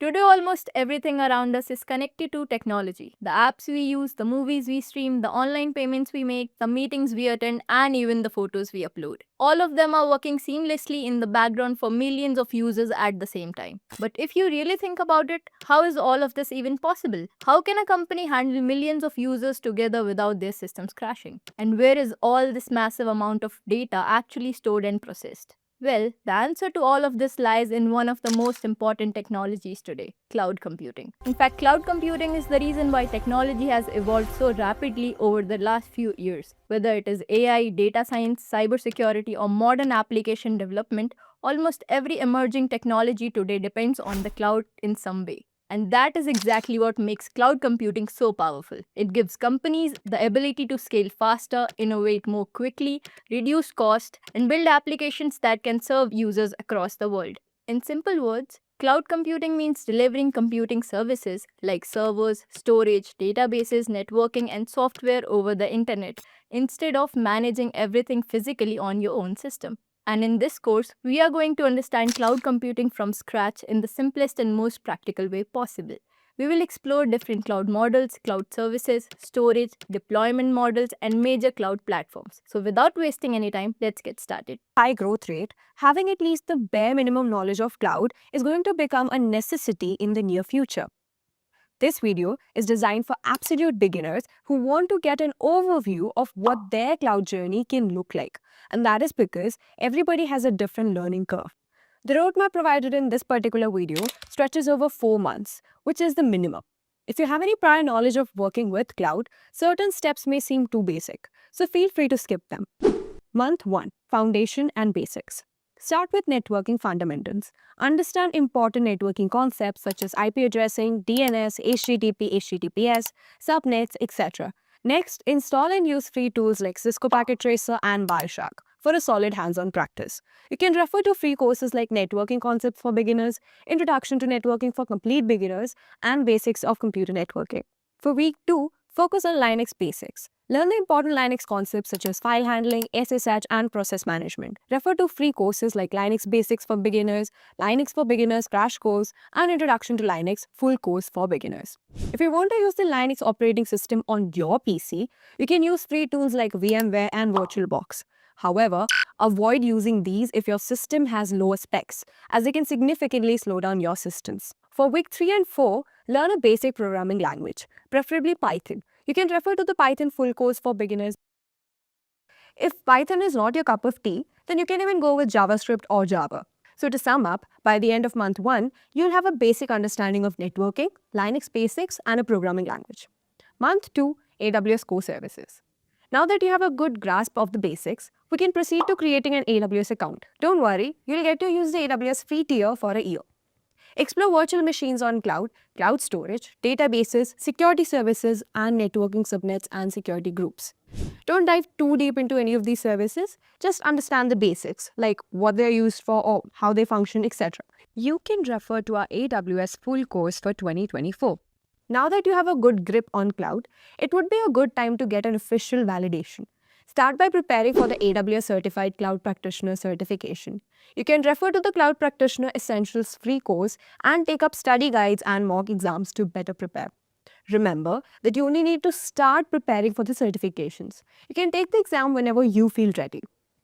Today, almost everything around us is connected to technology. The apps we use, the movies we stream, the online payments we make, the meetings we attend, and even the photos we upload. All of them are working seamlessly in the background for millions of users at the same time. But if you really think about it, how is all of this even possible? How can a company handle millions of users together without their systems crashing? And where is all this massive amount of data actually stored and processed? Well, the answer to all of this lies in one of the most important technologies today, cloud computing. In fact, cloud computing is the reason why technology has evolved so rapidly over the last few years. Whether it is AI, data science, cybersecurity, or modern application development, almost every emerging technology today depends on the cloud in some way. And that is exactly what makes cloud computing so powerful. It gives companies the ability to scale faster, innovate more quickly, reduce cost, and build applications that can serve users across the world. In simple words, cloud computing means delivering computing services like servers, storage, databases, networking, and software over the internet instead of managing everything physically on your own system. And in this course, we are going to understand cloud computing from scratch in the simplest and most practical way possible. We will explore different cloud models, cloud services, storage, deployment models, and major cloud platforms. So, without wasting any time, let's get started. High growth rate, having at least the bare minimum knowledge of cloud is going to become a necessity in the near future. This video is designed for absolute beginners who want to get an overview of what their cloud journey can look like. And that is because everybody has a different learning curve. The roadmap provided in this particular video stretches over 4 months, which is the minimum. If you have any prior knowledge of working with cloud, certain steps may seem too basic, so feel free to skip them. Month 1. Foundation and Basics. Start with networking fundamentals. Understand important networking concepts such as IP addressing, DNS, HTTP, HTTPS, subnets, etc. Next, install and use free tools like Cisco Packet Tracer and Wireshark for a solid hands-on practice. You can refer to free courses like Networking Concepts for Beginners, Introduction to Networking for Complete Beginners, and Basics of Computer Networking. For week 2, focus on Linux basics. Learn the important Linux concepts such as file handling, SSH, and process management. Refer to free courses like Linux Basics for Beginners, Linux for Beginners Crash Course, and Introduction to Linux Full Course for Beginners. If you want to use the Linux operating system on your PC, you can use free tools like VMware and VirtualBox. However, avoid using these if your system has lower specs, as they can significantly slow down your systems. For week 3 and 4, learn a basic programming language, preferably Python. You can refer to the Python full course for beginners. If Python is not your cup of tea, then you can even go with JavaScript or Java. So to sum up, by the end of month 1, you'll have a basic understanding of networking, Linux basics, and a programming language. Month 2, AWS Core Services. Now that you have a good grasp of the basics, we can proceed to creating an AWS account. Don't worry, you'll get to use the AWS free tier for a year. Explore virtual machines on cloud, cloud storage, databases, security services, and networking subnets and security groups. Don't dive too deep into any of these services, just understand the basics, like what they're used for or how they function, etc. You can refer to our AWS full course for 2024. Now that you have a good grip on cloud, it would be a good time to get an official validation. Start by preparing for the AWS Certified Cloud Practitioner certification. You can refer to the Cloud Practitioner Essentials free course and take up study guides and mock exams to better prepare. Remember that you only need to start preparing for the certifications. You can take the exam whenever you feel ready.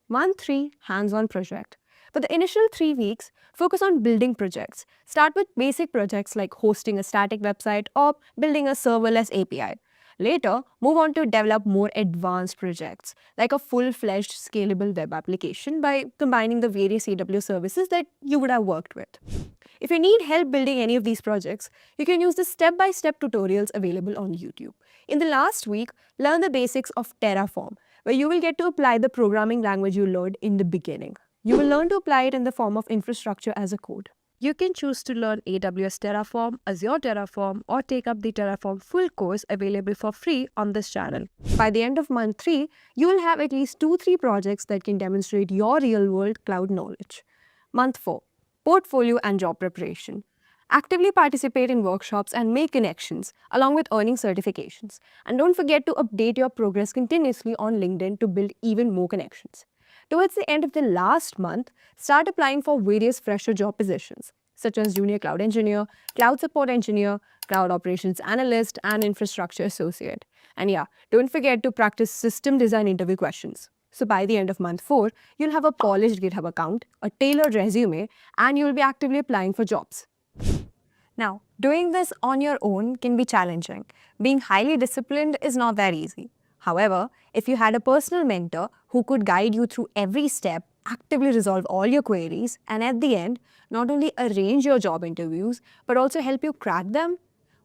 Month 3, Hands-on Project. For the initial 3 weeks, focus on building projects. Start with basic projects like hosting a static website or building a serverless API. Later, move on to develop more advanced projects, like a full-fledged scalable web application by combining the various AWS services that you would have worked with. If you need help building any of these projects, you can use the step-by-step tutorials available on YouTube. In the last week, learn the basics of Terraform, where you will get to apply the programming language you learned in the beginning. You will learn to apply it in the form of infrastructure as a code. You can choose to learn AWS Terraform, Azure Terraform, or take up the Terraform full course available for free on this channel. By the end of month 3, you will have at least 2-3 projects that can demonstrate your real-world cloud knowledge. Month 4, Portfolio and Job Preparation. Actively participate in workshops and make connections, along with earning certifications. And don't forget to update your progress continuously on LinkedIn to build even more connections. Towards the end of the last month, start applying for various fresher job positions. such as Junior Cloud Engineer, Cloud Support Engineer, Cloud Operations Analyst, and Infrastructure Associate. And yeah, don't forget to practice system design interview questions. So by the end of month 4, you'll have a polished GitHub account, a tailored resume, and you'll be actively applying for jobs. Now, doing this on your own can be challenging. Being highly disciplined is not that easy. However, if you had a personal mentor who could guide you through every step, actively resolve all your queries, and at the end, not only arrange your job interviews, but also help you crack them,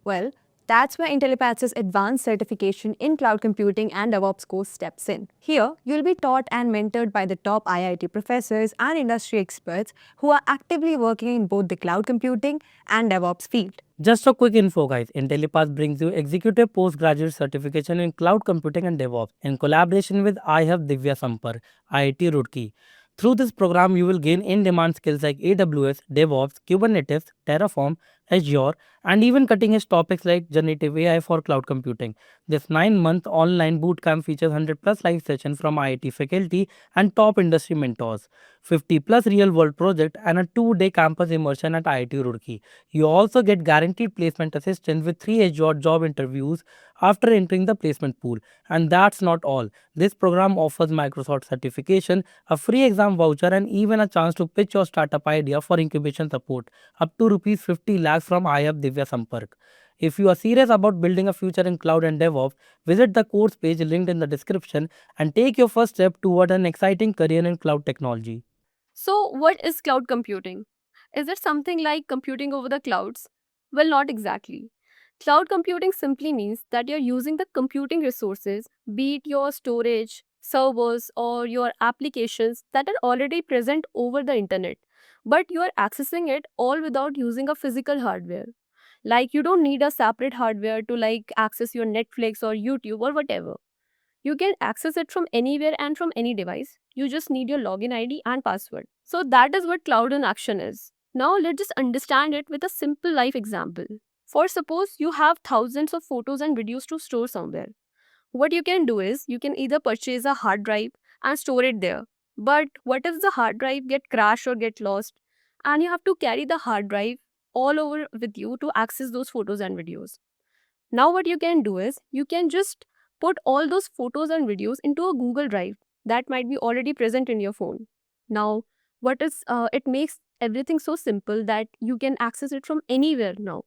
well, that's where Intellipaat's advanced certification in cloud computing and DevOps course steps in. Here, you'll be taught and mentored by the top IIT professors and industry experts who are actively working in both the cloud computing and DevOps field. Just a quick info, guys. Intellipaat brings you executive postgraduate certification in cloud computing and DevOps in collaboration with IHub Divya Sampar, IIT Roorkee. Through this program, you will gain in-demand skills like AWS, DevOps, Kubernetes, Terraform, Azure, and even cutting-edge topics like generative AI for cloud computing. This 9-month online bootcamp features 100 plus live sessions from IIT faculty and top industry mentors, 50 plus real-world projects, and a 2-day campus immersion at IIT Roorkee. You also get guaranteed placement assistance with 3 Azure job interviews after entering the placement pool. And that's not all. This program offers Microsoft certification, a free exam voucher, and even a chance to pitch your startup idea for incubation support, up to Rs 50 lakhs from IAM Divya Sampark. If you are serious about building a future in cloud and DevOps, visit the course page linked in the description and take your first step toward an exciting career in cloud technology. So, what is cloud computing? Is it something like computing over the clouds? Well, not exactly. Cloud computing simply means that you're using the computing resources, be it your storage, servers, or your applications that are already present over the internet, but you are accessing it all without using a physical hardware. Like, you don't need a separate hardware to access your Netflix or YouTube or whatever. You can access it from anywhere and from any device. You just need your login ID and password. So that is what cloud in action is. Now let's just understand it with a simple life example. For suppose you have thousands of photos and videos to store somewhere. What you can do is you can either purchase a hard drive and store it there. But what if the hard drive get crashed or get lost and you have to carry the hard drive all over with you to access those photos and videos? Now, what you can do is you can just put all those photos and videos into a Google Drive that might be already present in your phone. Now, it makes everything so simple that you can access it from anywhere now.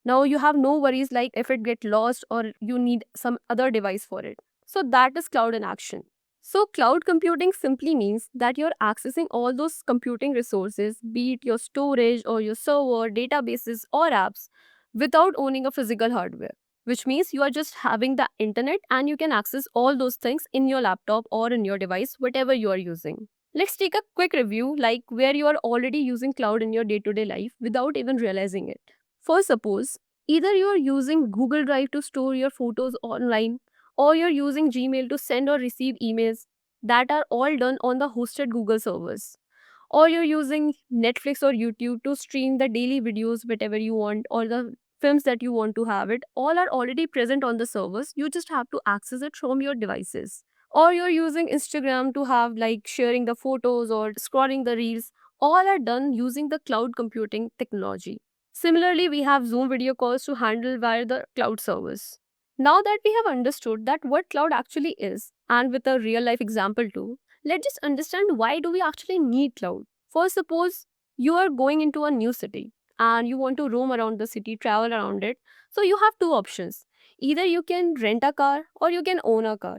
Now you have no worries like if it get lost or you need some other device for it. So that is cloud in action. So cloud computing simply means that you're accessing all those computing resources, be it your storage or your server, databases or apps, without owning a physical hardware. Which means you are just having the internet and you can access all those things in your laptop or in your device, whatever you are using. Let's take a quick review like where you are already using cloud in your day-to-day life without even realizing it. For suppose, either you are using Google Drive to store your photos online or you're using Gmail to send or receive emails that are all done on the hosted Google servers. Or you're using Netflix or YouTube to stream the daily videos, whatever you want, or the films that you want to have it, all are already present on the servers. You just have to access it from your devices. Or you're using Instagram to have sharing the photos or scrolling the reels. All are done using the cloud computing technology. Similarly, we have Zoom video calls to handle via the cloud service. Now that we have understood that what cloud actually is, and with a real life example too, let's just understand why do we actually need cloud. First, suppose you are going into a new city and you want to roam around the city, travel around it. So you have two options. Either you can rent a car or you can own a car.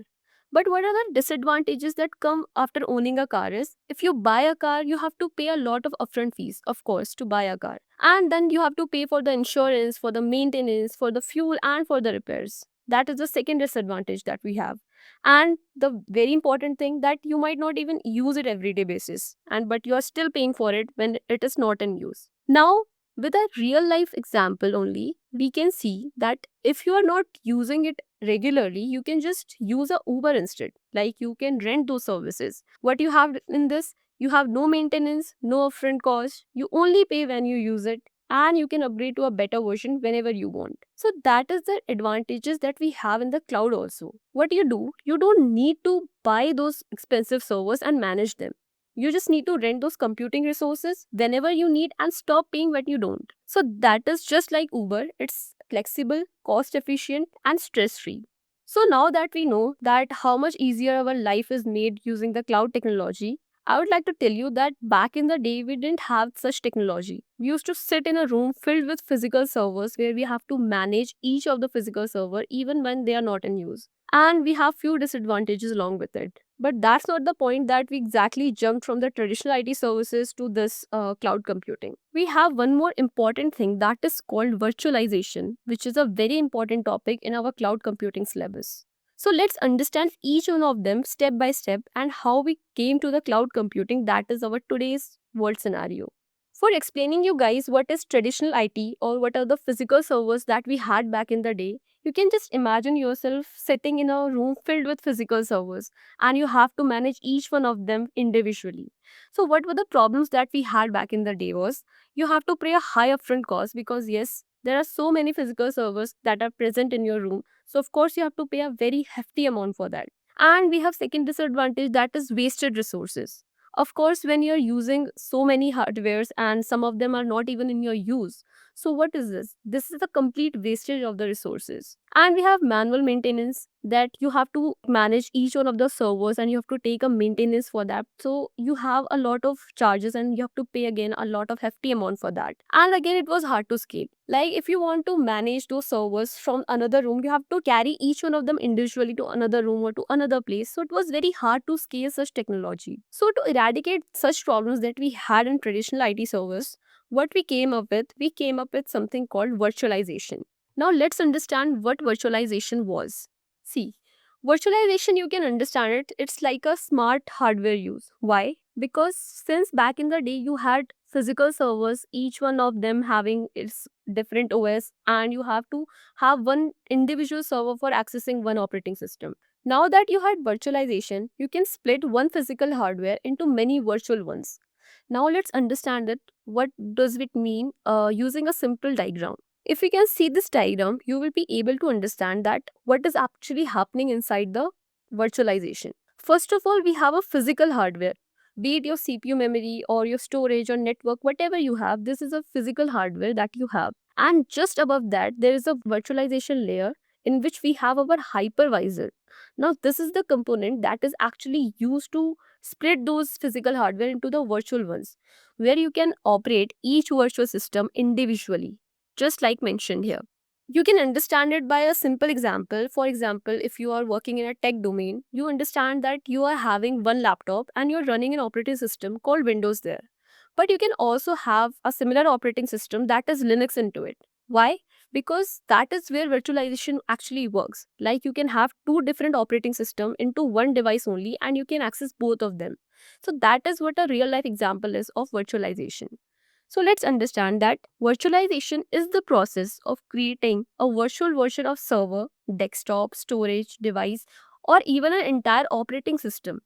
But what are the disadvantages that come after owning a car is if you buy a car, you have to pay a lot of upfront fees, of course, to buy a car. And then you have to pay for the insurance, for the maintenance, for the fuel, and for the repairs. That is the second disadvantage that we have. And the very important thing that you might not even use it everyday basis, and but you are still paying for it when it is not in use. Now, with a real life example only, we can see that if you are not using it regularly, you can just use a Uber instead. Like you can rent those services. What you have in this, you have no maintenance, no upfront cost. You only pay when you use it and you can upgrade to a better version whenever you want. So that is the advantages that we have in the cloud also. What you do, you don't need to buy those expensive servers and manage them. You just need to rent those computing resources whenever you need and stop paying when you don't. So that is just like Uber. It's flexible, cost efficient, and stress free. So now that we know that how much easier our life is made using the cloud technology, I would like to tell you that back in the day we didn't have such technology. We used to sit in a room filled with physical servers where we have to manage each of the physical server even when they are not in use. And we have few disadvantages along with it. But that's not the point that we exactly jumped from the traditional IT services to this cloud computing. We have one more important thing that is called virtualization, which is a very important topic in our cloud computing syllabus. So let's understand each one of them step by step and how we came to the cloud computing that is our today's world scenario. For explaining you guys what is traditional IT or what are the physical servers that we had back in the day, you can just imagine yourself sitting in a room filled with physical servers and you have to manage each one of them individually. So what were the problems that we had back in the day was you have to pay a high upfront cost because yes, there are so many physical servers that are present in your room. So of course you have to pay a very hefty amount for that. And we have second disadvantage that is wasted resources. Of course, when you're using so many hardwares and some of them are not even in your use, so what is this? This is the complete wastage of the resources. And we have manual maintenance that you have to manage each one of the servers and you have to take a maintenance for that. So you have a lot of charges and you have to pay again a lot of hefty amount for that. And again, it was hard to scale. Like if you want to manage those servers from another room, you have to carry each one of them individually to another room or to another place. So it was very hard to scale such technology. So to eradicate such problems that we had in traditional IT servers, what we came up with something called virtualization. Now let's understand what virtualization was. See, virtualization, you can understand it, it's like a smart hardware use. Why? Because since back in the day you had physical servers, each one of them having its different OS, and you have to have one individual server for accessing one operating system. Now that you had virtualization, you can split one physical hardware into many virtual ones. Now let's understand it. What does it mean using a simple diagram? If you can see this diagram, you will be able to understand that what is actually happening inside the virtualization. First of all, we have a physical hardware. Be it your CPU memory or your storage or network, whatever you have, this is a physical hardware that you have. And just above that, there is a virtualization layer in which we have our hypervisor. Now, this is the component that is actually used to split those physical hardware into the virtual ones, where you can operate each virtual system individually, just like mentioned here. You can understand it by a simple example. For example, if you are working in a tech domain, you understand that you are having one laptop and you're running an operating system called Windows there. But you can also have a similar operating system that is Linux into it. Why? Because that is where virtualization actually works. Like you can have two different operating system into one device only and you can access both of them. So that is what a real life example is of virtualization. So let's understand that virtualization is the process of creating a virtual version of server, desktop, storage, device, or even an entire operating system.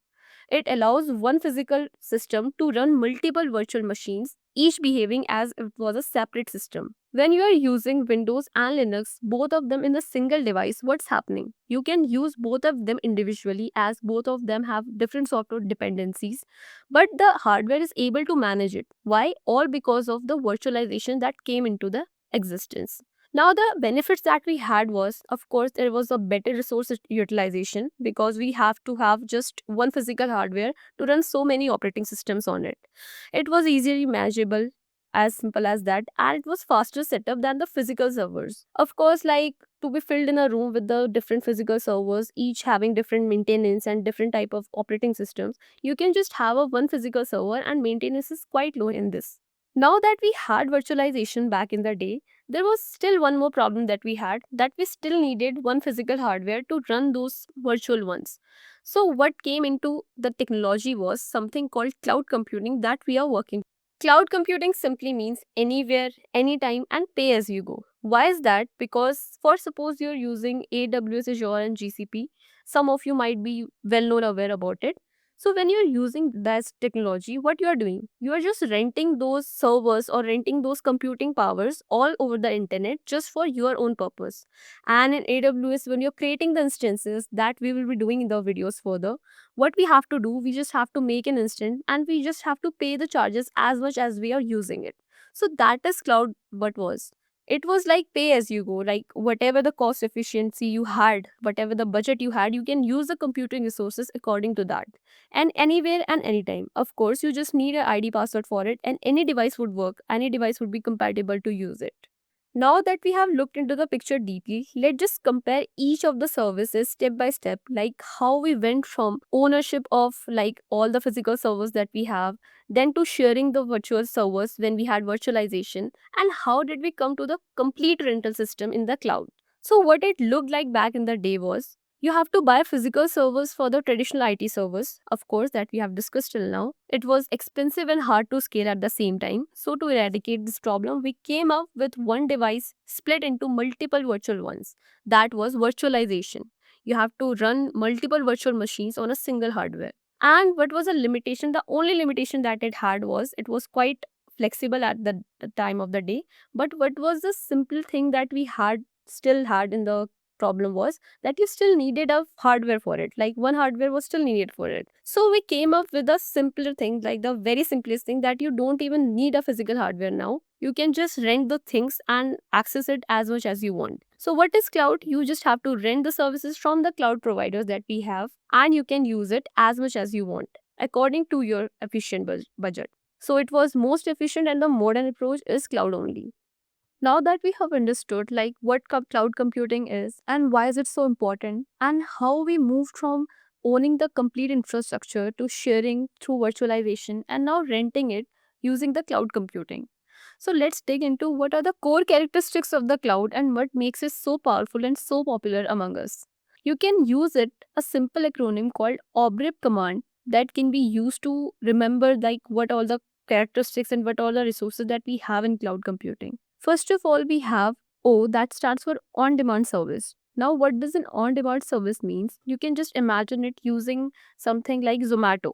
It allows one physical system to run multiple virtual machines, each behaving as if it was a separate system. When you are using Windows and Linux, both of them in a single device, what's happening? You can use both of them individually as both of them have different software dependencies, but the hardware is able to manage it. Why? All because of the virtualization that came into the existence. Now, the benefits that we had was, of course, there was a better resource utilization because we have to have just one physical hardware to run so many operating systems on it. It was easily manageable, as simple as that, and it was faster setup than the physical servers. Of course, like to be filled in a room with the different physical servers, each having different maintenance and different type of operating systems, you can just have a one physical server and maintenance is quite low in this. Now that we had virtualization back in the day, there was still one more problem that we had, that we still needed one physical hardware to run those virtual ones. So what came into the technology was something called cloud computing that we are working. Cloud computing simply means anywhere, anytime, and pay as you go. Why is that? Because for suppose you're using AWS, Azure, and GCP, some of you might be well known aware about it. So when you're using this technology, what you are doing, you are just renting those servers or renting those computing powers all over the internet just for your own purpose. And in AWS, when you're creating the instances that we will be doing in the videos further, what we have to do, we just have to make an instance and we just have to pay the charges as much as we are using it. So that is cloud. What was it was like pay as you go, like whatever the cost efficiency you had, whatever the budget you had, you can use the computing resources according to that, and anywhere and anytime. Of course, you just need an ID password for it, and any device would work, any device would be compatible to use it. Now that we have looked into the picture deeply, let's just compare each of the services step by step, like how we went from ownership of like all the physical servers that we have, then to sharing the virtual servers when we had virtualization, and how did we come to the complete rental system in the cloud. So what it looked like back in the day was, you have to buy physical servers for the traditional IT servers, of course, that we have discussed till now. It was expensive and hard to scale at the same time. So, to eradicate this problem, we came up with one device split into multiple virtual ones. That was virtualization. You have to run multiple virtual machines on a single hardware. And what was a limitation? The only limitation that it had was it was quite flexible at the time of the day. But what was the simple thing that we had still had in the problem was that you still needed a hardware for it, like one hardware was still needed for it. So we came up with a simpler thing, like the very simplest thing, that you don't even need a physical hardware now. You can just rent the things and access it as much as you want. So what is cloud? You just have to rent the services from the cloud providers that we have, and you can use it as much as you want according to your efficient budget. So it was most efficient, and the modern approach is cloud only. Now that we have understood like what cloud computing is and why is it so important, and how we moved from owning the complete infrastructure to sharing through virtualization and now renting it using the cloud computing. So let's dig into what are the core characteristics of the cloud and what makes it so powerful and so popular among us. You can use it, a simple acronym called OBRIP command, that can be used to remember like what all the characteristics and what all the resources that we have in cloud computing. First of all, we have O, that stands for on demand service. Now, what does an on demand service means? You can just imagine it using something like Zomato.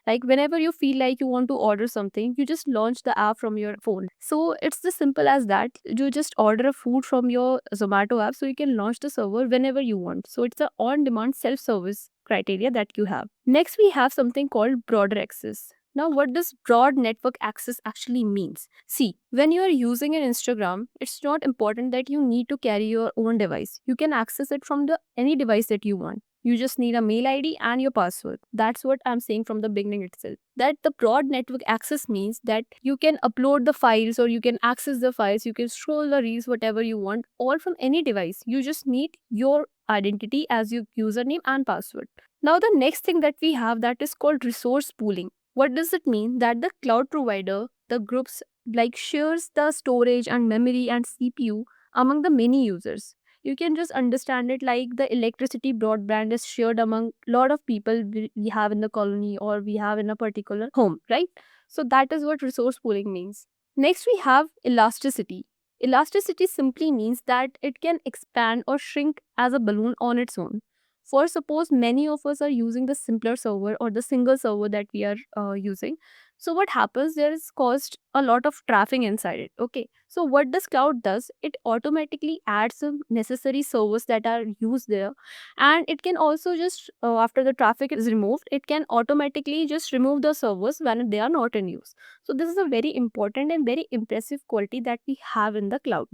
Like whenever you feel like you want to order something, you just launch the app from your phone. So it's as simple as that. You just order a food from your Zomato app, so you can launch the server whenever you want. So it's a on demand self service criteria that you have. Next, we have something called broader access. Now, what does broad network access actually means? See, when you are using an Instagram, it's not important that you need to carry your own device. You can access it from the any device that you want. You just need a mail ID and your password. That's what I'm saying from the beginning itself. That the broad network access means that you can upload the files or you can access the files, you can scroll the reels, whatever you want, all from any device. You just need your identity as your username and password. Now, the next thing that we have, that is called resource pooling. What does it mean? That the cloud provider, the groups like shares the storage and memory and CPU among the many users. You can just understand it like the electricity broadband is shared among a lot of people we have in the colony or we have in a particular home, right? So that is what resource pooling means. Next, we have elasticity. Elasticity simply means that it can expand or shrink as a balloon on its own. For suppose many of us are using the simpler server or the single server that we are using. So what happens, there is caused a lot of traffic inside it. Okay, so what this cloud does, it automatically adds some necessary servers that are used there, and it can also just after the traffic is removed, it can automatically just remove the servers when they are not in use. So this is a very important and very impressive quality that we have in the cloud.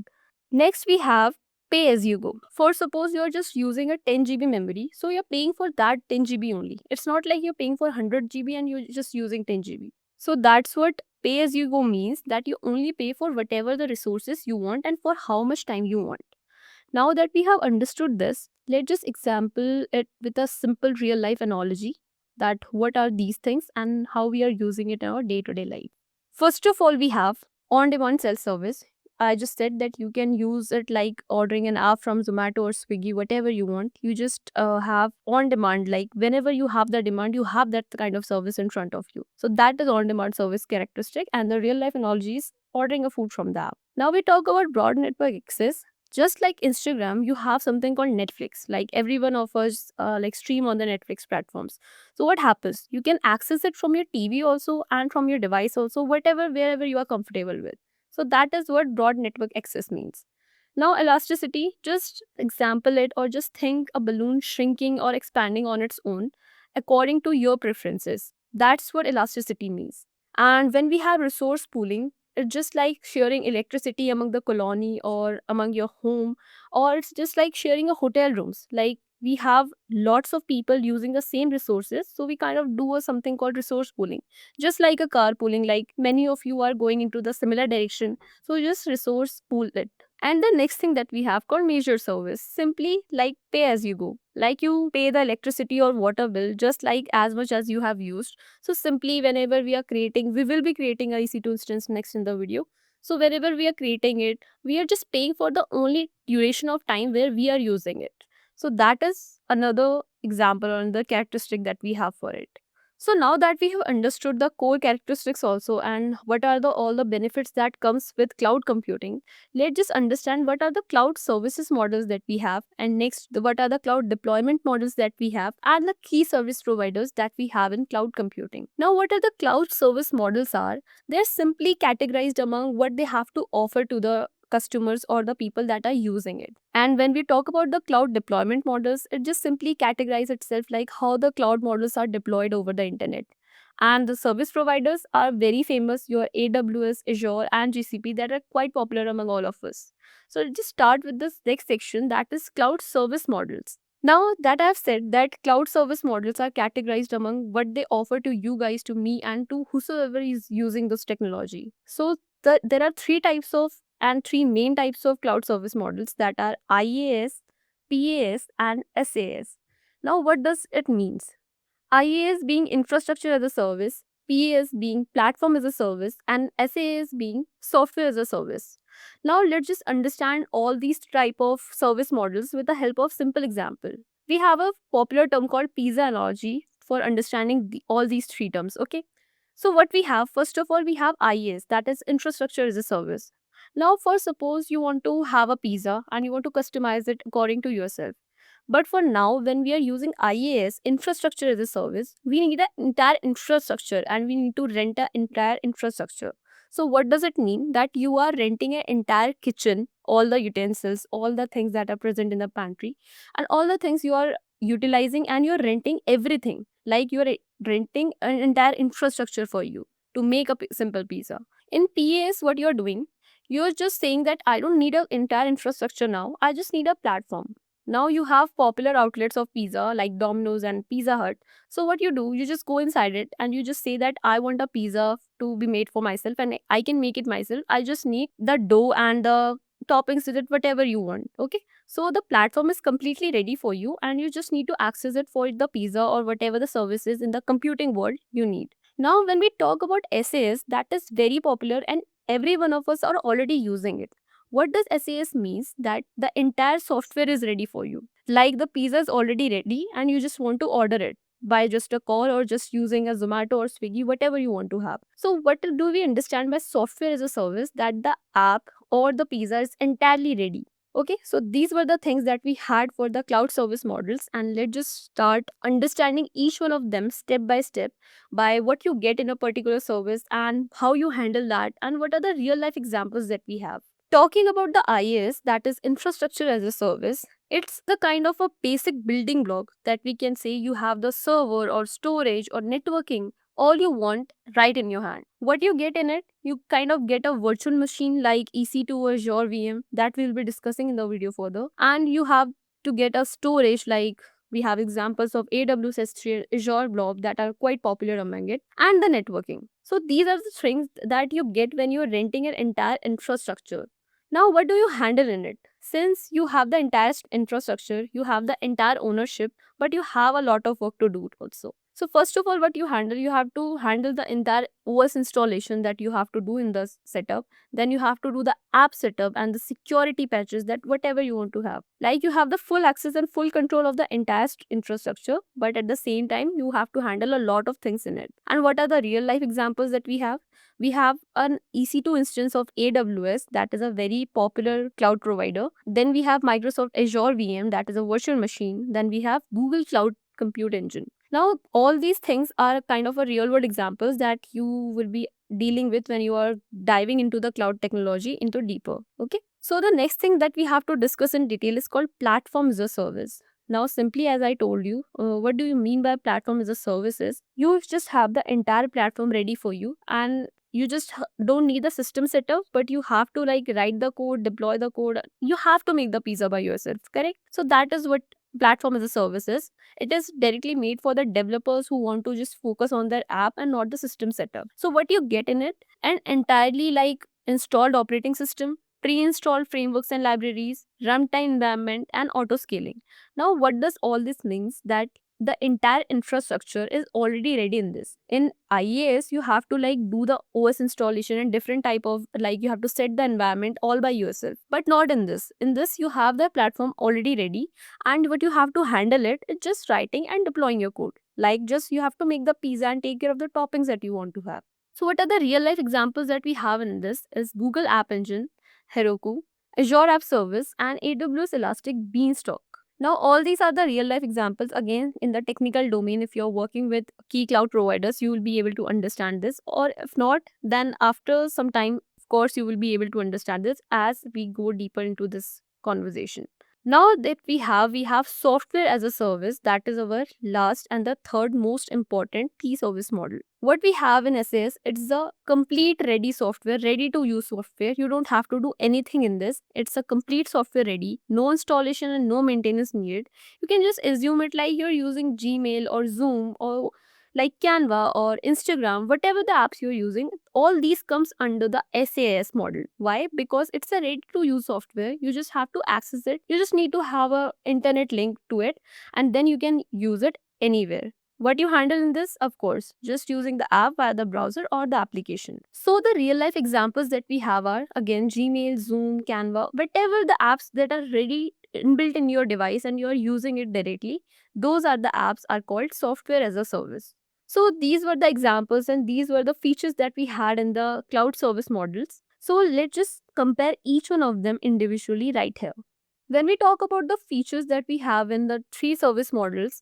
Next, we have pay as you go. For suppose you're just using a 10 GB memory, so you're paying for that 10 GB only. It's not like you're paying for 100 GB and you're just using 10 GB. So that's what pay as you go means, that you only pay for whatever the resources you want and for how much time you want. Now that we have understood this, let's just example it with a simple real life analogy, that what are these things and how we are using it in our day-to-day life. First of all, we have on-demand self-service. I just said that you can use it like ordering an app from Zomato or Swiggy, whatever you want. You just have on demand, like whenever you have the demand, you have that kind of service in front of you. So that is on demand service characteristic, and the real life analogy is ordering a food from the app. Now we talk about broad network access. Just like Instagram, you have something called Netflix. Like every one of us like stream on the Netflix platforms. So what happens? You can access it from your TV also and from your device also, whatever, wherever you are comfortable with. So that is what broad network access means. Now, elasticity, just example it or just think a balloon shrinking or expanding on its own according to your preferences. That's what elasticity means. And when we have resource pooling, it's just like sharing electricity among the colony or among your home, or it's just like sharing a hotel rooms. Like we have lots of people using the same resources, so we kind of do a something called resource pooling. Just like a car pooling, like many of you are going into the similar direction, so just resource pool it. And the next thing that we have called measure service, simply like pay as you go. Like you pay the electricity or water bill just like as much as you have used. So simply whenever we are creating, we will be creating a EC2 instance next in the video. So wherever we are creating it, we are just paying for the only duration of time where we are using it. So that is another example or another characteristic that we have for it. So now that we have understood the core characteristics also and what are the all the benefits that comes with cloud computing, let's just understand what are the cloud services models that we have, and next what are the cloud deployment models that we have, and the key service providers that we have in cloud computing. Now what are the cloud service models are? They're simply categorized among what they have to offer to the customers or the people that are using it. And when we talk about the cloud deployment models, it just simply categorizes itself like how the cloud models are deployed over the internet. And the service providers are very famous, your AWS, Azure, and GCP, that are quite popular among all of us. So let's just start with this next section, that is cloud service models. Now that I've said that cloud service models are categorized among what they offer to you guys, to me, and to whosoever is using this technology. So there are three main types of cloud service models, that are IaaS, PaaS, and SaaS. Now what does it means? IaaS being infrastructure as a service, PaaS being platform as a service, and SaaS being software as a service. Now let's just understand all these type of service models with the help of simple example. We have a popular term called pizza analogy for understanding all these three terms. Okay. So what we have, first of all, we have IaaS, that is infrastructure as a service. Now for suppose you want to have a pizza and you want to customize it according to yourself. But for now, when we are using IaaS, infrastructure as a service, we need an entire infrastructure and we need to rent an entire infrastructure. So what does it mean? That you are renting an entire kitchen, all the utensils, all the things that are present in the pantry, and all the things you are utilizing, and you're renting everything. Like you're renting an entire infrastructure for you to make a simple pizza. In PaaS, what you're doing, you're just saying that I don't need an entire infrastructure now, I just need a platform. Now you have popular outlets of pizza like Domino's and Pizza Hut. So what you do, you just go inside it and you just say that I want a pizza to be made for myself and I can make it myself. I just need the dough and the toppings with it, whatever you want. Okay. So the platform is completely ready for you and you just need to access it for the pizza or whatever the service is in the computing world you need. Now when we talk about SAS, that is very popular and every one of us are already using it. What does SAS means? That the entire software is ready for you. Like the pizza is already ready and you just want to order it by just a call or just using a Zomato or Swiggy, whatever you want to have. So what do we understand by software as a service? That the app or the pizza is entirely ready. Okay, so these were the things that we had for the cloud service models, and let's just start understanding each one of them step by step by what you get in a particular service and how you handle that and what are the real life examples that we have. Talking about the IaaS, that is infrastructure as a service, it's the kind of a basic building block that we can say you have the server or storage or networking, all you want right in your hand. What you get in it, you kind of get a virtual machine like EC2 or Azure VM that we'll be discussing in the video further. And you have to get a storage like we have examples of AWS S3, Azure Blob that are quite popular among it, and the networking. So these are the things that you get when you're renting an entire infrastructure. Now, what do you handle in it? Since you have the entire infrastructure, you have the entire ownership, but you have a lot of work to do also. So first of all, what you have to handle the entire OS installation that you have to do in the setup. Then you have to do the app setup and the security patches, that whatever you want to have. Like you have the full access and full control of the entire infrastructure, but at the same time, you have to handle a lot of things in it. And what are the real life examples that we have? We have an EC2 instance of AWS, that is a very popular cloud provider. Then we have Microsoft Azure VM, that is a virtual machine. Then we have Google Cloud Compute Engine. Now, all these things are kind of a real world examples that you will be dealing with when you are diving into the cloud technology into deeper. Okay. So the next thing that we have to discuss in detail is called platform as a service. Now, simply as I told you, what do you mean by platform as a service is you just have the entire platform ready for you, and you just don't need the system setup, but you have to like write the code, deploy the code. You have to make the pizza by yourself, correct? So that is what platform as a service is. It is directly made for the developers who want to just focus on their app and not the system setup. So what you get in it, an entirely like installed operating system, pre-installed frameworks and libraries, runtime environment, and auto scaling. Now, what does all this means? That the entire infrastructure is already ready in this. In IaaS, you have to like do the OS installation and different type of like you have to set the environment all by yourself. But not in this. In this, you have the platform already ready, and what you have to handle it is just writing and deploying your code. Like just you have to make the pizza and take care of the toppings that you want to have. So what are the real life examples that we have in this is Google App Engine, Heroku, Azure App Service, and AWS Elastic Beanstalk. Now, all these are the real life examples. Again, in the technical domain, if you're working with key cloud providers, you will be able to understand this. Or if not, then after some time, of course, you will be able to understand this as we go deeper into this conversation. Now that we have software as a service. That is our last and the third most important key service model. What we have in SAS, it's the complete ready software, ready to use software. You don't have to do anything in this. It's a complete software ready, no installation and no maintenance needed. You can just assume it like you're using Gmail or Zoom or like Canva or Instagram, whatever the apps you're using, all these comes under the SAS model. Why? Because it's a ready to use software. You just have to access it. You just need to have a internet link to it, and then you can use it anywhere. What you handle in this, of course, just using the app via the browser or the application. So the real life examples that we have are again Gmail, Zoom, Canva, whatever the apps that are ready inbuilt in your device and you're using it directly, those are the apps are called software as a service. So these were the examples and these were the features that we had in the cloud service models. So let's just compare each one of them individually right here. When we talk about the features that we have in the three service models,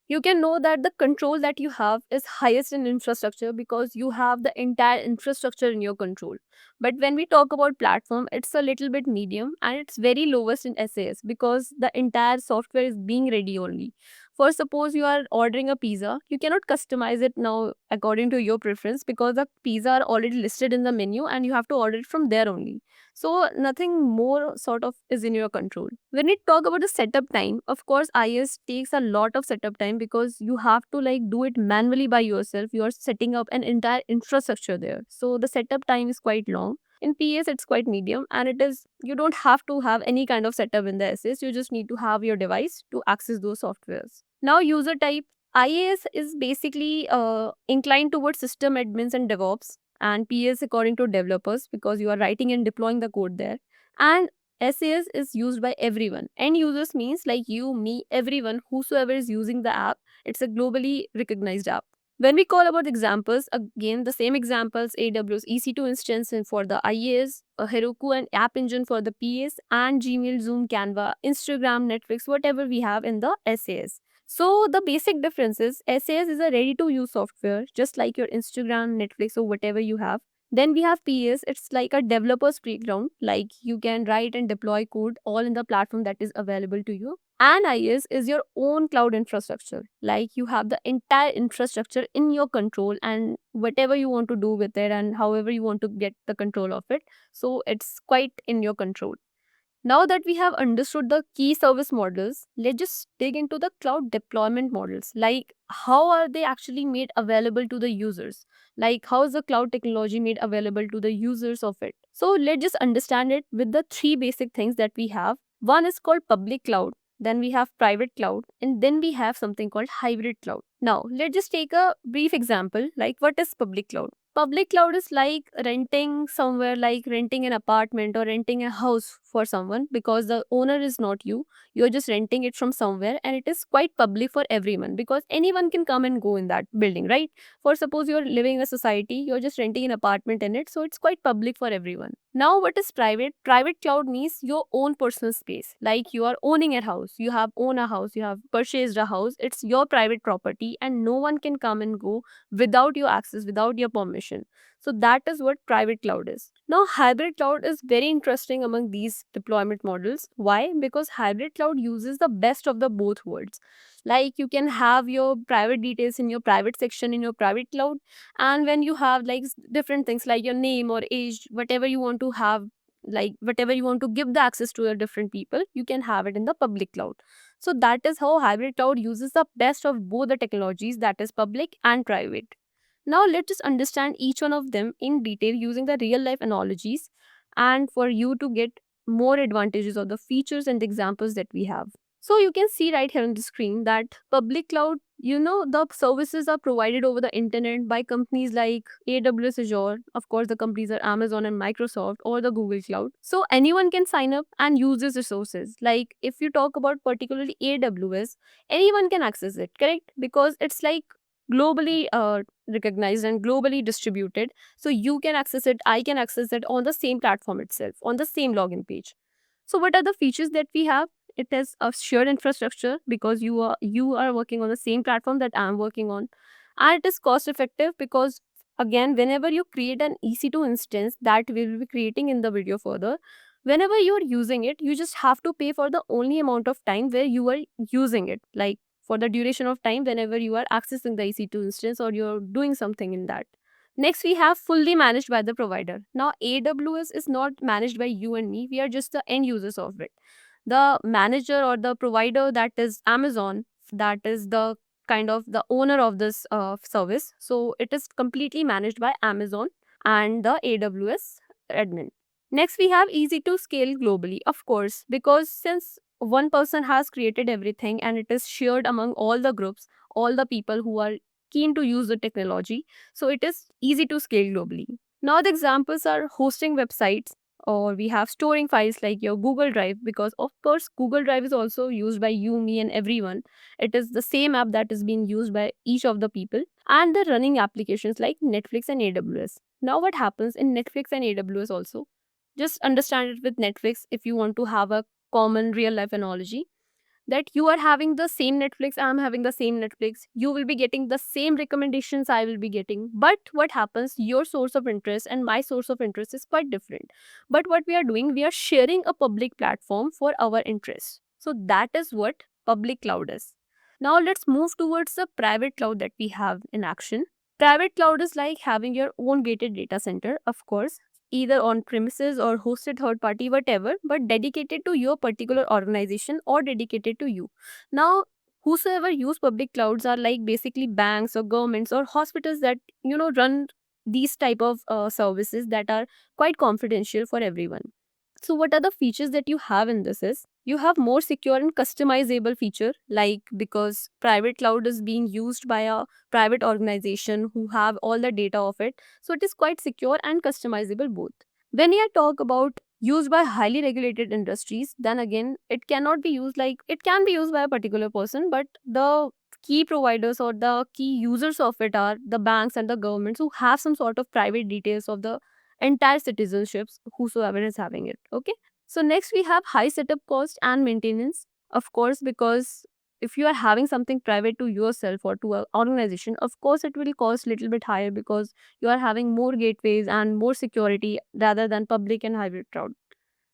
you can know that the control that you have is highest in infrastructure because you have the entire infrastructure in your control. But when we talk about platform, it's a little bit medium and it's very lowest in SAS because the entire software is being ready only. For suppose you are ordering a pizza, you cannot customize it now according to your preference because the pizza are already listed in the menu and you have to order it from there only. So nothing more sort of is in your control. When we talk about the setup time, of course, IS takes a lot of setup time because you have to like do it manually by yourself. You are setting up an entire infrastructure there. So the setup time is quite long. In PS, it's quite medium, and it is you don't have to have any kind of setup in the SS. You just need to have your device to access those softwares. Now, user type. IAS is basically inclined towards system admins and DevOps, and PS according to developers because you are writing and deploying the code there. And SAS is used by everyone. End users means like you, me, everyone, whosoever is using the app. It's a globally recognized app. When we call about examples, again the same examples: AWS EC2 instance for the IaaS, Heroku and App Engine for the PS, and Gmail, Zoom, Canva, Instagram, Netflix, whatever we have in the SAS. So the basic difference is SAS is a ready-to-use software, just like your Instagram, Netflix, or whatever you have. Then we have PS, it's like a developer's playground, like you can write and deploy code all in the platform that is available to you. And IaaS is your own cloud infrastructure, like you have the entire infrastructure in your control and whatever you want to do with it and however you want to get the control of it. So it's quite in your control. Now that we have understood the key service models, let's just dig into the cloud deployment models. Like, how are they actually made available to the users? Like, how is the cloud technology made available to the users of it? So, let's just understand it with the three basic things that we have. One is called public cloud. then we have private cloud, and then we have something called hybrid cloud. Now, let's just take a brief example like what is public cloud? Public cloud is like renting somewhere, like renting an apartment or renting a house for someone, because the owner is not you. You're just renting it from somewhere, and it is quite public for everyone because anyone can come and go in that building, right? For suppose you're living in a society, you're just renting an apartment in it, so it's quite public for everyone. Now, what is private? Private cloud means your own personal space. Like you are owning a house, you have owned a house, you have purchased a house, it's your private property, and no one can come and go without your access, without your permission. So that is what private cloud is. Now, hybrid cloud is very interesting among these deployment models. Why? Because hybrid cloud uses the best of the both worlds. Like you can have your private details in your private section in your private cloud, and when you have like different things like your name or age, whatever you want to have, like whatever you want to give the access to your different people, you can have it in the public cloud. So that is how hybrid cloud uses the best of both the technologies, that is public and private. Now let's just understand each one of them in detail using the real life analogies, and for you to get more advantages of the features and examples that we have. So you can see right here on the screen that public cloud, the services are provided over the internet by companies like AWS Azure. Of course, the companies are Amazon and Microsoft or the Google Cloud. So anyone can sign up and use these resources. Like if you talk about particularly AWS, anyone can access it, correct? Because it's like globally recognized and globally distributed. So you can access it, I can access it on the same platform itself, on the same login page. So what are the features that we have? It is a shared infrastructure because you are working on the same platform that I'm working on. And it is cost effective because again, whenever you create an EC2 instance that we will be creating in the video further, whenever you are using it, you just have to pay for the only amount of time where you are using it. Like for the duration of time whenever you are accessing the EC2 instance or you're doing something in that. Next, we have fully managed by the provider. Now, AWS is not managed by you and me. We are just the end users of it. The manager or the provider, that is Amazon, that is the kind of the owner of this service. So it is completely managed by Amazon and the AWS admin. Next, we have easy to scale globally, of course, because since one person has created everything and it is shared among all the groups, all the people who are keen to use the technology, so it is easy to scale globally. Now, the examples are hosting websites, or we have storing files like your Google Drive, because of course Google Drive is also used by you, me, and everyone. It is the same app that is being used by each of the people, and the running applications like Netflix and AWS. Now, what happens in Netflix and AWS also? Just understand it with Netflix if you want to have a common real life analogy, that you are having the same Netflix, I'm having the same Netflix, you will be getting the same recommendations I will be getting. But what happens, your source of interest and my source of interest is quite different. But what we are doing, we are sharing a public platform for our interests. So that is what public cloud is. Now let's move towards the private cloud that we have in action. Private cloud is like having your own gated data center, of course, either on premises or hosted third party, whatever, but dedicated to your particular organization or dedicated to you. Now, whosoever use public clouds are like basically banks or governments or hospitals that run these type of services that are quite confidential for everyone. So what are the features that you have in this is you have more secure and customizable feature, like because private cloud is being used by a private organization who have all the data of it, so it is quite secure and customizable both. When I talk about used by highly regulated industries, then again it cannot be used, like it can be used by a particular person, but the key providers or the key users of it are the banks and the governments who have some sort of private details of the entire citizenships, whosoever is having it. Okay. So next we have high setup cost and maintenance. Of course, because if you are having something private to yourself or to an organization, of course it will cost little bit higher because you are having more gateways and more security rather than public and hybrid cloud.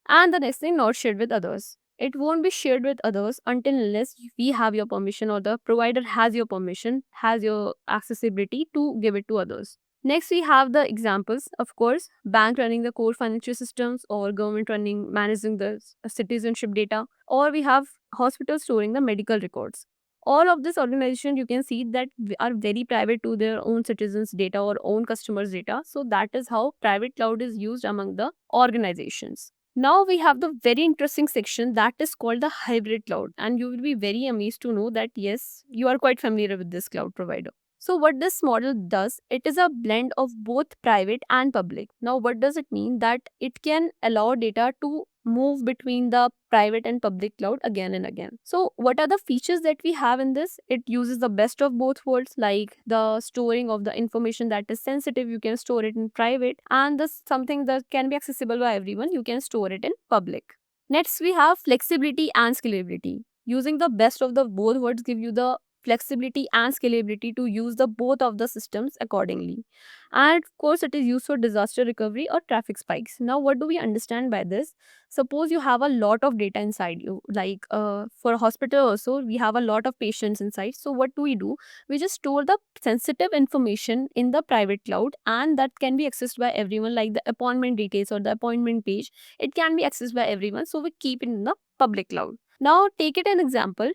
And the next thing, not shared with others. It won't be shared with others until unless we have your permission or the provider has your permission, has your accessibility to give it to others. Next, we have the examples, of course, bank running the core financial systems or government running, managing the citizenship data, or we have hospitals storing the medical records. All of this organization, you can see that are very private to their own citizens' data or own customers' data. So that is how private cloud is used among the organizations. Now we have the very interesting section that is called the hybrid cloud, and you will be very amazed to know that yes, you are quite familiar with this cloud provider. So what this model does, it is a blend of both private and public. Now what does it mean? That it can allow data to move between the private and public cloud again and again. So what are the features that we have in this? It uses the best of both worlds, like the storing of the information that is sensitive, you can store it in private, and this something that can be accessible by everyone, you can store it in public. Next, we have flexibility and scalability. Using the best of the both worlds give you the flexibility and scalability to use the both of the systems accordingly. And of course, it is used for disaster recovery or traffic spikes. Now, what do we understand by this? Suppose you have a lot of data inside you, like for a hospital also, we have a lot of patients inside. So what do? We just store the sensitive information in the private cloud, and that can be accessed by everyone, like the appointment details or the appointment page. It can be accessed by everyone, so we keep it in the public cloud. Now take it an example.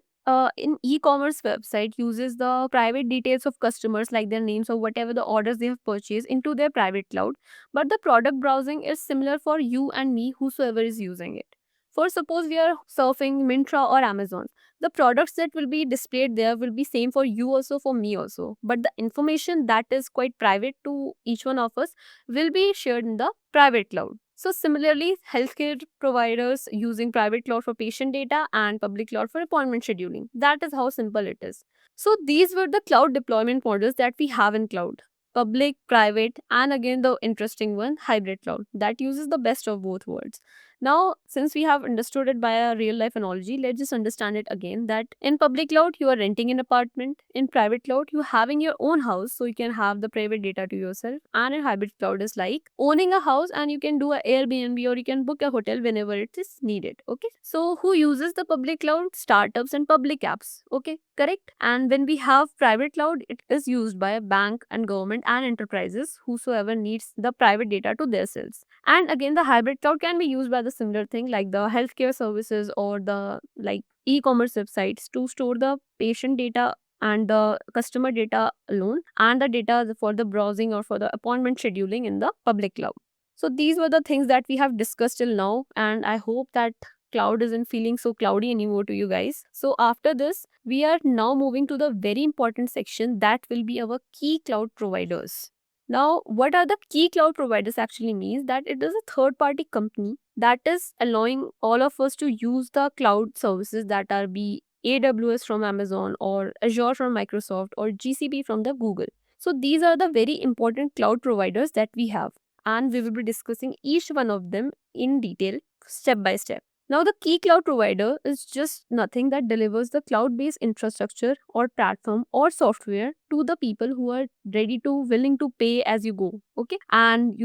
In e-commerce website uses the private details of customers, like their names or whatever the orders they have purchased, into their private cloud, but the product browsing is similar for you and me, whosoever is using it. For suppose we are surfing Mintra or Amazon, the products that will be displayed there will be same for you also, for me also, but the information that is quite private to each one of us will be shared in the private cloud. So similarly, healthcare providers using private cloud for patient data and public cloud for appointment scheduling. That is how simple it is. So these were the cloud deployment models that we have in cloud: public, private, and again the interesting one, hybrid cloud, that uses the best of both worlds. Now, since we have understood it by a real life analogy, let's just understand it again, that in public cloud, you are renting an apartment. In private cloud, you having your own house, so you can have the private data to yourself. And in hybrid cloud is like owning a house, and you can do a Airbnb or you can book a hotel whenever it is needed. Okay. So who uses the public cloud? Startups and public apps. Okay, correct. And when we have private cloud, it is used by a bank and government and enterprises, whosoever needs the private data to themselves. And again, the hybrid cloud can be used by the similar thing, like the healthcare services or the like e-commerce websites, to store the patient data and the customer data alone, and the data for the browsing or for the appointment scheduling in the public cloud. So these were the things that we have discussed till now, and I hope that cloud isn't feeling so cloudy anymore to you guys. So after this, we are now moving to the very important section, that will be our key cloud providers. Now, what are the key cloud providers actually means? That it is a third party company that is allowing all of us to use the cloud services that are be AWS from Amazon or Azure from Microsoft or GCP from the Google. So these are the very important cloud providers that we have, and we will be discussing each one of them in detail, step by step. Now, the key cloud provider is just nothing that delivers the cloud based infrastructure or platform or software to the people who are ready to, willing to pay as you go. Okay. And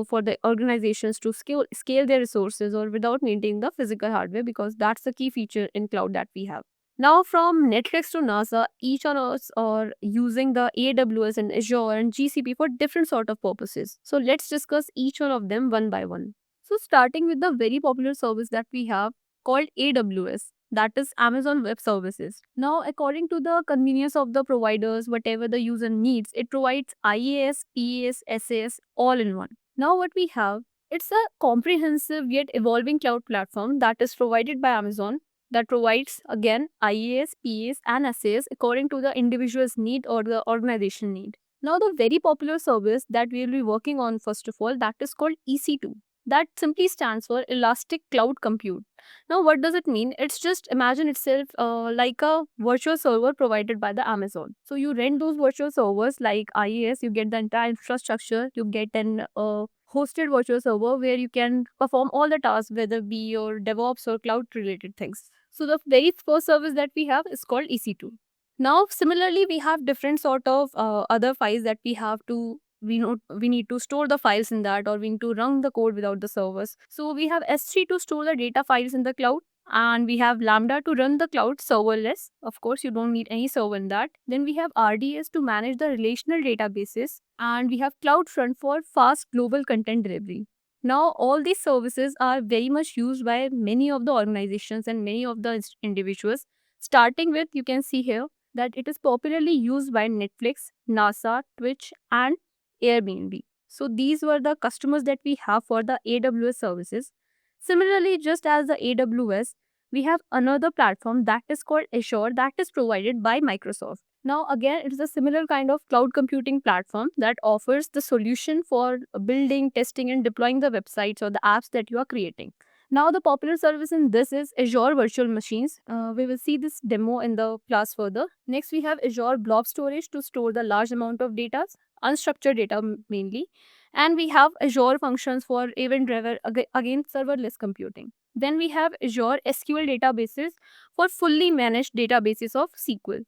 for the organizations to scale their resources or without maintaining the physical hardware, because that's the key feature in cloud that we have. Now, from Netflix to NASA, each of us are using the AWS and Azure and GCP for different sort of purposes. So let's discuss each one of them one by one. So starting with the very popular service that we have called AWS, that is Amazon Web Services. Now, according to the convenience of the providers, whatever the user needs, it provides IaaS, PaaS, SaaS all in one. Now, what we have, it's a comprehensive yet evolving cloud platform that is provided by Amazon, that provides again IaaS, PaaS, and SaaS according to the individual's need or the organization need. Now, the very popular service that we will be working on first of all, that is called EC2. That simply stands for Elastic Cloud Compute. Now, what does it mean? It's just imagine itself like a virtual server provided by the Amazon. So you rent those virtual servers like IaaS, you get the entire infrastructure, you get an hosted virtual server where you can perform all the tasks, whether it be your DevOps or cloud related things. So the very first service that we have is called EC2. Now, similarly, we have different sort of other files that we have to, we need to store the files in that, or we need to run the code without the servers. So we have S3 to store the data files in the cloud, and we have Lambda to run the cloud serverless. Of course, you don't need any server in that. Then we have RDS to manage the relational databases, and we have CloudFront for fast global content delivery. Now, all these services are very much used by many of the organizations and many of the individuals. Starting with, you can see here that it is popularly used by Netflix, NASA, Twitch, and Airbnb. So these were the customers that we have for the AWS services. Similarly, just as the AWS, we have another platform that is called Azure that is provided by Microsoft. Now, again, it is a similar kind of cloud computing platform that offers the solution for building, testing, and deploying the websites or the apps that you are creating. Now, the popular service in this is Azure Virtual Machines. We will see this demo in the class further. Next, we have Azure Blob Storage to store the large amount of data, unstructured data mainly. And we have Azure Functions for event driver, again, serverless computing. Then we have Azure SQL databases for fully managed databases of SQL.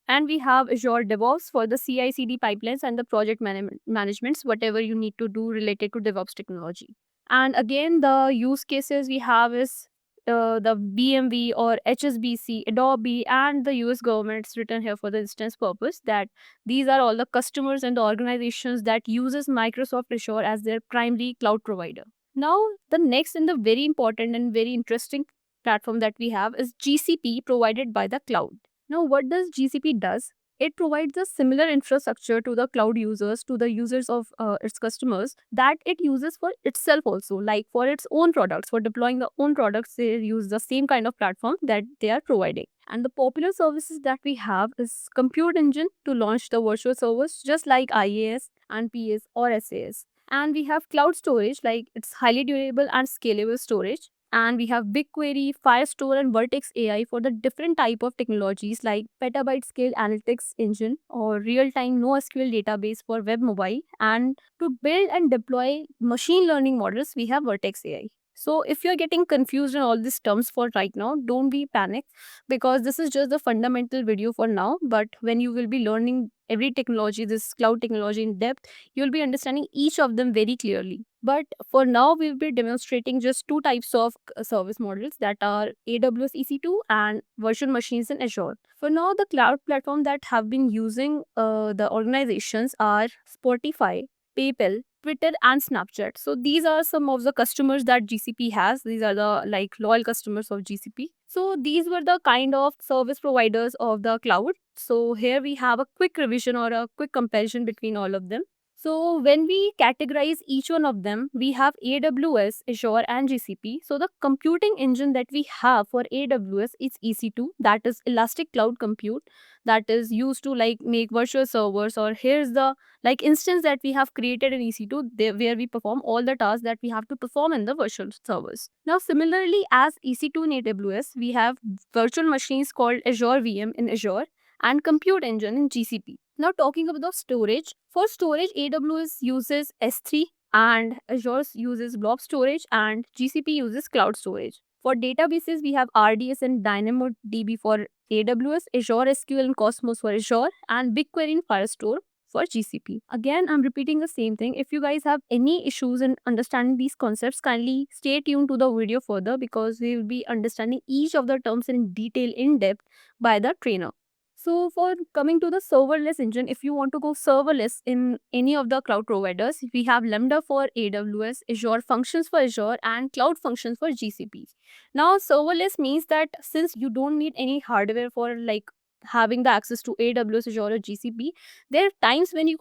And we have Azure DevOps for the CI/CD pipelines and the project managements, whatever you need to do related to DevOps technology. And again, the use cases we have is the BMV or HSBC, Adobe, and the US government's written here for the instance purpose that these are all the customers and the organizations that uses Microsoft Azure as their primary cloud provider. Now, the next and the very important and very interesting platform that we have is GCP provided by the cloud. Now, what does GCP does? It provides a similar infrastructure to the cloud users, to the users of its customers that it uses for itself also, like for its own products, for deploying the own products, they use the same kind of platform that they are providing. And the popular services that we have is Compute Engine to launch the virtual servers, just like IaaS and PS or SAS. And we have cloud storage, like it's highly durable and scalable storage. And we have BigQuery, Firestore, and Vertex AI for the different type of technologies like petabyte scale analytics engine or real-time NoSQL database for web mobile. And to build and deploy machine learning models, we have Vertex AI. So if you're getting confused in all these terms for right now, don't be panicked because this is just the fundamental video for now. But when you will be learning every technology, this cloud technology in depth, you'll be understanding each of them very clearly. But for now, we'll be demonstrating just two types of service models that are AWS EC2 and virtual machines in Azure. For now, the cloud platform that have been using the organizations are Spotify, PayPal, Twitter, and Snapchat. So these are some of the customers that GCP has. These are the like loyal customers of GCP. So these were the kind of service providers of the cloud. So here we have a quick revision or a quick comparison between all of them. So when we categorize each one of them, we have AWS, Azure, and GCP. So the computing engine that we have for AWS is EC2, that is Elastic Cloud Compute, that is used to like make virtual servers, or here's the like instance that we have created in EC2 where we perform all the tasks that we have to perform in the virtual servers. Now similarly as EC2 in AWS, we have virtual machines called Azure VM in Azure and compute engine in GCP. Now talking about the storage, for storage AWS uses S3 and Azure uses blob storage and GCP uses cloud storage. For databases we have RDS and DynamoDB for AWS, Azure SQL and Cosmos for Azure, and BigQuery and Firestore for GCP. Again, I'm repeating the same thing. If you guys have any issues in understanding these concepts, kindly stay tuned to the video further because we will be understanding each of the terms in detail, in depth by the trainer. So for coming to the serverless engine, if you want to go serverless in any of the cloud providers, we have Lambda for AWS, Azure Functions for Azure, and Cloud Functions for GCP. Now serverless means that since you don't need any hardware for like having the access to AWS, Azure, or GCP, there are times when you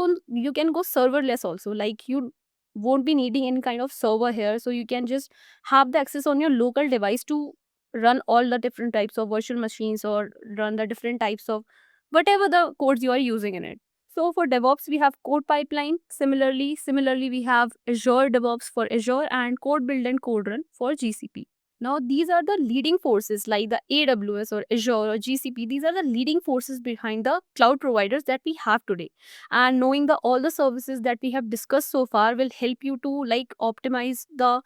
can go serverless also. Like you won't be needing any kind of server here, so you can just have the access on your local device to run all the different types of virtual machines or run the different types of whatever the codes you are using in it. So for DevOps, we have code pipeline. Similarly, we have Azure DevOps for Azure and code build and code run for GCP. Now, these are the leading forces like the AWS or Azure or GCP. These are the leading forces behind the cloud providers that we have today. And knowing all the services that we have discussed so far will help you to like optimize the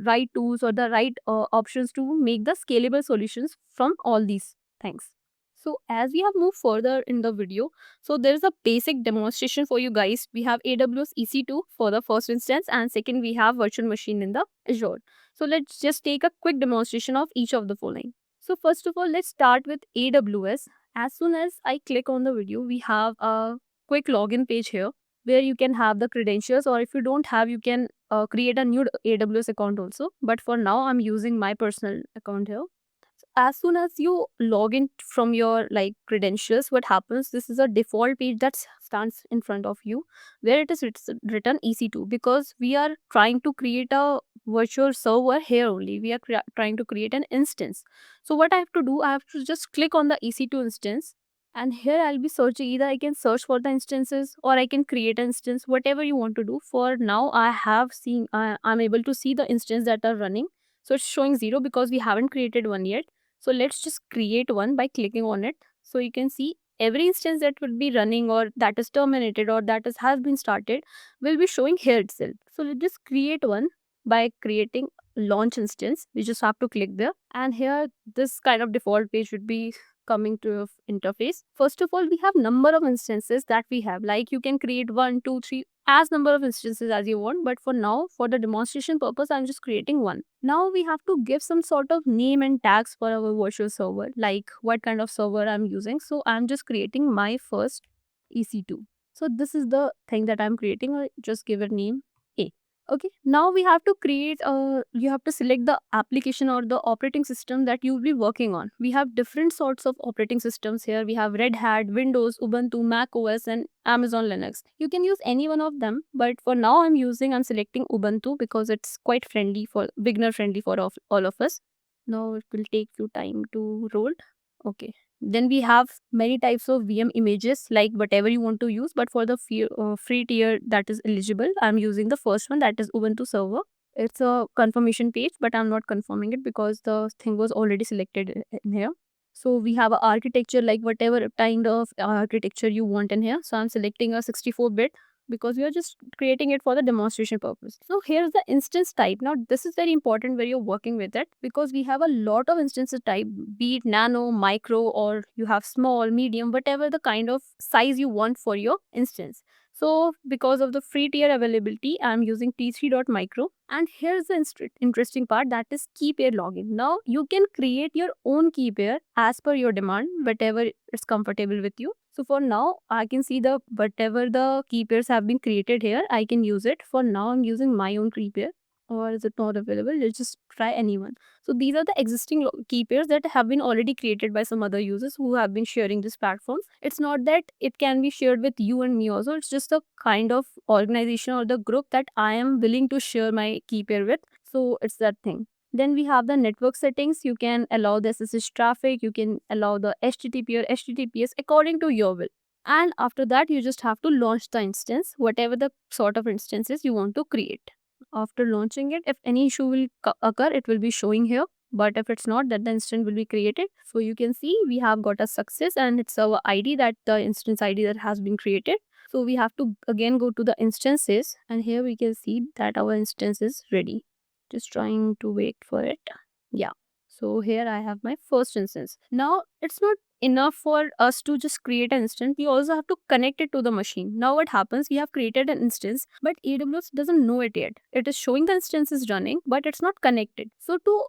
right tools or the right options to make the scalable solutions from all these things. So as we have moved further in the video, so there is a basic demonstration for you guys. We have AWS EC2 for the first instance, and second we have virtual machine in the Azure. So let's just take a quick demonstration of each of the following. So first of all, let's start with AWS. As soon as I click on the video, we have a quick login page here where you can have the credentials, or if you don't have, you can create a new AWS account also. But for now, I'm using my personal account here. as soon as you log in from your credentials, what happens, this is a default page that stands in front of you where it is written EC2, because we are trying to create a virtual server here only. We are trying to create an instance. So what I have to do, I have to just click on the EC2 instance, and here I'll be searching. Either I can search for the instances or I can create an instance, whatever you want to do. For now, I'm able to see the instance that are running. So it's showing 0 because we haven't created one yet. So let's just create one by clicking on it. So you can see every instance that will be running or that is terminated or that has been started will be showing here itself. So let's just create one by creating launch instance. We just have to click there, and here this kind of default page should be coming to your interface. First of all, we have number of instances that we have. Like you can create 1, 2, 3, as number of instances as you want, but for now, for the demonstration purpose, I'm just creating one. Now we have to give some sort of name and tags for our virtual server, like what kind of server I'm using. So I'm just creating my first EC2. So this is the thing that I'm creating. I'll just give it name A. Okay, now we have to create you have to select the application or the operating system that you'll be working on. We have different sorts of operating systems here. We have Red Hat, Windows, Ubuntu, Mac OS, and Amazon Linux. You can use any one of them, but for now I'm selecting Ubuntu because it's quite friendly, for beginner friendly for all of us. Now it will take few time to roll. Okay. Then we have many types of VM images, like whatever you want to use, but for the free tier that is eligible, I'm using the first one, that is Ubuntu server. It's a confirmation page, but I'm not confirming it because the thing was already selected in here. So we have a architecture, like whatever kind of architecture you want in here. So I'm selecting a 64-bit because we are just creating it for the demonstration purpose. So here's the instance type. Now this is very important where you're working with it, because we have a lot of instances type, be it nano, micro, or you have small, medium, whatever the kind of size you want for your instance. So because of the free tier availability, I'm using t3.micro. And here's the interesting part, that is key pair login. Now you can create your own key pair as per your demand, whatever is comfortable with you. So for now, I can see the whatever the key pairs have been created here, I can use it. For now, I'm using my own key pair. Or is it not available? Let's just try anyone. So these are the existing key pairs that have been already created by some other users who have been sharing this platform. It's not that it can be shared with you and me also. It's just a kind of organization or the group that I am willing to share my key pair with. So it's that thing. Then we have the network settings. You can allow the SSH traffic. You can allow the HTTP or HTTPS according to your will. And after that, you just have to launch the instance, whatever the sort of instances you want to create. After launching it, if any issue will occur, it will be showing here. But if it's not, that the instance will be created. So you can see we have got a success, and it's our ID, that the instance ID that has been created. So we have to again go to the instances, and here we can see that our instance is ready. Just trying to wait for it. Yeah. So here I have my first instance. Now it's not enough for us to just create an instance. We also have to connect it to the machine. Now what happens, we have created an instance, but AWS doesn't know it yet. It is showing the instance is running, but it's not connected. So to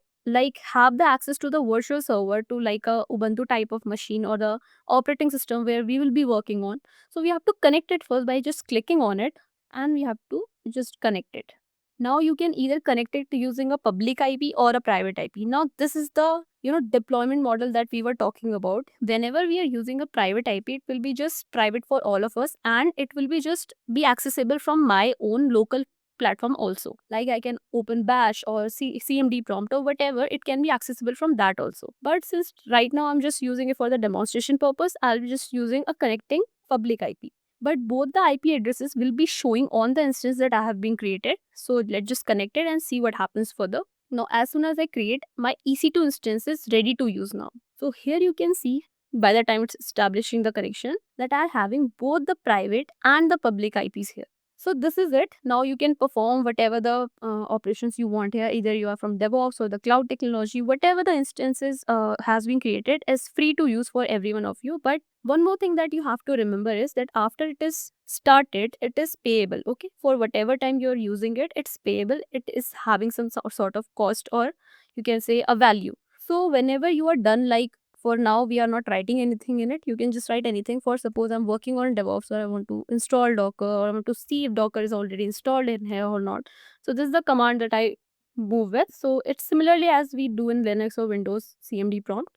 have the access to the virtual server, to like a Ubuntu type of machine or the operating system where we will be working on, so we have to connect it first by just clicking on it, and we have to just connect it. Now you can either connect it to using a public IP or a private IP. Now this is the deployment model that we were talking about. Whenever we are using a private IP, it will be just private for all of us, and it will be just be accessible from my own local platform also. Like I can open bash or cmd prompt or whatever, it can be accessible from that also. But since right now I'm just using it for the demonstration purpose, I'll be just using a connecting public IP. But both the IP addresses will be showing on the instance that I have been created. So let's just connect it and see what happens further. Now as soon as I create, my EC2 instance is ready to use now. So here you can see, by the time it's establishing the connection, that I'm having both the private and the public IPs here. So this is it. Now you can perform whatever the operations you want here. Either you are from DevOps or the cloud technology, whatever the instances has been created is free to use for every one of you. But one more thing that you have to remember is that after it is started, it is payable. Okay, for whatever time you're using it, it's payable. It is having some sort of cost, or you can say a value. So whenever you are done, like for now we are not writing anything in it, you can just write anything. For suppose I'm working on DevOps, or I want to install Docker, or I want to see if Docker is already installed in here or not. So this is the command that I move with. So it's similarly as we do in Linux or Windows CMD prompt.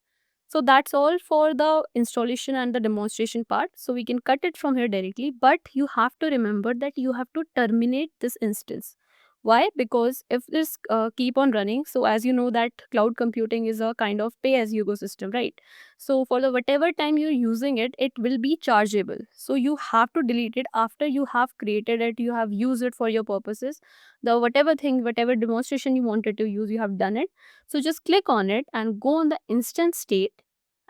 So that's all for the installation and the demonstration part. So we can cut it from here directly, but you have to remember that you have to terminate this instance. Why? Because if this keep on running, so as you know that cloud computing is a kind of pay as you go system, right? So for the whatever time you're using it, it will be chargeable. So you have to delete it after you have created it, you have used it for your purposes. The whatever thing, whatever demonstration you wanted to use, you have done it. So just click on it and go on the instance state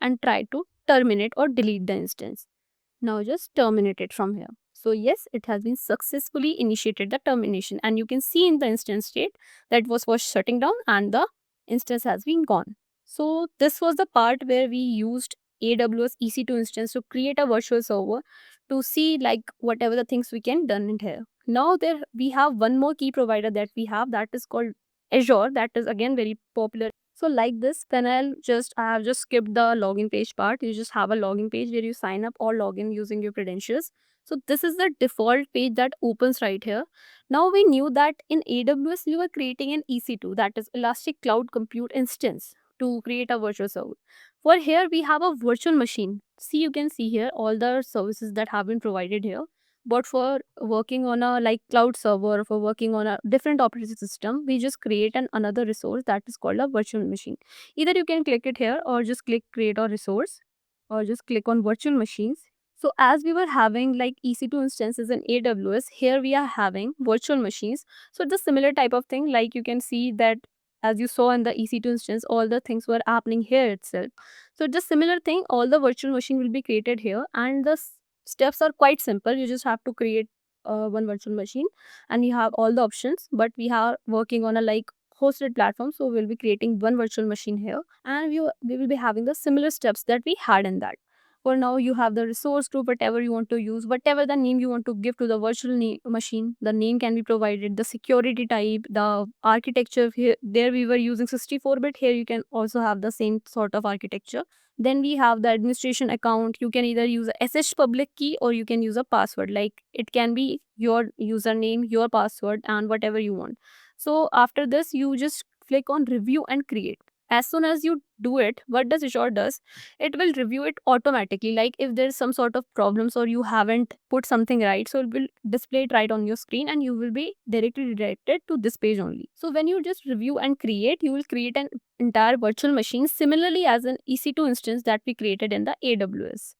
and try to terminate or delete the instance. Now just terminate it from here. So yes, it has been successfully initiated the termination, and you can see in the instance state that was shutting down and the instance has been gone. So this was the part where we used AWS EC2 instance to create a virtual server to see like whatever the things we can done in here. Now there we have one more key provider that we have, that is called Azure, that is again very popular. So like this, then I have just skipped the login page part. You just have a login page where you sign up or log in using your credentials. So this is the default page that opens right here. Now we knew that in AWS we were creating an EC2, that is Elastic Cloud Compute Instance, to create a virtual server. For here we have a virtual machine. See, you can see here all the services that have been provided here. But for working on a like cloud server, for working on a different operating system, we just create another resource that is called a virtual machine. Either you can click it here or just click create a resource or just click on virtual machines. So as we were having like EC2 instances in AWS, here we are having virtual machines. So it's a similar type of thing. Like you can see that as you saw in the EC2 instance, all the things were happening here itself. So it's a similar thing. All the virtual machine will be created here, and the steps are quite simple. You just have to create one virtual machine and you have all the options, but we are working on a like hosted platform, so we'll be creating one virtual machine here, and we will be having the similar steps that we had in that. For now, you have the resource group, whatever you want to use, whatever the name you want to give to the virtual machine, the name can be provided, the security type, the architecture. Here there we were using 64-bit, here you can also have the same sort of architecture. Then we have the administration account. You can either use a SH public key or you can use a password. Like it can be your username, your password, and whatever you want. So after this, you just click on review and create. As soon as you do it, what does Azure does? It will review it automatically. Like if there's some sort of problems or you haven't put something right, so it will display it right on your screen and you will be directly redirected to this page only. So when you just review and create, you will create an entire virtual machine similarly as an EC2 instance that we created in the AWS.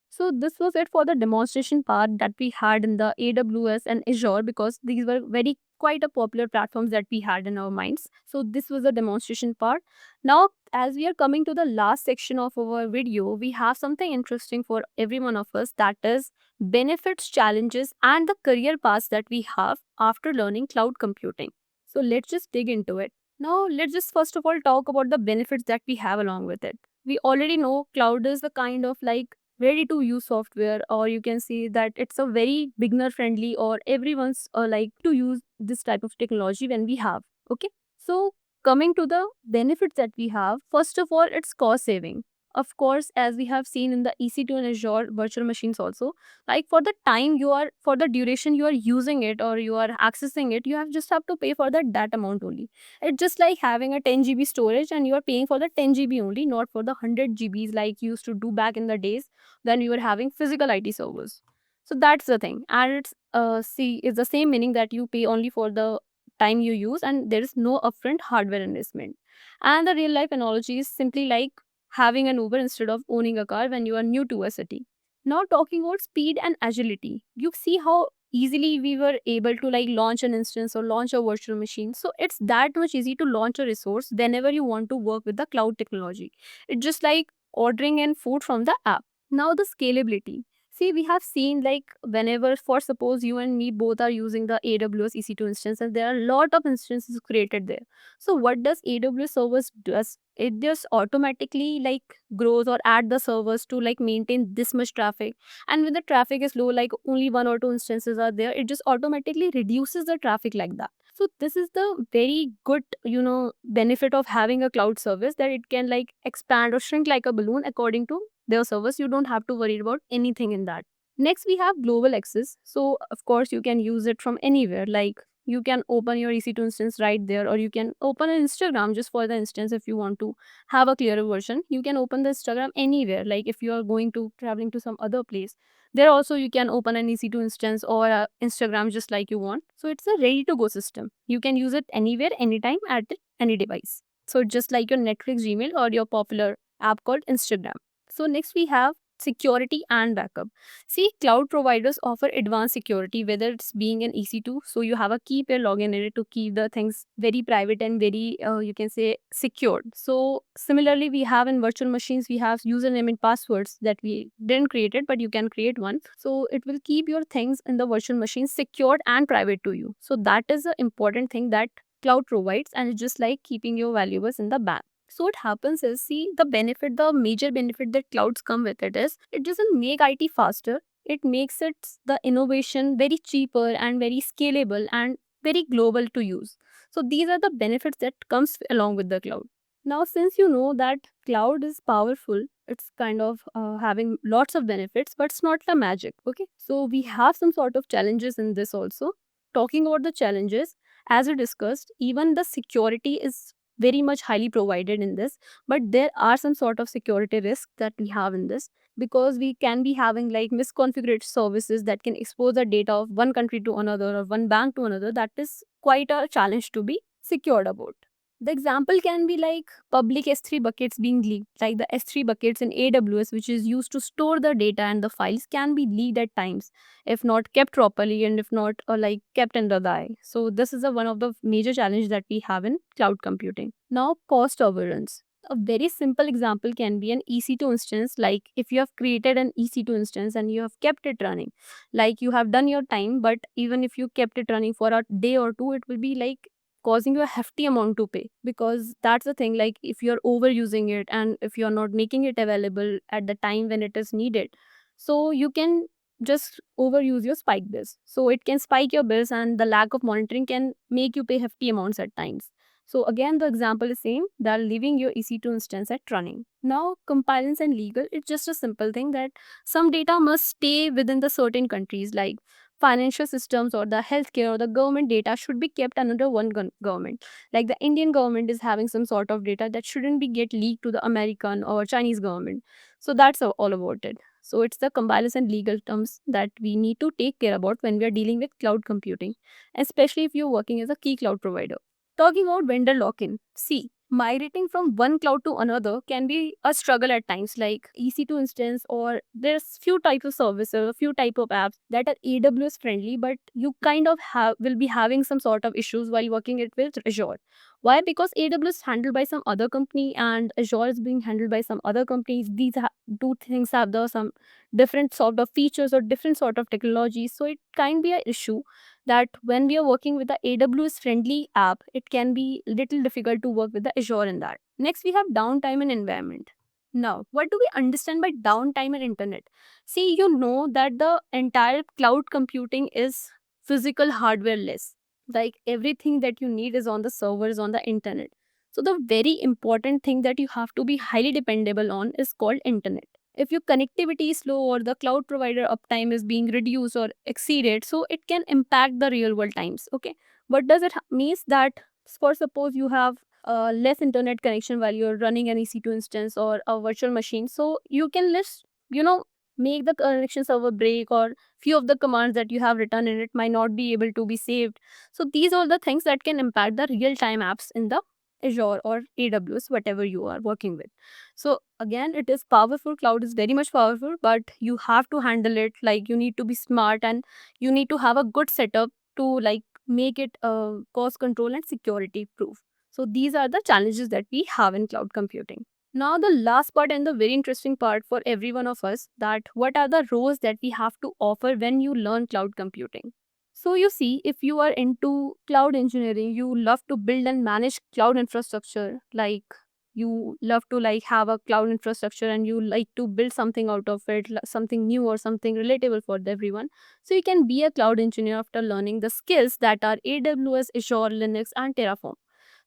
So this was it for the demonstration part that we had in the AWS and Azure, because these were very quite a popular platforms that we had in our minds. So this was the demonstration part. Now, as we are coming to the last section of our video, we have something interesting for every one of us, that is benefits, challenges, and the career paths that we have after learning cloud computing. So let's just dig into it. Now, let's just first of all talk about the benefits that we have along with it. We already know cloud is the kind of like ready to use software, or you can see that it's a very beginner friendly or everyone's like to use this type of technology when we have. Okay, so coming to the benefits that we have, first of all, it's cost saving. Of course, as we have seen in the EC2 and Azure virtual machines also, like for the time you are, for the duration you are using it or you are accessing it, you have just have to pay for that amount only. It's just like having a 10 GB storage and you are paying for the 10 GB only, not for the 100 GBs like you used to do back in the days when we were having physical IT servers. So that's the thing. And it's the same meaning that you pay only for the time you use and there is no upfront hardware investment. And the real life analogy is simply like having an Uber instead of owning a car when you are new to a city. Now talking about speed and agility, you see how easily we were able to like launch an instance or launch a virtual machine. So it's that much easy to launch a resource whenever you want to work with the cloud technology. It's just like ordering in food from the app. Now the scalability. See, we have seen like whenever, for suppose you and me both are using the AWS EC2 instance and there are a lot of instances created there. So what does AWS servers does? It just automatically like grows or add the servers to like maintain this much traffic. And when the traffic is low, like only one or two instances are there, it just automatically reduces the traffic like that. So this is the very good, benefit of having a cloud service, that it can like expand or shrink like a balloon according to their service. You don't have to worry about anything in that. Next, we have global access. So of course you can use it from anywhere. Like You can open your EC2 instance right there, or you can open an Instagram just for the instance. If you want to have a clearer version, you can open the Instagram anywhere. Like if you are going to traveling to some other place, there also you can open an EC2 instance or Instagram just like you want. So it's a ready to go system. You can use it anywhere, anytime, at any device. So just like your Netflix, Gmail, or your popular app called Instagram. So next we have security and backup. See, cloud providers offer advanced security, whether it's being an EC2, so you have a key pair login in it to keep the things very private and very, you can say, secured. So similarly, we have in virtual machines, we have username and passwords that we didn't create it, but you can create one. So it will keep your things in the virtual machine secured and private to you. So that is the important thing that cloud provides, and it's just like keeping your valuables in the bank. So what happens is, see, the major benefit that clouds come with it is, it doesn't make IT faster. It makes it the innovation very cheaper and very scalable and very global to use. So these are the benefits that comes along with the cloud. Now, since you know that cloud is powerful, it's kind of having lots of benefits, but it's not the magic. Okay, so we have some sort of challenges in this also. Talking about the challenges, as we discussed, even the security is very much highly provided in this, but there are some sort of security risks that we have in this, because we can be having like misconfigured services that can expose the data of one country to another or one bank to another. That is quite a challenge to be secured about. The example can be like public S3 buckets being leaked, like the S3 buckets in AWS, which is used to store the data and the files, can be leaked at times if not kept properly and if not like kept under the eye. So this is one of the major challenges that we have in cloud computing. Now, cost overruns. A very simple example can be an EC2 instance. Like if you have created an EC2 instance and you have kept it running, like you have done your time, but even if you kept it running for a day or two, it will be like causing you a hefty amount to pay, because that's the thing, like if you're overusing it and if you're not making it available at the time when it is needed, so you can just overuse your spike bills. So it can spike your bills, and the lack of monitoring can make you pay hefty amounts at times. So again, the example is same, that leaving your EC2 instance at running. Now, compliance and legal, it's just a simple thing that some data must stay within the certain countries, like financial systems or the healthcare or the government data should be kept under one government. Like the Indian government is having some sort of data that shouldn't be get leaked to the American or Chinese government. So that's all about it. So it's the compliance and legal terms that we need to take care about when we are dealing with cloud computing, especially if you're working as a key cloud provider. Talking about vendor lock-in. See, migrating from one cloud to another can be a struggle at times, like EC2 instance, or there's few types of services, a few type of apps that are AWS friendly, but you kind of will be having some sort of issues while working it with Azure. Why? Because AWS is handled by some other company and Azure is being handled by some other companies. These two things have some different sort of features or different sort of technologies. So it can be an issue that when we are working with the AWS friendly app, it can be little difficult to work with the Azure in that. Next, we have downtime and environment. Now, what do we understand by downtime and internet? See, you know that the entire cloud computing is physical hardware less. Like everything that you need is on the servers, on the internet. So the very important thing that you have to be highly dependable on is called internet. If your connectivity is slow or the cloud provider uptime is being reduced or exceeded, so it can impact the real world times. Okay, what does it means that, for suppose you have less internet connection while you're running an EC2 instance or a virtual machine, so you can list, make the connection server break, or few of the commands that you have written in it might not be able to be saved. So these are the things that can impact the real time apps in the Azure or AWS, whatever you are working with. So again, it is powerful. Cloud is very much powerful, but you have to handle it. Like you need to be smart and you need to have a good setup to like make it cost control and security proof. So these are the challenges that we have in cloud computing. Now the last part and the very interesting part for every one of us, that what are the roles that we have to offer when you learn cloud computing. So you see, if you are into cloud engineering, you love to build and manage cloud infrastructure. Like you love to like have a cloud infrastructure and you like to build something out of it, something new or something relatable for everyone. So you can be a cloud engineer after learning the skills that are AWS, Azure, Linux, and Terraform.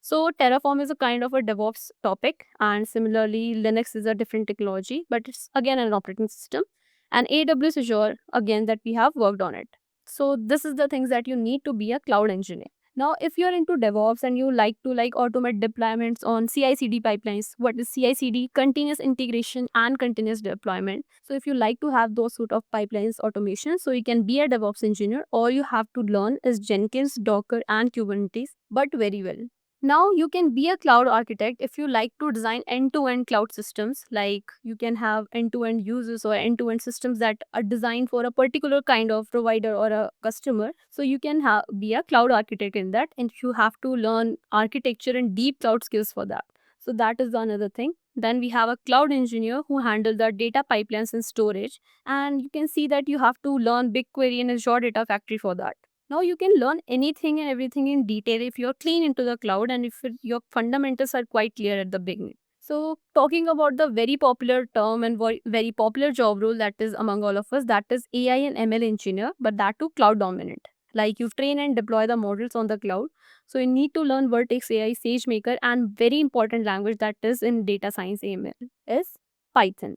So Terraform is a kind of a DevOps topic, and similarly Linux is a different technology, but it's again an operating system. And AWS Azure, again, that we have worked on it. So this is the things that you need to be a cloud engineer. Now, if you're into DevOps and you like to automate deployments on CI/CD pipelines, what is CI/CD? Continuous integration and continuous deployment. So if you like to have those sort of pipelines automation, so you can be a DevOps engineer. All you have to learn is Jenkins, Docker, and Kubernetes, but very well. Now you can be a cloud architect if you like to design end-to-end cloud systems, like you can have end-to-end users or end-to-end systems that are designed for a particular kind of provider or a customer. So you can be a cloud architect in that, and you have to learn architecture and deep cloud skills for that. So that is another thing. Then we have a cloud engineer who handle the data pipelines and storage, and you can see that you have to learn BigQuery and Azure Data Factory for that. Now you can learn anything and everything in detail if you're clean into the cloud and if your fundamentals are quite clear at the beginning. So talking about the very popular term and very popular job role that is among all of us, that is AI and ML engineer, but that too cloud dominant. Like you train and deploy the models on the cloud. So you need to learn Vertex AI, SageMaker, and very important language that is in data science AML is Python.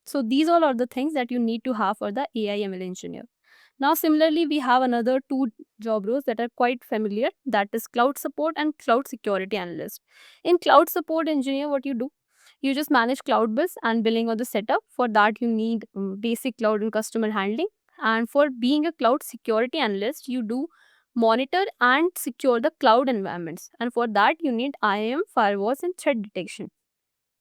So these all are the things that you need to have for the AI ML engineer. Now, similarly, we have another two job roles that are quite familiar, that is cloud support and cloud security analyst. In cloud support engineer, what you do? You just manage cloud bills and billing of the setup. For that, you need basic cloud and customer handling. And for being a cloud security analyst, you do monitor and secure the cloud environments. And for that, you need IAM, firewalls, and threat detection.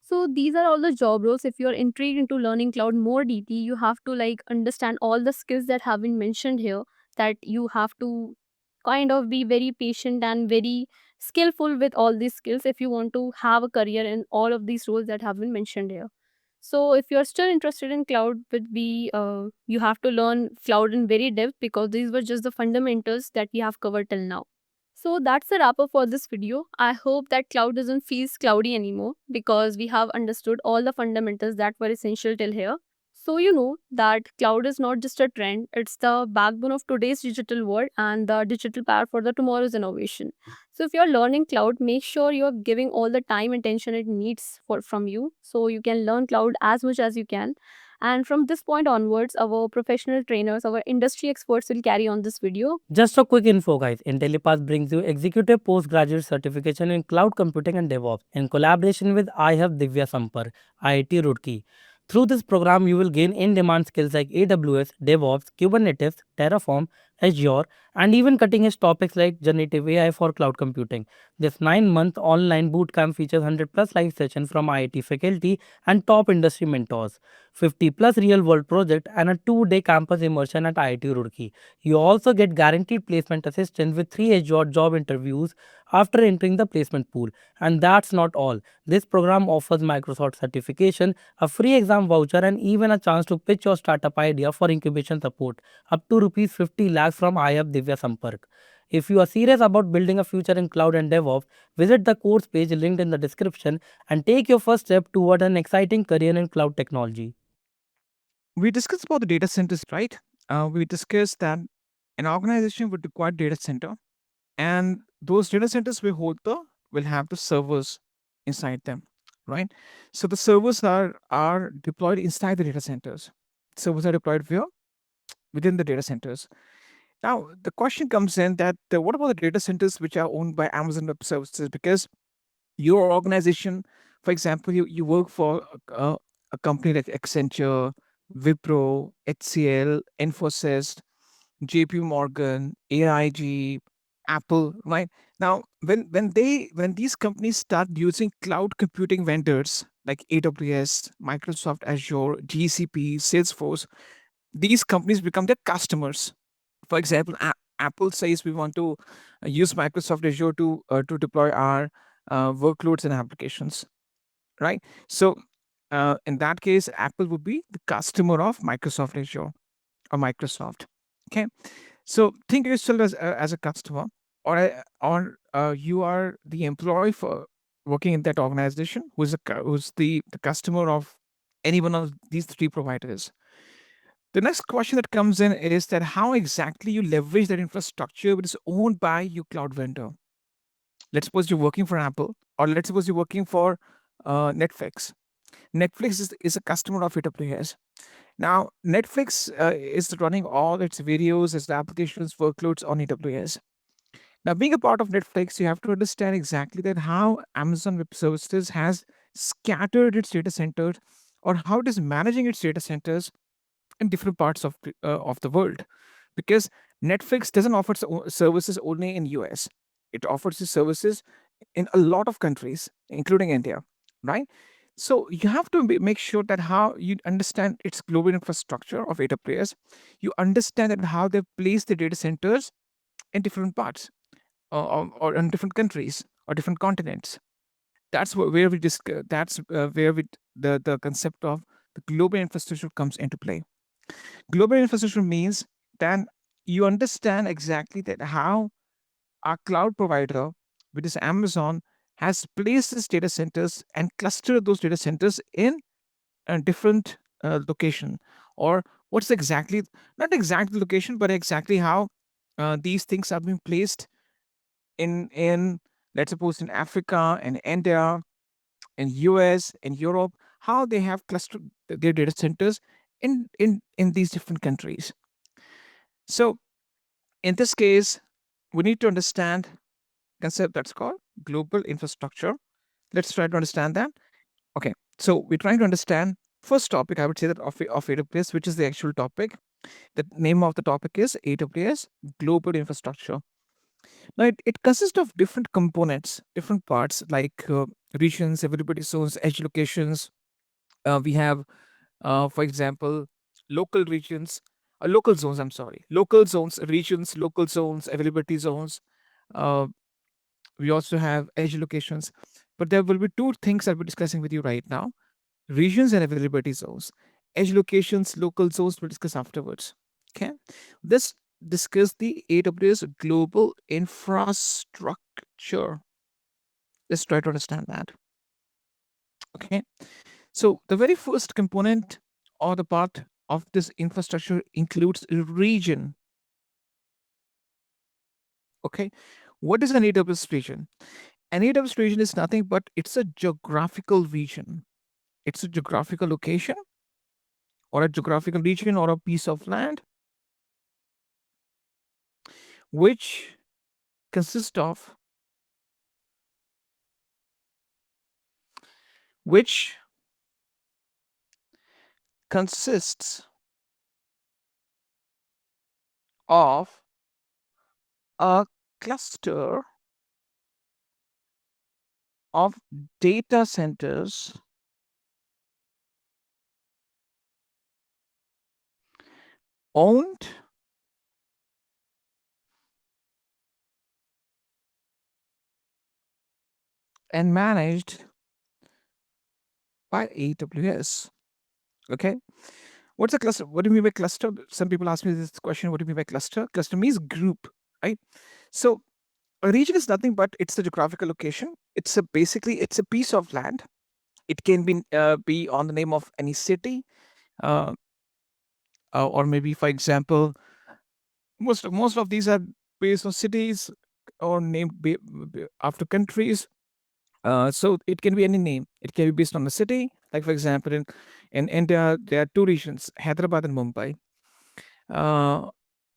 So these are all the job roles. If you're intrigued into learning cloud more deeply, you have to understand all the skills that have been mentioned here, that you have to kind of be very patient and very skillful with all these skills if you want to have a career in all of these roles that have been mentioned here. So if you're still interested in cloud, you have to learn cloud in very depth, because these were just the fundamentals that we have covered till now. So that's the wrap up for this video. I hope that cloud doesn't feel cloudy anymore, because we have understood all the fundamentals that were essential till here. So you know that cloud is not just a trend, it's the backbone of today's digital world and the digital power for the tomorrow's innovation. So if you're learning cloud, make sure you're giving all the time and attention it needs from you, so you can learn cloud as much as you can. And from this point onwards, our professional trainers, our industry experts will carry on this video. Just a quick info, guys. Intellipaat brings you executive postgraduate certification in cloud computing and DevOps in collaboration with IAM Divya Sampar, IIT Roorkee. Through this program, you will gain in-demand skills like AWS, DevOps, Kubernetes, Terraform, Azure, and even cutting-edge topics like generative AI for cloud computing. This 9-month online bootcamp features 100 plus live sessions from IIT faculty and top industry mentors, 50 plus real-world projects, and a 2-day campus immersion at IIT Roorkee. You also get guaranteed placement assistance with 3 Azure job interviews after entering the placement pool. And that's not all. This program offers Microsoft certification, a free exam voucher, and even a chance to pitch your startup idea for incubation support, up to rupees 50 lakhs from IAM Divya Sampark. If you are serious about building a future in cloud and DevOps, visit the course page linked in the description and take your first step toward an exciting career in cloud technology. We discussed about the data centers, right? We discussed that an organization would require data center, and those data centers will have the servers inside them, right? So the servers are deployed inside the data centers. Servers are deployed within the data centers. Now the question comes in that what about the data centers which are owned by Amazon Web Services? Because your organization, for example, you work for a company like Accenture, Wipro, HCL, Infosys, JP Morgan, AIG, Apple, right? Now, when these companies start using cloud computing vendors like AWS, Microsoft Azure, GCP, Salesforce, these companies become their customers. For example, Apple says we want to use Microsoft Azure to deploy our workloads and applications, right? So in that case, Apple would be the customer of Microsoft Azure or Microsoft. Okay, so think of yourself as a customer, or you are the employee for working in that organization who's the customer of any one of these three providers. The next question that comes in is that how exactly you leverage that infrastructure which is owned by your cloud vendor. Let's suppose you're working for Apple, or let's suppose you're working for Netflix. Netflix is a customer of AWS, Now, Netflix is running all its videos, its applications, workloads on AWS. Now, being a part of Netflix, you have to understand exactly that how Amazon Web Services has scattered its data centers, or how it is managing its data centers in different parts of the world. Because Netflix doesn't offer services only in US. It offers its services in a lot of countries, including India, right? So you have to make sure that how you understand its global infrastructure of AWS. You understand that how they place the data centers in different parts, or in different countries or different continents. That's where we discuss. That's where the concept of the global infrastructure comes into play. Global infrastructure means that you understand exactly that how our cloud provider, which is Amazon, has placed its data centers and clustered those data centers in a different location, or what's exactly, not exactly location, but exactly how these things are being placed in let's suppose in Africa and India, in US, in Europe, how they have clustered their data centers in these different countries. So in this case, we need to understand concept that's called global infrastructure. Let's try to understand that. Okay, so we're trying to understand first topic. I would say that of AWS, which is the actual topic. The name of the topic is AWS Global Infrastructure. Now, it consists of different components, different parts like regions, availability zones, edge locations. We have, for example, local regions, local zones. I'm sorry, local zones, regions, local zones, availability zones. Uh, we also have edge locations, but there will be two things I'll be discussing with you right now: regions and availability zones. Edge locations, local zones, we'll discuss afterwards. Okay, this discuss the AWS global infrastructure. Let's try to understand that. Okay, so the very first component or the part of this infrastructure includes a region. Okay, what is an AWS region? An AWS region is nothing but it's a geographical region. It's a geographical location, or a geographical region, or a piece of land which consists of which consists of a cluster of data centers owned and managed by AWS. Okay, what's a cluster? What do you mean by cluster? Some people ask me this question: what do you mean by cluster? Cluster means group, right? So a region is nothing but it's the geographical location. It's a basically it's a piece of land. It can be on the name of any city, uh, or maybe, for example, most of these are based on cities or named after countries. So it can be any name. It can be based on a city. Like for example, in India, there are two regions: Hyderabad and Mumbai. Uh,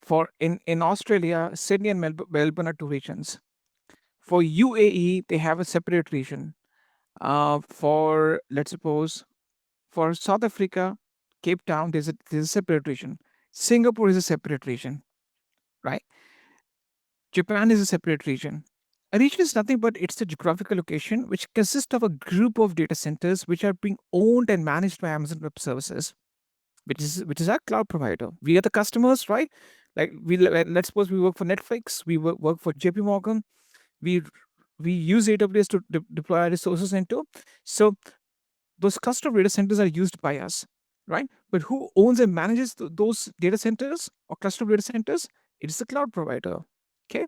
for in Australia, Sydney and Melbourne are two regions. For UAE, they have a separate region. For let's suppose for South Africa, Cape Town, there's a separate region. Singapore is a separate region, right? Japan is a separate region. A region is nothing but it's a geographical location which consists of a group of data centers which are being owned and managed by Amazon Web Services, which is our cloud provider. We are the customers, right? Like let's suppose we work for Netflix, we work for JP Morgan, we we use AWS to deploy our resources into. So those cluster data centers are used by us, right? But who owns and manages those data centers or cluster data centers? It is the cloud provider. Okay,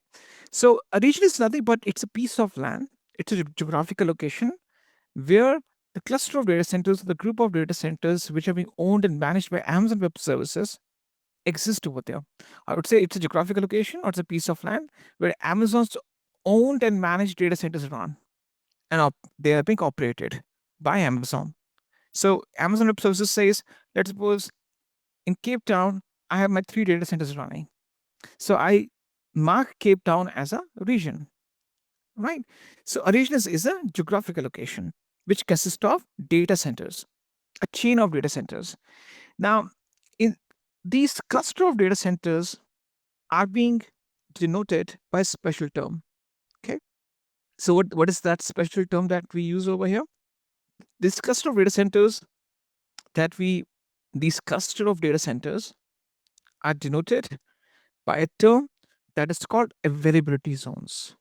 so a region is nothing but it's a piece of land. It's a geographical location where the cluster of data centers, the group of data centers which are being owned and managed by Amazon Web Services exist over there. I would say it's a geographical location or it's a piece of land where Amazon's owned and managed data centers run, and they are being operated by Amazon. So Amazon Web Services says, let's suppose in Cape Town, I have my 3 data centers running. So I mark Cape Town as a region, right? So a region is a geographical location which consists of data centers, a chain of data centers. Now, in these cluster of data centers are being denoted by a special term. Okay. So what is that special term that we use over here? This cluster of data centers that we these cluster of data centers are denoted by a term that is called availability zones.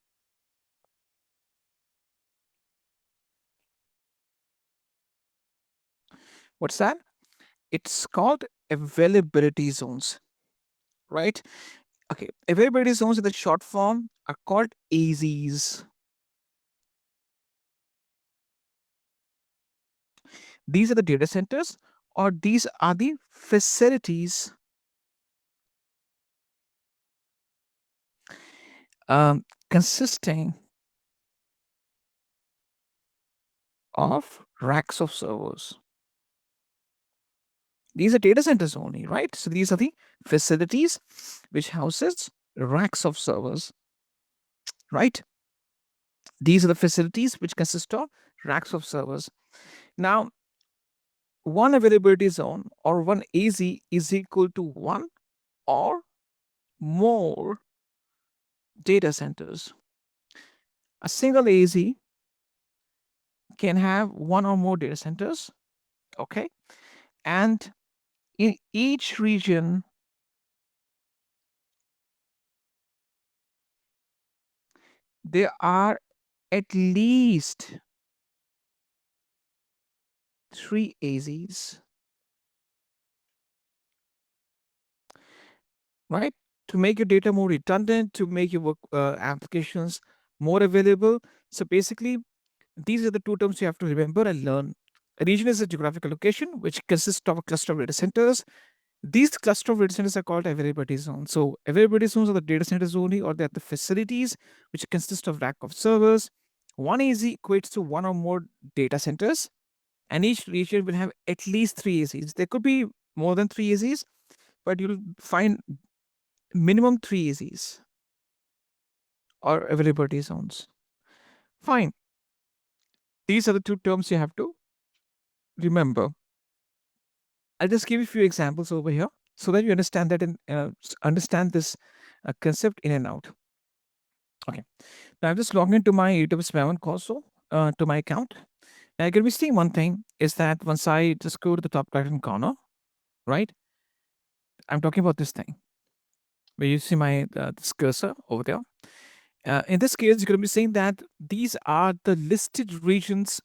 What's that? It's called availability zones, right? Okay, availability zones in the short form are called AZs. These are the data centers, or these are the facilities consisting of racks of servers. These are data centers only, right? So these are the facilities which houses racks of servers, right? These are the facilities which consist of racks of servers. Now, one availability zone or one AZ is equal to one or more data centers. A single AZ can have one or more data centers, okay? And in each region, there are at least 3 AZs, right? To make your data more redundant, to make your work applications more available. So basically, these are the 2 terms you have to remember and learn. A region is a geographical location which consists of a cluster of data centers. These cluster of data centers are called availability zones. So availability zones are the data centers only, or they're the facilities which consist of rack of servers. One AZ equates to one or more data centers, and each region will have at least 3 AZs. There could be more than 3 AZs, but you'll find minimum 3 AZs or availability zones. Fine. These are the 2 terms you have to remember. I'll just give you a few examples over here so that you understand that understand this concept in and out. Okay. Now I've just logged into my AWS Maven console to my account. Now you're going to be seeing one thing is that once I just go to the top right hand corner, right? I'm talking about this thing where you see my this cursor over there. In this case, you're going to be seeing that these are the listed regions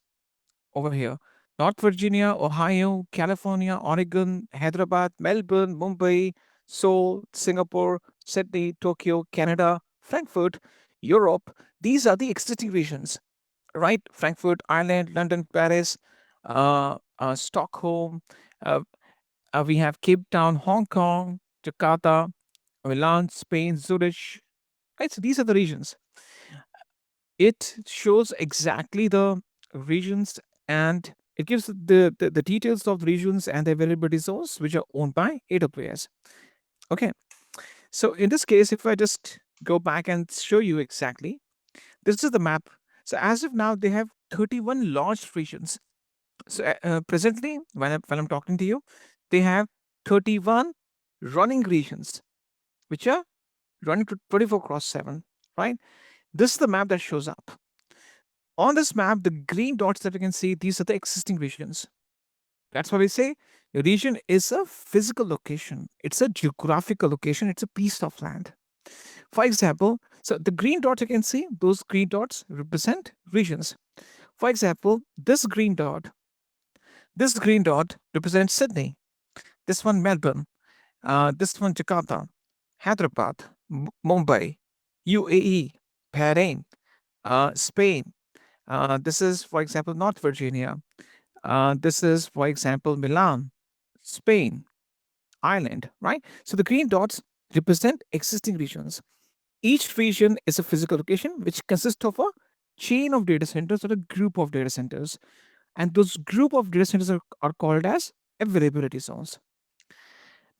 over here: North Virginia, Ohio, California, Oregon, Hyderabad, Melbourne, Mumbai, Seoul, Singapore, Sydney, Tokyo, Canada, Frankfurt, Europe. These are the existing regions, right? Frankfurt, Ireland, London, Paris, Stockholm. We have Cape Town, Hong Kong, Jakarta, Milan, Spain, Zurich. Right, so these are the regions. It shows exactly the regions, and it gives the details of the regions and the availability zones which are owned by AWS. Okay, so in this case, if I just go back and show you exactly, this is the map. So as of now, they have 31 launched regions. So presently, when I'm talking to you, they have 31 running regions, which are running to 24/7, right? This is the map that shows up. On this map, the green dots that you can see, these are the existing regions. That's why we say a region is a physical location. It's a geographical location. It's a piece of land. For example, so the green dots you can see, those green dots represent regions. For example, this green dot represents Sydney. This one Melbourne. This one Jakarta, Hyderabad, Mumbai, UAE, Bahrain, Spain. This is, for example, North Virginia. This is, for example, Milan, Spain, Ireland, right? So the green dots represent existing regions. Each region is a physical location which consists of a chain of data centers or a group of data centers. And those group of data centers are called as availability zones.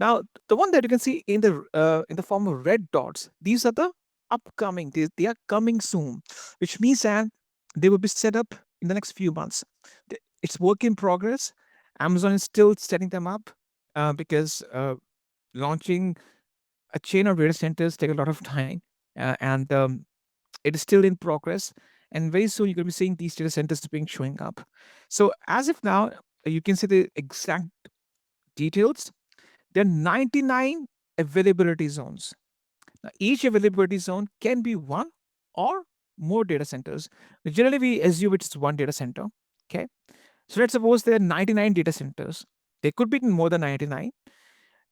Now, the one that you can see in the form of red dots, these are the upcoming. They are coming soon, which means that they will be set up in the next few months. It's work in progress. Amazon is still setting them up because launching a chain of data centers take a lot of time, and it is still in progress. And very soon you're going to be seeing these data centers being showing up. So as of now, you can see the exact details. There are 99 availability zones. Now, each availability zone can be one or more data centers. Generally, we assume it's one data center. Okay. So let's suppose there are 99 data centers. There could be more than 99.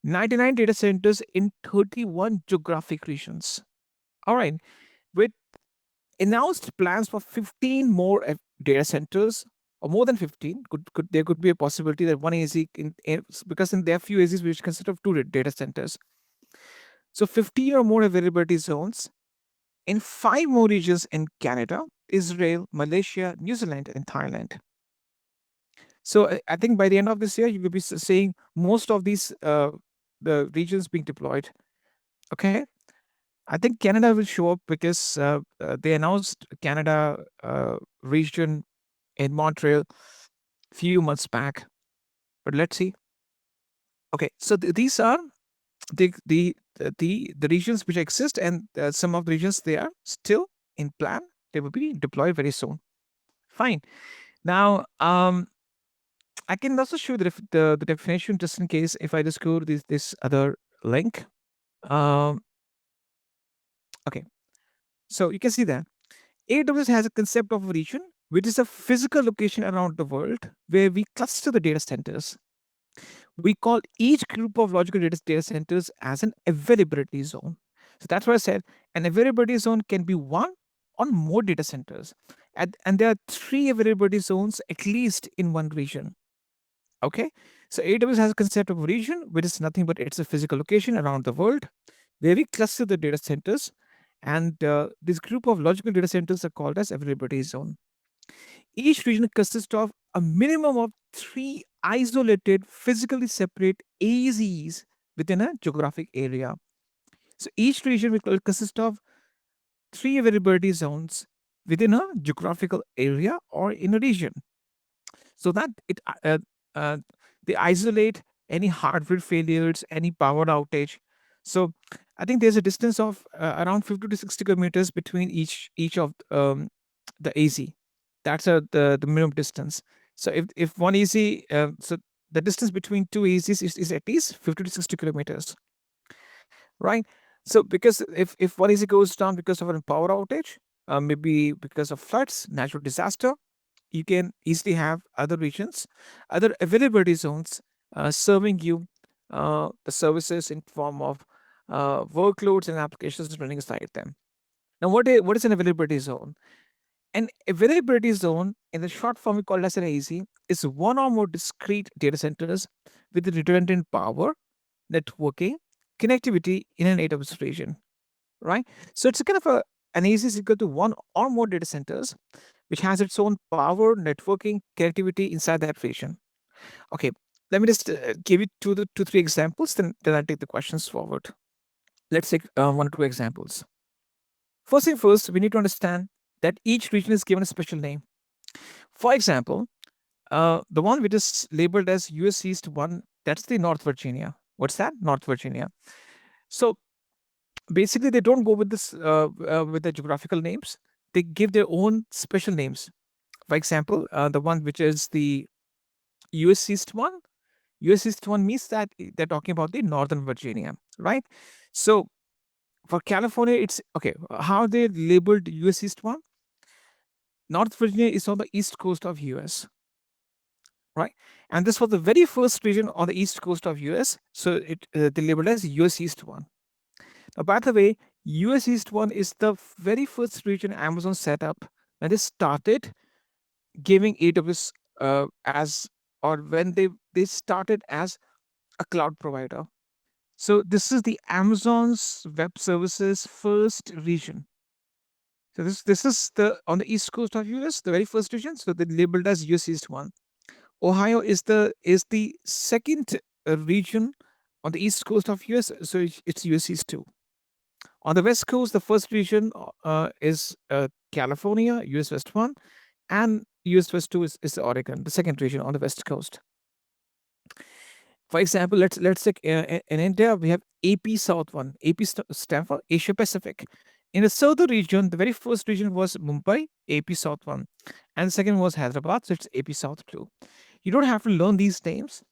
99 data centers in 31 geographic regions. All right. With announced plans for 15 more data centers, or more than 15, could there could be a possibility that one AZ because in there are few AZs which consist of two data centers. So 50 or more availability zones in 5 more regions in Canada, Israel, Malaysia, New Zealand, and Thailand. So I think by the end of this year, you will be seeing most of these the regions being deployed. Okay, I think Canada will show up because they announced Canada region in Montreal few months back. But let's see. Okay, so these are the regions which exist, and some of the regions they are still in plan. They will be deployed very soon. Fine. Now, I can also show the definition just in case if I just go to this other link. Okay, so you can see that AWS has a concept of a region, which is a physical location around the world where we cluster the data centers. We call each group of logical data centers as an availability zone. So that's why I said an availability zone can be one or more data centers. And there are 3 availability zones at least in one region. Okay. So AWS has a concept of a region, which is nothing but it's a physical location around the world where we cluster the data centers. And this group of logical data centers are called as availability zone. Each region consists of a minimum of 3 isolated, physically separate AZs within a geographic area. So each region will consist of 3 availability zones within a geographical area or in a region, so that uh, they isolate any hardware failures, any power outage. So I think there's a distance of around 50 to 60 kilometers between each of the AZ. That's the minimum distance. So if one AZ, so the distance between two AZs is at least 50 to 60 kilometers, right? So because if one AZ goes down because of a power outage, maybe because of floods, natural disaster, you can easily have other regions, other availability zones serving you the services in form of workloads and applications running inside them. Now, what is an availability zone? An availability zone, in the short form we call it as an AZ, is one or more discrete data centers with redundant power, networking, connectivity in an AWS region, right? So it's a kind of an AZ is equal to one or more data centers which has its own power, networking, connectivity inside that region. Okay, let me just give you two, 3 examples, then I'll take the questions forward. Let's take 1 or 2 examples. First thing first, we need to understand that each region is given a special name. For example, the one which is labeled as US East 1, that's the North Virginia. What's that? North Virginia. So basically, they don't go with this with the geographical names. They give their own special names. For example, the one which is the US East 1, US East 1 means that they're talking about the Northern Virginia, right? So for California, it's okay. How they labeled US East 1? North Virginia is on the east coast of US, right? And this was the very first region on the east coast of US. So they labeled as US East 1. Now, by the way, US East 1 is the very first region Amazon set up when they started giving AWS as, or when they started as a cloud provider. So this is the Amazon's Web Services first region. So this is the on the east coast of US, the very first region. So they labeled as US East 1. Ohio is the second region On the east coast of US, so it's US East 2. On the west coast, the first region is California, US West 1, and US West 2 is Oregon, the second region on the west coast. For example, let's take in India we have AP South 1. AP stands for Asia Pacific. In the southern region, the very first region was Mumbai, AP South 1, and the second was Hyderabad, so it's AP South 2. You don't have to learn these names.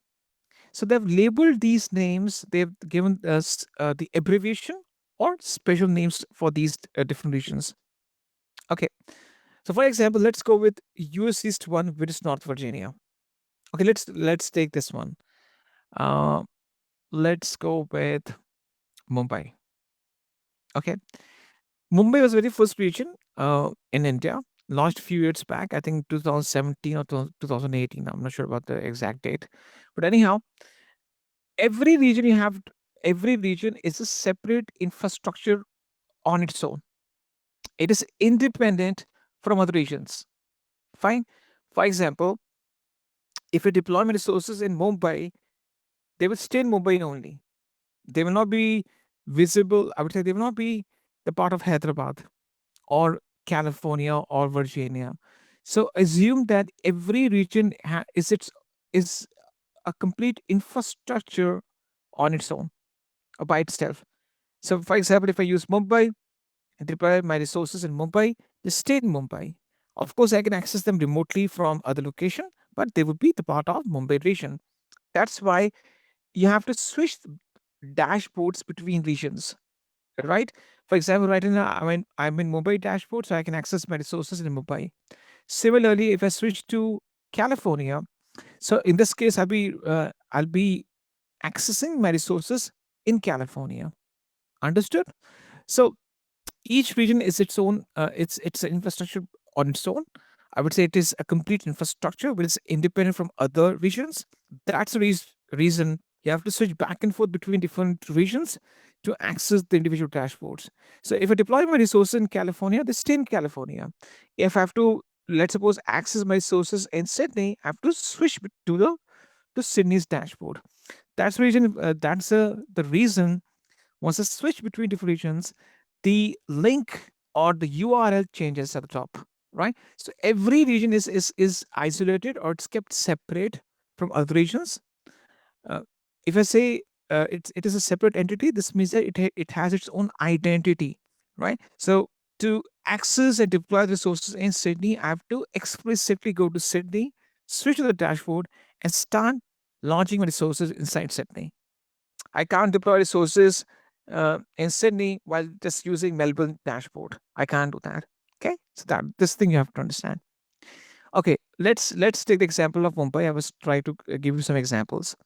So they've labeled these names, they've given us the abbreviation or special names for these different regions. Okay. So for example, let's go with US East 1, which is North Virginia. Okay, let's take this one. Let's go with Mumbai. Okay. Mumbai was the very first region in India, launched a few years back, I think 2017 or 2018. I'm not sure about the exact date. But anyhow, every region every region is a separate infrastructure on its own. It is independent from other regions. Fine. For example, if you deploy my resources in Mumbai, they will stay in Mumbai only. They will not be visible. I would say they will not be the part of Hyderabad or California or Virginia. So assume that every region is a complete infrastructure on its own or by itself. So, for example, if I use Mumbai and deploy my resources in Mumbai, they stay in Mumbai. Of course, I can access them remotely from other location, but they would be the part of Mumbai region. That's why you have to switch dashboards between regions, right? For example, right now I'm in Mumbai dashboard, so I can access my resources in Mumbai. Similarly, if I switch to California, so in this case, I'll be accessing my resources in California. Understood? So each region is its own. It's an infrastructure on its own. I would say it is a complete infrastructure which is independent from other regions. That's the reason you have to switch back and forth between different regions to access the individual dashboards. So if I deploy my resources in California, they stay in California. If I have to, let's suppose, access my resources in Sydney, I have to switch to Sydney's dashboard. That's the reason. Once I switch between different regions, the link or the URL changes at the top, right? So every region is isolated or it's kept separate from other regions. Uh, if I say it is a separate entity, this means that it has its own identity, right? So to access and deploy the resources in Sydney, I have to explicitly go to Sydney, switch to the dashboard, and start launching my resources inside Sydney. I can't deploy resources in Sydney while just using Melbourne dashboard. I can't do that. Okay, so that this thing you have to understand. Okay, let's take the example of Mumbai. I was trying to give you some examples.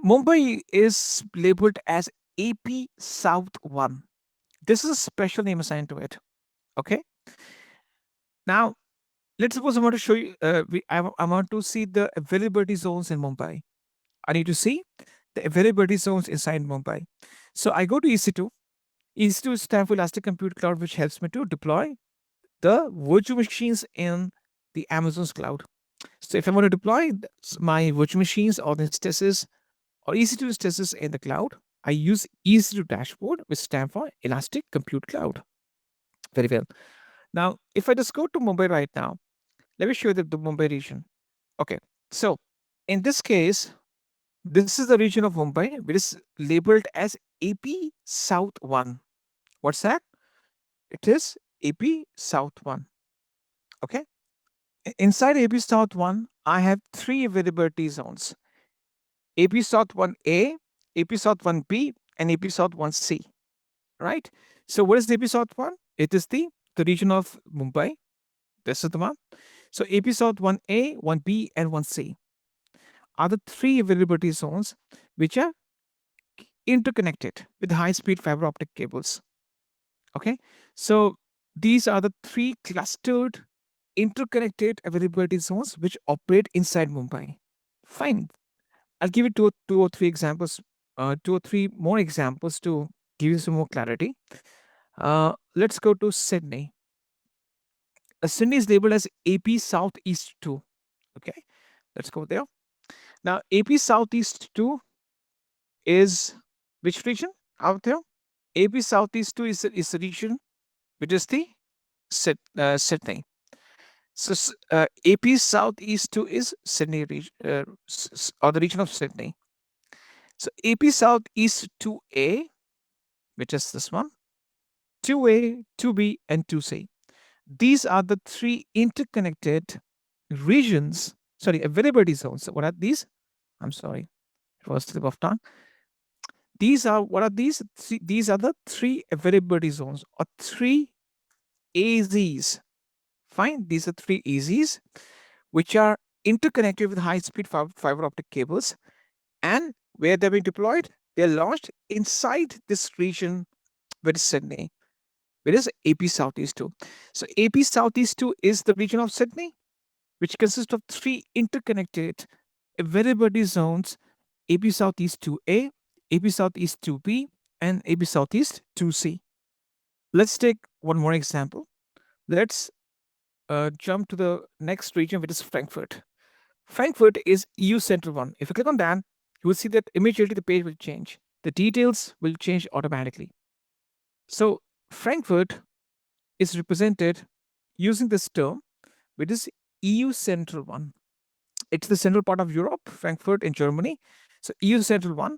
Mumbai is labeled as AP South 1. This is a special name assigned to it. Okay. Now, let's suppose I want to show you, I want to see the availability zones in Mumbai. I need to see the availability zones inside Mumbai. So I go to EC2. EC2 stands for Elastic Compute Cloud, which helps me to deploy the virtual machines in the Amazon's cloud. So if I want to deploy my virtual machines or the instances or EC2 instances in the cloud, I use EC2 dashboard, which stands for Elastic Compute Cloud. Very well. Now, if I just go to Mumbai right now, let me show you the Mumbai region. Okay. So in this case, this is the region of Mumbai, which is labeled as AP South 1. What's that? It is AP South 1. Okay. Inside AP South 1, I have three availability zones: AP South 1A, AP South 1B, and AP South 1C. Right? So, what is the AP South 1? It is the region of Mumbai. This is the one. So, AP South 1A, 1B, and 1C are the three availability zones which are interconnected with high speed fiber optic cables. Okay. So, these are the three clustered interconnected availability zones which operate inside Mumbai. Fine. I'll give you two or three examples, two or three more examples to give you some more clarity. Let's go to Sydney. Sydney is labeled as AP Southeast 2. Okay, let's go there. Now, AP Southeast 2 is which region out there? AP Southeast 2 is the region which is the Sydney. So AP Southeast 2 is Sydney region, or the region of Sydney. So AP Southeast 2A, which is this one, 2A, 2B, and 2C. These are the three interconnected regions, availability zones. What are these? I'm sorry, it was slip of tongue. These are, what are these? These are the three availability zones, or three AZs. Fine, these are three AZs which are interconnected with high-speed fiber optic cables. And where they're being deployed? They're launched inside this region, which is Sydney, which is AP Southeast 2. So AP Southeast 2 is the region of Sydney, which consists of three interconnected availability zones: AP Southeast 2A, AP Southeast 2B, and AP Southeast 2C. Let's take one more example. Let's jump to the next region, which is Frankfurt. Frankfurt is EU Central 1. If you click on that, you will see that immediately the page will change. The details will change automatically. So Frankfurt is represented using this term, which is EU Central 1. It's the central part of Europe, Frankfurt in Germany. So EU Central 1,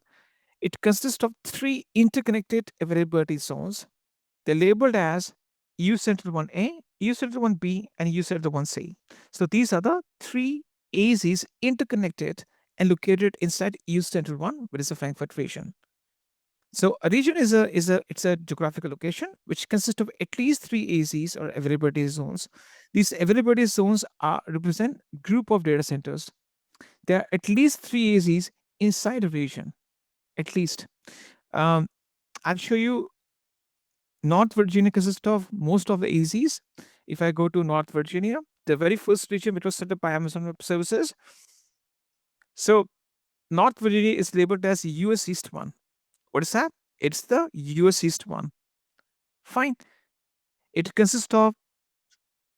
it consists of three interconnected availability zones. They're labeled as EU Central 1A, EU Central 1B, and EU Central 1C. So these are the three AZs interconnected and located inside EU Central 1, which is the Frankfurt region. So a region is a geographical location which consists of at least three AZs, or availability zones. These availability zones represent group of data centers. There are at least three AZs inside a region, at least. I'll show you. North Virginia consists of most of the AZs. If I go to North Virginia, the very first region which was set up by Amazon Web Services. So North Virginia is labeled as US East 1. What is that? It's the US East 1. Fine. It consists of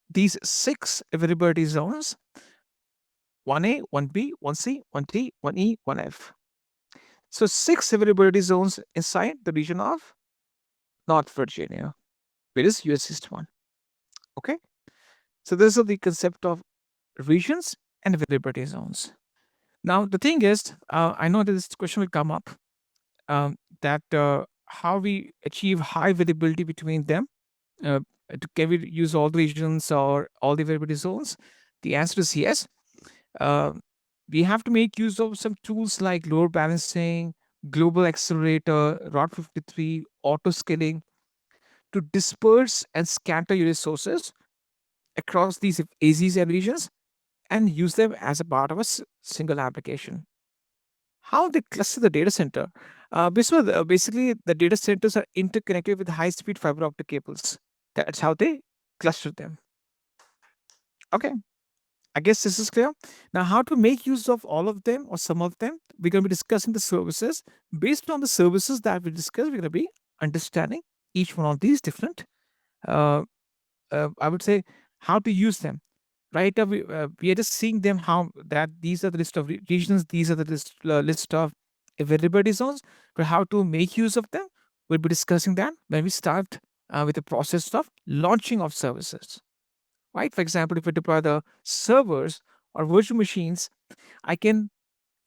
these 6 availability zones: 1A, 1B, 1C, 1D, 1E, 1F. So 6 availability zones inside the region of North Virginia, which is US East 1. Okay. So this is the concept of regions and availability zones. Now the thing is, I know that this question will come up, that how we achieve high availability between them. Can we use all the regions or all the availability zones? The answer is yes. We have to make use of some tools like load balancing, global accelerator, Route 53, auto scaling, to disperse and scatter your resources across these AZs and regions and use them as a part of a single application. How they cluster the data center? Basically, the data centers are interconnected with high-speed fiber optic cables. That's how they cluster them. Okay, I guess this is clear. Now, how to make use of all of them or some of them? We're going to be discussing the services. Based on the services that we discuss, we're going to be understanding each one of these different, I would say, how to use them. Right now, we are just seeing them, how that these are the list of regions, these are the list of availability zones, but how to make use of them, we'll be discussing that when we start with the process of launching of services. Right? For example, if we deploy the servers or virtual machines, I can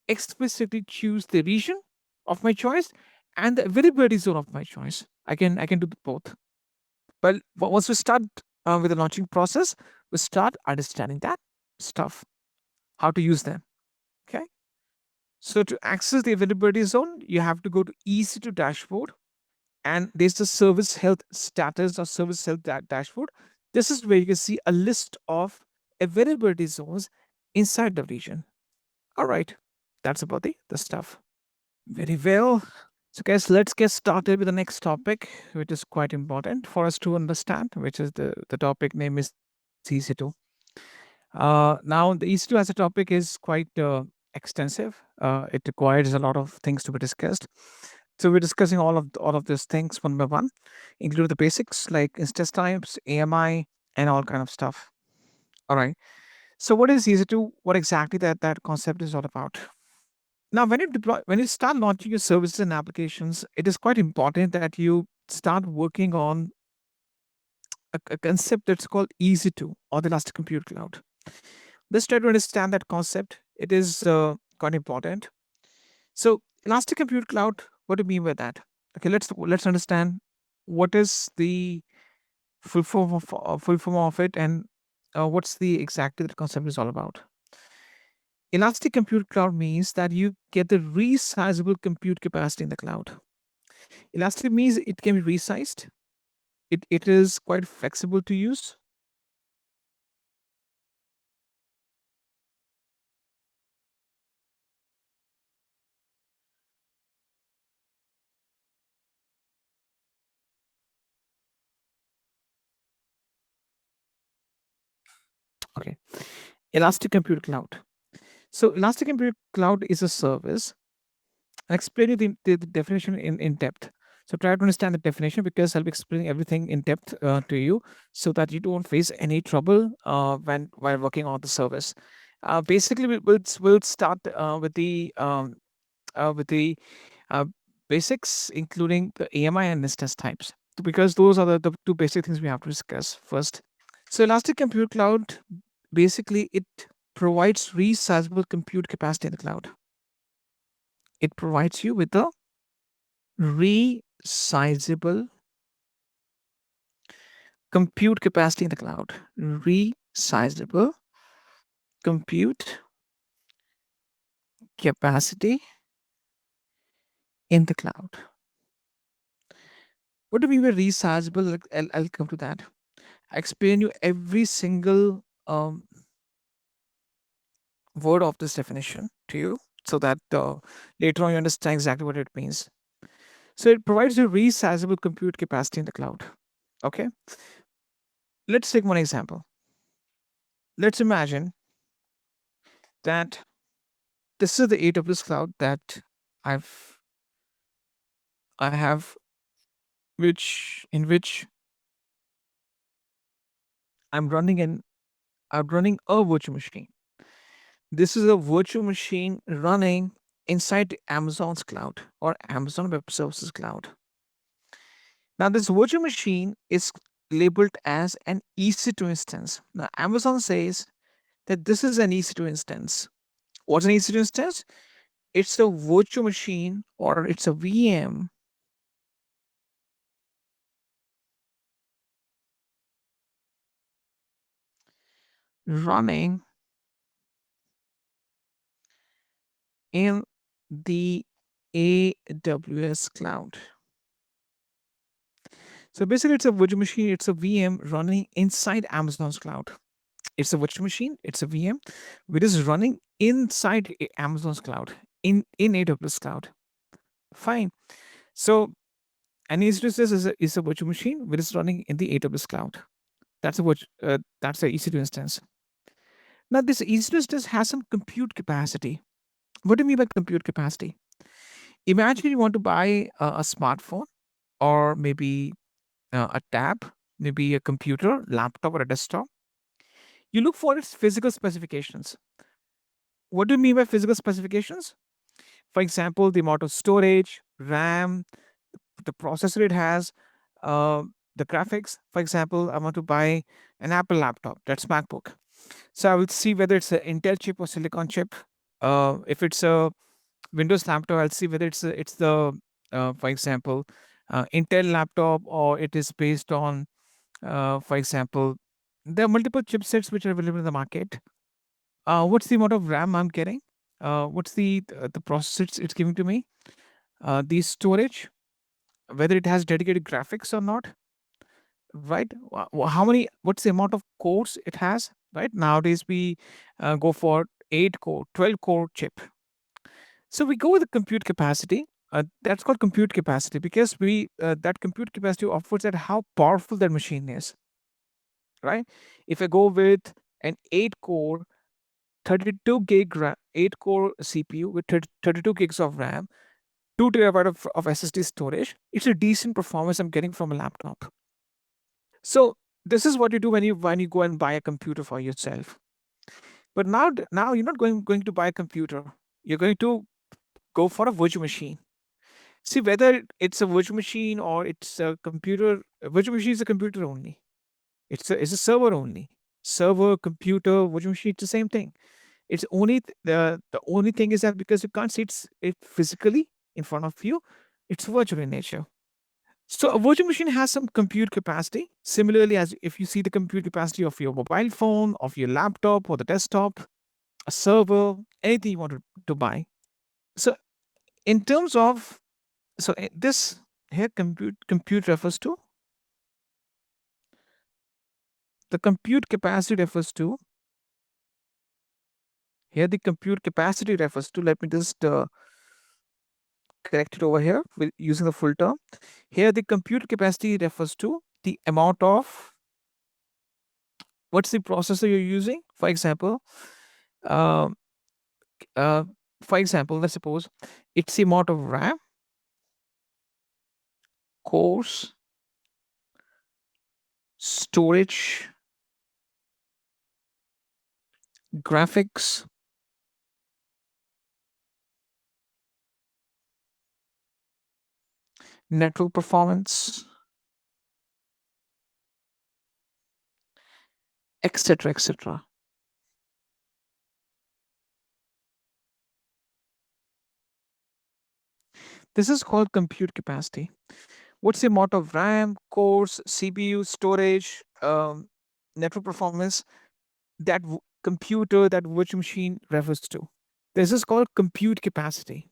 explicitly choose the region of my choice and the availability zone of my choice. I can do both. But once we start with the launching process, we start understanding that stuff, how to use them. Okay. So to access the availability zone, you have to go to EC2 dashboard, and there's the service health status or service health dashboard. This is where you can see a list of availability zones inside the region. All right, that's about the stuff. Very well. So guys, let's get started with the next topic, which is quite important for us to understand, which is the topic name is EC2. Now the EC2 as a topic is quite extensive. It requires a lot of things to be discussed. So we're discussing all of these things one by one, include the basics like instance types, AMI, and all kind of stuff. All right. So what is EC2? What exactly that concept is all about? Now, when you start launching your services and applications, it is quite important that you start working on a concept that's called EC2 or the Elastic Compute Cloud. Let's try to understand that concept. It is quite important. So, Elastic Compute Cloud, what do you mean by that? Okay, let's understand what is the full form of it, and what's the exactly the concept is all about. Elastic Compute Cloud means that you get the resizable compute capacity in the cloud. Elastic means it can be resized. It is quite flexible to use. Okay, Elastic Compute Cloud. So Elastic Compute Cloud is a service. I'll explain you the definition in depth. So try to understand the definition because I'll be explaining everything in depth to you so that you don't face any trouble when while working on the service. Basically, we'll start with the uh, basics, including the AMI and NIST types, because those are the two basic things we have to discuss first. So Elastic Compute Cloud, basically, it provides resizable compute capacity in the cloud. It provides you with a resizable compute capacity in the cloud. Resizable compute capacity in the cloud. What do we mean by resizable? I'll come to that. I explain you every single word of this definition to you so that later on you understand exactly what it means. So it provides you resizable compute capacity in the cloud. Okay. Let's take one example. Let's imagine that this is the AWS cloud that I've I have which I'm running I'm running a virtual machine. This is a virtual machine running inside Amazon's cloud or Amazon Web Services cloud. Now this virtual machine is labeled as an EC2 instance. Now Amazon says that this is an EC2 instance. What's an EC2 instance? It's a virtual machine or it's a VM running in the AWS cloud. So basically, it's a virtual machine, it's a VM running inside Amazon's cloud. It's a virtual machine, it's a VM, which is running inside Amazon's cloud, in AWS cloud. Fine. So an EC2 is a virtual machine which is running in the AWS cloud. That's a EC2 instance. Now this EC2 instance has some compute capacity. What do you mean by compute capacity? Imagine you want to buy a smartphone or maybe a tab, maybe a computer, laptop, or a desktop. You look for its physical specifications. What do you mean by physical specifications? For example, the amount of storage, RAM, the processor it has, uh, the graphics. For example, I want to buy an Apple laptop, that's MacBook. So I will see whether it's an Intel chip or Silicon chip. If it's a Windows laptop, I'll see whether it's the for example, Intel laptop or it is based on for example, there are multiple chipsets which are available in the market. What's the amount of RAM I'm getting? What's the processor it's giving to me? The storage, whether it has dedicated graphics or not, right? How many? What's the amount of cores it has? Right nowadays we go for 8 core, 12 core chip. So we go with the compute capacity. That's called compute capacity because we that compute capacity offers that how powerful that machine is, right? If I go with an 8 core, 32 gig 8 core CPU with 32 gigs of RAM, 2 terabyte of SSD storage, it's a decent performance I'm getting from a laptop. So this is what you do when you go and buy a computer for yourself. But now you're not going to buy a computer. You're going to go for a virtual machine. See, whether it's a virtual machine or it's a computer, a virtual machine is a computer only. It's a server only. Server, computer, virtual machine, it's the same thing. It's only the only thing is that because you can't see it physically in front of you, it's virtual in nature. So a virtual machine has some compute capacity. Similarly, as if you see the compute capacity of your mobile phone, of your laptop or the desktop, a server, anything you want to buy. So in terms of this here compute refers to the compute capacity refers to here the compute capacity refers to, let me just correct it over here with using the full term. Here the compute capacity refers to the amount of what's the processor you're using. For example, um, uh, let's suppose it's the amount of RAM, cores, storage, graphics, network performance, etc., etc. This is called compute capacity. What's the amount of RAM, cores, CPU, storage, network performance that computer, that virtual machine refers to? This is called compute capacity,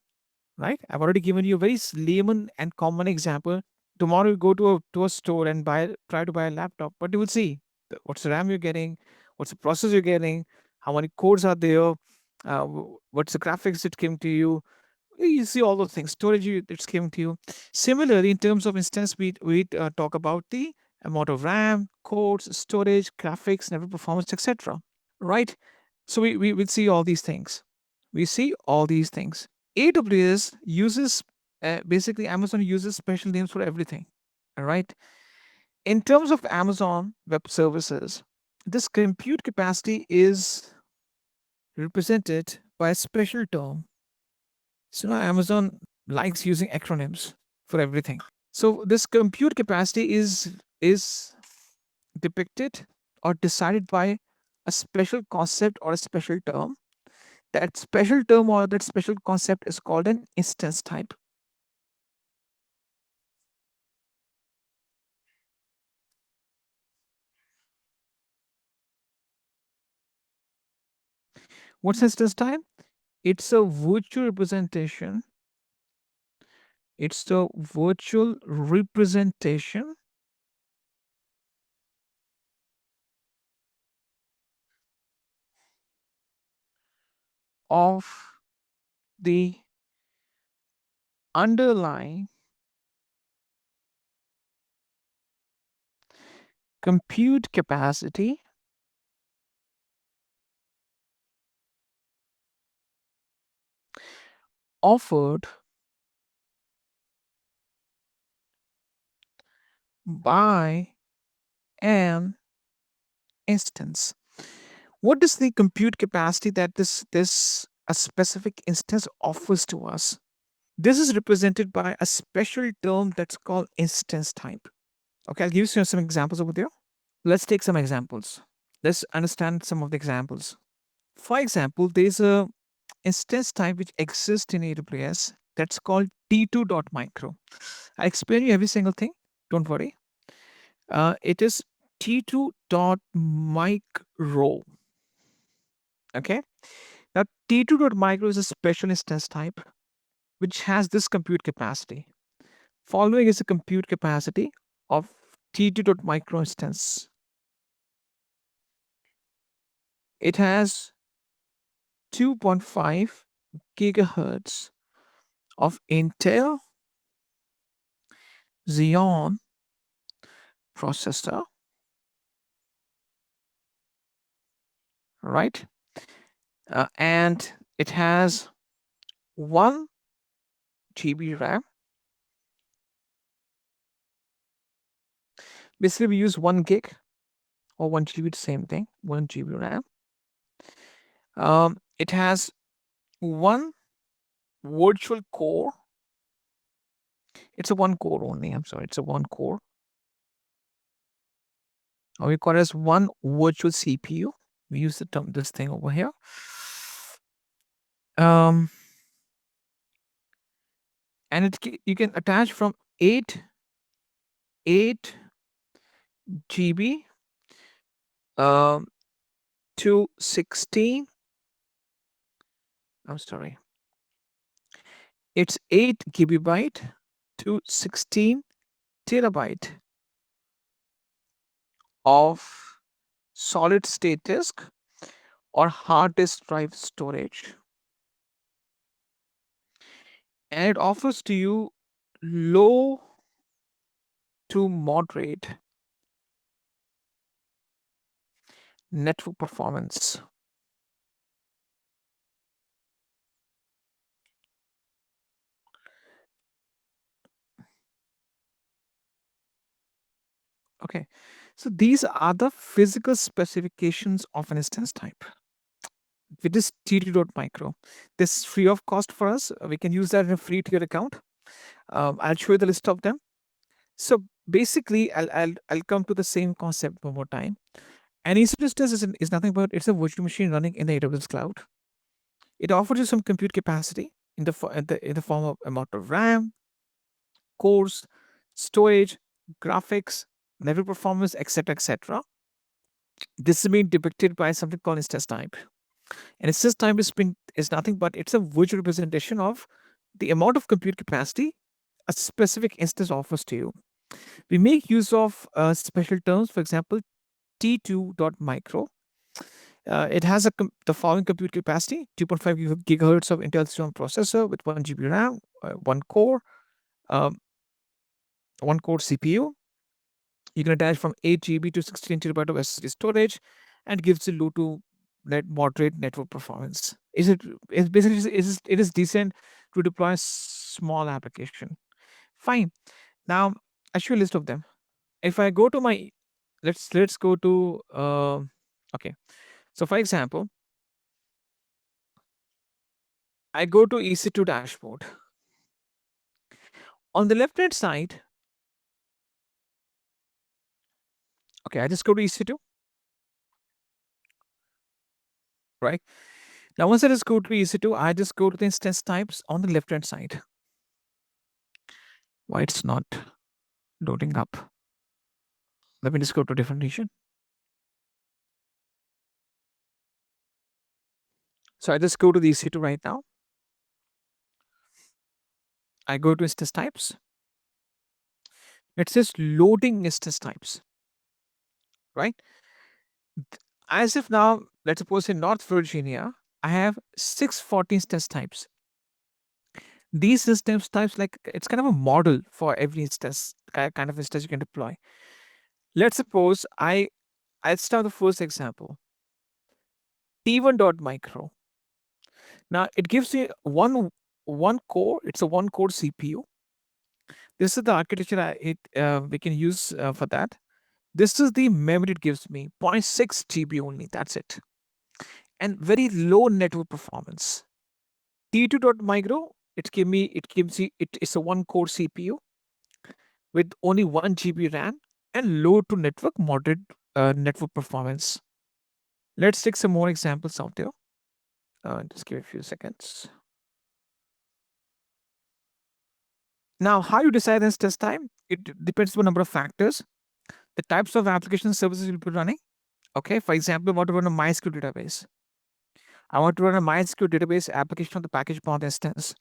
right? I've already given you a very layman and common example. Tomorrow you go to a store and try to buy a laptop, but you will see what's the RAM you're getting, what's the processor you're getting, how many cores are there, what's the graphics that came to you. You see all those things, storage it's came to you. Similarly, in terms of instance, we talk about the amount of RAM, cores, storage, graphics, network performance, etc. Right? So we will see all these things. We see all these things. AWS uses basically Amazon uses special names for everything. All right. In terms of Amazon Web Services, this compute capacity is represented by a special term. So now Amazon likes using acronyms for everything. So this compute capacity is depicted or decided by a special concept or a special term. That special term or that special concept is called an instance type. What's instance type? It's a virtual representation. It's the virtual representation of the underlying compute capacity offered by an instance. What is the compute capacity that this a specific instance offers to us? This is represented by a special term that's called instance type. Okay, I'll give you some examples over there. Let's take some examples. Let's understand some of the examples. For example, there's a instance type which exists in AWS that's called T2.micro. I explain you every single thing. Don't worry. It is T2.micro. Okay. Now T2.micro is a special instance type which has this compute capacity. Following is the compute capacity of T2.micro instance. It has 2.5 gigahertz of Intel Xeon processor, right? And it has 1 GB RAM. Basically, we use 1 gig or 1 GB, the same thing, 1 GB RAM. It has 1 virtual core. It's a one core only. I'm sorry, it's a one core. Or we call it as one virtual CPU. We use the term this thing over here. And you can attach from 8 GB to 16. I'm sorry. It's 8 gigabyte to 16 terabyte of solid state disk or hard disk drive storage. And it offers to you low to moderate network performance. Okay, so these are the physical specifications of an instance type. With this T2.micro, this is free of cost for us. We can use that in a free tier account. I'll show you the list of them. So basically, I'll come to the same concept one more time. An EC2 instance is nothing but it's a virtual machine running in the AWS cloud. It offers you some compute capacity in the form of amount of RAM, cores, storage, graphics, network performance, etc., etc. This is being depicted by something called instance type. And instance type is nothing but it's a virtual representation of the amount of compute capacity a specific instance offers to you. We make use of special terms, for example, T2.micro. It has the following compute capacity: 2.5 gigahertz of Intel Xeon processor with 1 GB RAM, one core CPU. You can attach from 8 GB to 16 terabyte of SSD storage, and gives you low to moderate network performance. It is decent to deploy small application. Fine. Now I show you a list of them. If I go to my let's go to okay. So for example, I go to EC2 dashboard. On the left hand side, okay, I just go to EC2, right? Now once I just go to EC2, I just go to the instance types on the left hand side. Why it's not loading up? Let me just go to a different region. So I just go to the EC2 right now. I go to instance types. It says loading instance types, right? As if now, let's suppose in North Virginia, I have 640 instance types. These instance types, like it's kind of a model for every instance, kind of instance you can deploy. Let's suppose let's start the first example. T1.micro. Now it gives you one core. It's a one core CPU. This is the architecture we can use for that. This is the memory it gives me, 0.6 GB only. That's it, and very low network performance. T2.micro. It's a one core CPU with only 1 GB RAM and low to moderate network performance. Let's take some more examples out there. Just give a few seconds. Now, how you decide this test time? It depends on a number of factors. The types of application services you'll be running. Okay, for example, I want to run a MySQL database. I want to run a MySQL database application on the package path instance.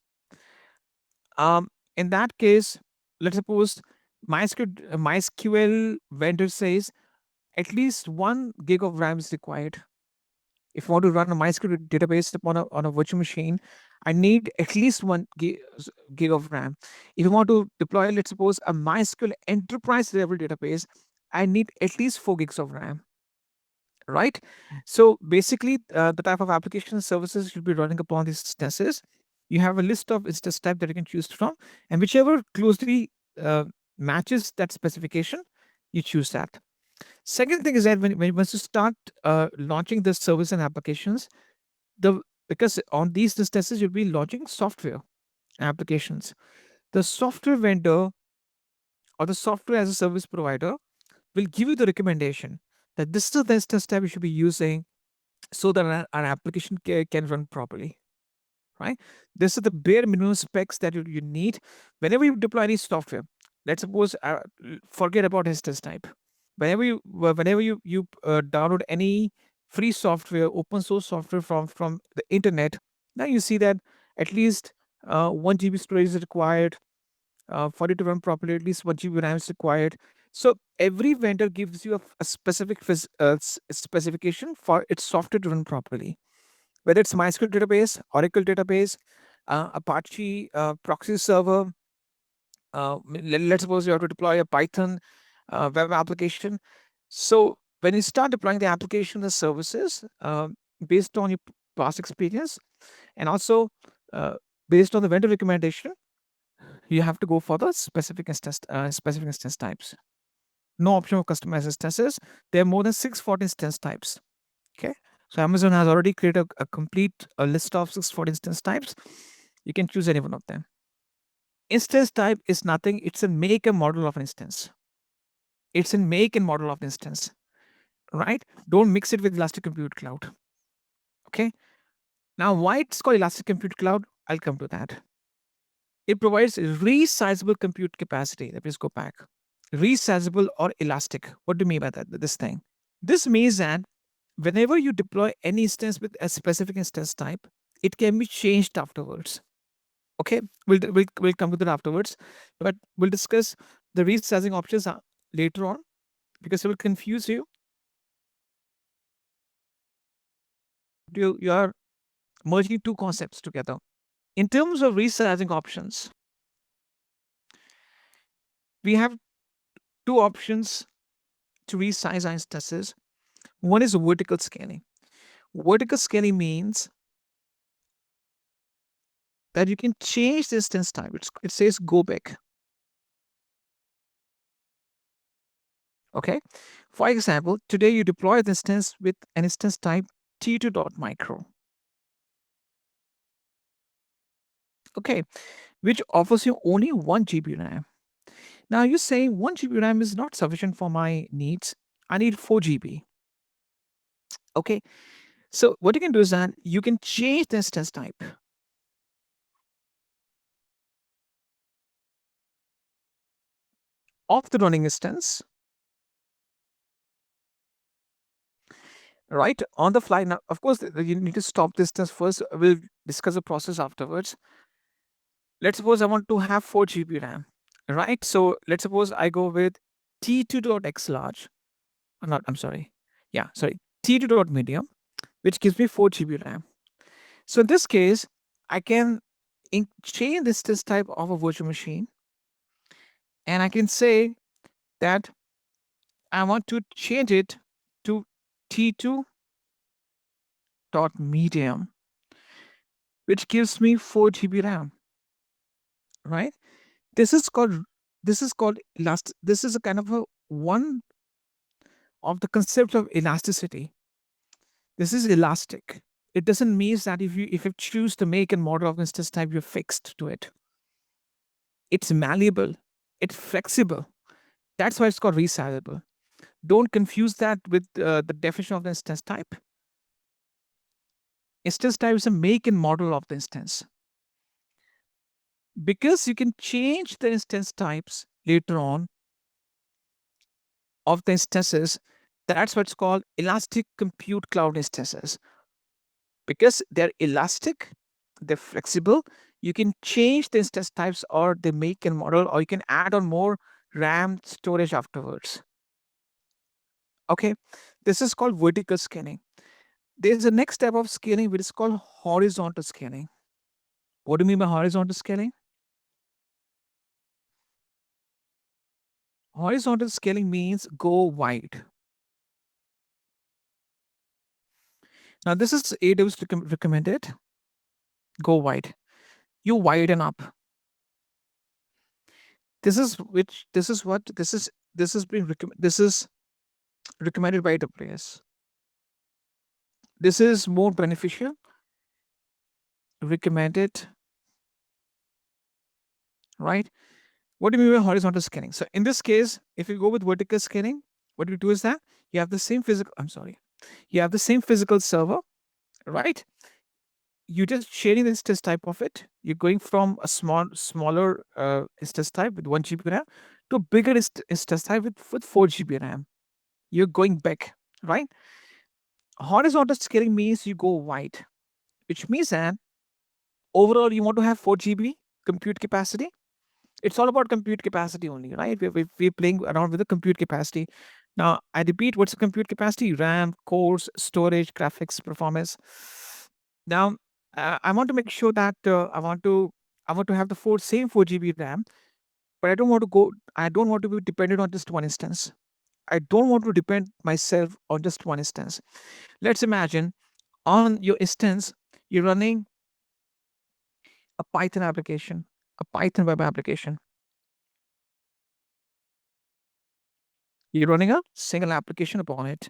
In that case, let's suppose MySQL vendor says at least 1 gig of RAM is required. If you want to run a MySQL database on a virtual machine, I need at least 1 gig of RAM. If you want to deploy, let's suppose, a MySQL enterprise level database, I need at least 4 gigs of RAM. Right? So basically, the type of application services you'll be running upon these instances, you have a list of instance type that you can choose from, and whichever closely matches that specification, you choose that. Second thing is that once you start launching the service and applications, because on these instances you'll be launching software. applications, the software vendor or the software as a service provider will give you the recommendation that this is the instance type you should be using so that our application can run properly, right? This is the bare minimum specs that you need whenever you deploy any software. Let's suppose, forget about instance type. Whenever you download any free software, open source software from the internet, now you see that at least 1 GB storage is required. For it to run properly, at least 1 GB RAM is required. So every vendor gives you a specific specification for its software to run properly. Whether it's MySQL database, Oracle database, Apache proxy server. Let's suppose you have to deploy a Python web application. So when you start deploying the application, the services, based on your past experience, and also based on the vendor recommendation, you have to go for the specific instance types. No option for customized instances. There are more than 640 instance types. Okay, so Amazon has already created a complete list of 640 instance types. You can choose any one of them. Instance type is nothing. It's a make and model of an instance. It's a make and model of instance, right? Don't mix it with Elastic Compute Cloud. Okay. Now, why it's called Elastic Compute Cloud? I'll come to that. It provides resizable compute capacity. Let me just go back. Resizable or elastic. What do you mean by that? This thing. This means that whenever you deploy any instance with a specific instance type, it can be changed afterwards. Okay, we'll come to that afterwards, but we'll discuss the resizing options later on because it will confuse you. You are merging two concepts together. In terms of resizing options, we have two options to resize our instances. One is vertical scaling. Vertical scaling means that you can change the instance type. It says go back. Okay. For example, today you deploy the instance with an instance type T2.micro. Okay, which offers you only 1 GB RAM. Now you say 1 GB RAM is not sufficient for my needs. I need 4 GB. Okay, so what you can do is that you can change the instance type of the running instance, right, on the fly. Now, of course, you need to stop this instance first. We'll discuss the process afterwards. Let's suppose I want to have 4 GB RAM, right? So let's suppose I go with T2.x large. Not, I'm sorry. Yeah, sorry. T2.medium, which gives me 4 GB RAM. So in this case, I can change this type of a virtual machine, and I can say that I want to change it to T2.medium, which gives me 4 GB RAM. Right? This is called elastic. This is a kind of a one of the concept of elasticity. This is elastic. It doesn't mean that if you choose the make and model of instance type, you're fixed to it. It's malleable. It's flexible. That's why it's called resizable. Don't confuse that with the definition of the instance type. Instance type is a make and model of the instance. Because you can change the instance types later on of the instances, that's what's called elastic compute cloud instances. Because they're elastic, they're flexible, you can change the instance types or the make and model, or you can add on more RAM storage afterwards. Okay, this is called vertical scaling. There's a next step of scaling which is called horizontal scaling. What do you mean by horizontal scaling? Horizontal scaling means go wide. Now, this is AWS recommended. Go wide. You widen up. This is recommended by AWS. This is more beneficial. Recommended right? What do you mean by horizontal scaling? So in this case, if you go with vertical scaling, what you do is that you have the same physical, you have the same physical server, right? You're just sharing the instance type of it. You're going from a smaller instance type with 1 GB RAM to a bigger instance type with 4 GB RAM. You're going back, right? Horizontal scaling means you go wide, which means that overall you want to have 4 GB compute capacity. It's all about compute capacity only, right? We're playing around with the compute capacity. Now, I repeat, what's the compute capacity? RAM, cores, storage, graphics, performance. Now, I want to make sure that I want to have the same 4 GB RAM, but I don't want to be dependent on just one instance. I don't want to depend myself on just one instance. Let's imagine on your instance, you're running a Python application, a Python web application. You're running a single application upon it,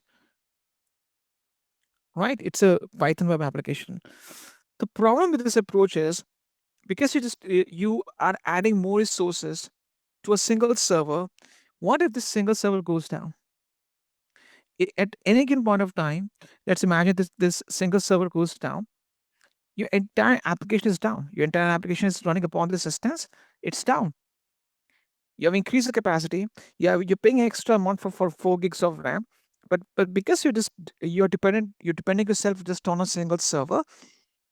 right? It's a Python web application. The problem with this approach is because you are adding more resources to a single server. What if this single server goes down? At any given point of time, let's imagine this single server goes down. Your entire application is down. Your entire application is running upon this instance. It's down. You have increased the capacity. You're paying extra amount for 4 gigs of RAM, but because you're depending yourself just on a single server.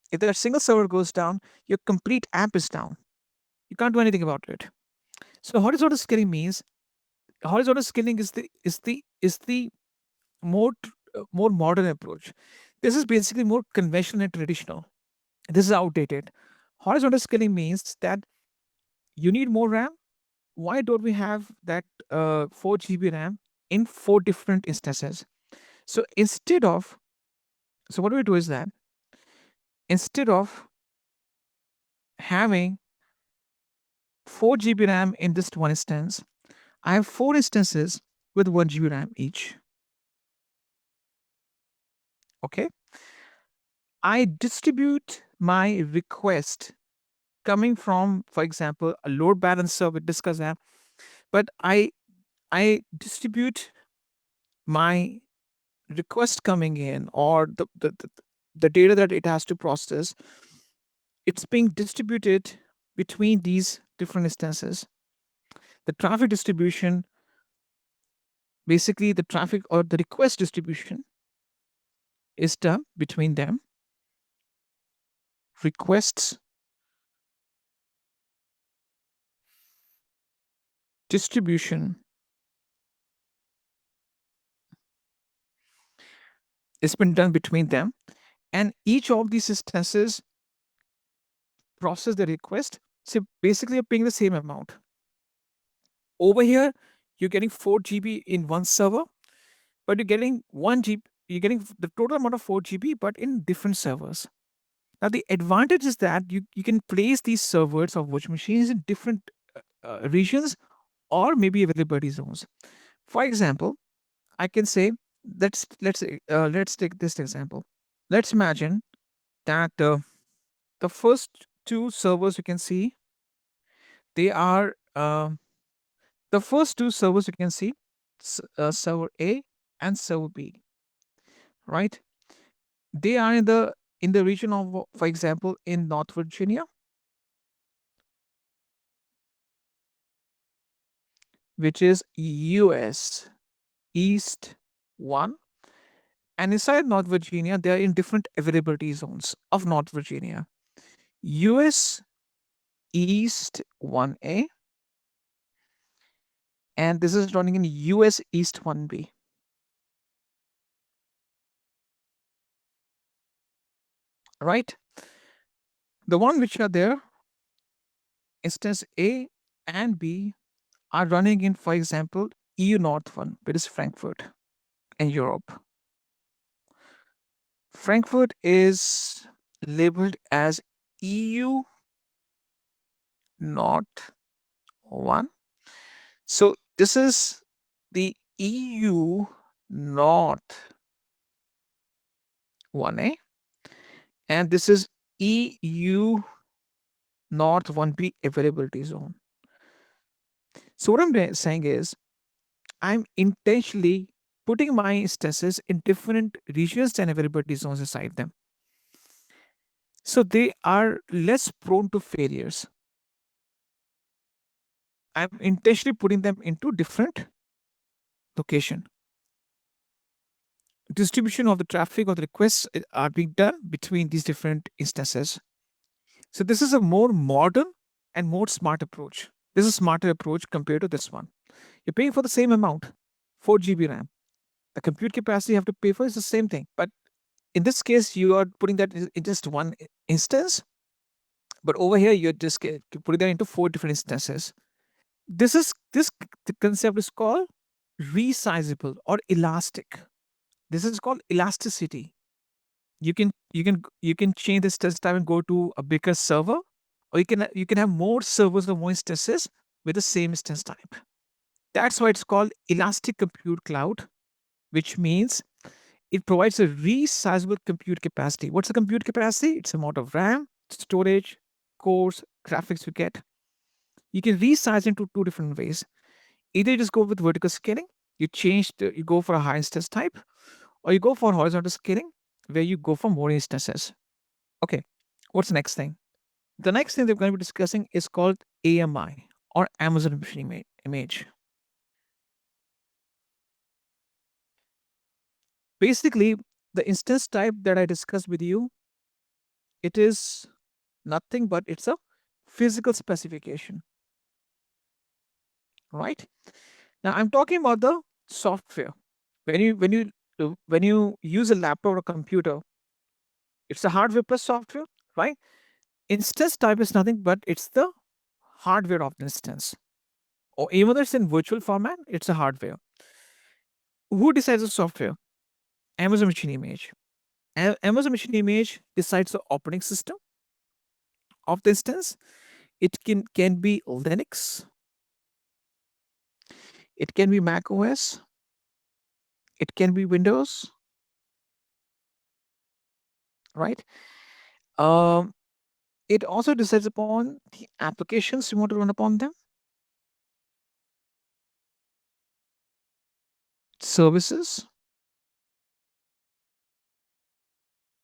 If that single server goes down, your complete app is down. You can't do anything about it. So horizontal scaling is the more modern approach. This is basically more conventional and traditional. This is outdated. Horizontal scaling means that you need more RAM. Why don't we have that 4 GB RAM in 4 different instances? So what we do is that instead of having 4 GB RAM in just one instance, I have 4 instances with 1 GB RAM each. Okay. I distribute my request coming from, for example, a load balancer. We discuss that, but I distribute my request coming in, or the data that it has to process. It's being distributed between these different instances. The traffic distribution, basically the traffic or the request distribution, is done between them. Requests distribution is been done between them, and each of these instances process the request. So basically, you're paying the same amount. Over here, you're getting 4 GB in one server, but you're getting 1 GB. You're getting the total amount of 4 GB, but in different servers. Now, the advantage is that you can place these servers of virtual machines in different regions or maybe availability zones. For example, I can say let's take this example. Let's imagine that the first 2 servers you can see, they are the first 2 servers you can see, server A and server B, right? They are in the region of, for example, in North Virginia, which is US East 1. And inside North Virginia, they are in different availability zones of North Virginia. US East 1A, and this is running in US East 1B. Right? The one which are there, instance A and B, are running in, for example, EU North 1, which is Frankfurt in Europe. Frankfurt is labeled as EU North 1. So this is the EU North 1A, and this is EU North 1B availability zone. So what I'm saying is, I'm intentionally putting my instances in different regions and availability zones inside them. So they are less prone to failures. I'm intentionally putting them into different location. Distribution of the traffic or the requests are being done between these different instances. So this is a more modern and more smart approach. This is a smarter approach compared to this one. You're paying for the same amount, 4 GB RAM. The compute capacity you have to pay for is the same thing. But in this case, you are putting that in just one instance. But over here, you're just putting that into 4 different instances. The concept is called resizable or elastic. This is called elasticity. You can change this test type and go to a bigger server, or you can have more servers or more instances with the same instance type. That's why it's called elastic compute cloud, which means it provides a resizable compute capacity. What's the compute capacity? It's the amount of RAM, storage, cores, graphics you get. You can resize into two different ways. Either you just go with vertical scaling, you go for a high instance type, or you go for horizontal scaling, where you go for more instances. Okay, what's the next thing? The next thing that we're going to be discussing is called AMI, or Amazon Machine Image. Basically, the instance type that I discussed with you, it is nothing but it's a physical specification, right? Now I'm talking about the software. When you use a laptop or a computer, it's a hardware plus software, right? Instance type is nothing but it's the hardware of the instance, or even though it's in virtual format, it's a hardware. Who decides the software? Amazon Machine Image. Amazon Machine Image decides the operating system of the instance. It can be Linux, it can be Mac OS, it can be Windows, right? Um, it also decides upon the applications you want to run upon them, services,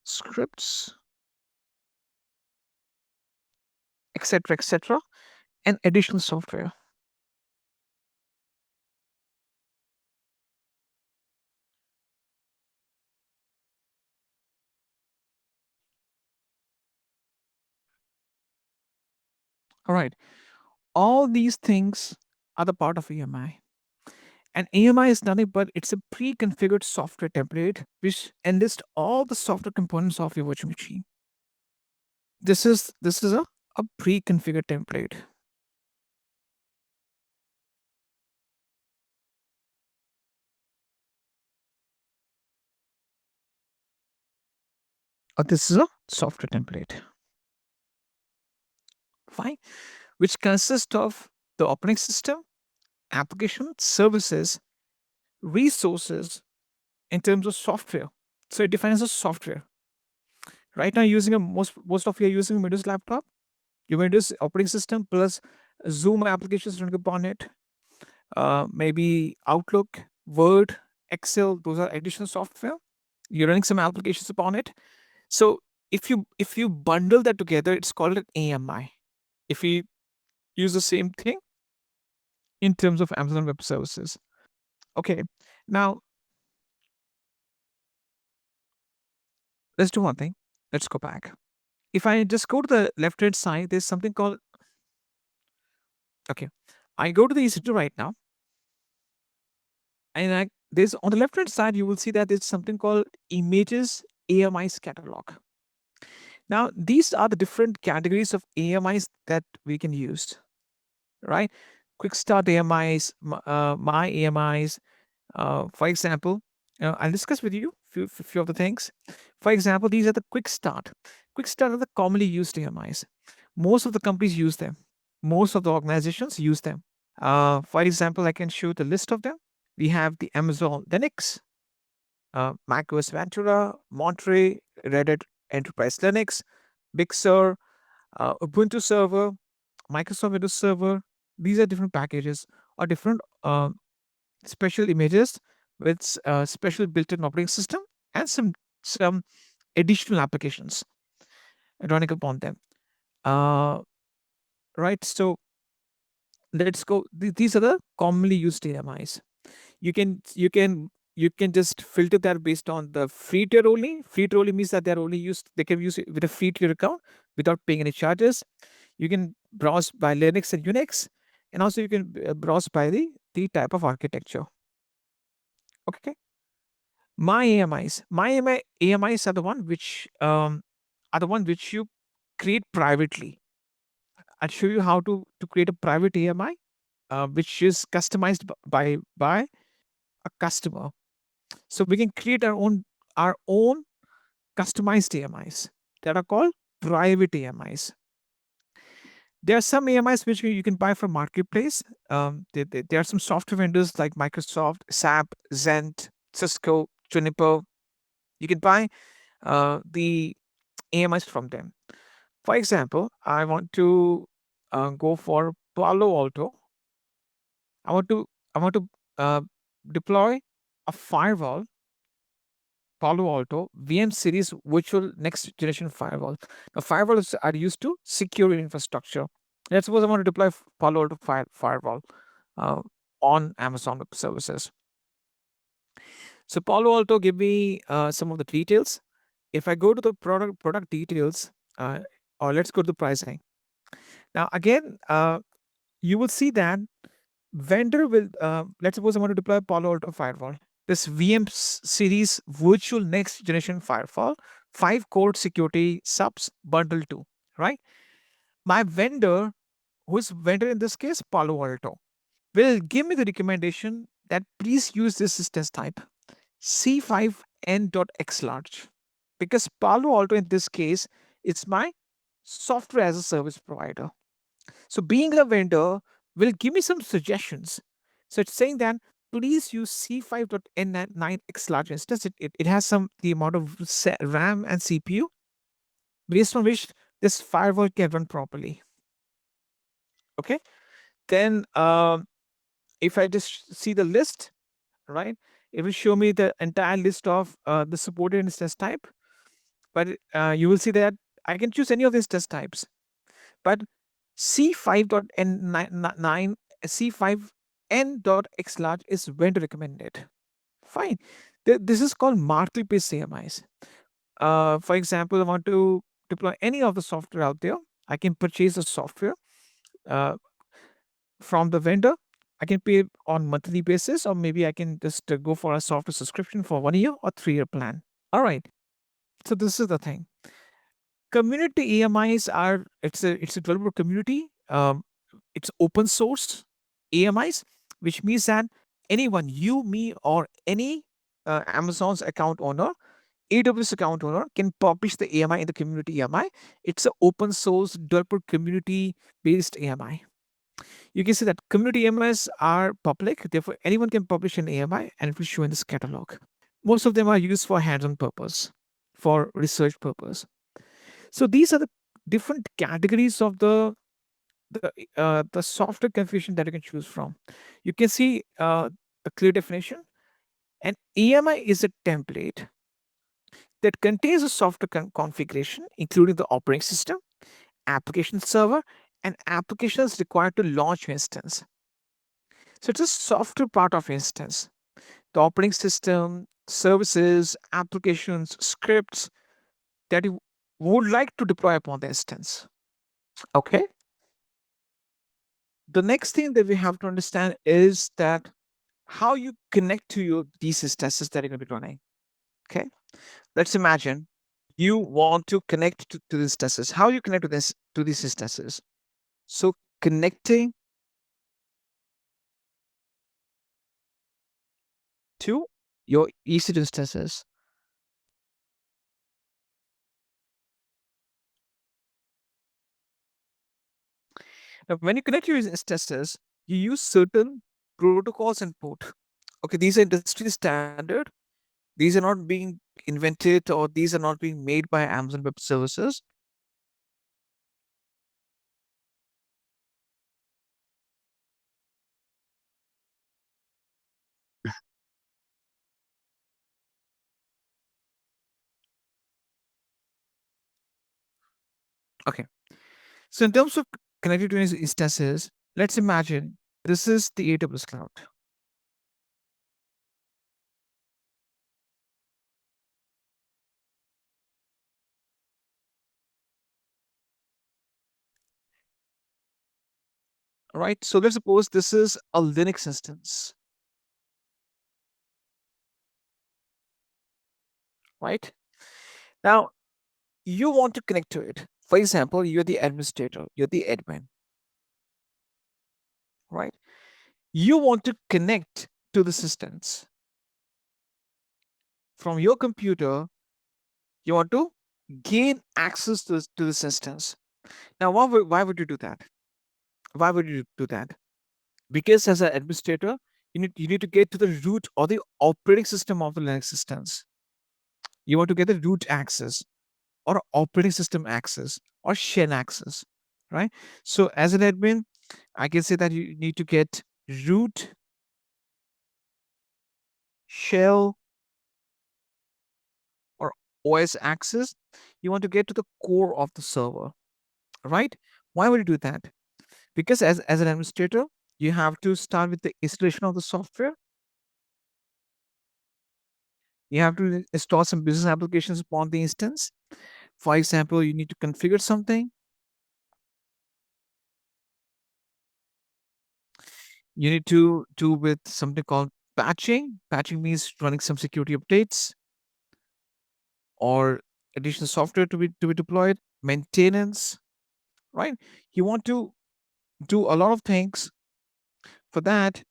scripts, etc., and additional software. All right. All these things are the part of AMI. And AMI is nothing but it's a pre-configured software template which enlists all the software components of your virtual machine. This is a pre-configured template. This is a software template. Fine. Which consists of the operating system, application, services, resources in terms of software. So it defines a software. Right now, using a most of you are using Windows laptop, your Windows operating system plus Zoom applications running upon it, maybe Outlook, Word, Excel. Those are additional software. You're running some applications upon it. So if you bundle that together, it's called an AMI. If we use the same thing in terms of Amazon Web Services. Okay, now let's do one thing. Let's go back. If I just go to the left hand side, there's something called. Okay, I go to the EC2 right now, and there's on the left hand side you will see that there's something called Images AMIs catalog. Now these are the different categories of AMIs that we can use, right? Quick start AMIs, my AMIs. For example, I'll discuss with you few of the things. For example, these are the quick start. Quick start are the commonly used AMIs. Most of the companies use them. Most of the organizations use them. For example, I can show the list of them. We have the Amazon Linux, macOS Ventura, Monterey, Red Hat Enterprise Linux, Big Sur, Ubuntu Server, Microsoft Windows Server. These are different packages. or different special images with special built-in operating system and some additional applications running upon them. Uh, right. So let's go. These are the commonly used AMIs. You can just filter that based on the free tier only. Free tier only means that they're only used. They can use it with a free tier account without paying any charges. You can browse by Linux and Unix, and also you can browse by the type of architecture. Okay. My AMIs are the one which you create privately. I'll show you how to create a private AMI, which is customized by a customer. So we can create our own customized AMIs that are called private AMIs. There are some AMIs which you can buy from marketplace. There are some software vendors like Microsoft, SAP, Zent, Cisco, Juniper. You can buy the AMIs from them. For example, I want to go for Palo Alto. I want to uh, deploy a firewall, Palo Alto VM series virtual next generation firewall. Now, firewalls are used to secure your infrastructure. Let's suppose I want to deploy Palo Alto firewall uh, on Amazon Web Services. So Palo Alto give me some of the details. If I go to the product details, or let's go to the pricing. Now again, you will see that vendor will. Let's suppose I want to deploy Palo Alto firewall. This VM series virtual next generation firewall, 5 core security subs bundle 2, right? My vendor, who is vendor in this case, Palo Alto, will give me the recommendation that please use this instance type C5N.xlarge, because Palo Alto in this case it's my software as a service provider. So being a vendor will give me some suggestions. So it's saying that please use C5.N9X large instance. It has some the amount of RAM and CPU based on which this firewall can run properly. Okay. Then if I just see the list, right, it will show me the entire list of the supported instance type. But you will see that I can choose any of these test types. But C5.N9 C5N.xlarge is vendor recommended. Fine. This is called marketplace AMIs. For example, I want to deploy any of the software out there. I can purchase the software uh, from the vendor. I can pay on monthly basis, or maybe I can just go for a software subscription for 1 year or 3 year plan. All right. So this is the thing. Community AMIs are it's a developer community. It's open source AMIs, which means that anyone, you, me, or any Amazon's account owner, AWS account owner can publish the AMI in the community AMI. It's an open source developer community based AMI. You can see that community AMIs are public, therefore anyone can publish an AMI and it will show in this catalog. Most of them are used for hands-on purpose, for research purpose. So these are the different categories of the software configuration that you can choose from. You can see a clear definition. An AMI is a template that contains a software configuration, including the operating system, application server, and applications required to launch your instance. So it's a software part of instance. The operating system, services, applications, scripts that you would like to deploy upon the instance. Okay. The next thing that we have to understand is that how you connect to these instances that you're going to be running. Okay. Let's imagine you want to connect to these instances. How you connect to these instances? So connecting to your EC2 instances. Now, when you connect your instances, you use certain protocols and port. Okay, these are industry standard. These are not being invented, or these are not being made by Amazon Web Services. Okay. So in terms of connected to instances, let's imagine this is the AWS cloud. Right. So let's suppose this is a Linux instance. Right. Now you want to connect to it. For example, you're the administrator, you're the admin. Right. You want to connect to this instance from your computer. You want to gain access to this instance. Now, why would you do that? Why would you do that? Because as an administrator, you need to get to the root or the operating system of the Linux instance. You want to get the root access or operating system access or shell access, right? So as an admin, I can say that you need to get root, shell, or OS access. You want to get to the core of the server, right? Why would you do that? Because as an administrator, you have to start with the installation of the software. You have to install some business applications upon the instance. For example, you need to configure something. You need to do with something called patching. Patching means running some security updates or additional software to be deployed. Maintenance, right? You want to do a lot of things. For that,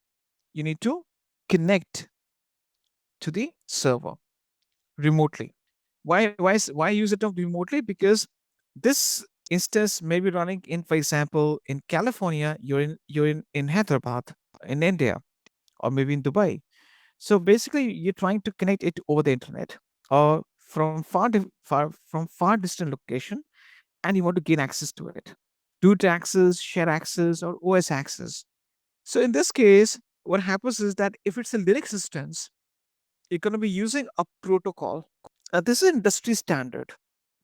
you need to connect to the server remotely. Why use it of remotely? Because this instance may be running in, for example, in California, you're in Hyderabad, in India, or maybe in Dubai. So basically, you're trying to connect it over the internet or from far distant location, and you want to gain access to it. Root access, share access, or OS access. So in this case, what happens is that if it's a Linux instance, you're going to be using a protocol. This is industry standard.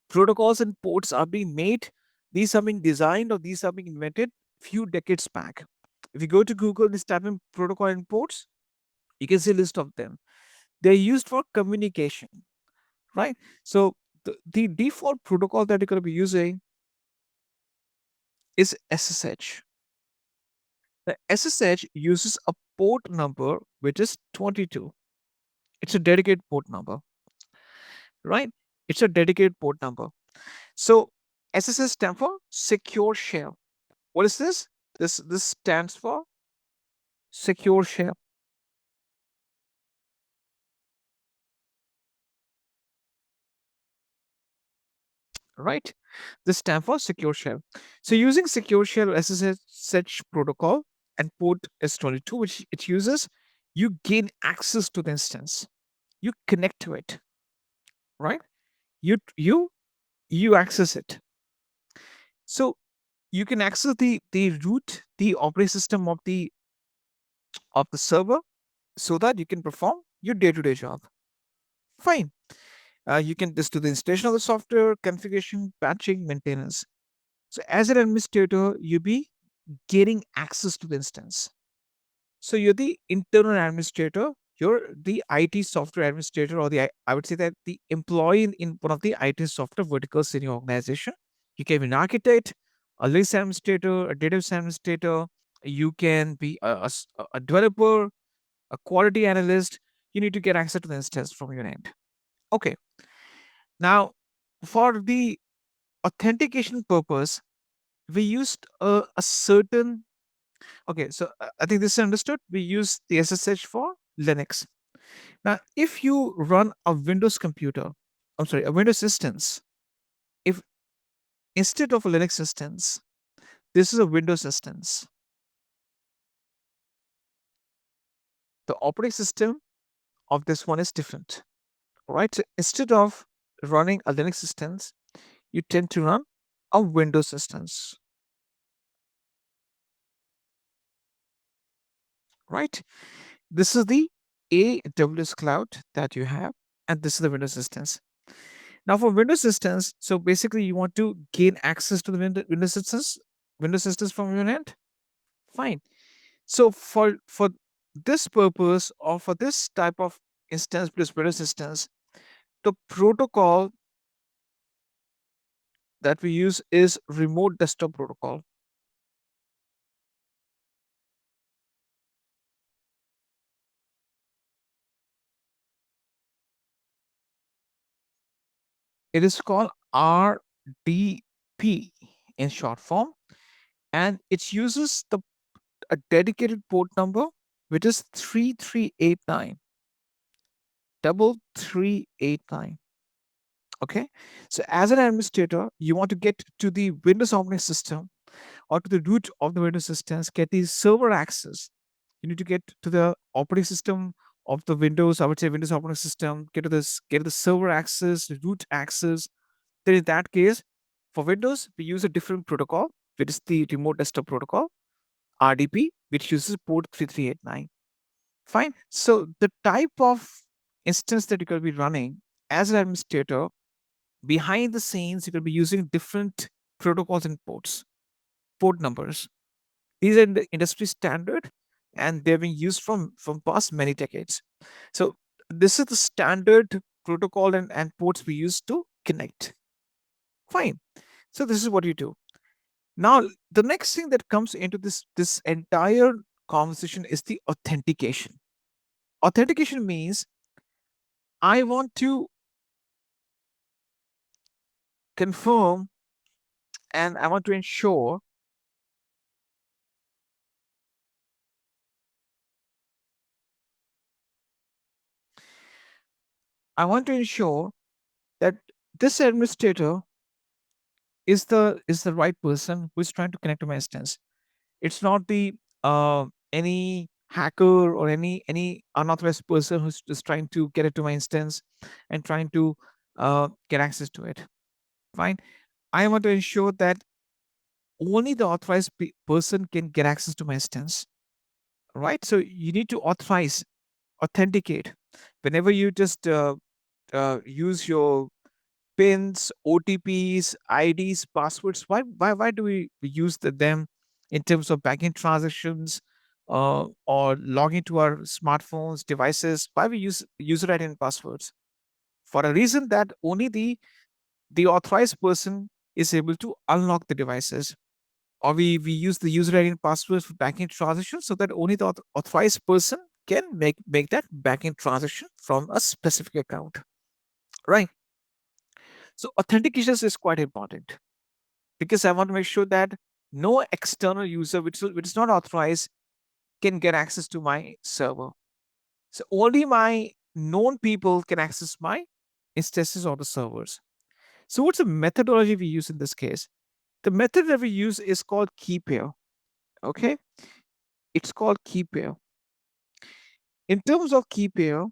Protocols and ports are being made. These are being designed or these are being invented few decades back. If you go to Google and type in protocol and ports, you can see a list of them. They're used for communication, right? So the default protocol that you're going to be using is SSH. The SSH uses a port number which is 22. It's a dedicated port number, right? It's a dedicated port number. So SSH stands for secure shell. What is this? This stands for secure shell, right? This stands for secure shell. So using secure shell SSH protocol and port S22, which it uses, you gain access to the instance. You connect to it, right? You access it. So you can access the root, the operating system of the server, so that you can perform your day-to-day job. Fine. You can just do the installation of the software, configuration, patching, maintenance. So as an administrator, you'll be getting access to the instance. So you're the internal administrator, you're the IT software administrator, or I would say that the employee in one of the IT software verticals in your organization. You can be an architect, a list administrator, a database administrator. You can be a developer, a quality analyst. You need to get access to the instance from your end. Okay. Now, for the authentication purpose, we used a certain. Okay, so I think this is understood. We use the SSH for Linux. Now, if you run a Windows computer, I'm sorry, a Windows instance, if instead of a Linux instance, this is a Windows instance, the operating system of this one is different, right? So instead of running a Linux instance, you tend to run a Windows instance, right? This is the AWS cloud that you have, and this is the Windows instance. Now for Windows instance, so basically you want to gain access to the Windows instance from your end. Fine. So for this purpose, or for this type of instance plus Windows instance, the protocol that we use is remote desktop protocol. It is called RDP in short form, and it uses a dedicated port number, which is 3389 3389. Okay, so as an administrator, you want to get to the Windows operating system or to the root of the Windows systems, get the server access. You need to get to the operating system of the Windows, I would say Windows operating system, get to the server access, the root access. Then in that case, for Windows, we use a different protocol, which is the remote desktop protocol, RDP, which uses port 3389. Fine. So the type of instance that you're going to be running as an administrator, behind the scenes, you're going to be using different protocols and port numbers. These are the industry standard, and they've been used from past many decades. So this is the standard protocol and ports we use to connect. Fine. So this is what you do. Now the next thing that comes into this entire conversation is the authentication. Authentication means I want to confirm and I want to ensure that this administrator is the right person who is trying to connect to my instance. It's not the any hacker or any unauthorized person who's just trying to get it to my instance and trying to get access to it. Fine. I want to ensure that only the authorized person can get access to my instance. Right. So you need to authenticate whenever you just use your pins, OTPs, IDs, passwords. Why do we use them in terms of banking transactions or logging to our smartphones, devices? Why we use user ID and passwords? For a reason that only the authorized person is able to unlock the devices. Or we use the user ID and passwords for banking transactions so that only the authorized person can make that banking transaction from a specific account. Right. So authentication is quite important because I want to make sure that no external user which is not authorized can get access to my server. So only my known people can access my instances or the servers. So what's the methodology we use in this case? The method that we use is called key pair. Okay, it's called key pair. In terms of key pair,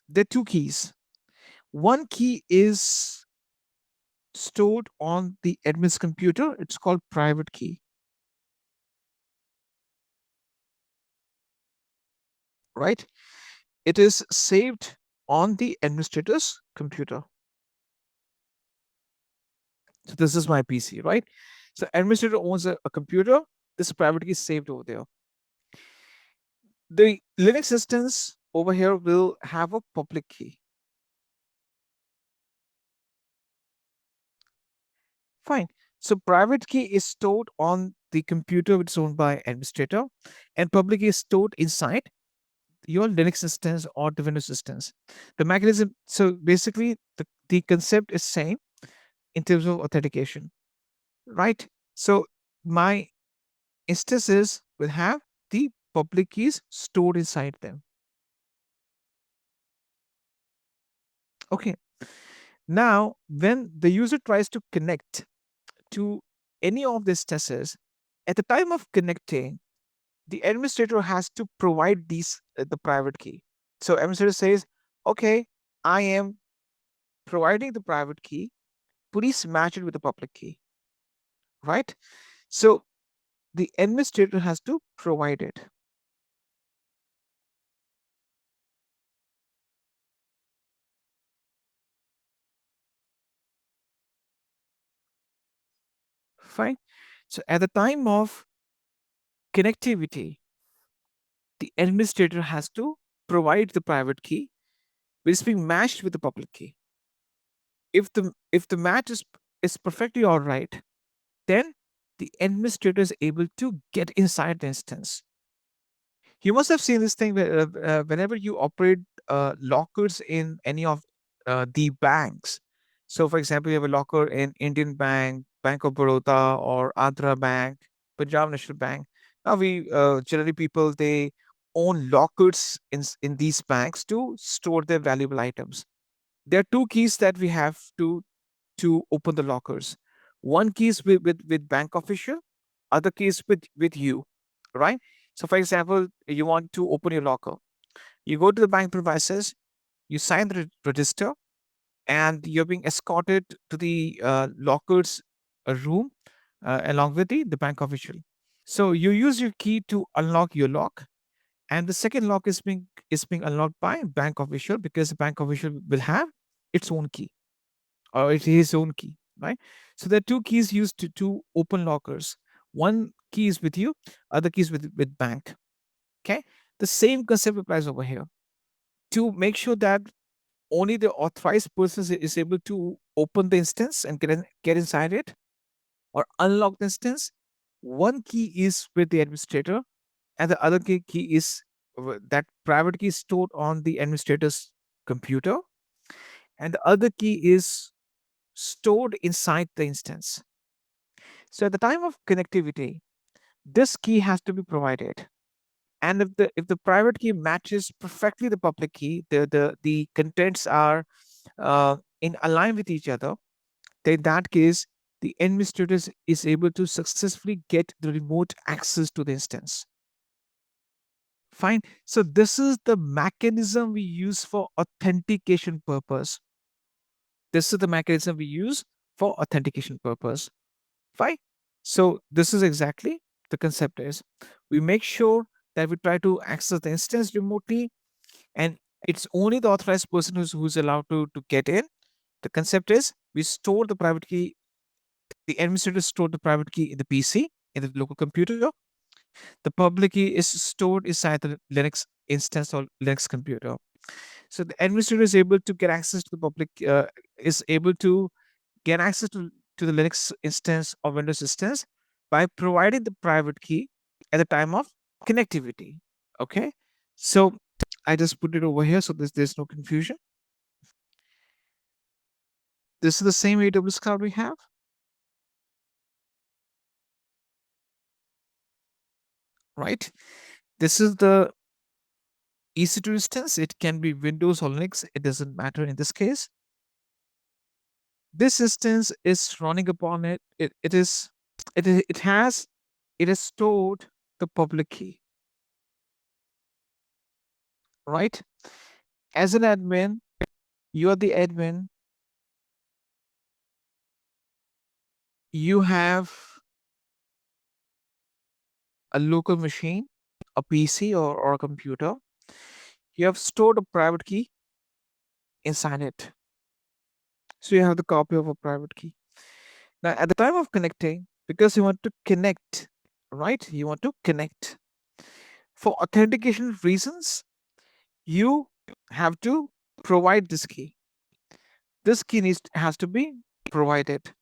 there are two keys. One key is stored on the admin's computer. It's called private key. Right? It is saved on the administrator's computer. So this is my PC, right? So administrator owns a computer. This private key is saved over there. The Linux instance over here will have a public key. Fine. So private key is stored on the computer which is owned by administrator, and public key is stored inside your Linux instance or the Windows instance. The mechanism, so basically the concept is same in terms of authentication, right? So my instances will have the public keys stored inside them. Okay. Now, when the user tries to connect to any of these instances, at the time of connecting, the administrator has to provide the private key. So administrator says, okay, I am providing the private key. Please match it with the public key, right? So the administrator has to provide it. Fine. So at the time of connectivity, the administrator has to provide the private key, which is being matched with the public key. If the match is perfectly all right, then the administrator is able to get inside the instance. You must have seen this thing where whenever you operate lockers in any of the banks. So, for example, you have a locker in Indian Bank, Bank of Baroda, or Andhra Bank, Punjab National Bank. Now, we generally people they own lockers in these banks to store their valuable items. There are two keys that we have to open the lockers. One key is with bank official, other key is with you, right? So, for example, you want to open your locker. You go to the bank premises, you sign the register, and you're being escorted to the locker's room along with the bank official. So you use your key to unlock your lock, and the second lock is being unlocked by bank official because the bank official will have its own key or it his own key, right? So there are two keys used to open lockers. One key is with you, other key is with bank. Okay, the same concept applies over here. To make sure that only the authorized person is able to open the instance and get inside it or unlock the instance, one key is with the administrator and the other key is that private key is stored on the administrator's computer, and the other key is stored inside the instance. So at the time of connectivity, this key has to be provided. And if the private key matches perfectly the public key, the contents are in align with each other, then in that case, the administrator is able to successfully get the remote access to the instance. Fine. So this is the mechanism we use for authentication purpose. This is the mechanism we use for authentication purpose. Fine. So this is exactly the concept is we make sure that we try to access the instance remotely, and it's only the authorized person who's allowed to get in. The concept is we store the private key, the administrator store the private key in the PC, in the local computer. The public key is stored inside the Linux instance or Linux computer. So the administrator is able to get access to the public, is able to get access to the Linux instance or Windows instance by providing the private key at the time of connectivity. Okay. So I just put it over here so there's no confusion. This is the same AWS cloud we have. Right. This is the EC2 instance. It can be Windows or Linux. It doesn't matter in this case. This instance is running upon it. It has stored the public key. Right. As an admin, you are the admin. You have a local machine, a PC or a computer. You have stored a private key inside it. So you have the copy of a private key. Now, at the time of connecting, because you want to connect, right? You want to connect. For authentication reasons, you have to provide this key. This key has to be provided.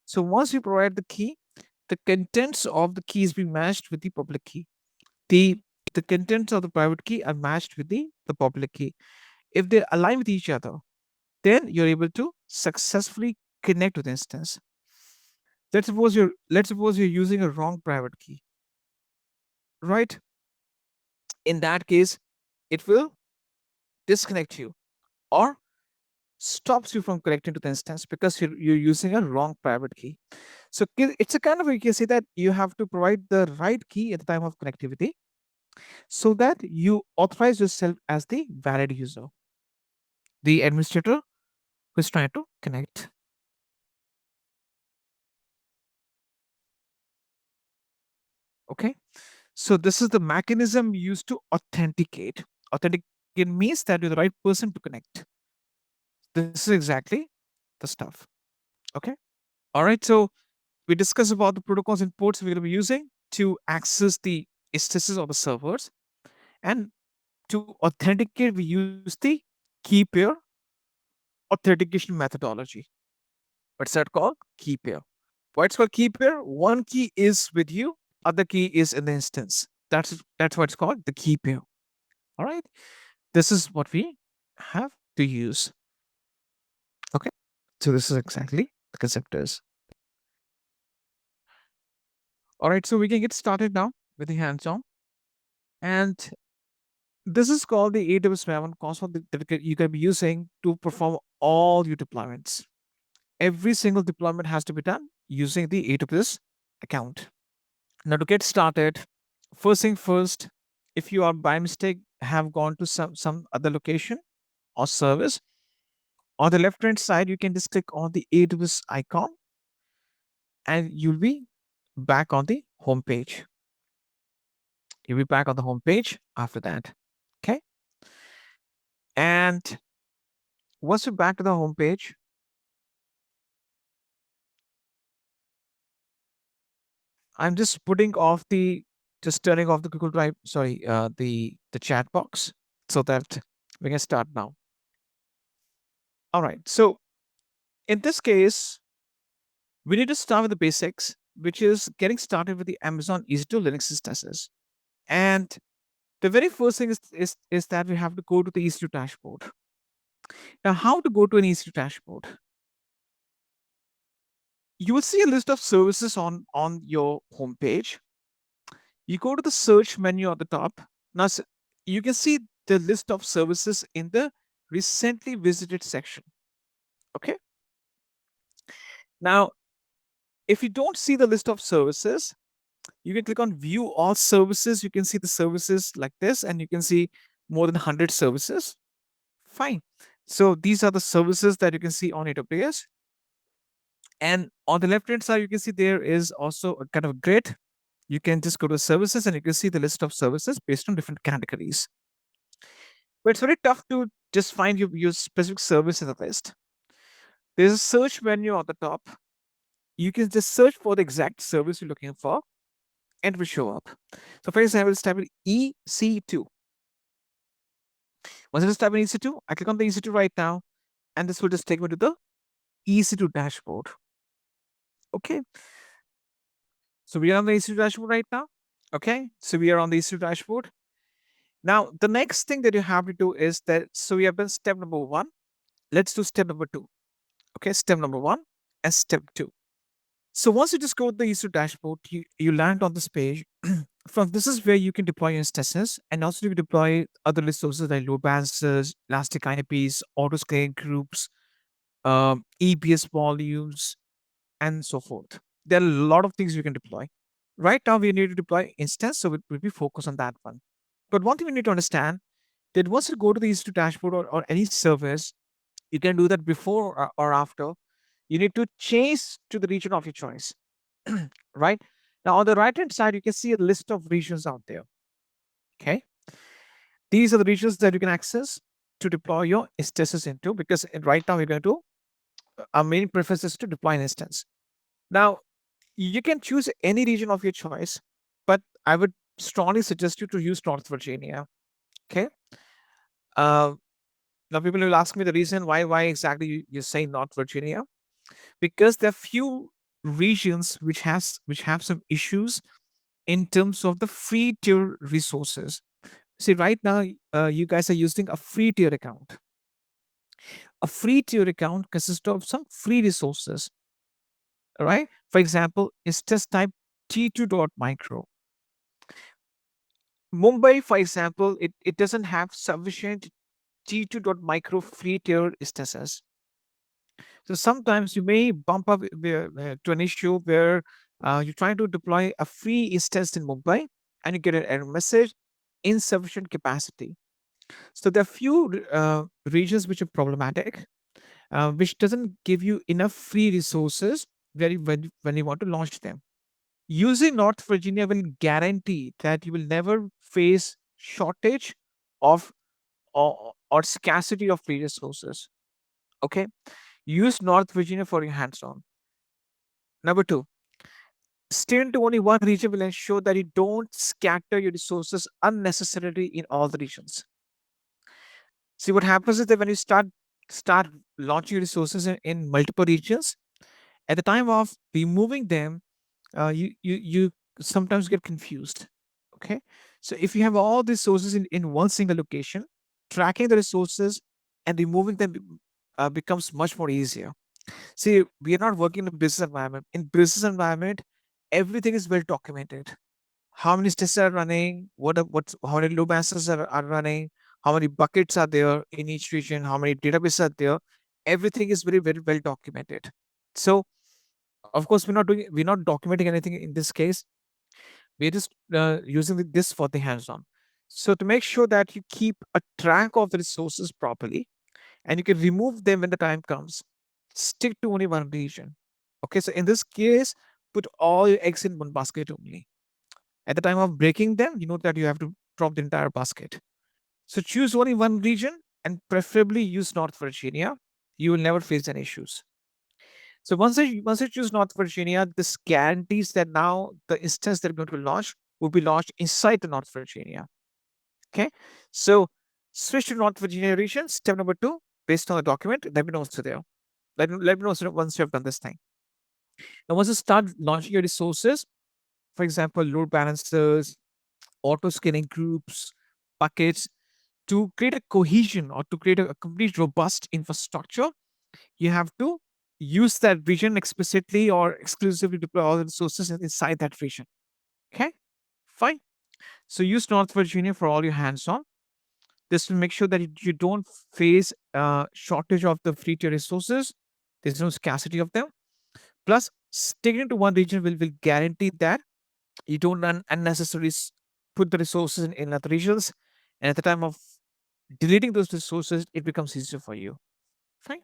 So once you provide the key, the contents of the key is being matched with the public key. The contents of the private key are matched with the public key. If they align with each other, then you're able to successfully connect to the instance. Let's suppose you're using a wrong private key, right? In that case, it will disconnect you or stops you from connecting to the instance because you're using a wrong private key. So it's a kind of, you can say that you have to provide the right key at the time of connectivity so that you authorize yourself as the valid user, the administrator who is trying to connect. Okay. So this is the mechanism used to authenticate. Authenticate means that you're the right person to connect. This is exactly the stuff. Okay. All right, so we discussed about the protocols and ports we're going to be using to access the instances of the servers, and to authenticate, we use the key pair authentication methodology. What's that called? Key pair. Why it's called key pair? One key is with you, other key is in the instance. That's what it's called, the key pair. All right. This is what we have to use. Okay. So this is exactly the concept is. All right. So we can get started now with the hands-on. And this is called the AWS Maven console you can be using to perform all your deployments. Every single deployment has to be done using the AWS account. Now, to get started, first thing first, if you are by mistake have gone to some other location or service, on the left hand side, you can just click on the AWS icon and you'll be back on the home page. You'll be back on the home page after that. Okay. And once you're back to the home page, I'm just just turning off the Google Drive, sorry, the chat box so that we can start now. All right. So in this case, we need to start with the basics, which is getting started with the Amazon EC2 Linux instances. And the very first thing is that we have to go to the EC2 dashboard. Now, how to go to an EC2 dashboard? You will see a list of services on your homepage. You go to the search menu at the top. Now, you can see the list of services in the recently visited section. Okay. Now, if you don't see the list of services, you can click on view all services. You can see the services like this, and you can see more than 100 services. Fine. So these are the services that you can see on AWS. And on the left hand side, you can see there is also a kind of a grid. You can just go to services and you can see the list of services based on different categories. But it's very tough to just find your specific service in the list. There's a search menu on the top. You can just search for the exact service you're looking for and it will show up. So for example, let's type in EC2. Once I just type in EC2, I click on the EC2 right now, and this will just take me to the EC2 dashboard. Okay. So we are on the EC2 dashboard right now. Okay. So we are on the EC2 dashboard. Now, the next thing that you have to do is that, so we have done step number 1. Let's do step number 2. Okay. Step number 1 and step 2. So once you just go to the EC2 dashboard, you land on this page. From this is where you can deploy instances, and also you can deploy other resources like load balancers, elastic IPs, auto scaling groups, EBS volumes, and so forth. There are a lot of things you can deploy. Right now, we need to deploy instance, so we'll be focused on that one. But one thing we need to understand that once you go to the EC2 dashboard or any service, you can do that before or after. You need to change to the region of your choice. Right now, on the right hand side, you can see a list of regions out there. Okay, these are the regions that you can access to deploy your instances into, because right now we're going to our main preference is to deploy an instance. Now, you can choose any region of your choice, but I would strongly suggest you to use North Virginia. Okay. Now people will ask me the reason why exactly you say North Virginia, because there are few regions which have some issues in terms of the free tier resources. See, right now, you guys are using a free tier account. A free tier account consists of some free resources. All right. For example, instance type T2.micro. Mumbai, for example, it doesn't have sufficient T2.micro free tier instances. So sometimes you may bump up to an issue where you're trying to deploy a free instance in Mumbai and you get an error message, insufficient capacity. So there are few regions which are problematic, which doesn't give you enough free resources when you want to launch them. Using North Virginia will guarantee that you will never face shortage of or scarcity of free resources. Okay, use North Virginia for your hands-on. Number two, staying to only one region will ensure that you don't scatter your resources unnecessarily in all the regions. See, what happens is that when you start launching resources in multiple regions, at the time of removing them, you sometimes get confused. Okay, so if you have all these sources in one single location, tracking the resources and removing them becomes much more easier. See, we are not working in a business environment. In business environment, everything is well documented. How many tests are running, how many load balancers are running, how many buckets are there in each region, how many databases are there. Everything is very, very well documented. So of course we're not documenting anything in this case. We're just using this for the hands-on. So to make sure that you keep a track of the resources properly and you can remove them when the time comes, stick to only one region. Okay, so in this case, put all your eggs in one basket only. At the time of breaking them, you know that you have to drop the entire basket. So choose only one region and preferably use North Virginia. You will never face any issues. So once you choose North Virginia, this guarantees that now the instance that we're going to launch will be launched inside the North Virginia. Okay, so switch to North Virginia region. Step number two, based on the document, let me know so there. Let me know once you have done this thing. Now, once you start launching your resources, for example, load balancers, auto scaling groups, buckets, to create a cohesion or to create a complete robust infrastructure, you have to use that region explicitly or exclusively deploy all the resources inside that region. Okay, fine. So use North Virginia for all your hands-on. This will make sure that you don't face shortage of the free tier resources. There's no scarcity of them. Plus, sticking to one region will guarantee that you don't unnecessarily put the resources in other regions. And at the time of deleting those resources, it becomes easier for you. Fine.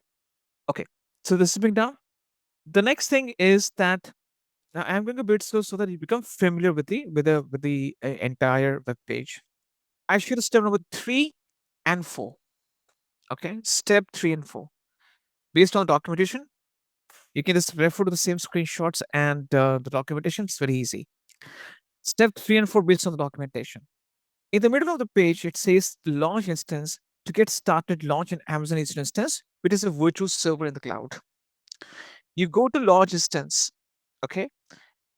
Okay. So this is being done. The next thing is that now I'm going a bit slow so that you become familiar with the entire web page. I should step number 3 and 4. Okay, step 3 and 4. Based on documentation, you can just refer to the same screenshots and the documentation. It's very easy. Step 3 and 4 based on the documentation. In the middle of the page, it says launch instance. To get started, launch an Amazon EC2 instance, which is a virtual server in the cloud. You go to launch instance, okay,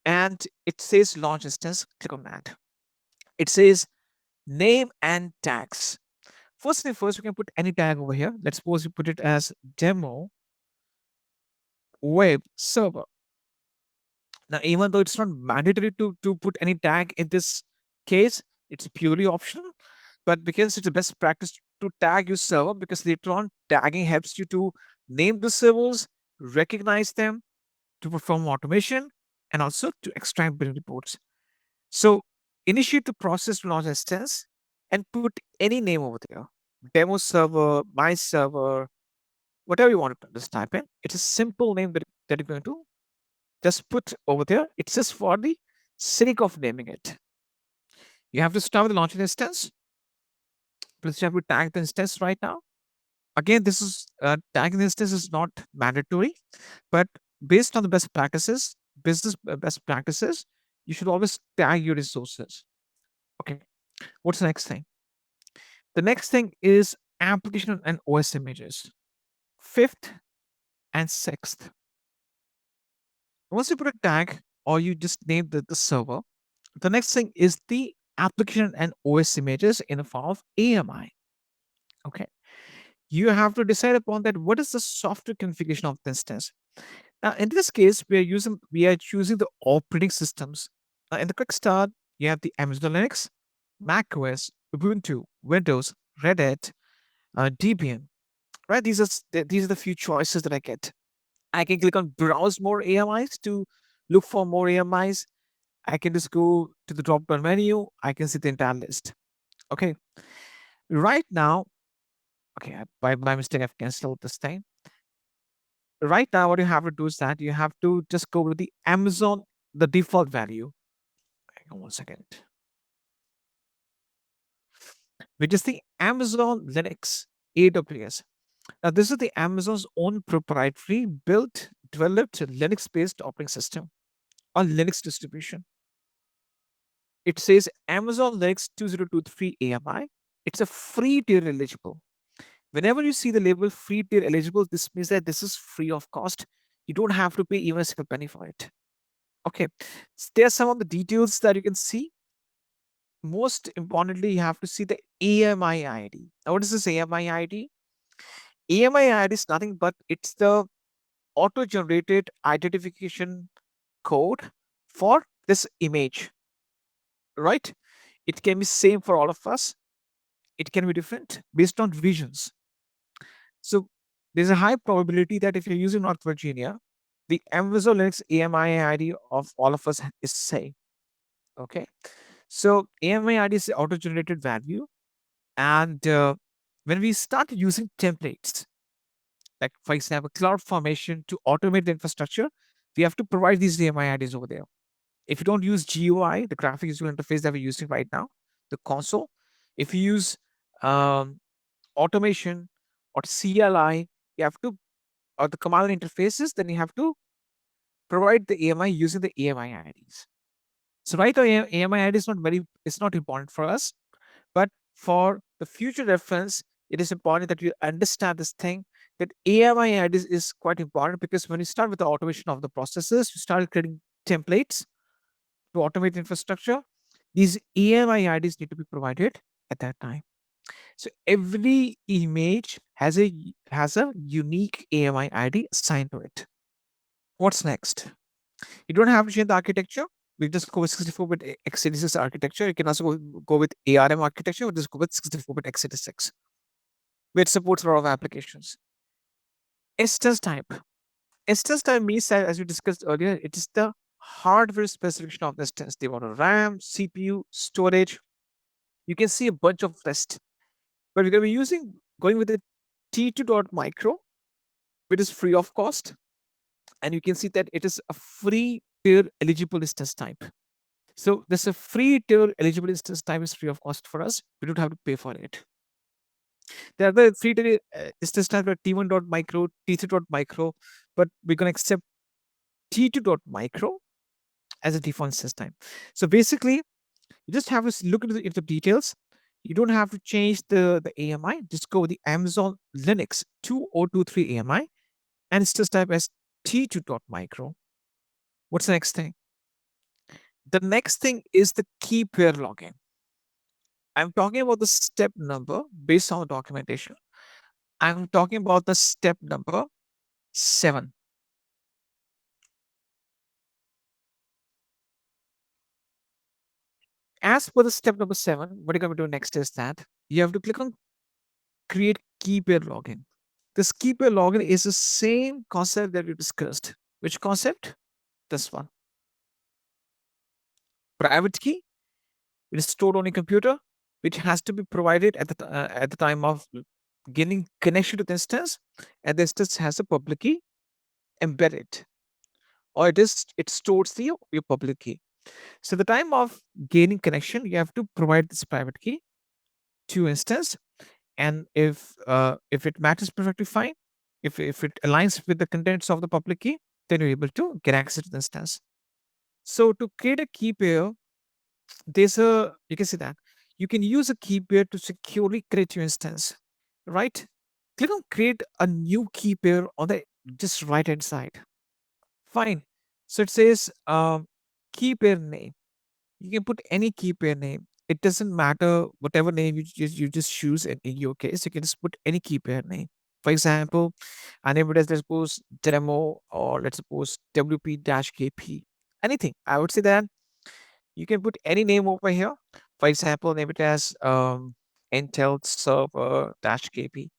and it says launch instance. Click on that. It says name and tags. First thing first, we can put any tag over here. Let's suppose we put it as demo web server. Now, even though it's not mandatory to put any tag in this case, it's purely optional. But because it's a best practice to tag your server, because later on tagging helps you to name the servers, recognize them, to perform automation, and also to extract build reports. So initiate the process to launch instance and put any name over there. Demo server, my server, whatever you want to just type in. It's a simple name that you're going to just put over there. It's just for the sake of naming it. You have to start with the launch instance. Plus, you have to tag the instance right now. Again, this is tagging instance is not mandatory, but based on the best practices, business best practices, you should always tag your resources. Okay. What's the next thing? The next thing is application and OS images. Fifth and sixth. Once you put a tag or you just name the server, the next thing is the application and OS images in the form of AMI. Okay. You have to decide upon that what is the software configuration of the instance. Now, in this case, we are choosing the operating systems. In the quick start, you have the Amazon Linux, Mac OS, Ubuntu, Windows, Red Hat, Debian. Right? These are the few choices that I get. I can click on browse more AMIs to look for more AMIs. I can just go to the drop down menu. I can see the entire list. Okay. Right now, okay, by mistake, I've canceled this thing. Right now, what you have to do is that you have to just go with the Amazon, the default value. Hang on 1 second. Which is the Amazon Linux AWS. Now, this is the Amazon's own proprietary built developed Linux-based operating system or Linux distribution. It says Amazon Linux 2023 AMI. It's a free tier eligible. Whenever you see the label free tier eligible, this means that this is free of cost. You don't have to pay even a single penny for it. Okay, there are some of the details that you can see. Most importantly, you have to see the AMI ID. Now, what is this AMI ID? AMI ID is nothing but it's the auto-generated identification code for this image, right? It can be same for all of us. It can be different based on regions. So there's a high probability that if you're using North Virginia, the Amazon Linux AMI ID of all of us is same. Okay. So AMI ID is the auto-generated value. And when we start using templates, like for example, CloudFormation to automate the infrastructure, we have to provide these AMI IDs over there. If you don't use GUI, the graphic user interface that we're using right now, the console, if you use automation or CLI, you have to, or the command interfaces, then you have to provide the AMI using the AMI IDs. So right now, AMI ID is it's not important for us, but for the future reference, it is important that you understand this thing that AMI IDs is quite important because when you start with the automation of the processes, you start creating templates to automate infrastructure. These AMI IDs need to be provided at that time. So every image has a unique AMI ID assigned to it. What's next? You don't have to change the architecture. We just go with 64-bit x86 architecture. You can also go with ARM architecture. We just go with 64-bit x86, which supports a lot of applications. Instance type. Instance type means that, as we discussed earlier, it is the hardware specification of the instance. They want a RAM, CPU, storage. You can see a bunch of list, but we're going to be going with the T2.micro, which is free of cost. And you can see that it is a free tier eligible instance type. So this a free tier eligible instance type is free of cost for us. We don't have to pay for it. There are the free tier instance type like T1.micro, T3.micro, but we're going to accept T2.micro as a default instance type. So basically, you just have to look into the details. You don't have to change the AMI. Just go with the Amazon Linux 2023 AMI and instance type as T2.micro. What's the next thing? The next thing is the key pair login. I'm talking about the step number based on the documentation. I'm talking about the step number 7. As per the step number 7, what you're going to do next is that you have to click on create key pair login. This key pair login is the same concept that we discussed. Which concept? This one. Private key, it is stored on a computer, which has to be provided at the time of gaining connection to the instance, and the instance has a public key embedded, or it stores your public key. So the time of gaining connection, you have to provide this private key to instance, and if it matches perfectly fine, if it aligns with the contents of the public key, then you're able to get access to the instance. So to create a key pair, you can see that you can use a key pair to securely create your instance, right? Click on create a new key pair on the just right hand side. Fine. So it says key pair name. You can put any key pair name. It doesn't matter whatever name you just choose in your case. You can just put any key pair name. For example, I name it as let's suppose demo or let's suppose WP-KP. Anything. I would say that you can put any name over here. For example, name it as Intel server-KP.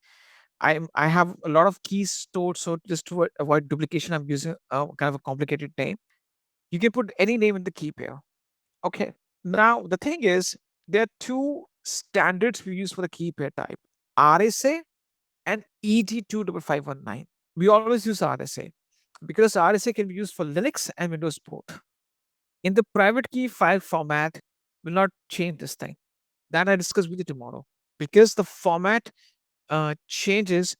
I have a lot of keys stored, so just to avoid duplication, I'm using kind of a complicated name. You can put any name in the key pair. Okay. Now the thing is, there are two standards we use for the key pair type: RSA and ET25519. We always use RSA because RSA can be used for Linux and Windows both. In the private key file format, will not change this thing. That I discuss with you tomorrow because the format changes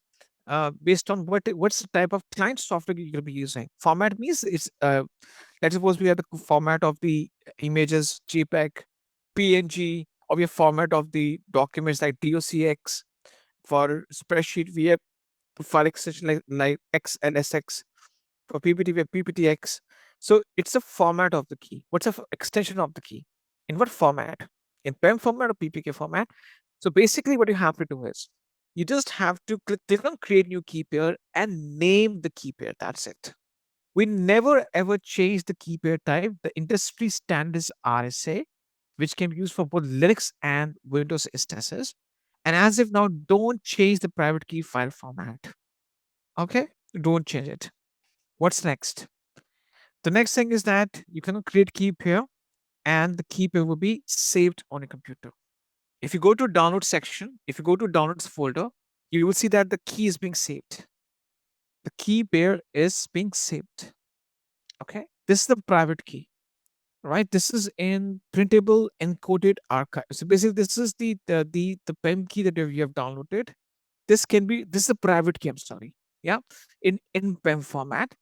based on what's the type of client software you're going to be using. Format means it's let's suppose we have the format of the images JPEG, PNG, or we have format of the documents like docx. For spreadsheet we have file extension like XLSX. For PPT we have PPTX. So it's a format of the key. What's the extension of the key? In what format? In PEM format or PPK format? So basically what you have to do is you just have to click on create new key pair and name the key pair. That's it. We never ever change the key pair type. The industry standard is RSA, which can be used for both Linux and Windows instances. And as if now, don't change the private key file format. Okay? Don't change it. What's next? The next thing is that you can create key pair and the key pair will be saved on your computer. If you go to download section, if you go to downloads folder, you will see that the key is being saved. The key pair is being saved. Okay? This is the private key, right? This is in printable encoded archive. So basically, this is the PEM key that you have downloaded. This is a private key, I'm sorry. Yeah. In PEM format.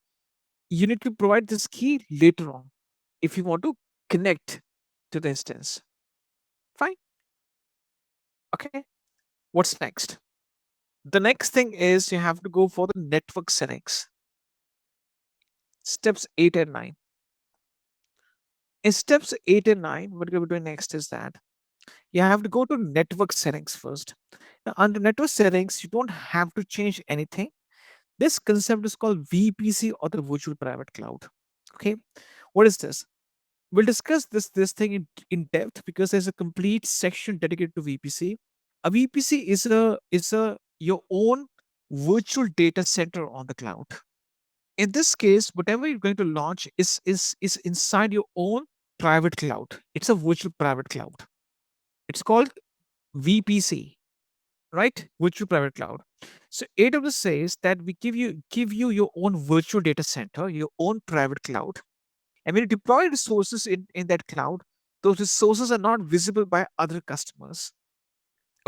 You need to provide this key later on if you want to connect to the instance. Fine. Okay. What's next? The next thing is you have to go for the network settings. Steps 8 and 9. In steps 8 and 9, what we're doing next is that you have to go to network settings first. Now, under network settings, you don't have to change anything. This concept is called VPC or the virtual private cloud. Okay. What is this? We'll discuss this thing in depth because there's a complete section dedicated to VPC. A VPC is a your own virtual data center on the cloud. In this case, whatever you're going to launch is inside your own private cloud. It's a virtual private cloud. It's called VPC, right? Virtual private cloud. So AWS says that we give you your own virtual data center, your own private cloud. And when you deploy resources in that cloud, those resources are not visible by other customers.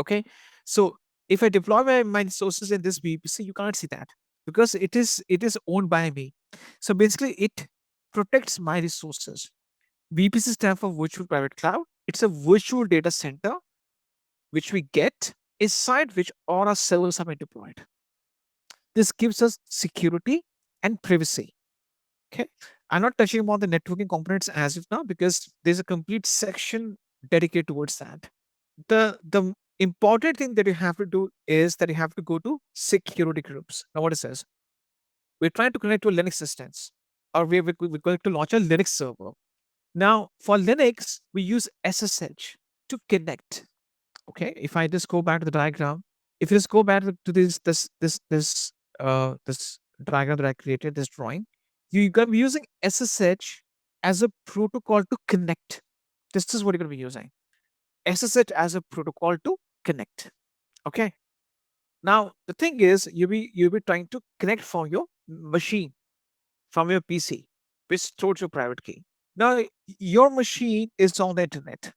Okay. So if I deploy my resources in this VPC, you can't see that because it is owned by me. So basically it protects my resources. VPC stands for virtual private cloud. It's a virtual data center which we get inside which all our servers have been deployed. This gives us security and privacy. Okay. I'm not touching upon the networking components as of now because there's a complete section dedicated towards that. The important thing that you have to do is that you have to go to security groups. Now, what it says, we're trying to connect to a Linux instance, or we're going to launch a Linux server. Now, for Linux, we use SSH to connect. Okay, if I just go back to the diagram, if you just go back to this diagram that I created, this drawing, you're going to be using SSH as a protocol to connect. This is what you're going to be using. SSH as a protocol to connect. Okay. Now the thing is, you'll be trying to connect from your machine, from your PC, which stores your private key. Now your machine is on the internet,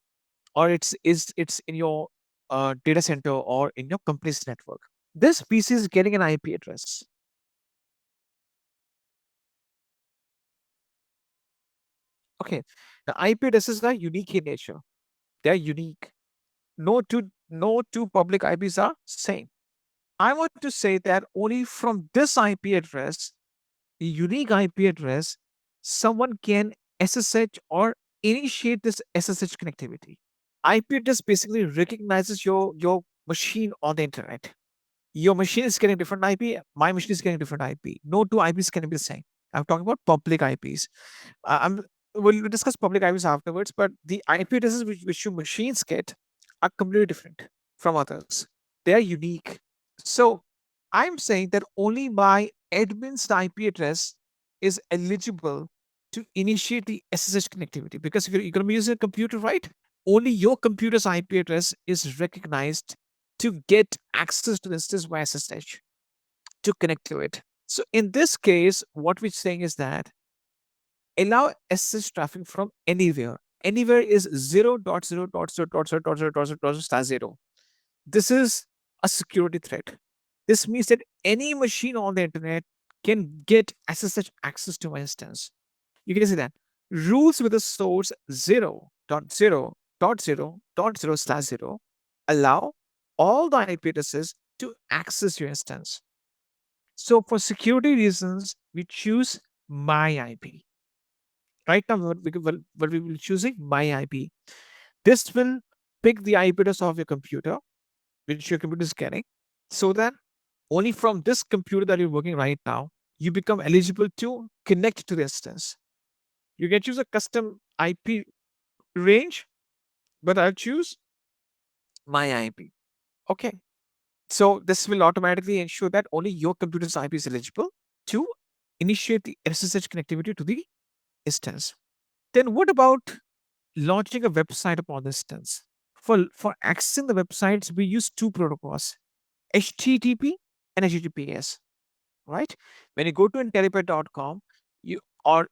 or it's in your data center or in your company's network. This PC is getting an IP address. Okay, the IP addresses are unique in nature. They're unique. No two public IPs are same. I want to say that only from this IP address, the unique IP address, someone can SSH or initiate this SSH connectivity. IP address basically recognizes your machine on the internet. Your machine is getting different IP, my machine is getting different IP. No two IPs can be the same. I'm talking about public IPs. We'll discuss public IPs afterwards, but the IP addresses which your machines get are completely different from others. They are unique. So I'm saying that only my admin's IP address is eligible to initiate the SSH connectivity because if you're going to be using a computer, right? Only your computer's IP address is recognized to get access to the instance via SSH to connect to it. So in this case, what we're saying is that allow SSH traffic from anywhere. Anywhere is 0.0.0.0.0.0/0. This is a security threat. This means that any machine on the internet can get SSH access to my instance. You can see that rules with the source 0.0.0.0.0/0 allow all the IP addresses to access your instance. So for security reasons, we choose my IP. Right now, what we will be choosing my IP. This will pick the IP address of your computer, which your computer is getting, so that only from this computer that you're working right now, you become eligible to connect to the instance. You can choose a custom IP range, but I'll choose my IP. Okay. So this will automatically ensure that only your computer's IP is eligible to initiate the SSH connectivity to the instance. Then what about launching a website upon the instance? For accessing the websites, we use two protocols, HTTP and HTTPS. Right? When you go to Intellipaat.com, you or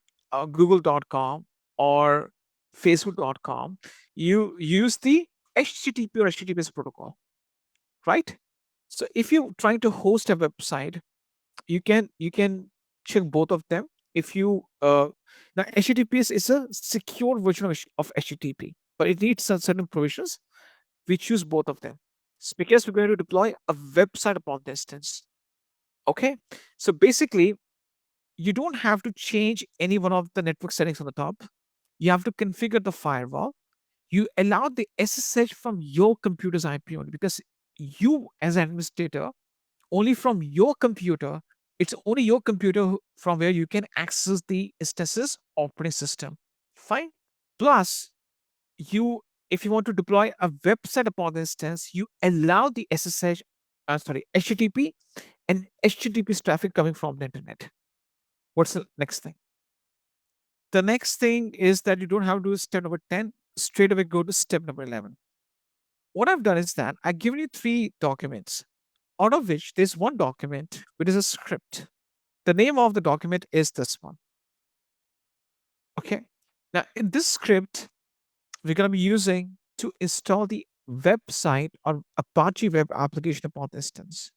Google.com or Facebook.com, you use the HTTP or HTTPS protocol, right? So if you're trying to host a website, you can check both of them. If you now HTTPS is a secure version of HTTP, but it needs some certain provisions. We choose both of them. It's because we're going to deploy a website upon the instance. Okay, so basically, you don't have to change any one of the network settings on the top. You have to configure the firewall. You allow the SSH from your computer's IP only, because you, as an administrator, only from your computer, it's only your computer from where you can access the instances operating system. Fine. Plus, if you want to deploy a website upon the instance, you allow the HTTP and HTTPS traffic coming from the internet. What's the next thing? The next thing is that you don't have to do step number 10, straight away go to step number 11. What I've done is that I've given you 3 documents, out of which there's one document which is a script. The name of the document is this one. Okay. Now, in this script, we're going to be using to install the website or Apache web application upon the instance.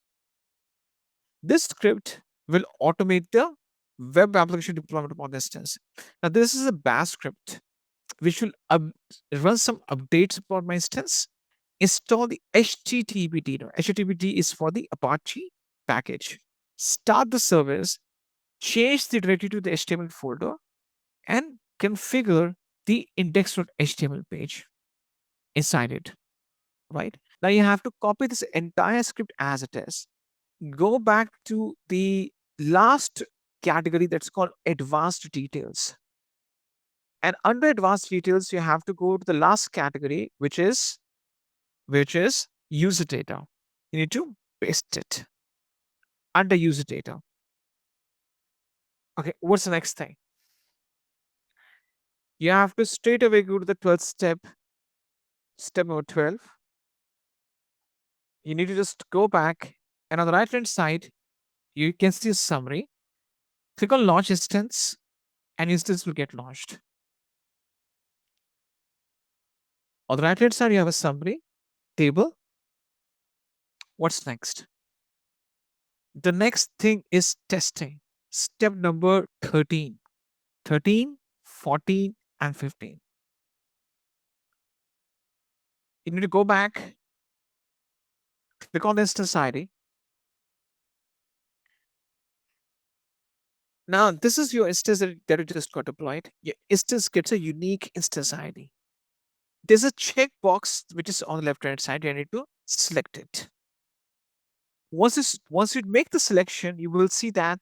This script will automate the web application deployment upon the instance. Now, this is a bash script which will run some updates upon my instance, install the HTTPD. Now, HTTPD is for the Apache package. Start the service, change the directory to the HTML folder, and configure the index.html page inside it. Right? Now you have to copy this entire script as it is. Go back to the last category that's called advanced details. And under advanced details, you have to go to the last category, which is user data. You need to paste it under user data. Okay, what's the next thing? You have to straight away go to the 12th step, step number 12. You need to just go back, and on the right hand side, you can see a summary. Click on launch instance, and instance will get launched. On the right hand side, you have a summary table. What's next? The next thing is testing. Step number 13, 14, and 15. You need to go back, click on the instance ID. Now, this is your instance that you just got deployed. Your instance gets a unique instance ID. There's a checkbox which is on the left hand side. You need to select it. Once you make the selection, you will see that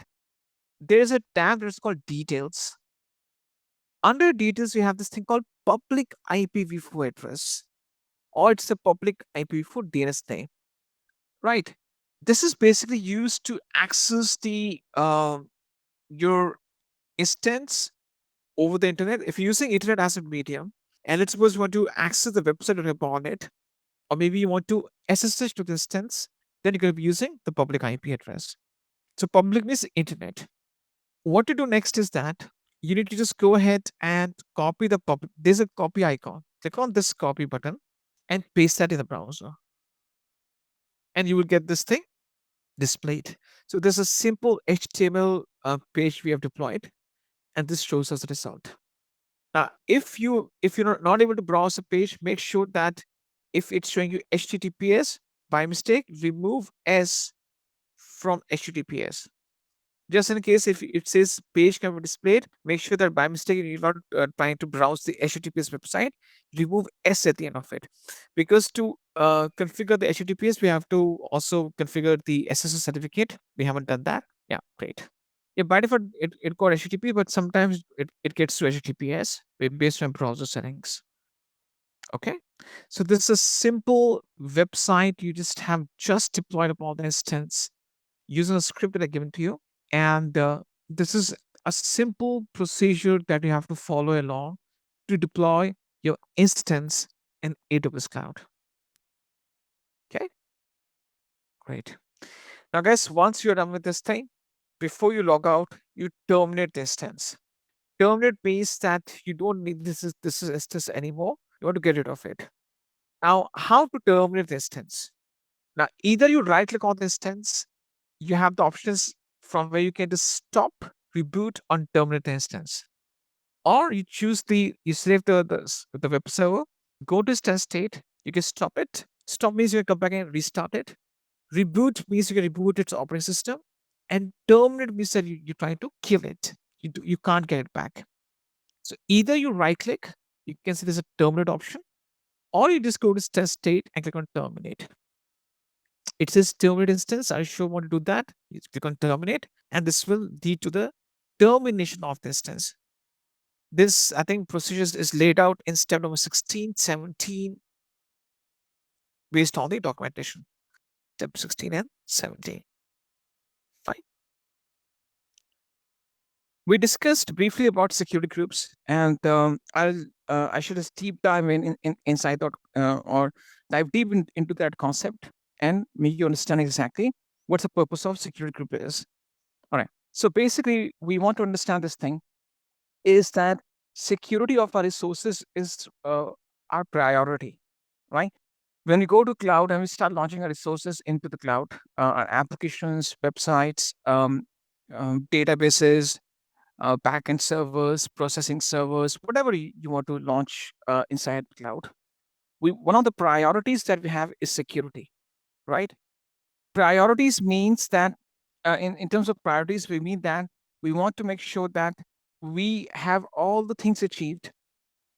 there's a tab that's called details. Under details, you have this thing called public IPv4 address, or it's a public IPv4 DNS name. Right. This is basically used to access the your instance over the internet. If you're using internet as a medium, and let's suppose you want to access the website upon it, or maybe you want to SSH to the instance, then you're going to be using the public IP address. So public means internet. What to do next is that you need to just go ahead and copy the public. There's a copy icon. Click on this copy button and paste that in the browser. And you will get this thing. displayed. So there's a simple HTML page we have deployed, and this shows us the result. Now, if you're not able to browse a page, make sure that if it's showing you HTTPS by mistake, remove S from HTTPS. Just in case if it says page can be displayed, make sure that by mistake you're not trying to browse the HTTPS website. Remove S at the end of it, because to configure the HTTPS, we have to also configure the SSL certificate. We haven't done that. Yeah, great. Yeah, by default it got HTTP, but sometimes it gets to HTTPS based on browser settings. Okay, so this is a simple website you just deployed upon the instance using a script that I given to you, and this is a simple procedure that you have to follow along to deploy your instance in AWS Cloud. Okay, great. Now, guys, once you're done with this thing, before you log out, you terminate the instance. Terminate means that you don't need this instance anymore. You want to get rid of it. Now, how to terminate the instance? Now, either you right click on the instance, you have the options from where you can just stop, reboot, or terminate the instance. Or you choose you select the web server, go to instance state, you can stop it. Stop means you can come back and restart it. Reboot means you can reboot its operating system. And terminate means that you're trying to kill it. You can't get it back. So either you right click, you can see there's a terminate option, or you just go to test state and click on terminate. It says terminate instance. I sure want to do that. You click on terminate, and this will lead to the termination of the instance. This, I think, procedure is laid out in step number 16, 17, based on the documentation. Step 16 and 17. Fine. We discussed briefly about security groups, and I should just deep dive inside that, or dive deep into that concept and make you understand exactly what the purpose of security group is. All right. So basically, we want to understand this thing is that security of our resources is our priority, right? When we go to cloud and we start launching our resources into the cloud, our applications, websites, databases, backend servers, processing servers, whatever you want to launch inside cloud. One of the priorities that we have is security, right? Priorities means that in terms of priorities, we mean that we want to make sure that we have all the things achieved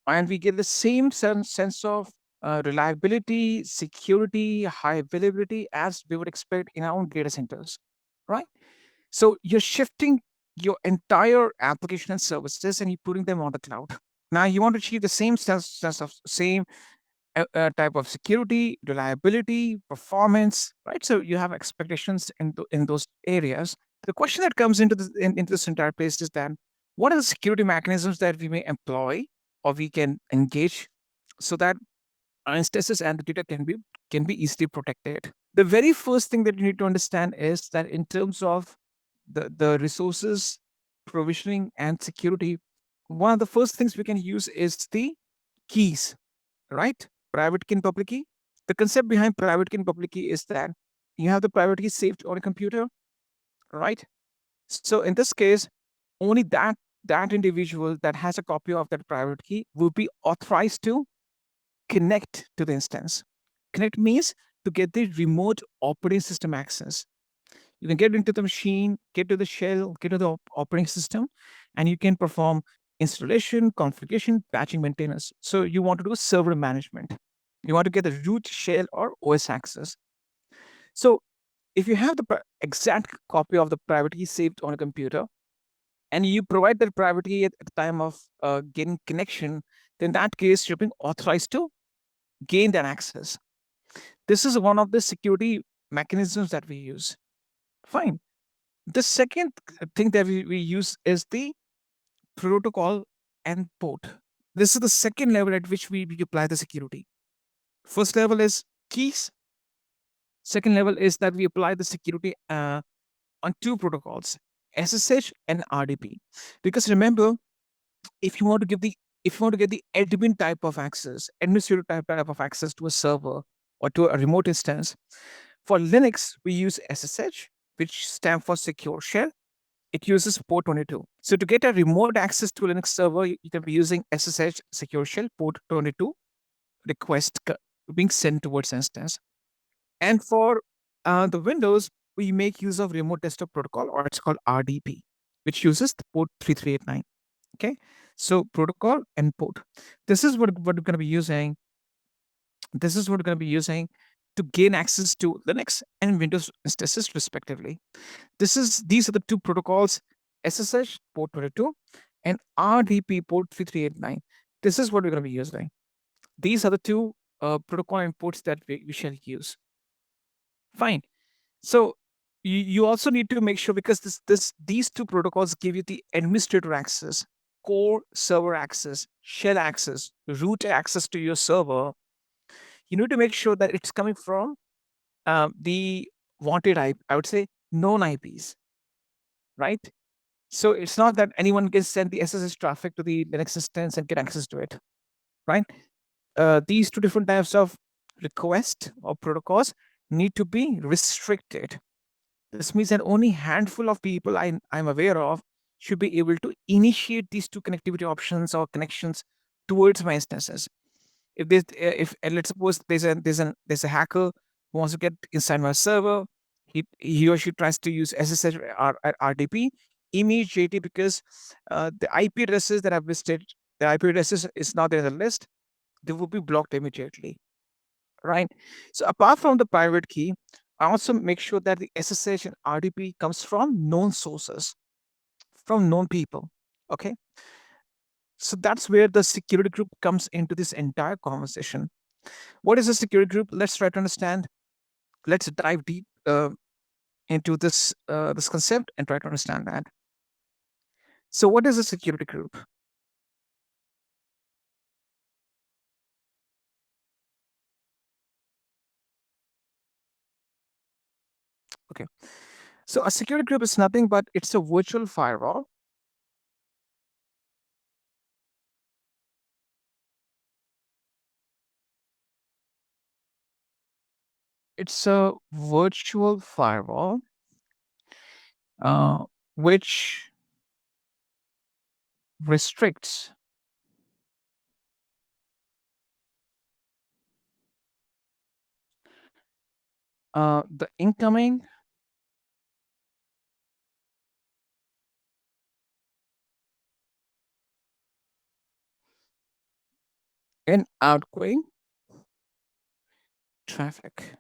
and we get the same sense of reliability, security, high availability as we would expect in our own data centers, right? So you're shifting your entire application and services and you're putting them on the cloud. Now you want to achieve the same sense of same type of security, reliability, performance, right? So you have expectations in those areas. The question that comes into this entire place is that what are the security mechanisms that we may employ or we can engage so that our instances and the data can be easily protected? The very first thing that you need to understand is that in terms of the resources provisioning and security, one of the first things we can use is the keys, right? Private key and public key. The concept behind private key and public key is that you have the private key saved on a computer, right? So in this case, only that individual that has a copy of that private key will be authorized to connect to the instance. Connect means to get the remote operating system access. You can get into the machine, get to the shell, get to the operating system, and you can perform installation, configuration, patching, maintenance. So you want to do server management. You want to get the root shell or OS access. So if you have the exact copy of the private key saved on a computer, and you provide that private key at the time of getting connection, then in that case, you're being authorized to gain that access. This is one of the security mechanisms that we use. Fine. The second thing that we use is the protocol and port. This is the second level at which we apply the security. First level is keys. Second level is that we apply the security on two protocols, SSH and RDP. Because remember, if you want to get the admin type of access, administrative type of access to a server or to a remote instance, For Linux, we use SSH, which stands for Secure Shell. It uses port 22. So to get a remote access to a Linux server, you can be using SSH Secure Shell port 22 request being sent towards instance. And for the Windows, we make use of Remote Desktop Protocol, or it's called RDP, which uses the port 3389. Okay, so protocol and port. This is what we're going to be using. This is what we're going to be using to gain access to Linux and Windows instances, respectively. These are the two protocols: SSH port 22 and RDP port 3389. This is what we're going to be using. These are the two protocol and ports that we shall use. Fine. So you also need to make sure, because these two protocols give you the administrator access, core server access, shell access, root access to your server. You need to make sure that it's coming from the wanted IP, I would say known IPs, right? So it's not that anyone can send the SSH traffic to the Linux instance and get access to it, right? These two different types of request or protocols need to be restricted. This means that only handful of people I'm aware of should be able to initiate these two connectivity options or connections towards my instances. If let's suppose there's a hacker who wants to get inside my server, he or she tries to use SSH or RDP immediately, because the IP addresses that I've listed, the IP addresses is not in the list, they will be blocked immediately, right? So apart from the private key, I also make sure that the SSH and RDP comes from known sources, from known people. Okay. So that's where the security group comes into this entire conversation. What is a security group? Let's try to understand. Let's dive deep into this concept and try to understand that. So what is a security group? Okay. So a security group is nothing but it's a virtual firewall. It's a virtual firewall which restricts the incoming and outgoing traffic.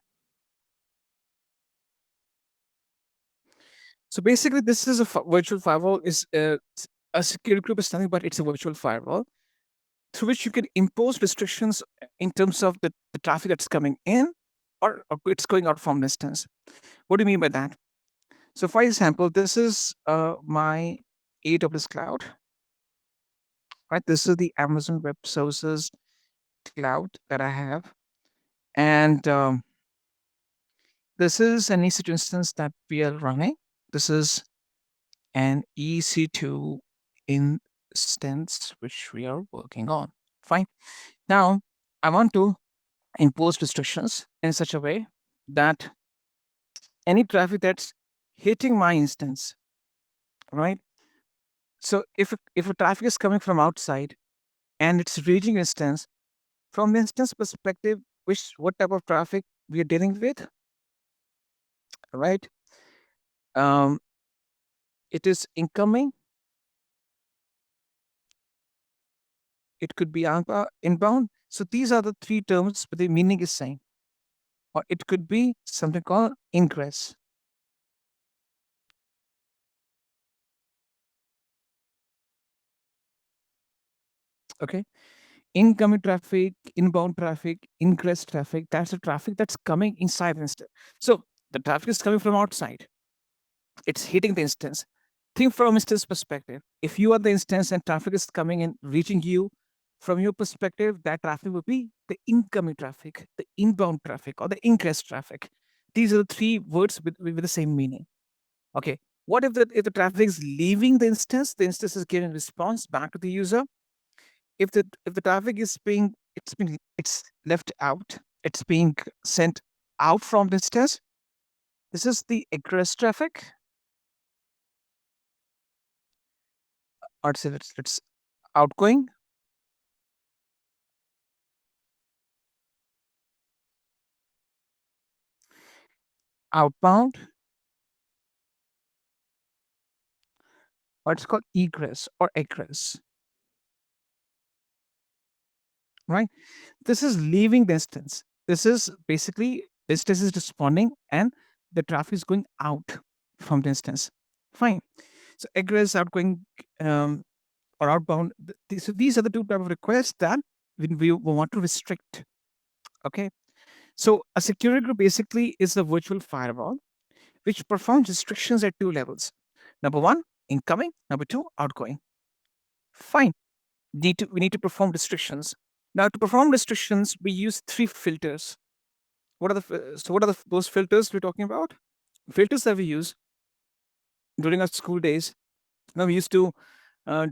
So basically, this is a virtual firewall. Is a security group is nothing but it's a virtual firewall through which you can impose restrictions in terms of the traffic that's coming in, or it's going out from distance. What do you mean by that? So, for example, this is my AWS cloud, right? This is the Amazon Web Services cloud that I have, and this is an EC2 instance that we are running. This is an EC2 instance which we are working on. Fine. Now, I want to impose restrictions in such a way that any traffic that's hitting my instance, right? So if a traffic is coming from outside and it's reaching instance, from the instance perspective, what type of traffic we are dealing with, right? It is incoming. It could be inbound. So these are the three terms, but the meaning is same. Or it could be something called ingress. Okay. Incoming traffic, inbound traffic, ingress traffic, that's the traffic that's coming inside the instance. So the traffic is coming from outside. It's hitting the instance. Think from instance perspective. If you are the instance and traffic is coming and reaching you, from your perspective, that traffic will be the incoming traffic, the inbound traffic, or the ingress traffic. These are the three words with the same meaning. Okay. What if the traffic is leaving the instance is giving response back to the user? If the traffic is it's left out, it's being sent out from the instance, This is the egress traffic. Or say let's outgoing. Outbound. Or it's called egress or egress. Right? This is leaving the instance. This is basically instance is responding and the traffic is going out from the instance. Fine. So egress, outgoing, or outbound. So these are the two type of requests that we want to restrict. Okay. So a security group basically is a virtual firewall which performs restrictions at two levels. Number one, incoming. Number two, outgoing. Fine. We need to perform restrictions. Now, to perform restrictions, we use three filters. What are those filters we're talking about? Filters that we use during our school days. Now we used to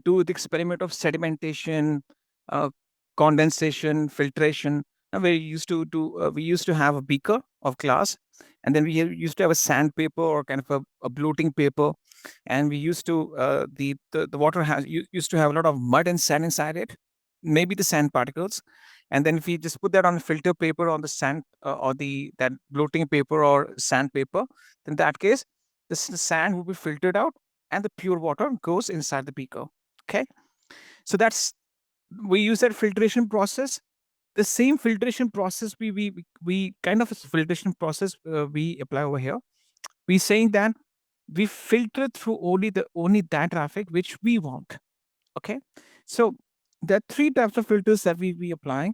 do the experiment of sedimentation, uh, condensation, filtration. Now we used to have a beaker of glass, and then used to have a sandpaper or kind of a bloating paper, and we used to the water used to have a lot of mud and sand inside it, maybe the sand particles, and then if we just put that on filter paper on the sand or the that bloating paper or sandpaper, then in that case, the sand will be filtered out and the pure water goes inside the beaker. Okay, so that's we use that filtration process. The same filtration process we kind of a filtration process we apply over here. We saying that we filter through only that traffic which we want. Okay, so there are three types of filters that we apply.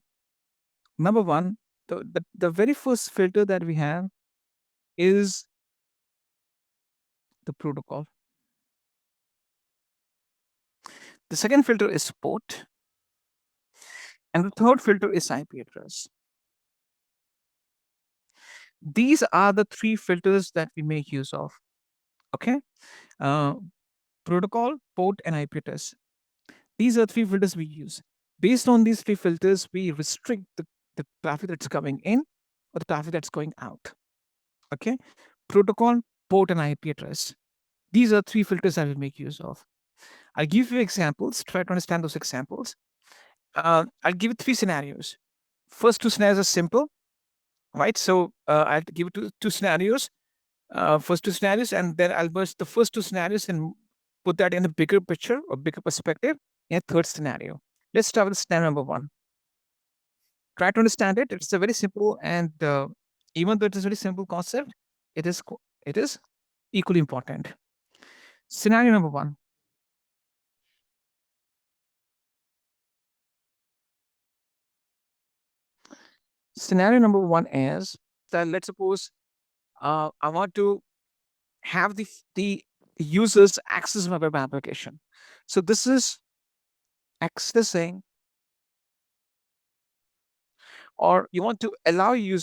Number one, the very first filter that we have is the protocol. The second filter is port. And the third filter is IP address. These are the three filters that we make use of. Okay. Uh, Protocol, port, and IP address. These are three filters we use. Based on these three filters, we restrict the traffic that's coming in or the traffic that's going out. Okay. Protocol, port, and IP address. These are three filters that we make use of. I'll give you examples. Try to understand those examples. I'll give you three scenarios. First two scenarios are simple, right? So I have to give it two scenarios, first two scenarios, and then I'll merge the first two scenarios and put that in a bigger picture or bigger perspective in a third scenario. Let's start with scenario number one. Try to understand it. It's a very simple, and even though it is a very simple concept, it is equally important. Scenario number one. Scenario number one is that let's suppose I want to have the users access my web application. So this is accessing, or you want to allow your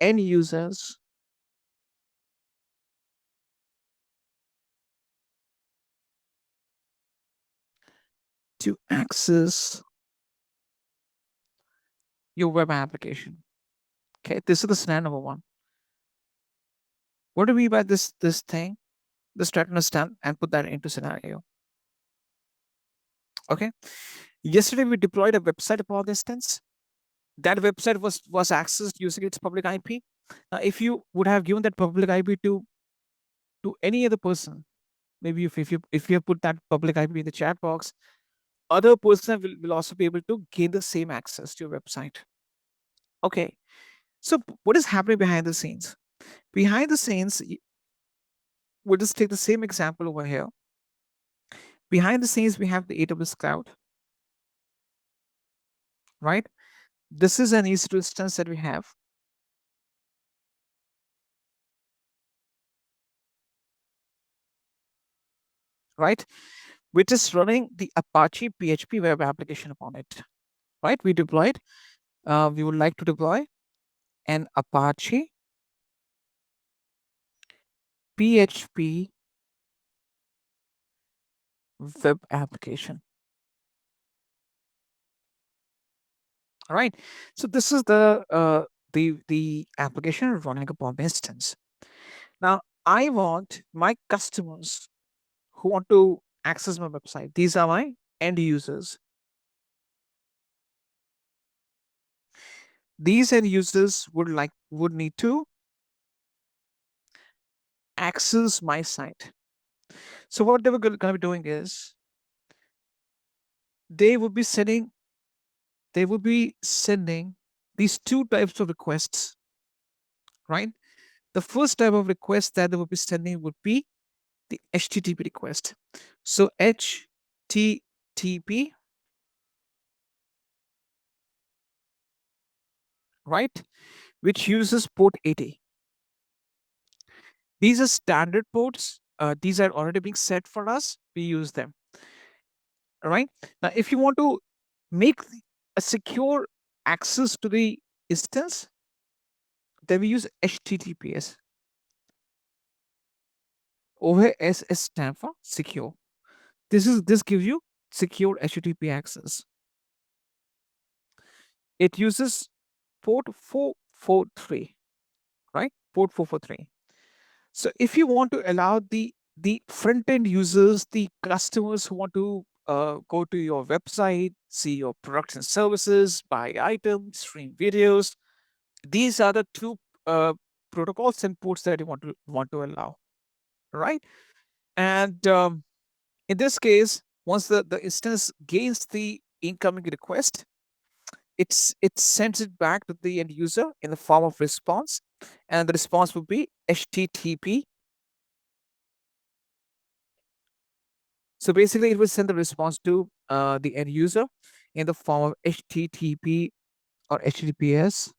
end users to access your web application. Okay, this is the scenario number one. What do we mean by this thing? Let's try to understand and put that into scenario. Okay. Yesterday we deployed a website upon instance. That website was accessed using its public IP. Now, if you would have given that public IP to any other person, maybe if you have put that public IP in the chat box, other person will also be able to gain the same access to your website. Okay. So what is happening behind the scenes? Behind the scenes, we'll just take the same example over here. Behind the scenes, we have the AWS cloud, right? This is an EC2 instance that we have. Right? Which is running the Apache PHP web application upon it. Right? We deployed, we would like to deploy an Apache PHP web application. All right. So this is the the application running upon the instance. Now, I want my customers who want to access my website. These are my end users. These end users would need to access my site. So what they were going to be doing is they would be sending these two types of requests, right? The first type of request that they would be sending would be the HTTP request. So HTTP, right, which uses port 80. These are standard ports. These are already being set for us. We use them. All right. Now, if you want to make a secure access to the instance, then we use HTTPS. Over S stand for secure. This gives you secure HTTP access. It uses port 443, right? Port 443. So if you want to allow the front end users, the customers who want to go to your website, see your products and services, buy items, stream videos, these are the two protocols and ports that you want to allow, right? And in this case, once the instance gains the incoming request, it sends it back to the end user in the form of response, and the response will be HTTP. So basically, it will send the response to the end user in the form of HTTP or HTTPS.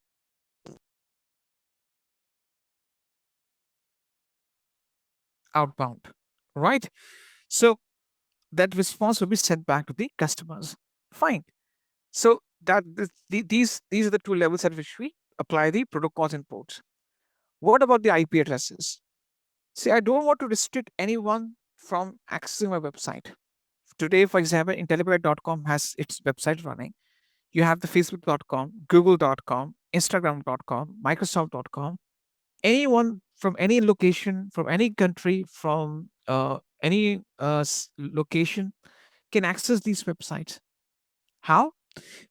Outbound, right? So that response will be sent back to the customers. Fine. So these are the two levels at which we apply the protocols and ports. What about the IP addresses? See, I don't want to restrict anyone from accessing my website. Today, for example, Intellipaat.com has its website running. You have the Facebook.com, Google.com, Instagram.com, Microsoft.com. Anyone from any location, from any country, from any location can access these websites. How?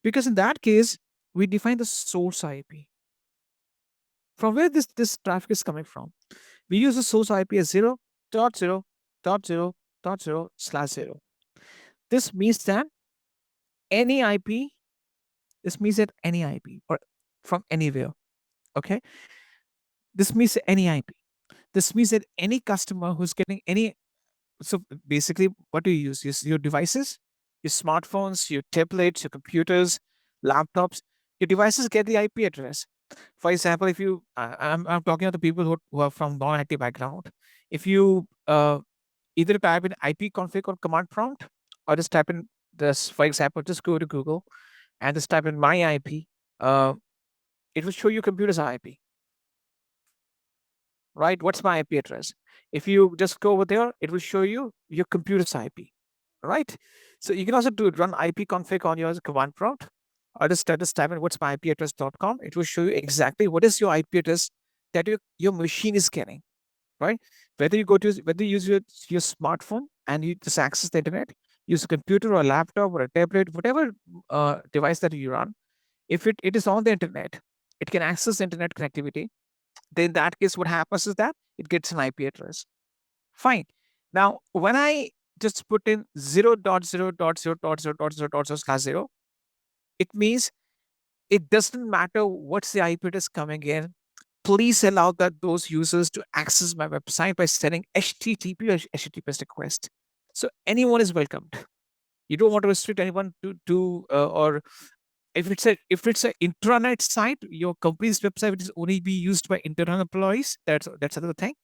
Because in that case, we define the source IP. From where this traffic is coming from? We use the source IP as 0.0.0.0.0/0. This means that any IP, this means that any IP or from anywhere. Okay. This means any IP. This means that any customer who's getting any. So basically, what do you use? Your devices, your smartphones, your tablets, your computers, laptops. Your devices get the IP address. For example, if you, I'm talking about the people who are from non-IT background. If you either type in IP config or command prompt, or just type in this, for example, just go to Google and just type in my IP. It will show you computer's IP, right? What's my IP address? If you just go over there, it will show you your computer's IP, right? So you can also run IP config on your command prompt, or just type in what's my IP address.com. It will show you exactly what is your IP address that your machine is getting, right? Whether you use your smartphone and you just access the internet, use a computer or a laptop or a tablet, whatever device that you run, if it is on the internet, it can access internet connectivity. Then in that case, what happens is that it gets an IP address. Fine. Now, when I just put in 0.0.0.0.0.0/0, it means it doesn't matter what's the IP address coming in. Please allow that those users to access my website by sending HTTP or HTTPS request. So anyone is welcomed. You don't want to restrict anyone to or if it's a intranet site, your company's website which is only be used by internal employees, that's another thing.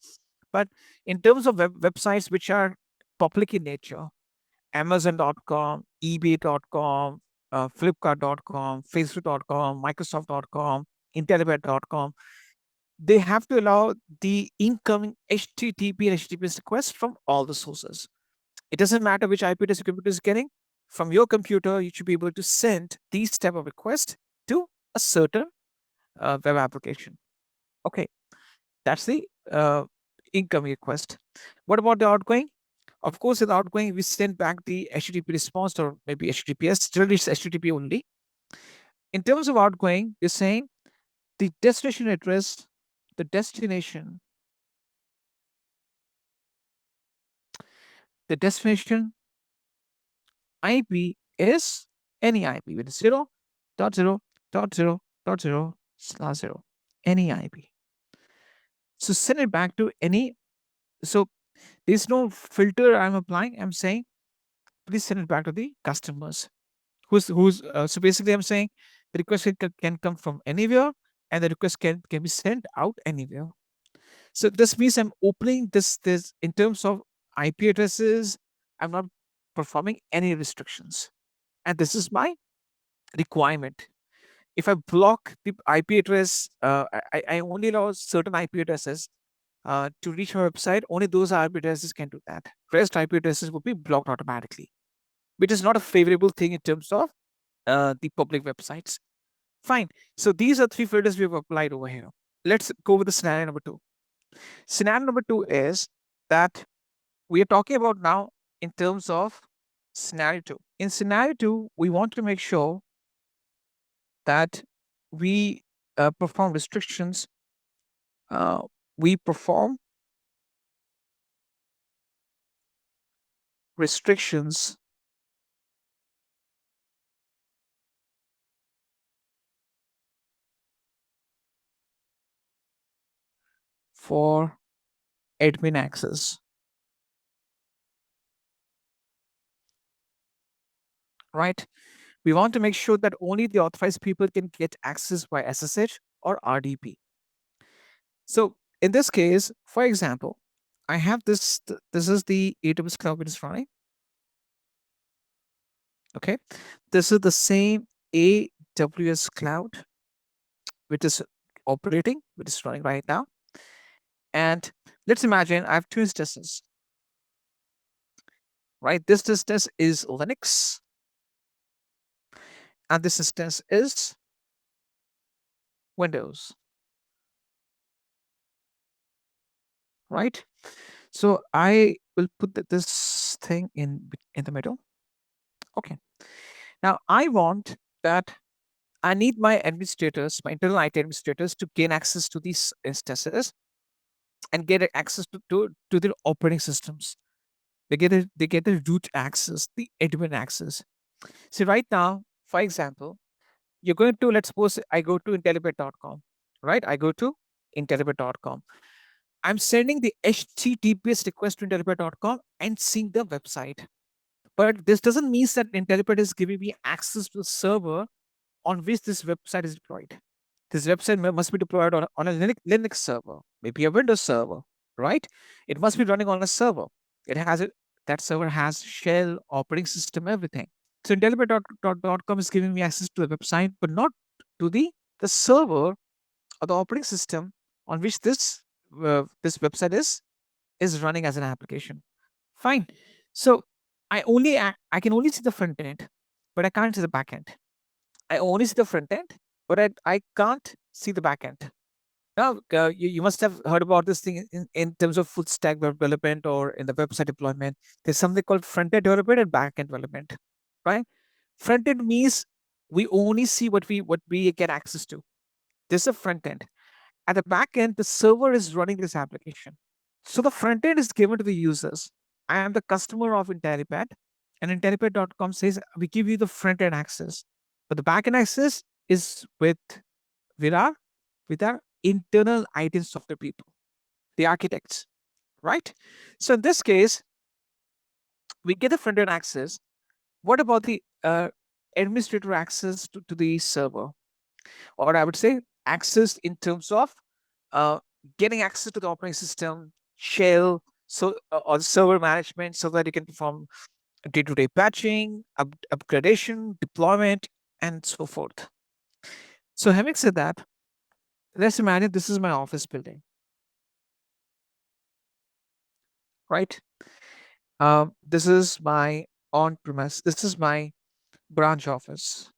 But in terms of websites which are public in nature, Amazon.com, eBay.com, Flipkart.com, Facebook.com, Microsoft.com, Intellipaat.com, they have to allow the incoming HTTP and HTTPS requests from all the sources. It doesn't matter which IP address your computer is getting. From your computer, you should be able to send these type of requests to a certain web application. Okay, that's the incoming request. What about the outgoing? Of course, in the outgoing, we send back the HTTP response or maybe HTTPS. Generally, it's HTTP only. In terms of outgoing, you're saying the destination address, the destination, the destination IP is any IP with 0.0.0.0/0, any IP. So send it back to any. So there's no filter I'm applying. I'm saying please send it back to the customers. So basically I'm saying the request can come from anywhere, and the request can be sent out anywhere. So this means I'm opening this in terms of IP addresses. I'm not performing any restrictions, and this is my requirement. If I block the IP address, I only allow certain IP addresses to reach my website. Only those IP addresses can do that. Rest IP addresses will be blocked automatically, which is not a favorable thing in terms of the public websites. Fine. So these are three filters we have applied over here. Let's go with the scenario number two. Scenario number two is that we are talking about now in terms of scenario two. In scenario two, we want to make sure that we perform restrictions. We perform restrictions for admin access. Right? We want to make sure that only the authorized people can get access by SSH or RDP. So in this case, for example, I have this is the AWS cloud which is running. Okay. This is the same AWS cloud which is operating, which is running right now. And let's imagine I have two instances. Right? This instance is Linux, and this instance is Windows. Right? So I will put this thing in the middle. Okay. Now I want that I need my administrators, my internal IT administrators, to gain access to these instances and get access to their operating systems. They get the root access, the admin access. See, right now, for example, you're going to, let's suppose I go to Intellipaat.com, right? I go to Intellipaat.com. I'm sending the HTTPS request to Intellipaat.com and seeing the website. But this doesn't mean that Intellipaat is giving me access to the server on which this website is deployed. This website must be deployed on a Linux server, maybe a Windows server, right? It must be running on a server. That server has shell, operating system, everything. So Intellipaat.com is giving me access to the website, but not to the server or the operating system on which this website is running as an application. Fine. So I can only see the front end, but I can't see the back end. I only see the front end, but I can't see the back end. Now, you must have heard about this thing in terms of full stack web development or in the website deployment. There's something called front end development and back end development, right? Front end means we only see what we get access to. This is a front end. At the back end, the server is running this application. So the front end is given to the users. I am the customer of Intellipaat, and Intellipaat.com says we give you the front end access, but the back end access is with our with our internal IT and software people, the architects, right? So in this case, we get the front end access. What about the administrator access to the server? Or I would say access in terms of uh, getting access to the operating system, shell, or the server management, so that you can perform day-to-day patching, upgradation, deployment, and so forth. So having said that, let's imagine this is my office building, right? This is my on-premise. This is my branch office.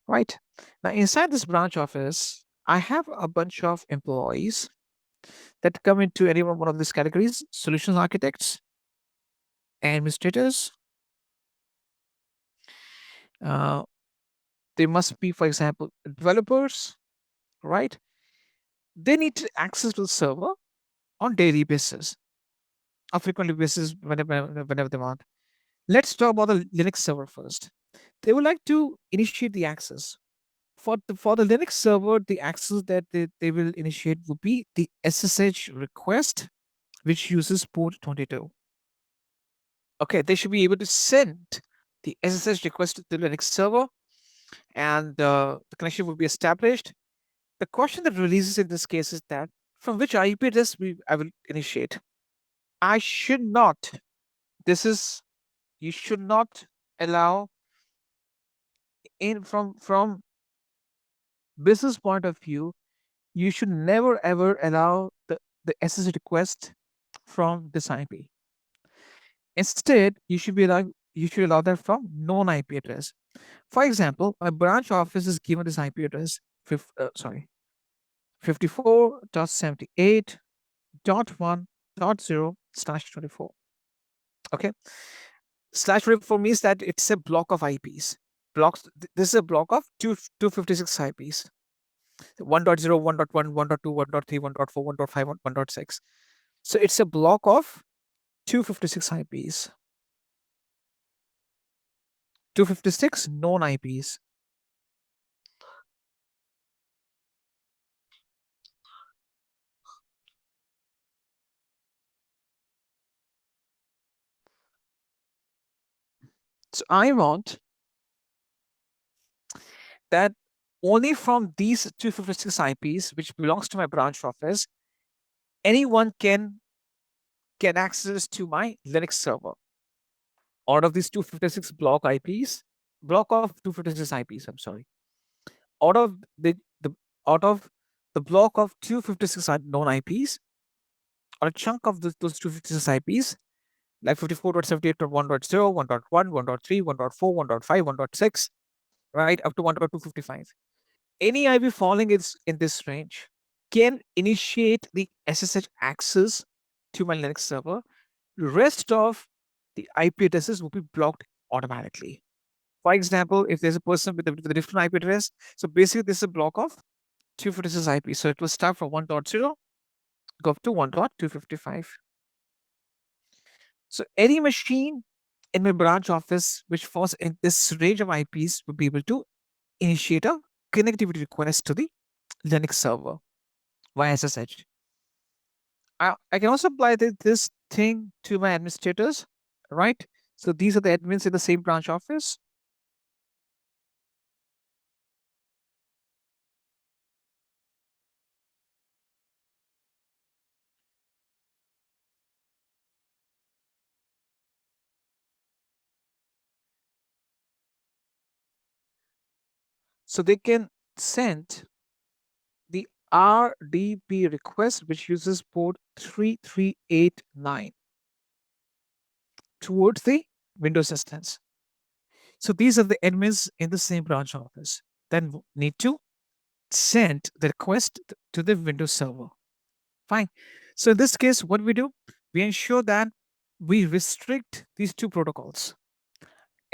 right? Now, inside this branch office, I have a bunch of employees that come into any one of these categories: solutions architects, administrators. Uh, they must be, for example, developers, right? They need to access to the server on daily basis, on frequently basis, whenever they want. Let's talk about the Linux server first. They would like to initiate the access. For the Linux server, the access that they will initiate would be the SSH request, which uses port 22. Okay, they should be able to send the SSH request to the Linux server, and the connection will be established. The question that releases in this case is that from which IP address I will initiate. I should not. This is You should not allow in from business point of view. You should never ever allow the SSH request from this IP. Instead, you should allow that from known IP address. For example, my branch office is given this IP address 54.78.1.0/24. Okay, /24 means that it's a block of IPs. This is a block of 256 IPs. 1.0, 1.1, 1.2, 1.3, 1.4, 1.5, 1.6. So it's a block of 256 IPs. 256 known IPs. So I want that only from these 256 IPs, which belongs to my branch office, anyone can access to my Linux server. Out of these 256 block of 256 IPs, I'm sorry. Out of the out of the block of 256 known IPs, or a chunk of those 256 IPs, like 54.78.1.0, 1.1, 1.3, 1.4, 1.5, 1.6, right, up to 1.255. Any IP falling in this range can initiate the SSH access to my Linux server. The rest of the IP addresses will be blocked automatically. For example, if there's a person with a different IP address, so basically this is a block of 256 IP. So it will start from 1.0, go up to 1.255. So any machine in my branch office which falls in this range of IPs will be able to initiate a connectivity request to the Linux server via SSH. I can also apply this thing to my administrators, right? So these are the admins in the same branch office. So they can send the RDP request, which uses port 3389 towards the Windows instance. So these are the admins in the same branch office. Then need to send the request to the Windows server. Fine. So in this case, what we do, we ensure that we restrict these two protocols.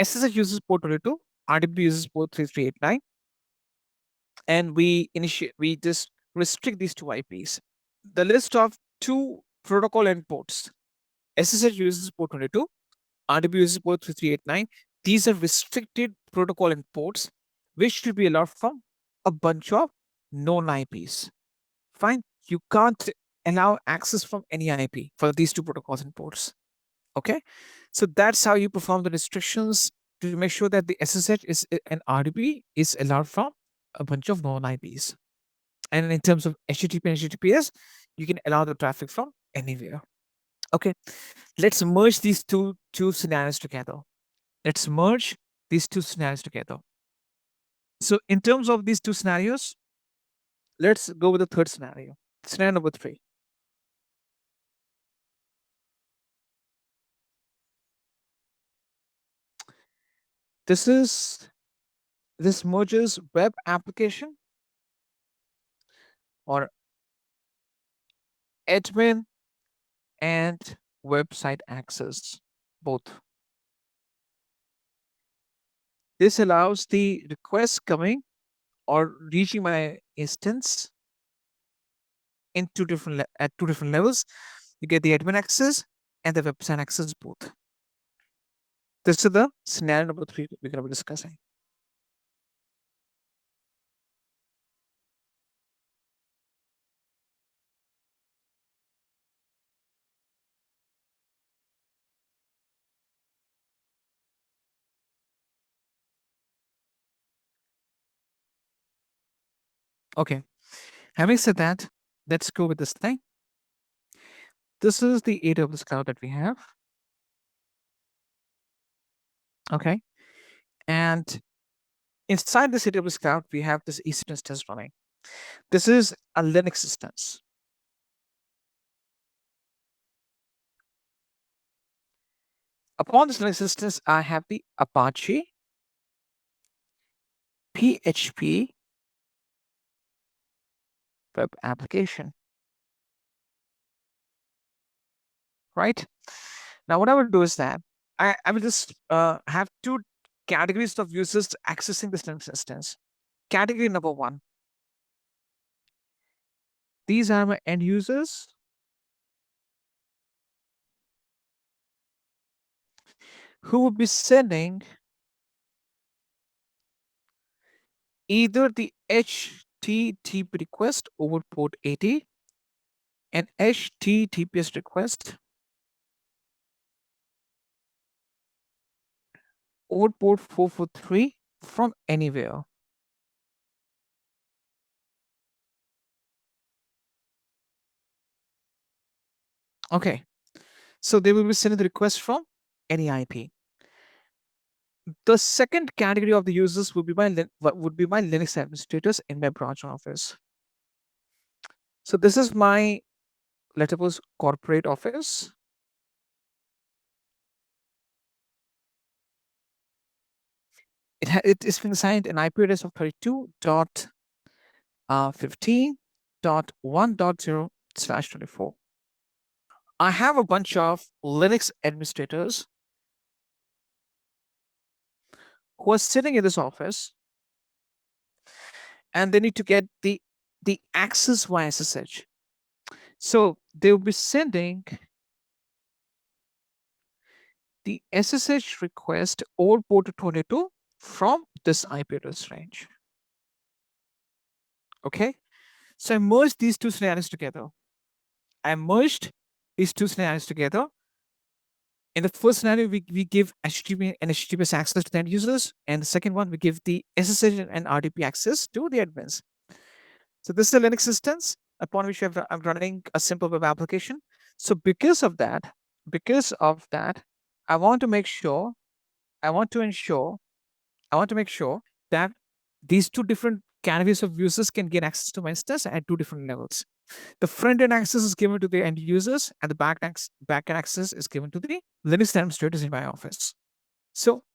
SSH uses port 22, RDP uses port 3389, and we just restrict these two IPs. The list of two protocol endpoints, SSH uses port 22, RDP uses port 3389. These are restricted protocol endpoints which should be allowed from a bunch of known IPs. Fine. You can't allow access from any IP for these two protocols and ports. Okay. So that's how you perform the restrictions to make sure that the SSH is and RDP is allowed from a bunch of known IPs. And in terms of HTTP and HTTPS, you can allow the traffic from anywhere. Okay. Let's merge these two scenarios together. Let's merge these two scenarios together. So in terms of these two scenarios, let's go with the third scenario. Scenario number 3. This is This merges web application or admin and website access, both. This allows the request coming or reaching my instance in at two different levels. You get the admin access and the website access both. This is the scenario number 3 we're going to be discussing. Okay, having said that, let's go with this thing. This is the AWS cloud that we have. Okay, and inside this AWS cloud, we have this EC2 instance running. This is a Linux instance. Upon this Linux instance, I have the Apache PHP web application. Right? Now, what I will do is that I will just have two categories of users accessing this Linux instance. Category number 1. These are my end users who will be sending either the HTTP request over port 80 and HTTPS request over port 443 from anywhere. Okay, so they will be sending the request from any IP. The second category of the users would be my Linux administrators in my branch office. So this is my, let's suppose, corporate office. It is being assigned an IP address of 32.15.1.0/24. I have a bunch of Linux administrators who are sitting in this office, and they need to get the access via SSH. So they will be sending the SSH request over port 22 from this IP address range. Okay, so I merged these two scenarios together. In the first scenario, we give HTTP and HTTPS access to the end users, and the second one, we give the SSH and RDP access to the admins. So this is a Linux instance upon which I'm running a simple web application. So because of that, I want to make sure that these two different categories of users can gain access to my instance at two different levels. The front-end access is given to the end users, and the back-end access is given to the Linux administrators in my office. So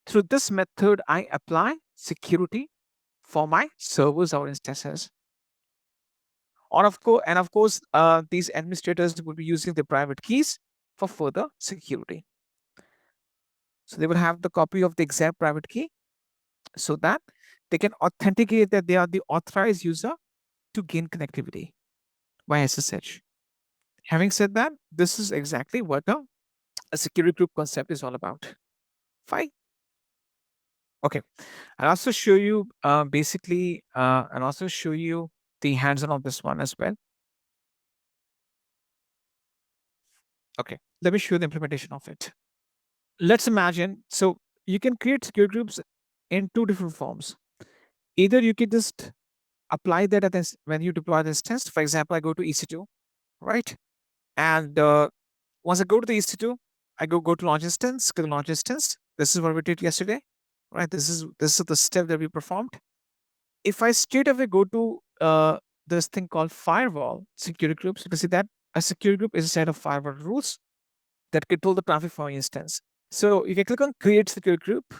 through this method, I apply security for my servers or instances. And of course, these administrators will be using the private keys for further security. So they will have the copy of the exact private key so that they can authenticate that they are the authorized user to gain connectivity by SSH. Having said that, this is exactly what a security group concept is all about. Fine. Okay, I'll also show you the hands-on of this one as well. Okay, let me show you the implementation of it. Let's imagine, so you can create security groups in two different forms. Either you can just apply that when you deploy this test. For example, I go to EC2, right? And once I go to the EC2, I go to launch instance, click launch instance. This is what we did yesterday, right? This is the step that we performed. If I straight away go to this thing called firewall security groups, you can see that a security group is a set of firewall rules that control the traffic from your instance. So you can click on create security group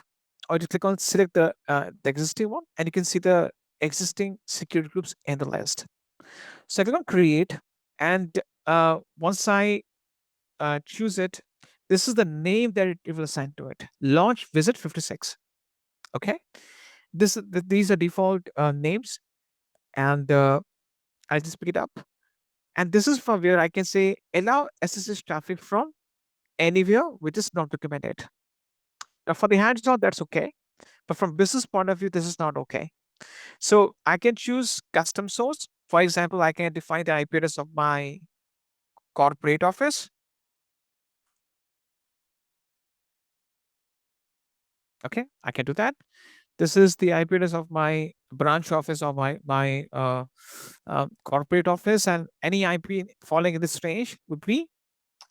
or you click on select the existing one, and you can see the existing security groups in the list. So I click on create, and once I choose it, this is the name that it will assign to it. Launch visit 56. Okay, these are default names, and I'll just pick it up. And this is from where I can say allow SSH traffic from anywhere which is not documented. Now for the hands-on, that's okay, but from business point of view, this is not okay. So I can choose custom source. For example, I can define the IP address of my corporate office. Okay, I can do that. This is the IP address of my branch office or my corporate office, and any IP falling in this range would be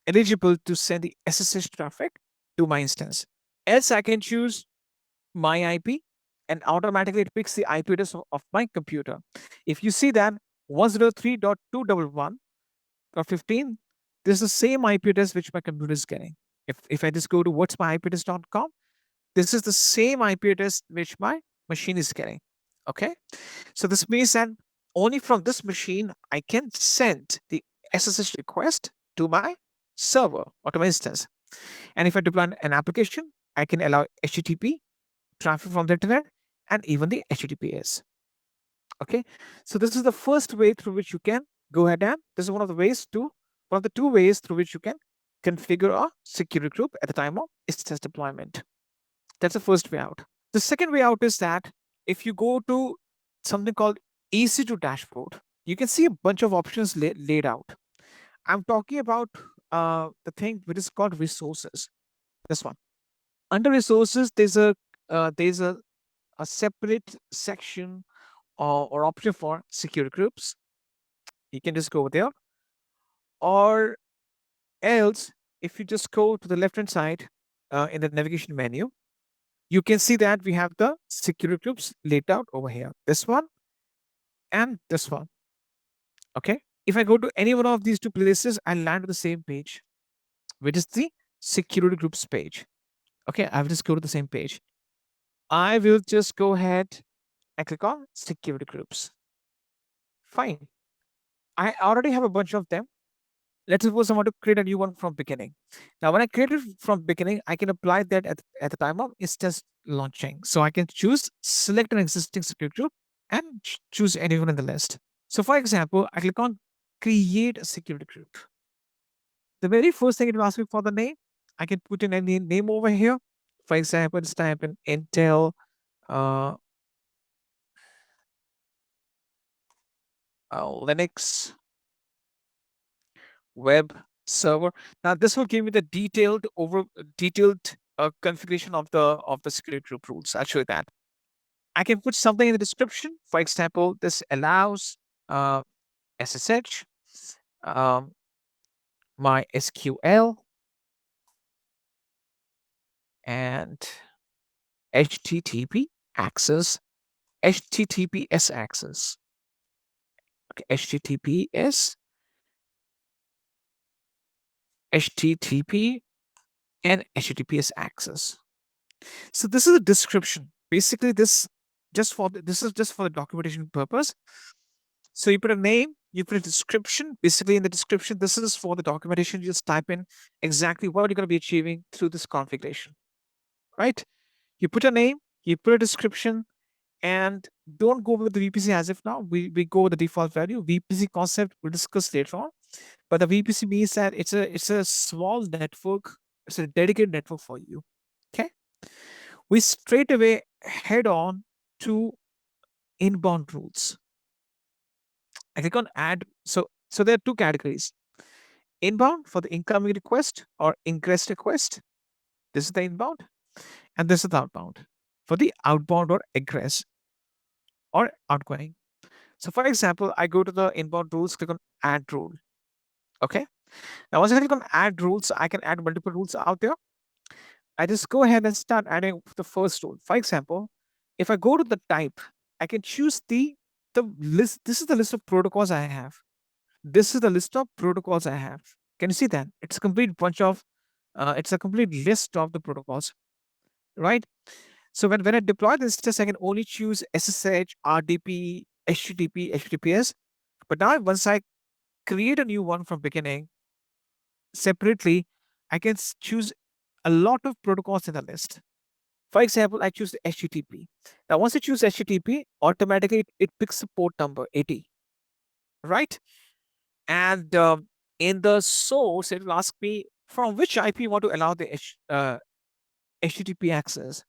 eligible to send the SSH traffic to my instance. Else, I can choose my IP, and automatically it picks the IP address of my computer. If you see that 103.211.15, this is the same IP address which my computer is getting. If I just go to what's my IP address.com, this is the same IP address which my machine is getting. Okay, so this means that only from this machine I can send the SSH request to my server or to my instance. And if I deploy an application, I can allow HTTP traffic from the internet and even the HTTPS. Okay, so this is the first way through which you can go ahead, and this is one of the two ways through which you can configure a security group at the time of instance deployment. That's the first way out. The second way out is that if you go to something called EC2 dashboard, you can see a bunch of options laid out. I'm talking about the thing which is called resources. This one. Under resources, there's a separate section or option for security groups. You can just go over there. Or else, if you just go to the left hand side in the navigation menu, you can see that we have the security groups laid out over here. This one and this one. Okay. If I go to any one of these two places, I'll land on the same page, which is the security groups page. Okay. I will just go to the same page. I will just go ahead and click on security groups. Fine. I already have a bunch of them. Let's suppose I want to create a new one from beginning. Now, when I create it from beginning, I can apply that at the time of instance launching. So I can select an existing security group and choose anyone in the list. So for example, I click on create a security group. The very first thing it will ask me for the name. I can put in any name over here. For example, just type in Intel Linux web server. Now this will give me the detailed configuration of the security group rules. I'll show you that. I can put something in the description. For example, this allows SSH, my SQL, and HTTP access, HTTPS access. Okay, HTTPS, HTTP, and HTTPS access. So this is a description. Basically, this is just for the documentation purpose. So you put a name, you put a description. Basically, in the description, this is for the documentation. You just type in exactly what you're going to be achieving through this configuration, right? You put a name, you put a description, and don't go with the VPC as if now. We go with the default value. VPC concept we'll discuss later on. But the VPC means that it's a small network. It's a dedicated network for you. Okay. We straight away head on to inbound rules. I click on add. So there are two categories. Inbound for the incoming request or ingress request. This is the inbound, and this is the outbound for the outbound or egress or outgoing. So for example, I go to the inbound rules, click on add rule. Okay. Now once I click on add rules, I can add multiple rules out there. I just go ahead and start adding the first rule. For example, if I go to the type, I can choose the list. This is the list of protocols I have. This is the list of protocols I have. Can you see that? It's a complete bunch of, it's a complete list of the protocols, right? So when I deploy the instance, I can only choose SSH, RDP, HTTP, HTTPS. But now once I create a new one from beginning separately, I can choose a lot of protocols in the list. For example, I choose HTTP. Now, once I choose HTTP, automatically it picks the port number 80, right? And in the source, it will ask me from which IP you want to allow the HTTP access.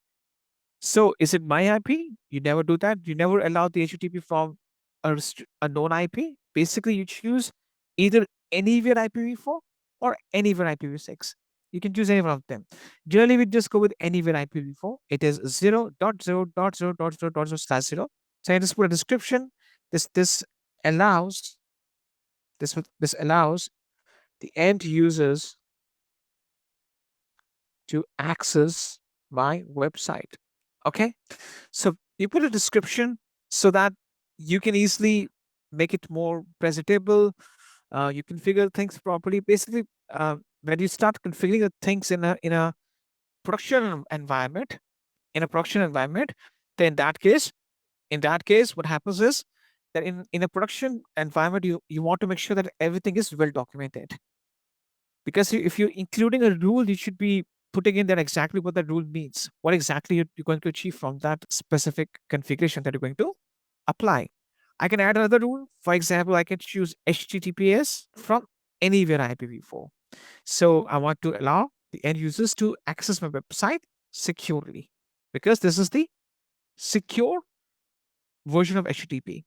So, is it my IP? You never do that. You never allow the HTTP from a known IP. Basically, you choose either anywhere IPv4 or anywhere IPv6. You can choose any one of them. Generally, we just go with anywhere IPv4. It is 0.0.0.0.0/0. So I just put a description. This allows this allows the end users to access my website. Okay, so you put a description so that you can easily make it more presentable. You configure things properly. Basically, when you start configuring the things in a production environment, then in that case, what happens is that in a production environment, you want to make sure that everything is well documented. Because if you're including a rule, you should be putting in that exactly what that rule means, what exactly you're going to achieve from that specific configuration that you're going to apply. I can add another rule. For example, I can choose HTTPS from anywhere IPv4. So I want to allow the end users to access my website securely, because this is the secure version of HTTP.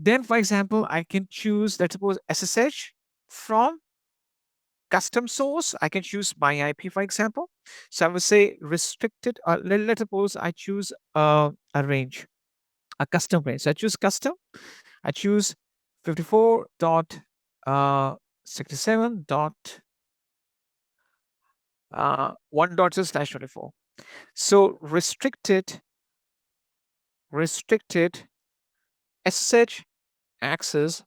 Then, for example, I can choose, let's suppose, SSH from custom source. I can choose my IP, for example. So I would say restricted. Let's suppose I choose a range, a custom range. So I choose custom. I choose 54.67 dot 1.0/24. So restricted SSH access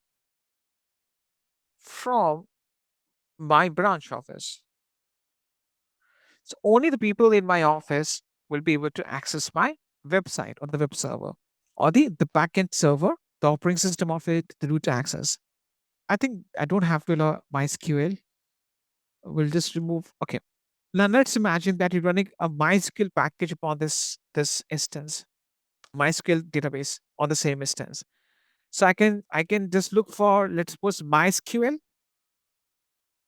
from my branch office. So only the people in my office will be able to access my website or the web server or the backend server, the operating system of it, the root access. I think I don't have to allow MySQL. We'll just remove. Okay. Now let's imagine that you're running a MySQL package upon this instance, MySQL database on the same instance. So I can just look for, let's suppose, MySQL.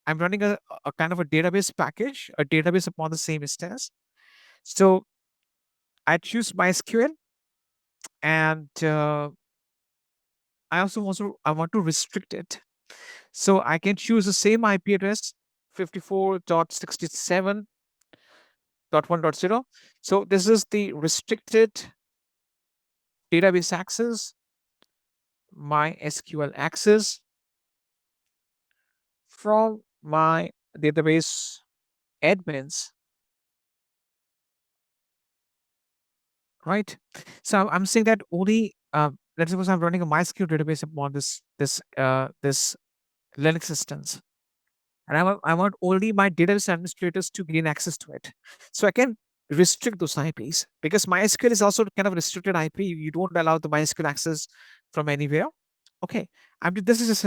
I'm running a kind of a database package, a database upon the same instance. So I choose MySQL, and I want to restrict it. So I can choose the same IP address, 54.67.1.0. So this is the restricted database access, MySQL access from my database admins, right? So I'm saying that only, let's suppose I'm running a MySQL database upon this Linux instance, and I want only my database administrators to gain access to it. So I can restrict those IPs, because MySQL is also kind of restricted IP. You don't allow the MySQL access from anywhere. Okay, this is just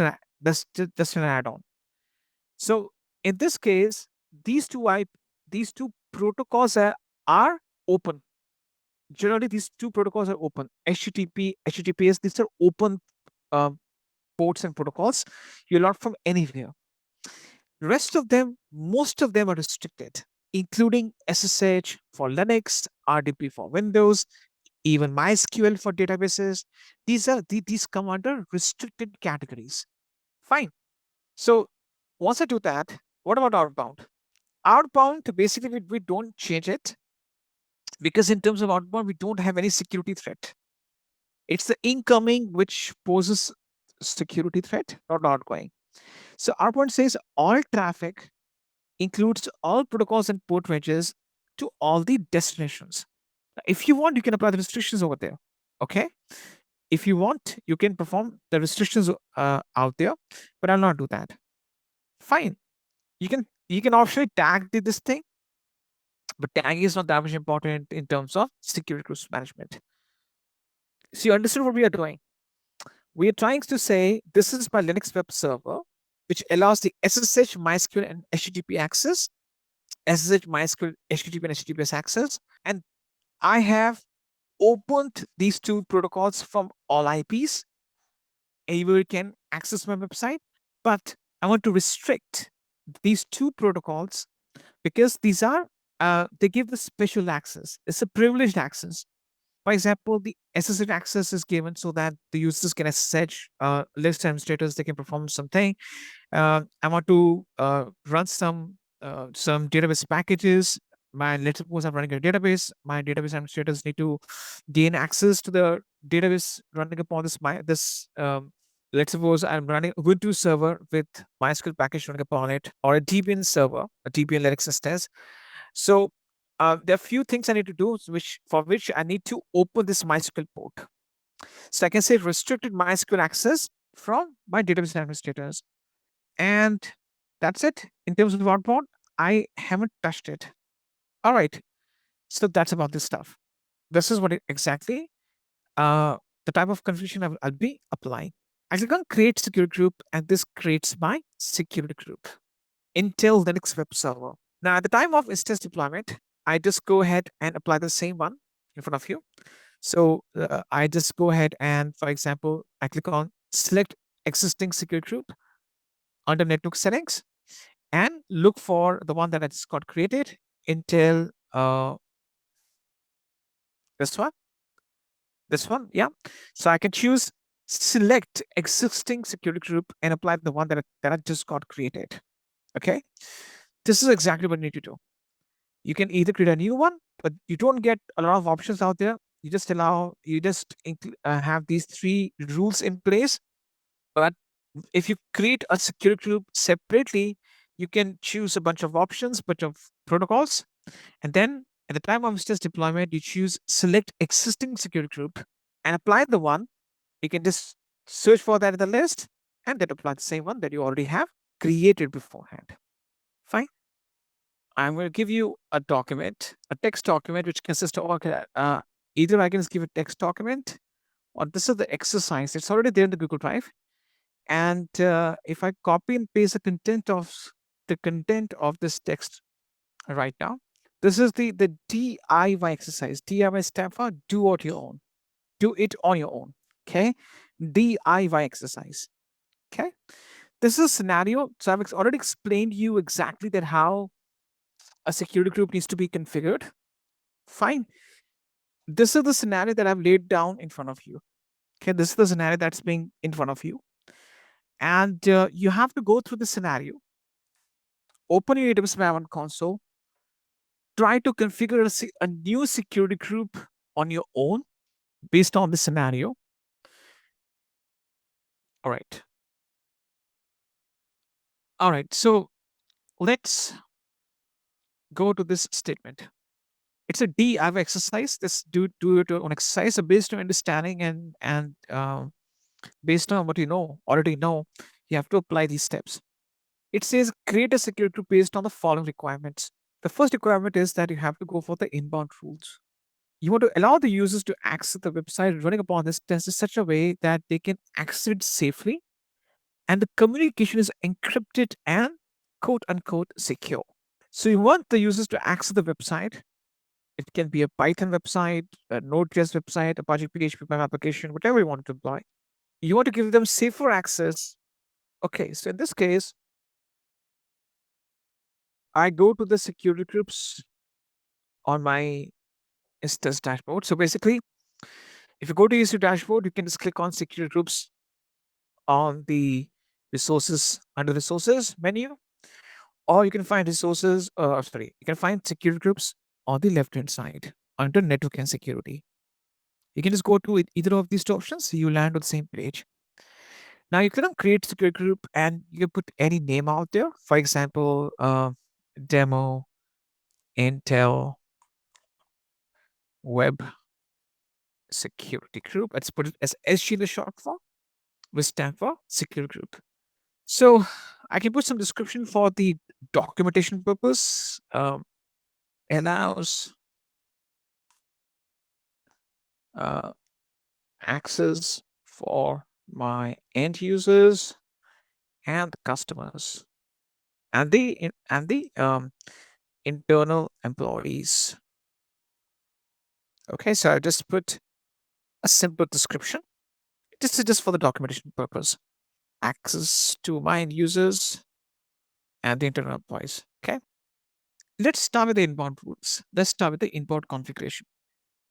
an add-on. So in this case, these two protocols are open. Generally, these two protocols are open. HTTP, HTTPS, these are open ports and protocols. You learn from anywhere. Rest of them, most of them are restricted, including SSH for Linux, RDP for Windows, even MySQL for databases. These come under restricted categories. Fine. So once I do that, what about outbound? Outbound, basically, we don't change it, because in terms of outbound, we don't have any security threat. It's the incoming which poses security threat, not outgoing. So outbound says all traffic includes all protocols and port ranges to all the destinations. If you want, you can apply the restrictions over there. Okay. If you want, you can perform the restrictions out there, but I'll not do that. Fine. You can optionally tag this thing but tagging is not that much important in terms of security groups management. So you understood what we are doing. We are trying to say this is my Linux web server, which allows the SSH, MySQL, and HTTP access, SSH, MySQL, HTTP, and HTTPS access, and I have opened these two protocols from all IPs. Anywhere can access my website, but I want to restrict these two protocols because these are they give the special access. It's a privileged access. For example, the SSH access is given so that the users can SSH list administrators. They can perform something. I want to run some database packages. Let's suppose I'm running a database. My database administrators need to gain access to the database running upon this. Let's suppose I'm running a Ubuntu server with MySQL package running upon it, or a Debian server, a Debian Linux instance. So there are few things I need to do, for which I need to open this MySQL port. So I can say restricted MySQL access from my database administrators. And that's it. In terms of Outbound, I haven't touched it. All right. So that's about this stuff. This is what exactly the type of configuration I'll be applying. I click on create security group, and this creates my security group. Intel Linux web server. Now, at the time of instance deployment, I just go ahead and apply the same one in front of you. So I just go ahead and, for example, I click on select existing security group under network settings and look for the one that I just got created, Intel, this one, yeah. So I can choose select existing security group and apply the one that I just got created. Okay, this is exactly what you need to do. You can either create a new one, but you don't get a lot of options out there. You just have these three rules in place. But if you create a security group separately, you can choose a bunch of options, bunch of protocols, and then at the time of instance deployment, you choose select existing security group and apply the one. You can just search for that in the list and then apply the same one that you already have created beforehand. Fine. I'm going to give you a document, a text document, which consists of either I can just give a text document, or this is the exercise. It's already there in the Google Drive. And if I copy and paste the content of this text right now, this is the DIY exercise. DIY stands for do it your own. Do it on your own. Okay, DIY exercise. Okay, this is a scenario. So I've already explained you exactly that how a security group needs to be configured. Fine. This is the scenario that I've laid down in front of you. Okay, this is the scenario that's being in front of you. And you have to go through the scenario. Open your AWS Management Console. Try to configure a new security group on your own based on the scenario. All right. All right. So let's go to this statement. It's a DIY exercise. This do it your own exercise. So based on understanding and based on what you already know, you have to apply these steps. It says create a security group based on the following requirements. The first requirement is that you have to go for the inbound rules. You want to allow the users to access the website running upon this test in such a way that they can access it safely and the communication is encrypted and quote unquote secure. So you want the users to access the website. It can be a Python website, a Node.js website, Apache PHP web application, whatever you want to deploy. You want to give them safer access. Okay, so in this case, I go to the security groups on my instance dashboard. So basically, if you go to EC2 dashboard, you can just click on security groups on the resources under resources menu, or you can find resources. You can find security groups on the left hand side under network and security. You can just go to either of these two options. You land on the same page. Now you can create security group and you can put any name out there. For example, demo Intel Web Security Group. Let's put it as SG in the short form, which stands for security group. So I can put some description for the documentation purpose. allows access for my end users and customers and the internal employees. Okay, so I just put a simple description. This is just for the documentation purpose. Access to my end users and the internal employees. Okay, let's start with the inbound rules. Let's start with the inbound configuration.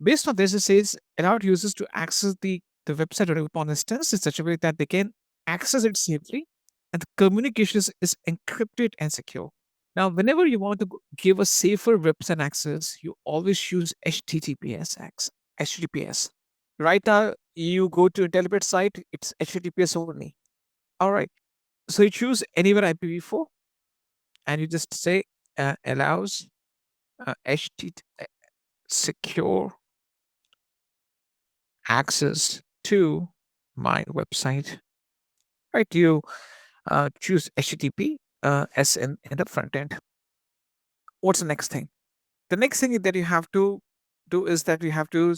Based on this, it says allowed users to access the website or upon instance in such a way that they can access it safely and the communication is encrypted and secure. Now, whenever you want to give a safer website access, you always use HTTPS. Right now, you go to Intellipaat site, it's HTTPS only. All right. So you choose anywhere IPv4 and you just say allows HTTP secure access to my website. Right, you choose HTTP as in the front end. What's the next thing? The next thing that you have to do is that you have to,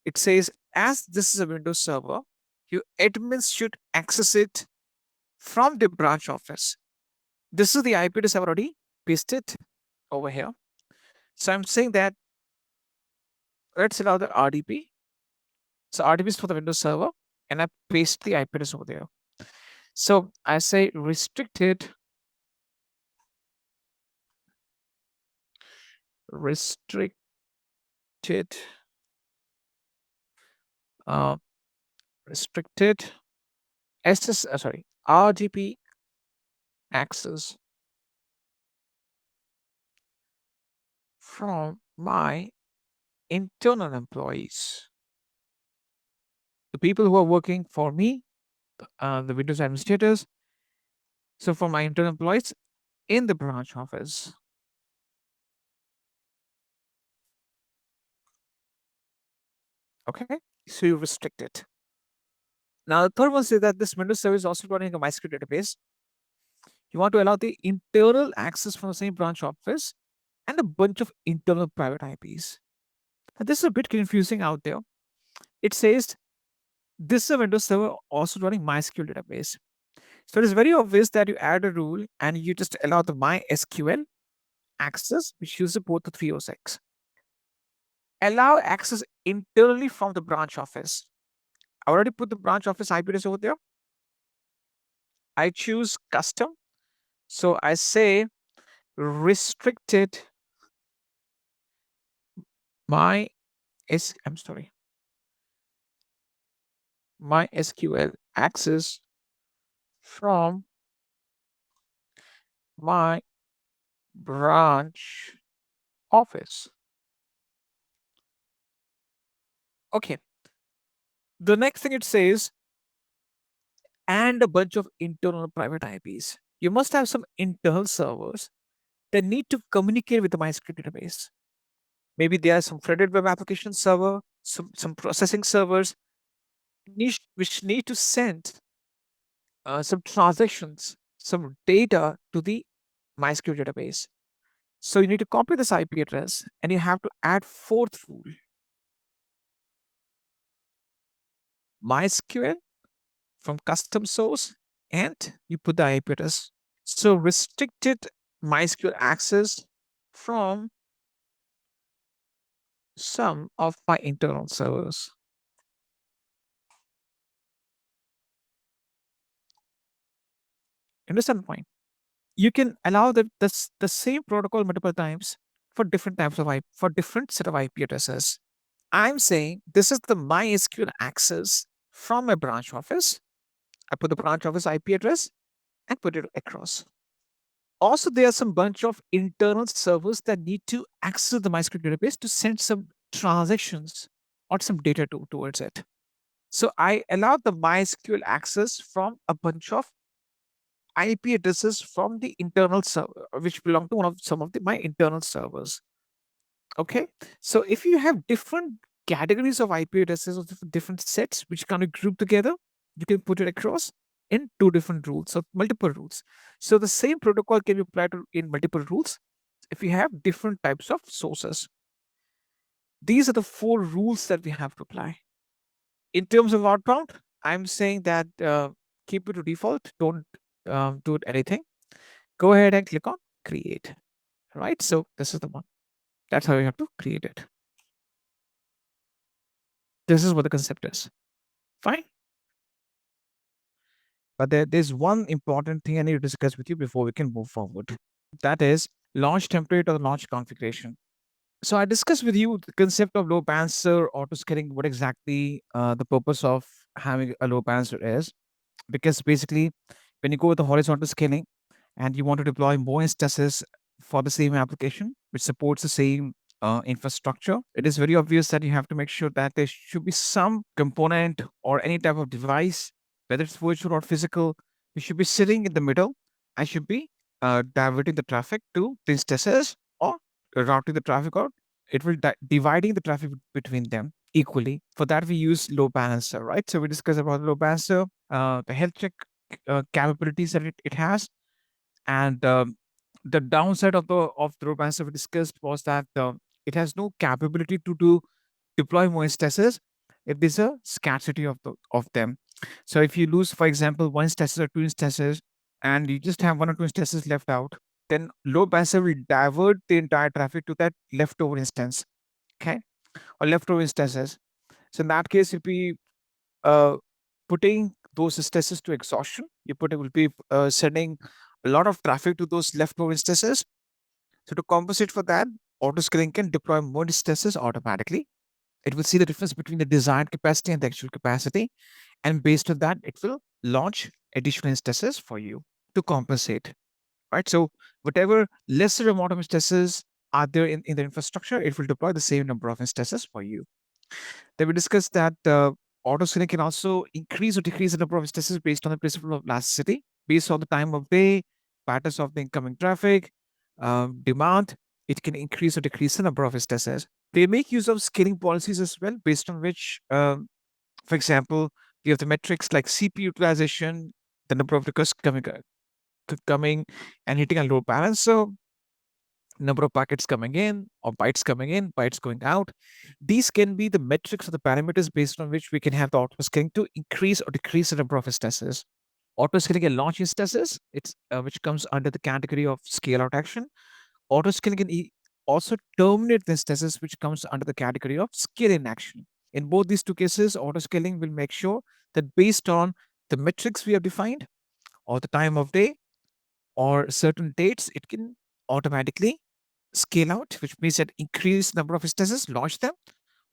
it says, as this is a Windows server, your admins should access it from the branch office. This is the IP address I've already pasted over here. So I'm saying that let's allow the RDP. So RDP is for the Windows server, and I paste the IP address over there. So I say restricted uh, restricted RDP access from my internal employees, the people who are working for me, the Windows administrators. So for my internal employees in the branch office. Okay, so you restrict it. Now the third one says that this Windows service is also running a MySQL database. You want to allow the internal access from the same branch office and a bunch of internal private IPs. And this is a bit confusing out there. It says this is a Windows server also running MySQL database. So it is very obvious that you add a rule and you just allow the MySQL access, which uses both the 306. Allow access internally from the branch office. I already put the branch office IP address over there. I choose custom. So I say restricted MySQL access from my branch office. Okay. The next thing it says, and a bunch of internal private IPs. You must have some internal servers that need to communicate with the MySQL database. Maybe there are some threaded web application server, some processing servers which need to send some transactions, some data to the MySQL database. So you need to copy this IP address and you have to add fourth rule. MySQL from custom source and you put the IP address. So restricted MySQL access from some of my internal servers. Understand the point? You can allow the same protocol multiple times for different types of IP, for different set of IP addresses. I'm saying this is the MySQL access from my branch office. I put the branch office IP address and put it across. Also, there are some bunch of internal servers that need to access the MySQL database to send some transactions or some data towards it. So I allow the MySQL access from a bunch of IP addresses from the internal server, which belong to some of my internal servers. Okay, so if you have different categories of IP addresses or different sets which can be grouped together, you can put it across in two different rules or multiple rules. So the same protocol can be applied in multiple rules if we have different types of sources. These are the 4 rules that we have to apply. In terms of outbound, I'm saying that keep it to default. Don't do it anything. Go ahead and click on create. Right. So this is the one. That's how you have to create it. This is what the concept is. Fine. But there's one important thing I need to discuss with you before we can move forward. That is launch template or launch configuration. So I discussed with you the concept of load balancer, auto scaling, what exactly the purpose of having a load balancer is. Because basically, when you go with the horizontal scaling and you want to deploy more instances for the same application, which supports the same infrastructure, it is very obvious that you have to make sure that there should be some component or any type of device, whether it's virtual or physical, it should be sitting in the middle and should be diverting the traffic to the instances or routing the traffic out. It will dividing the traffic between them equally. For that, we use load balancer, right? So we discussed about load balancer, the health check capabilities that it has, and the downside of the load balancer we discussed was that it has no capability to do deploy more instances if there's a scarcity of them. So if you lose, for example, one instances or two instances, and you just have one or two instances left out, then load balancer will divert the entire traffic to that leftover instance, okay, or leftover instances. So in that case, if we uh, putting those instances to exhaustion, will be sending a lot of traffic to those leftover instances. So to compensate for that, autoscaling can deploy more instances automatically. It will see the difference between the desired capacity and the actual capacity, and based on that, it will launch additional instances for you to compensate. Right. So whatever lesser amount of instances are there in the infrastructure, it will deploy the same number of instances for you. Then we discussed that autoscaling can also increase or decrease the number of instances based on the principle of elasticity, based on the time of day, patterns of the incoming traffic, demand. It can increase or decrease the number of instances. They make use of scaling policies as well, based on which, for example, you have the metrics like CPU utilization, the number of requests coming and hitting a load balancer, number of packets coming in or bytes coming in, bytes going out. These can be the metrics or the parameters based on which we can have the autoscaling to increase or decrease the number of instances. Autoscaling and launch instances, it's which comes under the category of scale out action. Autoscaling can also terminate the instances, which comes under the category of scale in action. In both these two cases, autoscaling will make sure that based on the metrics we have defined or the time of day or certain dates, it can automatically scale out, which means that increase number of instances, launch them,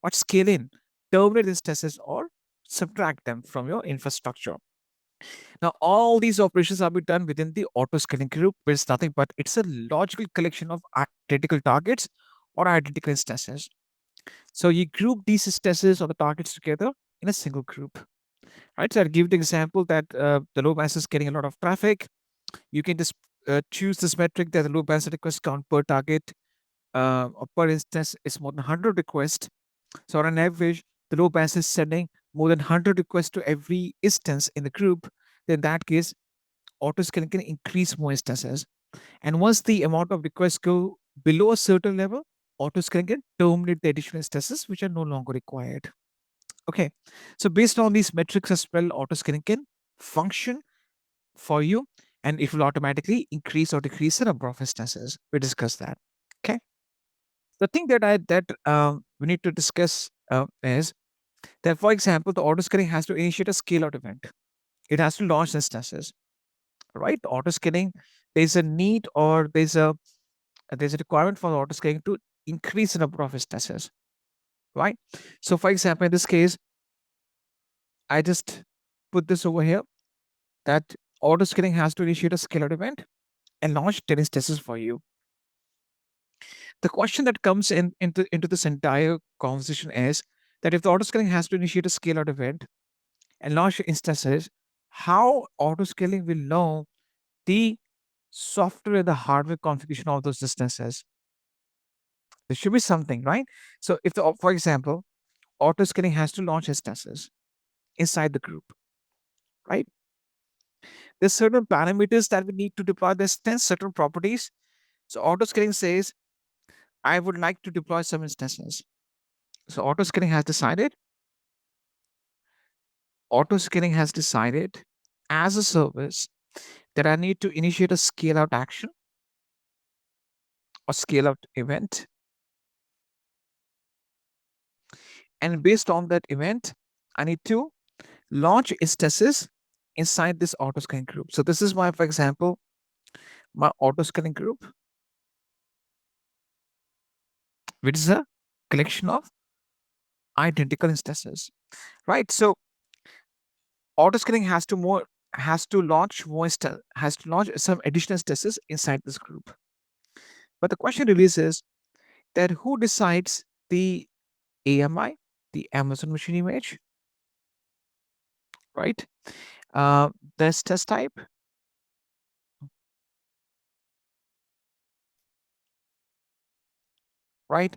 or scale in, terminate instances, or subtract them from your infrastructure. Now, all these operations are be done within the auto scaling group, which is nothing but it's a logical collection of identical targets or identical instances. So you group these instances or the targets together in a single group. Right. So I'll give the example that the load balancer is getting a lot of traffic. You can just choose this metric that the load balancer request count per target or per instance is more than 100 requests. So on average, the load balancer is sending more than 100 requests to every instance in the group. Then in that case, autoscaling can increase more instances. And once the amount of requests go below a certain level, autoscaling can terminate the additional instances which are no longer required. Okay. So based on these metrics as well, autoscaling can function for you and it will automatically increase or decrease the number of instances. We discussed that. Okay. The thing that we need to discuss is that, for example, the autoscaling has to initiate a scale out event. It has to launch instances, right? Autoscaling, there's a need or there's a requirement for the autoscaling to increase the number of instances, right? So, for example, in this case, I just put this over here that autoscaling has to initiate a scale out event and launch 10 instances for you. The question that comes into this entire conversation is that if the autoscaling has to initiate a scale out event and launch instances, how autoscaling will know the software and the hardware configuration of those instances? There should be something, right? So if for example, autoscaling has to launch instances inside the group, right? There's certain parameters that we need to deploy. There's 10 certain properties So auto-scaling says, I would like to deploy some instances. So auto-scaling has decided as a service that I need to initiate a scale out action or scale out event. And based on that event, I need to launch instances inside this auto scaling group. So this is my, for example, my auto scaling group, which is a collection of identical instances, right? So auto scaling has to launch some additional instances inside this group. But the question really is that who decides the AMI, the Amazon Machine Image, right? This test type, right?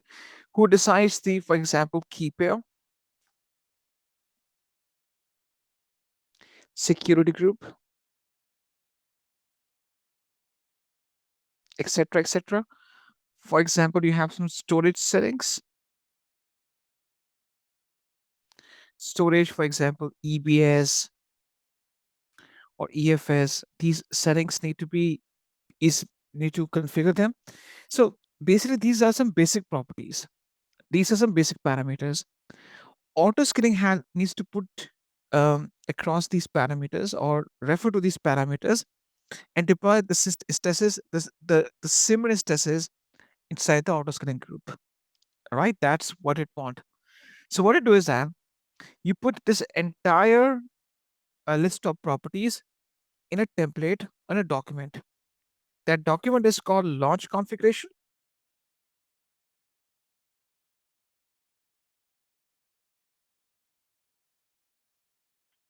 Who decides the, for example, key pair, security group, etc., etc. For example, you have some storage settings. Storage, for example, EBS or EFS. These settings need to configure them. So basically, these are some basic properties. These are some basic parameters. Auto scaling needs to put across these parameters or refer to these parameters and deploy the instances, the similar instances inside the auto scaling group. Right? That's what it wants. So what you do is that you put this entire list of properties in a template on a document. That document is called launch configuration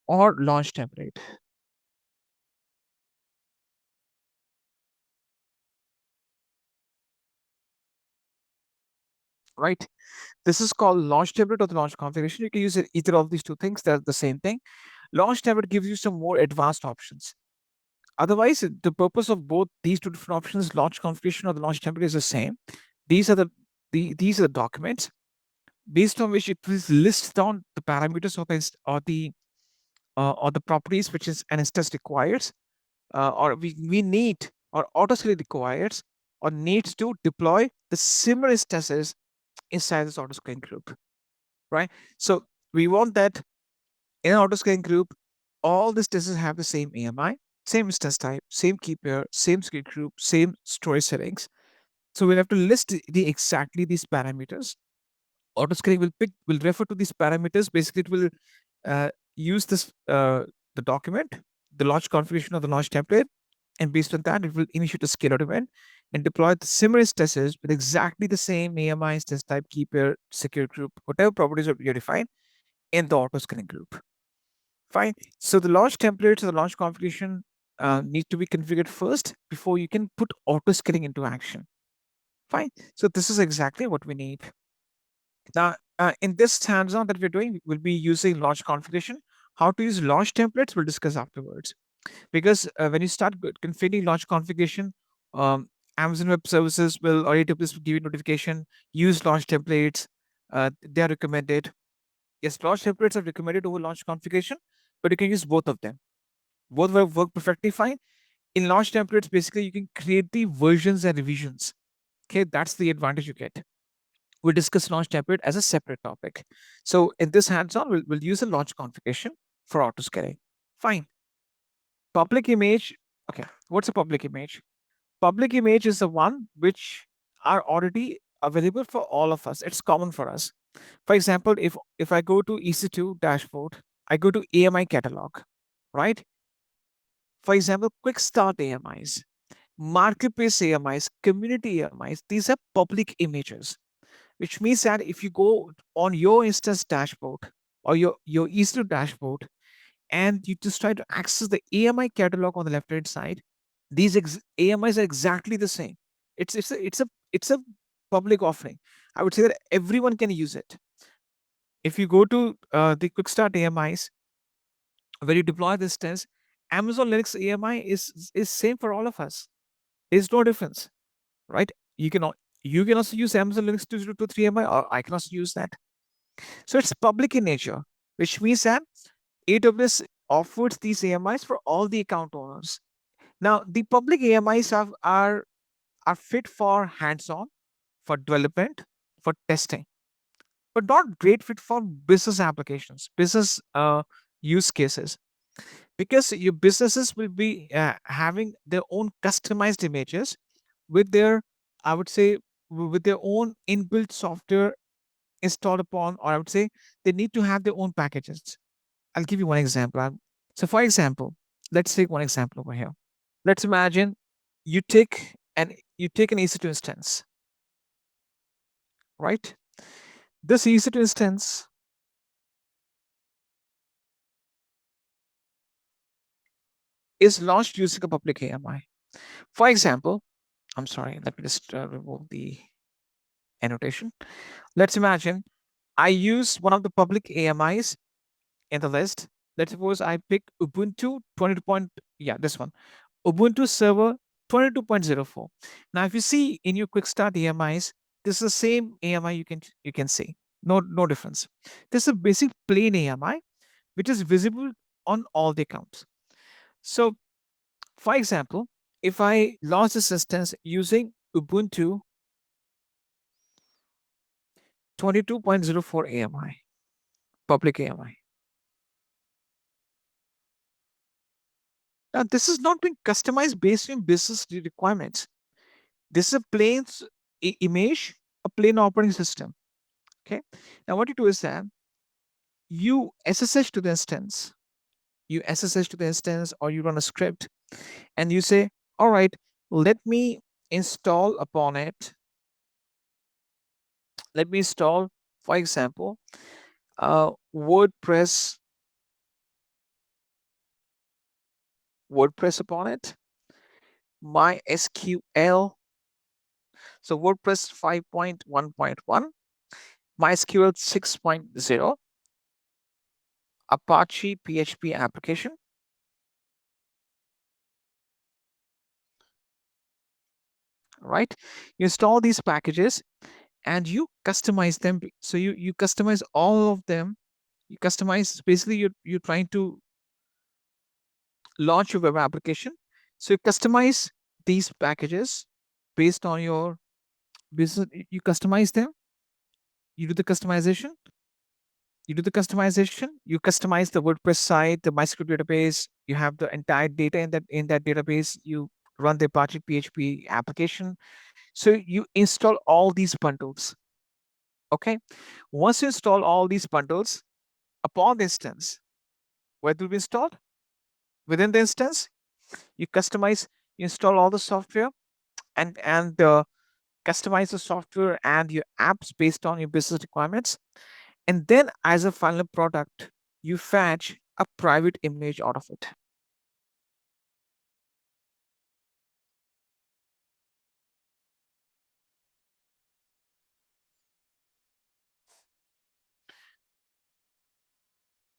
or launch template. Right? This is called launch template or the launch configuration. You can use either of these two things. They're the same thing. Launch template gives you some more advanced options. Otherwise, the purpose of both these two different options, launch configuration or the launch template, is the same. These are these are the documents based on which it will list down the parameters or the properties which is an instance requires, or we need or autoscaling requires or needs to deploy the similar instances inside this autoscaling group, right? So we want that in an autoscaling group, all the instances have the same AMI, same instance type, same key pair, same skill group, same storage settings. So we have to list exactly these parameters. Autoscaling will refer to these parameters. Basically, it will use the document, the launch configuration of the launch template, and based on that, it will initiate a scale-out event and deploy the similar instances with exactly the same AMI, instance type, key pair, secure group, whatever properties are you define in the autoscaling group. Fine. So the launch templates or the launch configuration need to be configured first before you can put autoscaling into action. Fine. So this is exactly what we need. Now, in this hands-on that we're doing, we'll be using launch configuration. How to use launch templates, we'll discuss afterwards. Because when you start configuring launch configuration, Amazon Web Services will or AWS will give you notification, use launch templates. They are recommended. Yes, launch templates are recommended over launch configuration, but you can use both of them. Both will work perfectly fine. In launch templates, basically, you can create the versions and revisions. Okay, that's the advantage you get. We'll discuss launch template as a separate topic. So in this hands-on, we'll use a launch configuration for auto-scaling. Fine. Public image. Okay, what's a public image? Public image is the one which are already available for all of us. It's common for us. For example, if I go to EC2 dashboard, I go to AMI catalog, right? For example, quick start AMIs, marketplace AMIs, community AMIs, these are public images, which means that if you go on your instance dashboard or your EC2 dashboard and you just try to access the AMI catalog on the left hand side, these AMIs are exactly the same. It's a public offering. I would say that everyone can use it. If you go to the quick start AMIs, where you deploy this instance, Amazon Linux AMI is same for all of us. There's no difference, right? You can also use Amazon Linux 2023 AMI, or I can also use that. So it's public in nature, which means that AWS offers these AMIs for all the account owners. Now, the public AMIs are fit for hands-on, for development, for testing, but not great fit for business applications, business use cases, because your businesses will be having their own customized images with their, I would say, with their own inbuilt software installed upon, or I would say they need to have their own packages. I'll give you one example. So, for example, let's take one example over here. Let's imagine you take an EC2 instance, right? This EC2 instance is launched using a public AMI. For example, I'm sorry, let me just remove the annotation. Let's imagine I use one of the public AMIs in the list. Let's suppose I pick Ubuntu 22. Yeah, this one. Ubuntu Server 22.04. Now, if you see in your quick start AMIs, this is the same AMI you can see. No difference. This is a basic plain AMI which is visible on all the accounts. So, for example, if I launch this instance using Ubuntu 22.04 AMI, public AMI. Now, this is not being customized based on business requirements. This is a plain image, a plain operating system. Okay. Now, what you do is that you SSH to the instance, or you run a script, and you say, all right, let me install upon it. Let me install, for example, WordPress upon it, MySQL. So WordPress 5.1.1, MySQL 6.0, Apache PHP application. Right? You install these packages and you customize them. So you customize all of them. You customize, basically you're trying to launch your web application. So you customize these packages based on your business. You customize them. You do the customization. You customize the WordPress site, the MySQL database. You have the entire data in that database. You run the Apache PHP application. So you install all these bundles. Okay. Once you install all these bundles upon the instance, where it will be installed? Within the instance, you customize, you install all the software, and customize the software and your apps based on your business requirements. And then as a final product, you fetch a private image out of it.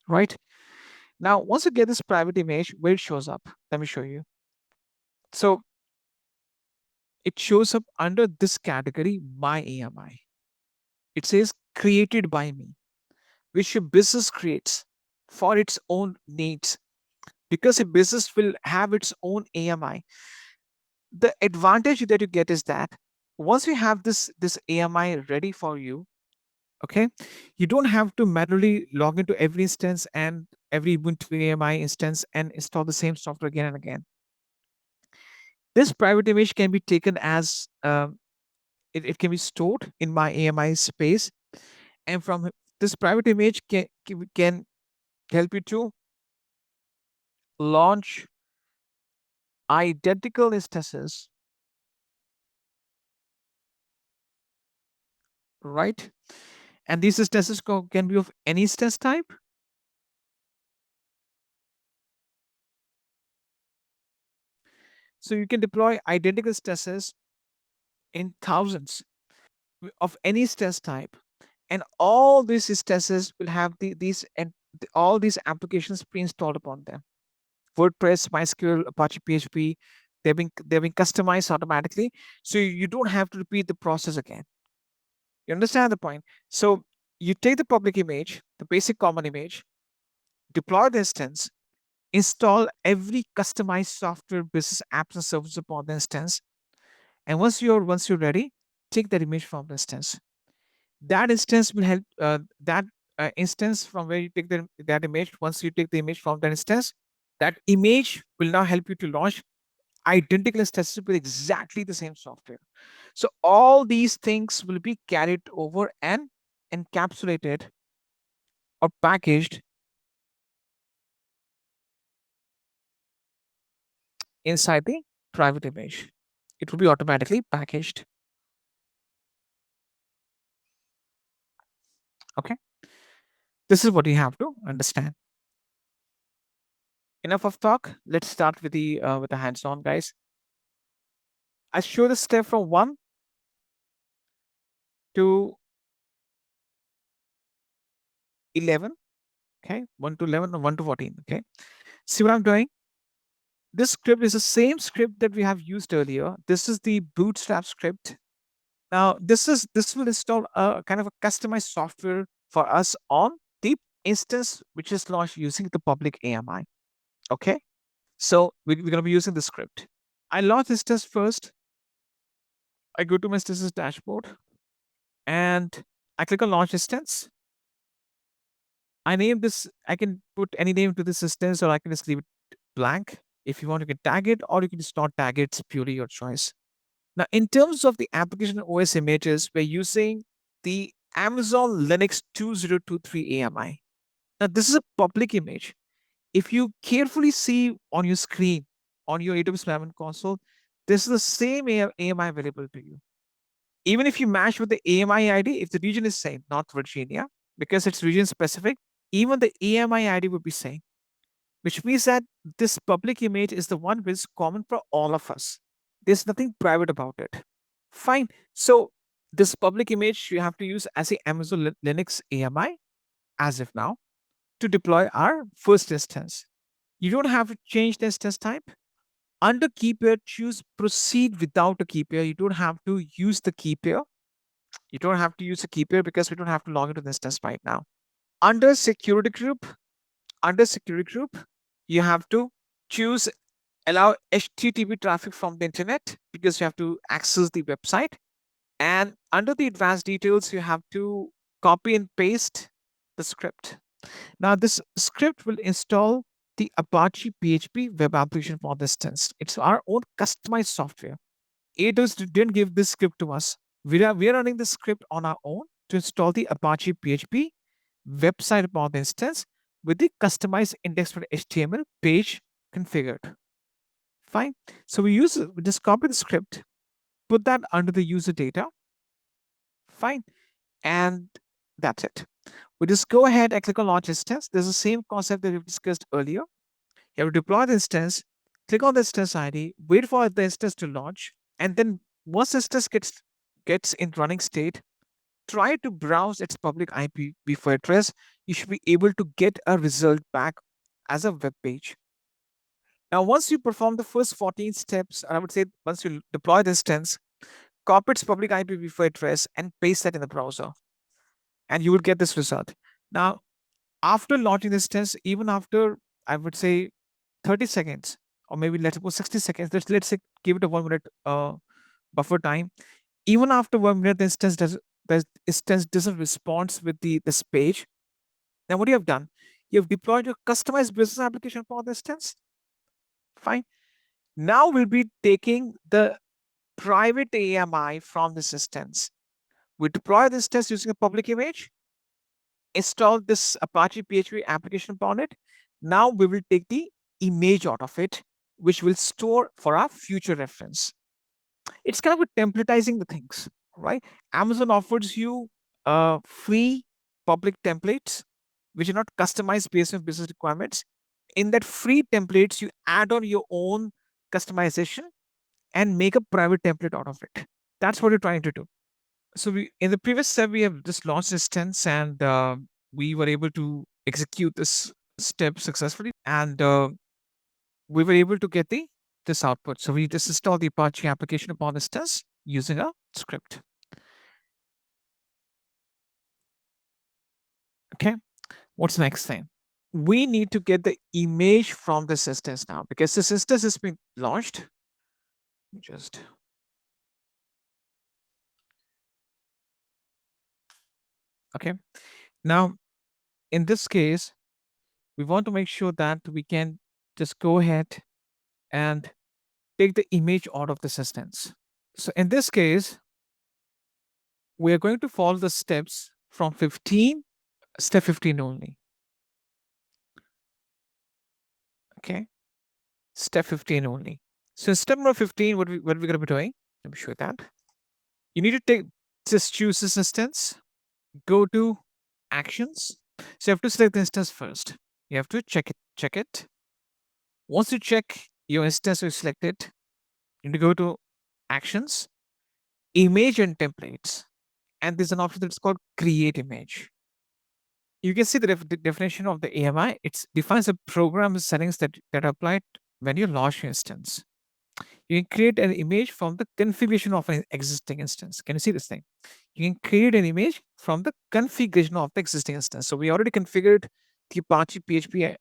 Right? Now, once you get this private image, where it shows up, let me show you. So it shows up under this category, My AMI. It says created by me, which your business creates for its own needs, because a business will have its own AMI. The advantage that you get is that once you have this AMI ready for you, okay, you don't have to manually log into every instance and every Ubuntu AMI instance and install the same software again and again. This private image can be taken as it can be stored in my AMI space, and from this private image can help you to launch identical instances, right? And these instances can be of any instance type. So you can deploy identical instances in thousands of any instance type, and all these instances will have all these applications pre-installed upon them. WordPress, MySQL, Apache PHP, They've been customized automatically, so you don't have to repeat the process again. You understand the point? So you take the public image, the basic common image, deploy the instance, install every customized software, business apps and services upon the instance, and once you're ready, take that image from the instance. That instance will help that instance from where you take that image. Once you take the image from that instance, that image will now help you to launch identical instances with exactly the same software. So all these things will be carried over and encapsulated or packaged inside the private image. It will be automatically packaged. Okay. This is what you have to understand. Enough of talk. Let's start with the hands-on, guys. I show the step from 1 to 11. Okay, 1 to 11 or 1 to 14. Okay, see what I'm doing? This script is the same script that we have used earlier. This is the bootstrap script. Now this will install a kind of a customized software for us on the instance which is launched using the public AMI. Okay, so we're going to be using the script. I launch instance first. I go to my instances dashboard and I click on launch instance. I name this, I can put any name to this instance or I can just leave it blank. If you want, you can tag it or you can just not tag it. It's purely your choice. Now, in terms of the application OS images, we're using the Amazon Linux 2023 AMI. Now, this is a public image. If you carefully see on your screen, on your AWS Management Console, this is the same AMI available to you. Even if you match with the AMI ID, if the region is same, not Virginia, because it's region specific, even the AMI ID would be same, which means that this public image is the one which is common for all of us. There's nothing private about it. Fine. So this public image you have to use as a Amazon Linux AMI as of now to deploy our first instance. You don't have to change the instance type. Under key pair, choose proceed without a key pair. You don't have to use the key pair. You don't have to use a key pair because we don't have to log into the instance right now. Under security group, you have to choose allow HTTP traffic from the internet because you have to access the website. And under the advanced details, you have to copy and paste the script. Now, this script will install the Apache PHP web application for the instance. It's our own customized software. AWS didn't give this script to us. We are running the script on our own to install the Apache PHP website upon the instance with the customized index.html page configured. Fine. So we just copy the script, put that under the user data. Fine. And that's it. We just go ahead and click on launch instance. There's the same concept that we've discussed earlier. You have to deploy the instance, click on the instance ID, wait for the instance to launch, and then once the instance gets in running state, try to browse its public IPv4 address. You should be able to get a result back as a web page. Now, once you perform the first 14 steps, I would say once you deploy the instance, copy its public IPv4 address and paste that in the browser, and you will get this result. Now, after launching the instance, even after, I would say, 30 seconds, or maybe let's suppose 60 seconds, let's say give it a 1 minute buffer time. Even after 1 minute, the instance doesn't respond with this page. Now, what you have done, you have deployed your customized business application for the instance. Fine. Now we'll be taking the private AMI from this instance. We deploy this instance using a public image, install this Apache PHP application upon it. Now we will take the image out of it, which will store for our future reference. It's kind of a templatizing the things, right? Amazon offers you free public templates, which are not customized based on business requirements. In that free templates, you add on your own customization and make a private template out of it. That's what you're trying to do. So in the previous step, we have just launched instance and we were able to execute this step successfully. And we were able to get the this output. So we just install the Apache application upon instance using a script. Okay, what's the next thing? We need to get the image from this instance now because this instance has been launched. Just okay. Now, in this case, we want to make sure that we can just go ahead and take the image out of this instance. So in this case, we are going to follow the steps from step 15 only. Okay, step 15 only. So step number 15, what we're going to be doing, let me show you that. You need to just choose this instance, go to actions. So you have to select the instance first. You have to check it. Once you check your instance, you select it. You need to go to actions, image and templates. And there's an option that's called create image. You can see the definition of the AMI. It defines the program settings that are applied when you launch your instance. You can create an image from the configuration of an existing instance. Can you see this thing? You can create an image from the configuration of the existing instance. So we already configured the Apache PHP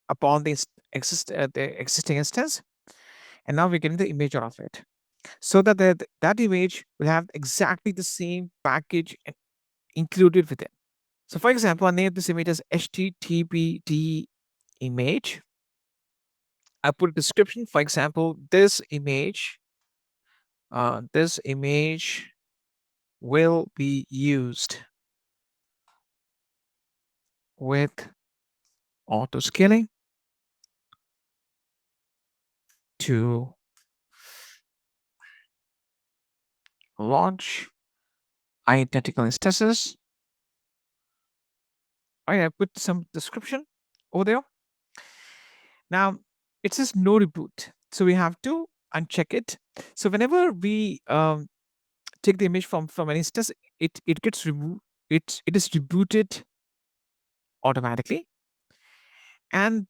upon the existing instance, and now we're getting the image out of it. So that that image will have exactly the same package included with it. So for example, I name this image as HTTPD image. I put a description. For example, this image will be used with auto scaling to launch identical instances. I put some description over there. Now it says no reboot, so we have to uncheck it. So whenever we take the image from an instance, it gets removed. It is rebooted automatically. And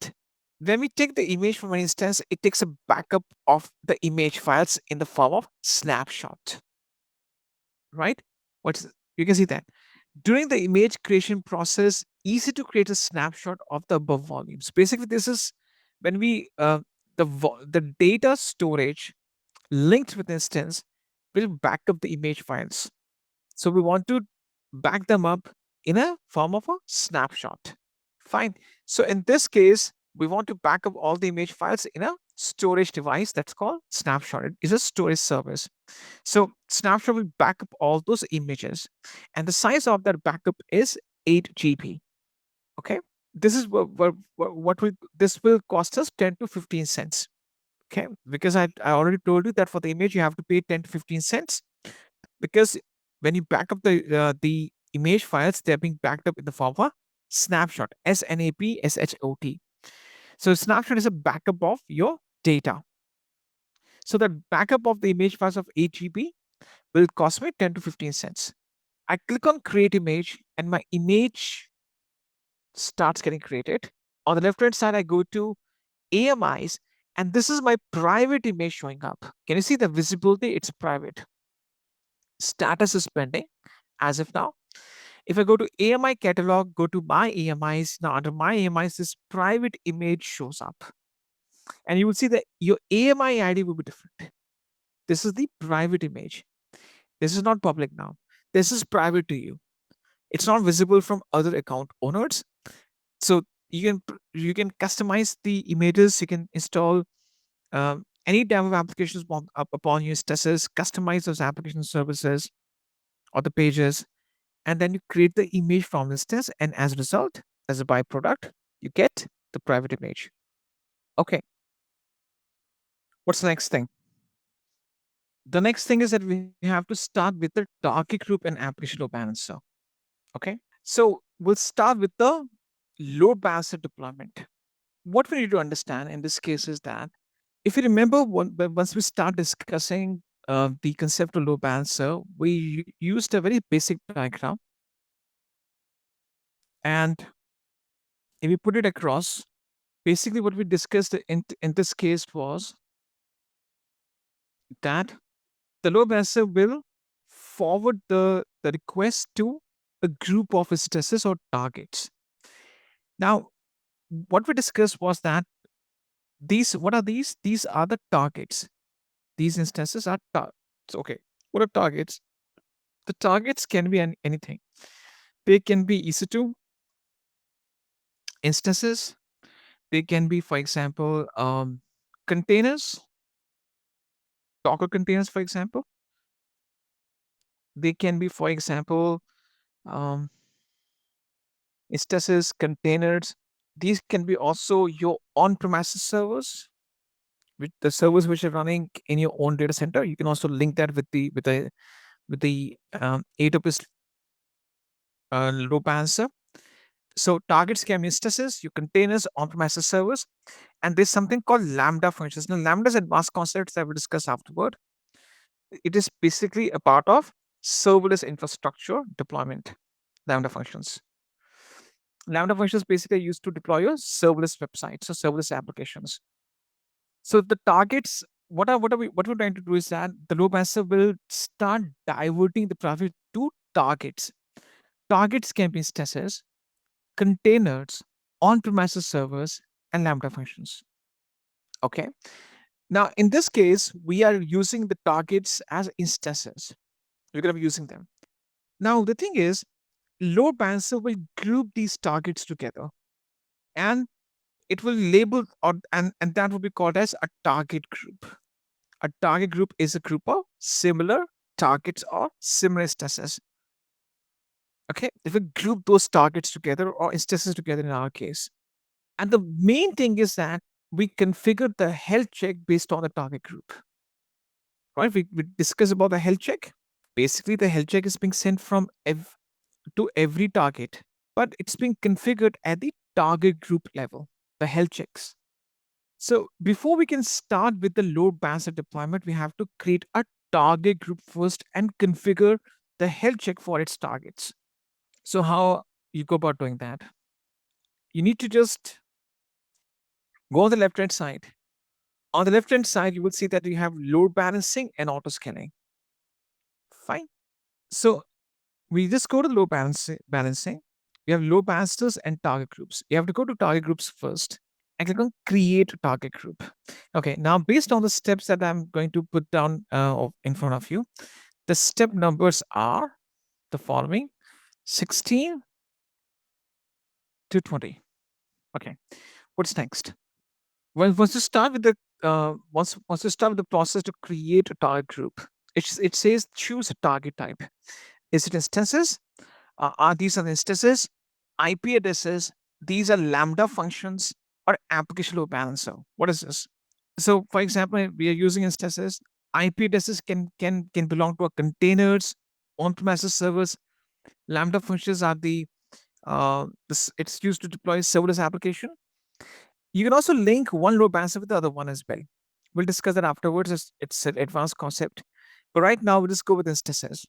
when we take the image from an instance, it takes a backup of the image files in the form of snapshot. Right? You can see that. During the image creation process, easy to create a snapshot of the above volumes. Basically, this is when we the data storage linked with instance will back up the image files. So we want to back them up in a form of a snapshot. Fine. So in this case, we want to back up all the image files in a storage device that's called snapshot. It is a storage service. So snapshot will back up all those images, and the size of that backup is 8 GB. Okay, this is this will cost us 10 to 15 cents. Okay, because I already told you that for the image you have to pay 10 to 15 cents, because when you back up the image files, they're being backed up in the form of a snapshot, SNAPSHOT. So snapshot is a backup of your data. So the backup of the image files of 8 GB will cost me 10 to 15 cents. I click on create image and my image starts getting created. On the left hand side, I go to AMIs, and this is my private image showing up. Can you see the visibility? It's private. Status is pending as of now. If I go to AMI catalog, go to my AMIs. Now under my AMIs, this private image shows up. And you will see that your AMI ID will be different. This is the private image. This is not public now. This is private to you. It's not visible from other account owners. So you can customize the images. You can install any type of applications upon your instances, customize those application services or the pages, and then you create the image from instance. And as a result, as a byproduct, you get the private image. Okay. What's the next thing? The next thing is that we have to start with the target group and application load balancer. Okay. So we'll start with the load balancer deployment. What we need to understand in this case is that if you remember, once we start discussing the concept of load balancer, we used a very basic diagram. And if we put it across, basically what we discussed in this case was that the load balancer will forward the request to a group of instances or targets. Now, what we discussed was that what are these? These are the targets. These instances are targets. Okay, what are targets? The targets can be anything. They can be EC2 instances. They can be, for example, containers, Docker containers, for example. They can be, for example, um, instances, containers. These can be also your on-premises servers, with the servers which are running in your own data center. You can also link that with the AWS load balancer. So targets can be instances, your containers, on-premises servers, and there's something called Lambda functions. Now, Lambda is advanced concepts that we'll discuss afterward. It is basically a part of serverless infrastructure deployment. Lambda functions. Lambda functions basically are used to deploy your serverless websites or serverless applications. So the targets, what we're trying to do is that the load balancer will start diverting the traffic to targets. Targets can be instances, containers, on-premises servers, and Lambda functions. Okay. Now, in this case, we are using the targets as instances. We're going to be using them. Now, the thing is, load balancer will group these targets together, and it will label and that will be called as a target group. A target group is a group of similar targets or similar instances. Okay, if we group those targets together or instances together in our case. And the main thing is that we configure the health check based on the target group. Right? We discuss about the health check. Basically, the health check is being sent from to every target, but it's being configured at the target group level, the health checks. So before we can start with the load balancer deployment, we have to create a target group first and configure the health check for its targets. So how you go about doing that? You need to just go on the left hand side. On the left hand side, you will see that you have load balancing and auto scaling. Fine. So we just go to load balancing. We have load balancers and target groups. You have to go to target groups first and click on create target group. Okay, now based on the steps that I'm going to put down in front of you, the step numbers are the following: 16 to 20. Okay, what's next? Well, once you start with the once you start with the process to create a target group, it says choose a target type. Is it instances? Are these are the instances? IP addresses? These are Lambda functions or application load balancer. What is this? So, for example, we are using instances. IP addresses can belong to our containers, on-premises servers. Lambda functions are it's used to deploy serverless application. You can also link one load balancer with the other one as well. We'll discuss that afterwards. It's an advanced concept. But right now, we'll just go with instances.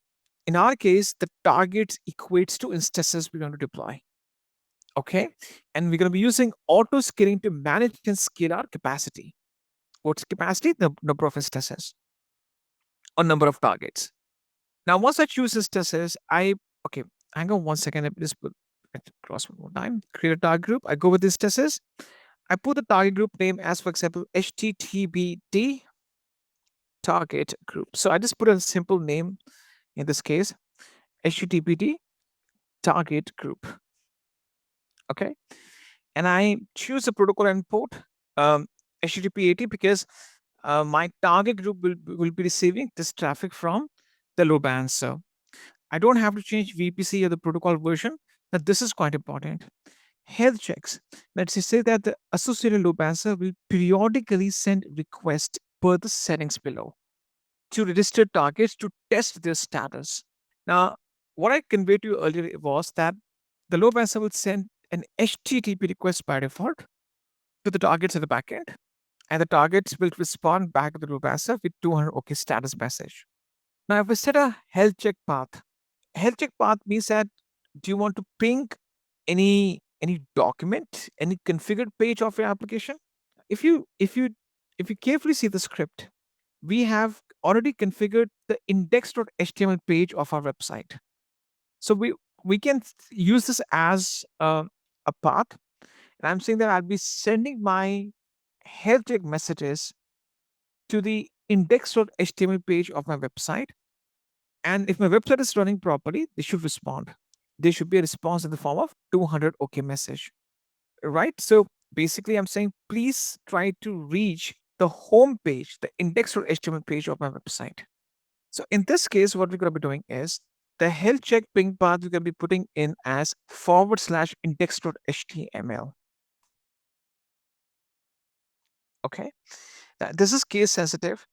In our case, the target equates to instances we're going to deploy. Okay. And we're going to be using auto scaling to manage and scale our capacity. What's capacity? The number of instances or number of targets. Now, once I choose instances, okay, hang on 1 second. Let me just put cross one more time. Create a target group. I go with instances. I put the target group name as, for example, HTTPD target group. So I just put a simple name in this case, HTTPD target group. Okay. And I choose a protocol and port HTTP 80 because my target group will be receiving this traffic from the load balancer. I don't have to change VPC or the protocol version. Now, this is quite important. Health checks. Let's say that the associated load balancer will periodically send requests per the settings below to registered targets to test their status. Now, what I conveyed to you earlier was that the load balancer will send an HTTP request by default to the targets at the backend, and the targets will respond back to the load balancer with 200 OK status message. Now, if we set a health check path means that do you want to ping any document, any configured page of your application? If you carefully see the script, we have already configured the index.html page of our website. So we can use this as a path. And I'm saying that I'll be sending my health check messages to the index.html page of my website. And if my website is running properly, they should respond. There should be a response in the form of 200 OK message, right? So basically, I'm saying please try to reach the home page, the index.html page of my website. So in this case, what we're going to be doing is the health check ping path we're going to be putting in as /index.html. Okay, this is case sensitive,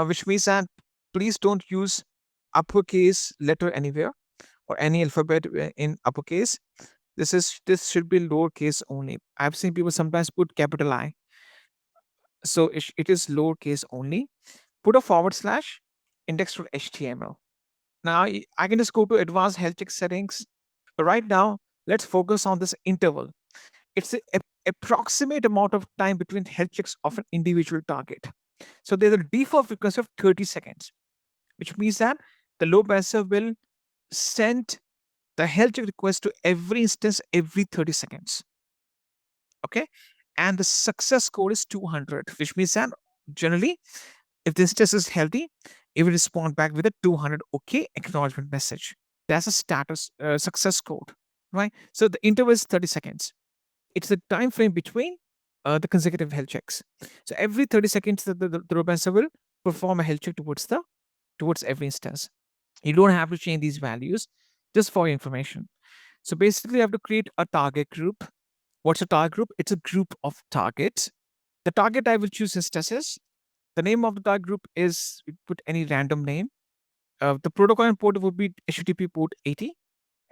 which means that please don't use uppercase letter anywhere or any alphabet in uppercase. This should be lowercase only. I've seen people sometimes put capital I, so it is lowercase only. Put a /index.html. Now I can just go to advanced health check settings. But right now, let's focus on this interval. It's the approximate amount of time between health checks of an individual target. So there's a default frequency of 30 seconds, which means that the load balancer will send the health check request to every instance every 30 seconds. Okay. And the success score is 200, which means that generally, if the instance is healthy, it will respond back with a 200 OK acknowledgement message. That's a status success code, right? So the interval is 30 seconds. It's the time frame between the consecutive health checks. So every 30 seconds, the load balancer will perform a health check towards every instance. You don't have to change these values, just for your information. So basically, you have to create a target group. What's a target group? It's a group of targets. The target I will choose instances. The name of the target group is, we put any random name. The protocol and port would be HTTP port 80.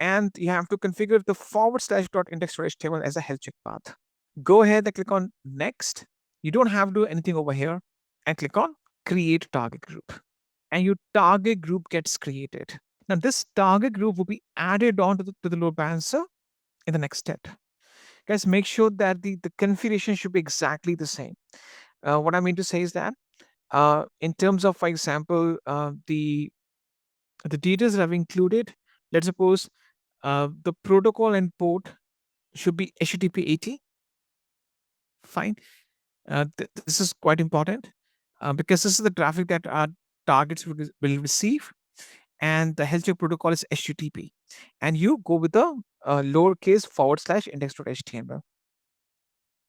And you have to configure the /.index.html as a health check path. Go ahead and click on next. You don't have to do anything over here, and click on create target group. And your target group gets created. Now this target group will be added on to the load balancer in the next step. Guys, make sure that the configuration should be exactly the same. What I mean to say is that in terms of, for example, the details that I've included, let's suppose the protocol and port should be HTTP 80. Fine. This is quite important because this is the traffic that our targets will receive, and the health check protocol is HTTP. And you go with the lowercase /index.html.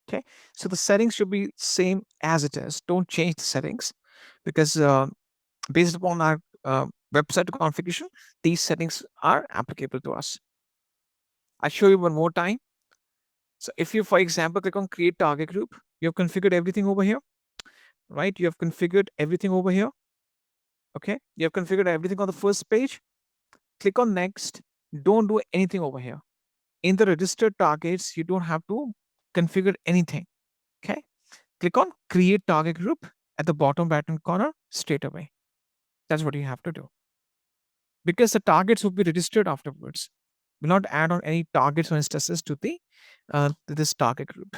Okay, so the settings should be same as it is. Don't change the settings because based upon our website configuration, these settings are applicable to us. I'll show you one more time. So if you, for example, click on create target group, you have configured everything over here, right? You have configured everything over here. Okay, you have configured everything on the first page. Click on next. Don't do anything over here. In the registered targets, you don't have to configure anything. Okay, click on create target group at the bottom right hand corner straight away. That's what you have to do, because the targets will be registered afterwards. Will not add on any targets or instances to the this target group,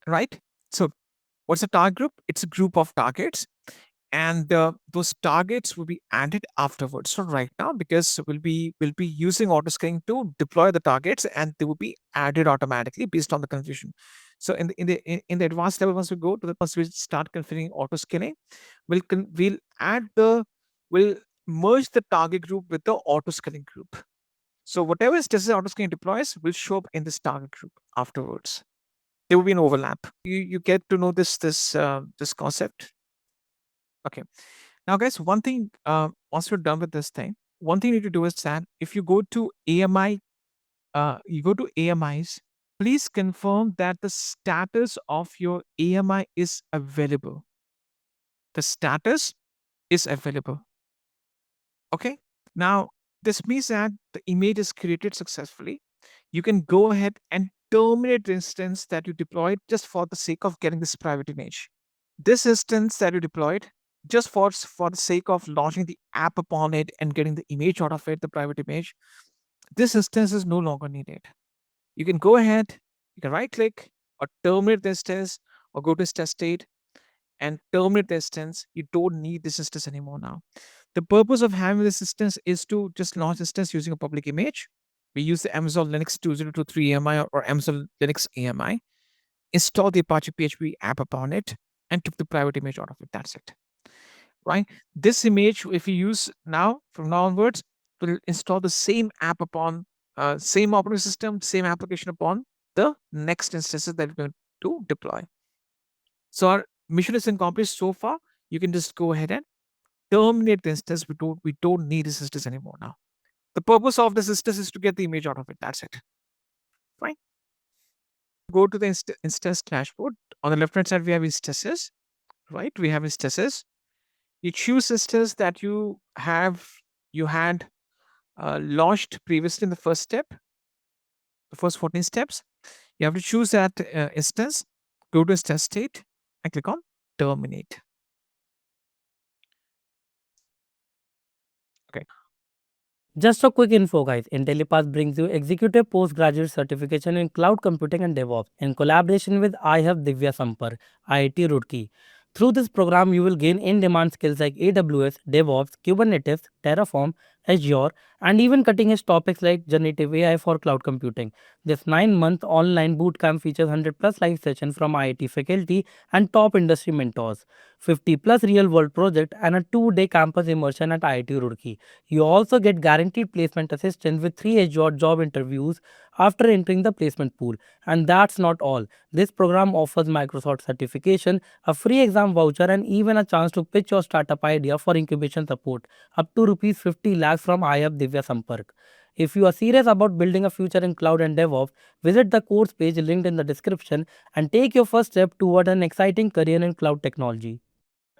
right? So what's a target group? It's a group of targets, and those targets will be added afterwards. So right now, because we'll be using autoscaling to deploy the targets, and they will be added automatically based on the confusion. So in the advanced level, once we start configuring autoscaling, we'll merge the target group with the autoscaling group. So whatever instances autoscaling deploys will show up in this target group afterwards. There will be an overlap. You get to know this concept. Okay. Now, guys, one thing, once you're done with this thing, one thing you need to do is that if you go to AMI, AMIs, please confirm that the status of your AMI is available. The status is available. Okay. Now, this means that the image is created successfully. You can go ahead and terminate the instance that you deployed just for the sake of getting this private image. This instance that you deployed just for the sake of launching the app upon it and getting the image out of it, the private image, this instance is no longer needed. You can go ahead, you can right click or terminate the instance or go to test state and terminate the instance, you don't need this instance anymore now. The purpose of having this instance is to just launch instance using a public image. We use the Amazon Linux 2023 AMI or Amazon Linux AMI, install the Apache PHP app upon it, and took the private image out of it. That's it. Right? This image, if you use now, from now onwards, will install the same app upon same operating system, same application upon the next instances that we're going to deploy. So our mission is accomplished so far. You can just go ahead and terminate the instance. We don't need this instance anymore now. The purpose of this instance is to get the image out of it. That's it. Fine. Go to the instance dashboard. On the left hand side, we have instances. Right? We have instances. You choose instance that you had launched previously in the first step, the first 14 steps. You have to choose that instance, go to instance state, and click on terminate. Okay. Just a quick info, guys. Intellipaat brings you Executive Postgraduate Certification in Cloud Computing and DevOps in collaboration with IAM Divya Sampar, IIT Roorkee. Through this program, you will gain in-demand skills like AWS, DevOps, Kubernetes, Terraform, Azure, and even cutting-edge topics like generative AI for cloud computing. This 9-month online bootcamp features 100+ live sessions from IIT faculty and top industry mentors, 50+ real-world projects, and a 2-day campus immersion at IIT Roorkee. You also get guaranteed placement assistance with 3 Azure job interviews after entering the placement pool. And that's not all. This program offers Microsoft certification, a free exam voucher, and even a chance to pitch your startup idea for incubation support, up to Rs 50 lakhs from IAM Divya Sampark. If you are serious about building a future in cloud and DevOps, visit the course page linked in the description and take your first step toward an exciting career in cloud technology.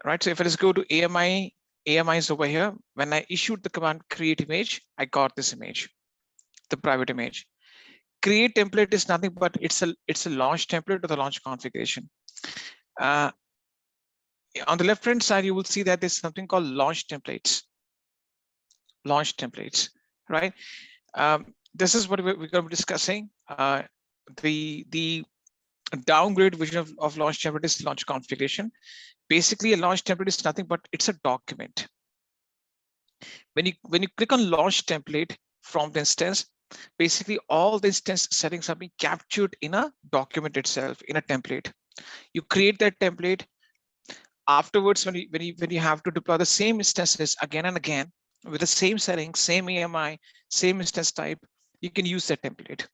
Right. So if I just go to AMI, AMI is over here. When I issued the command create image, I got this image, the private image. Create template is nothing but it's a launch template or the launch configuration. On the left hand side, you will see that there's something called launch templates. Launch templates, right? This is what we're going to be discussing. The downgrade version of launch template is launch configuration. Basically, a launch template is nothing but it's a document. When you click on launch template from the instance, basically all the instance settings are being captured in a document itself, in a template. You create that template. Afterwards, when you have to deploy the same instances again and again with the same settings, same AMI, same instance type, you can use that template.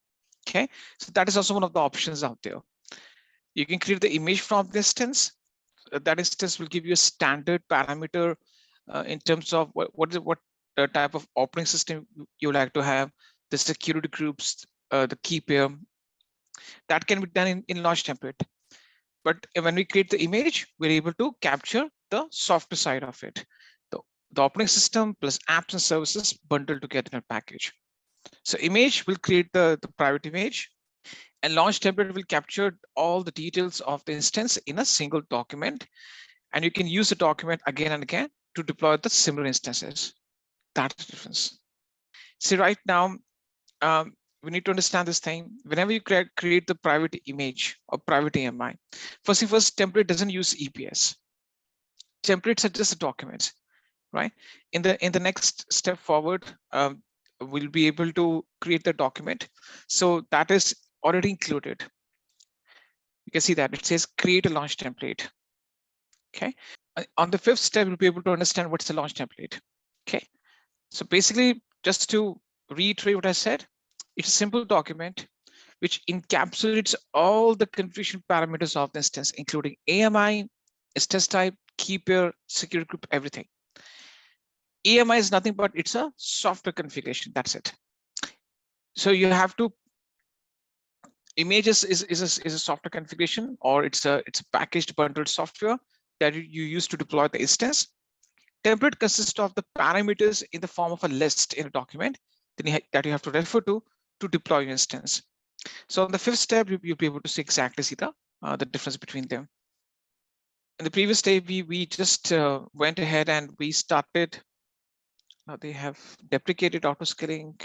Okay, so that is also one of the options out there. You can create the image from the instance. That instance will give you a standard parameter in terms of what type of operating system you like to have, the security groups, the key pair. That can be done in launch template. But when we create the image, we're able to capture the software side of it. The operating system plus apps and services bundled together in a package. So image will create the private image, and launch template will capture all the details of the instance in a single document. And you can use the document again and again to deploy the similar instances. That's the difference. See, right now, we need to understand this thing. Whenever you create the private image or private AMI, first template doesn't use EPS. Templates are just documents, right? In the next step forward, we'll be able to create the document. So that is already included. You can see that it says create a launch template. Okay. On the 5th step, you'll be able to understand what's the launch template. Okay. So basically, just to reiterate what I said, it's a simple document which encapsulates all the configuration parameters of the instance, including AMI, instance type, key pair, security group, everything. AMI is nothing but it's a software configuration. That's it. So you have to images is a software configuration, or it's a packaged bundled software that you use to deploy the instance. Template consists of the parameters in the form of a list in a document that you have to refer to deploy your instance. So on the 5th step, you'll be able to see exactly the difference between them. In the previous step, we just went ahead and we started. Now they have deprecated auto-scaling.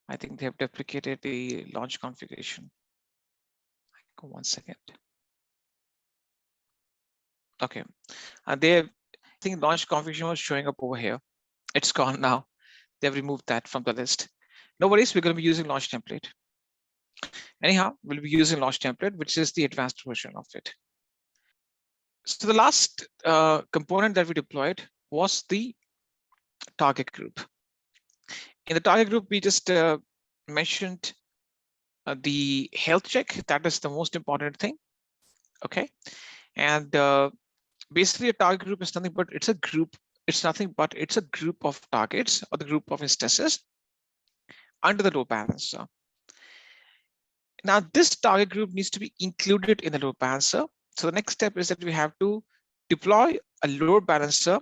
I think they have deprecated the launch configuration. Go 1 second. Okay, I think launch configuration was showing up over here. It's gone now. They've removed that from the list. No worries, we're going to be using launch template. Anyhow, we'll be using launch template, which is the advanced version of it. So the last component that we deployed was the target group. In the target group, we just mentioned the health check. That is the most important thing. Okay, and basically a target group is nothing but it's a group. It's nothing but it's a group of targets or the group of instances under the load balancer. Now this target group needs to be included in the load balancer. So the next step is that we have to deploy a load balancer,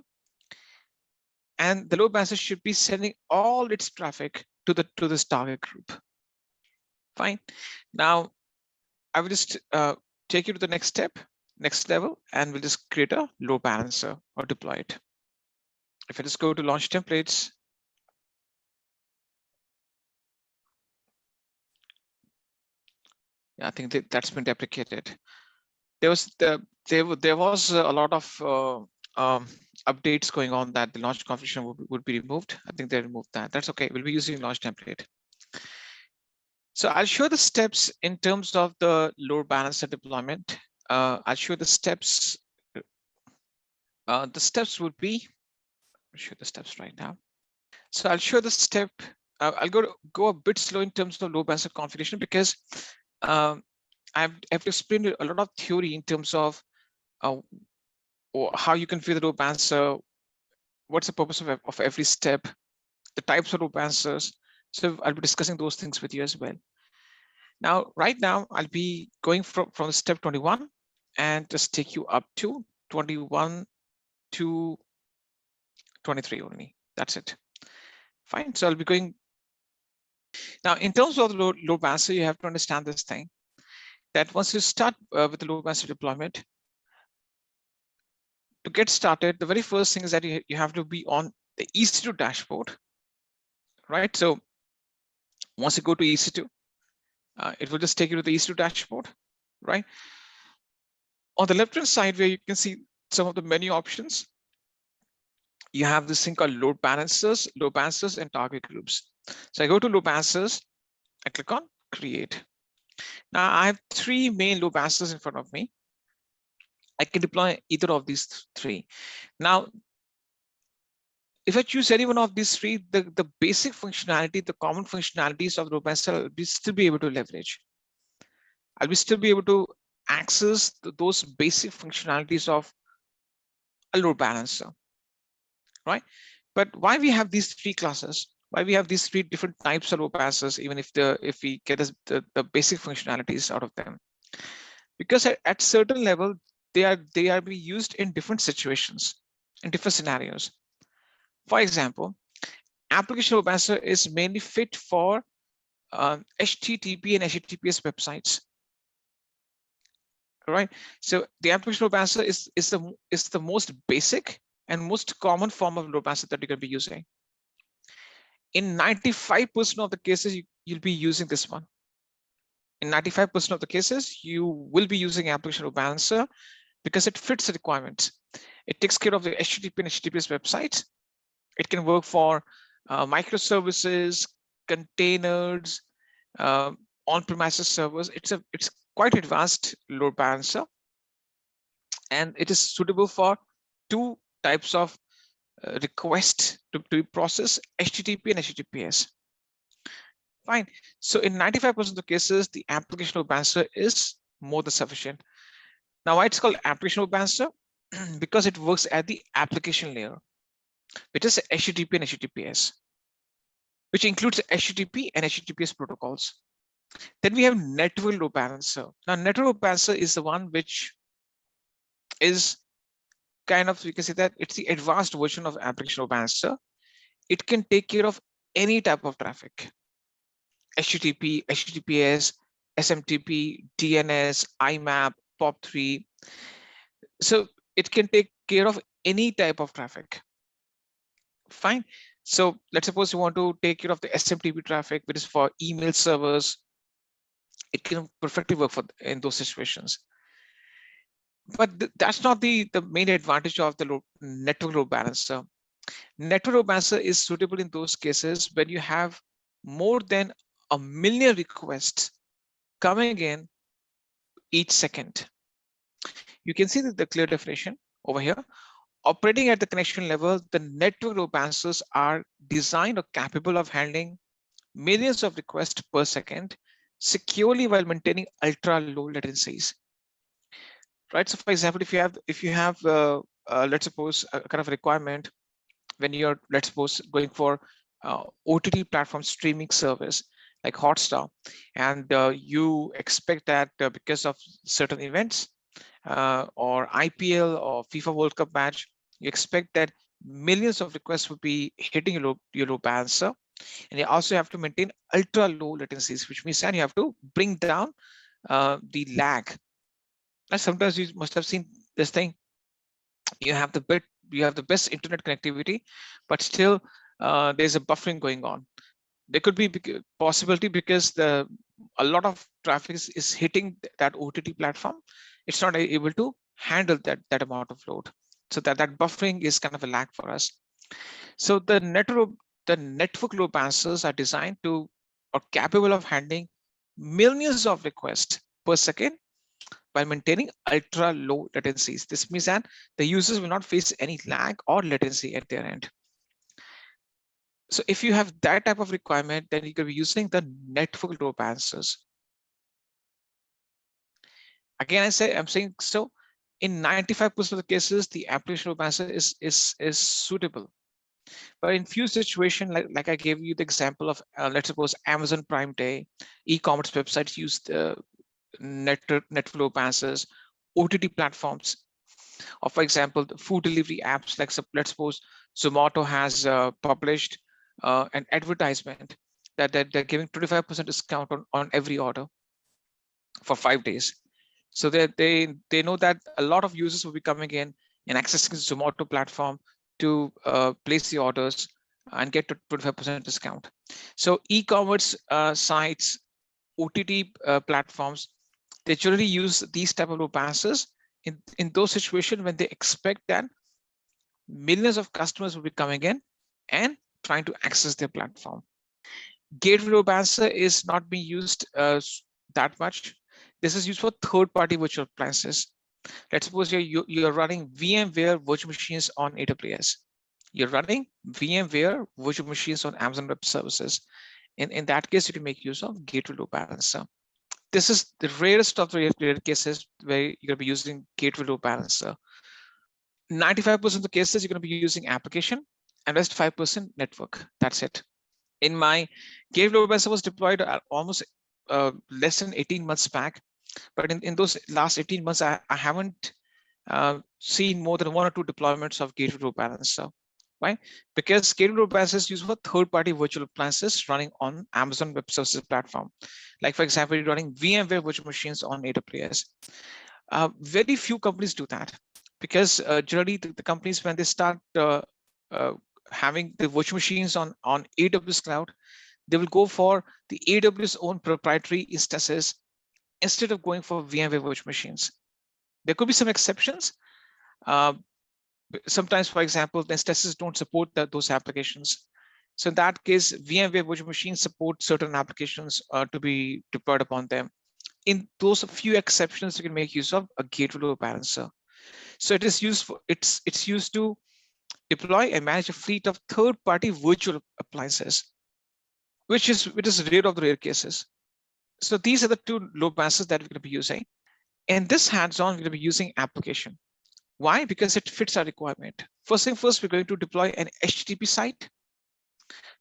and the load balancer should be sending all its traffic to this target group. Fine. Now I will just take you to the next step, next level, and we'll just create a load balancer or deploy it. If I just go to launch templates, yeah, I think that's been deprecated. There was a lot of updates going on that the launch configuration would be removed. I think they removed that. That's okay. We'll be using launch template. So I'll show the steps in terms of the load balancer deployment. I'll show the steps. The steps would be, I'll show the steps right now. So I'll show the step. I'll go a bit slow in terms of load balancer configuration because I have to explain a lot of theory in terms of how you configure the load balancer, what's the purpose of every step, the types of load balancers. So I'll be discussing those things with you as well. Now, right now, I'll be going from step 21 and just take you up to 21 to 23 only. That's it. Fine. So I'll be going. Now, in terms of the load balancer, you have to understand this thing, that once you start with the load balancer deployment, to get started, the very first thing is that you have to be on the EC2 dashboard, right? So once you go to EC2, it will just take you to the EC2 dashboard, right? On the left-hand side, where you can see some of the menu options, you have this thing called load balancers, and target groups. So I go to load balancers, I click on create. Now I have three main load balancers in front of me. I can deploy either of these three. Now, if I choose any one of these three, the basic functionality, the common functionalities of the load balancer, I'll still be able to leverage. I'll still be able to access those basic functionalities of a load balancer, right? But why we have these three classes? Why we have these three different types of load balancers, even if we get the basic functionalities out of them? Because at certain level, they are being used in different situations, in different scenarios. For example, application load balancer is mainly fit for HTTP and HTTPS websites. Right. So the application load balancer is the most basic and most common form of load balancer that you're going to be using. In 95% of the cases, you'll be using this one. In 95% of the cases, you will be using application load balancer because it fits the requirements. It takes care of the HTTP and HTTPS websites. It can work for microservices, containers, on-premises servers. It's quite advanced load balancer, and it is suitable for two types of requests to process, HTTP and HTTPS. Fine. So in 95% of the cases, the application load balancer is more than sufficient. Now, why it's called application load balancer? Because it works at the application layer, which is HTTP and HTTPS, which includes HTTP and HTTPS protocols. Then we have network load balancer. Now, network load balancer is the one which is kind of, we can say that it's the advanced version of application load balancer. It can take care of any type of traffic: HTTP, HTTPS, SMTP, DNS, IMAP, POP3. So it can take care of any type of traffic. Fine. So let's suppose you want to take care of the SMTP traffic, which is for email servers. It can perfectly work in those situations. But that's not the main advantage of the network load balancer. Network load balancer is suitable in those cases when you have more than 1 million requests coming in each second. You can see the clear definition over here. Operating at the connection level, the network load balancers are designed or capable of handling millions of requests per second securely while maintaining ultra low latencies. Right. So, for example, if you have let's suppose a kind of requirement when you're, let's suppose, going for OTT platform streaming service like Hotstar, and you expect that because of certain events or IPL or FIFA World Cup match, you expect that millions of requests will be hitting your load balancer, and you also have to maintain ultra low latencies, which means that you have to bring down the lag. And sometimes you must have seen this thing. You have the best internet connectivity, but still there's a buffering going on. There could be possibility because a lot of traffic is hitting that OTT platform. It's not able to handle that amount of load. So that buffering is kind of a lag for us. So the network load balancers are designed to or capable of handling millions of requests per second while maintaining ultra low latencies. This means that the users will not face any lag or latency at their end. So if you have that type of requirement, then you could be using the network load balancers. Again, I'm saying so. In 95% of the cases, the application load balancer is suitable. But in few situations, like I gave you the example of, let's suppose Amazon Prime Day, e-commerce websites use the network load balancers, OTT platforms, or for example, the food delivery apps, like let's suppose Zomato has published an advertisement that they're giving 25% discount on every order for 5 days. So they know that a lot of users will be coming in and accessing the Zomato platform to place the orders and get to 25% discount. So e-commerce sites, OTT platforms, they generally use these type of load balancers in those situations when they expect that millions of customers will be coming in and trying to access their platform. Gateway load balancer is not being used that much. This is used for third-party virtual appliances. Let's suppose you're running VMware virtual machines on AWS. You're running VMware virtual machines on Amazon Web Services. In that case, you can make use of gateway load balancer. This is the rarest of the rare cases where you're going to be using gateway load balancer. 95% of the cases you're going to be using application, and rest 5% network. That's it. In my gateway load balancer was deployed almost less than 18 months back. But in those last 18 months, I haven't seen more than 1 or 2 deployments of gateway load balancer. Why? Because gateway load balancer is used for third-party virtual appliances running on Amazon Web Services platform. Like, for example, you're running VMware virtual machines on AWS. Very few companies do that because generally the companies, when they start having the virtual machines on AWS cloud, they will go for the AWS own proprietary instances instead of going for VMware virtual machines. There could be some exceptions. Sometimes, for example, the instances don't support those applications. So in that case, VMware virtual machines support certain applications to be deployed upon them. In those few exceptions, you can make use of a gateway load balancer. So it is used for it's used to deploy and manage a fleet of third-party virtual appliances, which is rare of the rare cases. So these are the 2 load balancers that we're going to be using. In this hands-on, we're going to be using application. Why? Because it fits our requirement. First thing first, we're going to deploy an HTTP site.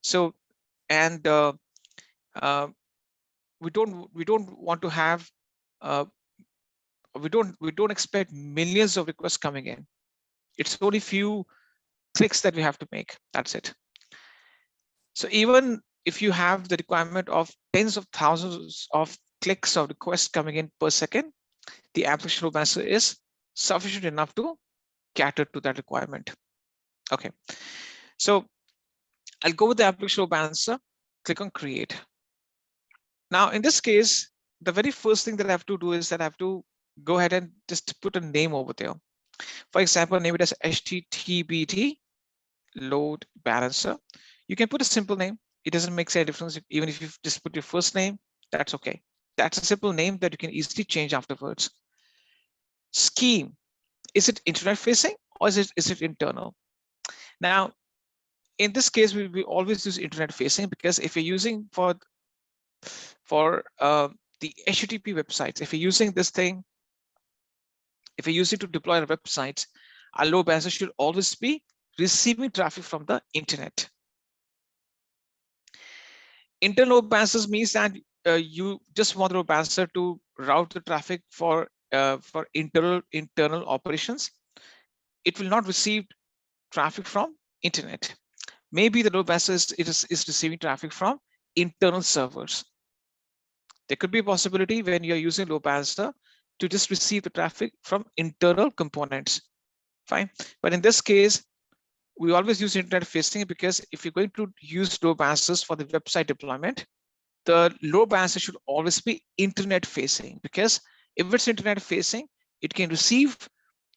So, and we don't want to have we don't expect millions of requests coming in. It's only few clicks that we have to make. That's it. So even if you have the requirement of tens of thousands of clicks or requests coming in per second, the application load balancer is sufficient enough to cater to that requirement. Okay, so I'll go with the application load balancer, click on create. Now, in this case, the very first thing that I have to do is that I have to go ahead and just put a name over there. For example, name it as HTTPD load balancer. You can put a simple name. It doesn't make any difference. Even if you just put your first name, that's okay. That's a simple name that you can easily change afterwards. Scheme, is it internet facing or is it internal? Now, in this case, we always use internet facing, because if you're using for the HTTP websites, if you're using this thing, if you're using to deploy our websites, our load balancer should always be receiving traffic from the internet. Internal load balancers means that you just want the load balancer to route the traffic for internal operations. It will not receive traffic from internet. Maybe the load balancer is receiving traffic from internal servers. There could be a possibility when you're using load balancer to just receive the traffic from internal components. Fine. But in this case, we always use internet facing, because if you're going to use load balancers for the website deployment, the load balancer should always be internet facing, because if it's internet facing, it can receive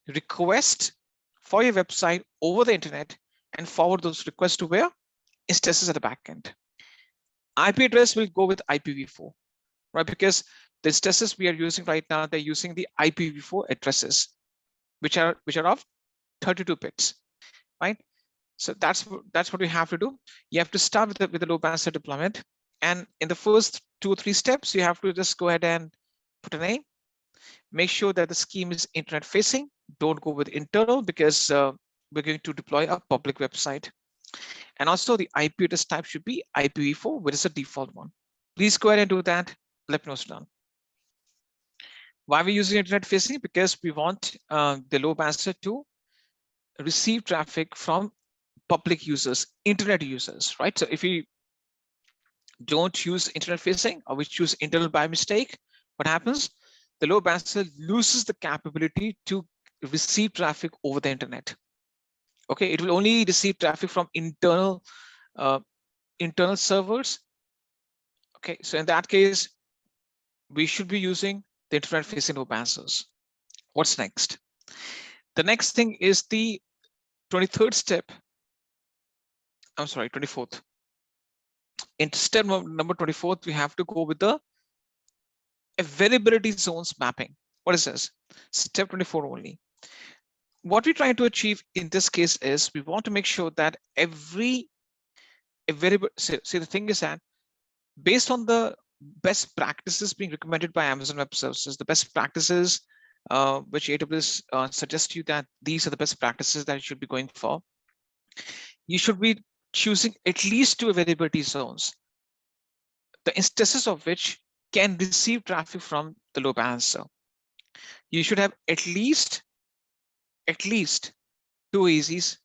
requests for your website over the internet and forward those requests to where? Instances at the backend. IP address will go with IPv4, right? Because the instances we are using right now, they're using the IPv4 addresses, which are of 32 bits, right? So that's what you have to do. You have to start with the load balancer deployment, and in the first 2 or 3 steps, you have to just go ahead and put a name. Make sure that the scheme is internet facing. Don't go with internal, because we're going to deploy a public website. And also the IP address type should be IPv4, which is a default one. Please go ahead and do that. Let me know it's done. Why we're using internet facing? Because we want the load balancer to receive traffic from public users, internet users, right? So if you don't use internet facing, or we choose internal by mistake, what happens? The load balancer loses the capability to receive traffic over the internet. Okay, it will only receive traffic from internal servers. Okay, so in that case, we should be using the internet facing load balancers. What's next? The next thing is the 23rd step. I'm sorry, 24th. In step number 24th, we have to go with the availability zones mapping. What is this? Step 24 only. What we're trying to achieve in this case is we want to make sure that every available, see the thing is that based on the best practices being recommended by Amazon Web Services, the best practices which AWS suggests you that these are the best practices that you should be going for, you should be choosing at least 2 availability zones, the instances of which can receive traffic from the load balancer. You should have at least 2 AZs,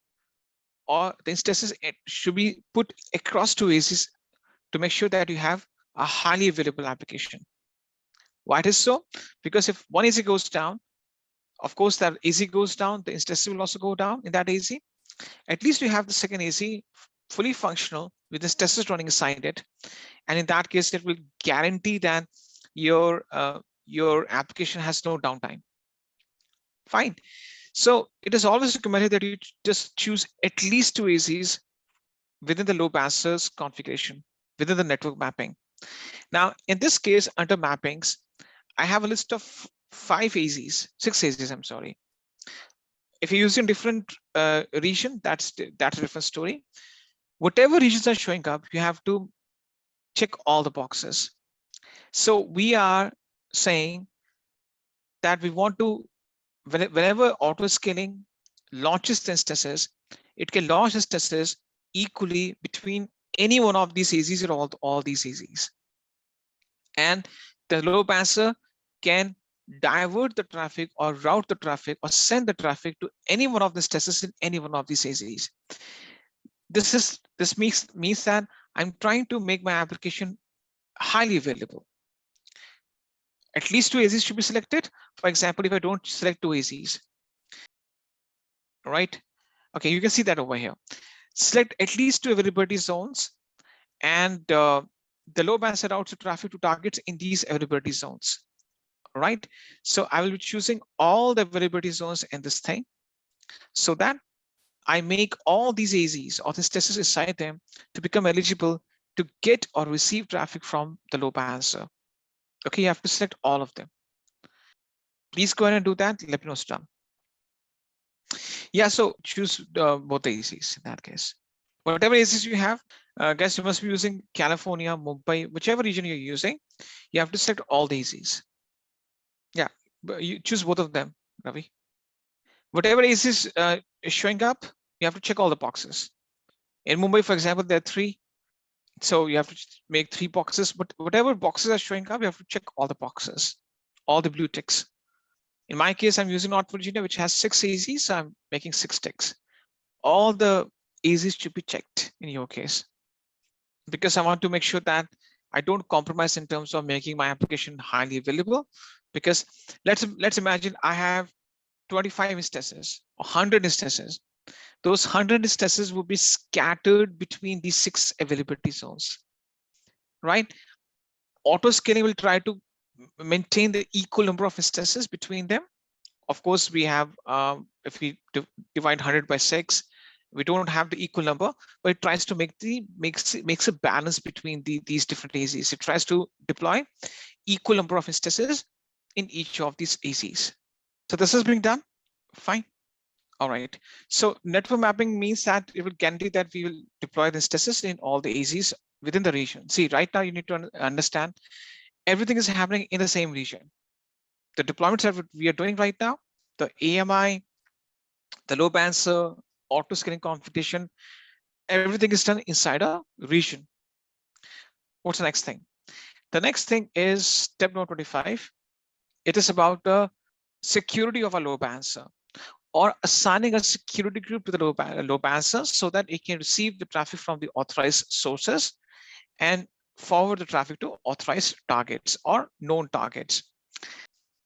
or the instances should be put across 2 AZs to make sure that you have a highly available application. Why it is so? Because if one AZ goes down, of course that AZ goes down, the instances will also go down in that AZ. At least you have the second AZ fully functional with instances running inside it, and in that case, it will guarantee that your application has no downtime. Fine. So it is always recommended that you just choose at least 2 AZs within the load balancer's configuration, within the network mapping. Now, in this case, under mappings, I have a list of 6 AZs, I'm sorry. If you're using different region, that's a different story. Whatever regions are showing up, you have to check all the boxes. So we are saying that we want to, whenever auto scaling launches the instances, it can launch instances equally between any one of these AZs or all these AZs. And the load balancer can divert the traffic or route the traffic or send the traffic to any one of the instances in any one of these AZs. This means that I'm trying to make my application highly available. At least 2 AZs should be selected. For example, if I don't select 2 AZs, right? Okay, you can see that over here. Select at least 2 availability zones, and the load balancer routes the traffic to targets in these availability zones. right? So I will be choosing all the availability zones in this thing so that I make all these AZs or these tests inside them to become eligible to get or receive traffic from the load balancer. Okay, you have to select all of them. Please go ahead and do that. Let me know it's done. Yeah, so choose both the AZs in that case. Whatever AZs you have, guys, you must be using California, Mumbai, whichever region you're using, you have to select all the AZs. Yeah, but you choose both of them, Ravi. Whatever AZ is showing up, you have to check all the boxes. In Mumbai, for example, there are 3. So you have to make 3 boxes, but whatever boxes are showing up, you have to check all the boxes, all the blue ticks. In my case, I'm using North Virginia, which has 6 AZs, so I'm making 6 ticks. All the AZs should be checked in your case, because I want to make sure that I don't compromise in terms of making my application highly available. Because let's imagine I have 25 instances or 100 instances. Those 100 instances will be scattered between these 6 availability zones, right? Auto scaling will try to maintain the equal number of instances between them. Of course, we have, if we divide 100 by 6, we don't have the equal number, but it tries to makes a balance between these different AZs. It tries to deploy equal number of instances in each of these AZs. So this is being done. Fine. All right. So network mapping means that it will guarantee that we will deploy the instances in all the AZs within the region. See, right now you need to understand everything is happening in the same region. The deployments that we are doing right now, the AMI, the load balancer, auto scaling configuration, everything is done inside a region. What's the next thing? The next thing is step number 25. It is about the security of a load balancer, or assigning a security group to the load balancer so that it can receive the traffic from the authorized sources and forward the traffic to authorized targets or known targets.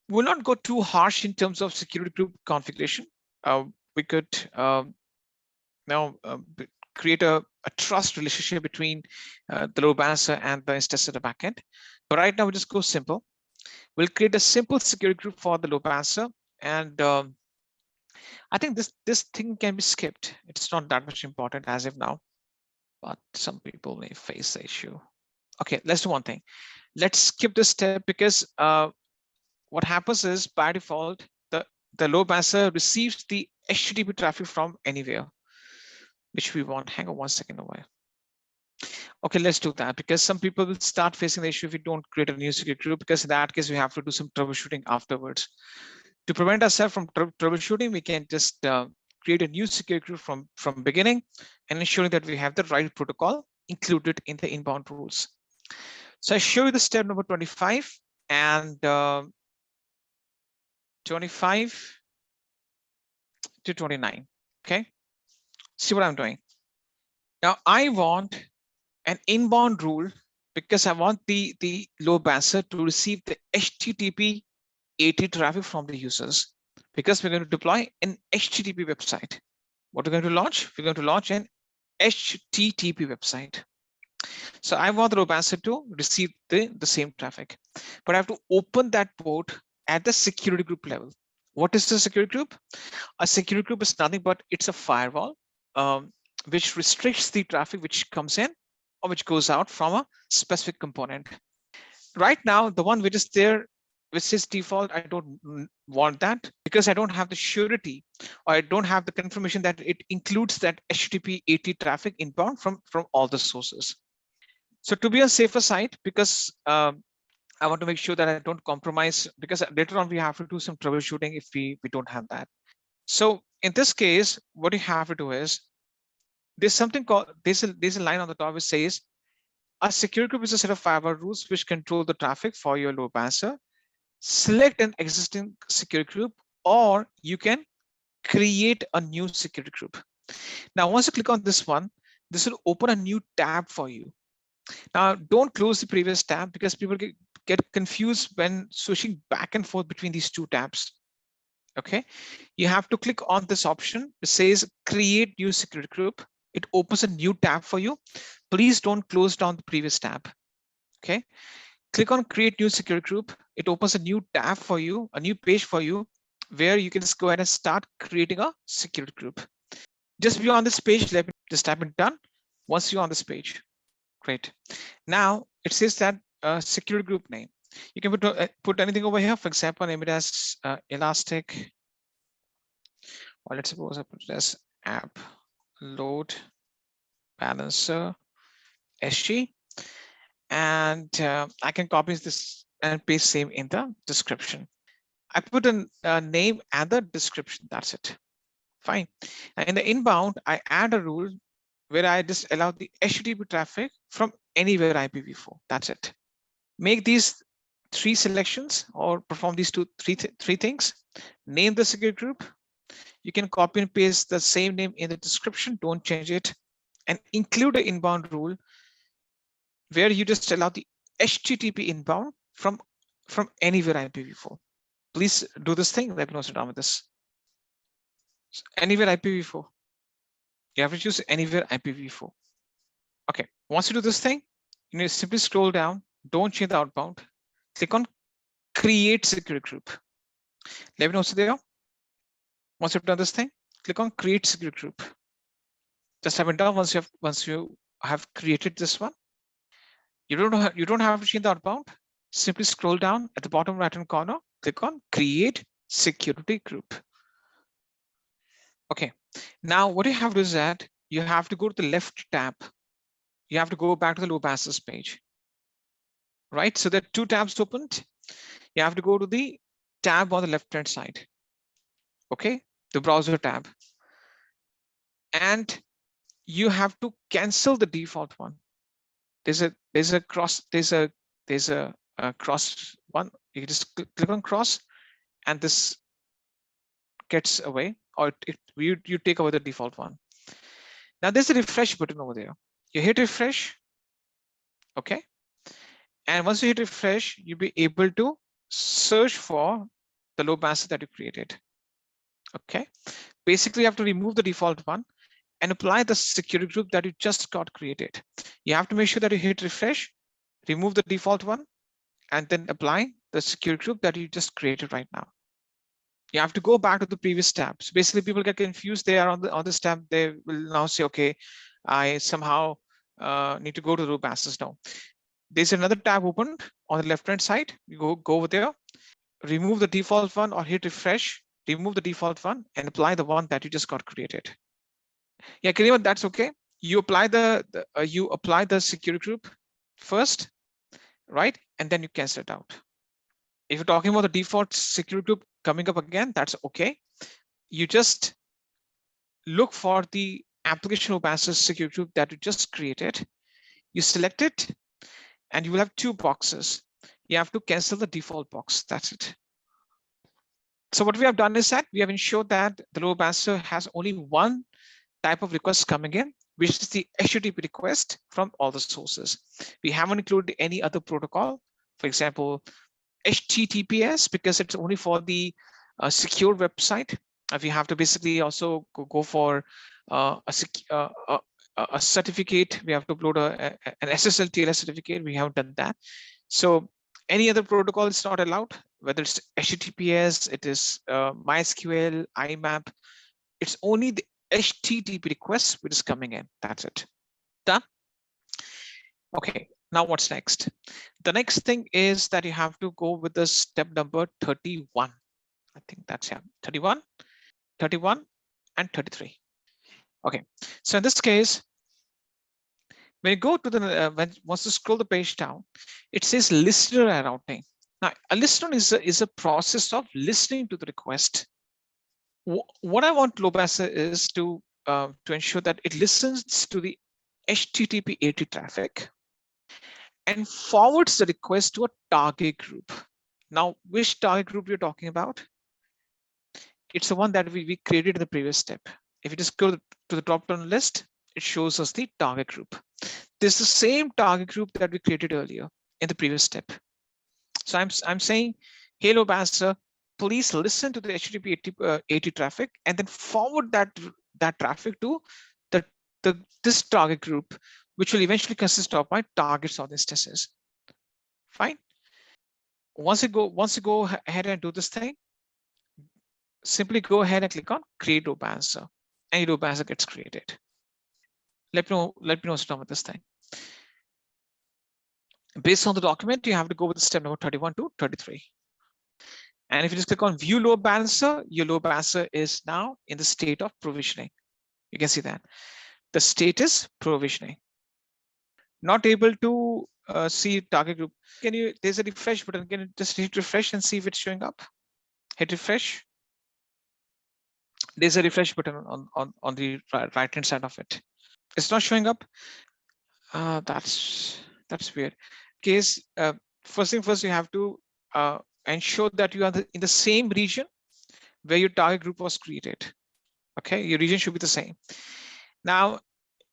We'll not go too harsh in terms of security group configuration. We could now create a trust relationship between the load balancer and the instance at the backend. But right now, we just go simple. We'll create a simple security group for the load balancer, and I think this thing can be skipped. It's not that much important as of now, but some people may face the issue. Okay, let's do one thing. Let's skip this step, because what happens is by default, the load balancer receives the HTTP traffic from anywhere, which we want. Hang on one second away. Okay, let's do that, because some people will start facing the issue if we don't create a new security group, because in that case, we have to do some troubleshooting afterwards. To prevent ourselves from troubleshooting, we can just create a new security group from beginning and ensuring that we have the right protocol included in the inbound rules. So I show you the step number 25 and 25 to 29. Okay, see what I'm doing. Now I want an inbound rule, because I want the load balancer to receive the HTTP AT traffic from the users, because we're going to deploy an HTTP website. What we're going to launch? We're going to launch an HTTP website. So I want the load balancer to receive the same traffic, but I have to open that port at the security group level. What is the security group? A security group is nothing but it's a firewall which restricts the traffic which comes in or which goes out from a specific component. Right now, the one which is there, which is default, I don't want that, because I don't have the surety, or I don't have the confirmation that it includes that HTTP AT traffic inbound from all the sources. So to be on safer side, because I want to make sure that I don't compromise, because later on we have to do some troubleshooting if we don't have that. So in this case, what you have to do is, there's something called, there's a line on the top which says, a security group is a set of firewall rules which control the traffic for your load balancer. Select an existing security group, or you can create a new security group. Now, once you click on this one, this will open a new tab for you. Now, don't close the previous tab, because people get confused when switching back and forth between these two tabs. Okay, you have to click on this option. It says create new security group. It opens a new tab for you. Please don't close down the previous tab. Okay, Click on create new security group. It opens a new tab for you, a new page for you, where you can just go ahead and start creating a security group. Just be on this page, let me just type it done. Once you're on this page, great. Now it says that security group name. You can put anything over here. For example, name it as Elastic, or let's suppose I put it as app load balancer SG, and I can copy this and paste same in the description. I put a name and the description. That's it. Fine. And in the inbound, I add a rule where I just allow the HTTP traffic from anywhere IPv4. That's it. Make these 3 selections or perform these three things. Name the security group. You can copy and paste the same name in the description. Don't change it. And include an inbound rule where you just allow the HTTP inbound from anywhere IPv4. Please do this thing. Let me know what's done with this. Anywhere IPv4. You have to choose anywhere IPv4. Okay. Once you do this thing, you need to simply scroll down. Don't change the outbound. Click on create security group. Let me know what's there. Once you've done this thing, click on create security group. Just have it done. Once you have created this one, you don't have to change the outbound. Simply scroll down at the bottom right hand corner. Click on create security group. Okay. Now what you have to do is that you have to go to the left tab. You have to go back to the load balancers page. Right. So there are 2 tabs opened. You have to go to the tab on the left hand side. Okay, the browser tab, and you have to cancel the default one. There's a cross one. You just click on cross, and this gets away, or you take over the default one. Now there's a refresh button over there. You hit refresh. Okay, and once you hit refresh, you'll be able to search for the load balancer that you created. Okay, basically you have to remove the default one and apply the security group that you just got created. You have to make sure that you hit refresh, remove the default one, and then apply the security group that you just created right now. You have to go back to the previous tab. So basically people get confused. They are on this tab. They will now say, okay, I somehow need to go to the load balancers now. There's another tab opened on the left hand side. You go over there, remove the default one or hit refresh, remove the default one and apply the one that you just got created. Yeah, Karima, that's okay. You apply the security group first, right? And then you cancel it out. If you're talking about the default security group coming up again, that's okay. You just look for the application load balancer security group that you just created. You select it, and you will have 2 boxes. You have to cancel the default box. That's it. So what we have done is that we have ensured that the load balancer has only one type of request coming in, which is the HTTP request from all the sources. We haven't included any other protocol, for example, HTTPS, because it's only for the secure website. We have to basically also go for a certificate. We have to upload an SSL TLS certificate. We haven't done that. So any other protocol is not allowed, whether it's HTTPS, it is MySQL, IMAP. It's only the HTTP request which is coming in. That's it. Done. Okay, now what's next? The next thing is that you have to go with the step number 31. I think that's 31, 31, and 33. Okay, so in this case, when you go to the once you scroll the page down, it says listener and routing. Now, a listener is a process of listening to the request. What I want load balancer is to ensure that it listens to the HTTP AT traffic and forwards the request to a target group. Now, which target group you're talking about? It's the one that we created in the previous step. If you just go to the drop-down list, it shows us the target group. This is the same target group that we created earlier in the previous step. So I'm saying, hey, load balancer, please listen to the HTTP AT traffic and then forward that traffic to this target group, which will eventually consist of my targets or instances. Fine. Once you go ahead and do this thing, simply go ahead and click on create load balancer, and your load balancer gets created. Let me know what's done with this thing. Based on the document, you have to go with step number 31 to 33. And if you just click on view load balancer, your load balancer is now in the state of provisioning. You can see that the state is provisioning. Not able to see target group. There's a refresh button. Can you just hit refresh and see if it's showing up? Hit refresh. There's a refresh button on the right hand side of it. It's not showing up. That's weird. Case first thing first, you have to ensure that you are in the same region where your target group was created. Okay, your region should be the same. Now,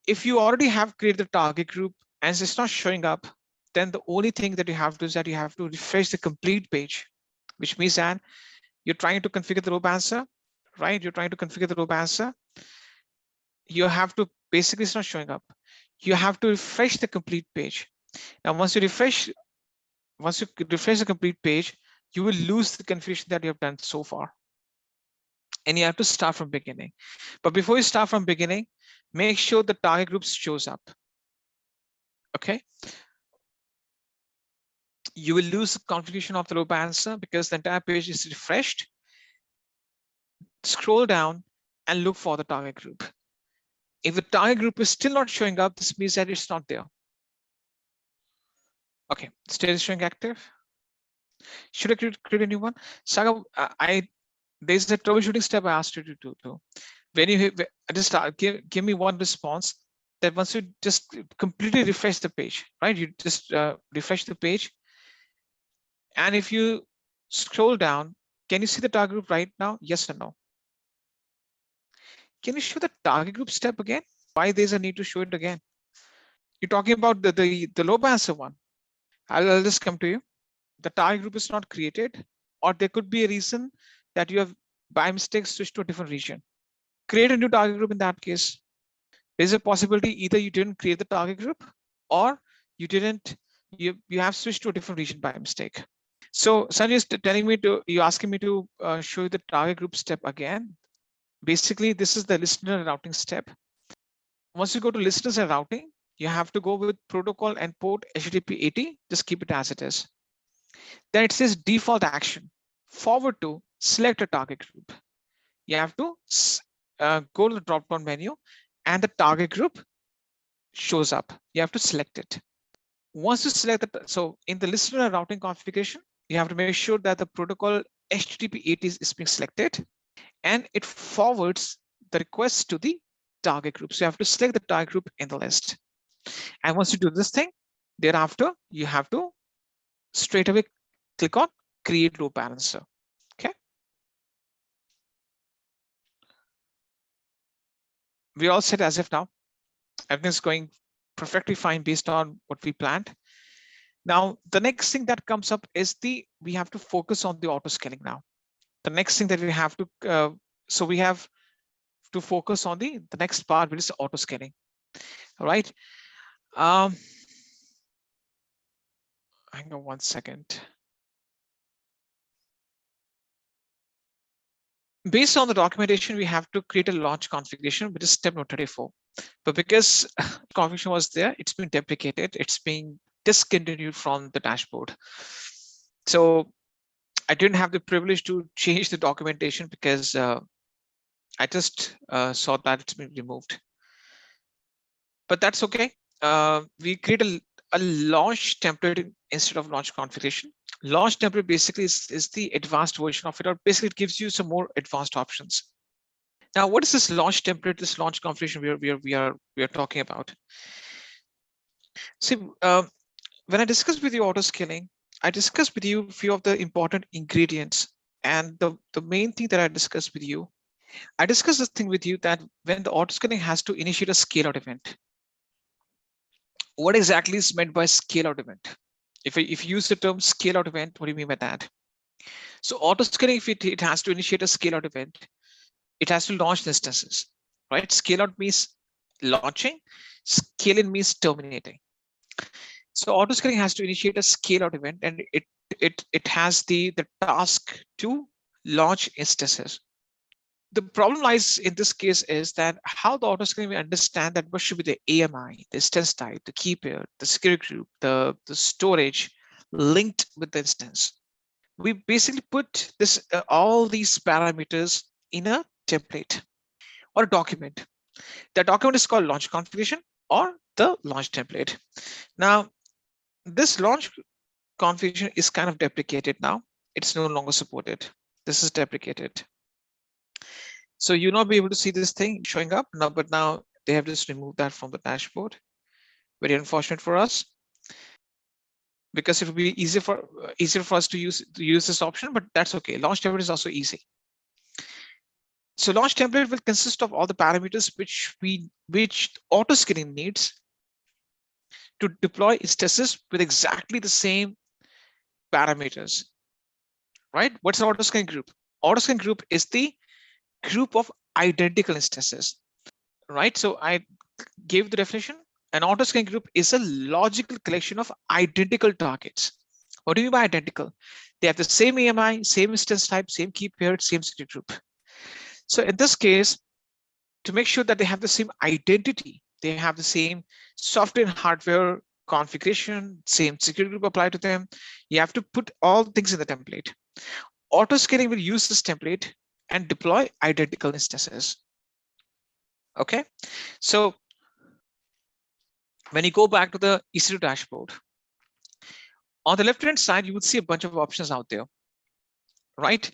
if you already have created the target group and it's not showing up, then the only thing that you have to do is that you have to refresh the complete page, which means that you're trying to configure the load balancer, right? You're trying to configure the load balancer. You have to basically, it's not showing up. You have to refresh the complete page. Now, once you refresh the complete page, you will lose the configuration that you have done so far. And you have to start from beginning. But before you start from beginning, make sure the target group shows up. Okay. You will lose the configuration of the load balancer because the entire page is refreshed. Scroll down and look for the target group. If the target group is still not showing up, this means that it's not there. Okay, still showing active. Should I create a new one? Saga, there's a troubleshooting step I asked you to do. When you just give me one response that once you just completely refresh the page, right? You just refresh the page. And if you scroll down, can you see the target group right now? Yes or no? Can you show the target group step again? Why there's a need to show it again? You're talking about the load balancer one. I'll just come to you. The target group is not created, or there could be a reason that you have by mistake switched to a different region. Create a new target group in that case. There's a possibility either you didn't create the target group or you have switched to a different region by mistake. So Sanjay is telling me you're asking me to show you the target group step again. Basically, this is the listener and routing step. Once you go to listeners and routing, you have to go with protocol and port HTTP 80. Just keep it as it is. Then it says default action. Forward to select a target group. You have to go to the drop-down menu and the target group shows up. You have to select it. Once you select it, so in the listener and routing configuration, you have to make sure that the protocol HTTP 80 is being selected and it forwards the request to the target group. So you have to select the target group in the list. And once you do this thing, thereafter, you have to straight away click on create load balancer. Okay. We're all set as if now. Everything's going perfectly fine based on what we planned. Now, the next thing that comes up is we have to focus on the auto scaling now. The next thing that we have to, so we have to focus on the next part, which is auto scaling. All right. Hang on 1 second. Based on the documentation, we have to create a launch configuration, which is step number 34. But because configuration was there, it's been deprecated. It's being discontinued from the dashboard. So I didn't have the privilege to change the documentation because I just saw that it's been removed. But that's okay. We create a launch template instead of launch configuration. Launch template basically is the advanced version of it, or basically it gives you some more advanced options. Now, what is this launch template, this launch configuration we are talking about? See, when I discussed with you auto scaling, I discussed with you a few of the important ingredients. And the main thing that I discussed with you, I discussed this thing with you that when the auto scaling has to initiate a scale out event, what exactly is meant by scale out event? If you use the term scale out event, what do you mean by that? So auto scaling, if it has to initiate a scale out event, it has to launch instances, right? Scale out means launching, scale in means terminating. So auto scaling has to initiate a scale out event, and it has the task to launch instances. The problem lies in this case is that how the auto scaling will understand that what should be the AMI, the instance type, the key pair, the security group, the storage linked with the instance. We basically put this all these parameters in a template or a document. The document is called launch configuration or the launch template. Now, this launch configuration is kind of deprecated now. It's no longer supported. This is deprecated. So you'll not be able to see this thing showing up now, but now they have just removed that from the dashboard. Very unfortunate for us, because it will be easier for us to use this option, but that's okay. Launch template is also easy. So launch template will consist of all the parameters which auto scaling needs to deploy instances with exactly the same parameters. Right? What's an auto scaling group? Auto scaling group is the group of identical instances. Right? So I gave the definition. An auto scaling group is a logical collection of identical targets. What do you mean by identical? They have the same AMI, same instance type, same key pair, same security group. So in this case, to make sure that they have the same identity, they have the same software and hardware configuration, same security group applied to them, you have to put all things in the template. Auto scaling will use this template and deploy identical instances. Okay, so when you go back to the EC2 dashboard, on the left-hand side, you would see a bunch of options out there, right?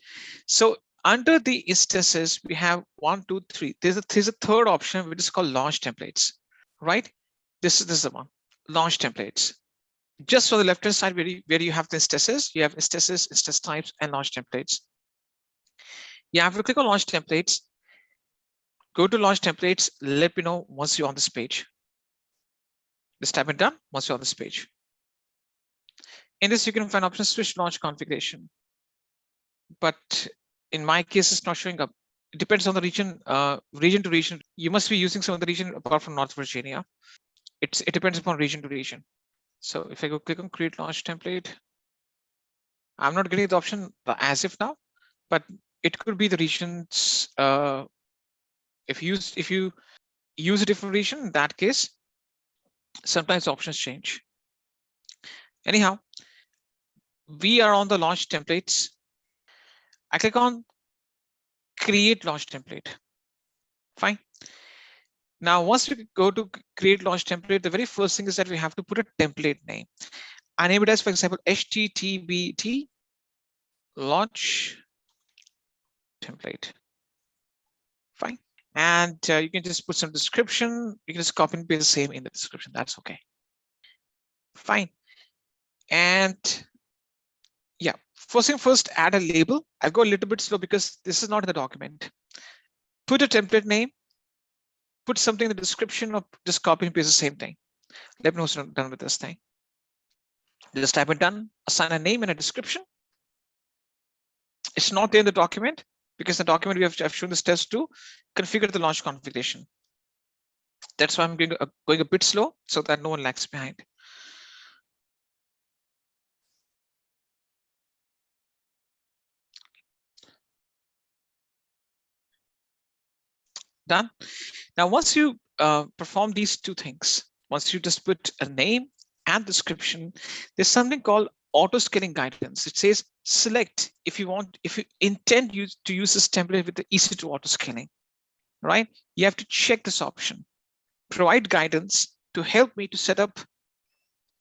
So under the instances, we have 1, 2, 3. There's a third option, which is called launch templates, right? This is the one, launch templates. Just on the left-hand side, where you have the instances, you have instances, instance types, and launch templates. You have to click on launch templates, go to launch templates, let me know once you're on this page. Just type it done once you're on this page. In this, you can find options switch launch configuration. But in my case, it's not showing up. It depends on the region, region to region. You must be using some of the region apart from North Virginia. It depends upon region to region. So if I go click on create launch template, I'm not getting the option as if now, but it could be the regions. If you use a different region, in that case, sometimes options change. Anyhow, we are on the launch templates. I click on create launch template. Fine. Now, once we go to create launch template, the very first thing is that we have to put a template name. I name it as, for example, HTTPT launch template. Fine. And you can just put some description. You can just copy and paste the same in the description. That's okay. Fine. And yeah, first thing first, add a label. I'll go a little bit slow because this is not in the document. Put a template name, put something in the description, or just copy and paste the same thing. Let me know what's done with this thing. Just type it done, assign a name and a description. It's not there in the document because in the document I've shown the steps to configure the launch configuration. That's why I'm going a bit slow so that no one lags behind. Done. Now, once you perform these two things, once you just put a name and description, there's something called auto scaling guidance. It says select if you intend to use this template with the EC2 auto scaling, right? You have to check this option. Provide guidance to help me to set up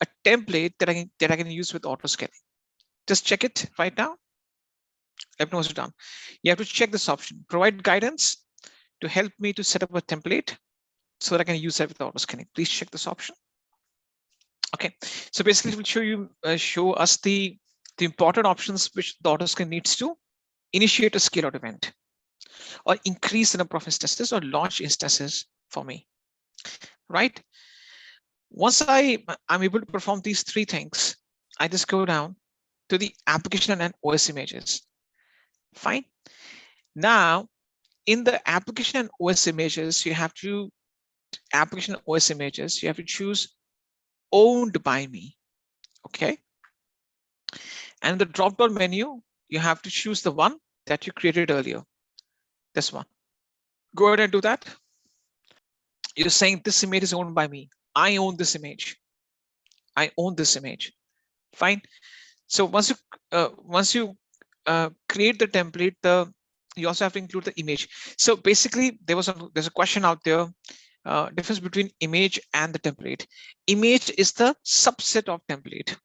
a template that I can use with auto scaling. Just check it right now. Let me know what's done. You have to check this option. Provide guidance to help me to set up a template so that I can use that with auto scaling. Please check this option. Okay, so basically it will show us the important options which the auto scaling needs to initiate a scale out event or increase the number of instances or launch instances for me, right? Once I'm able to perform these three things, I just go down to the application and OS images. Fine. Now, in the application and OS images, you have to choose owned by me. Okay. And the drop down menu, you have to choose the one that you created earlier. This one. Go ahead and do that. You're saying this image is owned by me. I own this image. I own this image. Fine. So once you create the template, you also have to include the image. So basically, there's a question out there. Difference between image and the template. Image is the subset of template.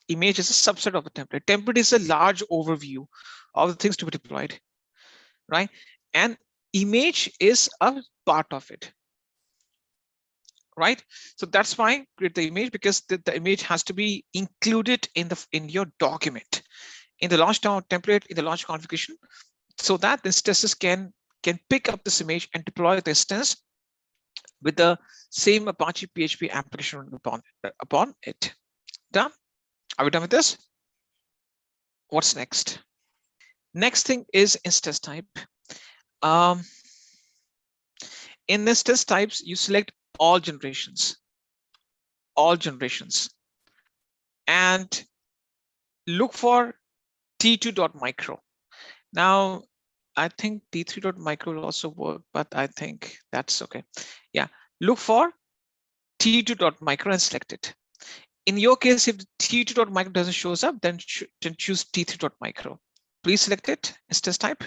Image is a subset of the template. Template is a large overview of the things to be deployed, right? And image is a part of it, right? So that's why create the image, because the image has to be included in your document, in the launch template, in the launch configuration, so that the instances can pick up this image and deploy the instance with the same Apache PHP application upon it. Done? Are we done with this? What's next? Next thing is instance type. In instance types, you select all generations, and look for t2.micro. Now, I think t3.micro will also work, but I think that's okay. Yeah, look for t2.micro and select it. In your case, if t2.micro doesn't show up, then choose t3.micro. Please select it, instance type,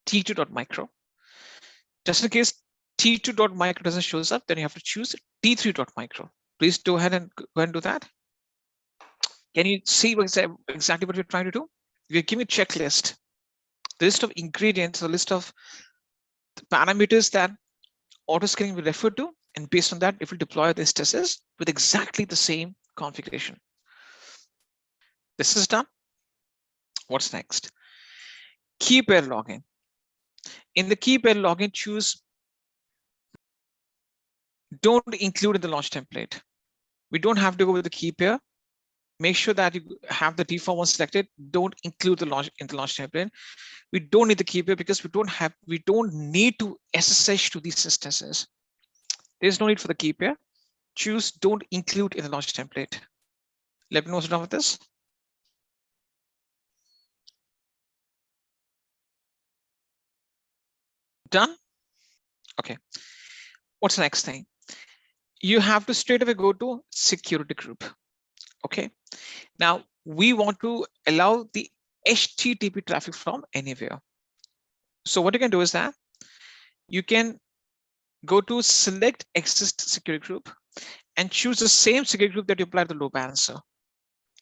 t2.micro. Just in case t2.micro doesn't show up, then you have to choose t3.micro. Please go ahead and do that. Can you see exactly what we're trying to do? We're giving a checklist, the list of ingredients, the list of the parameters that auto-scaling will refer to, and based on that, it will deploy the instances with exactly the same configuration. This is done. What's next? Key pair login. In the key pair login, choose don't include in the launch template. We don't have to go with the key pair. Make sure that you have the default one selected. Don't include the launch in the launch template. We don't need the key pair because we don't need to SSH to these instances. There's no need for the key pair. Choose don't include in the launch template. Let me know what's done with this. Done. Okay. What's the next thing? You have to straight away go to security group. Okay. Now we want to allow the HTTP traffic from anywhere. So what you can do is that you can go to select exist security group and choose the same security group that you apply to the load balancer.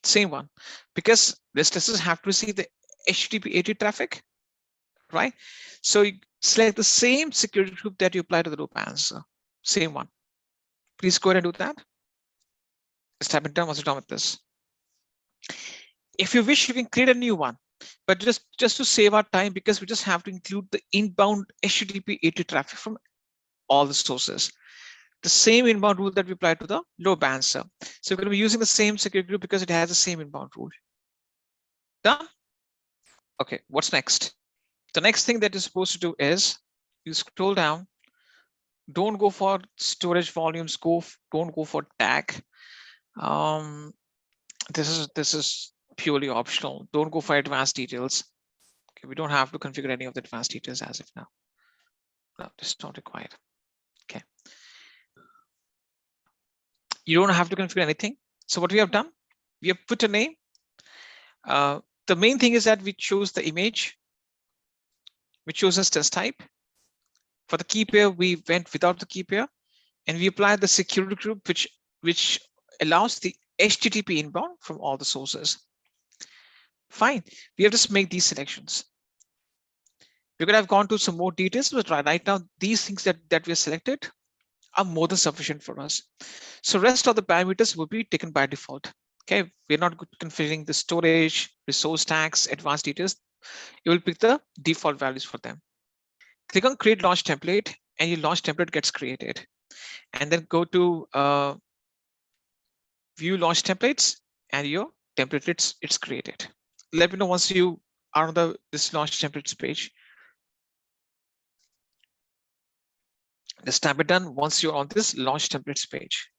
Same one, because the instances have to receive the HTTP AT traffic, right? So you select the same security group that you apply to the load balancer. Same one. Please go ahead and do that. Let's type it down. Once you're done with this. If you wish, you can create a new one, but just to save our time, because we just have to include the inbound HTTP AT traffic from all the sources. The same inbound rule that we apply to the load balancer. So we're going to be using the same security group because it has the same inbound rule. Done? Okay, what's next? The next thing that you're supposed to do is you scroll down. Don't go for storage volumes. Don't go for tag. This is purely optional. Don't go for advanced details. Okay, we don't have to configure any of the advanced details as of now. No, this is not required. Okay. You don't have to configure anything. So what we have done, we have put a name. The main thing is that we chose the image. We chose instance type. For the key pair, we went without the key pair, and we applied the security group, which allows the HTTP inbound from all the sources. Fine. We have just made these selections. We could have gone to some more details, but right now, these things that we have selected are more than sufficient for us. So rest of the parameters will be taken by default. Okay, we're not configuring the storage, resource tags, advanced details. You will pick the default values for them. Click on create launch template, and your launch template gets created. And then go to view launch templates, and your template it's created. Let me know once you are on this launch templates page. This can be done once you're on this launch templates page.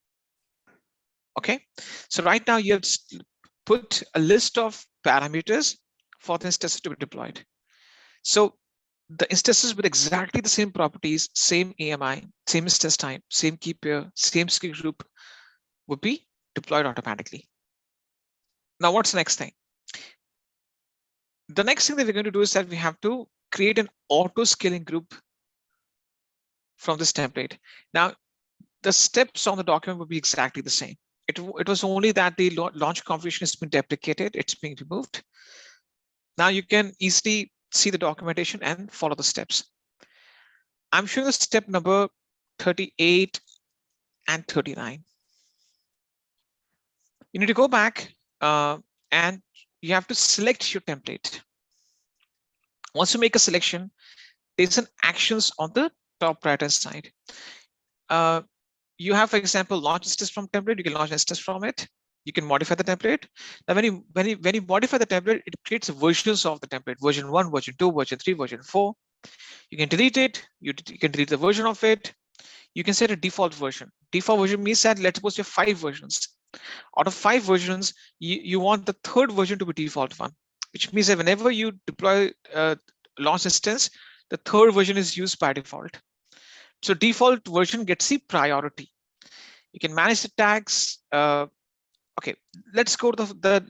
Okay, so right now you have put a list of parameters for the instances to be deployed. So the instances with exactly the same properties, same AMI, same instance type, same key pair, same skill group would be deployed automatically. Now, what's the next thing? The next thing that we're going to do is that we have to create an auto scaling group from this template. Now, the steps on the document will be exactly the same. It was only that the launch configuration has been deprecated, it's being removed. Now you can easily see the documentation and follow the steps. I'm showing the step number 38 and 39. You need to go back and you have to select your template. Once you make a selection, there's an actions on the top right hand side. You have, for example, launch instance from template. You can launch instance from it. You can modify the template. Now, when you modify the template, it creates versions of the template: version 1, version 2, version 3, version 4. You can delete it. You can delete the version of it. You can set a default version. Default version means that let's suppose you have 5 versions. Out of 5 versions, you want the third version to be default one, which means that whenever you deploy launch instance, the third version is used by default. So default version gets the priority. You can manage the tags. Okay, let's go to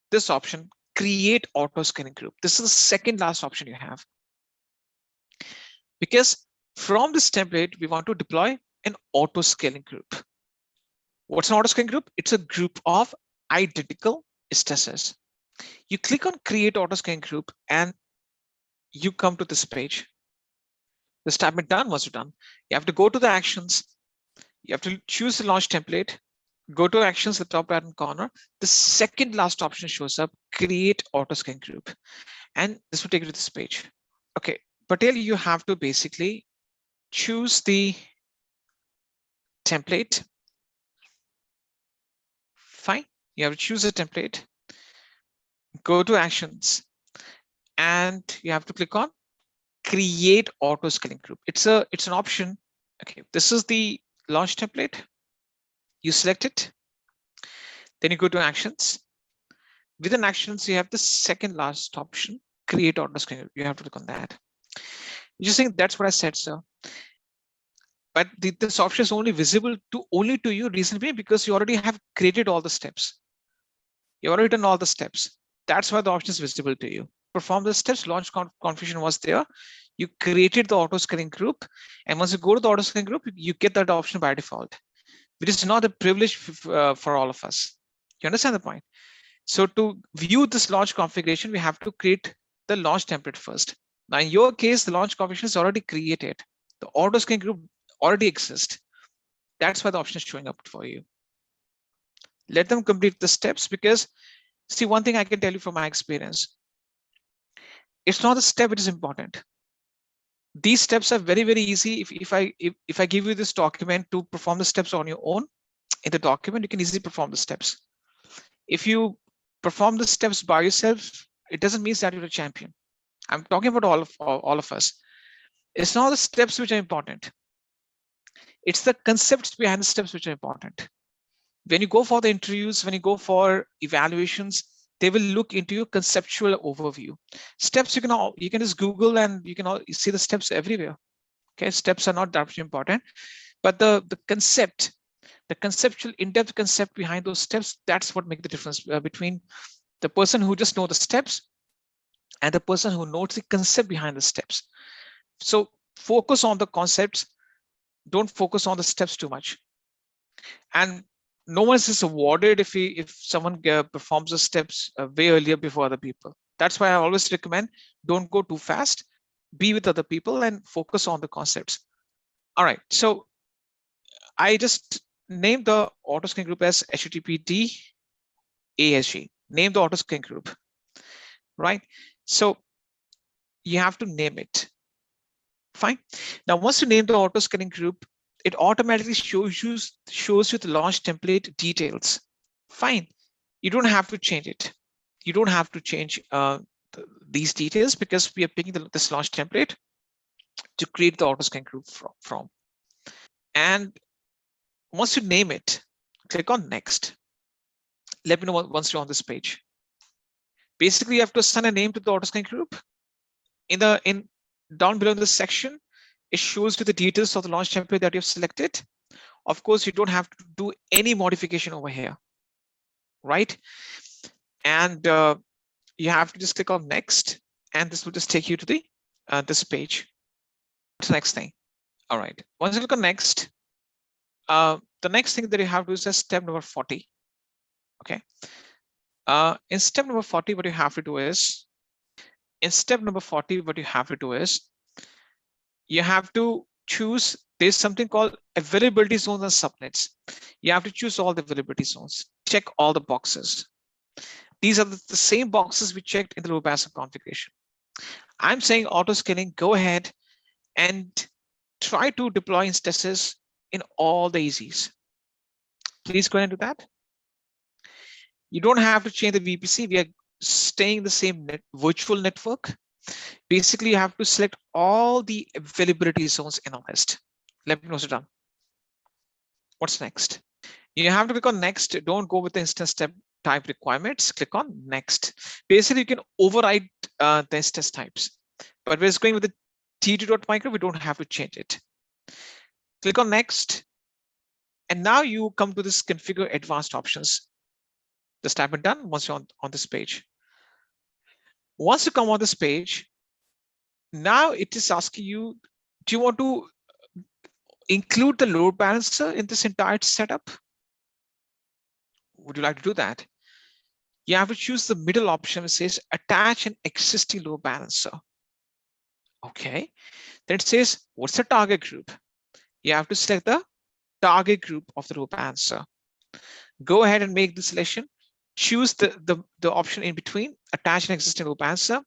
this option, create auto scaling group. This is the second last option you have. Because from this template, we want to deploy an auto scaling group. What's an auto scaling group? It's a group of identical instances. You click on create auto scaling group and you come to this page. The step is done. Once you're done, you have to go to the actions. You have to choose the launch template, go to actions at the top right hand corner. The second last option shows up, create auto scaling group. And this will take you to this page. Okay, Patel, you have to basically choose the template. Fine, you have to choose a template, go to actions, and you have to click on create auto scaling group. It's an option. Okay, this is the launch template. You select it, then you go to actions. Within actions, you have the second last option, create auto scaling group. You have to click on that. You just think that's what I said, sir. But this option is only visible only to you. Reason being because you already have created all the steps. You already done all the steps. That's why the option is visible to you. Perform the steps. Launch configuration was there. You created the auto scaling group, and once you go to the auto scaling group, you get that option by default, which is not a privilege for all of us. You understand the point? So to view this launch configuration, we have to create the launch template first. Now, in your case, the launch configuration is already created. The auto scaling group already exists. That's why the option is showing up for you. Let them complete the steps, because see, one thing I can tell you from my experience, it's not the step which is important. These steps are very, very easy. If I give you this document to perform the steps on your own in the document, you can easily perform the steps. If you perform the steps by yourself, it doesn't mean that you're a champion. I'm talking about all of us. It's not the steps which are important. It's the concepts behind the steps which are important. When you go for the interviews, when you go for evaluations, they will look into your conceptual overview. Steps you can just Google and you can see the steps everywhere. Okay, steps are not that much important, but the concept, the conceptual in-depth concept behind those steps, that's what makes the difference between the person who just knows the steps and the person who knows the concept behind the steps. So focus on the concepts. Don't focus on the steps too much. And no one is awarded if someone performs the steps way earlier before other people. That's why I always recommend don't go too fast, be with other people and focus on the concepts. All right, so I just named the auto scaling group as HTTPD ASG. Name the auto scaling group, right? So you have to name it. Fine. Now, once you name the auto scaling group, it automatically shows you the launch template details. Fine. You don't have to change it. You don't have to change these details because we are picking this launch template to create the auto scaling group from. And once you name it, click on next. Let me know once you're on this page. Basically, you have to assign a name to the autoscaling group. In down below in this section, it shows you the details of the launch template that you've selected. Of course, you don't have to do any modification over here, right? And you have to just click on next, and this will just take you to the this page. What's the next thing? All right. Once you click on next, the next thing that you have to do is step number 40. Okay. In step number 40, what you have to do is, you have to choose, there's something called availability zones and subnets. You have to choose all the availability zones, check all the boxes. These are the same boxes we checked in the load balancer configuration. I'm saying auto scaling, go ahead and try to deploy instances in all the ECs. Please go ahead and do that. You don't have to change the VPC. We are staying the same virtual network. Basically, you have to select all the availability zones in a list. Let me know it's done. What's next? You have to click on next. Don't go with the instance type requirements. Click on next. Basically, you can override the instance types. But we're going with the t2.micro, we don't have to change it. Click on next. And now you come to this configure advanced options. Just type it done once you're on this page. Once you come on this page, now it is asking you, do you want to include the load balancer in this entire setup? Would you like to do that? You have to choose the middle option that says attach an existing load balancer. Okay. Then it says, what's the target group? You have to select the target group of the load balancer. Go ahead and make the selection. Choose the option in between, attach an existing load balancer,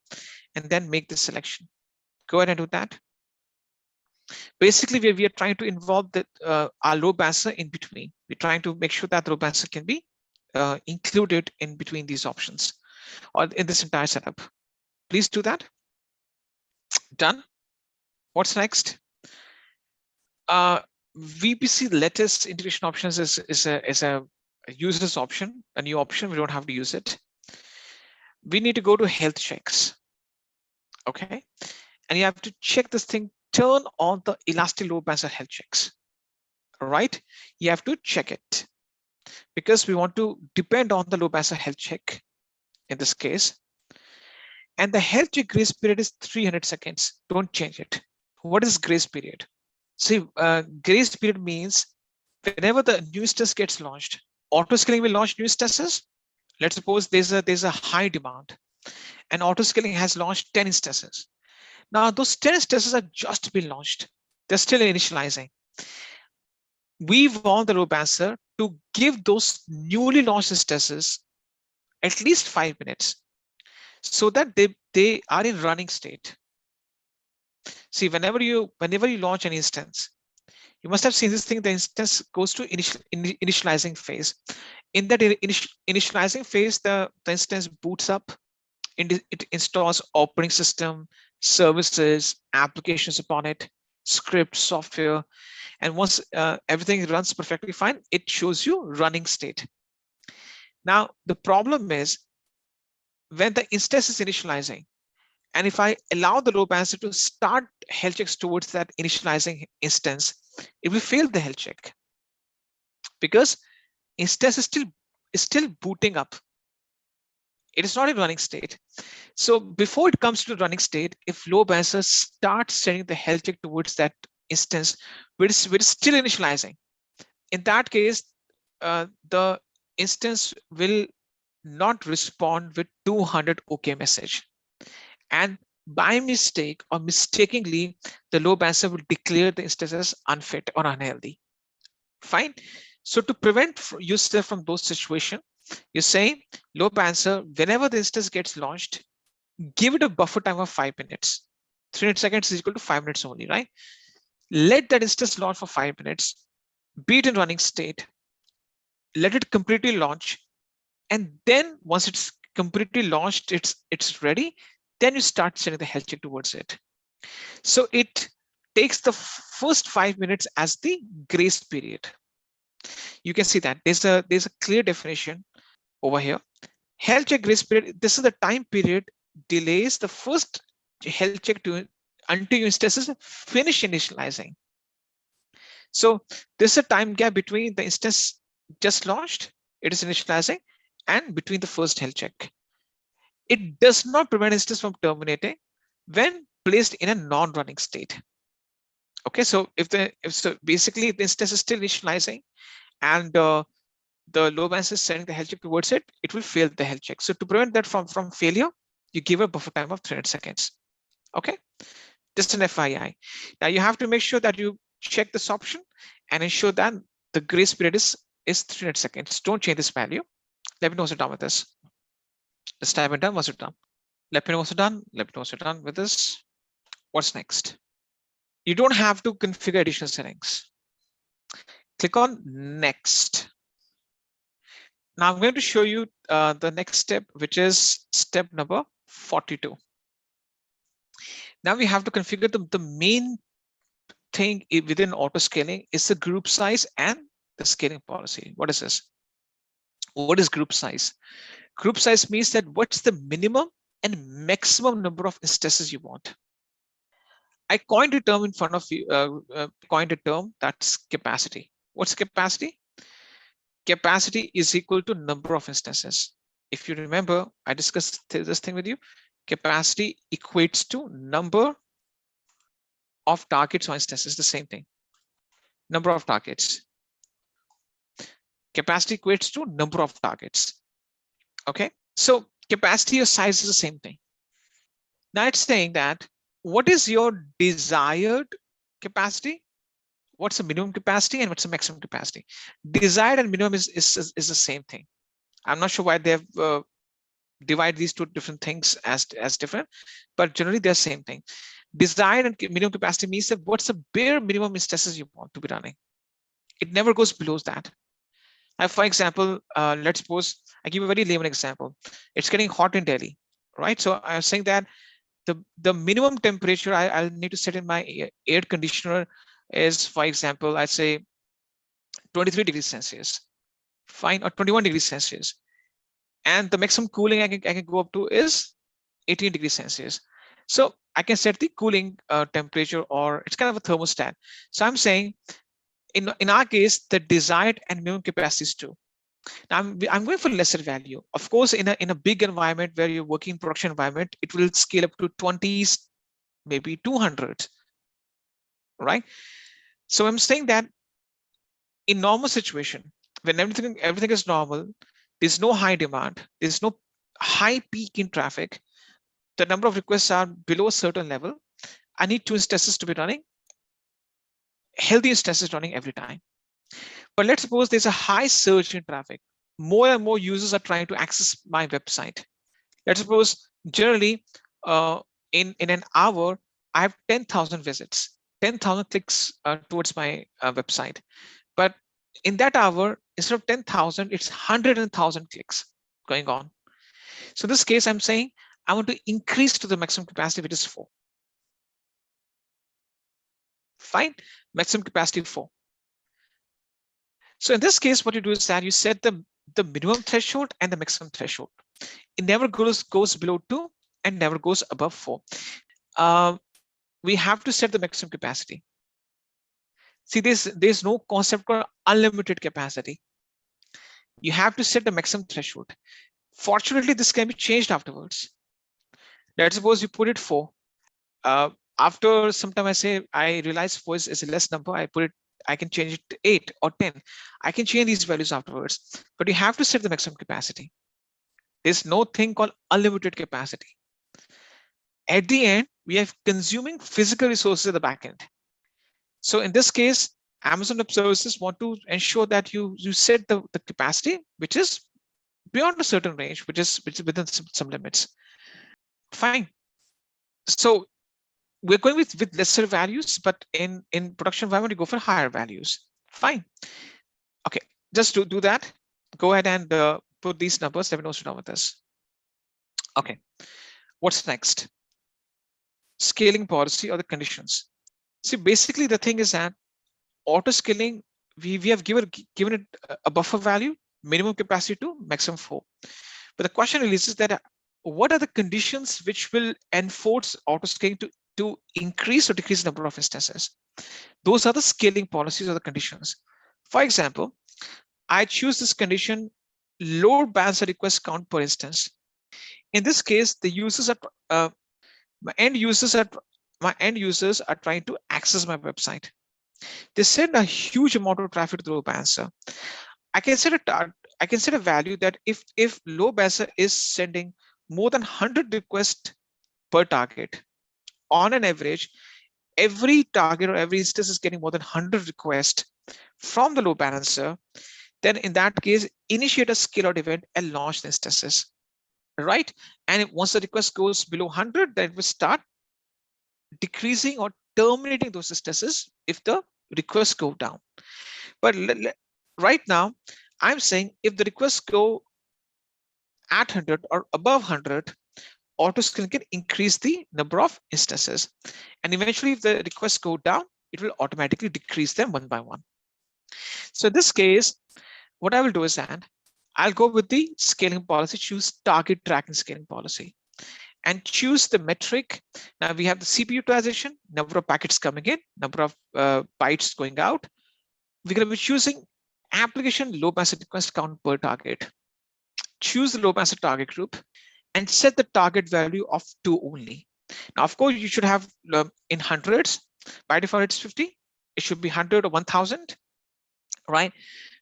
and then make the selection. Go ahead and do that. Basically, we are trying to involve our load balancer in between. We're trying to make sure that the load balancer can be included in between these options or in this entire setup. Please do that. Done. What's next? VPC lattice integration options is a user's option, a new option. We don't have to use it. We need to go to health checks. Okay. And you have to check this thing, turn on the elastic load balancer health checks. All right. You have to check it because we want to depend on the load balancer health check in this case. And the health check grace period is 300 seconds. Don't change it. What is grace period? See, grace period means whenever the new instance gets launched, auto scaling will launch new instances. Let's suppose there's a high demand and auto scaling has launched 10 instances. Now those 10 instances are just been launched. They're still initializing. We want the load balancer to give those newly launched instances at least 5 minutes so that they are in running state. See, whenever you launch an instance, you must have seen this thing, the instance goes to initializing phase. In that initializing phase, the instance boots up, it installs operating system, services, applications upon it, script, software. And once everything runs perfectly fine, it shows you running state. Now, the problem is when the instance is initializing, and if I allow the load balancer to start health checks towards that initializing instance, it will fail the health check because instance is still booting up. It is not in running state. So before it comes to the running state, if load balancer starts sending the health check towards that instance, which is still initializing, in that case, the instance will not respond with 200 OK message. And by mistake or mistakenly, the load balancer will declare the instance as unfit or unhealthy. Fine. So to prevent yourself from those situations, you're saying load balancer, whenever the instance gets launched, give it a buffer time of 5 minutes. 300 seconds is equal to 5 minutes only, right? Let that instance launch for 5 minutes, be it in running state, let it completely launch. And then once it's completely launched, it's ready, then you start sending the health check towards it. So it takes the first 5 minutes as the grace period. You can see that there's a clear definition over here. Health check grace period, this is the time period delays the first health check until your instances finish initializing. So there's a time gap between the instance just launched, it is initializing, and between the first health check. It does not prevent instance from terminating when placed in a non-running state. Okay, so basically the instance is still initializing and the load balancer is sending the health check towards it, it will fail the health check. So to prevent that from failure, you give a buffer time of 300 seconds. Okay, just an FYI. Now you have to make sure that you check this option and ensure that the grace period is 300 seconds. Don't change this value. Let me know what's done with this. Let's type it done. What's it done? Let me know what's done. Let me know what's done with this. What's next? You don't have to configure additional settings. Click on next. Now I'm going to show you the next step, which is step number 42. Now we have to configure the main thing within auto scaling is the group size and the scaling policy. What is this? What is group size? Group size means that what's the minimum and maximum number of instances you want. I coined a term in front of you, coined a term that's capacity. What's capacity? Capacity is equal to number of instances. If you remember, I discussed this thing with you. Capacity equates to number of targets or instances, the same thing. Number of targets. Capacity equates to number of targets. Okay, so capacity or size is the same thing. Now it's saying that what is your desired capacity? What's the minimum capacity and what's the maximum capacity? Desired and minimum is the same thing. I'm not sure why they have divided these two different things as different, but generally they're the same thing. Desired and minimum capacity means that what's the bare minimum instances you want to be running. It never goes below that. For example, let's suppose I give a very layman example. It's getting hot in Delhi, right? So I'm saying that the minimum temperature I'll need to set in my air conditioner is, for example, I'd say 23 degrees Celsius, fine, or 21 degrees Celsius. And the maximum cooling I can go up to is 18 degrees Celsius. So I can set the cooling temperature, or it's kind of a thermostat. So I'm saying in our case, the desired and minimum capacity is 2. Now I'm going for lesser value. Of course, in a big environment where you're working in production environment, it will scale up to 20s, maybe 200, right? So I'm saying that in normal situation, when everything is normal, there's no high demand, there's no high peak in traffic, the number of requests are below a certain level, I need 2 instances to be running, healthy instances running every time. But let's suppose there's a high surge in traffic. More and more users are trying to access my website. Let's suppose generally in an hour, I have 10,000 visits, 10,000 clicks towards my website. But in that hour, instead of 10,000, it's 100,000 clicks going on. So in this case, I'm saying I want to increase to the maximum capacity, which is 4. Fine, maximum capacity 4. So in this case, what you do is that you set the minimum threshold and the maximum threshold. It never goes below 2 and never goes above 4. We have to set the maximum capacity. See, there's no concept called unlimited capacity. You have to set the maximum threshold. Fortunately, this can be changed afterwards. Let's suppose you put it 4. After some time, I realize 4 is a less number. I can change it to 8 or 10. I can change these values afterwards, but you have to set the maximum capacity. There's no thing called unlimited capacity. At the end, we are consuming physical resources at the back end. So in this case, Amazon Web Services want to ensure that you set the capacity, which is beyond a certain range, which is within some limits. Fine. So we're going with lesser values, but in production environment, you go for higher values. Fine. Okay, just to do that, go ahead and put these numbers. Let me know what's done with this. Okay, what's next? Scaling policy or the conditions. See, basically the thing is that auto scaling, we have given it a buffer value, minimum capacity to maximum 4. But the question is that what are the conditions which will enforce auto scaling to increase or decrease the number of instances? Those are the scaling policies or the conditions. For example, I choose this condition, load balancer request count per instance. In this case, the users are my end users are trying to access my website. They send a huge amount of traffic to the load balancer. I can set a value that if load balancer is sending more than 100 requests per target, on an average, every target or every instance is getting more than 100 requests from the load balancer, then in that case, initiate a scale out event and launch the instances, right? And once the request goes below 100, then it will start decreasing or terminating those instances if the requests go down. But right now, I'm saying if the requests go at 100 or above 100, autoscaling can increase the number of instances. And eventually, if the requests go down, it will automatically decrease them one by one. So in this case, what I will do is that I'll go with the scaling policy, choose target tracking scaling policy, and choose the metric. Now we have the CPU utilization, number of packets coming in, number of bytes going out. We're going to be choosing application load balancer request count per target. Choose the load balancer target group and set the target value of 2 only. Now, of course, you should have in hundreds. By default, it's 50. It should be 100 or 1000, right?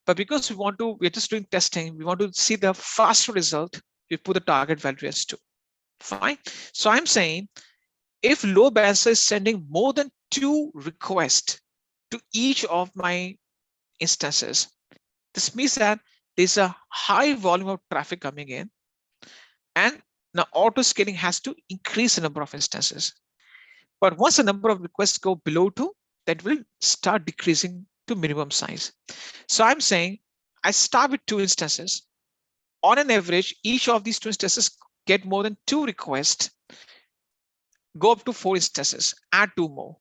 But because we're just doing testing, we want to see the faster result, we put the target value as 2. Fine. So I'm saying if load balancer is sending more than 2 requests to each of my instances, this means that there's a high volume of traffic coming in, and now auto scaling has to increase the number of instances. But once the number of requests go below 2, that will start decreasing to minimum size. So I'm saying I start with 2 instances. On an average, each of these 2 instances get more than 2 requests, go up to 4 instances, add 2 more.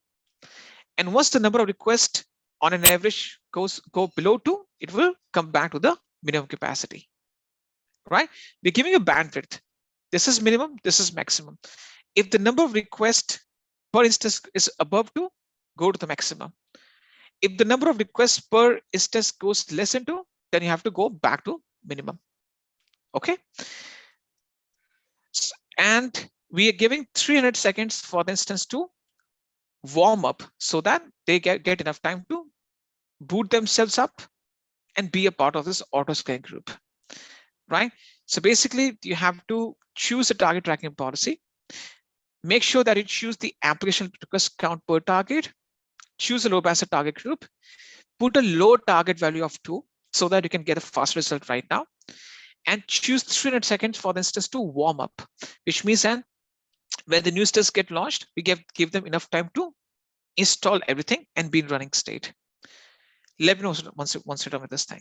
And once the number of requests on an average go below 2, it will come back to the minimum capacity, right? We're giving a bandwidth. This is minimum, this is maximum. If the number of requests per instance is above 2, go to the maximum. If the number of requests per instance goes less than 2, then you have to go back to minimum. Okay. And we are giving 300 seconds for the instance to warm up so that they get enough time to boot themselves up and be a part of this auto scaling group, right? So basically, you have to choose a target tracking policy. Make sure that you choose the application request count per target. Choose a load balancer target group. Put a low target value of 2 so that you can get a fast result right now. And choose 300 seconds for the instance to warm up, which means that when the new instance get launched, we give them enough time to install everything and be in running state. Let me know once you're done with this thing.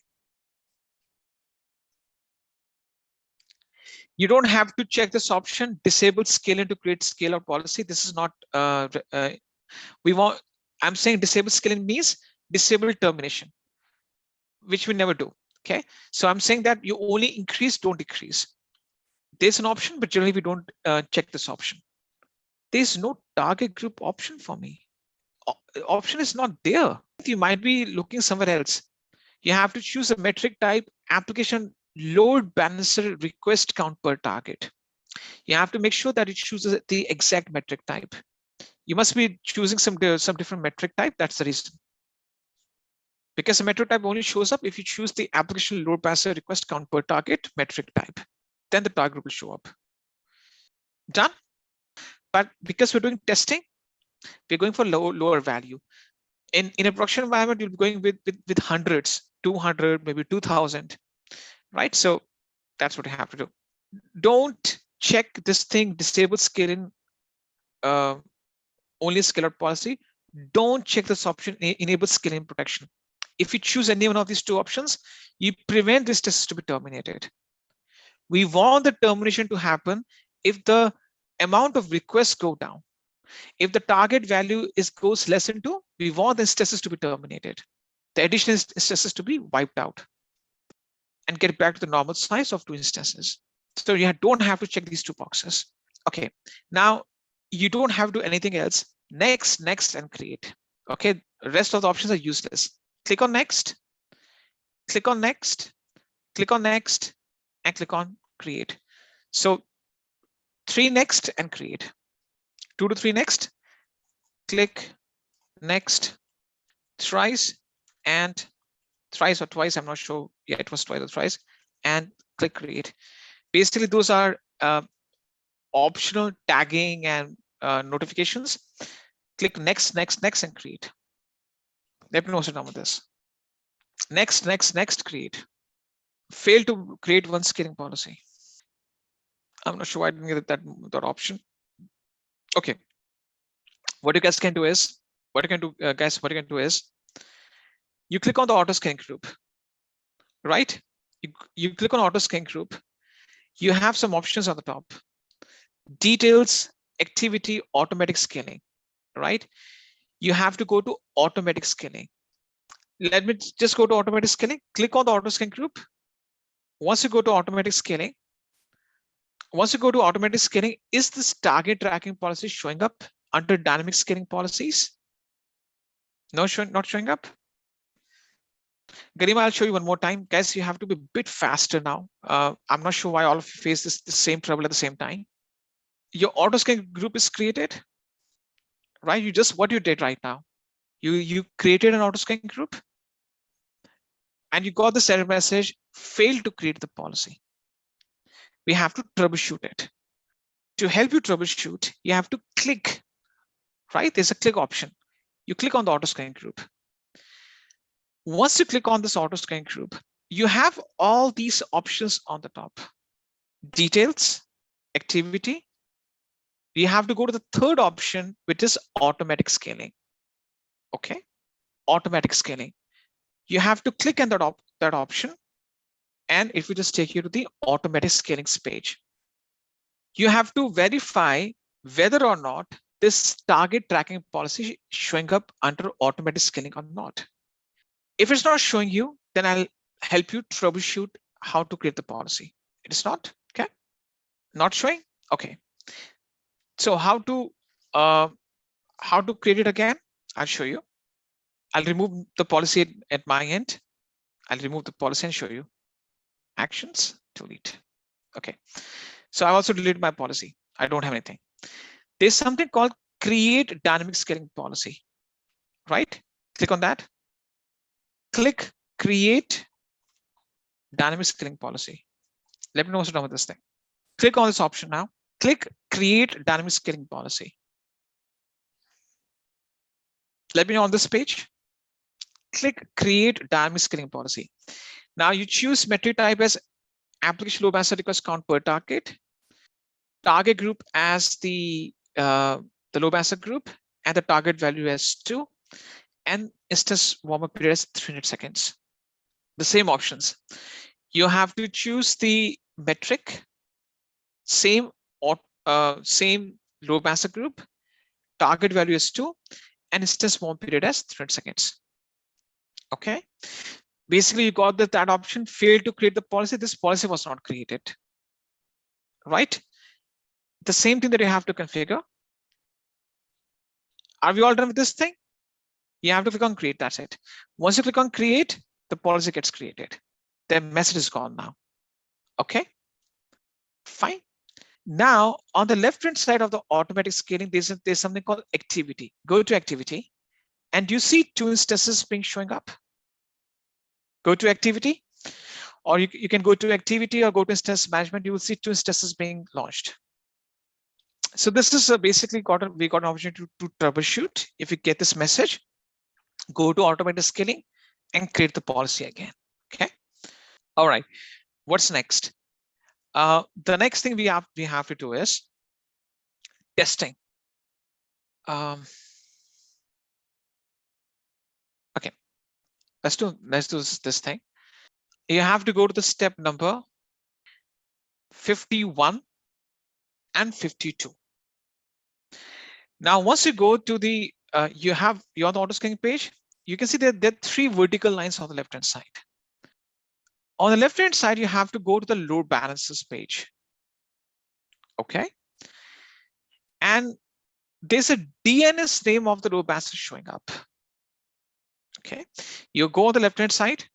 You don't have to check this option, disable scaling to create scale out policy. This is not, I'm saying disable scaling means disable termination, which we never do. Okay. So I'm saying that you only increase, don't decrease. There's an option, but generally we don't check this option. There's no target group option for me. Option is not there. You might be looking somewhere else. You have to choose a metric type, application load balancer request count per target. You have to make sure that it chooses the exact metric type. You must be choosing some different metric type. That's the reason. Because the metric type only shows up if you choose the application load balancer request count per target metric type. Then the target group will show up. Done. But because we're doing testing, we're going for lower value. In a production environment, you'll be going with hundreds, 200, maybe 2000, right? So that's what you have to do. Don't check this thing, disable scaling, only scale out policy. Don't check this option, enable scaling protection. If you choose any one of these 2 options, you prevent this test to be terminated. We want the termination to happen if the amount of requests go down. If the target value goes less than 2, we want the instances to be terminated. The additional instances to be wiped out and get back to the normal size of 2 instances. So you don't have to check these 2 boxes. Okay, now you don't have to do anything else. Next, next, and create. Okay, the rest of the options are useless. Click on next, click on next, click on next, and click on create. So 3 next and create. 2 to 3 next, click next, thrice, and thrice or twice, I'm not sure. Yeah, it was twice or thrice, and click create. Basically, those are optional tagging and notifications. Click next, next, next, and create. Let me know what's wrong with this. Next, next, next, create. Fail to create one scaling policy. I'm not sure why I didn't get that option. Okay. What you guys can do is, you click on the auto scaling group, right? You click on auto scaling group. You have some options on the top. Details, activity, automatic scaling, right? You have to go to automatic scaling. Let me just go to automatic scaling. Click on the auto scaling group. Once you go to automatic scaling, is this target tracking policy showing up under dynamic scaling policies? No, not showing up. Garima, I'll show you one more time. Guys, you have to be a bit faster now. I'm not sure why all of you face the same trouble at the same time. Your auto scaling group is created, right? What you did right now. You created an auto scaling group and you got this error message, failed to create the policy. We have to troubleshoot it. To help you troubleshoot, you have to click, right? There's a click option. You click on the auto scaling group. Once you click on this auto scaling group, you have all these options on the top. Details, activity. You have to go to the third option, which is automatic scaling. Okay, automatic scaling. You have to click on that option, and it will just take you to the automatic scaling page. You have to verify whether or not this target tracking policy is showing up under automatic scaling or not. If it's not showing you, then I'll help you troubleshoot how to create the policy. It is not, okay? Not showing, okay. So how to create it again? I'll show you. I'll remove the policy at my end. I'll remove the policy and show you. Actions, delete. Okay. So I also deleted my policy. I don't have anything. There's something called create dynamic scaling policy, right? Click on that. Click create dynamic scaling policy. Let me know what's wrong with this thing. Click on this option now. Click create dynamic scaling policy. Let me know on this page. Click create dynamic scaling policy. Now you choose metric type as application load balancer request count per target, target group as the load balancer group, and the target value as 2, and instance warm-up period as 300 seconds. The same options. You have to choose the metric, same load balancer group, target value as 2, and instance warm period as 300 seconds. Okay. Basically, you got that option, failed to create the policy. This policy was not created, right? The same thing that you have to configure. Are we all done with this thing? You have to click on create, that's it. Once you click on create, the policy gets created. The message is gone now. Okay, fine. Now, on the left-hand side of the automatic scaling, there's something called activity. Go to activity, and you see 2 instances being showing up. Go to activity, or you can go to activity or go to instance management. You will see 2 instances being launched. So this is basically we got an opportunity to troubleshoot. If you get this message, go to automatic scaling and create the policy again. Okay. All right. What's next? The next thing we have to do is testing. Okay. Let's do this thing. You have to go to the step number 51 and 52. Now, once you go to the, you're on the auto scaling page, you can see that there are 3 vertical lines on the left-hand side. On the left-hand side, you have to go to the load balancers page. Okay. And there's a DNS name of the load balancer showing up. Okay. You go on the left-hand side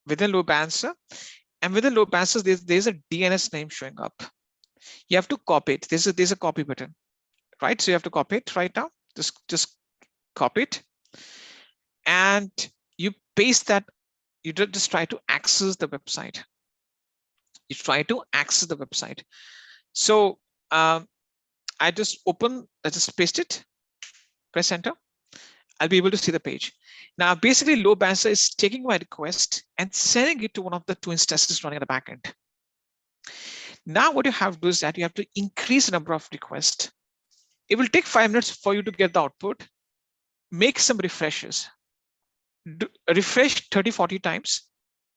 within load balancer, and within load balancers, there's a DNS name showing up. You have to copy it. There's a copy button, right? So you have to copy it right now. Just copy it, and you paste that. You just try to access the website. You try to access the website. So I just paste it, press enter. I'll be able to see the page. Now, basically, load balancer is taking my request and sending it to one of the 2 instances running at the backend. Now, what you have to do is that you have to increase the number of requests. It will take 5 minutes for you to get the output. Make some refreshes. Refresh 30-40 times.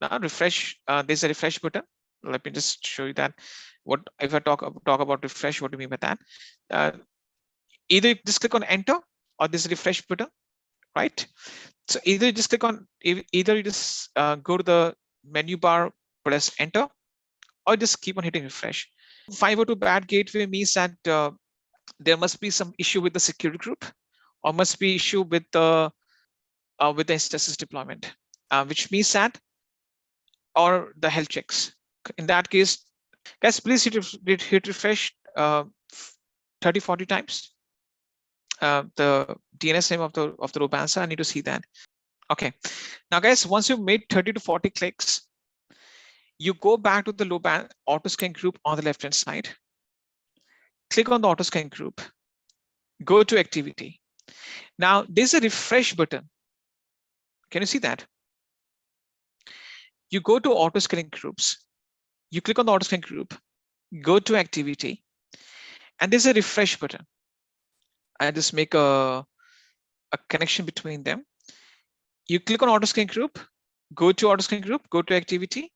Now, refresh. There's a refresh button. Let me just show you that. What if I talk about refresh? What do you mean by that? Either you just click on enter, or this refresh button, right? So either you just click on, either you just go to the menu bar, press enter, or just keep on hitting refresh. 502 bad gateway means that there must be some issue with the security group, or must be issue with the instances deployment, which means that, or the health checks. In that case, guys, please hit refresh 30-40 times. The DNS name of the load balancer, I need to see that. Okay. Now, guys, once you've made 30 to 40 clicks, you go back to the auto scan group on the left-hand side. Click on the auto scan group. Go to activity. Now, there's a refresh button. Can you see that? You go to auto scaling groups. You click on the auto scan group. Go to activity, and there's a refresh button. I just make a connection between them. You click on auto scan group. Go to auto scan group. Go to activity.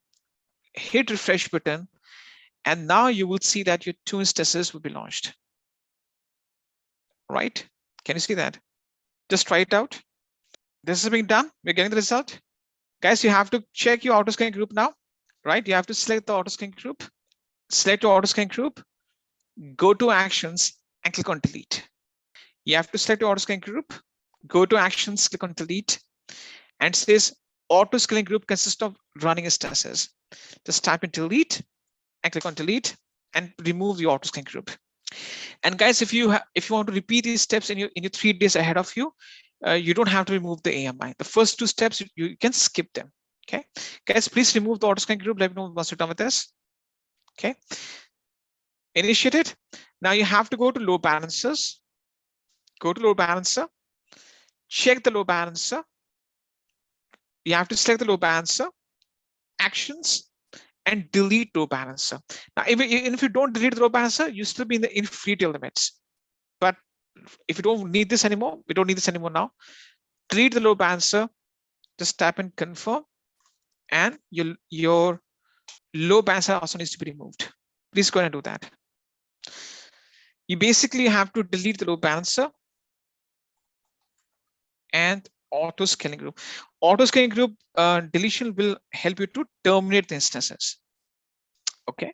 Hit refresh button, and now you will see that your 2 instances will be launched. Right? Can you see that? Just try it out. This is being done. We're getting the result. Guys, you have to check your auto scan group now, right? You have to select the auto scan group. Select your auto scan group. Go to actions and click on delete. You have to select your auto scan group. Go to actions, click on delete, and it says auto scaling group consists of running instances. Just type in delete and click on delete and remove the auto scaling group. And guys, if you want to repeat these steps in your 3 days ahead of you, you don't have to remove the AMI. The first 2 steps you can skip them. Okay, guys, please remove the auto scaling group. Let me know once you're done with this. Okay, initiate it. Now you have to go to load balancers. Go to load balancer. Check the load balancer. You have to select the load balancer, actions, and delete load balancer. Now, if you don't delete the load balancer, you still be in free tail limits. But if you don't need this anymore, we don't need this anymore now. Delete the load balancer. Just tap and confirm, and your load balancer also needs to be removed. Please go ahead and do that. You basically have to delete the load balancer and auto scaling group. Auto scaling group deletion will help you to terminate the instances. Okay.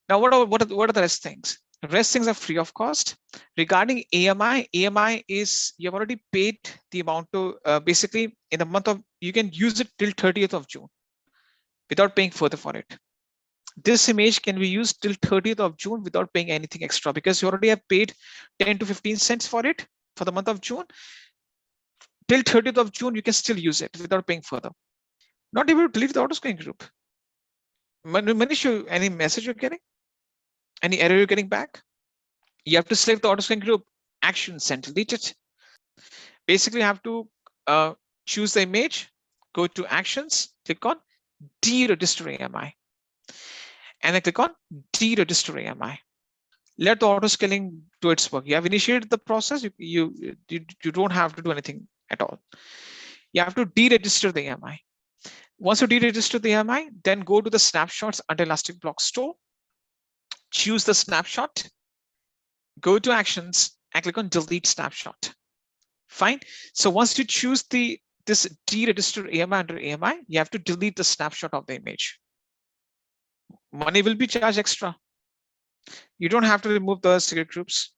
Now, what are the rest things? The rest things are free of cost. Regarding AMI is you have already paid the amount to basically in the month of, you can use it till 30th of June without paying further for it. This image can be used till 30th of June without paying anything extra, because you already have paid 10 to 15 cents for it for the month of June. Till 30th of June, you can still use it without paying further. Not able to delete the auto scaling group. Manish, any message you're getting? Any error you're getting back? You have to select the auto scaling group, actions, and delete it. Basically, you have to choose the image, go to actions, click on deregister AMI, and then click on deregister AMI. Let the auto scaling do its work. You have initiated the process. You don't have to do anything at all. You have to deregister the AMI. Once you deregister the AMI, then go to the snapshots under Elastic Block Store. Choose the snapshot. go to actions and click on delete snapshot. Fine. So once you choose this deregister AMI under AMI, you have to delete the snapshot of the image. Money will be charged extra. You don't have to remove the secret groups.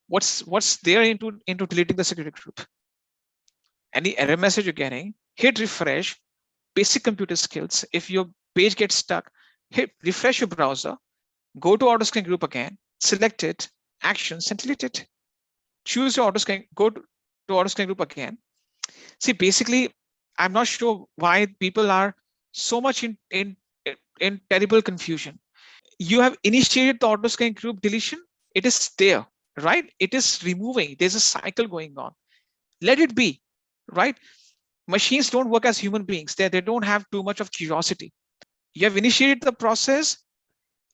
What's there into deleting the secret group? Any error message you're getting, hit refresh, basic computer skills. If your page gets stuck, hit refresh your browser, go to autoscan group again, select it, actions, and delete it. Choose your autoscan, go to autoscan group again. See, basically, I'm not sure why people are so much in terrible confusion. You have initiated the autoscan group deletion. It is there, right? It is removing. There's a cycle going on. Let it be, right? Machines don't work as human beings. They don't have too much of curiosity. You have initiated the process.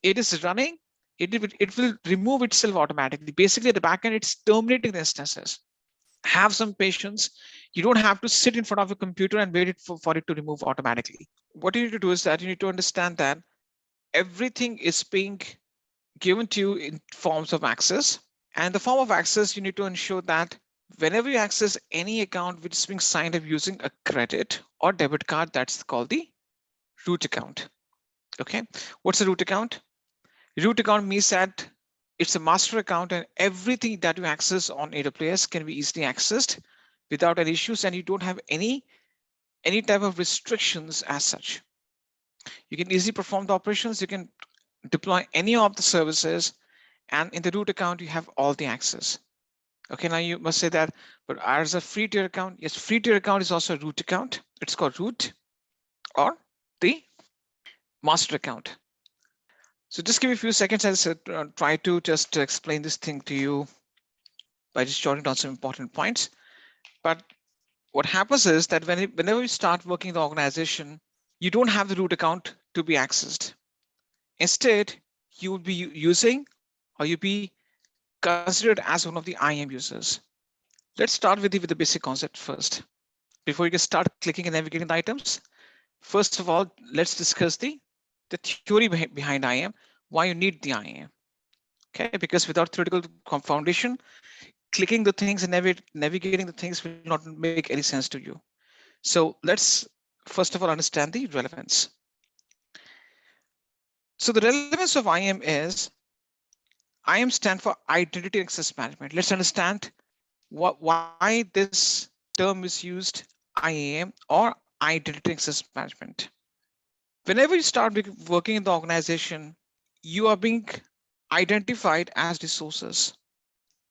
It is running. It will remove itself automatically. Basically, at the back end, it's terminating the instances. Have some patience. You don't have to sit in front of a computer and wait for it to remove automatically. What you need to do is that you need to understand that everything is being given to you in forms of access. And the form of access, you need to ensure that whenever you access any account which is being signed up using a credit or debit card, that's called the root account. Okay, what's a root account? Root account means that it's a master account and everything that you access on AWS can be easily accessed without any issues, and you don't have any type of restrictions as such. You can easily perform the operations. You can deploy any of the services, and in the root account, you have all the access. Okay, now you must say that, but as a free tier account, yes, free tier account is also a root account. It's called root or the master account. So just give me a few seconds. I'll try to just explain this thing to you by just jotting down some important points. But what happens is that whenever you start working in the organization, you don't have the root account to be accessed. Instead, you will be using or you'll be considered as one of the IAM users. Let's start with the basic concept first. Before you can start clicking and navigating the items, first of all, let's discuss the theory behind IAM, why you need the IAM. Okay, because without theoretical foundation, clicking the things and navigating the things will not make any sense to you. So let's first of all understand the relevance. So the relevance of IAM is IAM stand for Identity Access Management. Let's understand why this term is used, IAM or Identity Access Management. Whenever you start working in the organization, you are being identified as resources.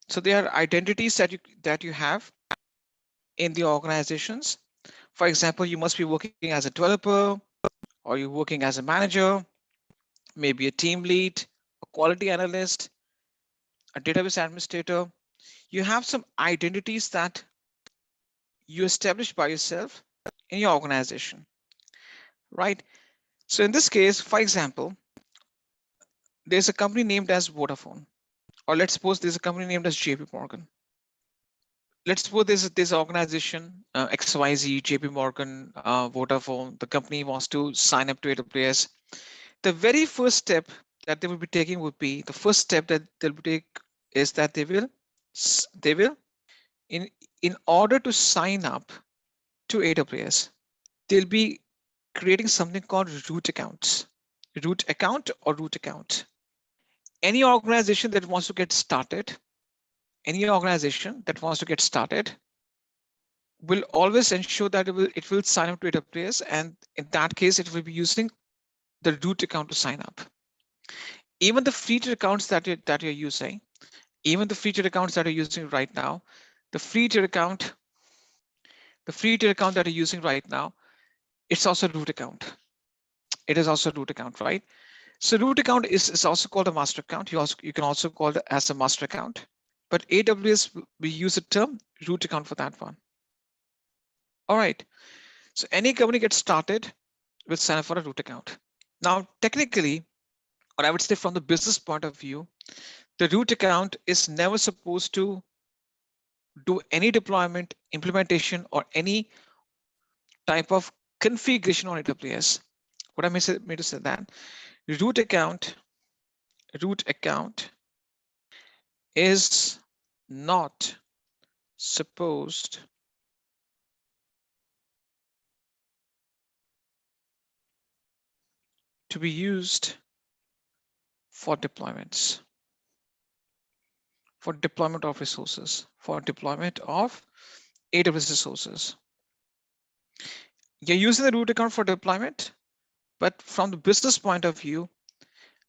So there are identities that you have in the organizations. For example, you must be working as a developer, or you're working as a manager, maybe a team lead, a quality analyst, a database administrator. You have some identities that you establish by yourself in your organization, right? So in this case, for example, there's a company named as Vodafone, or let's suppose there's a company named as JP Morgan. Let's suppose there's an organization, XYZ, JP Morgan, Vodafone, the company wants to sign up to AWS. The very first step that they will be taking would be, the first step that they'll take is that they will in order to sign up to AWS, they'll be creating something called root accounts, root account or root account. Any organization that wants to get started, will always ensure that it will sign up to AWS, and in that case, it will be using the root account to sign up. Even the free tier accounts that you're using, right now, the free tier account that you're using right now, it's also a root account. It is also a root account, right? So root account is also called a master account. You can also call it as a master account, but AWS, we use the term root account for that one. All right. So any company gets started with sign up for a root account. Now, technically, or I would say from the business point of view, the root account is never supposed to do any deployment, implementation, or any type of configuration on AWS. What I mean to say that root account is not supposed to be used for deployments, for deployment of resources, for deployment of AWS resources. You're using the root account for deployment, but from the business point of view,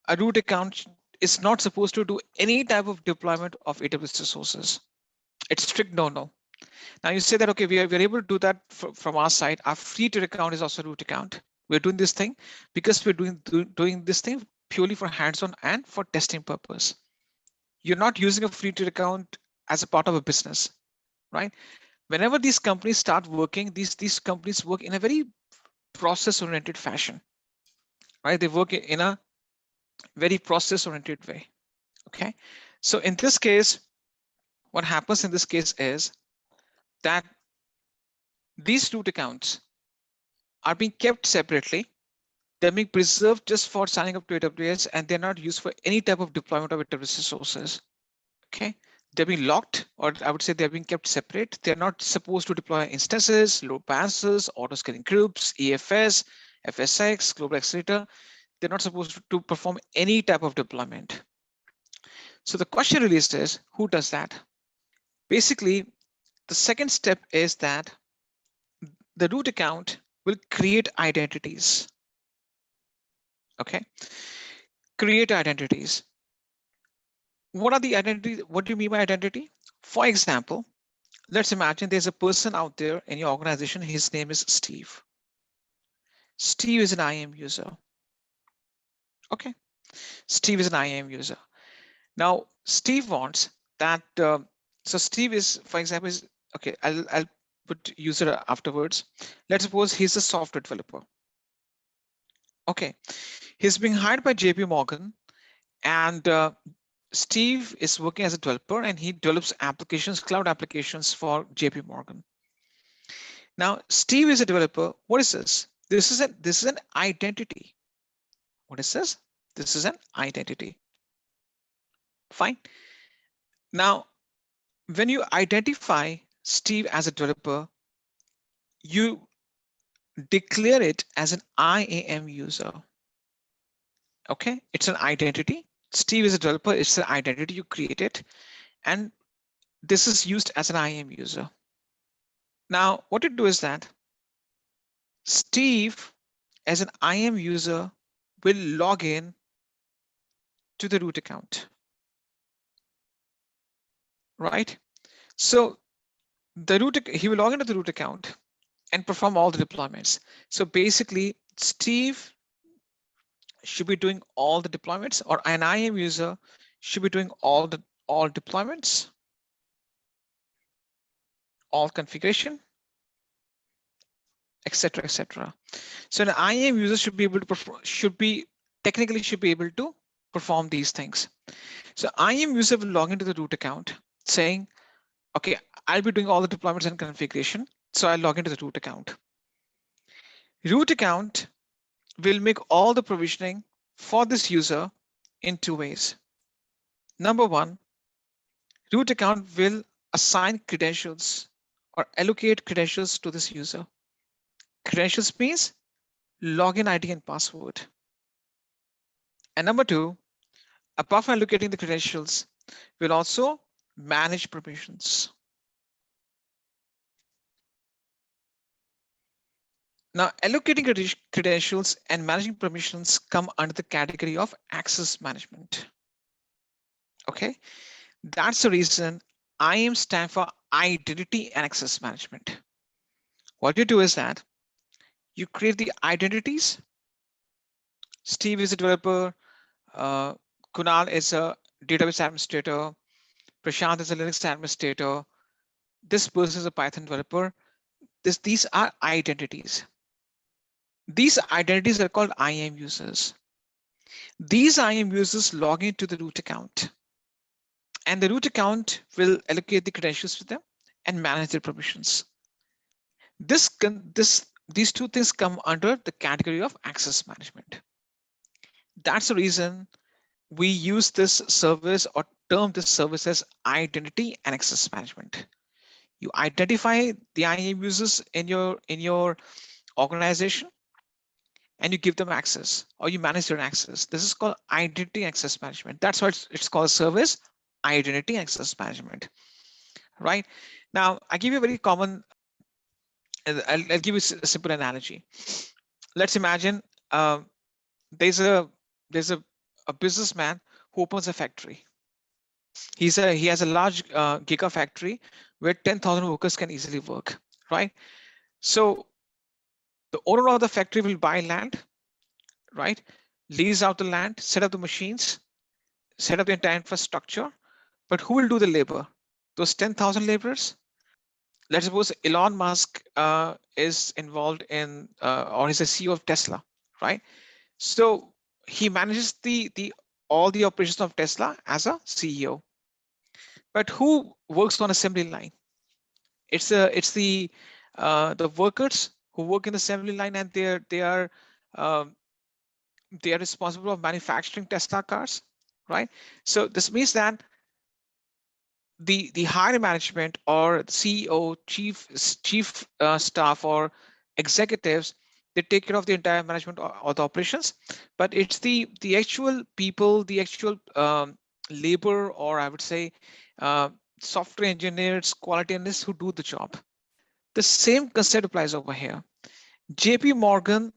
a root account is not supposed to do any type of deployment of AWS resources. It's strict no. Now you say that, okay, we're able to do that from our side. Our free tier account is also a root account. We're doing this thing because we're doing this thing purely for hands-on and for testing purpose. You're not using a free tier account as a part of a business, right? Whenever these companies start working, these companies work in a very process-oriented fashion, right? They work in a very process-oriented way. Okay, so in this case, what happens in this case is that these root accounts are being kept separately. They're being preserved just for signing up to AWS, and they're not used for any type of deployment of AWS resources. Okay, they're being locked, or I would say they're being kept separate. They're not supposed to deploy instances, load balancers, auto-scaling groups, EFS, FSX, global accelerator. They're not supposed to perform any type of deployment. So the question really is, who does that? Basically, the second step is that the root account will create identities. Okay, create identities. What are the identities? What do you mean by identity? For example, let's imagine there's a person out there in your organization. His name is Steve. Steve is an IAM user. Okay, Steve is an IAM user. Now, Steve wants that. So Steve is, for example, is okay. I'll put user afterwards. Let's suppose he's a software developer. Okay, he's being hired by JP Morgan, and Steve is working as a developer, and he develops applications, cloud applications for JP Morgan. Now, Steve is a developer. What is this? This is an identity. What is this? This is an identity. Fine. Now, when you identify Steve as a developer, you declare it as an IAM user. Okay, it's an identity. Steve is a developer. It's an identity you created, and this is used as an IAM user. Now, what you do is that Steve, as an IAM user, will log in to the root account, right? So he will log into the root account and perform all the deployments. So basically, Steve should be doing all the deployments, or an IAM user should be doing all deployments, all configuration, etc., etc. So an IAM user should be able to perform, should be able to perform these things. So IAM user will log into the root account saying, okay, I'll be doing all the deployments and configuration. So I'll log into the root account. Root account will make all the provisioning for this user in two ways. Number one, root account will assign credentials or allocate credentials to this user. Credentials means login ID and password. And number two, apart from allocating the credentials, we'll also manage permissions. Now, allocating credentials and managing permissions come under the category of access management. Okay, that's the reason IAM stands for identity and access management. What you do is that you create the identities. Steve is a developer. Kunal is a database administrator. Prashant is a Linux administrator. This person is a Python developer. These are identities. These identities are called IAM users. These IAM users log into the root account, and the root account will allocate the credentials to them and manage their permissions. These two things come under the category of access management. That's the reason we use this service, or term this service as identity and access management. You identify the IAM users in your organization, and you give them access, or you manage their access. This is called identity access management. That's why it's called service identity access management. Right now, I give you a very common. I'll give you a simple analogy. Let's imagine there's a businessman who opens a factory. He has a large gigafactory where 10,000 workers can easily work. Right. So the owner of the factory will buy land, right? Lease out the land, set up the machines, set up the entire infrastructure. But who will do the labor? Those 10,000 laborers? Let's suppose Elon Musk is involved in, or he's a CEO of Tesla, right? So he manages all the operations of Tesla as a CEO. But who works on assembly line? It's the workers who work in the assembly line, and um, they are responsible for manufacturing Tesla cars, right? So this means that the higher management or CEO, chief staff or executives, they take care of the entire management or the operations, but it's the actual people, the actual labor, or I would say software engineers, quality analysts who do the job. The same concept applies over here. JP Morgan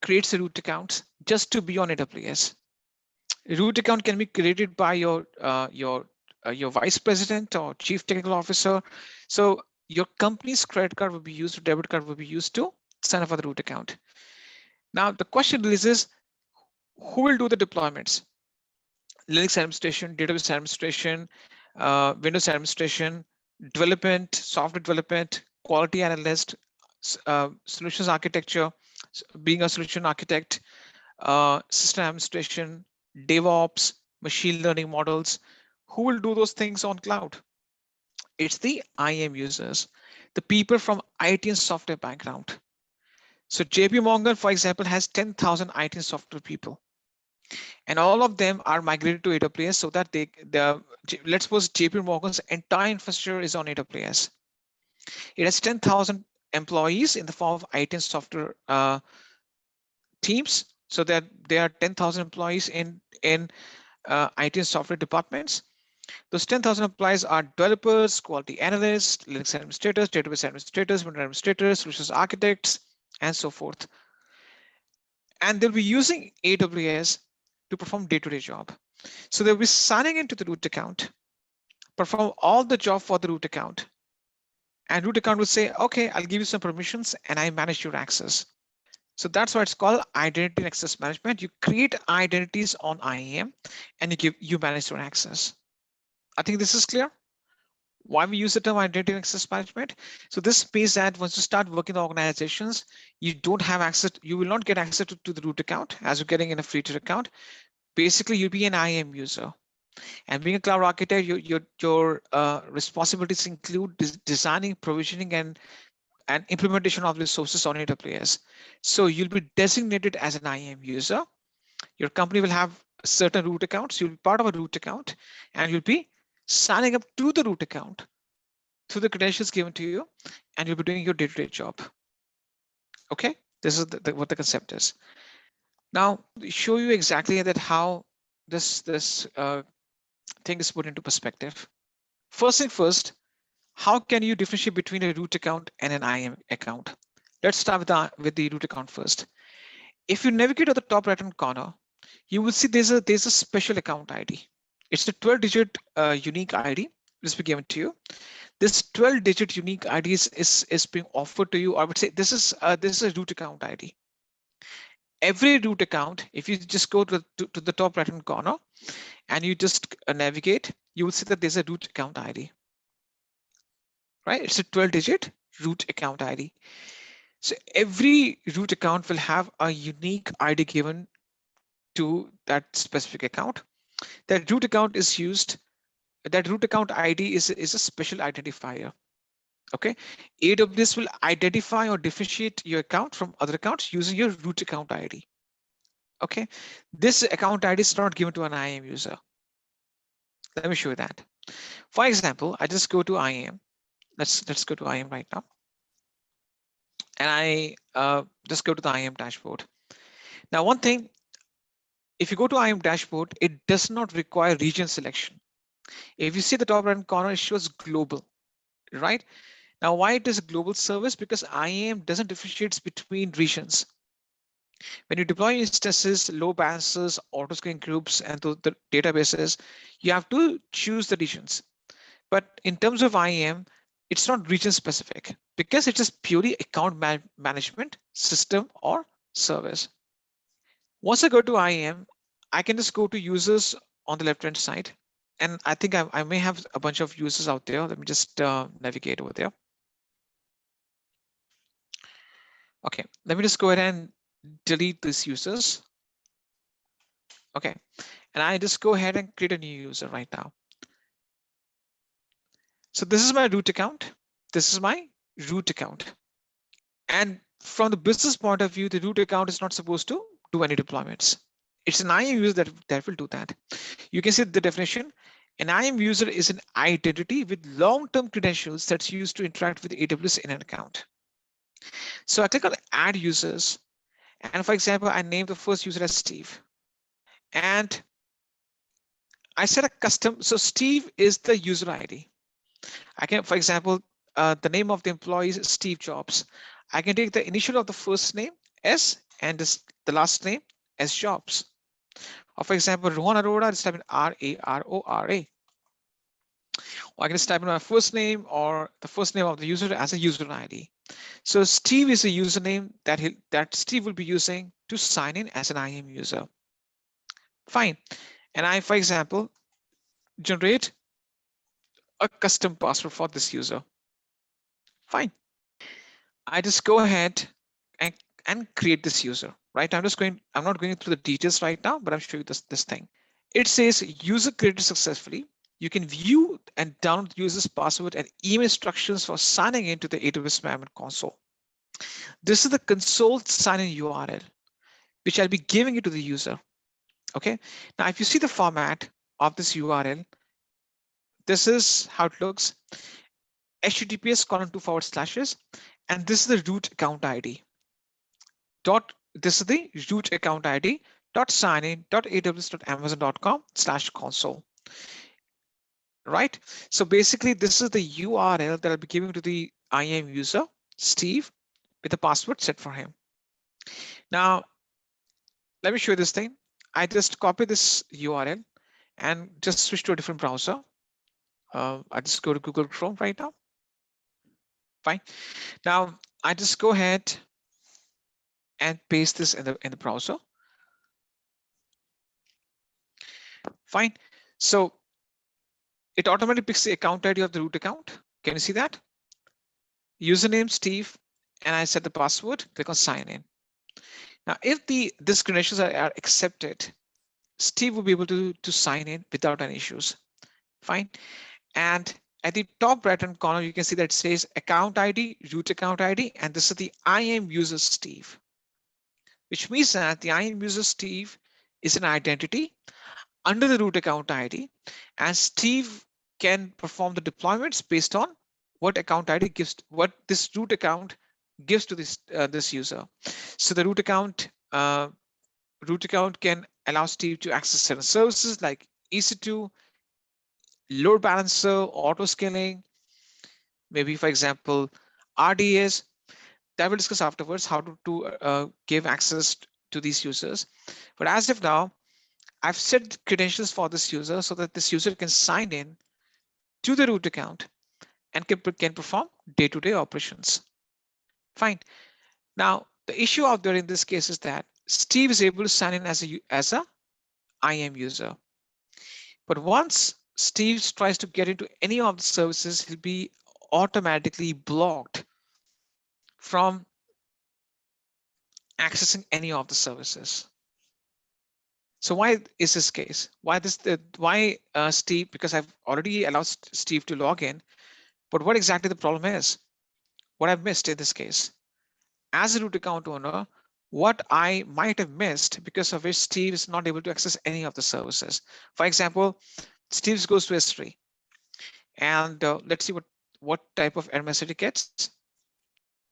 creates a root account just to be on AWS. A root account can be created by your vice president or chief technical officer. So your company's credit card will be used, or debit card will be used to sign up for the root account. Now the question is who will do the deployments? Linux administration, database administration, Windows administration, development, software development, quality analyst, solutions architecture, being a solution architect, system administration, DevOps, machine learning models. Who will do those things on cloud? It's the IAM users, the people from IT and software background. So JP Morgan, for example, has 10,000 IT and software people, and all of them are migrated to AWS so that let's suppose JP Morgan's entire infrastructure is on AWS. It has 10,000 employees in the form of IT and software teams, so that there are 10,000 employees in IT and software departments. Those 10,000 employees are developers, quality analysts, Linux administrators, database administrators, Windows administrators, solutions architects, and so forth. And they'll be using AWS to perform day-to-day job. So they'll be signing into the root account, perform all the job for the root account. And root account will say, okay, I'll give you some permissions and I manage your access. So that's why it's called identity and access management. You create identities on IAM and you manage your access. I think this is clear. Why we use the term identity and access management. So this means that once you start working in organizations, you don't have access, you will not get access to the root account as you're getting in a free tier account. Basically, you'll be an IAM user. And being a cloud architect, your responsibilities include designing, provisioning, and implementation of resources on AWS. So you'll be designated as an IAM user. Your company will have certain root accounts. You'll be part of a root account, and you'll be signing up to the root account through the credentials given to you, and you'll be doing your day-to-day job. Okay, this is what the concept is. Now, show you exactly that how this thing is put into perspective. First thing first, how can you differentiate between a root account and an IAM account? Let's start with the root account first. If you navigate to the top right-hand corner, you will see there's a special account ID. It's a 12-digit unique ID. This will be given to you. This 12-digit unique ID is being offered to you. I would say this is a root account ID. Every root account, if you just go to the top right-hand corner and you just navigate, you will see that there's a root account ID. Right? It's a 12-digit root account ID. So every root account will have a unique ID given to that specific account. That root account is used. That root account ID is a special identifier. Okay, AWS will identify or differentiate your account from other accounts using your root account ID. Okay, this account ID is not given to an IAM user. Let me show you that. For example, I just go to IAM. Let's go to IAM right now. And I just go to the IAM dashboard. Now, one thing, if you go to IAM dashboard, it does not require region selection. If you see the top right corner, it shows global, right? Now, why it is a global service? Because IAM doesn't differentiate between regions. When you deploy instances, load balancers, auto-scaling groups, and the databases, you have to choose the regions. But in terms of IAM, it's not region specific because it's just purely account management system or service. Once I go to IAM, I can just go to users on the left-hand side. And I think I may have a bunch of users out there. Let me just navigate over there. Okay, let me just go ahead and delete these users. Okay, and I just go ahead and create a new user right now. So this is my root account. This is my root account. And from the business point of view, the root account is not supposed to do any deployments. It's an IAM user that will do that. You can see the definition. An IAM user is an identity with long-term credentials that's used to interact with AWS in an account. So I click on add users. And for example, I name the first user as Steve. And I set a custom. So Steve is the user ID. I can, for example, the name of the employee is Steve Jobs. I can take the initial of the first name S and the last name as Jobs. Or for example, Rohan Arora, just type in R-A-R-O-R-A. Or I can just type in my first name or the first name of the user as a user ID. So Steve is a username that Steve will be using to sign in as an IAM user. Fine. And I, for example, generate a custom password for this user. Fine. I just go ahead and create this user, right? I'm not going through the details right now, but I'm showing you this thing. It says user created successfully. You can view and download the user's password and email instructions for signing into the AWS Management Console. This is the console sign-in URL, which I'll be giving it to the user. Okay. Now, if you see the format of this URL, this is how it looks. https:// and this is the root account ID. This is the root account ID .signin.aws.amazon.com/console. Right. So basically, this is the URL that I'll be giving to the IAM user, Steve, with a password set for him. Now, let me show you this thing. I just copy this URL and just switch to a different browser. I just go to Google Chrome right now. Fine. Now I just go ahead and paste this in the browser. Fine. So it automatically picks the account ID of the root account. Can you see that? Username Steve, and I set the password. Click on sign in. Now, if these credentials are accepted, Steve will be able to sign in without any issues. Fine. And at the top right-hand corner, you can see that it says account ID, root account ID, and this is the IAM user Steve, which means that the IAM user Steve is an identity under the root account ID, and Steve can perform the deployments based on what account ID gives, what this root account gives to this user. So the root account can allow Steve to access certain services like EC2, load balancer, auto scaling, maybe for example, RDS. That we'll discuss afterwards, how to give access to these users. But as of now, I've set credentials for this user so that this user can sign in to the root account and can perform day-to-day operations. Fine. Now, the issue out there in this case is that Steve is able to sign in as a IAM user. But once Steve tries to get into any of the services, he'll be automatically blocked from accessing any of the services. So why is this case? Why Steve? Because I've already allowed Steve to log in, but what exactly the problem is? What I've missed in this case? As a root account owner, what I might have missed because of which Steve is not able to access any of the services. For example, Steve goes to S3, and let's see what type of error message it gets.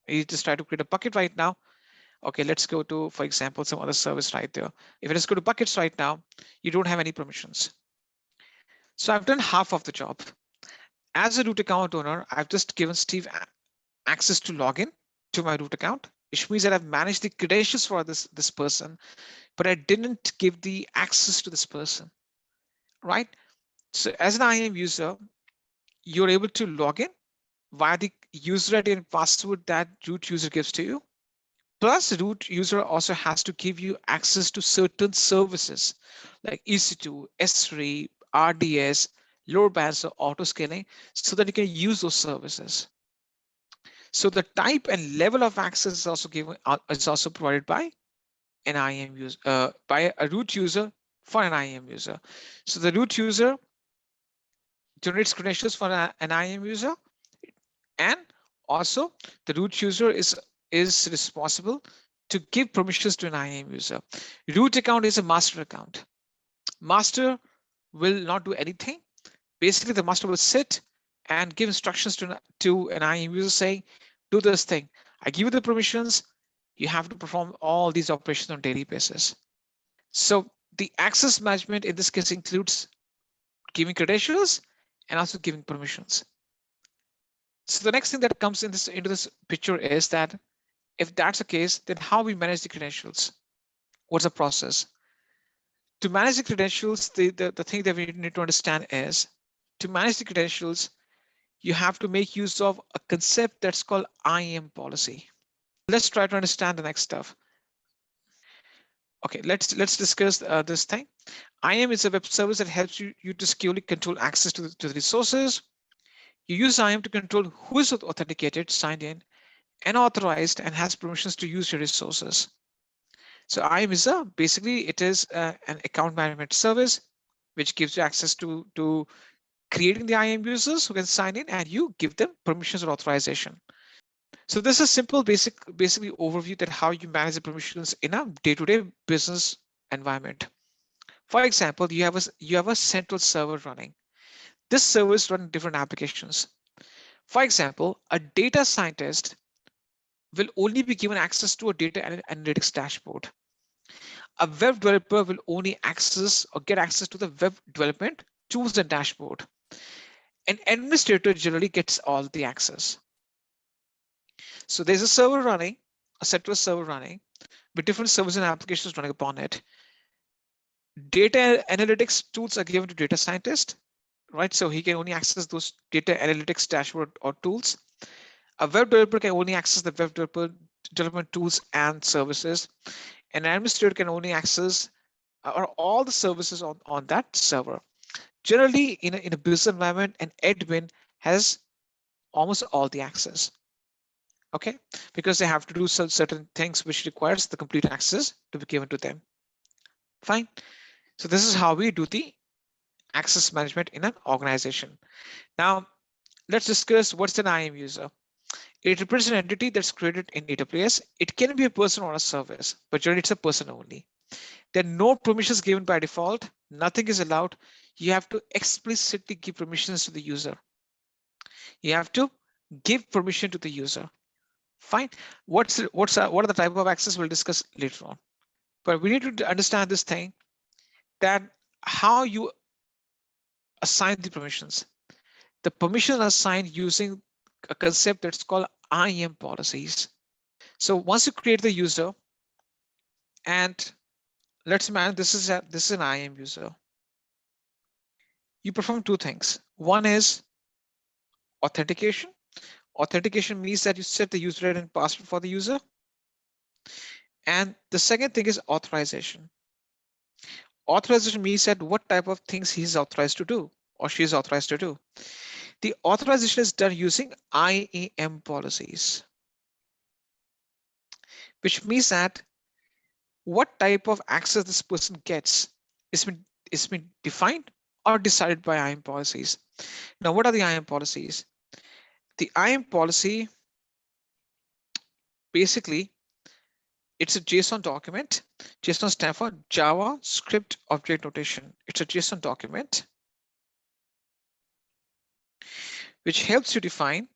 You just try to create a bucket right now. Okay, let's go to, for example, some other service right there. If I just go to buckets right now, you don't have any permissions. So I've done half of the job. As a root account owner, I've just given Steve access to log in to my root account, which means that I've managed the credentials for this person, but I didn't give the access to this person, right? So as an IAM user, you're able to log in via the user ID and password that root user gives to you. Plus, root user also has to give you access to certain services like EC2, S3, RDS, load balancer, auto scaling, so that you can use those services. So the type and level of access is also given, is also provided by an IAM user, by a root user for an IAM user. So the root user generates credentials for an IAM user, and also the root user is responsible to give permissions to an IAM user. Root account is a master account. Master will not do anything. Basically, the master will sit and give instructions to an IAM user saying, do this thing. I give you the permissions. You have to perform all these operations on a daily basis. So the access management in this case includes giving credentials and also giving permissions. So the next thing that comes into this picture is that if that's the case, then how we manage the credentials? What's the process? To manage the credentials, the thing that we need to understand is to manage the credentials, you have to make use of a concept that's called IAM policy. Let's try to understand the next stuff. Okay, let's discuss this thing. IAM is a web service that helps you to securely control access to the resources. You use IAM to control who is authenticated, signed in, and authorized, and has permissions to use your resources. So IAM is basically it is an account management service which gives you access to creating the IAM users who can sign in, and you give them permissions or authorization. So this is simple, basically overview that how you manage the permissions in a day-to-day business environment. For example, you have a central server running. This server is running different applications. For example, a data scientist will only be given access to a data analytics dashboard. A web developer will only access or get access to the web development tools and dashboard. An administrator generally gets all the access. So there's a server running, a central server running, with different servers and applications running upon it. Data analytics tools are given to data scientist, right? So he can only access those data analytics dashboard or tools. A web developer can only access the web development tools and services. An administrator can only access all the services on that server. Generally, in a business environment, an admin has almost all the access. Okay, because they have to do certain things which requires the complete access to be given to them. Fine. So this is how we do the access management in an organization. Now, let's discuss what's an IAM user. It represents an entity that's created in AWS. It can be a person or a service, but generally it's a person only. There are no permissions given by default. Nothing is allowed. You have to explicitly give permissions to the user. You have to give permission to the user. Fine. What are the type of access we'll discuss later on. But we need to understand this thing that how you assign the permissions. The permissions are assigned using a concept that's called IAM policies. So once you create the user, and let's imagine this is an IAM user. You perform two things. One is authentication. Authentication means that you set the user ID and password for the user. And the second thing is authorization. Authorization means that what type of things he's authorized to do or she is authorized to do. The authorization is done using IAM policies, which means that what type of access this person gets is been defined or decided by IAM policies. Now, what are the IAM policies? The IAM policy, basically, it's a JSON document. JSON stands for JavaScript Object Notation. It's a JSON document. which helps you define,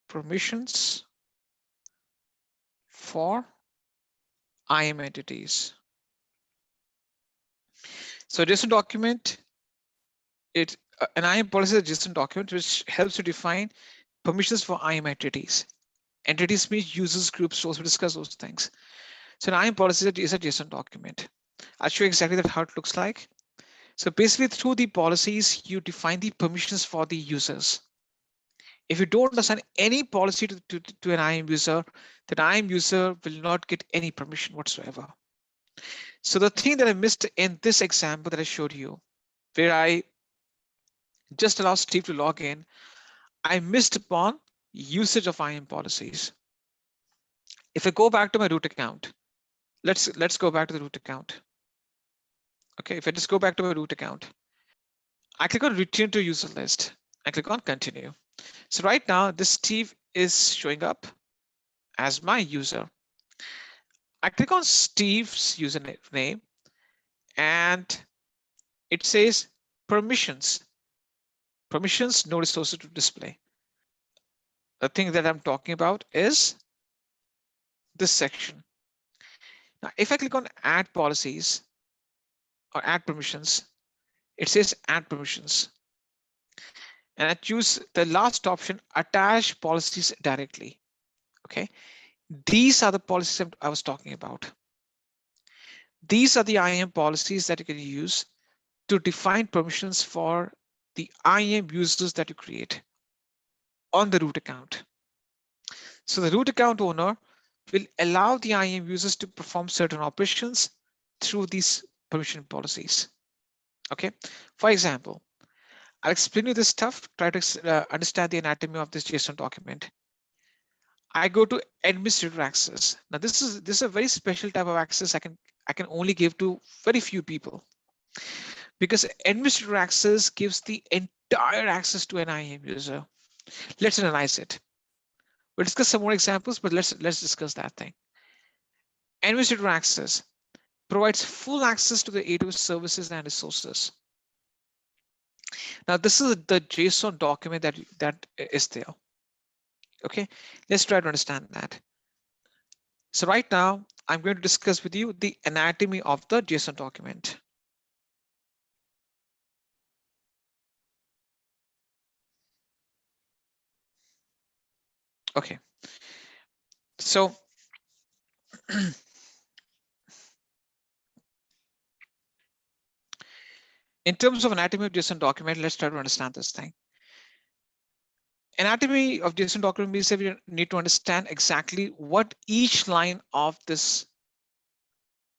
permissions for IAM entities. So JSON document, an IAM policy is a JSON document which helps you define permissions for IAM entities. Entities means users, groups, roles. We discuss those things. So an IAM policy is a JSON document. I'll show you exactly how it looks like. So basically, through the policies, you define the permissions for the users. If you don't assign any policy to an IAM user, that IAM user will not get any permission whatsoever. So the thing that I missed in this example that I showed you, where I just allow Steve to log in, I missed upon usage of IAM policies. If I go back to my root account, let's go back to the root account. Okay, if I just go back to my root account, I click on return to user list. I click on continue. So right now, this Steve is showing up as my user. I click on Steve's username and it says permissions. Permissions, no resources to display. The thing that I'm talking about is this section. Now, if I click on add policies or add permissions, it says add permissions. And I choose the last option, attach policies directly. Okay, these are the policies I was talking about. These are the IAM policies that you can use to define permissions for the IAM users that you create on the root account. So the root account owner will allow the IAM users to perform certain operations through these permission policies. Okay, for example, I'll explain you this stuff, try to understand the anatomy of this JSON document. I go to administrator access. Now this is a very special type of access I can only give to very few people, because administrator access gives the entire access to an IAM user. Let's analyze it. We'll discuss some more examples, but let's discuss that thing. Administrator access provides full access to the AWS services and resources. Now this is the JSON document that is there. Okay, let's try to understand that. So right now, I'm going to discuss with you the anatomy of the JSON document. Okay, so in terms of anatomy of JSON document, let's try to understand this thing. Anatomy of JSON document means that we need to understand exactly what each line of this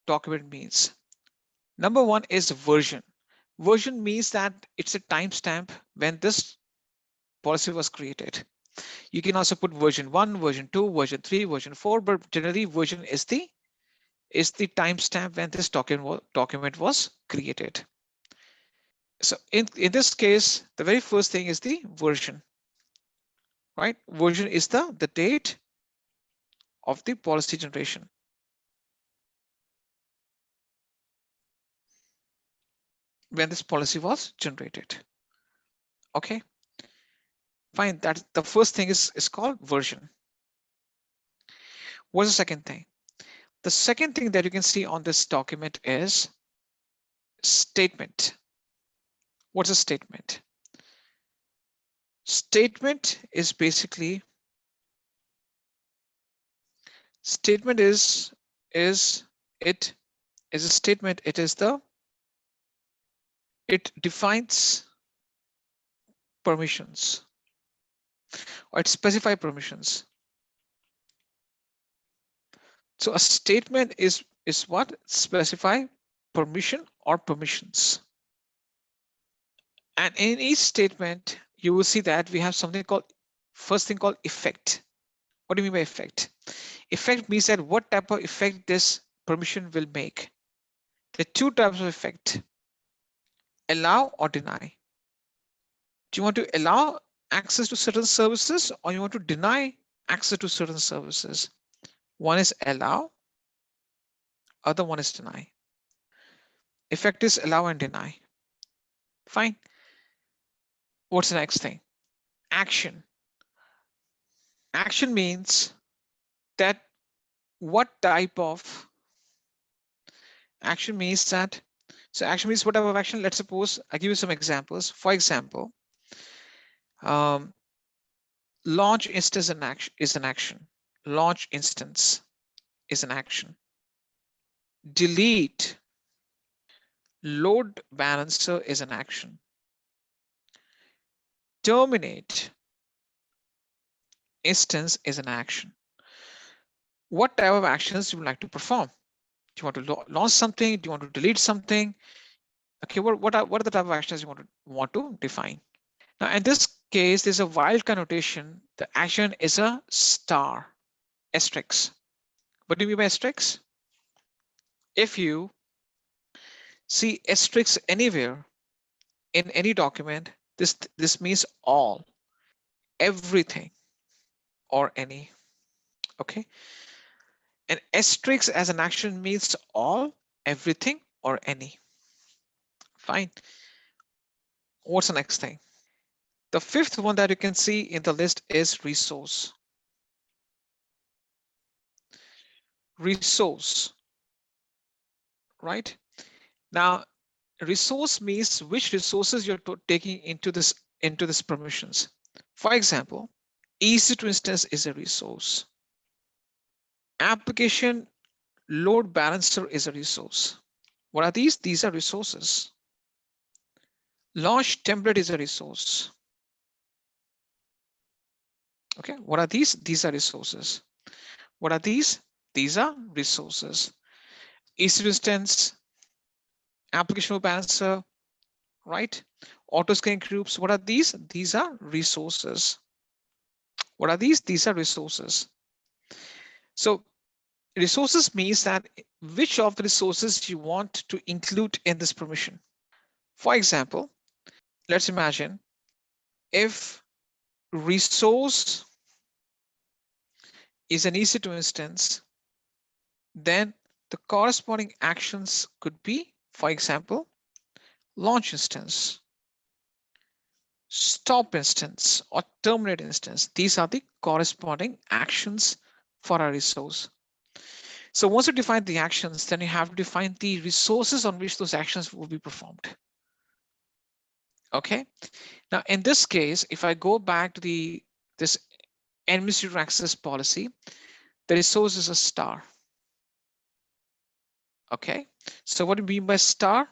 document means. Number one is version. Version means that it's a timestamp when this policy was created. You can also put version 1, version 2, version 3, version 4, but generally version is the timestamp when this document was created. So in this case, the very first thing is the version, right? Version is the date of the policy generation. When this policy was generated. Okay, fine. That the first thing is called version. What's the second thing? The second thing that you can see on this document is statement. What's a statement? Statement is basically statement is a statement. It defines permissions, or it specifies permissions. So a statement is what? Specify permission or permissions. And in each statement, you will see that we have something called, first thing called effect. What do you mean by effect? Effect means that what type of effect this permission will make. There are two types of effect: allow or deny. Do you want to allow access to certain services, or you want to deny access to certain services. One is allow, other one is deny. Effect is allow and deny. Fine. What's the next thing? Action. Action means that what type of action means that. So action means what type of action. Let's suppose I give you some examples. For example, launch instance is an action. Launch instance is an action. Delete load balancer is an action. Terminate instance is an action. What type of actions do you like to perform? Do you want to launch something? Do you want to delete something? Okay, what are the type of actions you want to define? Now, in this case, there's a wildcard notation. The action is a star, asterisk. What do you mean by asterisk? If you see asterisk anywhere in any document, this means all, everything, or any. Okay, an asterisk as an action means all, everything, or any. Fine. What's the next thing? The fifth one that you can see in the list is resource. Resource, right? Now, resource means which resources you're taking into this permissions. For example, EC2 instance is a resource. Application load balancer is a resource. What are these? These are resources. Launch template is a resource. Okay, what are these? These are resources. What are these? These are resources. EC2 instance, application load balancer, right? Auto scaling groups. What are these? These are resources. What are these? These are resources. So resources means that which of the resources you want to include in this permission. For example, let's imagine if resource is an EC2 instance, then the corresponding actions could be, for example, launch instance, stop instance, or terminate instance. These are the corresponding actions for a resource. So once you define the actions, then you have to define the resources on which those actions will be performed. Okay. Now, in this case, if I go back to this administrator access policy, the resource is a star. Okay. So what do you mean by star?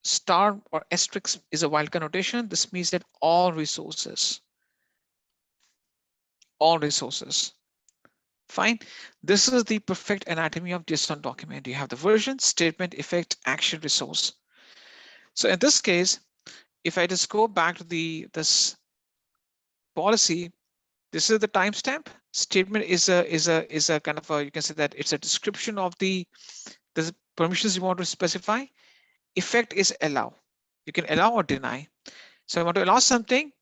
Star or asterisk is a wildcard notation. This means that all resources. Fine. This is the perfect anatomy of JSON document. You have the version, statement, effect, action, resource. So in this case, if I just go back to this policy, this is the timestamp. Statement is a kind of you can say that it's a description of the permissions you want to specify. Effect is allow. You can allow or deny. So I want to allow something,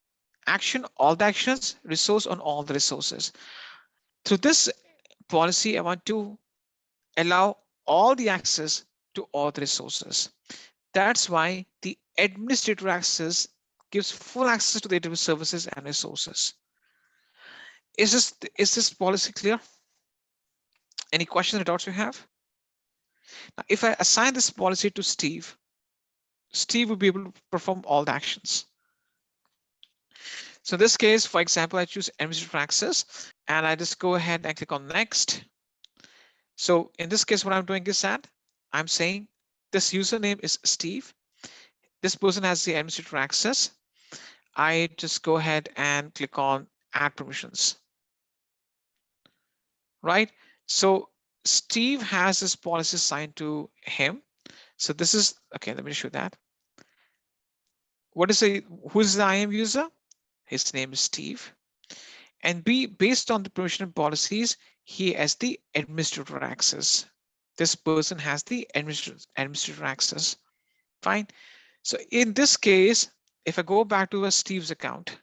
action, all the actions, resource on all the resources. Through this policy, I want to allow all the access to all the resources. That's why the administrator access gives full access to the database services and resources. Is this policy clear? Any questions or doubts you have? Now, if I assign this policy to Steve, Steve will be able to perform all the actions. So in this case, for example, I choose administrator access and I just go ahead and click on next. So in this case, what I'm doing is that I'm saying this username is Steve. This person has the administrator access. I just go ahead and click on add permissions. Right? So Steve has this policy assigned to him. So this is, okay, let me show that. Who's the IAM user? His name is Steve. And based on the permission policies, he has the administrator access. This person has the administrator access. Fine. So in this case, if I go back to Steve's account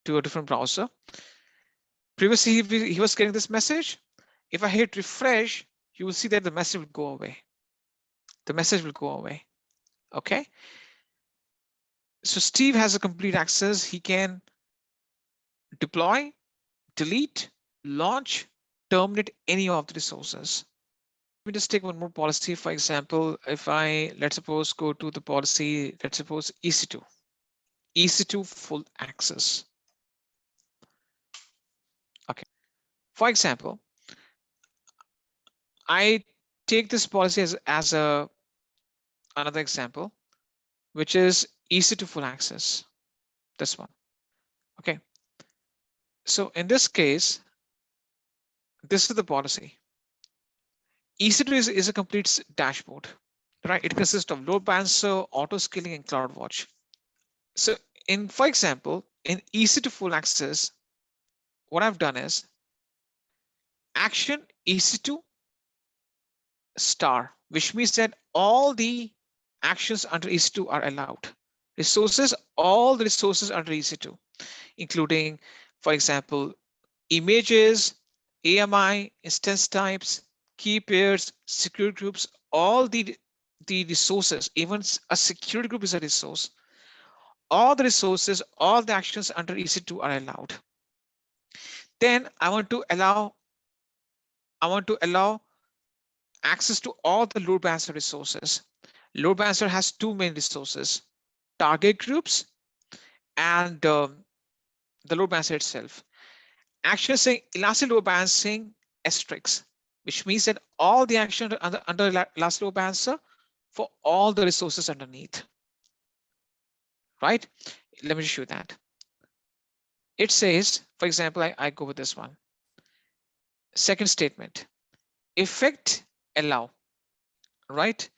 to a different browser, Previously, he was getting this message. If I hit refresh, you will see that the message will go away. The message will go away. Okay. So Steve has a complete access. He can deploy, delete, launch, terminate any of the resources. Let me just take one more policy. For example, if I, let's suppose, go to the policy, let's suppose EC2, EC2 full access. Okay. For example, I take this policy as another example, which is EC2 full access. This one. Okay. So in this case, this is the policy. EC2 is a complete dashboard, right? It consists of load balancer, auto scaling, and CloudWatch. So for example, in EC2 full access, what I've done is action EC2 star, which means that all the actions under EC2 are allowed. Resources, all the resources under EC2, including, for example, images, AMI, instance types, key pairs, security groups, all the resources, even a security group is a resource. All the resources, all the actions under EC2 are allowed. Then I want to allow access to all the load balancer resources. Load balancer has two main resources: target groups and the load balancer itself. Action saying elastic load balancing asterisk, which means that all the action under elastic load balancer for all the resources underneath. Right? Let me show that. It says, for example, I go with this one. Second statement, effect allow, right?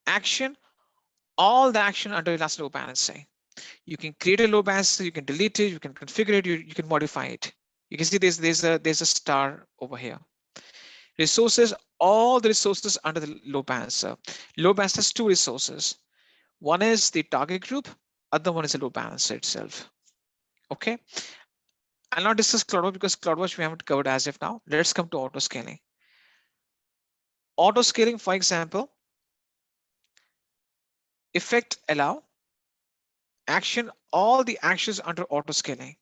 Action, all the action under elastic load balancing. You can create a load balancer, you can delete it, you can configure it, you can modify it. You can see there's a star over here. Resources, all the resources under the load balancer. Load balancer has two resources. One is the target group, other one is the load balancer itself. Okay. I'll not discuss CloudWatch because CloudWatch we haven't covered as of now. Let's come to auto scaling. Auto scaling, for example, effect allow, action, all the actions under auto scaling.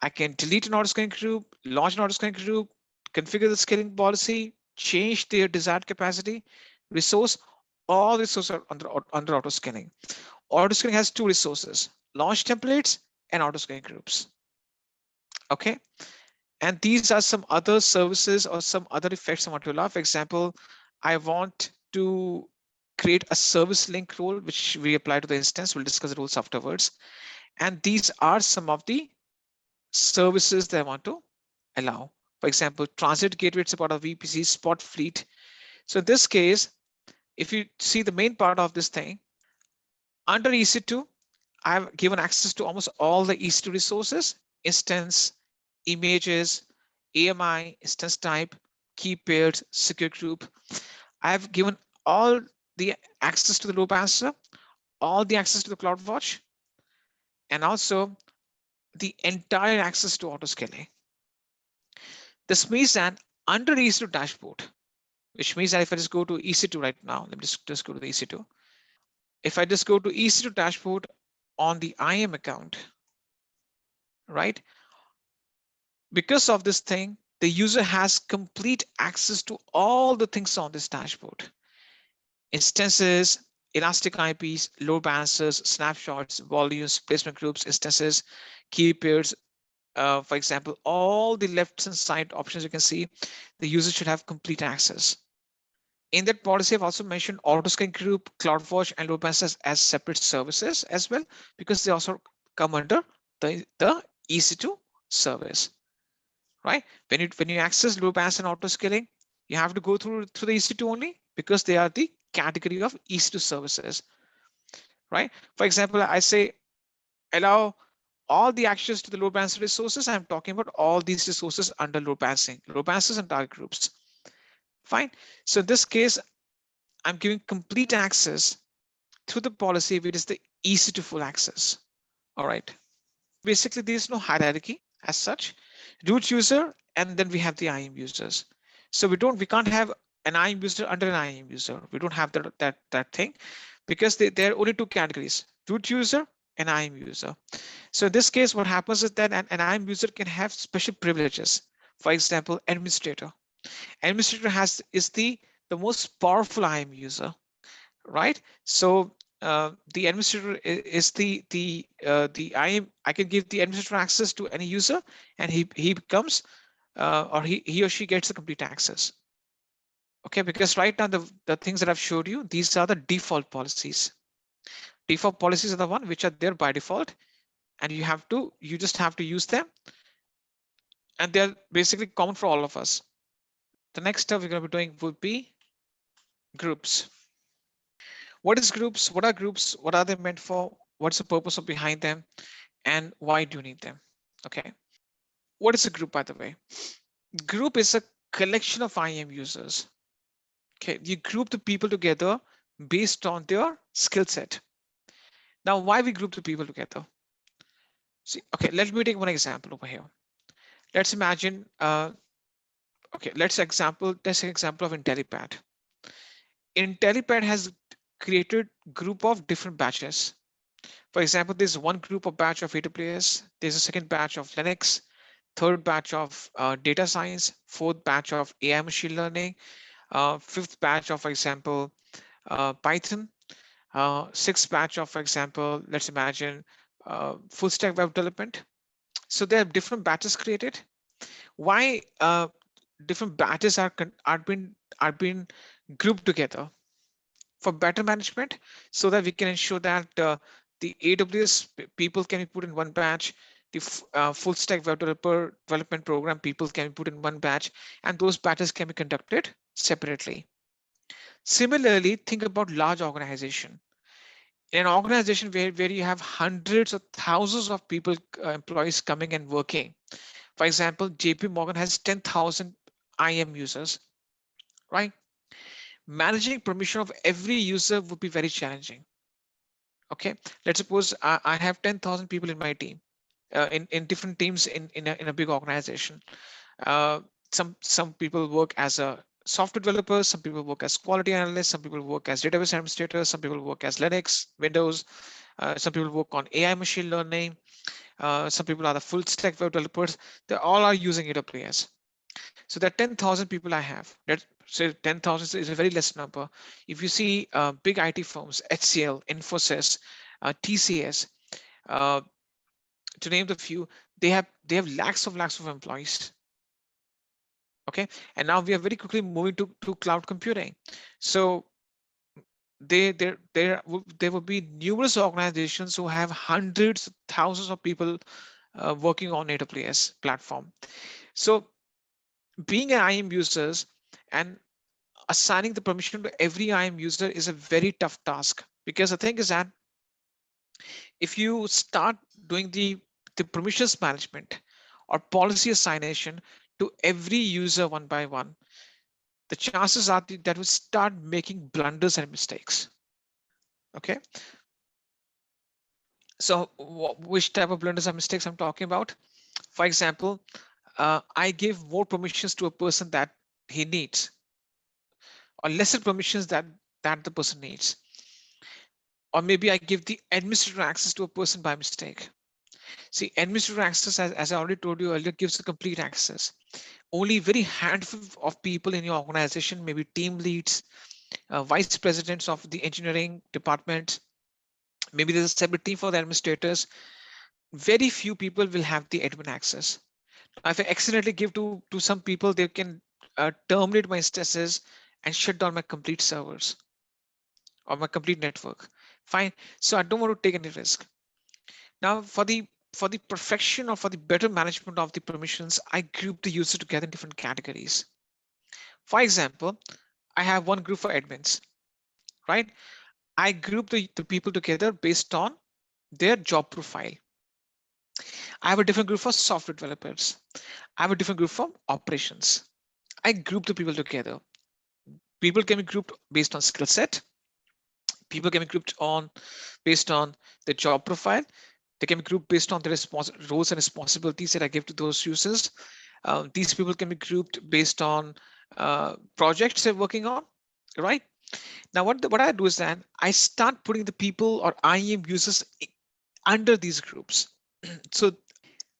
I can delete an auto scaling group, launch an auto scaling group, configure the scaling policy, change their desired capacity, resource, all resources are under auto scaling. Auto scaling has two resources: launch templates and auto scaling groups. Okay. And these are some other services or some other effects I want to allow. For example, I want to create a service link role, which we apply to the instance. We'll discuss the rules afterwards. And these are some of the services that I want to allow. For example, transit gateway, it's about a VPC, spot fleet. So in this case, if you see the main part of this thing, under EC2, I've given access to almost all the EC2 resources: instance, images, AMI, instance type, key pairs, secure group. I've given all the access to the load balancer, all the access to the CloudWatch, and also the entire access to auto scaling. This means that under EC2 dashboard, which means that if I just go to EC2 right now, let me just go to the EC2. If I just go to EC2 dashboard on the IAM account, right? Because of this thing, the user has complete access to all the things on this dashboard: instances, elastic IPs, load balancers, snapshots, volumes, placement groups, instances, key pairs. For example, all the left and side options you can see, the user should have complete access. In that policy, I've also mentioned auto-scaling group, CloudWatch, and load balancers as separate services as well, because they also come under the EC2 service. Right? When you access load balancer and auto scaling, you have to go through the EC2 only, because they are the category of EC2 services. Right? For example, I say allow all the access to the load balancer resources. I'm talking about all these resources under load balancing, load balancers and target groups. Fine. So in this case, I'm giving complete access through the policy, which is the EC2 full access. All right. Basically, there is no hierarchy. as such, root user, and then we have the IAM users. So we can't have an IAM user under an IAM user. We don't have that thing, because there are only two categories: root user and IAM user. So in this case, what happens is that an IAM user can have special privileges. For example, administrator. Administrator is the most powerful IAM user, right? So the administrator is the IAM. I can give the administrator access to any user, and he becomes or he or she gets the complete access. Okay, because right now the things that I've showed you, these are the default policies. Default policies are the one which are there by default, and you just have to use them, and they're basically common for all of us. The next step we're going to be doing would be groups. What is groups? What are groups? What are they meant for? What's the purpose of behind them? And why do you need them? Okay. What is a group, by the way? Group is a collection of IAM users. Okay. You group the people together based on their skill set. Now, why we group the people together? See, okay, let me take one example over here. Let's imagine, okay, let's take an example of Intellipaat. Intellipaat has created group of different batches. For example, there's one group of batch of AWS, there's a second batch of Linux, third batch of data science, fourth batch of AI machine learning, fifth batch of, for example, Python, sixth batch of, for example, let's imagine full stack web development. So there are different batches created. Why different batches are being grouped together? For better management, so that we can ensure that the AWS people can be put in one batch, the full stack web development program people can be put in one batch, and those batches can be conducted separately. Similarly, think about large organization. In an organization where you have hundreds of thousands of people, employees coming and working. For example, JP Morgan has 10,000 IAM users, right? Managing permission of every user would be very challenging. Okay, let's suppose I have 10,000 people in my team, in different teams in a big organization. Some people work as a software developers, some people work as quality analysts, some people work as database administrators, some people work as Linux, Windows, some people work on AI machine learning, some people are the full stack web developers. They all are using AWS. So there are 10,000 people I have. Let's say 10,000 is a very less number. If you see big IT firms, HCL, Infosys, TCS, to name the few, they have lakhs of employees. Okay, and now we are very quickly moving to cloud computing. So there will be numerous organizations who have hundreds, thousands of people working on AWS platform. So being an IAM users and assigning the permission to every IAM user is a very tough task, because the thing is that if you start doing the permissions management or policy assignation to every user one by one, the chances are that will start making blunders and mistakes. Okay. So which type of blunders and mistakes I'm talking about? For example, I give more permissions to a person that he needs, or lesser permissions that the person needs. Or maybe I give the administrator access to a person by mistake. See, administrator access, as I already told you earlier, gives a complete access. Only very handful of people in your organization, maybe team leads, vice presidents of the engineering department, maybe there's a separate team for the administrators. Very few people will have the admin access. Now, if I accidentally give to some people, they can terminate my instances and shut down my complete servers or my complete network. Fine. So I don't want to take any risk. Now, for the perfection or for the better management of the permissions, I group the user together in different categories. For example, I have one group for admins, right? I group the people together based on their job profile. I have a different group for software developers. I have a different group for operations. I group the people together. People can be grouped based on skill set. People can be grouped based on the job profile. They can be grouped based on their roles and responsibilities that I give to those users. These people can be grouped based on projects they're working on, right? Now, what I do is that I start putting the people or IAM users under these groups. So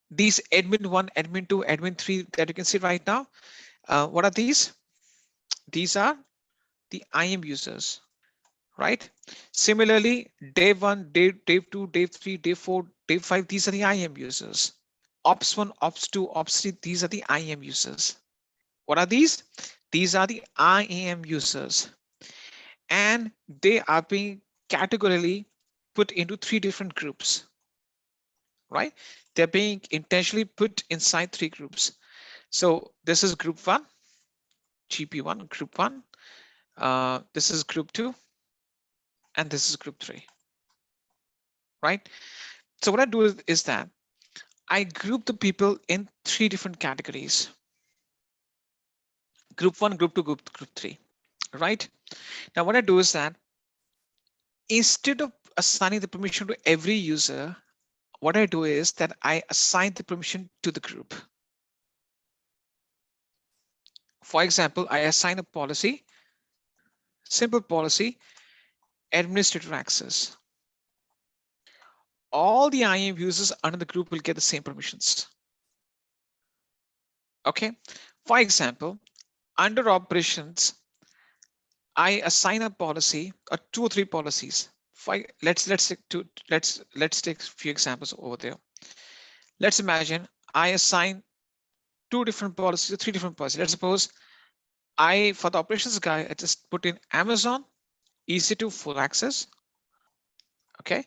these admin 1, admin 2, admin 3 that you can see right now, what are these? These are the IAM users, right? Similarly, day 1, day 2, day 3, day 4, day 5, these are the IAM users. Ops 1, Ops 2, Ops 3, these are the IAM users. What are these? These are the IAM users. And they are being categorically put into 3 different groups, right? They're being intentionally put inside 3 groups. So this is group 1, GP1, group 1. This is group 2, and this is group 3, right? So what I do is that I group the people in 3 different categories. Group 1, group 2, group 3, right? Now what I do is that instead of assigning the permission to every user, what I do is that I assign the permission to the group. For example, I assign a policy, simple policy, administrator access. All the IAM users under the group will get the same permissions. Okay. For example, under operations, I assign a policy or 2 or 3 policies. Let's take a few examples over there. Let's imagine I assign 2 different policies or 3 different policies. Let's suppose for the operations guy, I just put in Amazon EC2 full access. Okay.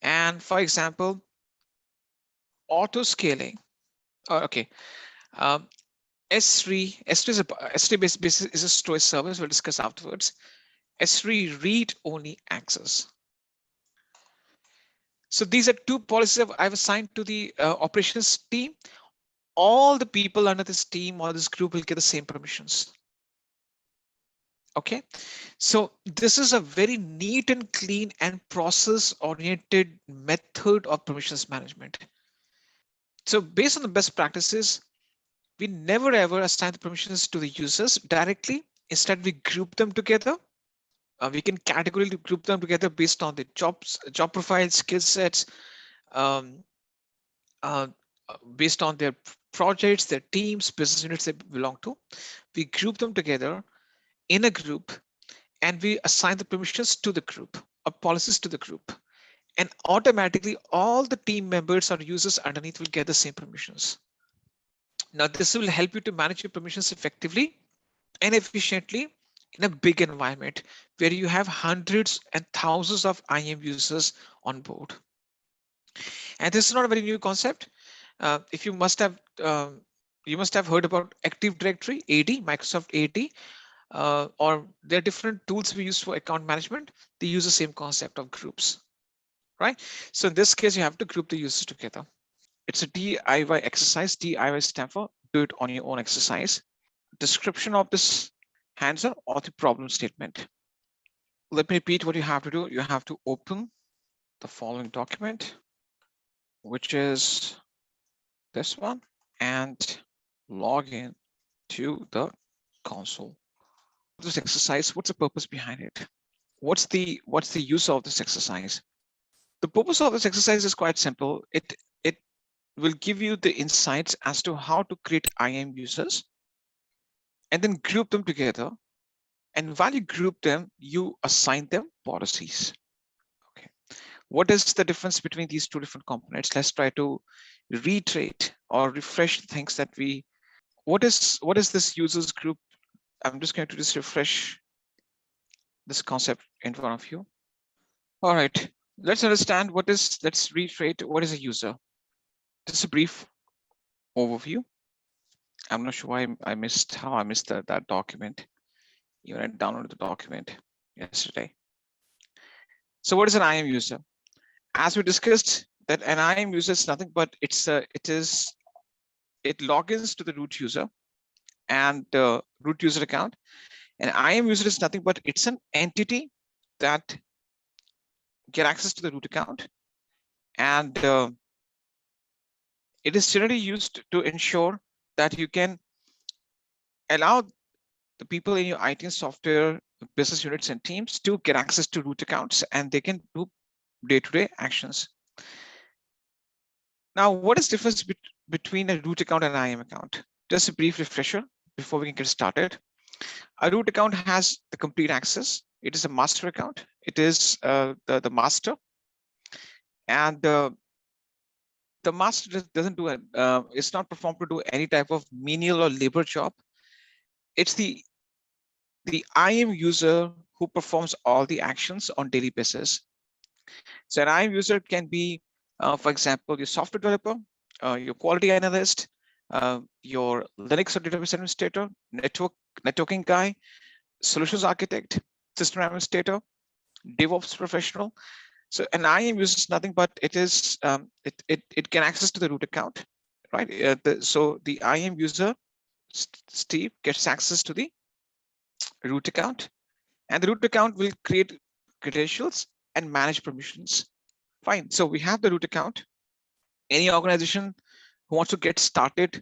And for example, auto scaling. Okay. S3 is S3 is a storage service. We'll discuss afterwards. S3 read only access. So these are 2 policies I've assigned to the operations team. All the people under this team or this group will get the same permissions. Okay, so this is a very neat and clean and process-oriented method of permissions management. So based on the best practices, we never ever assign the permissions to the users directly. Instead, we group them together. We can categorically group them together based on the job profiles, skill sets, based on their projects, their teams, business units they belong to. We group them together in a group, and we assign the permissions to the group or policies to the group. And automatically all the team members or users underneath will get the same permissions. Now, this will help you to manage your permissions effectively and efficiently in a big environment where you have hundreds and thousands of IAM users on board. And this is not a very new concept. If you must have heard about Active Directory, AD, Microsoft AD, or there are different tools we use for account management. They use the same concept of groups, right? So in this case, you have to group the users together. It's a DIY exercise. DIY stands for do it on your own exercise. Description of this hands-on or the problem statement. Let me repeat what you have to do. You have to open the following document, which is this one, and log in to the console. This exercise, what's the purpose behind it? What's the use of this exercise? The purpose of this exercise is quite simple. It will give you the insights as to how to create IAM users and then group them together. And while you group them, you assign them policies. Okay. What is the difference between these 2 different components? Let's try to reiterate or refresh the things that what is this users group? I'm just going to just refresh this concept in front of you. All right, let's understand let's reiterate what is a user. Just a brief overview. I'm not sure why I missed that document. Even I downloaded the document yesterday. So what is an IAM user? As we discussed, that an IAM user is nothing but it logins to the root user and the root user account. An IAM user is nothing but it's an entity that get access to the root account and it is generally used to ensure that you can allow the people in your IT and software business units and teams to get access to root accounts, and they can do day-to-day actions. Now, what is the difference between a root account and an IAM account? Just a brief refresher before we can get started. A root account has the complete access. It is a master account. It is the master, and the master doesn't do it. It's not performed to do any type of menial or labor job. It's the IAM user who performs all the actions on daily basis. So an IAM user can be, for example, your software developer, your quality analyst, your Linux or database administrator, networking guy, solutions architect, system administrator, DevOps professional. So an IAM uses nothing but it is it can access to the root account, right? So the IAM user, Steve, gets access to the root account, and the root account will create credentials and manage permissions. Fine. So we have the root account. Any organization who wants to get started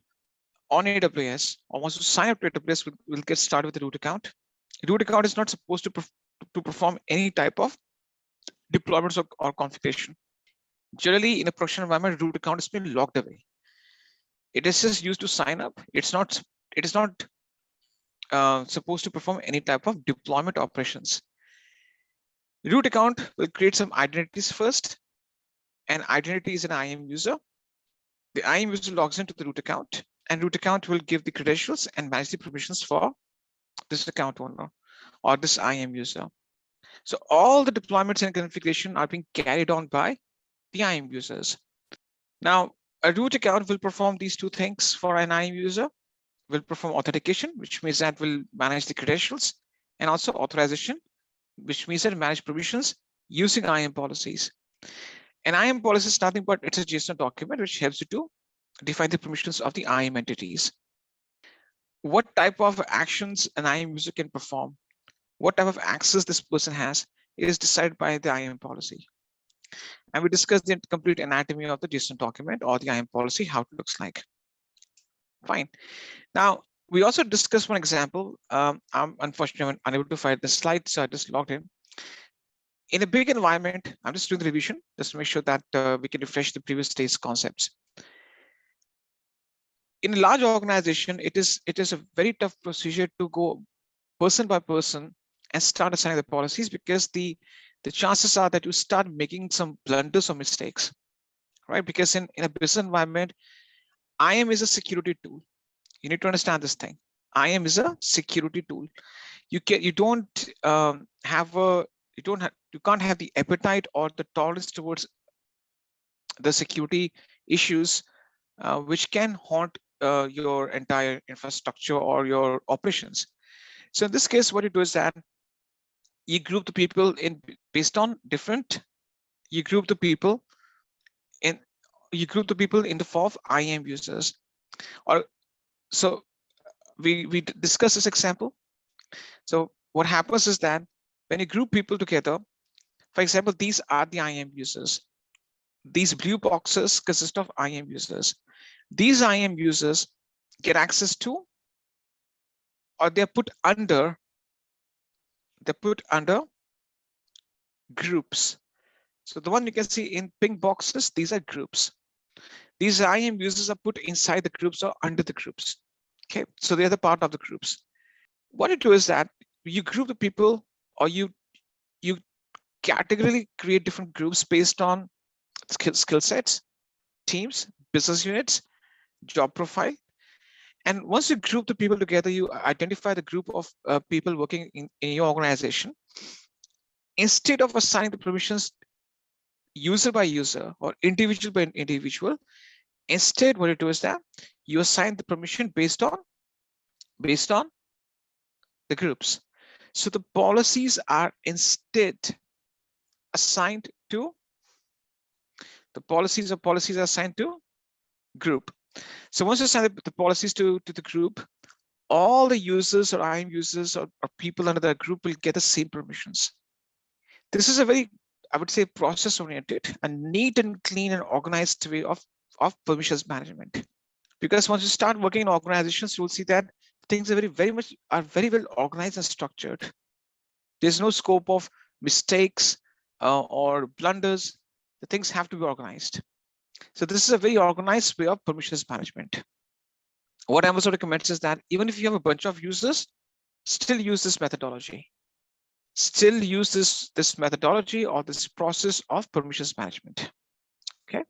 on AWS or wants to sign up to AWS will get started with the root account. The root account is not supposed to perform any type of deployments or configuration. Generally, in a production environment, root account has been locked away. It is just used to sign up. It is not supposed to perform any type of deployment operations. The root account will create some identities first. An identity is an IAM user. The IAM user logs into the root account, and root account will give the credentials and manage the permissions for this account owner or this IAM user. So all the deployments and configuration are being carried on by the IAM users. Now, a root account will perform these two things for an IAM user. Will perform authentication, which means that will manage the credentials, and also authorization, which means that manage permissions using IAM policies. An IAM policy is nothing but it's a JSON document which helps you to define the permissions of the IAM entities. What type of actions an IAM user can perform, what type of access this person has, is decided by the IAM policy. And we discussed the complete anatomy of the JSON document or the IAM policy, how it looks like. Fine. Now, we also discussed one example. I'm unfortunately unable to find the slide, so I just logged in. In a big environment, I'm just doing the revision just to make sure that we can refresh the previous day's concepts. In a large organization, it is a very tough procedure to go person by person and start assigning the policies, because the chances are that you start making some blunders or mistakes, right? Because in a business environment, IAM is a security tool. You need to understand this thing. IAM is a security tool. You can't have the appetite or the tolerance towards the security issues, which can haunt your entire infrastructure or your operations. So in this case, what you do is that you group the people in based on different. You group the people in the form of IAM users. Or so we discuss this example. So what happens is that when you group people together, for example, these are the IAM users. These blue boxes consist of IAM users. These IAM users get access to, or they're put under groups. So the one you can see in pink boxes, these are groups. These IAM users are put inside the groups or under the groups. Okay, so they're the part of the groups. What you do is that you group the people, or you categorically create different groups based on skill sets, teams, business units, job profile. And once you group the people together, you identify the group of people working in your organization. Instead of assigning the permissions user by user or individual by individual, instead what you do is that you assign the permission based on the groups. So the policies are instead assigned to assigned to group. So once you assign the policies to the group, all the users or IAM users or people under that group will get the same permissions. This is a very I would say, process-oriented, a neat and clean and organized way of permissions management. Because once you start working in organizations, you'll see that things are very well organized and structured. There's no scope of mistakes or blunders. The things have to be organized. So this is a very organized way of permissions management. What Amazon recommends is that even if you have a bunch of users, still use this methodology. Still use this methodology or this process of permissions management. Okay.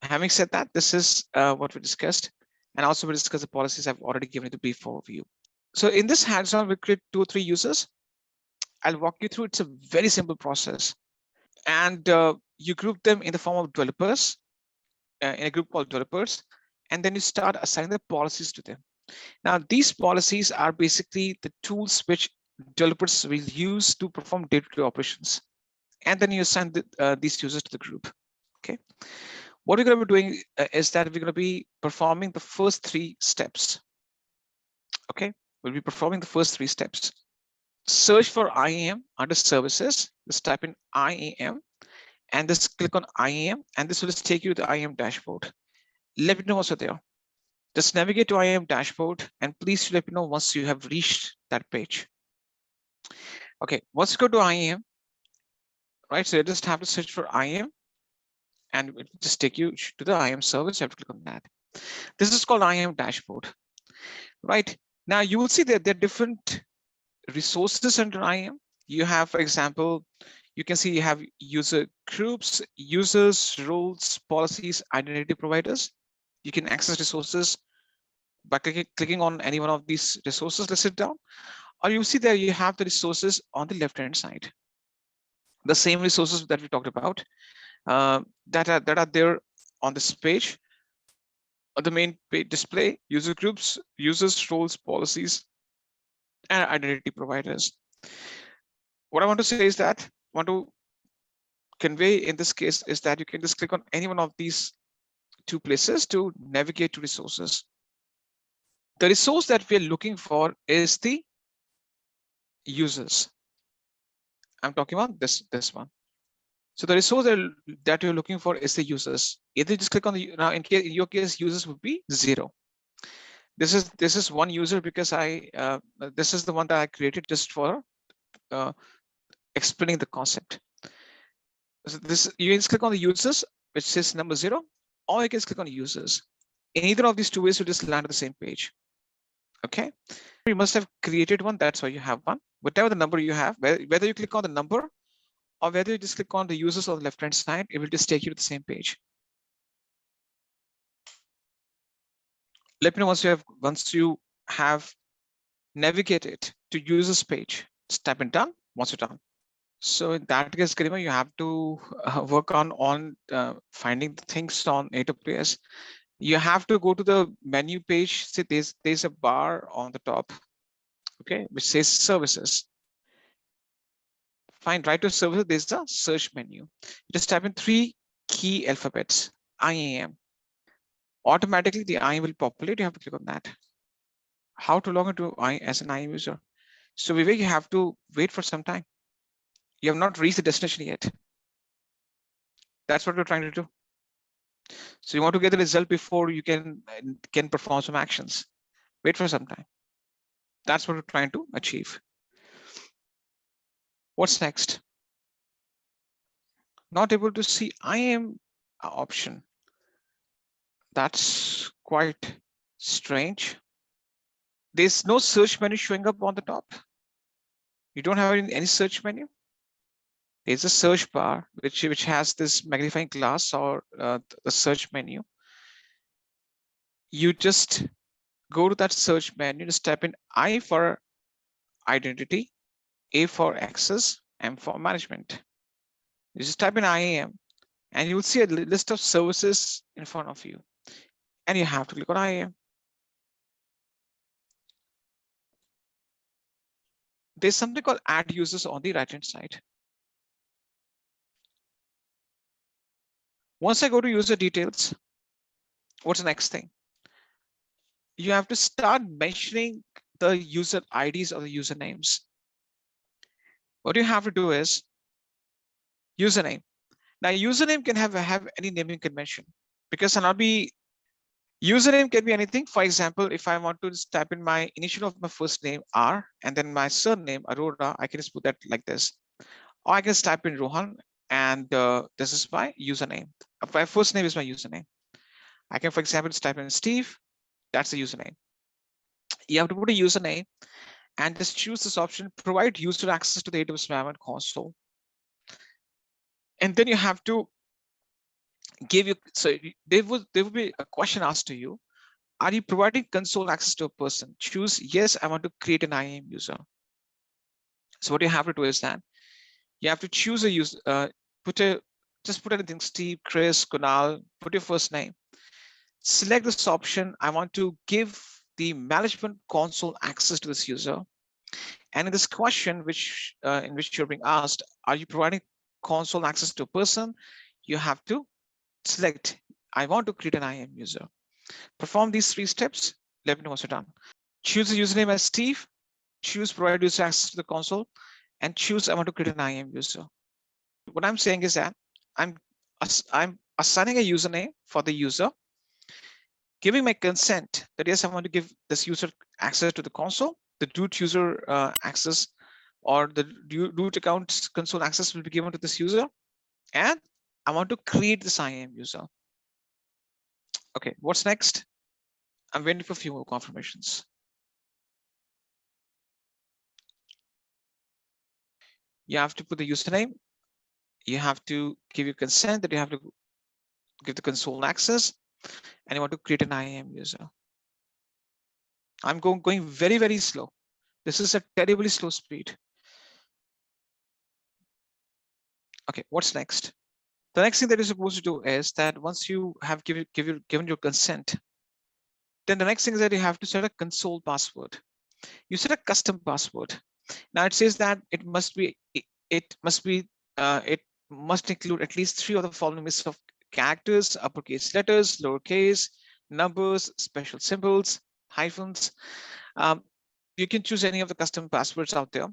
Having said that, this is what we discussed, and also we discussed the policies I've already given you the brief overview. So in this hands-on, we create 2 or 3 users. I'll walk you through. It's a very simple process, and you group them in the form of developers, in a group called developers, and then you start assigning the policies to them. Now, these policies are basically the tools which developers will use to perform day-to-day operations, and then you assign these users to the group. Okay. What we're going to be doing is that we're going to be performing the first 3 steps. Okay, we'll be performing the first 3 steps. Search for IAM under services. Just type in IAM and just click on IAM, and this will just take you to the IAM dashboard. Let me know what's there. Just navigate to IAM dashboard, and please let me know once you have reached that page. Okay, once you go to IAM, right? So you just have to search for IAM, and it will just take you to the IAM service. You have to click on that. This is called IAM dashboard, right? Now you will see that there are different resources under IAM. You have, for example, you can see you have user groups, users, roles, policies, identity providers. You can access resources by clicking on any one of these resources listed down, or you see that you have the resources on the left-hand side. The same resources that we talked about that are there on this page. On the main page display, user groups, users, roles, policies, and identity providers. What I want to say is that I want to convey in this case is that you can just click on any one of these 2 places to navigate to resources. The resource that we are looking for is the users. I'm talking about this one. So the resource that you're looking for is the users. Either just click on the, now in your case, users would be 0. This is one user because this is the one that I created just for explaining the concept. So this, you can just click on the users, which says number 0, or you can just click on users. In either of these 2 ways, you just land on the same page. Okay, you must have created one, that's why you have one. Whatever the number you have, whether you click on the number or whether you just click on the users on the left-hand side, it will just take you to the same page. Let me know once you have navigated to users page. Just type in done once you're done. So in that case, Garima, you have to work on finding the things on AWS. You have to go to the menu page. See, there's a bar on the top, okay, which says services. Find right to services. There's a search menu. You just type in 3 key alphabets, IAM. Automatically, the IAM will populate. You have to click on that. How to log into as an IAM user? So Vivek, you have to wait for some time. You have not reached the destination yet. That's what we're trying to do. So you want to get the result before you can perform some actions. Wait for some time. That's what we're trying to achieve. What's next? Not able to see IAM option. That's quite strange. There's no search menu showing up on the top. You don't have any search menu. There's a search bar which has this magnifying glass or the search menu. You just go to that search menu, just type in I for identity, A for access, M for management. You just type in IAM and you will see a list of services in front of you. And you have to click on IAM. There's something called add users on the right-hand side. Once I go to user details, what's the next thing? You have to start mentioning the user IDs or the usernames. What you have to do is Username. Now, username can have any naming convention, because I'll be username can be anything. For example, if I want to just type in my initial of my first name R and then my surname Arora, I can just put that like this, or I can just type in Rohan and this is my username. My first name is my username. I can, for example, just type in Steve. That's the username. You have to put a username and just choose this option, provide user access to the AWS environment console. And then you have to give you, so there will be a question asked to you. Are you providing console access to a person? Choose yes, I want to create an IAM user. So what you have to do is that you have to choose a user, just put anything, Steve, Chris, Kunal, put your first name. Select this option. I want to give the management console access to this user. And in this question, in which you're being asked, are you providing console access to a person? You have to select, I want to create an IAM user. Perform these 3 steps. Let me know once you're done. Choose the username as Steve, choose provide user access to the console, and choose I want to create an IAM user. What I'm saying is that I'm assigning a username for the user, giving my consent that yes, I want to give this user access to the console, the root user access, or the root account console access will be given to this user, and I want to create this IAM user. Okay, what's next? I'm waiting for a few more confirmations. You have to put the username. You have to give your consent that you have to give the console access, and you want to create an IAM user. I'm going very, very slow. This is a terribly slow speed. Okay, what's next? The next thing that you're supposed to do is that once you have given your consent, then the next thing is that you have to set a console password. You set a custom password. Now it says that it must include at least 3 of the following lists of characters: uppercase letters, lowercase, numbers, special symbols, hyphens. You can choose any of the custom passwords out there.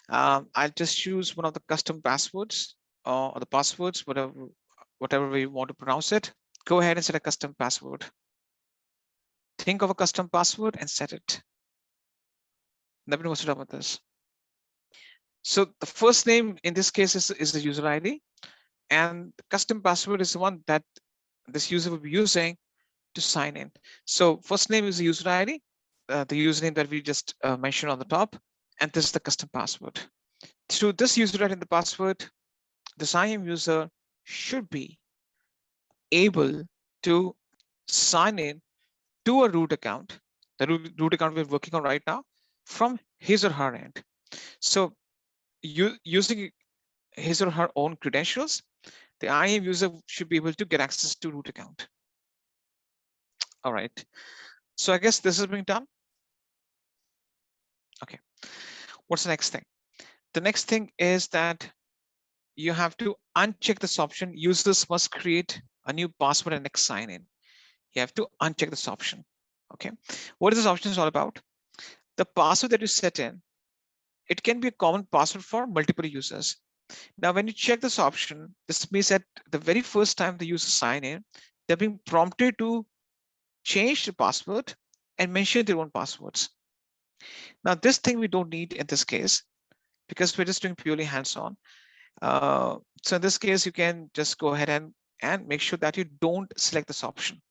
I'll just choose one of the custom passwords or the passwords, whatever way you want to pronounce it. Go ahead and set a custom password. Think of a custom password and set it. Let me know what's up with this. So the first name in this case is the user ID, and the custom password is the one that this user will be using to sign in. So first name is the user ID, the username that we just mentioned on the top, and this is the custom password. Through this user ID and the password, this IAM user should be able to sign in to a root account, the root account we're working on right now, from his or her end. So using his or her own credentials, the IAM user should be able to get access to root account. All right. So I guess this is being done. Okay. What's the next thing? The next thing is that you have to uncheck this option. Users must create a new password and next sign in. You have to uncheck this option. Okay. What is this option is all about? The password that you set in, it can be a common password for multiple users. Now, when you check this option, this means that the very first time the user sign in, they're being prompted to change the password and mention their own passwords. Now, this thing we don't need in this case because we're just doing purely hands-on. So in this case, you can just go ahead and make sure that you don't select this option.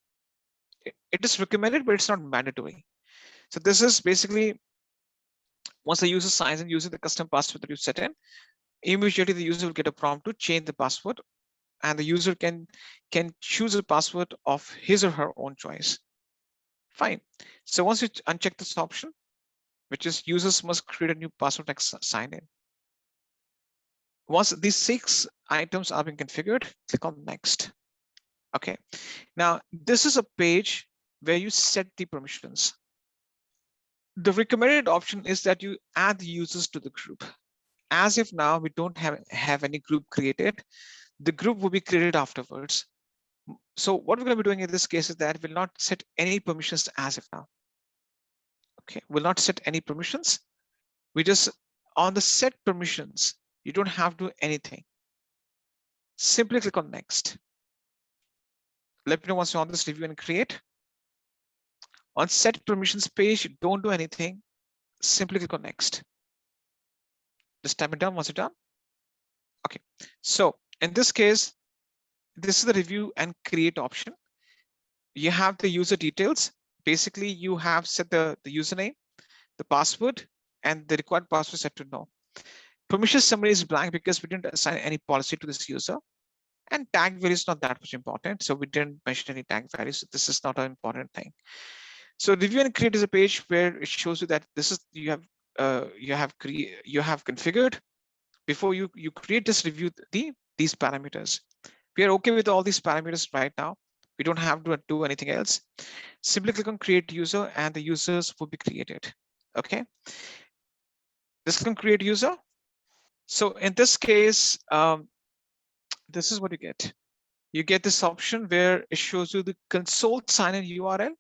It is recommended, but it's not mandatory. So this is basically once the user signs in using the custom password that you set in, immediately the user will get a prompt to change the password, and the user can choose a password of his or her own choice. Fine. So once you uncheck this option, which is users must create a new password next sign in. Once these 6 items are being configured, click on next. Okay. Now this is a page where you set the permissions. The recommended option is that you add the users to the group. As if now we don't have any group created, the group will be created afterwards. So what we're going to be doing in this case is that we'll not set any permissions as of now. Okay, we'll not set any permissions. We just on the set permissions, you don't have to do anything. Simply click on next. Let me know once you're on this review and create. On set permissions page, don't do anything. Simply click on next. Just type it down once you're done. Okay, so in this case, this is the review and create option. You have the user details. Basically, you have set the username, the password, and the required password set to no. Permission summary is blank because we didn't assign any policy to this user. And tag value is not that much important. So we didn't mention any tag values. So this is not an important thing. So review and create is a page where it shows you that this is you have configured before you create this review these parameters. We are okay with all these parameters right now. We don't have to do anything else. Simply click on create user and the users will be created. Okay. Just click on create user. So in this case, this is what you get. You get this option where it shows you the console sign-in URL.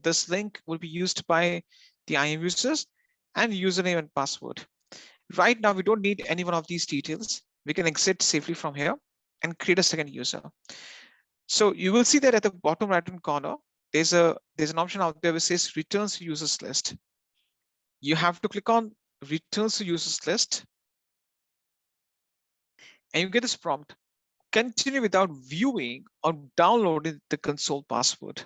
This link will be used by the IAM users and username and password. Right now, we don't need any one of these details. We can exit safely from here and create a second user. So you will see that at the bottom right-hand corner, there's an option out there which says returns to users list. You have to click on returns to users list and you get this prompt. Continue without viewing or downloading the console password.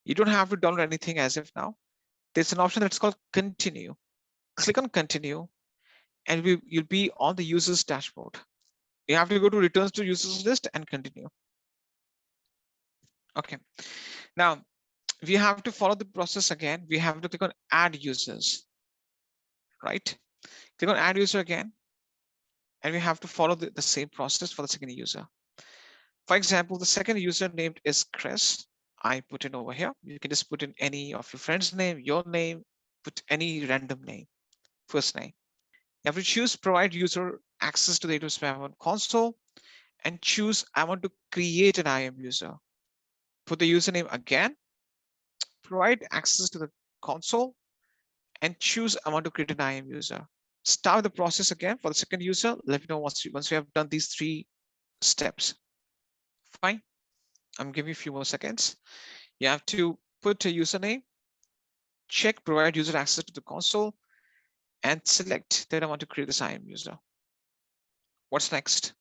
You don't have to download anything as of now. There's an option that's called continue. Click on continue and you'll be on the user's dashboard. You have to go to returns to users list and continue. Okay. Now we have to follow the process again. We have to click on add users, right? Click on add user again. And we have to follow the same process for the second user. For example, the second user named is Chris. I put in over here. You can just put in any of your friend's name, your name, put any random name, first name. You have to choose provide user access to the AWS IAM console and choose I want to create an IAM user. Put the username again, provide access to the console and choose I want to create an IAM user. Start the process again for the second user. Let me know once you have done these 3 steps. Fine. I'm giving you a few more seconds. You have to put a username, check provide user access to the console, and select that I want to create this IAM user. What's next?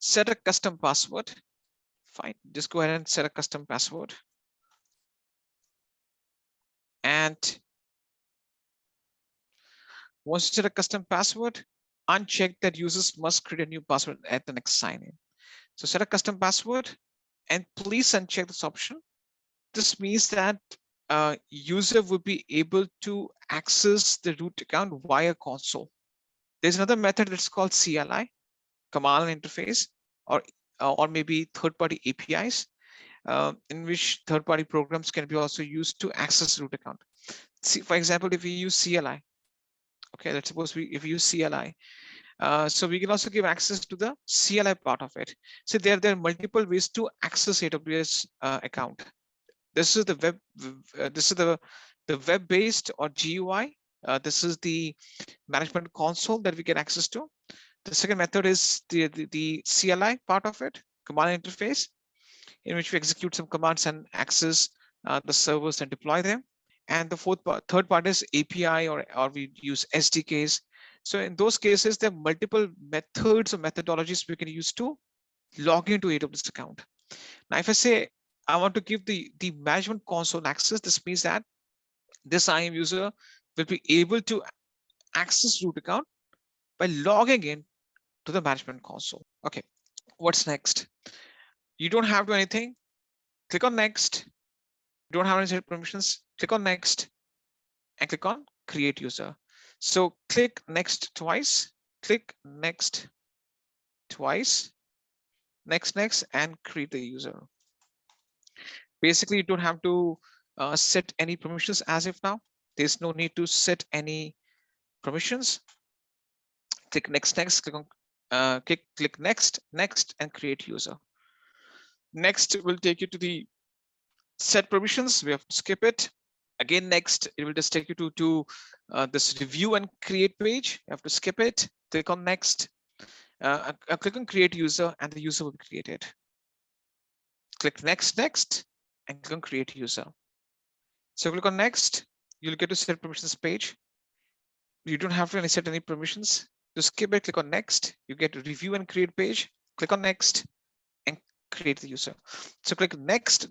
Set a custom password. Fine. Just go ahead and set a custom password. And once you set a custom password, uncheck that users must create a new password at the next sign in. So set a custom password and please uncheck this option. This means that user will be able to access the root account via console. There's another method that's called CLI, command line interface, or maybe third-party APIs, in which third-party programs can be also used to access root account. See, for example, if we use CLI, okay, let's suppose if we use CLI, so we can also give access to the CLI part of it. So there are multiple ways to access AWS account. This is the web. This is the web-based or GUI. This is the management console that we get access to. The second method is the CLI part of it, command interface, in which we execute some commands and access the servers and deploy them. And the third part is API or we use SDKs. So in those cases, there are multiple methods or methodologies we can use to log into AWS account. Now, if I say I want to give the management console access, this means that this IAM user will be able to access root account by logging in to the management console. Okay, what's next? You don't have to do anything. Click on next. You don't have any set permissions. Click on next and click on create user. So click next twice, click next twice, next, and create the user. Basically, you don't have to set any permissions as of now. There's no need to set any permissions. Click next, click on click next, and create user. Next will take you to the set permissions. We have to skip it. Again, next, it will just take you to this review and create page. You have to skip it, click on next. Click on create user and the user will be created. Click next, and click on create user. So click on next, you'll get to set permissions page. You don't have to set any permissions. To skip it, click on next. You get to review and create page. Click on next and create the user. So click next,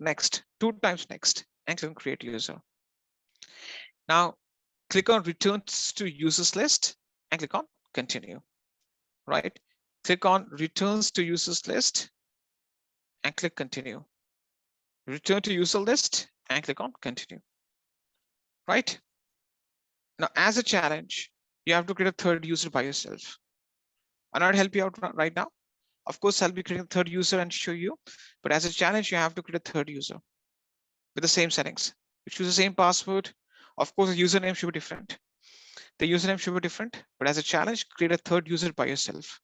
2 times next, and click on create user. Now click on returns to users list and click on continue. Right? Click on returns to users list and click continue. Return to user list and click on continue. Right? Now, as a challenge, you have to create a third user by yourself. I'll not help you out right now. Of course, I'll be creating a third user and show you, but as a challenge, you have to create a third user with the same settings. You choose the same password. Of course, the username should be different. The username should be different, but as a challenge, create a third user by yourself.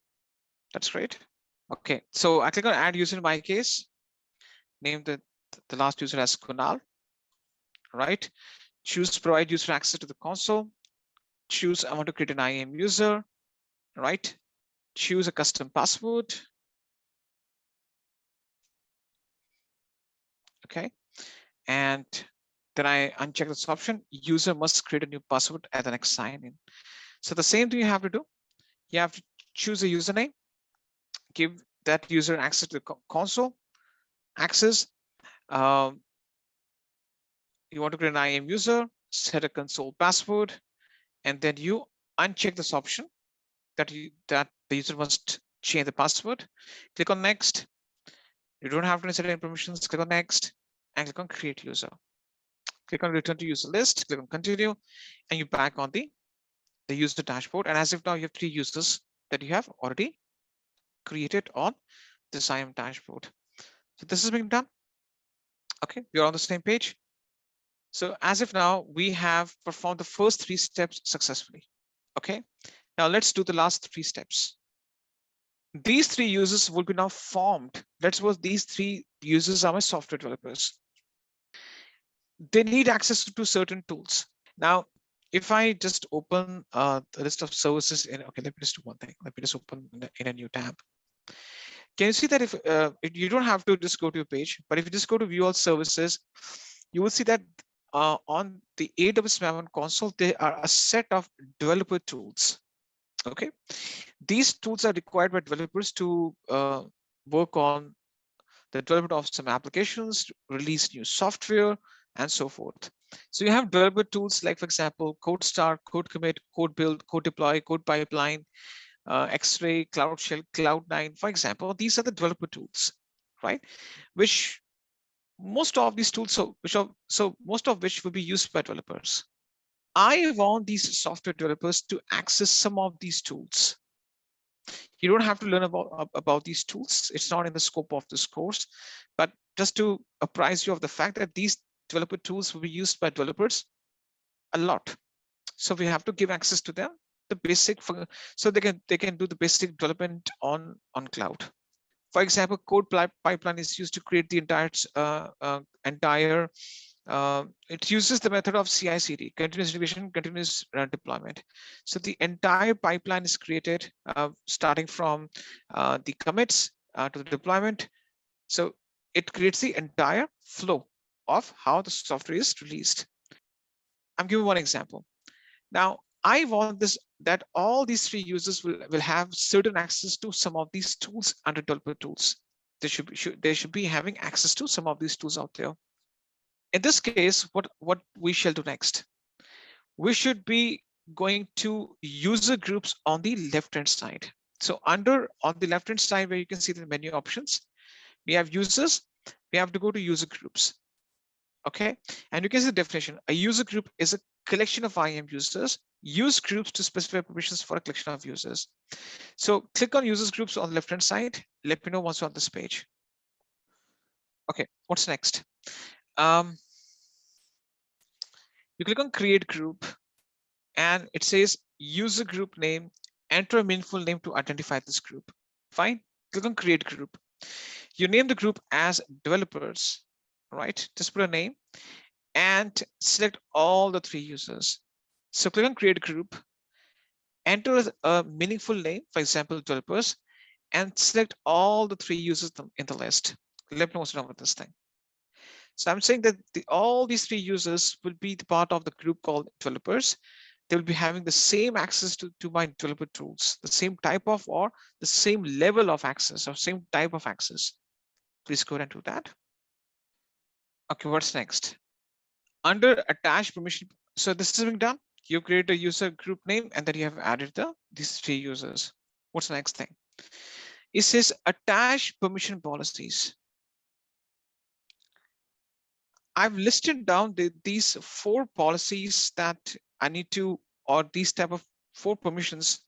That's great. Okay, so I click on add user in my case, name the last user as Kunal, right? Choose provide user access to the console. Choose I want to create an IAM user, right? Choose a custom password. Okay, and then I uncheck this option. User must create a new password at the next sign in. So the same thing you have to do. You have to choose a username, give that user access to the console, access. You want to create an IAM user, set a console password, and then you uncheck this option that the user must change the password. Click on next. You don't have to set any permissions. Click on next and click on create user. Click on return to user list, click on continue, and you're back on the user dashboard. And as if now you have 3 users that you have already created on this IAM dashboard. So this is being done. Okay, we're on the same page. So as if now we have performed the first 3 steps successfully. Okay, now let's do the last 3 steps. These 3 users will be now formed. Let's suppose these 3 users are my software developers. They need access to certain tools. Now, if I just open the list of services in, okay, let me just do one thing. Let me just open in a new tab. Can you see that if you don't have to just go to your page, but if you just go to view all services, you will see that on the AWS Maven console, there are a set of developer tools. Okay, these tools are required by developers to work on the development of some applications, release new software, and so forth. So you have developer tools like, for example, Code Start, Code Commit, Code Build, Code Deploy, Code Pipeline, X-Ray, Cloud Shell, Cloud9, for example. These are the developer tools, right? Which most of these tools, most of which will be used by developers. I want these software developers to access some of these tools. You don't have to learn about these tools. It's not in the scope of this course, but just to apprise you of the fact that these developer tools will be used by developers a lot. So we have to give access to them, the basic, so they can do the basic development on cloud. For example, code pipeline is used to create the entire it uses the method of CI/CD, continuous integration, continuous deployment. So the entire pipeline is created starting from the commits to the deployment. So it creates the entire flow of how the software is released. I'm giving one example. Now, I want this that all these 3 users will have certain access to some of these tools under developer tools. They should be having access to some of these tools out there. In this case, what we shall do next? We should be going to user groups on the left-hand side. So on the left-hand side, where you can see the menu options, we have users. We have to go to user groups. Okay, and you can see the definition. A user group is a collection of IAM users. Use groups to specify permissions for a collection of users. So click on users groups on the left-hand side. Let me know once you're on this page. Okay, what's next? You click on create group and it says user group name, enter a meaningful name to identify this group. Fine, click on create group. You name the group as developers, right? Just put a name and select all the 3 users. So click on create group, enter a meaningful name, for example, developers, and select all the 3 users in the list. Let me know what's wrong with this thing. So I'm saying that all these 3 users will be the part of the group called developers. They will be having the same access to my developer tools, the same type of or the same level of access or same type of access. Please go ahead and do that. Okay, what's next? Under attached permission, so this is being done. You create a user group name and then you have added these 3 users. What's the next thing? It says attach permission policies. I've listed down these 4 policies that I need to, or these type of 4 permissions.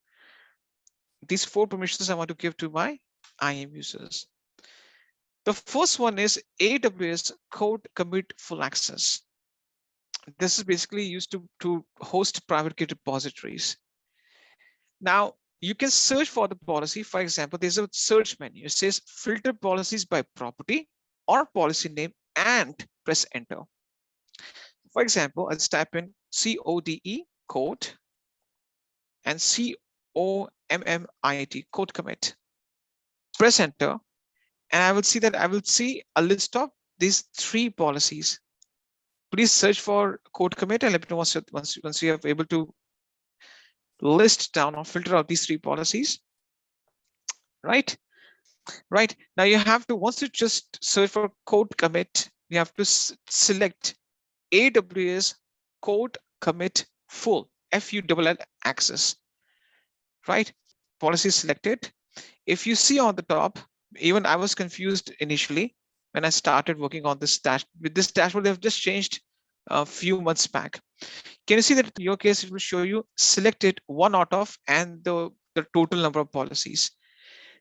These 4 permissions I want to give to my IAM users. The first one is AWS code commit full access. This is basically used to host private key repositories. Now, you can search for the policy. For example, there's a search menu. It says filter policies by property or policy name and press enter. For example, let's type in CODE code and COMMIT code commit. Press enter, and I will see a list of these 3 policies. Please search for code commit and let me know once you are able to list down or filter out these 3 policies. Right. Now you have to, once you just search for code commit, you have to select AWS code commit full, FULL access. Right. Policy selected. If you see on the top, even I was confused initially when I started working on this with this dashboard. They've just changed a few months back. Can you see that in your case, it will show you selected 1 out of and the total number of policies.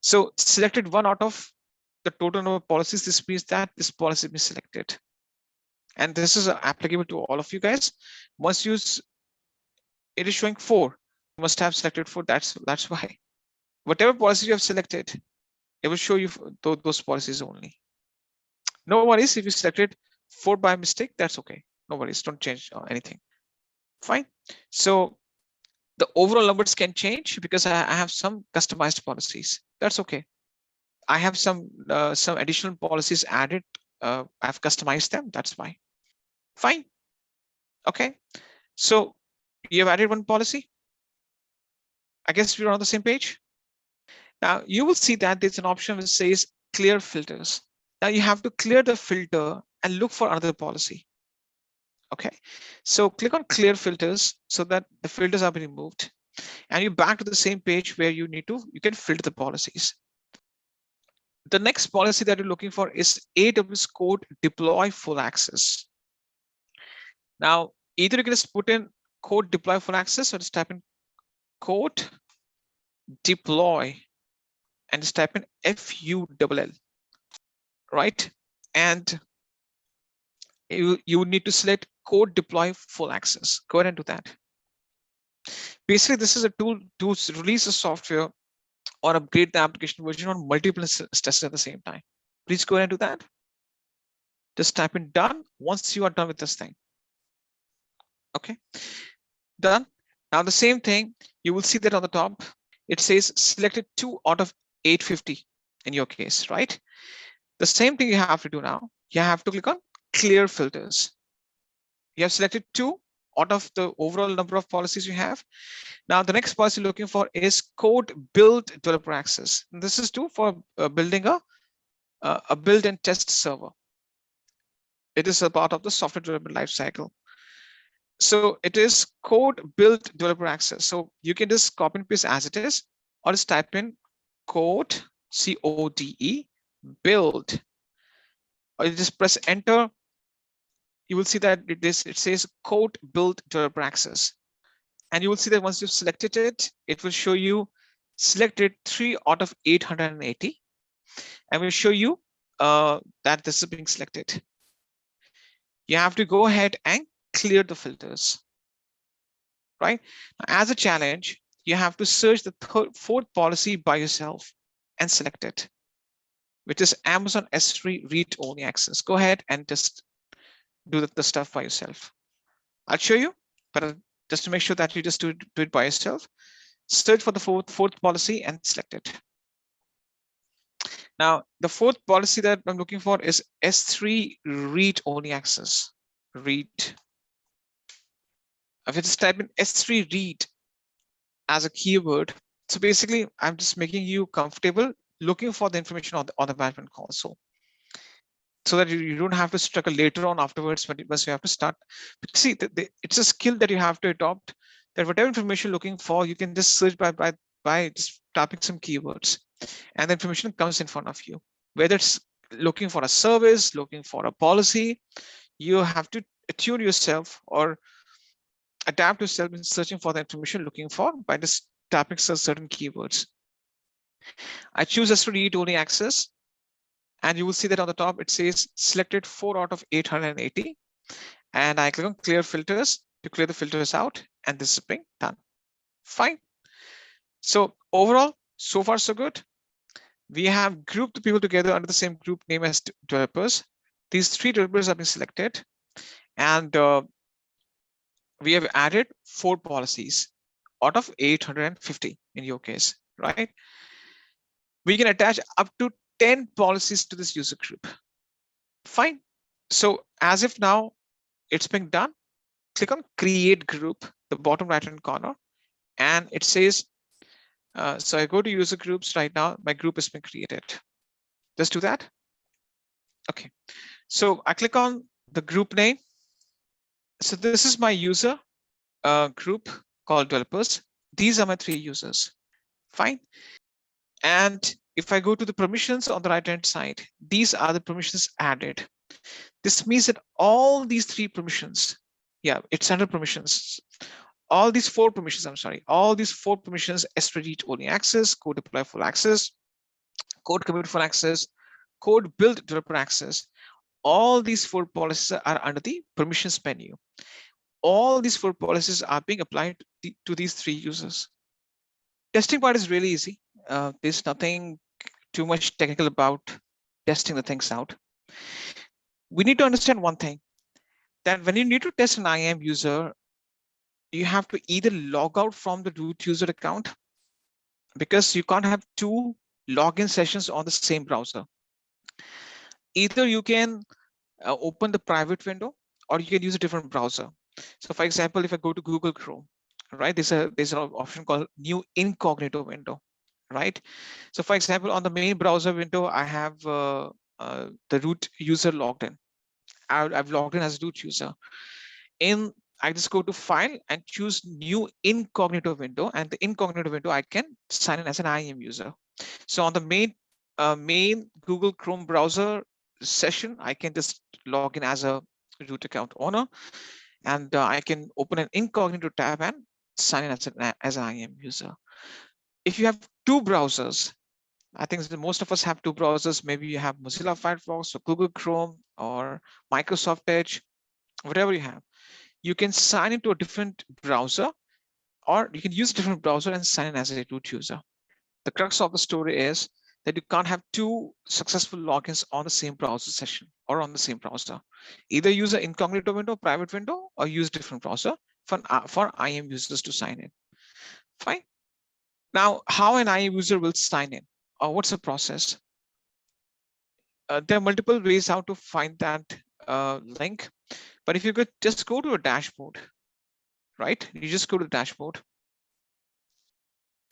So selected 1 out of the total number of policies. This means that this policy is selected. And this is applicable to all of you guys. Once it is showing 4, you must have selected 4. That's why. Whatever policy you have selected, it will show you those policies only. No worries if you selected 4 by mistake, that's okay. No worries, don't change anything. Fine. So the overall numbers can change because I have some customized policies. That's okay. I have some additional policies added. I've customized them. That's why. Fine. Okay. So you have added 1 policy. I guess we're on the same page. Now you will see that there's an option which says clear filters. Now you have to clear the filter and look for another policy. Okay, so click on clear filters so that the filters are being removed, and you're back to the same page where you can filter the policies. The next policy that you're looking for is AWS code deploy full access. Now, either you can just put in code deploy full access or just type in code deploy and just type in FULL, right? And you need to select code deploy full access. Go ahead and do that. Basically, this is a tool to release a software or upgrade the application version on multiple instances at the same time. Please go ahead and do that. Just type in done once you are done with this thing. Okay, done. Now the same thing, you will see that on the top, it says selected 2 out of 850 in your case, right? The same thing you have to do now. You have to click on clear filters. You have selected 2 out of the overall number of policies you have. Now the next policy you're looking for is code build developer access. And this is for building a build and test server. It is a part of the software development lifecycle. So it is code build developer access. So you can just copy and paste as it is, or just type in code, CODE, build, or you just press enter. You will see that it says code build developer access. And you will see that once you've selected it, it will show you selected 3 out of 880. And will show you that this is being selected. You have to go ahead and clear the filters, right? Now, as a challenge, you have to search the 4th policy by yourself and select it, which is Amazon S3 read-only access. Go ahead and just do the stuff by yourself. I'll show you, but just to make sure that you just do it by yourself, search for the fourth policy and select it. Now, the fourth policy that I'm looking for is S3 read-only access. Read. If I just type in S3 read as a keyword, so basically I'm just making you comfortable looking for the information on the management console, so that you don't have to struggle later on afterwards when you have to start. But see, it's a skill that you have to adopt, that whatever information you're looking for, you can just search by just typing some keywords, and the information comes in front of you. Whether it's looking for a service, looking for a policy, you have to attune yourself or adapt yourself in searching for the information looking for by just tapping certain keywords. I choose as to read only access, and you will see that on the top it says selected 4 out of 880, and I click on clear filters to clear the filters out, and this is being done. Fine. So overall, so far so good. We have grouped the people together under the same group name as developers. These 3 developers have been selected, and we have added 4 policies out of 850 in your case, right? We can attach up to 10 policies to this user group. Fine. So as if now it's been done, click on create group, the bottom right hand corner, and it says, so I go to user groups right now, my group has been created. Just do that. Okay. So I click on the group name. So this is my user group called developers. These are my 3 users. Fine. And if I go to the permissions on the right hand side, these are the permissions added. This means that all these 3 permissions, yeah, it's under permissions. All these 4 permissions, I'm sorry, all these 4 permissions, S3 read only access, code deploy full access, code commit full access, code build developer access. All these 4 policies are under the permissions menu. All these 4 policies are being applied to these 3 users. Testing part is really easy. There's nothing too much technical about testing the things out. We need to understand one thing, that when you need to test an IAM user, you have to either log out from the root user account, because you can't have 2 login sessions on the same browser. Either you can open the private window, or you can use a different browser. So for example, if I go to Google Chrome, right, there's an option called new incognito window, right? So for example, on the main browser window, I have the root user logged in. I've logged in as a root user. I just go to file and choose new incognito window, and the incognito window I can sign in as an IAM user. So on the main Google Chrome browser session, I can just log in as a root account owner, and I can open an incognito tab and sign in as an IAM user. If you have 2 browsers, I think that most of us have 2 browsers. Maybe you have Mozilla Firefox or Google Chrome or Microsoft Edge, whatever you have. You can sign into a different browser, or you can use a different browser and sign in as a root user. The crux of the story is that you can't have 2 successful logins on the same browser session or on the same browser. Either use an incognito window, private window, or use different browser for IAM users to sign in. Fine. Now, how an IAM user will sign in, or what's the process? There are multiple ways how to find that link, but if you could just go to a dashboard, right? You just go to the dashboard,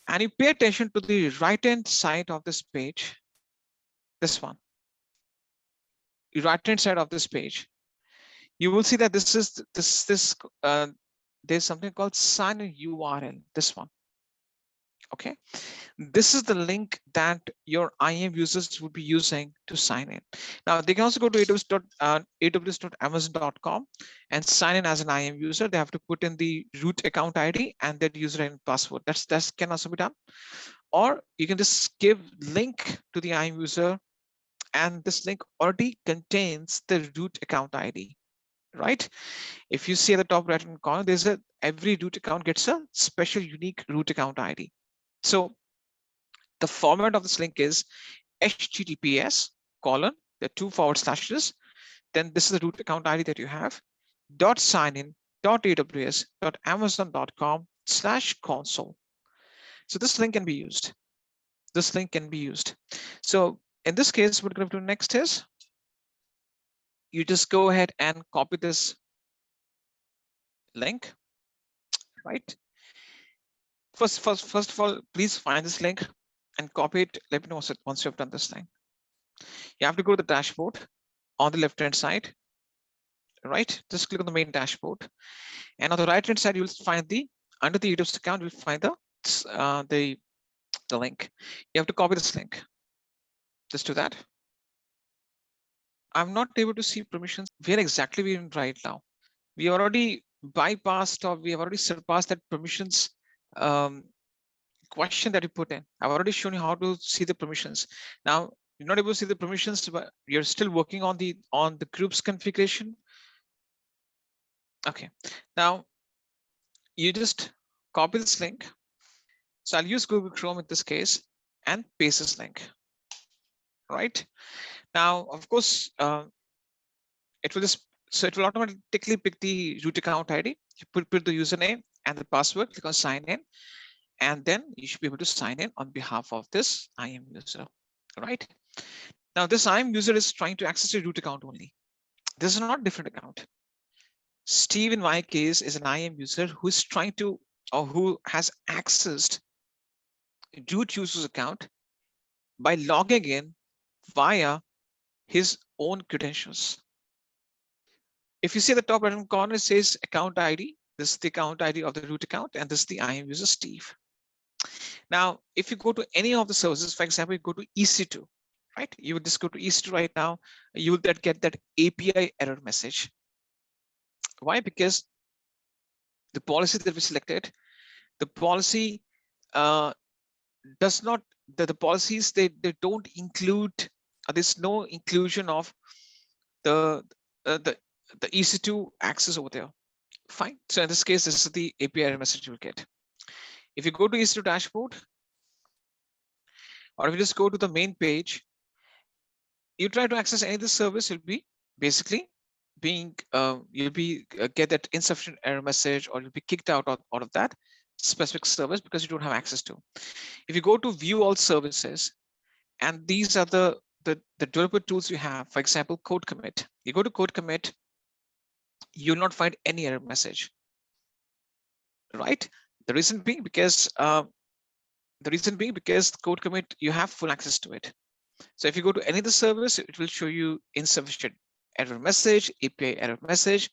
and you pay attention to the right-hand side of this page, this one. The right-hand side of this page, you will see that there's something called sign in URL, this one. Okay, this is the link that your IAM users would be using to sign in. Now they can also go to aws.amazon.com and sign in as an IAM user. They have to put in the root account ID and their username and password. That can also be done. Or you can just give link to the IAM user, and this link already contains the root account ID, right? If you see at the top right hand corner, every root account gets a special unique root account ID. So the format of this link is https:/, the 2 /, then this is the root account ID that you have, .signin.aws.amazon.com/console. So this link can be used. So In this case, what we're going to do next is you just go ahead and copy this link, right? First of all, please find this link and copy it. Let me know once you have done this thing. You have to go to the dashboard on the left-hand side, right? Just click on the main dashboard, and on the right-hand side, you'll find under the AWS account, you'll find the link. You have to copy this link. Just do that. I'm not able to see permissions. Where exactly we're in right now? We already bypassed, or we have already surpassed that permissions question that you put in. I've already shown you how to see the permissions. Now you're not able to see the permissions, but you're still working on the groups configuration. Okay, now you just copy this link. So I'll use Google Chrome in this case and paste this link. Right now, of course, it will automatically pick the root account ID. You put the username and the password, click on sign in, and then you should be able to sign in on behalf of this IAM user. Right now, this IAM user is trying to access your root account only. This is not a different account. Steve, in my case, is an IAM user who is trying to, or who has accessed root user's account by logging in via his own credentials. If you see the top right-hand corner, it says account ID. This is the account ID of the root account, and this is the IAM user, Steve. Now, if you go to any of the services, for example, you go to EC2, right? You would just go to EC2 right now, you will get that API error message. Why? Because the policy that we selected, the policy does not, the policies, they don't include, there's no inclusion of the EC2 access over there. Fine. So in this case, this is the API error message you will get. If you go to EC2 dashboard, or if you just go to the main page, you try to access any of the service, you'll be basically being get that insufficient error message, or you'll be kicked out of that specific service because you don't have access to. If you go to view all services, and these are the developer tools you have, for example, code commit. You go to code commit, you'll not find any error message, right? The reason being because code commit, you have full access to it. So if you go to any of the service, it will show you insufficient error message, API error message.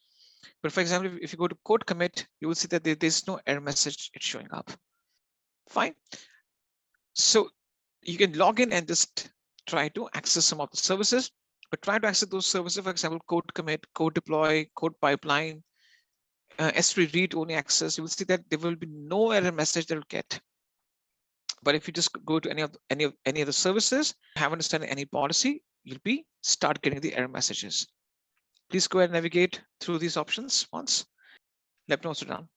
But for example, if you go to code commit, you will see that there's no error message it's showing up. Fine. So you can log in and just try to access some of the services, but try to access those services, for example, code commit, code deploy, code pipeline, S3 read only access. You will see that there will be no error message that will get. But if you just go to any of the services, haven't understood any policy, you'll start getting the error messages. Please go ahead and navigate through these options once. Let me know what's done.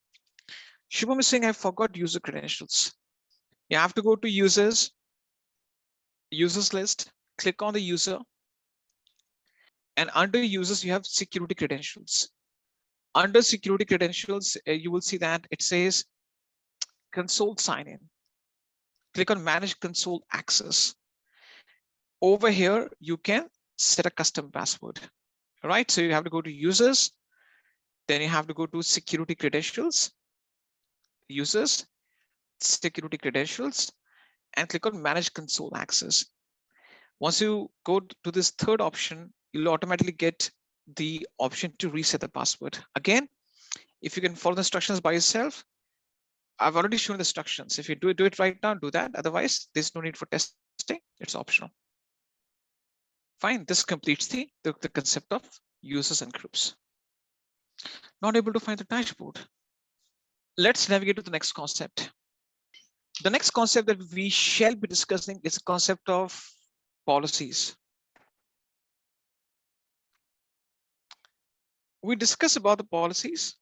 Shubham is saying I forgot user credentials. You have to go to users list, click on the user, and under users you have security credentials. Under security credentials, you will see that it says console sign in. Click on manage console access. Over here, you can set a custom password, right? So you have to go to users, then you have to go to security credentials, users, security credentials, and click on manage console access. Once you go to this third option, you'll automatically get the option to reset the password. Again, if you can follow the instructions by yourself, I've already shown the instructions. If you do it right now, do that. Otherwise, there's no need for testing. It's optional. Fine. This completes the concept of users and groups. Not able to find the dashboard. Let's navigate to the next concept. The next concept that we shall be discussing is the concept of policies. We discuss about the policies.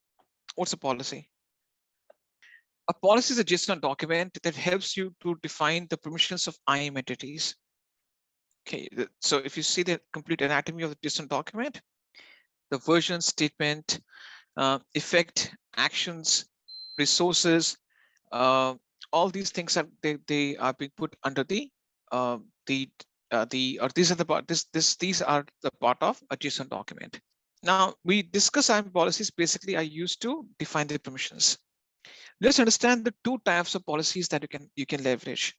What's a policy? A policy is a JSON document that helps you to define the permissions of IAM entities. Okay, so if you see the complete anatomy of the JSON document, the version, statement, effect, actions, resources, all these things are they are being put under the these are the part these are the part of a JSON document. Now we discuss IAM policies basically are used to define the permissions. Let's understand the two types of policies that you can leverage.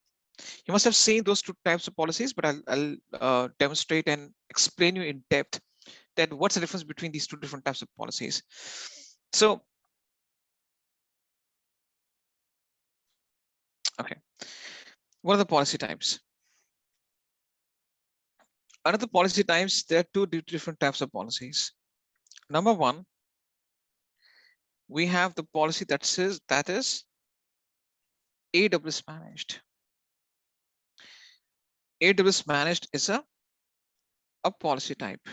You must have seen those two types of policies, but I'll demonstrate and explain you in depth that what's the difference between these two different types of policies. So, okay, what are the policy types? Under the policy types, there are two different types of policies. Number one, we have the policy that says that is AWS managed. AWS managed is a policy type.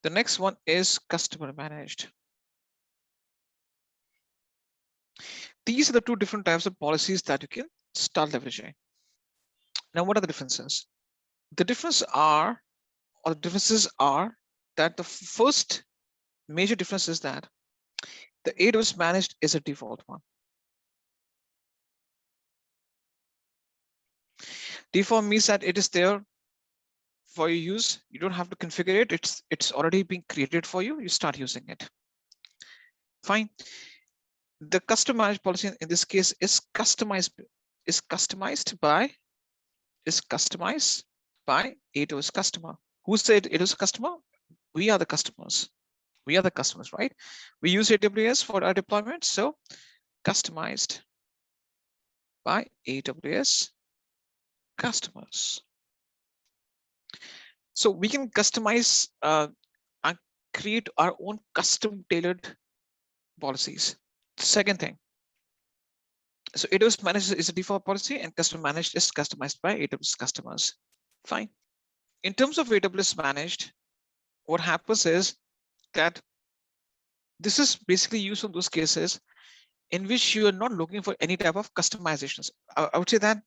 The next one is customer managed. These are the two different types of policies that you can start leveraging. Now, what are the differences? The differences are that the first major difference is that the AWS managed is a default one. Default means that it is there for your use. You don't have to configure it. It's already being created for you. You start using it. Fine. The custom managed policy in this case is customized by AWS customer. Who said AWS customer? We are the customers. We are the customers, right? We use AWS for our deployment, so customized by AWS customers. So we can customize and create our own custom tailored policies. Second thing, so AWS managed is a default policy and custom managed is customized by AWS customers. Fine. In terms of AWS managed, what happens is that this is basically used in those cases in which you are not looking for any type of customizations. I would say that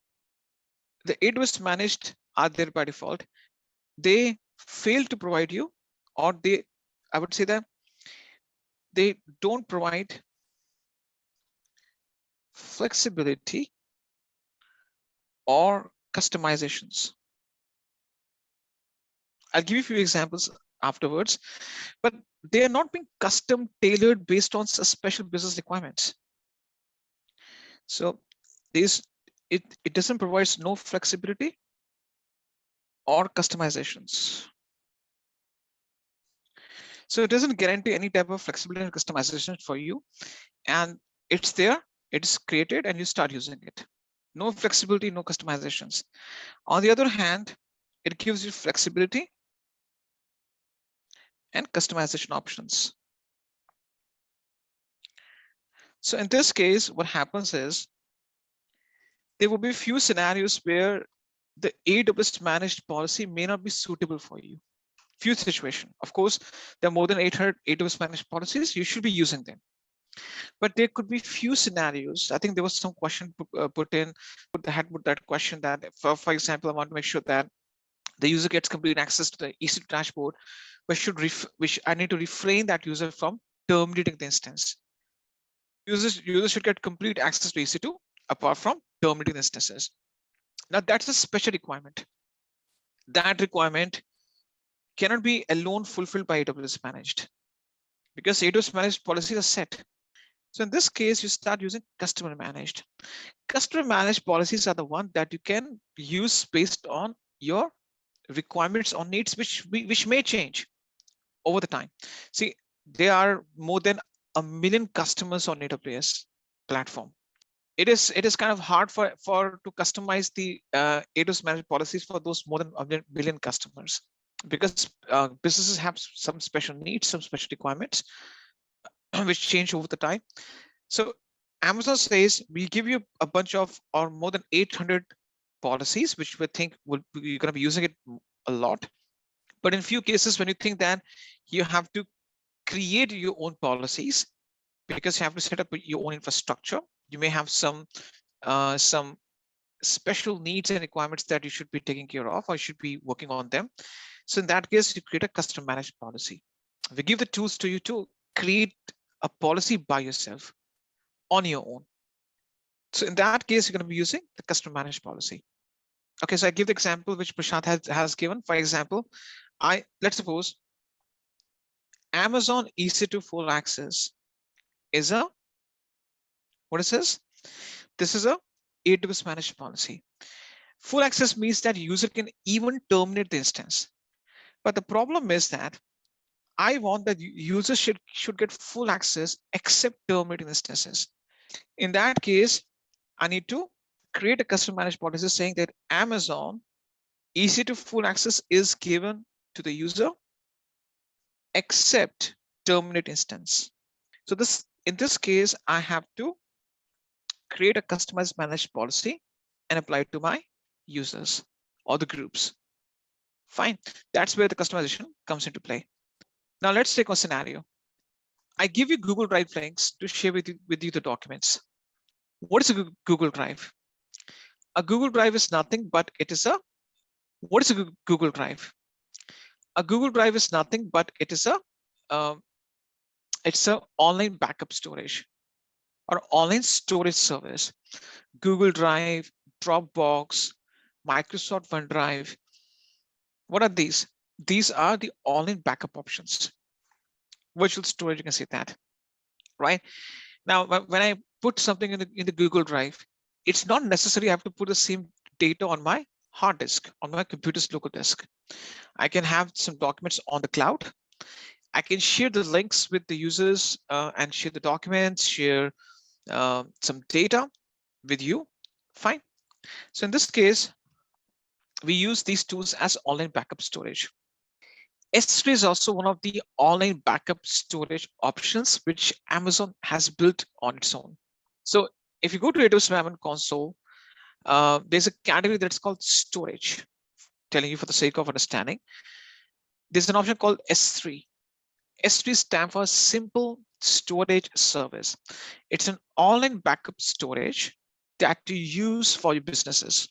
the AWS managed are there by default. They fail to provide you, or I would say that they don't provide flexibility or customizations. I'll give you a few examples afterwards, but they are not being custom tailored based on special business requirements. So it doesn't provide no flexibility or customizations. So it doesn't guarantee any type of flexibility and customization for you. And it's there, it's created, and you start using it. No flexibility, no customizations. On the other hand, it gives you flexibility and customization options. So in this case, what happens is there will be a few scenarios where the AWS managed policy may not be suitable for you. Few situations. Of course, there are more than 800 AWS managed policies. You should be using them. But there could be few scenarios. I think there was some question put that question that, for example, I want to make sure that the user gets complete access to the EC2 dashboard, but which I need to refrain that user from terminating the instance. Users should get complete access to EC2 apart from terminating instances. Now that's a special requirement. That requirement cannot be alone fulfilled by AWS managed, because AWS managed policies are set. So in this case, you start using customer managed. Customer managed policies are the one that you can use based on your requirements or needs, which may change over the time. See, there are more than 1 million customers on AWS platform. It is kind of hard for to customize the AWS managed policies for those more than 1 billion customers, because businesses have some special needs, some special requirements which change over the time. So Amazon says we give you a bunch of, or more than 800 policies, which we think you're going to be using it a lot. But in few cases, when you think that you have to create your own policies, because you have to set up your own infrastructure, you may have some special needs and requirements that you should be taking care of, or should be working on them. So in that case, you create a custom managed policy. We give the tools to you to create a policy by yourself on your own. So in that case, you're going to be using the custom managed policy. Okay, so I give the example which Prashant has given. For example, let's suppose Amazon EC2 full access is a, what is this? This is a AWS managed policy. Full access means that user can even terminate the instance. But the problem is that I want that users should get full access except terminating instances. In that case, I need to create a custom managed policy saying that Amazon EC2 full access is given to the user except terminate instance. So in this case, I have to create a customized managed policy and apply it to my users or the groups. Fine. That's where the customization comes into play. Now let's take a scenario. I give you Google Drive links to share with you the documents. What is a Google Drive? A Google Drive is nothing but what is a Google Drive? A Google Drive is nothing but it's a online backup storage or online storage service. Google Drive, Dropbox, Microsoft OneDrive. What are these? These are the online backup options. Virtual storage, you can say that, right? Now, when I put something in the Google Drive, it's not necessary I have to put the same data on my hard disk, on my computer's local disk. I can have some documents on the cloud. I can share the links with the users and share the documents, share some data with you. Fine. So in this case, we use these tools as online backup storage. S3 is also one of the online backup storage options which Amazon has built on its own. So if you go to AWS Management Console, there's a category that's called storage. Telling you for the sake of understanding, there's an option called S3. S3 stands for Simple Storage Service. It's an online backup storage that you use for your businesses.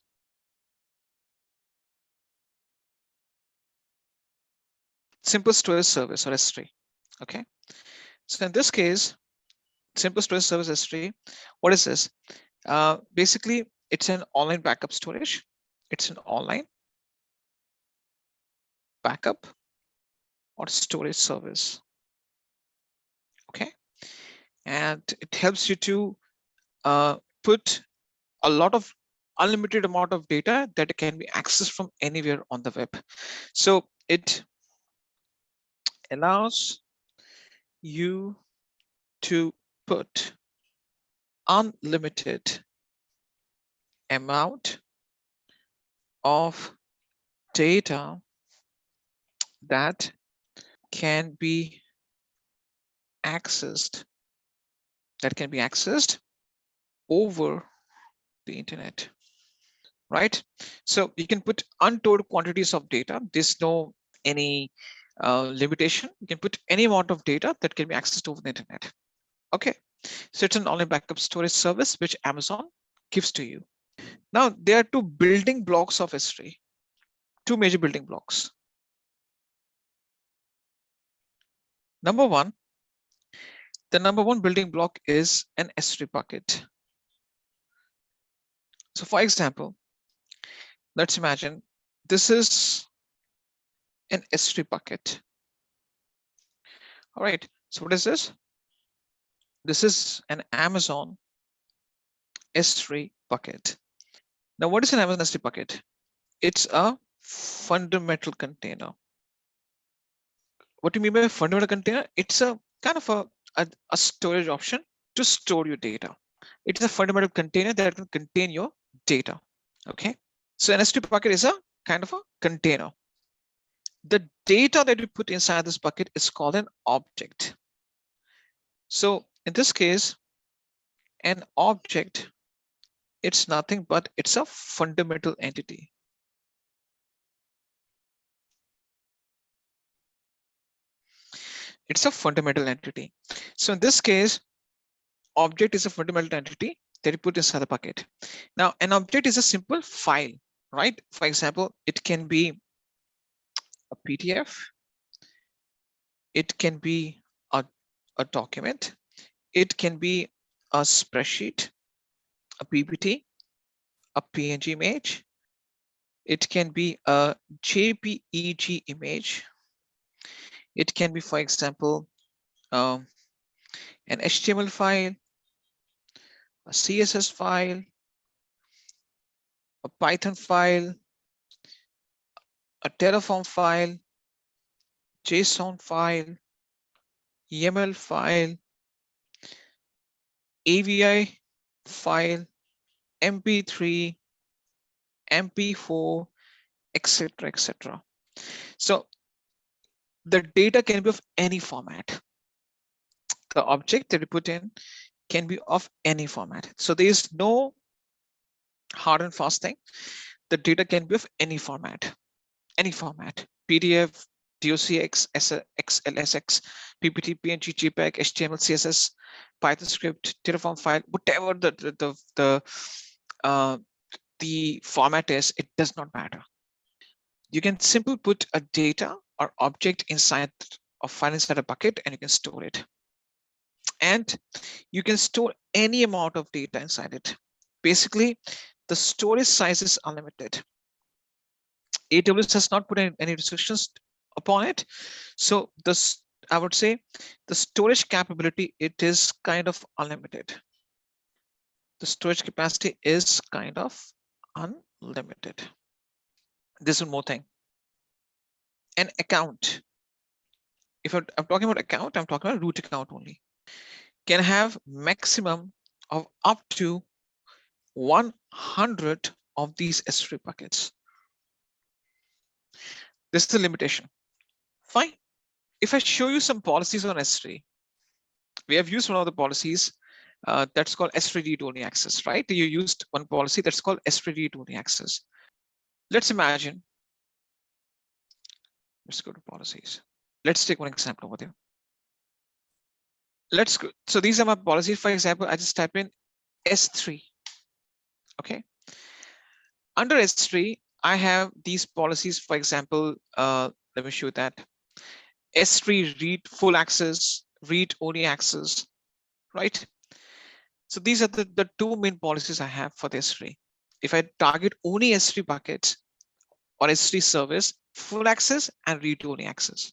Simple Storage Service or S3. Okay. So in this case, Simple Storage Service S3, what is this? Basically, it's an online backup storage. It's an online backup or storage service. Okay. And it helps you to put a lot of unlimited amount of data that can be accessed from anywhere on the web. So it allows you to put unlimited amount of data that can be accessed over the internet, right? So you can put untold quantities of data. There's no any limitation. You can put any amount of data that can be accessed over the internet. Okay, so it's an online backup storage service which Amazon gives to you. Now there are two building blocks of S3, two major building blocks. Number one, the number one building block is an S3 bucket. So for example, let's imagine this is an S3 bucket. All right, so what is this? This is an Amazon S3 bucket. Now, what is an Amazon S3 bucket? It's a fundamental container. What do you mean by fundamental container? It's a kind of a storage option to store your data. It's a fundamental container that can contain your data. Okay, so an S3 bucket is a kind of a container. The data that you put inside this bucket is called an object. So in this case, an object, it's nothing but it's a fundamental entity. It's a fundamental entity. So in this case, object is a fundamental entity that you put inside the bucket. Now, an object is a simple file, right? For example, it can be a PDF. It can be a document. It can be a spreadsheet, a PPT, a PNG image, It can be a JPEG image. It can be, for example, an HTML file, a CSS file, a Python file, a Terraform file, JSON file, YAML file, AVI file, MP3, MP4, etc., etc. So the data can be of any format. The object that you put in can be of any format. So there is no hard and fast thing. The data can be of any format, PDF, docx, xlsx, ppt, png, jpeg, html, css, python script, terraform file, whatever the format is, it does not matter. You can simply put a data or object inside a file inside a bucket, and you can store it. And you can store any amount of data inside it. Basically, the storage size is unlimited. AWS has not put any restrictions upon it. So this, I would say, the storage capability, it is kind of unlimited. The storage capacity is kind of unlimited. This is one more thing. An account. If I'm talking about account, I'm talking about root account only. Can have maximum of up to 100 of these S3 buckets. This is the limitation. Fine. If I show you some policies on S3, we have used one of the policies that's called S3 read-only access, right? You used one policy that's called S3 read-only access. Let's imagine, let's go to policies. Let's take one example over there. Let's go. So these are my policies. For example, I just type in S3. Okay. Under S3, I have these policies. For example, let me show that. S3 read full access, read only access, right? So these are the two main policies I have for the S3. If I target only S3 buckets or S3 service, full access and read only access.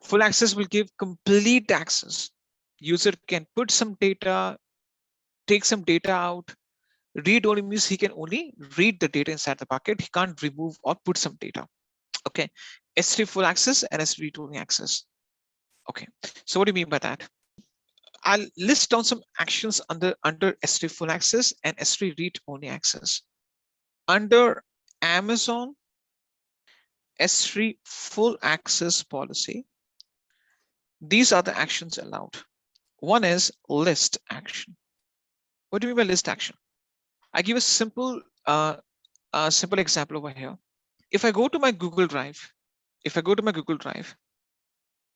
Full access will give complete access. User can put some data, take some data out. Read only means he can only read the data inside the bucket. He can't remove or put some data. Okay, S3 full access and S3 read only access. Okay, so what do you mean by that? I'll list down some actions under S3 full access and S3 read only access. Under Amazon S3 full access policy, these are the actions allowed. One is list action. What do you mean by list action? I give a simple example over here. If I go to my Google Drive,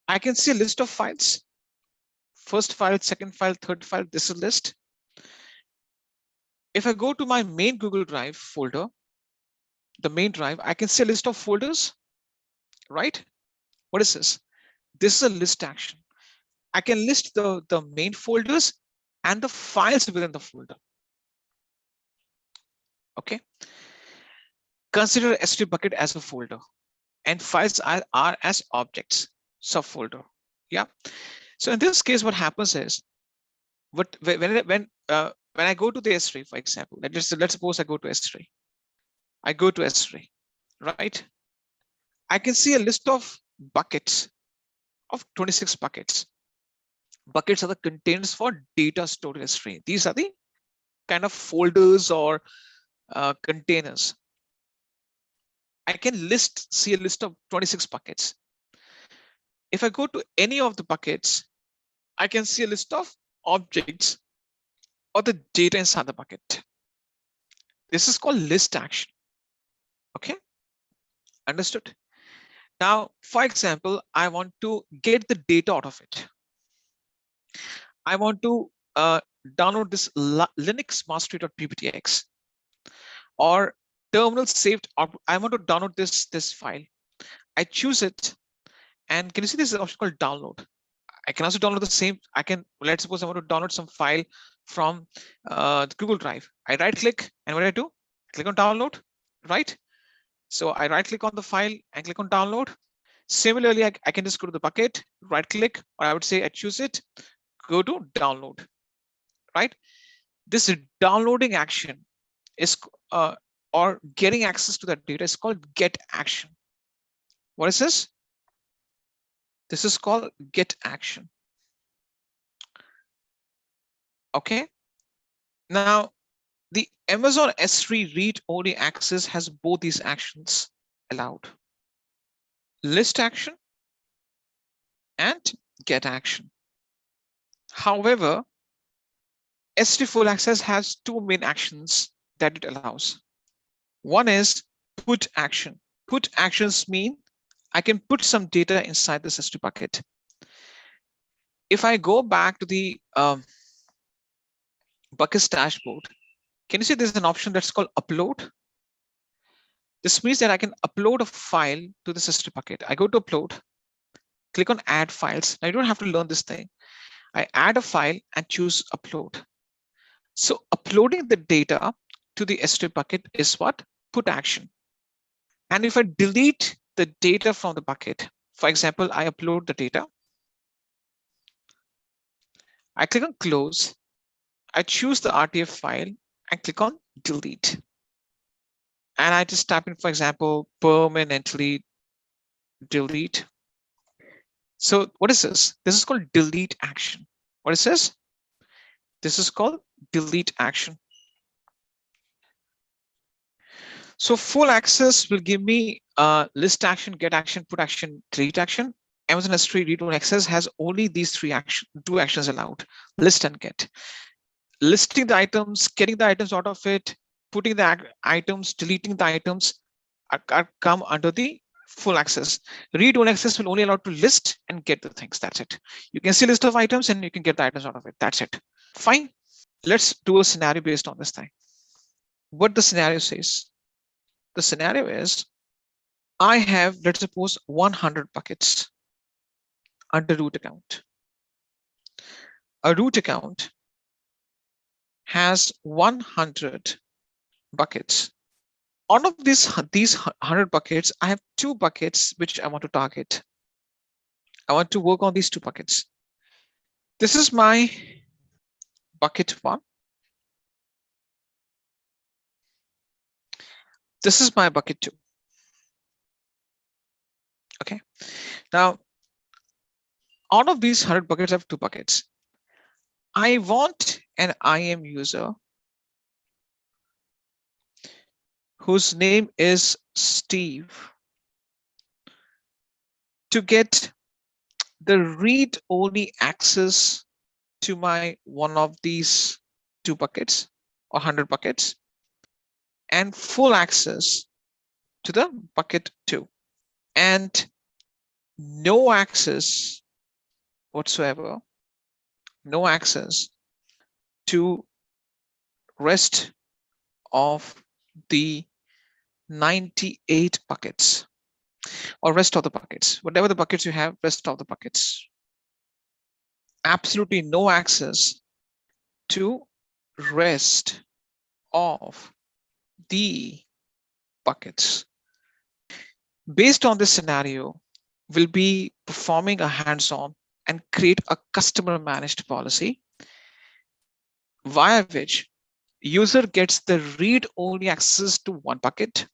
I can see a list of files. First file, second file, third file, this is a list. If I go to my main Google Drive folder, the main drive, I can see a list of folders, right? What is this? This is a list action. I can list the main folders and the files within the folder. Okay. Consider S3 bucket as a folder and files are as objects, subfolder. Yeah. So in this case, what happens is, when I go to the S3, for example, let's suppose I go to S3. I go to S3, right? I can see a list of buckets of 26 buckets. Buckets are the containers for data stored in S3. These are the kind of folders or containers. I can see a list of 26 buckets. If I go to any of the buckets, I can see a list of objects or the data inside the bucket. This is called list action. Okay, understood? Now, for example, I want to get the data out of it. I want to download this Linux mastery.pptx or terminal saved. I want to download this file. I choose it, and can you see this is an option called download? I can also download the same. Let's suppose I want to download some file from the Google Drive. I right click, and what do? Click on download, right? So I right click on the file and click on download. Similarly, I can just go to the bucket, right click, or I would say I choose it, go to download, right? This downloading action is or getting access to that data is called get action. What is this? This is called get action. Okay. Now, the Amazon S3 read-only access has both these actions allowed: list action and get action. However, S3 full access has two main actions that it allows. One is put action. Put actions mean I can put some data inside this S3 bucket. If I go back to the buckets dashboard, can you see there's an option that's called upload? This means that I can upload a file to the S3 bucket. I go to upload, click on add files. Now you don't have to learn this thing. I add a file and choose upload. So uploading the data to the S3 bucket is what? Put action. And if I delete the data from the bucket, for example, I upload the data, I click on close, I choose the RTF file and click on delete. And I just type in, for example, permanently delete. So what is this? This is called delete action. What is this? This is called delete action. So full access will give me list action, get action, put action, delete action. Amazon S3 read-only access has only these two actions allowed: list and get. Listing the items, getting the items out of it, putting the items, deleting the items are come under the full access. Read-only access will only allow to list and get the things. That's it. You can see list of items and you can get the items out of it. That's it. Fine. Let's do a scenario based on this thing. What the scenario says. The scenario is I have, let's suppose, 100 buckets under root account. A root account has 100 buckets. Out of these 100 buckets, I have 2 buckets which I want to target. I want to work on these 2 buckets. This is my bucket 1. This is my bucket 2. Okay. Now, out of these 100 buckets, I have 2 buckets. I want an IAM user whose name is Steve to get the read-only access to my one of these 2 buckets or 100 buckets and full access to the bucket 2 and no access whatsoever, no access to rest of the 98 buckets or rest of the buckets, whatever the buckets you have, rest of the buckets. Absolutely no access to rest of the buckets. Based on this scenario, we'll be performing a hands-on and create a customer managed policy via which user gets the read-only access to one bucket,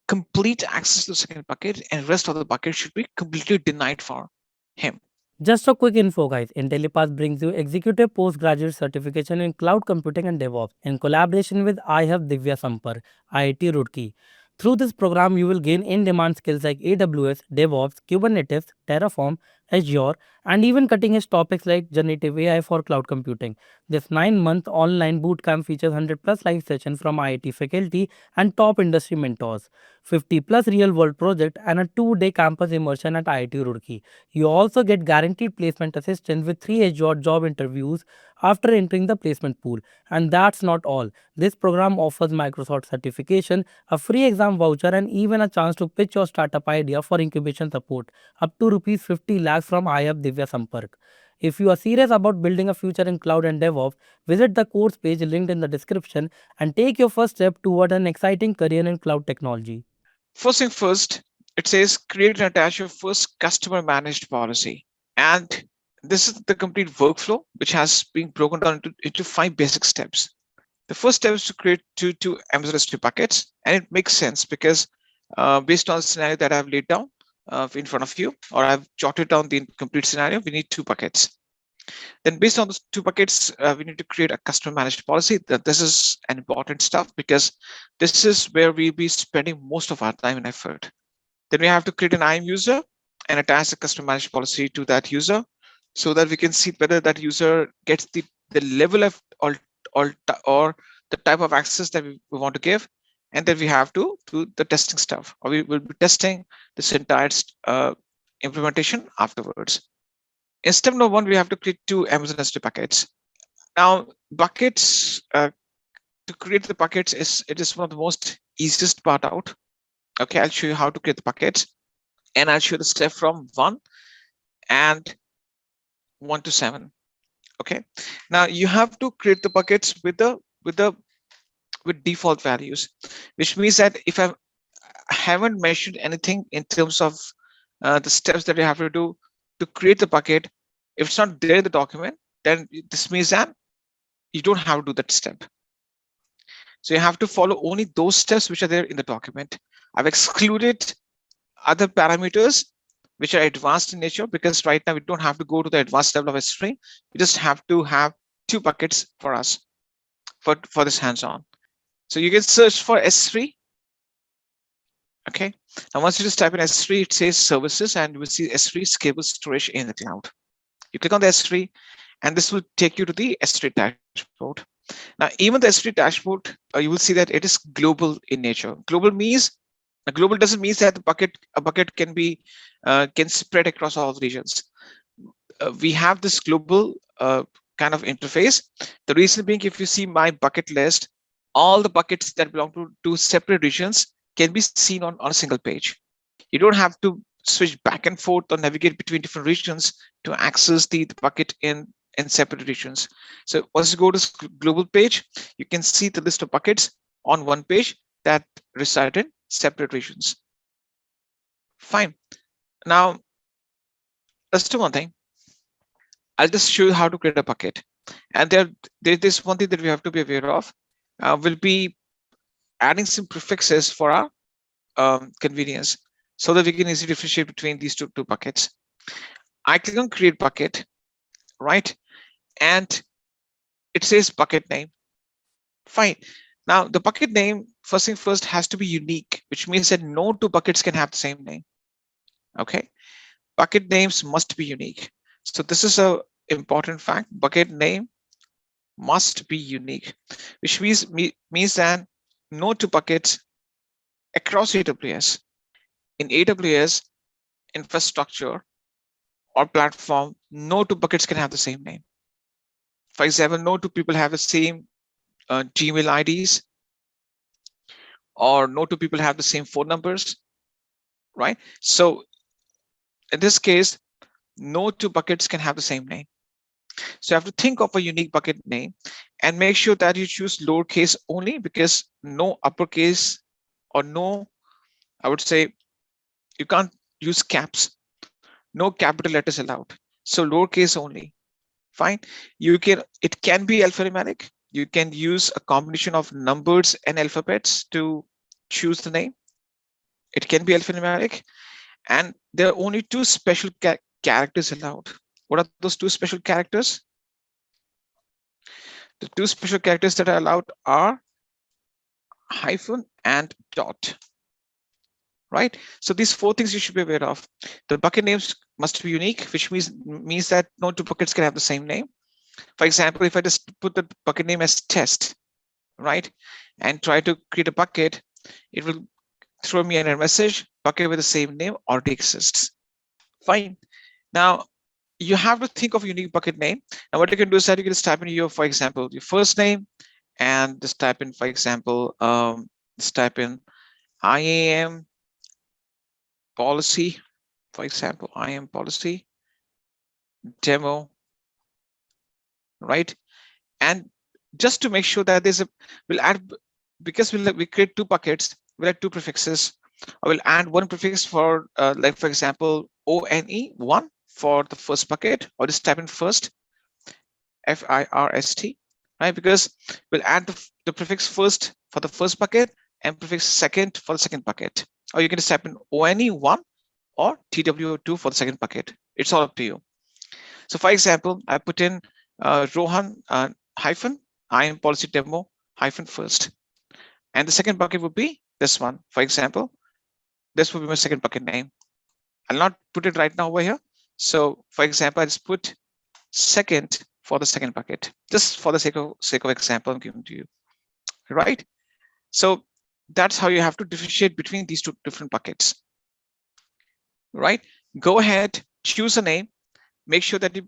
complete access to the second bucket, and rest of the bucket should be completely denied for him. Just a quick info, guys. Intellipaat brings you executive postgraduate certification in cloud computing and DevOps in collaboration with IAM Divya Sampar, IIT Roorkee. Through this program, you will gain in-demand skills like AWS, DevOps, Kubernetes, Terraform, Azure, and even cutting-edge topics like generative AI for cloud computing. This 9-month online bootcamp features 100+ live sessions from IIT faculty and top industry mentors, 50+ real-world projects, and a 2-day campus immersion at IIT Roorkee. You also get guaranteed placement assistance with 3 Azure job interviews after entering the placement pool. And that's not all. This program offers Microsoft certification, a free exam voucher, and even a chance to pitch your startup idea for incubation support, up to rupees 50 lakhs from IAM Divya Sampark. If you are serious about building a future in cloud and DevOps, visit the course page linked in the description and take your first step toward an exciting career in cloud technology. First thing first, it says create and attach your first customer managed policy. And this is the complete workflow, which has been broken down into 5 basic steps. The first step is to create two Amazon S3 buckets, and it makes sense because based on the scenario that I've laid down in front of you, or I've jotted down the complete scenario, we need 2 buckets. Then based on those 2 buckets, we need to create a customer managed policy. That this is an important stuff because this is where we'll be spending most of our time and effort. Then we have to create an IAM user and attach the customer managed policy to that user so that we can see whether that user gets the level of or the type of access that we want to give. And then we have to do the testing stuff, or we will be testing this entire implementation afterwards. In step number 1, we have to create 2 Amazon S3 buckets. Now, buckets, to create the buckets it is one of the most easiest part out. Okay, I'll show you how to create the buckets, and I'll show the step from 1 and 1 to 7. Okay, now you have to create the buckets with default values, which means that if I haven't mentioned anything in terms of the steps that you have to do to create the bucket, if it's not there in the document, then this means that you don't have to do that step. So you have to follow only those steps which are there in the document. I've excluded other parameters which are advanced in nature because right now we don't have to go to the advanced level of S3. We just have to have 2 buckets for us for this hands-on. So you can search for S3. Okay, and once you just type in S3, it says services, and you will see S3 scalable storage in the cloud. You click on the S3, and this will take you to the S3 dashboard. Now, even the S3 dashboard, you will see that it is global in nature. Global doesn't mean that a bucket can be can spread across all regions. We have this global kind of interface. The reason being, if you see my bucket list, all the buckets that belong to separate regions can be seen on a single page. You don't have to switch back and forth or navigate between different regions to access the bucket in separate regions. So once you go to global page, you can see the list of buckets on one page that reside in separate regions. Fine. Now, let's do one thing. I'll just show you how to create a bucket. And there's one thing that we have to be aware of. We'll be adding some prefixes for our convenience so that we can easily differentiate between these two buckets. I click on create bucket, right? And it says bucket name. Fine. Now the bucket name, first thing first, has to be unique, which means that no 2 buckets can have the same name. Okay. Bucket names must be unique. So this is a important fact. Bucket name must be unique, which means that no 2 buckets across AWS. In AWS infrastructure or platform, no 2 buckets can have the same name. For example, no 2 people have the same Gmail IDs, or no 2 people have the same phone numbers, right? So in this case, no 2 buckets can have the same name. So you have to think of a unique bucket name and make sure that you choose lowercase only, because no uppercase or no, I would say, you can't use caps. No capital letters allowed. So lowercase only. Fine. It can be alphanumeric. You can use a combination of numbers and alphabets to choose the name. It can be alphanumeric, and there are only 2 special characters allowed. What are those 2 special characters? The 2 special characters that are allowed are hyphen and dot. Right? So these 4 things you should be aware of. The bucket names must be unique, which means that no 2 buckets can have the same name. For example, if I just put the bucket name as test, right, and try to create a bucket, it will throw me an error message, bucket with the same name already exists. Fine. Now, you have to think of a unique bucket name. And what you can do is that you can just type in your, for example, your first name, and just type in, for example, just type in IAM policy, for example, IAM policy demo, right? And just to make sure that we'll add, because we create 2 buckets, we'll add 2 prefixes. I will add one prefix for, like for example, ONE1 for the first bucket, or just type in first, FIRST, right? Because we'll add the prefix first for the first bucket and prefix second for the second bucket. Or you can just type in ONE1 or TWO2 for the second bucket. It's all up to you. So for example, I put in Rohan hyphen IAM policy demo hyphen first. And the second bucket would be this one. For example, this would be my second bucket name. I'll not put it right now over here. So for example, I just put second for the second bucket, just for the sake of example I'm giving to you, right? So that's how you have to differentiate between these two different buckets, right? Go ahead, choose a name, make sure that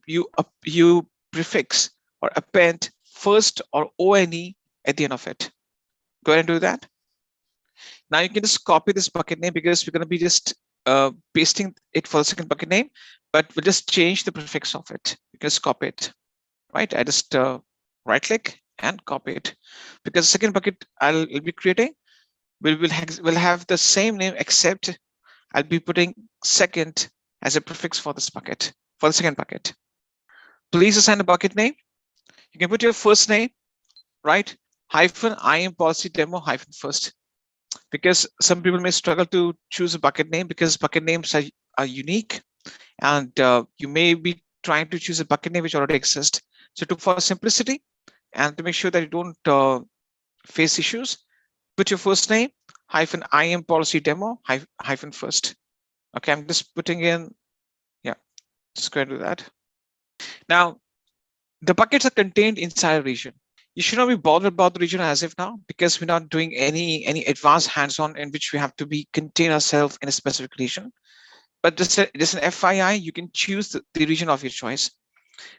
you prefix or append first or ONE at the end of it. Go ahead and do that. Now you can just copy this bucket name, because we're going to be just pasting it for the second bucket name, but we'll just change the prefix of it. You can just copy it, right? I just right click and copy it, because the second bucket I'll be creating will have the same name, except I'll be putting second as a prefix for this bucket, for the second bucket. Please assign a bucket name. You can put your first name, right? Hyphen IAM policy demo hyphen first, because some people may struggle to choose a bucket name because bucket names are unique, and you may be trying to choose a bucket name which already exists. So for simplicity and to make sure that you don't face issues, put your first name hyphen IAM policy demo hyphen first. Okay, I'm just putting in, yeah, just go ahead and do that. Now, the buckets are contained inside a region. You should not be bothered about the region as of now, because we're not doing any advanced hands-on in which we have to be contain ourselves in a specific region. But just an FYI, you can choose the region of your choice.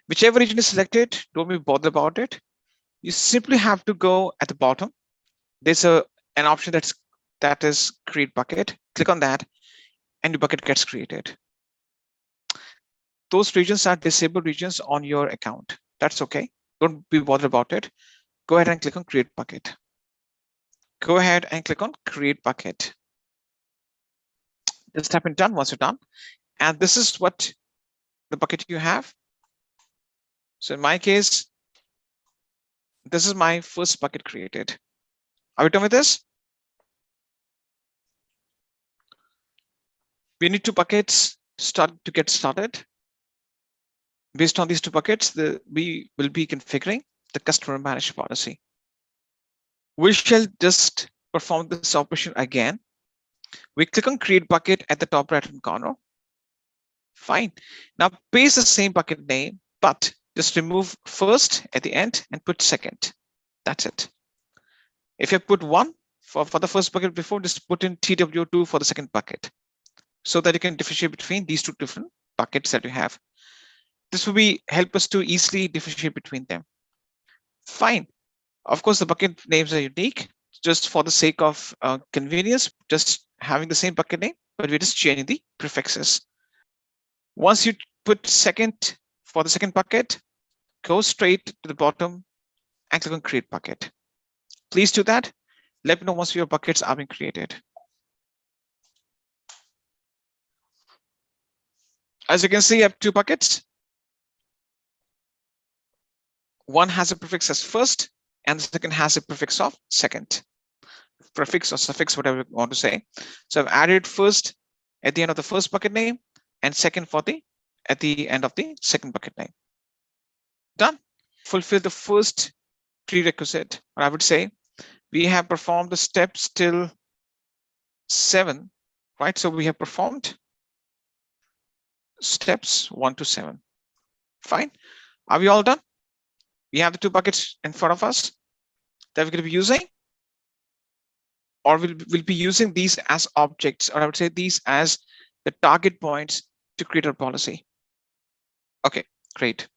Whichever region is selected, don't be bothered about it. You simply have to go at the bottom. There's an option that is create bucket. Click on that, and your bucket gets created. Those regions are disabled regions on your account. That's okay. Don't be bothered about it. Go ahead and click on create bucket. Go ahead and click on create bucket. Just tap in done once you're done. And this is what the bucket you have. So in my case, this is my first bucket created. Are we done with this? We need 2 buckets to get started. Based on these 2 buckets, we will be configuring the customer managed policy. We shall just perform this operation again. We click on create bucket at the top right hand corner. Fine. Now paste the same bucket name, but just remove first at the end and put second. That's it. If you put 1 for the first bucket before, just put in TWO2 for the second bucket, so that you can differentiate between these 2 different buckets that you have. This will help us to easily differentiate between them. Fine. Of course, the bucket names are unique, just for the sake of convenience, just having the same bucket name, but we're just changing the prefixes. Once you put second for the second bucket, go straight to the bottom and click on create bucket. Please do that. Let me know once your buckets are being created. As you can see, I have 2 buckets. One has a prefix as first, and the second has a prefix of second. Prefix or suffix, whatever you want to say. So I've added first at the end of the first bucket name, and second at the end of the second bucket name. Done. Fulfill the first prerequisite, or I would say we have performed the steps till 7, right? So we have performed steps 1 to 7. Fine. Are we all done? We have the 2 buckets in front of us that we're going to be using, or we'll be using these as objects, or I would say these as the target points to create our policy. Okay, great.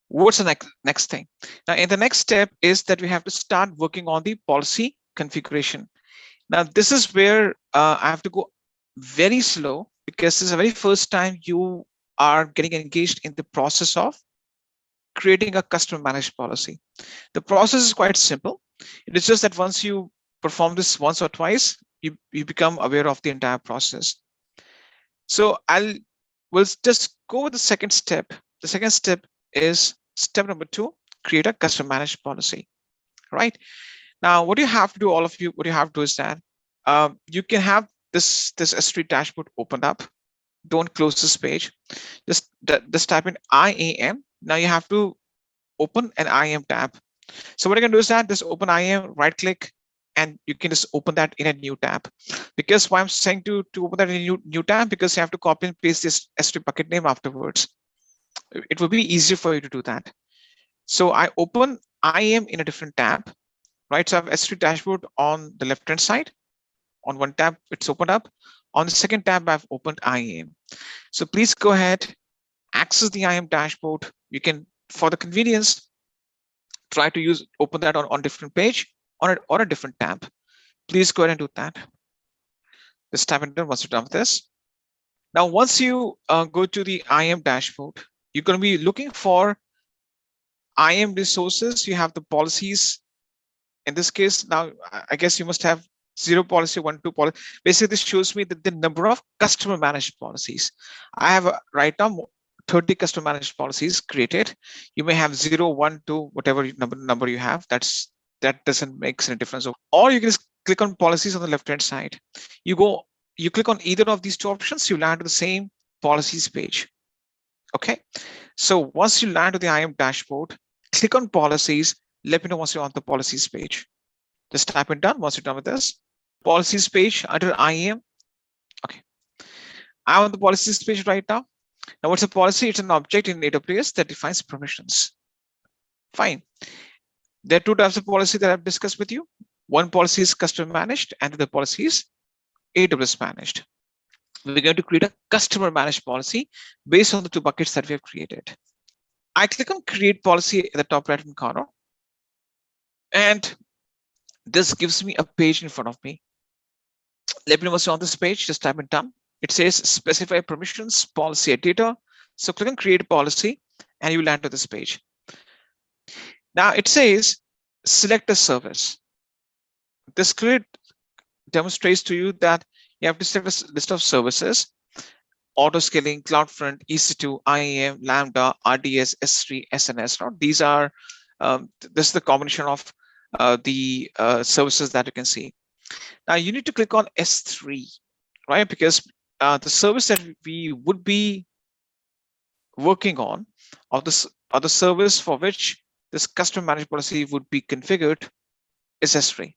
What's the next thing? Now, in the next step is that we have to start working on the policy configuration. Now, this is where I have to go very slow, because this is the very first time you are getting engaged in the process of creating a customer managed policy. The process is quite simple. It is just that once you perform this once or twice, you become aware of the entire process. So we'll just go with the second step. The second step is step number 2, create a custom managed policy, right? Now, what you have to do, all of you, what you have to do is that you can have this S3 dashboard opened up. Don't close this page. Just type in IAM. Now you have to open an IAM tab. So what you can do is that just open IAM, right click, and you can just open that in a new tab. Because why I'm saying to open that in a new tab, because you have to copy and paste this S3 bucket name afterwards. It will be easier for you to do that. So I open IAM in a different tab, right? So I have S3 dashboard on the left hand side. On one tab, it's opened up. On the second tab, I've opened IAM. So please go ahead, access the IAM dashboard. You can, for the convenience, try to open that on different page or a different tab. Please go ahead and do that. Just tap into it once you're done with this. Now, once you go to the IAM dashboard, you're going to be looking for IAM resources. You have the policies. In this case, now I guess you must have 0 policy, 1, 2 policy. Basically, this shows me that the number of customer managed policies. I have right now 30 customer managed policies created. You may have 0, 1, 2, whatever number you have. That doesn't make any difference. Or you can just click on policies on the left hand side. You click on either of these 2 options, you land to the same policies page. Okay. So once you land to the IAM dashboard, click on policies. Let me know once you're on the policies page. Just type it done once you're done with this. Policies page under IAM. Okay. I'm on the policies page right now. Now, what's a policy? It's an object in AWS that defines permissions. Fine. There are 2 types of policy that I've discussed with you. One policy is customer managed and the policy is AWS managed. We're going to create a customer managed policy based on the 2 buckets that we have created. I click on create policy in the top right hand corner. And this gives me a page in front of me. Let me know what's on this page. Just type it done. It says specify permissions, policy data. So click on create policy and you land to this page. Now it says select a service. This clearly demonstrates to you that you have to select a list of services: auto-scaling, CloudFront, EC2, IAM, Lambda, RDS, S3, SNS. These are this is the combination of the services that you can see. Now you need to click on S3, right? Because the service that we would be working on, or the service for which this custom managed policy would be configured, is S3.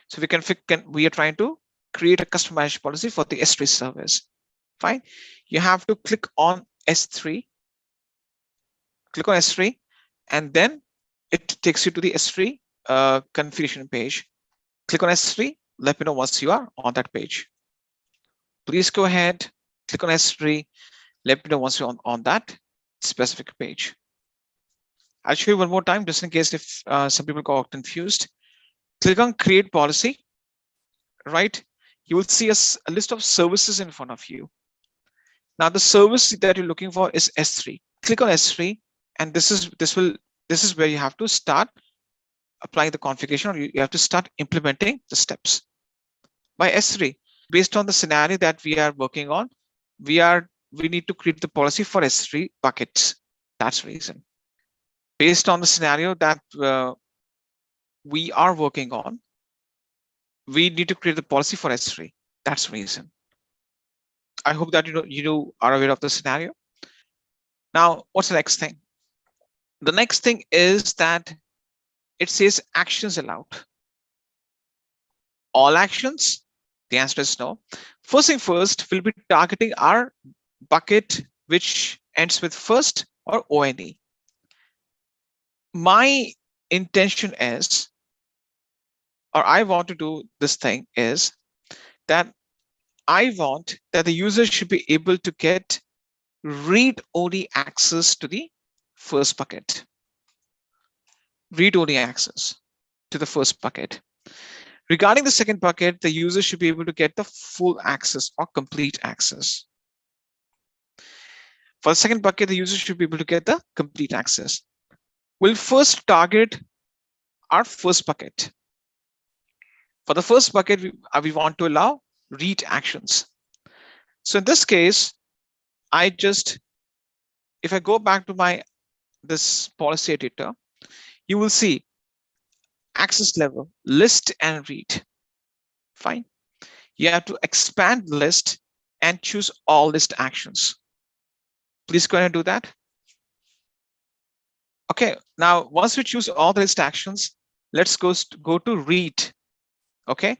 So we are trying to create a custom managed policy for the S3 service. Fine. You have to click on S3. Click on S3, and then it takes you to the S3 configuration page. Click on S3. Let me know once you are on that page. Please go ahead, click on S3. Let me know once you're on that specific page. I'll show you one more time, just in case if some people got confused. Click on create policy, right? You will see a list of services in front of you. Now the service that you're looking for is S3. Click on S3, and this is where you have to start applying the configuration, or you have to start implementing the steps. By S3, based on the scenario that we are working on, we need to create the policy for S3 buckets. That's the reason. Based on the scenario that we are working on, we need to create the policy for S3. That's the reason. I hope that you are aware of the scenario. Now, what's the next thing? The next thing is that it says actions allowed. All actions? The answer is no. First thing first, we'll be targeting our bucket which ends with first or ONE. My intention is, or I want to do this thing is that I want that the user should be able to get read-only access to the first bucket. Read-only access to the first bucket. Regarding the second bucket, the user should be able to get the full access or complete access. For the second bucket, the user should be able to get the complete access. We'll first target our first bucket. For the first bucket, we want to allow read actions. So in this case, if I go back to this policy editor, you will see access level, list and read. Fine. You have to expand the list and choose all list actions. Please go ahead and do that. Okay, now once we choose all the list actions, let's go to read. Okay,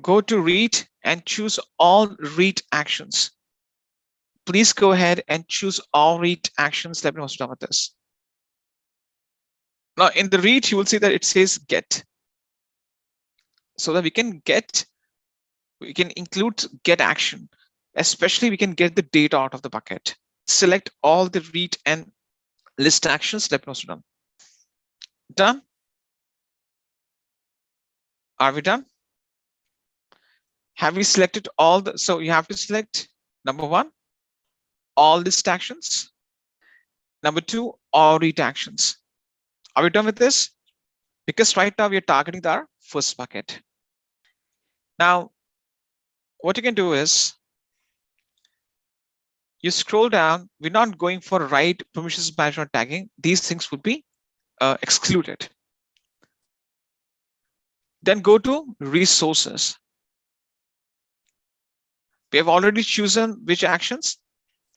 go to read and choose all read actions. Please go ahead and choose all read actions. Let me know what's done with this. Now in the read, you will see that it says get. So that we can include get action, especially we can get the data out of the bucket. Select all the read and list actions. Let me know what's done. Done. Are we done? Have we selected all the, so you have to select number 1, all list actions. Number 2, all read actions. Are we done with this? Because right now we are targeting our first bucket. Now, what you can do is you scroll down. We're not going for write permissions management tagging. These things would be excluded. Then go to resources. We have already chosen which actions,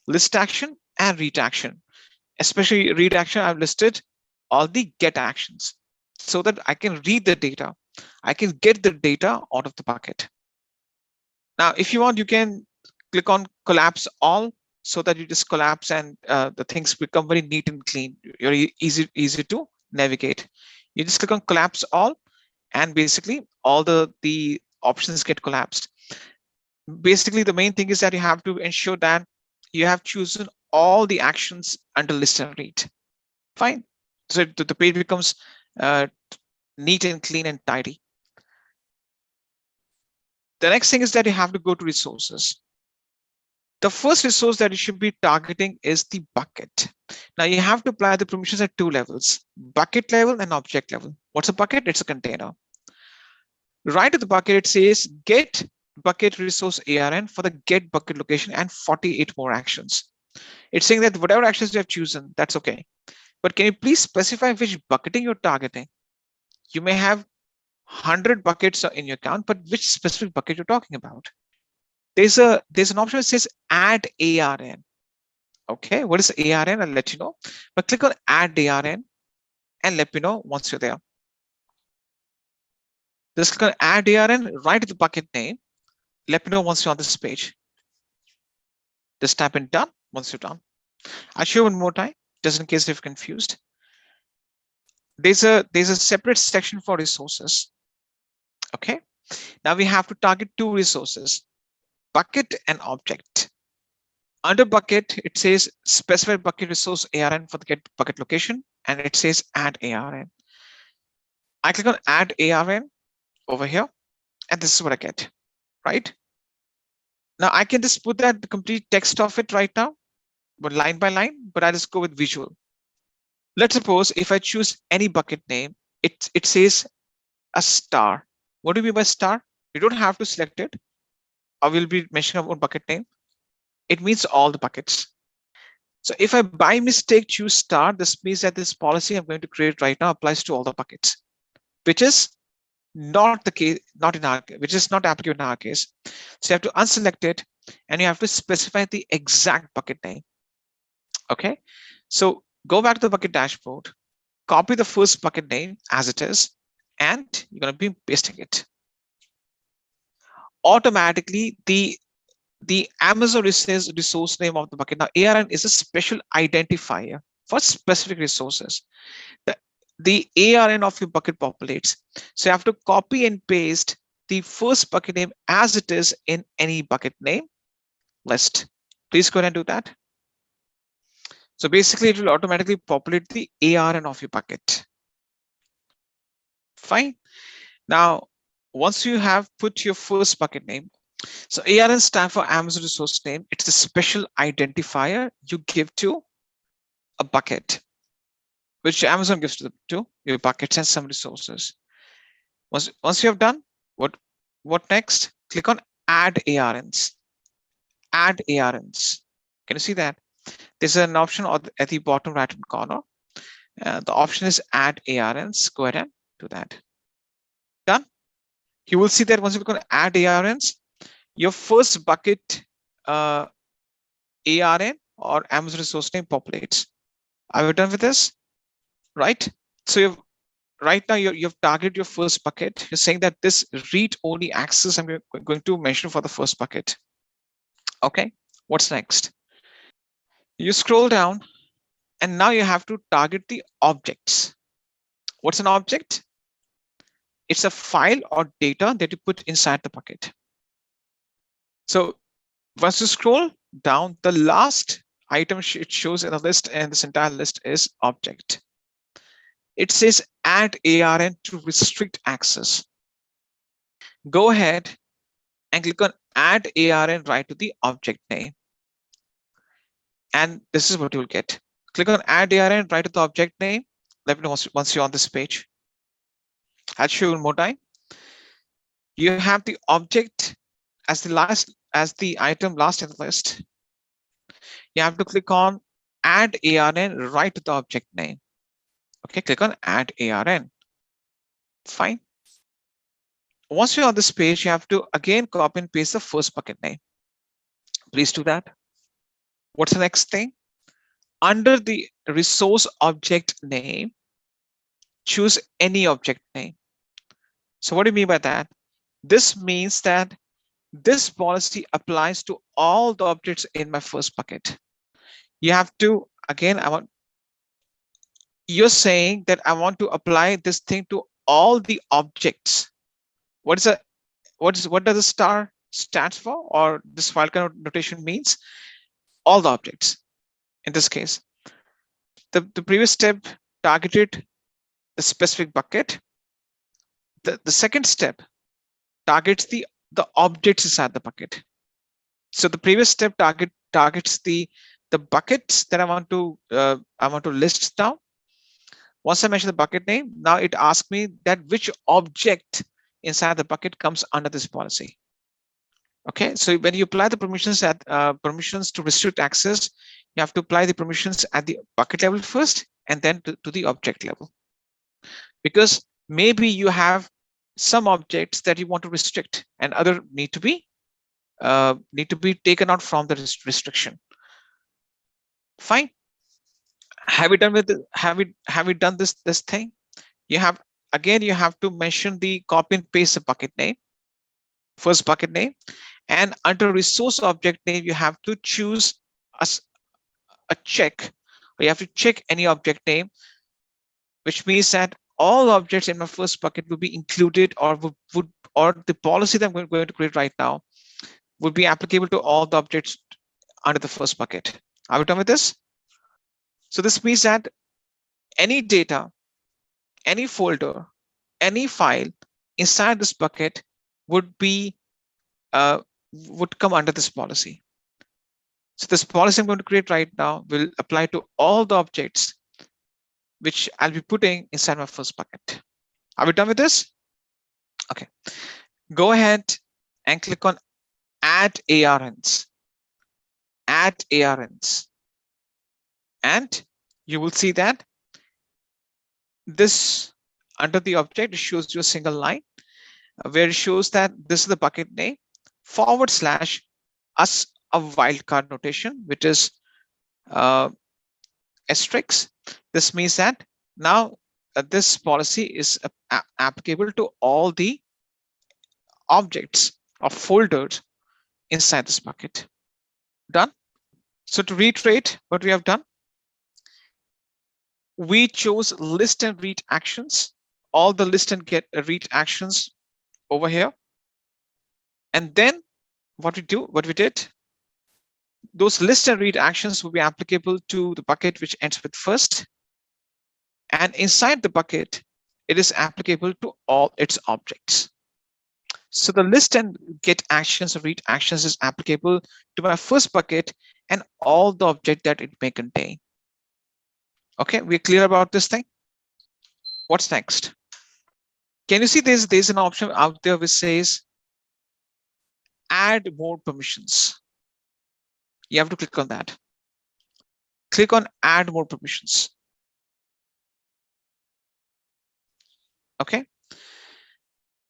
list action and read action. Especially read action, I've listed all the get actions so that I can read the data. I can get the data out of the bucket. Now, if you want, you can click on collapse all so that you just collapse and the things become very neat and clean. You're easy to navigate. You just click on collapse all and basically all the options get collapsed. Basically, the main thing is that you have to ensure that you have chosen all the actions under list and read. Fine. So the page becomes neat and clean and tidy. The next thing is that you have to go to resources. The first resource that you should be targeting is the bucket. Now you have to apply the permissions at 2 levels, bucket level and object level. What's a bucket? It's a container. Right at the bucket, it says get bucket resource ARN for the get bucket location and 48 more actions. It's saying that whatever actions you have chosen, that's okay. But can you please specify which bucketing you're targeting? You may have 100 buckets in your account, but which specific bucket you're talking about? There's an option that says add ARN. Okay, what is ARN? I'll let you know. But click on add ARN and let me know once you're there. Just click on add ARN right at the bucket name. Let me know once you're on this page. Just type in done once you're done. I'll show you one more time, just in case you're confused. There's a separate section for resources. Okay, now we have to target 2 resources, bucket and object. Under bucket, it says specify bucket resource ARN for the get bucket location, and it says add ARN. I click on add ARN over here, and this is what I get, right? Now I can just put that the complete text of it right now, but line by line, but I just go with visual. Let's suppose if I choose any bucket name, it says a star. What do you mean by star? You don't have to select it. I will be mentioning about bucket name. It means all the buckets. So if I by mistake choose star, this means that this policy I'm going to create right now applies to all the buckets, which is not the case, which is not applicable in our case. So you have to unselect it and you have to specify the exact bucket name. Okay, so go back to the bucket dashboard, copy the first bucket name as it is, and you're going to be pasting it. Automatically, the Amazon resource name of the bucket. Now, ARN is a special identifier for specific resources. The ARN of your bucket populates. So you have to copy and paste the first bucket name as it is in any bucket name list. Please go ahead and do that. So basically, it will automatically populate the ARN of your bucket. Fine. Now, once you have put your first bucket name, so ARN stands for Amazon resource name. It's a special identifier you give to a bucket, which Amazon gives to your buckets and some resources. Once you have done, what next? Click on Add ARNs. Add ARNs. Can you see that? There's an option at the bottom right hand corner. The option is Add ARNs. Go ahead and do that. Done. You will see that once you click on Add ARNs, your first bucket ARN or Amazon resource name populates. Are we done with this? Right? So right now you've targeted your first bucket. You're saying that this read-only access I'm going to mention for the first bucket. Okay, what's next? You scroll down and now you have to target the objects. What's an object? It's a file or data that you put inside the bucket. So once you scroll down, the last item it shows in the list, and this entire list is object. It says add ARN to restrict access. Go ahead and click on add ARN right to the object name. And this is what you'll get. Click on add ARN right to the object name. Let me know once you're on this page. I'll show you one more time. You have the object as the item last in the list. You have to click on add ARN right to the object name. Okay, click on add ARN. Fine. Once you're on this page, you have to again copy and paste the first bucket name. Please do that. What's the next thing? Under the resource object name, choose any object name. So what do you mean by that? This means that this policy applies to all the objects in my first bucket. You have to, again, you're saying that I want to apply this thing to all the objects. What does the star stands for, or this file kind of notation means? All the objects. In this case, the previous step targeted the specific bucket. The second step targets the objects inside the bucket. So the previous step targets the buckets that I want to list down. Once I mention the bucket name, now it asks me that which object inside the bucket comes under this policy. Okay, so when you apply the permissions to restrict access, you have to apply the permissions at the bucket level first, and then to the object level. Because maybe you have some objects that you want to restrict, and other need to be taken out from the restriction. Fine. Have we done with the, have we done this thing? You have to mention the copy and paste the bucket name, first bucket name, and under resource object name you have to choose a check, or you have to check any object name, which means that all objects in my first bucket will be included, or the policy that I'm going to create right now would be applicable to all the objects under the first bucket. Are we done with this? So this means that any data, any folder, any file inside this bucket would come under this policy. So this policy I'm going to create right now will apply to all the objects which I'll be putting inside my first bucket. Are we done with this? Okay. Go ahead and click on add ARNs. Add ARNs. And you will see that this under the object, it shows you a single line where it shows that this is the bucket name / us a wildcard notation, which is asterisk. This means that now this policy is applicable to all the objects or folders inside this bucket. Done. So to reiterate what we have done, we chose list and read actions, all the list and get read actions over here. And then what we did, those list and read actions will be applicable to the bucket which ends with first. And inside the bucket, it is applicable to all its objects. So the list and get actions or read actions is applicable to my first bucket and all the object that it may contain. Okay, we're clear about this thing. What's next? Can you see there's an option out there which says add more permissions? You have to click on that. Click on add more permissions. Okay.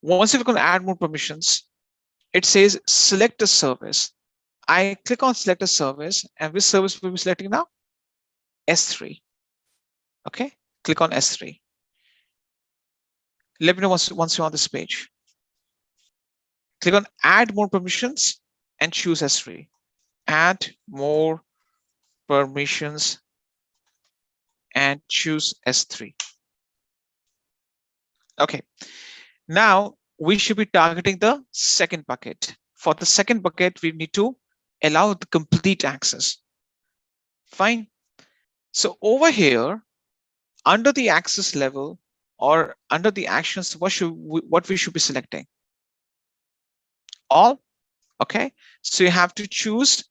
Once you click on add more permissions, it says select a service. I click on select a service, and which service will be selecting now? S3. Okay. Click on S3. Let me know once you're on this page. Click on add more permissions and choose S3. Add more permissions and choose S3. Okay. Now we should be targeting the second bucket. For the second bucket, we need to allow the complete access. Fine. So over here, under the access level or under the actions, what we should be selecting? All. Okay. So you have to choose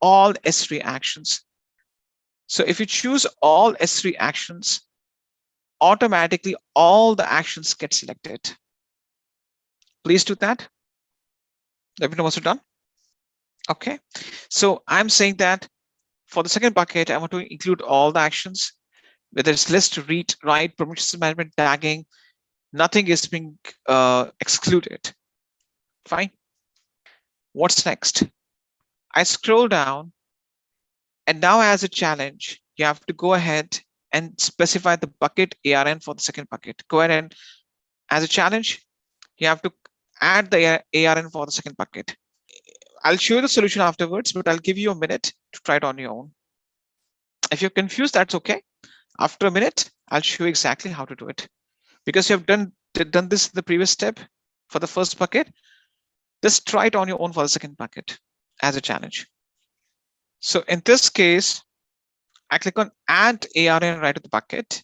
all S3 actions. So if you choose all S3 actions, automatically all the actions get selected. Please do that. Let me know once you're done. Okay. So I'm saying that for the second bucket, I want to include all the actions, whether it's list, read, write, permissions management, tagging, nothing is being excluded. Fine. What's next? I scroll down, and now as a challenge, you have to go ahead and specify the bucket ARN for the second bucket. Go ahead and as a challenge, you have to add the ARN for the second bucket. I'll show you the solution afterwards, but I'll give you a minute to try it on your own. If you're confused, that's okay. After a minute, I'll show you exactly how to do it. Because you have done this in the previous step for the first bucket, just try it on your own for the second bucket as a challenge. So in this case, I click on add ARN right at the bucket,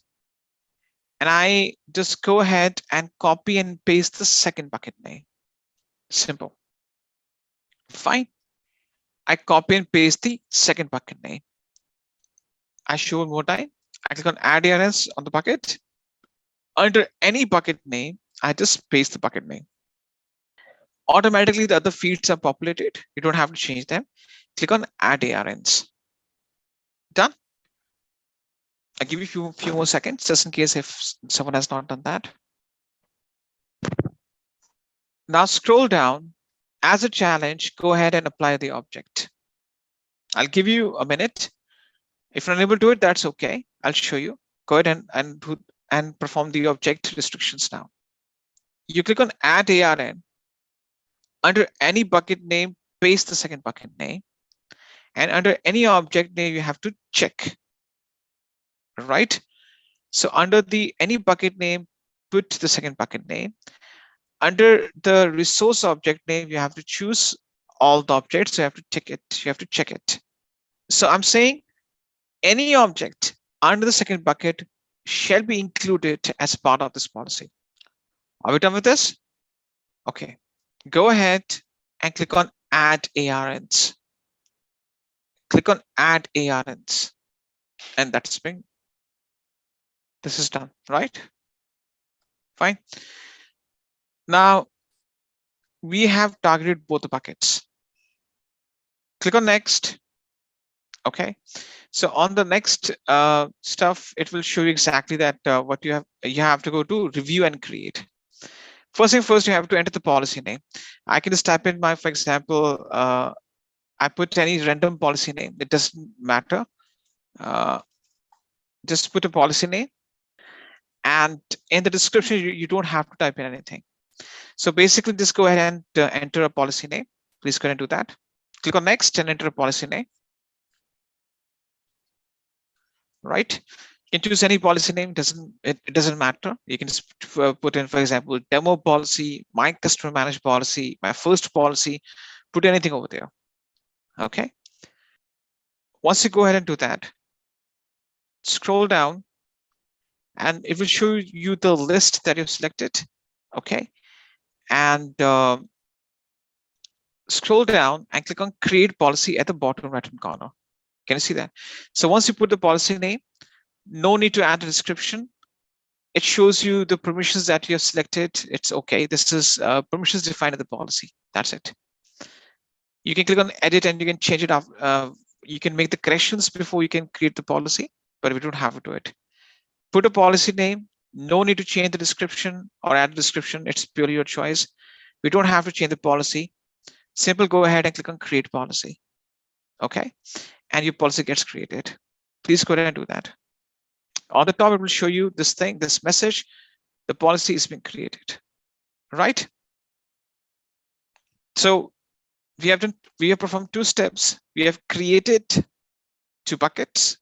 and I just go ahead and copy and paste the second bucket name. Simple. Fine. I copy and paste the second bucket name. I show one more time. I click on add ARNs on the bucket. Under any bucket name, I just paste the bucket name. Automatically, the other fields are populated. You don't have to change them. Click on add ARNs. Done. I'll give you a few more seconds just in case if someone has not done that. Now scroll down. As a challenge, go ahead and apply the object. I'll give you a minute. If you're unable to do it, that's okay. I'll show you. Go ahead and perform the object restrictions now. You click on add ARN. Under any bucket name, paste the second bucket name. And under any object name, you have to check. Right? So under the any bucket name, put the second bucket name. Under the resource object name, you have to choose all the objects. So you have to tick it. You have to check it. So I'm saying any object under the second bucket shall be included as part of this policy. Are we done with this? Okay. Go ahead and click on add ARNs. Click on add ARNs. And that's been, this is done, right? Fine. Now we have targeted both the buckets. Click on next. Okay. So on the next stuff, it will show you exactly that what you have to go to review and create. First thing first, you have to enter the policy name. I can just type in my, for example, I put any random policy name. It doesn't matter. Just put a policy name. And in the description, you don't have to type in anything. So basically, just go ahead and enter a policy name. Please go ahead and do that. Click on next and enter a policy name. Right? You can choose any policy name. It doesn't matter. You can just put in, for example, demo policy, my customer managed policy, my first policy. Put anything over there. Okay. Once you go ahead and do that, scroll down, and it will show you the list that you've selected. Okay. And scroll down and click on create policy at the bottom right hand corner. Can you see that? So once you put the policy name, no need to add a description. it shows you the permissions that you have selected. It's okay. This is permissions defined in the policy. That's it. You can click on edit and you can change it up. You can make the corrections before you can create the policy, but we don't have to do it. Put a policy name. No need to change the description or add a description. It's purely your choice. We don't have to change the policy. Simple, go ahead and click on create policy. Okay. And your policy gets created. Please go ahead and do that. On the top, it will show you this thing, this message. The policy is being created, right? So we have performed 2 steps. We have created 2 buckets,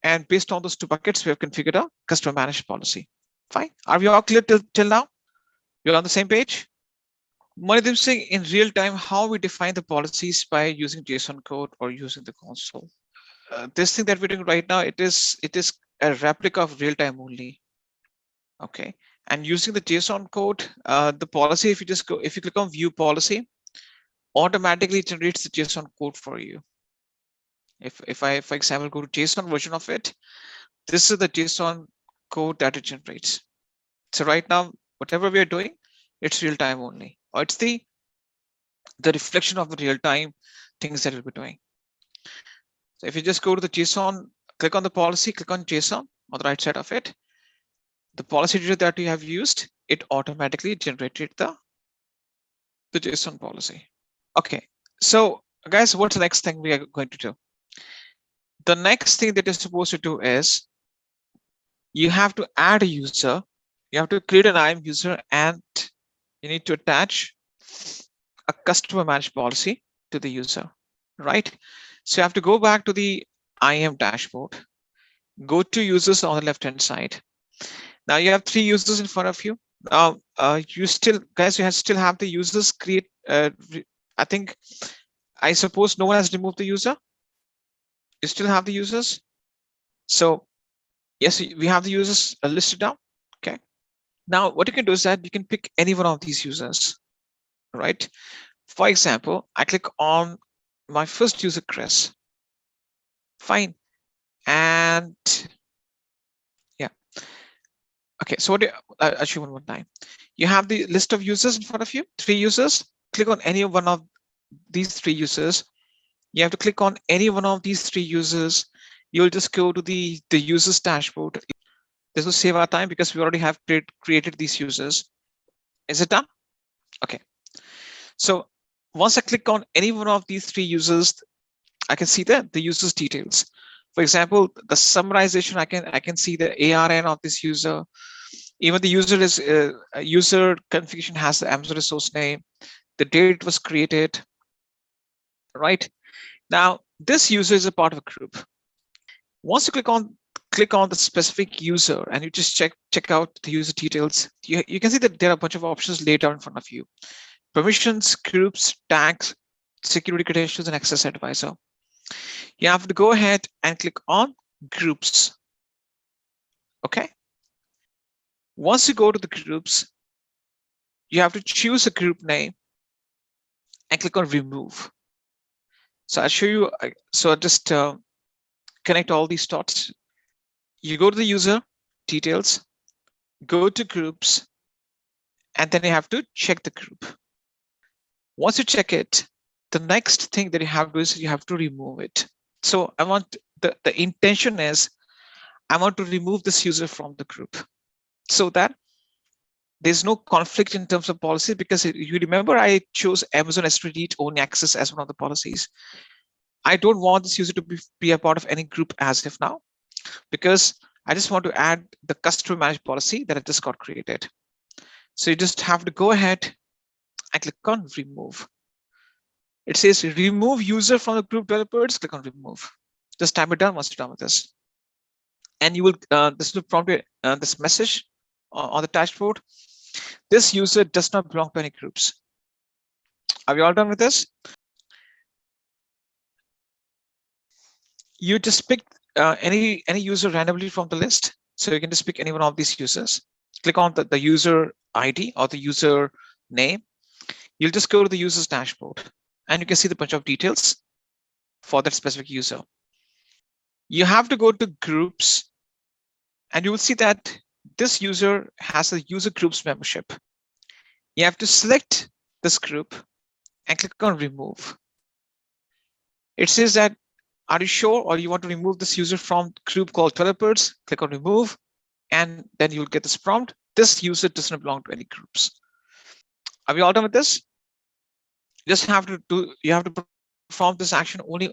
and based on those 2 buckets, we have configured a customer managed policy. Fine. Are we all clear till now? You're on the same page? Manidev Singh, in real time, how we define the policies by using JSON code or using the console. This thing that we're doing right now, it is a replica of real time only. Okay. And using the JSON code, the policy, if you click on view policy, automatically generates the JSON code for you. If I, for example, go to JSON version of it, this is the JSON code that it generates. So right now, whatever we are doing, it's real time only, or it's the reflection of the real time things that we'll be doing. So if you just go to the JSON, click on the policy, click on JSON on the right side of it, the policy data that you have used, it automatically generated the JSON policy. Okay, so guys, what's the next thing we are going to do? The next thing that you're supposed to do is you have to add a user. You have to create an IAM user, and you need to attach a customer managed policy to the user, right? So you have to go back to the IAM dashboard, go to users on the left hand side. Now you have 3 users in front of you. Now you still have the users create. I suppose no one has removed the user. You still have the users. So yes, we have the users listed down. Okay. Now what you can do is that you can pick any one of these users, right? For example, I click on my first user, Chris. Fine. And yeah. Okay, so what I'll show you one more time. You have the list of users in front of you, 3 users. Click on any one of these 3 users. You have to click on any one of these 3 users. You'll just go to the users dashboard. This will save our time because we already have created these users. Is it done? Okay. So once I click on any one of these 3 users, I can see the user's details. For example, the summarization, I can see the ARN of this user. Even the user is user configuration has the Amazon resource name, the date it was created. Right now, this user is a part of a group. Once you click on the specific user and you just check out the user details, you can see that there are a bunch of options laid out in front of you: permissions, groups, tags, security credentials, and access advisor. You have to go ahead and click on groups. Okay. Once you go to the groups, you have to choose a group name and click on remove. So I'll show you. So I'll just connect all these dots. You go to the user details, go to groups, and then you have to check the group. Once you check it, the next thing that you have to do is you have to remove it. So I want the intention is I want to remove this user from the group so that there's no conflict in terms of policy, because you remember I chose Amazon S3 read only access as one of the policies. I don't want this user to be a part of any group as of now, because I just want to add the customer managed policy that I just got created. So you just have to go ahead and click on remove. It says remove user from the group developers. Click on remove. Just type it down once you're done with this. And you will, this will prompt you this message on the dashboard. This user does not belong to any groups. Are we all done with this? You just pick any user randomly from the list. So you can just pick any one of these users. Click on the user ID or the user name. You'll just go to the user's dashboard and you can see the bunch of details for that specific user. You have to go to groups and you will see that this user has a user groups membership. You have to select this group and click on remove. It says that, are you sure, or you want to remove this user from group called developers? Click on remove, and then you'll get this prompt. This user doesn't belong to any groups. Are we all done with this? You have to perform this action only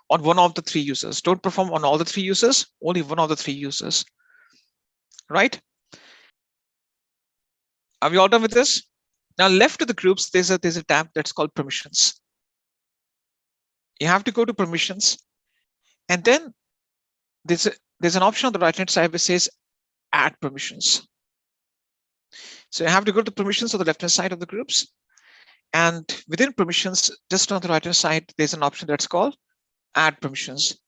on one of the three users. Don't perform on all the three users, only one of the three users. Right? Are we all done with this? Now, left to the groups, there's a tab that's called permissions. You have to go to permissions, and then there's an option on the right hand side which says add permissions. So you have to go to the permissions on the left hand side of the groups, and within permissions, just on the right hand side, there's an option that's called add permissions.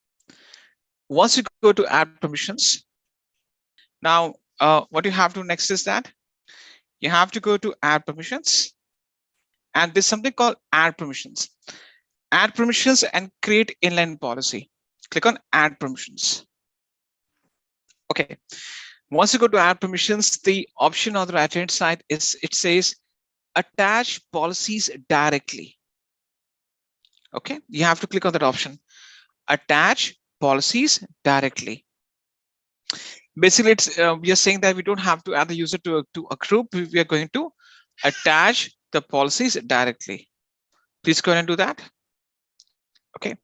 Once you go to add permissions, now what you have to next is that you have to go to add permissions, and there's something called add permissions. Add permissions and create inline policy. Click on add permissions. Okay. Once you go to add permissions, the option on the right hand side is, it says attach policies directly. Okay, you have to click on that option, attach policies directly. Basically, it's we are saying that we don't have to add the user to a group. We are going to attach the policies directly. Please go ahead and do that. Okay.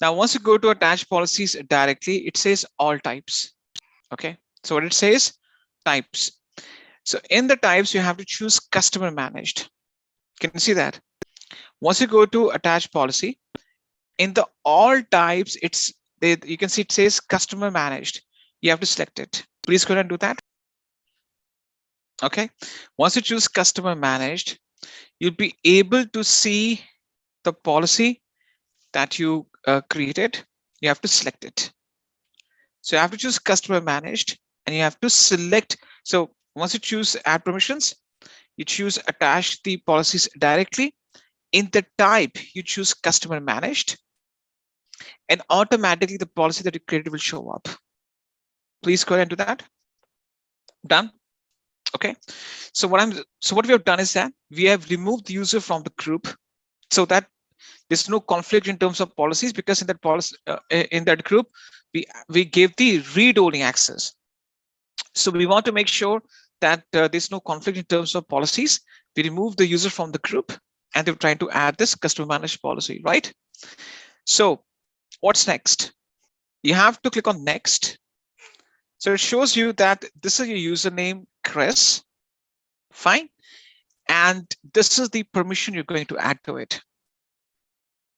Now, once you go to attach policies directly, it says all types. Okay. So what it says, types. So in the types, you have to choose customer managed. Can you see that? Once you go to attach policy, in the all types, you can see it says customer managed. You have to select it. Please go ahead and do that. Okay. Once you choose customer managed, you'll be able to see the policy that you created. You have to select it. So you have to choose customer managed, and you have to select. So once you choose add permissions, you choose attach the policies directly. In the type, you choose customer managed, and automatically the policy that you created will show up. Please go ahead and do that. Done. Okay. So what we have done is that we have removed the user from the group, so that there's no conflict in terms of policies, because in that policy in that group, we gave the read-only access. So we want to make sure that there's no conflict in terms of policies. We remove the user from the group, and they're trying to add this customer managed policy, right? So what's next? You have to click on next. So it shows you that this is your username, Chris. Fine. And this is the permission you're going to add to it.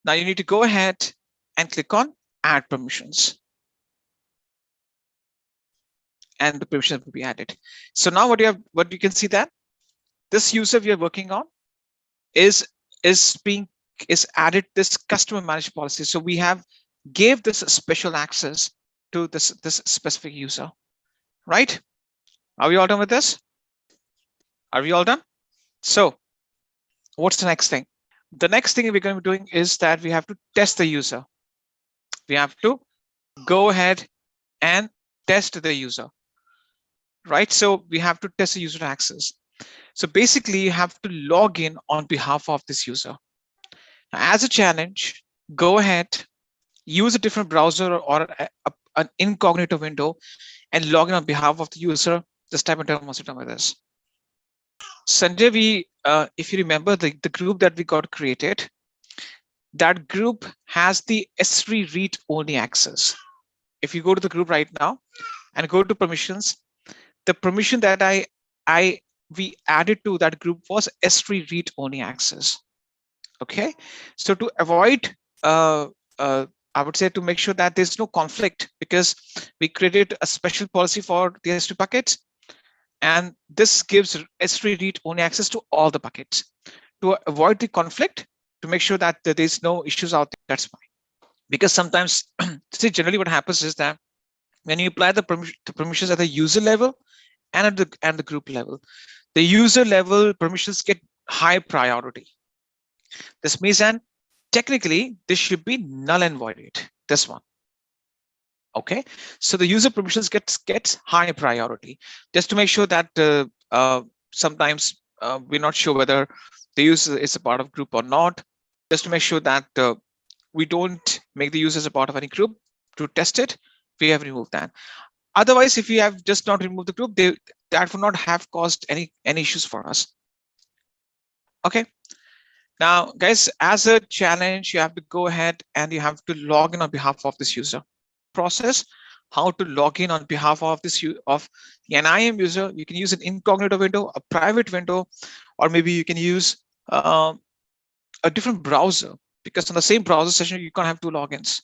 Now you need to go ahead and click on add permissions, and the permissions will be added. So now what you can see that this user we are working on is added this customer managed policy. So we have gave this special access to this specific user, right? Are we all done with this? Are we all done? So what's the next thing? The next thing we're going to be doing is that we have to test the user. We have to go ahead and test the user, right? So we have to test the user access. So basically, you have to log in on behalf of this user. As a challenge, go ahead, use a different browser or an incognito window and log in on behalf of the user. Just type in term once you're done with this. Sanjay, if you remember the group that we got created, that group has the S3 read only access. If you go to the group right now and go to permissions, the permission that we added to that group was S3 read only access. Okay, so to avoid, I would say to make sure that there's no conflict, because we created a special policy for the S3 buckets, and this gives S3 read only access to all the buckets. To avoid the conflict, to make sure that there's no issues out there, that's fine. Because sometimes, see, generally what happens is that when you apply the permissions at the user level and at the group level, the user level permissions get high priority. This means that technically this should be null and voided, this one. Okay, so the user permissions gets high priority, just to make sure that sometimes we're not sure whether the user is a part of group or not, just to make sure that we don't make the users a part of any group. To test it, we have removed that. Otherwise, if we have just not removed the group, that would not have caused any issues for us. Okay, now guys, as a challenge, you have to go ahead and you have to log in on behalf of this user. Process how to log in on behalf of an IAM user. You can use an incognito window, a private window, or maybe you can use a different browser, because on the same browser session you can't have two logins.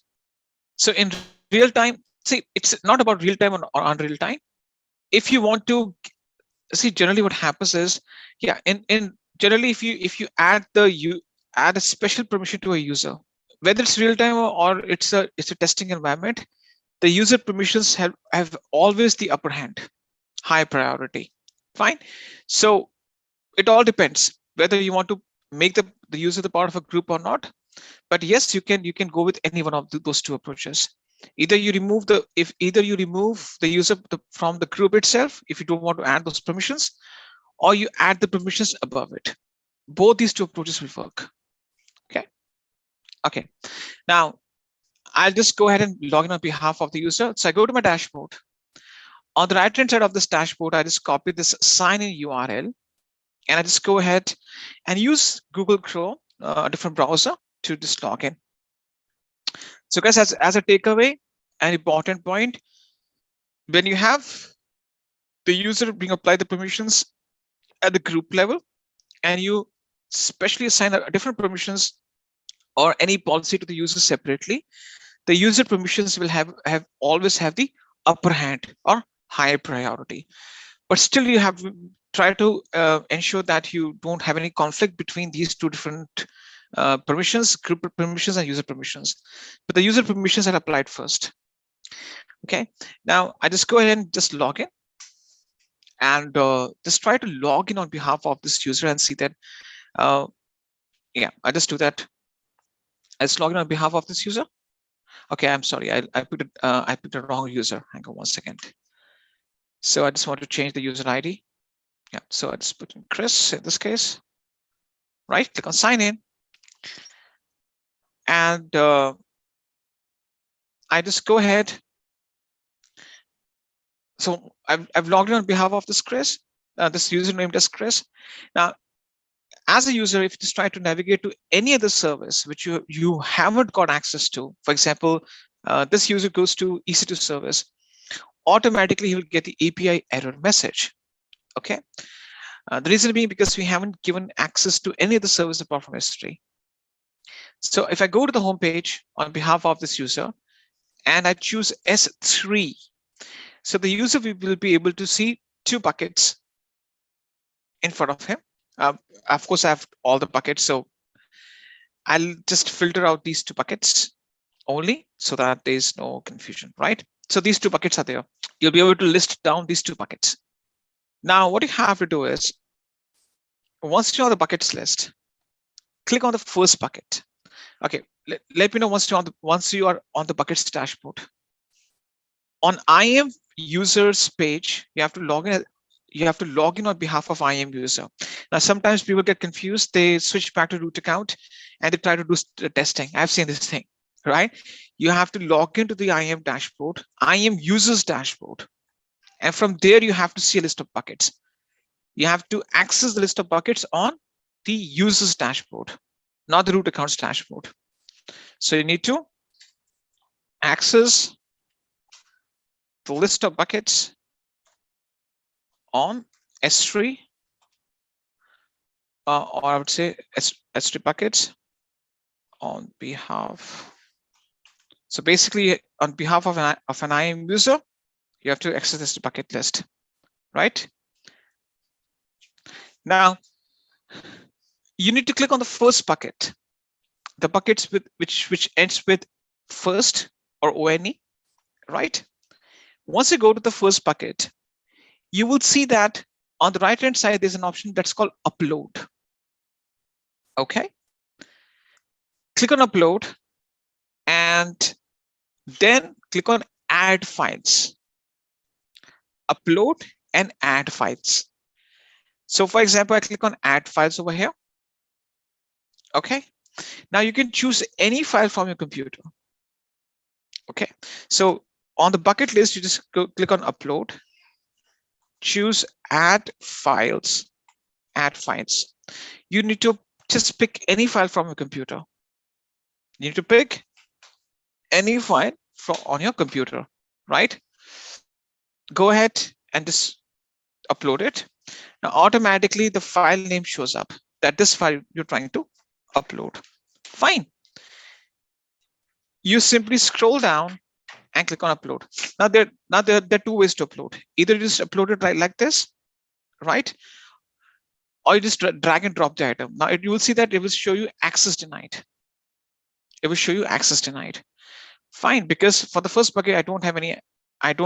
So in real time, see, it's not about real time or unreal time. If you want to see, generally what happens is, yeah, in generally if you add a special permission to a user, whether it's real time or it's a testing environment, the user permissions have always the upper hand, high priority. Fine. So it all depends whether you want to make the user the part of a group or not. But yes, you can go with any one of those two approaches. Either you remove the user from the group itself if you don't want to add those permissions, or you add the permissions above it. Both these two approaches will work. Okay. Now I'll just go ahead and log in on behalf of the user. So I go to my dashboard. On the right hand side of this dashboard, I just copy this sign in URL, and I just go ahead and use Google Chrome, a different browser, to just log in. So guys, as a takeaway, an important point, when you have the user being applied the permissions at the group level, and you specially assign a different permissions or any policy to the user separately, the user permissions will always have the upper hand or higher priority. But still, you have to try to ensure that you don't have any conflict between these two different permissions, group permissions and user permissions. But the user permissions are applied first. Okay, now I just go ahead and just log in, and just try to log in on behalf of this user and see that. Yeah, I just do that. I just log in on behalf of this user. Okay, I'm sorry, I picked the wrong user. Hang on 1 second. So I just want to change the user ID. Yeah, so I just put in Chris in this case. Right, click on sign in, and I just go ahead. So I've logged in on behalf of this Chris, this username as Chris. Now, as a user, if you just try to navigate to any other service which you haven't got access to, for example, this user goes to EC2 service, automatically he will get the API error message. Okay, the reason being because we haven't given access to any other service apart from S3. So if I go to the home page on behalf of this user and I choose S3, so the user will be able to see two buckets in front of him. Of course, I have all the buckets, so I'll just filter out these two buckets only so that there's no confusion, right? So these two buckets are there. You'll be able to list down these two buckets. Now, what you have to do is, once you're on the buckets list, click on the first bucket. Okay, let me know once you are on the buckets dashboard. On IAM users page, you have to log in. You have to log in on behalf of IAM user. Now, sometimes people get confused. They switch back to root account and they try to do the testing. I've seen this thing, right? You have to log into the IAM dashboard, IAM users dashboard. And from there, you have to see a list of buckets. You have to access the list of buckets on the users dashboard, not the root accounts dashboard. So you need to access the list of buckets on S3, or I would say S3 buckets on behalf. So basically, on behalf of an IAM user, you have to access this bucket list, right? Now, you need to click on the first bucket, the buckets with which ends with first or ONE, right? Once you go to the first bucket, you will see that on the right-hand side, there's an option that's called upload. Okay. Click on upload and then click on add files. Upload and add files. So for example, I click on add files over here. Okay. Now you can choose any file from your computer. Okay. So on the bucket list, you just click on upload, choose add files, add files. You need to just pick any file from your computer. You need to pick any file from on your computer, right? Go ahead and just upload it. Now automatically the file name shows up that this file you're trying to upload. Fine. You simply scroll down and click on upload. Now there are two ways to upload. Either you just upload it like this, right? Or you just drag and drop the item. Now you will see that it will show you access denied. It will show you access denied. Fine, because for the first bucket, I don't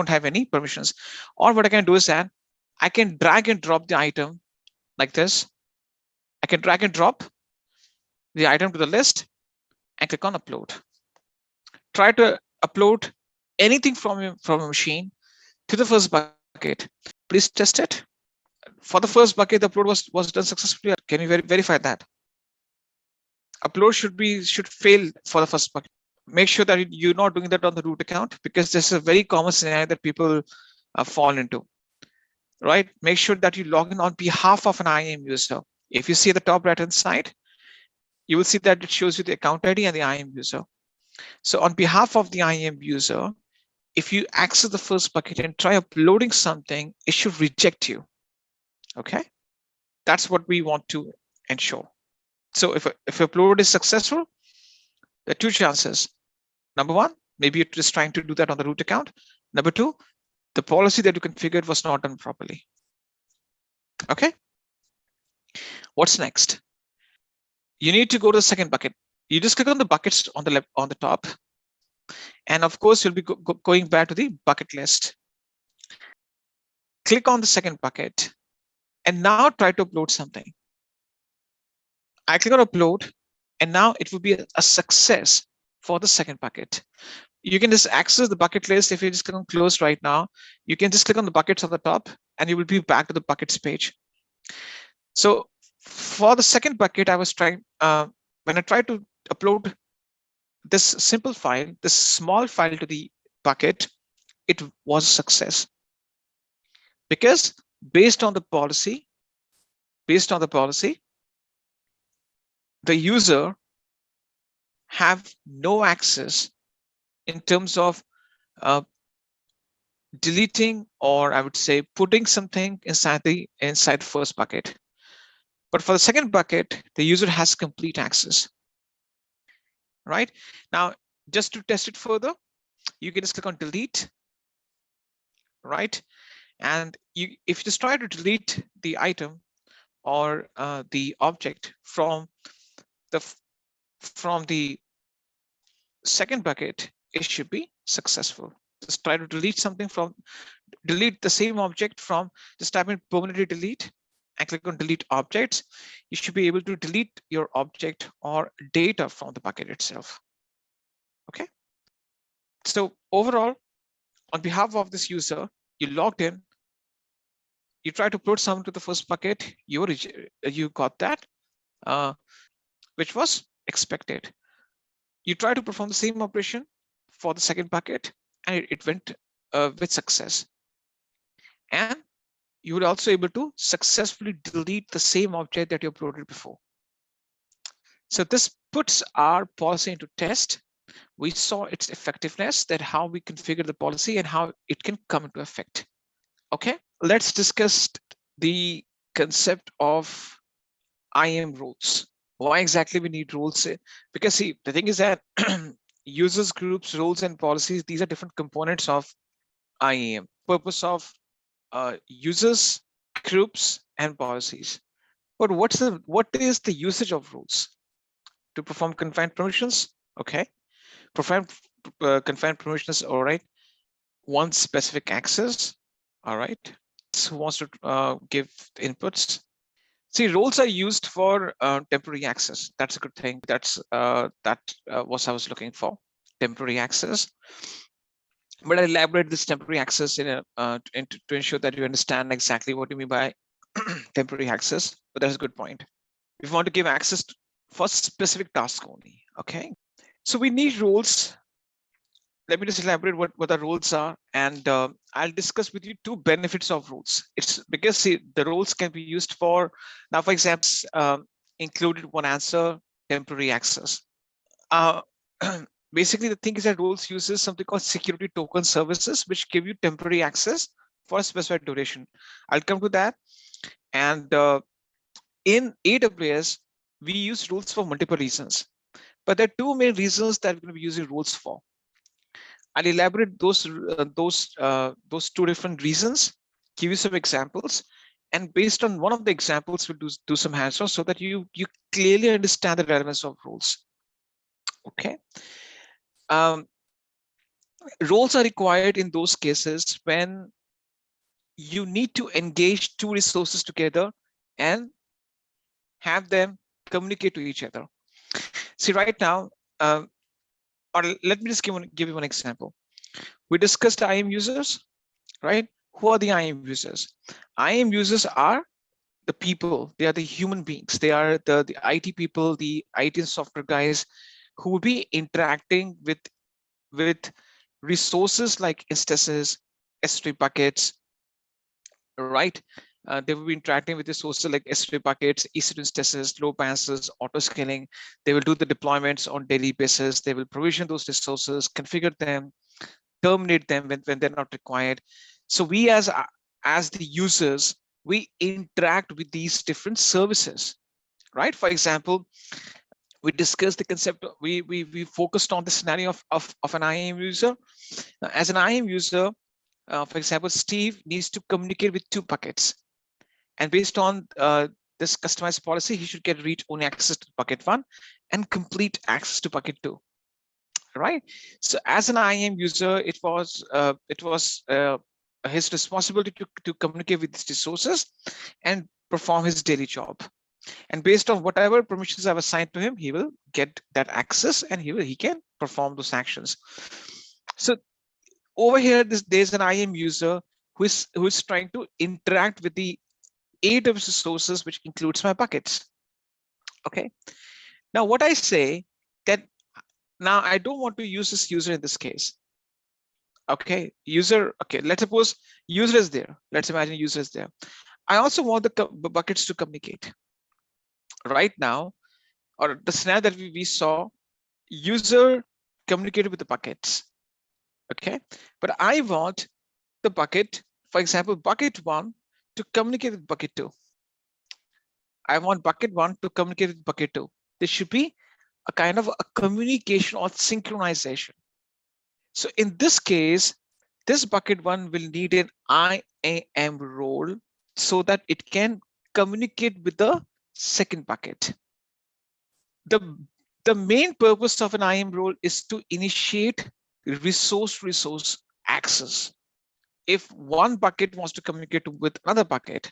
have any permissions. Or what I can do is that I can drag and drop the item like this. I can drag and drop the item to the list and click on upload. Try to upload anything from a machine to the first bucket. Please test it. For the first bucket, the upload was done successfully. Can you verify that? Upload should fail for the first bucket. Make sure that you're not doing that on the root account, because this is a very common scenario that people fall into. Right? Make sure that you log in on behalf of an IAM user. If you see the top right hand side, you will see that it shows you the account ID and the IAM user. So on behalf of the IAM user, if you access the first bucket and try uploading something, it should reject you. Okay, that's what we want to ensure. So if upload is successful, there are two chances. Number one, maybe you're just trying to do that on the root account. Number two, the policy that you configured was not done properly. Okay. What's next? You need to go to the second bucket. You just click on the buckets on the left, on the top. And of course, you'll be going back to the bucket list. Click on the second bucket and now try to upload something. I click on upload and now it will be a success for the second bucket. You can just access the bucket list. If you just click on close right now, you can just click on the buckets on the top and you will be back to the buckets page. So for the second bucket, I was trying, when I tried to upload this simple file, this small file to the bucket, it was a success. Because based on the policy, the user have no access in terms of deleting, or I would say putting something inside the first bucket. But for the second bucket, the user has complete access. Right now, just to test it further, you can just click on delete. Right, and if you just try to delete the item or the object from the second bucket, it should be successful. Just try to delete something delete the same object from, just type in permanently delete and click on delete objects. You should be able to delete your object or data from the bucket itself. Okay. So overall, on behalf of this user, you logged in, you try to put something to the first bucket, you got that, which was expected. You try to perform the same operation for the second bucket, and it went with success. And you were also able to successfully delete the same object that you uploaded before. So this puts our policy into test. We saw its effectiveness, that how we configure the policy and how it can come into effect. Okay, let's discuss the concept of IAM roles. Why exactly we need roles? Because see, the thing is that users, groups, roles, and policies, these are different components of IAM. Purpose of users, groups, and policies. But what is the usage of roles? To perform confined permissions? Okay, perform confined permissions. All right. One specific access. All right. Who wants to give inputs? See, roles are used for temporary access. That's a good thing. That's what I was looking for. Temporary access. but I'll elaborate this temporary access in to ensure that you understand exactly what you mean by temporary access. But that's a good point. We want to give access for specific task only. Okay. So we need roles. Let me just elaborate what the roles are, and I'll discuss with you two benefits of roles. It's because see, the roles can be used for, now for example, included one answer, temporary access. Basically, the thing is that roles uses something called security token services, which give you temporary access for a specified duration. I'll come to that. And in AWS, we use rules for multiple reasons, but there are two main reasons that we're going to be using rules for. I'll elaborate those two different reasons, give you some examples, and based on one of the examples, we'll do some hands-on so that you clearly understand the relevance of roles. Okay. Roles are required in those cases when you need to engage two resources together and have them communicate to each other. See, right now, or let me just give you one example. We discussed IAM users, right? Who are the IAM users? IAM users are the people. They are the human beings. They are the IT people, the IT and software guys who will be interacting with resources like instances, S3 buckets, right? They will be interacting with resources like S3 buckets, EC2 instances, load balancers, auto scaling. They will do the deployments on daily basis. They will provision those resources, configure them, terminate them when they're not required. So we as the users, we interact with these different services, right? For example, we discussed the concept of, we focused on the scenario of an IAM user. As an IAM user, for example, Steve needs to communicate with two buckets, and based on this customized policy, he should get read-only access to bucket 1 and complete access to bucket 2. Right. So as an IAM user, it was his responsibility to communicate with these resources and perform his daily job. And based on whatever permissions I've assigned to him, he will get that access and he can perform those actions. So over here, there's an IAM user who is trying to interact with the AWS resources, which includes my buckets. Okay. Now, what I say that now I don't want to use this user in this case. Okay, user. Okay, let's suppose user is there. Let's imagine user is there. I also want the buckets to communicate. Right now, or the scenario that we saw, user communicated with the buckets. Okay, but I want the bucket, for example, bucket 1 to communicate with bucket 2. I want bucket 1 to communicate with bucket 2. There should be a kind of a communication or synchronization. So in this case, this bucket 1 will need an IAM role so that it can communicate with the second bucket. The main purpose of an IAM role is to initiate resource access. If one bucket wants to communicate with another bucket,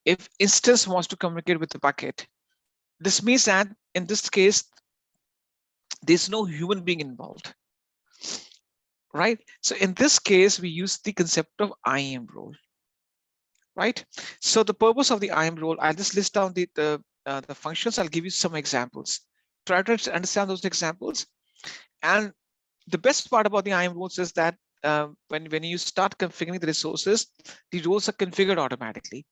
if instance wants to communicate with the bucket, this means that in this case, there's no human being involved, right? So in this case, we use the concept of IAM role, right? So the purpose of the IAM role, I'll just list down the functions. I'll give you some examples. Try to understand those examples. And the best part about the IAM roles is that when you start configuring the resources, the roles are configured automatically.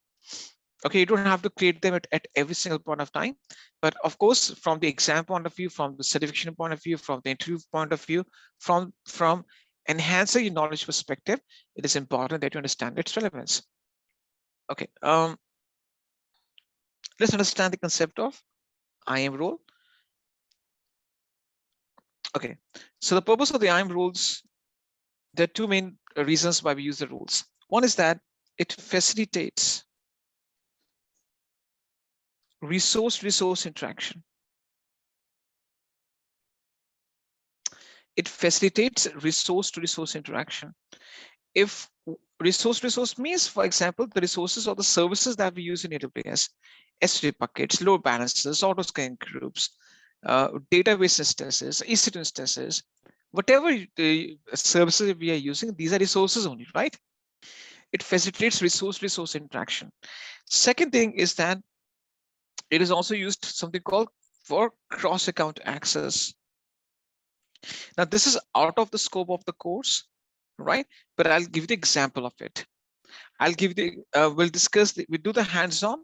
Okay, you don't have to create them at every single point of time. But of course, from the exam point of view, from the certification point of view, from the interview point of view, from enhancing your knowledge perspective, it is important that you understand its relevance. Okay, let's understand the concept of IAM role. Okay, so the purpose of the IAM rules, there are two main reasons why we use the rules. One is that it facilitates resource interaction. It facilitates resource interaction. If resource means, for example, the resources or the services that we use in AWS, S3 buckets, load balancers, auto scaling groups, database instances, EC2 instances, whatever the services we are using, these are resources only, right? It facilitates resource interaction. Second thing is that it is also used something called for cross account access. Now this is out of the scope of the course, right? But I'll give you the example of it. I'll give the we'll discuss we'll do the hands-on.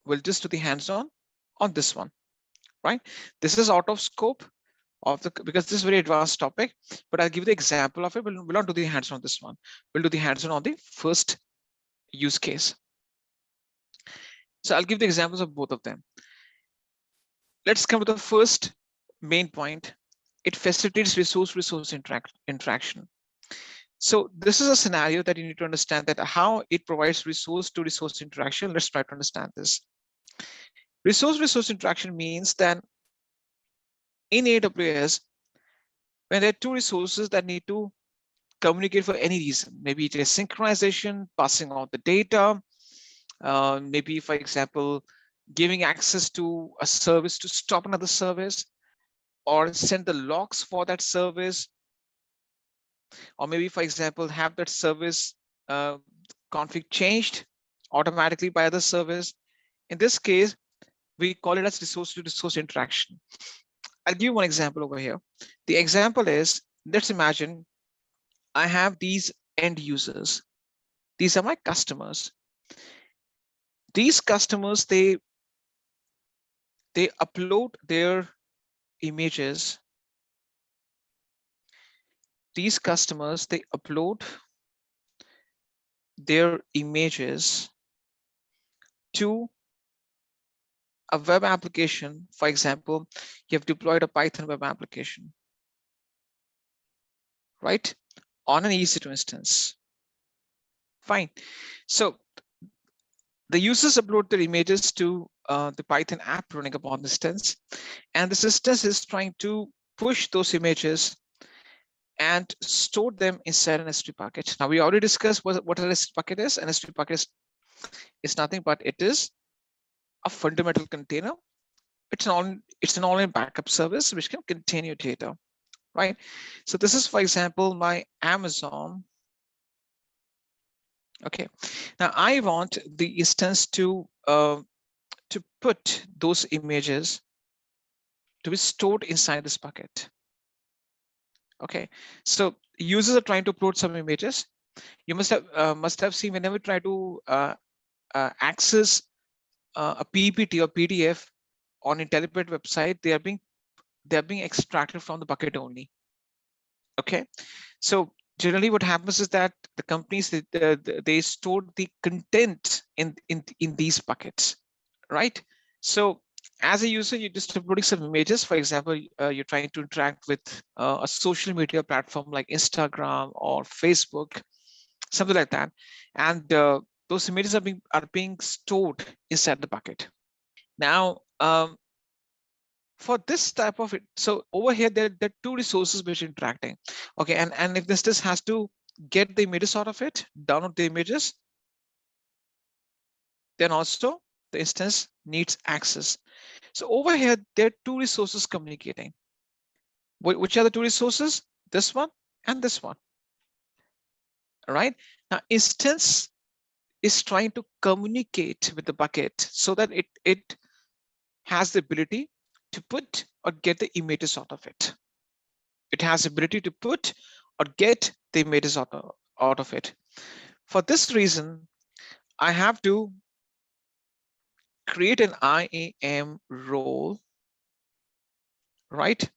We'll just do the hands-on on this one, right? This is out of scope of the, because this is very advanced topic, but I'll give you the example of it. We'll not do the hands-on on this one. We'll do the hands-on on the first use case. So I'll give the examples of both of them. Let's come to the first main point. It facilitates resource interaction. So this is a scenario that you need to understand, that how it provides resource to resource interaction. Let's try to understand this. Resource interaction means that in AWS, when there are two resources that need to communicate for any reason, maybe it is synchronization, passing on the data, maybe, for example, giving access to a service to stop another service, or send the logs for that service, or maybe, for example, have that service config changed automatically by other service. In this case, we call it as resource to resource interaction. I'll give you one example over here. The example is, let's imagine I have these end users. These are my customers. These customers, they upload their images. These customers, they upload their images to a web application. For example, you have deployed a Python web application, right, on an EC2 instance. Fine. So the users upload their images to the Python app running upon the instance, and this instance is trying to push those images and store them inside an S3 bucket. Now, we already discussed what an S3 bucket is. An S3 bucket is nothing but it is a fundamental container. It's an online backup service which can contain your data, right? So this is, for example, my Amazon. Okay, now I want the instance to put those images to be stored inside this bucket. Okay, so users are trying to upload some images. You must have seen, whenever you try to access a PPT or PDF on Intellipaat website, they are being extracted from the bucket only. Okay, so generally what happens is that the companies, they store the content in these buckets, right? So as a user, you're just uploading some images. For example, you're trying to interact with a social media platform like Instagram or Facebook, something like that, and those images are being stored inside the bucket. Now, for this type of it, so over here there are two resources which are interacting. Okay, and if this has to get the images out of it, download the images, then also the instance needs access. So over here there are two resources communicating. Which are the two resources? This one and this one. All right, now instance is trying to communicate with the bucket so that it has the ability to put or get the images out of it. It has the ability to put or get the images out of it. For this reason, I have to create an IAM role, right?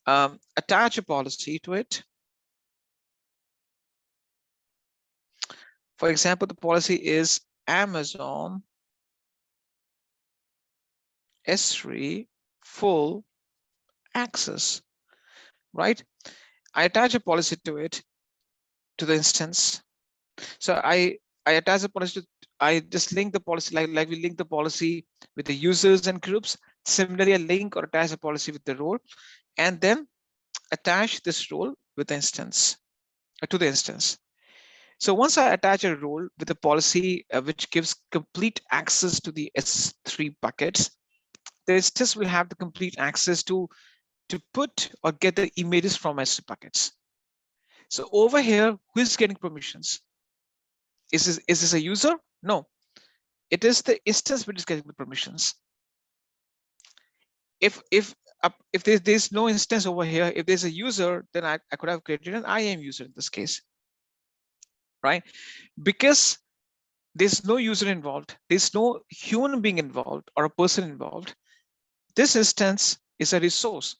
Attach a policy to it. For example, the policy is Amazon S3 full access, right? I attach a policy to it, to the instance. So I attach a policy to, I just link the policy like we link the policy with the users and groups. Similarly, a link or attach a policy with the role, and then attach this role with the instance to the instance. So once I attach a role with a policy which gives complete access to the S3 buckets, the instance will have the complete access to to put or get the images from my S3 buckets. So over here, who is getting permissions? Is this a user? No, it is the instance which is getting the permissions. If there's no instance over here, if there's a user, then I could have created an IAM user in this case, right? Because there's no user involved, there's no human being involved or a person involved. This instance is a resource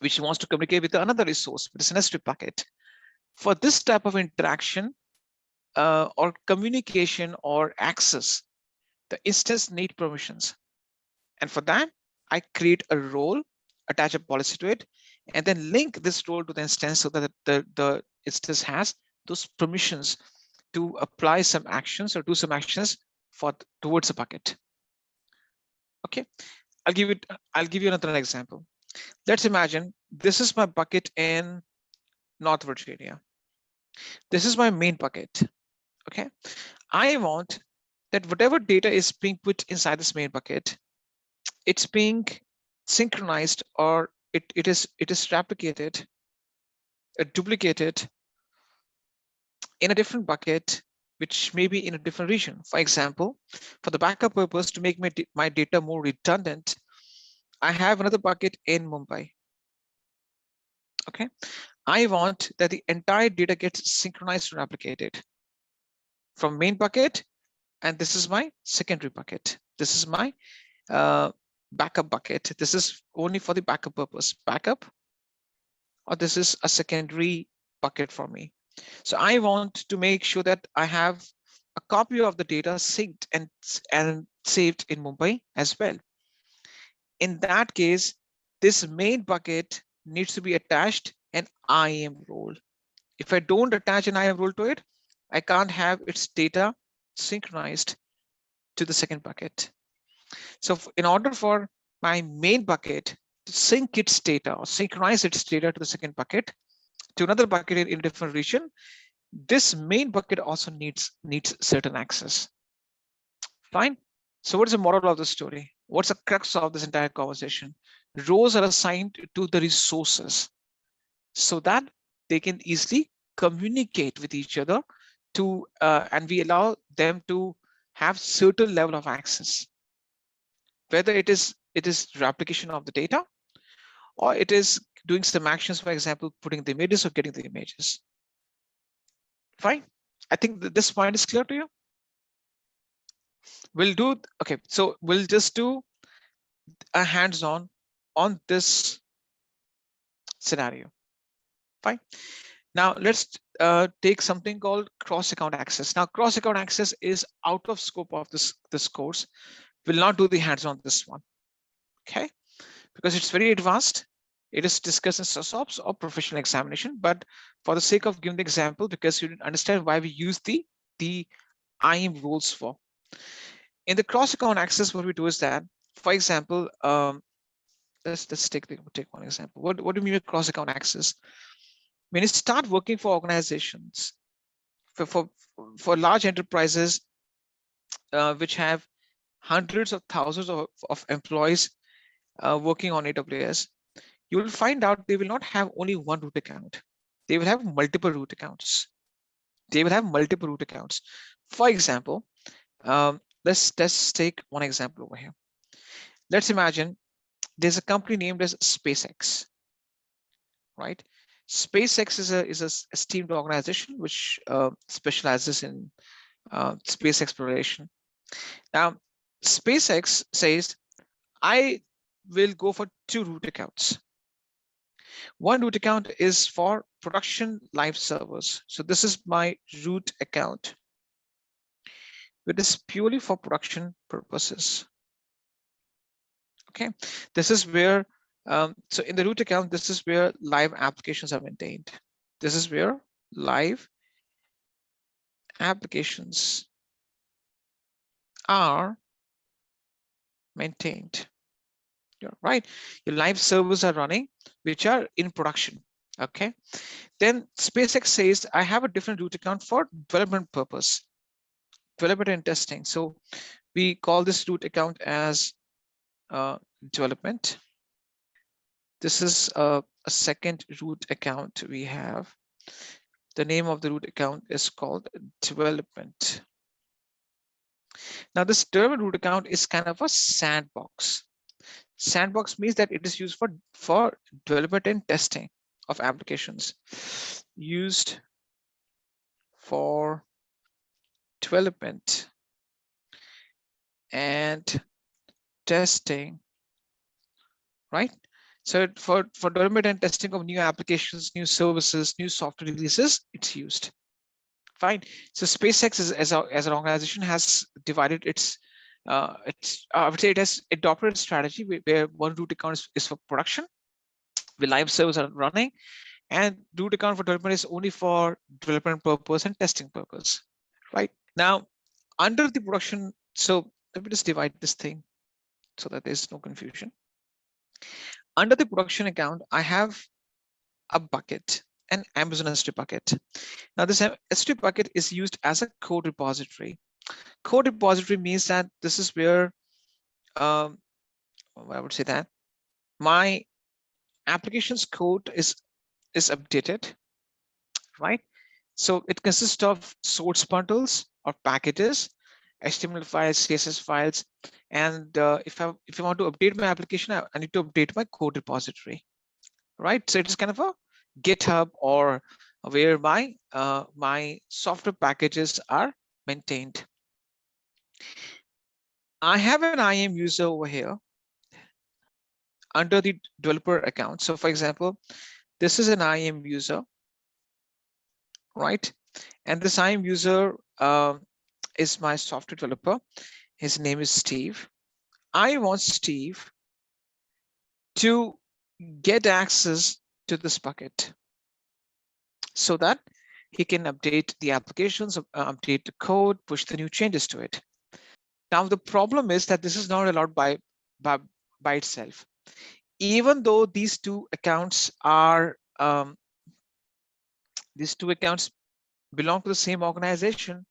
which wants to communicate with another resource, but it's an S3 bucket. For this type of interaction or communication or access, the instance need permissions. And for that, I create a role, attach a policy to it, and then link this role to the instance so that the instance has those permissions to apply some actions or do some actions towards a bucket. Okay, I'll give you another example. Let's imagine this is my bucket in North Virginia. This is my main bucket. Okay, I want that whatever data is being put inside this main bucket, it's being synchronized, or it is replicated, duplicated in a different bucket, which may be in a different region. For example, for the backup purpose, to make my data more redundant, I have another bucket in Mumbai. Okay, I want that the entire data gets synchronized and replicated from main bucket, and this is my secondary bucket. This is my backup bucket. This is only for the backup purpose, backup, or this is a secondary bucket for me. So I want to make sure that I have a copy of the data synced and saved in Mumbai as well. In that case, this main bucket needs to be attached an IAM role. If I don't attach an IAM role to it, I can't have its data synchronized to the second bucket. So in order for my main bucket to sync its data or synchronize its data to the second bucket, to another bucket in a different region, this main bucket also needs certain access. Fine. So what's the moral of the story? What's the crux of this entire conversation? Roles are assigned to the resources so that they can easily communicate with each other and we allow them to have certain level of access, whether it is replication of the data or it is doing some actions, for example, putting the images or getting the images. Fine. I think that this point is clear to you. We'll do, okay, so we'll just do a hands-on on this scenario. Fine. Now let's take something called cross-account access. Now cross-account access is out of scope of this course. We'll not do the hands-on this one, okay? Because it's very advanced. It is discussed in SysOps or professional examination, but for the sake of giving the example, because you didn't understand why we use the IAM rules for. In the cross-account access, what we do is that, for example, let's take one example. What do you mean by cross-account access? When you start working for organizations, for large enterprises, which have hundreds of thousands of employees working on AWS, you will find out they will not have only one root account. They will have multiple root accounts. For example, let's take one example over here. Let's imagine there's a company named as SpaceX, right? SpaceX is a esteemed organization which specializes in space exploration. Now, SpaceX says, I will go for 2 root accounts. One root account is for production live servers. So this is my root account. It is purely for production purposes. Okay, this is where, so in the root account, this is where live applications are maintained. This is where live applications are maintained. You're right. Your live servers are running, which are in production. Okay. Then SpaceX says, I have a different root account for development purpose, development and testing. So we call this root account as development. This is a second root account we have. The name of the root account is called development. Now, this development root account is kind of a sandbox. Sandbox means that it is used for development and testing of applications. Used for development and testing, right? So for development and testing of new applications, new services, new software releases, it's used. Fine. So SpaceX as an organization has divided its I would say it has adopted a strategy where one root account is for production, where live servers are running, and root account for development is only for development purpose and testing purpose, right? Now, under the production, so let me just divide this thing so that there's no confusion. Under the production account, I have a bucket, an Amazon S3 bucket. Now, this S3 bucket is used as a code repository. Code repository means that this is where I would say that my application's code is updated, right? So it consists of source bundles or packages, HTML files, CSS files, and if I want to update my application, I need to update my code repository, right? So it is kind of a GitHub or where my software packages are maintained. I have an IAM user over here under the developer account. So for example, this is an IAM user, right? And this IAM user is my software developer. His name is Steve. I want Steve to get access to this bucket so that he can update the applications, update the code, push the new changes to it. Now, the problem is that this is not allowed by itself. Even though these two accounts are belong to the same organization,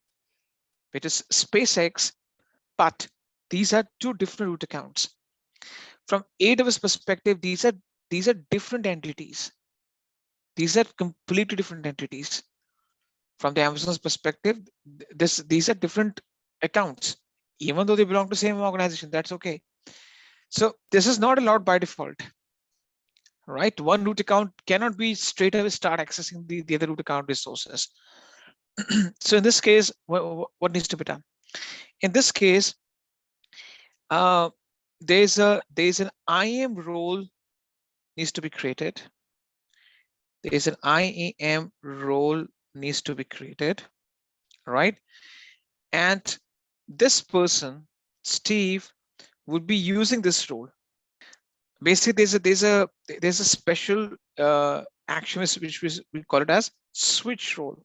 which is SpaceX, but these are two different root accounts. From AWS perspective, these are different entities. These are completely different entities. From the Amazon's perspective, these are different accounts, even though they belong to the same organization. That's okay. So this is not allowed by default, right? One root account cannot be straight away start accessing the other root account resources. So in this case, what needs to be done? In this case, there's an IAM role needs to be created. There's an IAM role needs to be created, right? And this person, Steve, would be using this role. Basically, there's a special action which we call it as switch role.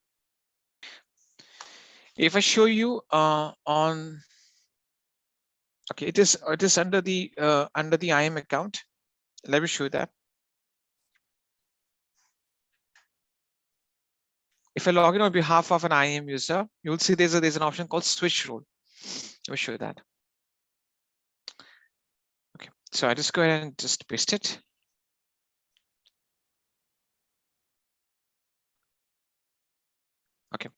If I show you on, okay, it is under the IAM account. Let me show you that. If I log in on behalf of an IAM user, you will see there's an option called switch role. Let me show you that. Okay, so I just go ahead and just paste it. Okay,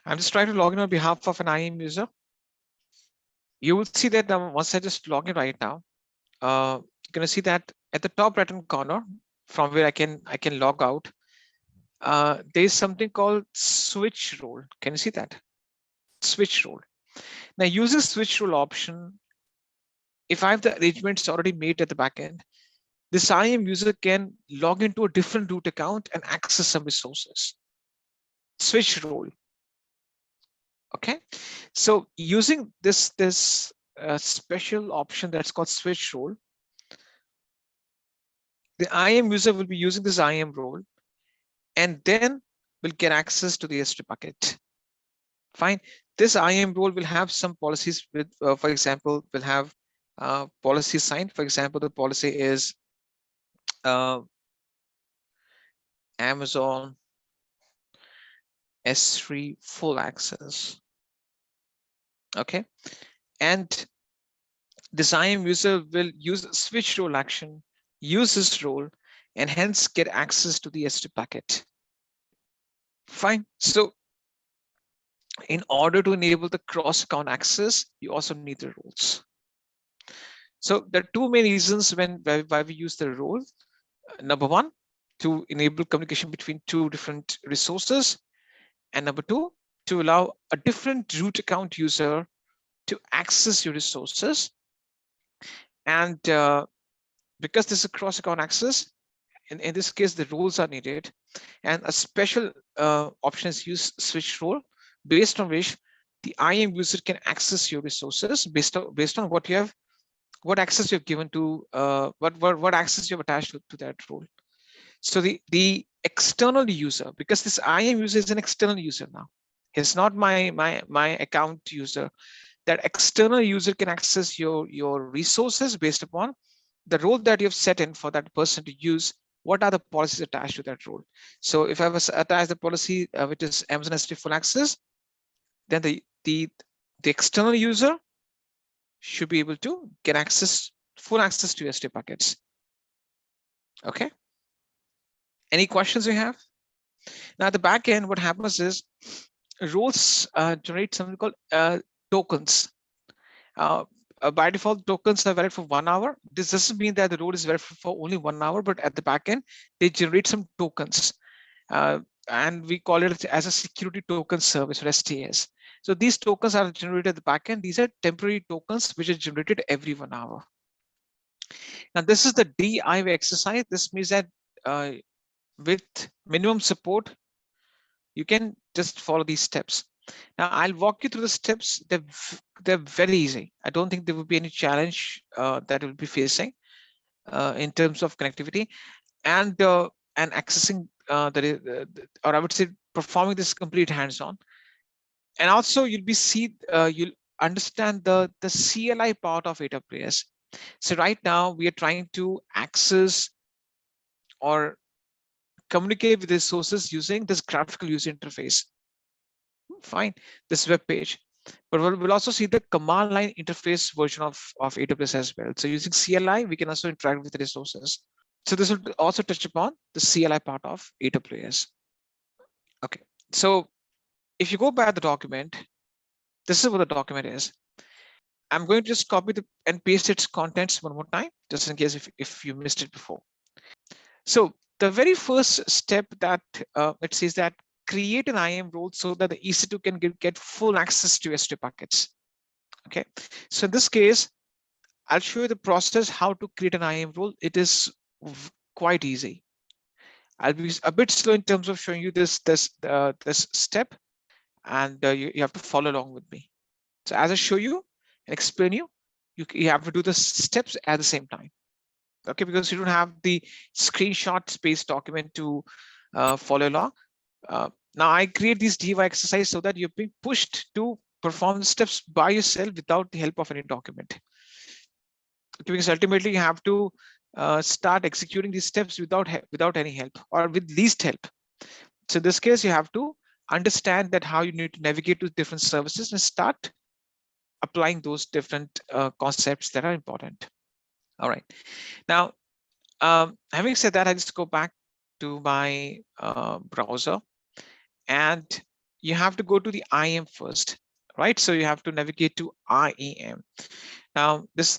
I'm just trying to log in on behalf of an IAM user. You will see that once I just log in right now, you're gonna see that at the top right-hand corner, from where I can log out, there's something called switch role. Can you see that? Switch role. Now, using switch role option, if I have the arrangements already made at the backend, this IAM user can log into a different root account and access some resources. Switch role. Okay, so using this special option that's called switch role, the IAM user will be using this IAM role and then will get access to the S3 bucket. Fine. This IAM role will have some policies with, for example, will have policy signed. For example, the policy is Amazon S3 full access. Okay, and this IAM user will use switch role action, use this role, and hence get access to the S2 packet. Fine. So in order to enable the cross-account access, you also need the roles. So there are two main reasons why we use the role. Number one, to enable communication between two different resources. And number two, to allow a different root account user to access your resources. And because this is a cross-account access, in this case, the roles are needed. And a special option is used, switch role, based on which the IAM user can access your resources based on what you have, what access you've given to, what access you've attached to that role. So the external user, because this IAM user is an external user now, it's not my account user. That external user can access your resources based upon the role that you've set in for that person to use. What are the policies attached to that role? So if I was attached the policy which is Amazon S3 full access, then the external user should be able to get full access to S3 packets. Okay. Any questions you have? Now at the back end, what happens is roles generate something called tokens. By default, tokens are valid for 1 hour. This doesn't mean that the role is valid for only 1 hour, but at the back end, they generate some tokens. And we call it as a security token service, or STS. So these tokens are generated at the back end. These are temporary tokens which are generated every 1 hour. Now this is the DIY exercise. This means that with minimum support, you can just follow these steps. Now I'll walk you through the steps. They're very easy. I don't think there will be any challenge that we'll be facing in terms of connectivity and accessing or I would say performing this complete hands-on. And also you'll understand the CLI part of AWS. So right now we are trying to access or communicate with resources using this graphical user interface. Fine, this web page. But we'll also see the command line interface version of AWS as well. So using CLI, we can also interact with the resources. So this will also touch upon the CLI part of AWS. Okay, so if you go by the document, this is what the document is. I'm going to just copy and paste its contents one more time, just in case if you missed it before. So the very first step that it says that create an IAM role so that the EC2 can get full access to S2 packets. Okay, so in this case, I'll show you the process how to create an IAM role. It is quite easy. I'll be a bit slow in terms of showing you this step, and you have to follow along with me. So as I show you and explain you have to do the steps at the same time. Okay, because you don't have the screenshot space document to follow along. Now I create these DIY exercise so that you're being pushed to perform the steps by yourself without the help of any document. Okay, because ultimately you have to start executing these steps without any help or with least help. So in this case, you have to understand that how you need to navigate to different services and start applying those different concepts that are important. All right. Now, having said that, I just go back to my browser, and you have to go to the IAM first, right? So you have to navigate to IAM. Now, this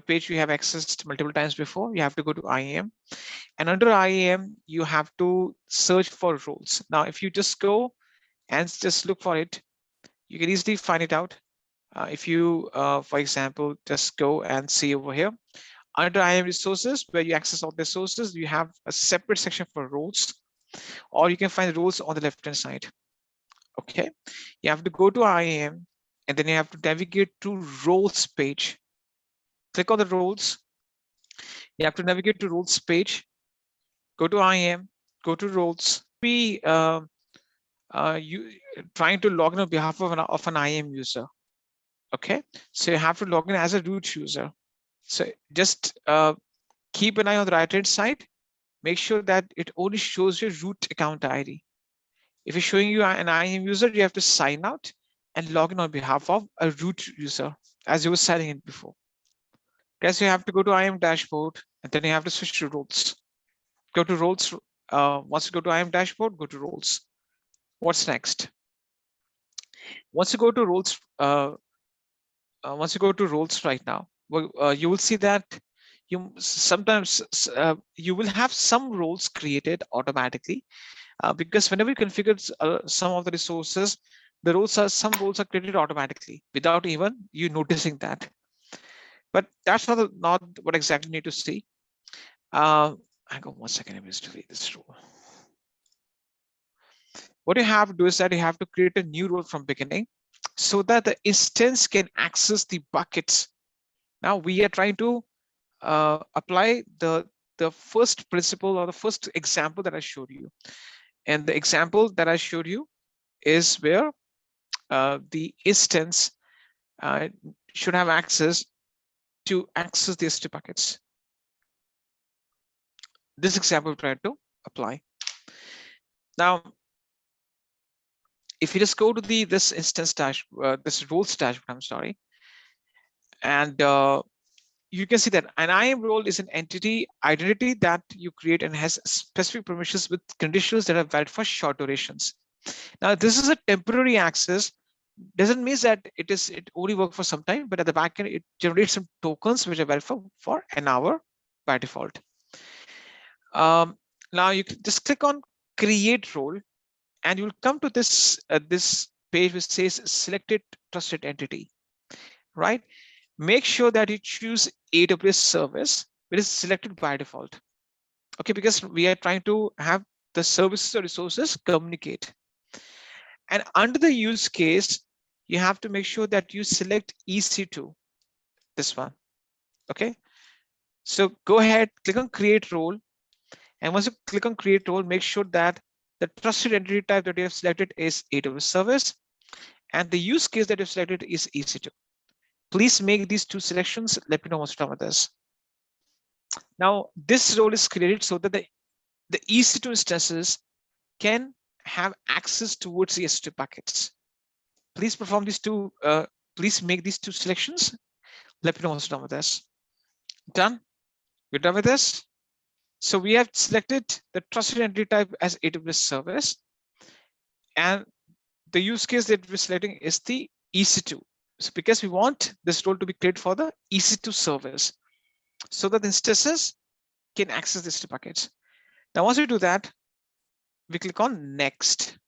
page we have accessed multiple times before. You have to go to IAM, and under IAM, you have to search for roles. Now, if you just go and just look for it, you can easily find it out. If you, for example, just go and see over here, under IAM resources, where you access all the resources, you have a separate section for roles, or you can find roles on the left-hand side. Okay, you have to go to IAM, and then you have to navigate to roles page. Click on the roles. You have to navigate to roles page. Go to IAM. Go to roles. Be you trying to log in on behalf of an IAM user. Okay, so you have to log in as a root user. So just keep an eye on the right-hand side. Make sure that it only shows your root account ID. If it's showing you an IAM user, you have to sign out and log in on behalf of a root user as you were signing in before. Okay, so you have to go to IAM dashboard, and then you have to switch to roles. Go to roles. Once you go to IAM dashboard, go to roles. What's next? Once you go to roles, right now, you will see that you sometimes you will have some roles created automatically, because whenever you configure some of the resources, some roles are created automatically without even you noticing that. But that's not what exactly you need to see. Hang on 1 second, let me just delete this role. What you have to do is that you have to create a new role from beginning so that the instance can access the buckets. Now we are trying to apply the first principle or the first example that I showed you. And the example that I showed you is where the instance should have access to access these two buckets. This example we try to apply. Now, if you just go to this instance this roles dashboard, I'm sorry, and you can see that an IAM role is an entity identity that you create and has specific permissions with conditions that are valid for short durations. Now, this is a temporary access. Doesn't mean that it only works for some time, but at the back end, it generates some tokens which are valid for an hour by default. Now you can just click on create role, and you'll come to this this page which says selected trusted entity, right? Make sure that you choose AWS service, which is selected by default. Okay, because we are trying to have the services or resources communicate. And under the use case, you have to make sure that you select EC2, this one. Okay, so go ahead, click on create role. And once you click on create role, make sure that the trusted entity type that you have selected is AWS service, and the use case that you've selected is EC2. Please make these two selections. Let me know what's wrong with this. Now, this role is created so that the EC2 instances can have access towards the S2 buckets. Please perform these two. Please make these two selections. Let me know what's wrong with this. Done. We're done with this. So we have selected the trusted entity type as AWS service, and the use case that we're selecting is the EC2. So because we want this role to be created for the EC2 service, so that the instances can access these two buckets. Now, once we do that, we click on next.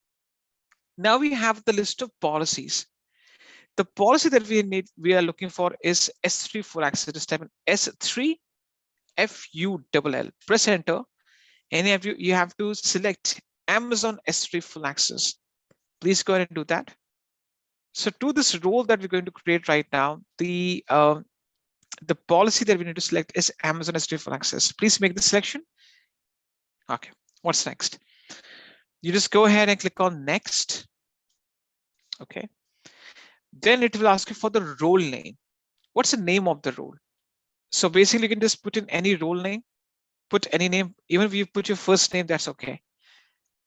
Now we have the list of policies. The policy that we are looking for is S3 full access. Just type in S3 FULL. Press enter, and you have to select Amazon S3 full access. Please go ahead and do that. So to this role that we're going to create right now, the policy that we need to select is Amazon S3 full access. Please make the selection. Okay, what's next? You just go ahead and click on next. Okay. Then it will ask you for the role name. What's the name of the role? So basically, you can just put in any role name, put any name. Even if you put your first name, that's okay.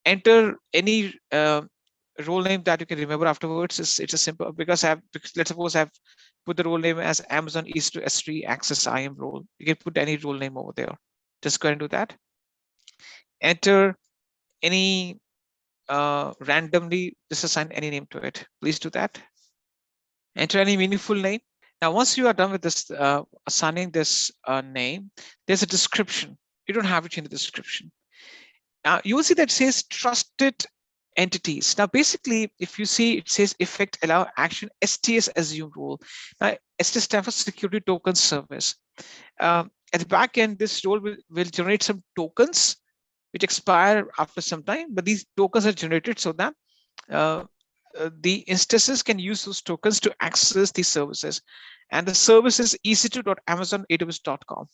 Enter any role name that you can remember afterwards. It's a simple, because let's suppose I've put the role name as Amazon EC2 S3 Access IAM role. You can put any role name over there. Just go ahead and do that. Enter any randomly, just assign any name to it. Please do that. Enter any meaningful name. Now, once you are done with this assigning this name, there's a description. You don't have to change the description. You will see that it says trusted entities. Now, basically, if you see, it says effect allow action STS assume role. Now, STS stands for security token service. At the back end, this role will generate some tokens which expire after some time, but these tokens are generated so that the instances can use those tokens to access these services. And the service is ec2.amazonaws.com.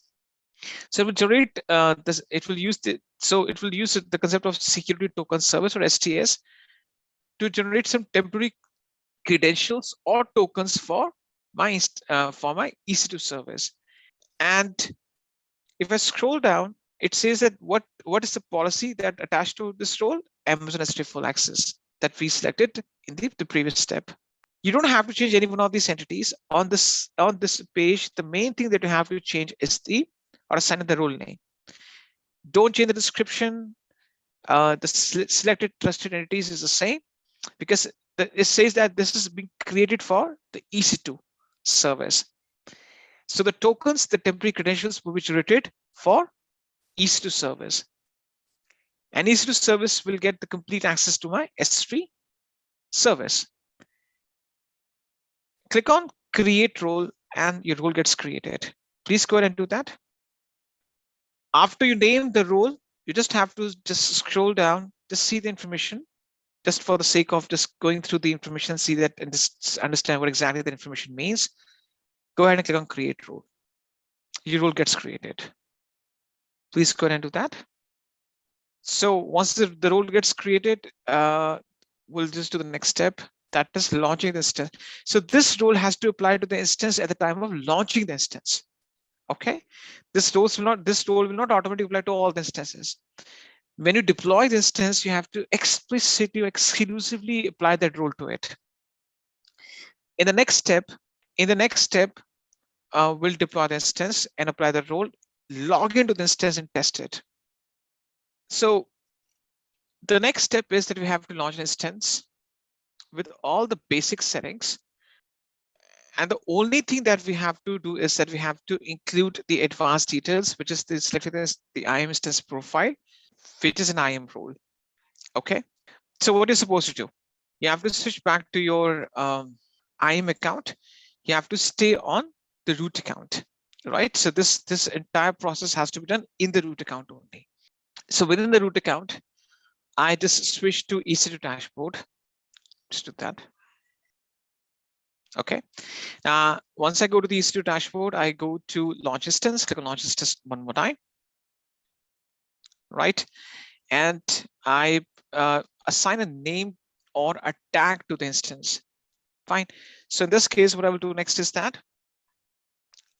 So it will generate this. It will use the concept of security token service, or STS, to generate some temporary credentials or tokens for my EC2 service. And if I scroll down, it says that what is the policy that attached to this role? Amazon S3 full access that we selected in the previous step. You don't have to change any one of these entities on this page. The main thing that you have to change is assign the role name. Don't change the description. The selected trusted entities is the same, because it says that this is being created for the EC2 service. So the tokens, the temporary credentials will be generated for EC2 service. And EC2 service will get the complete access to my S3 service. Click on create role and your role gets created. Please go ahead and do that. After you name the role, you just have to just scroll down, just see the information, just for the sake of just going through the information, see that and just understand what exactly the information means. Go ahead and click on create role. Your role gets created. Please go ahead and do that. So once the role gets created, we'll just do the next step. That is launching the instance. So this role has to apply to the instance at the time of launching the instance. Okay, this role will not automatically apply to all the instances. When you deploy the instance, you have to explicitly or exclusively apply that role to it. In the next step, we'll deploy the instance and apply the role, log into the instance and test it. So the next step is that we have to launch an instance with all the basic settings. And the only thing that we have to do is that we have to include the advanced details, which is selected as the IAM instance profile, which is an IAM role. Okay. So what you're supposed to do, you have to switch back to your IAM account. You have to stay on the root account, right? So this entire process has to be done in the root account only. So within the root account, I just switch to EC2 dashboard. Just do that. Okay. Once I go to the EC2 dashboard, I go to launch instance, click on launch instance one more time. Right. And I assign a name or a tag to the instance. Fine. So in this case, what I will do next is that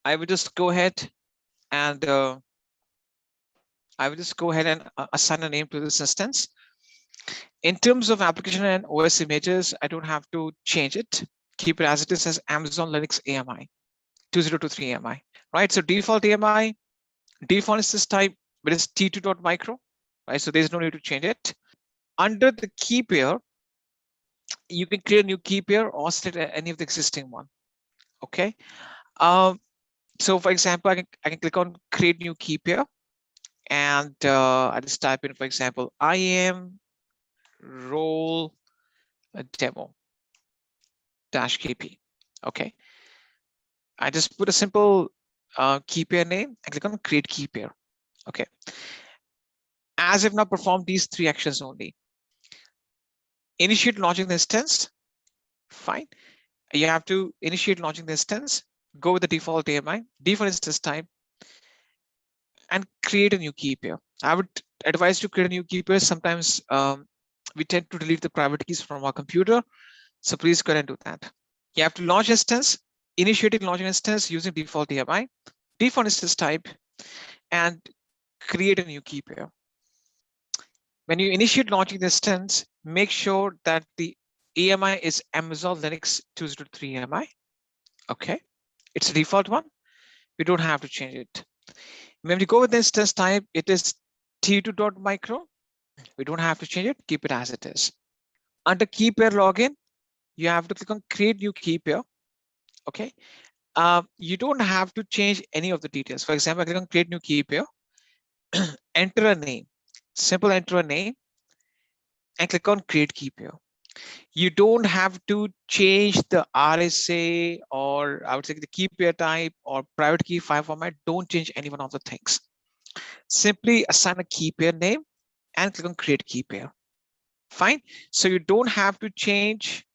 I will just go ahead and assign a name to this instance. In terms of application and OS images, I don't have to change it. Keep it as it is, as Amazon Linux AMI 2023 AMI, right? So default AMI, default instance type, but it's t2.micro, right? So there's no need to change it. Under the key pair, you can create a new key pair or select any of the existing one. Okay. So for example, I can click on create new key pair, and I just type in, for example, IAM role demo -kp. Okay. I just put a simple key pair name and click on create key pair. Okay. As I've now performed these 3 actions only. Initiate launching the instance. Fine. You have to initiate launching the instance, go with the default AMI, default instance type, and create a new key pair. I would advise to create a new key pair. Sometimes we tend to delete the private keys from our computer. So please go ahead and do that. You have to launch instance, initiating launching instance using default AMI, default instance type, and create a new key pair. When you initiate launching the instance, make sure that the AMI is Amazon Linux 2023 AMI. Okay, it's a default one. We don't have to change it. When we go with the instance type, it is t2.micro. We don't have to change it. Keep it as it is. Under key pair login, you have to click on create new key pair. Okay. You don't have to change any of the details. For example, I click on create new key pair, enter a name, simple enter a name, and click on create key pair. You don't have to change the RSA, or I would say the key pair type or private key file format. Don't change any one of the things. Simply assign a key pair name and click on create key pair. Fine. So you don't have to change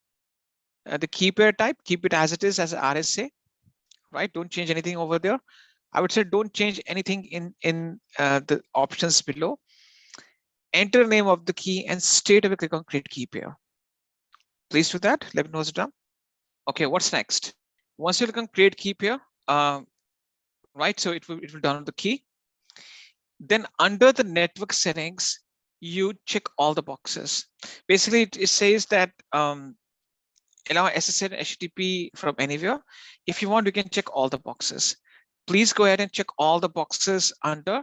the key pair type. Keep it as it is, as RSA, right? Don't change anything over there. I would say don't change anything in the options below. Enter name of the key and straight away click on create key pair. Please do that. Let me know it's done. Okay, what's next? Once you click on create key pair, right? So it will download the key. Then under the network settings, you check all the boxes. Basically, it says that allow SSL and HTTP from anywhere. If you want, you can check all the boxes. Please go ahead and check all the boxes under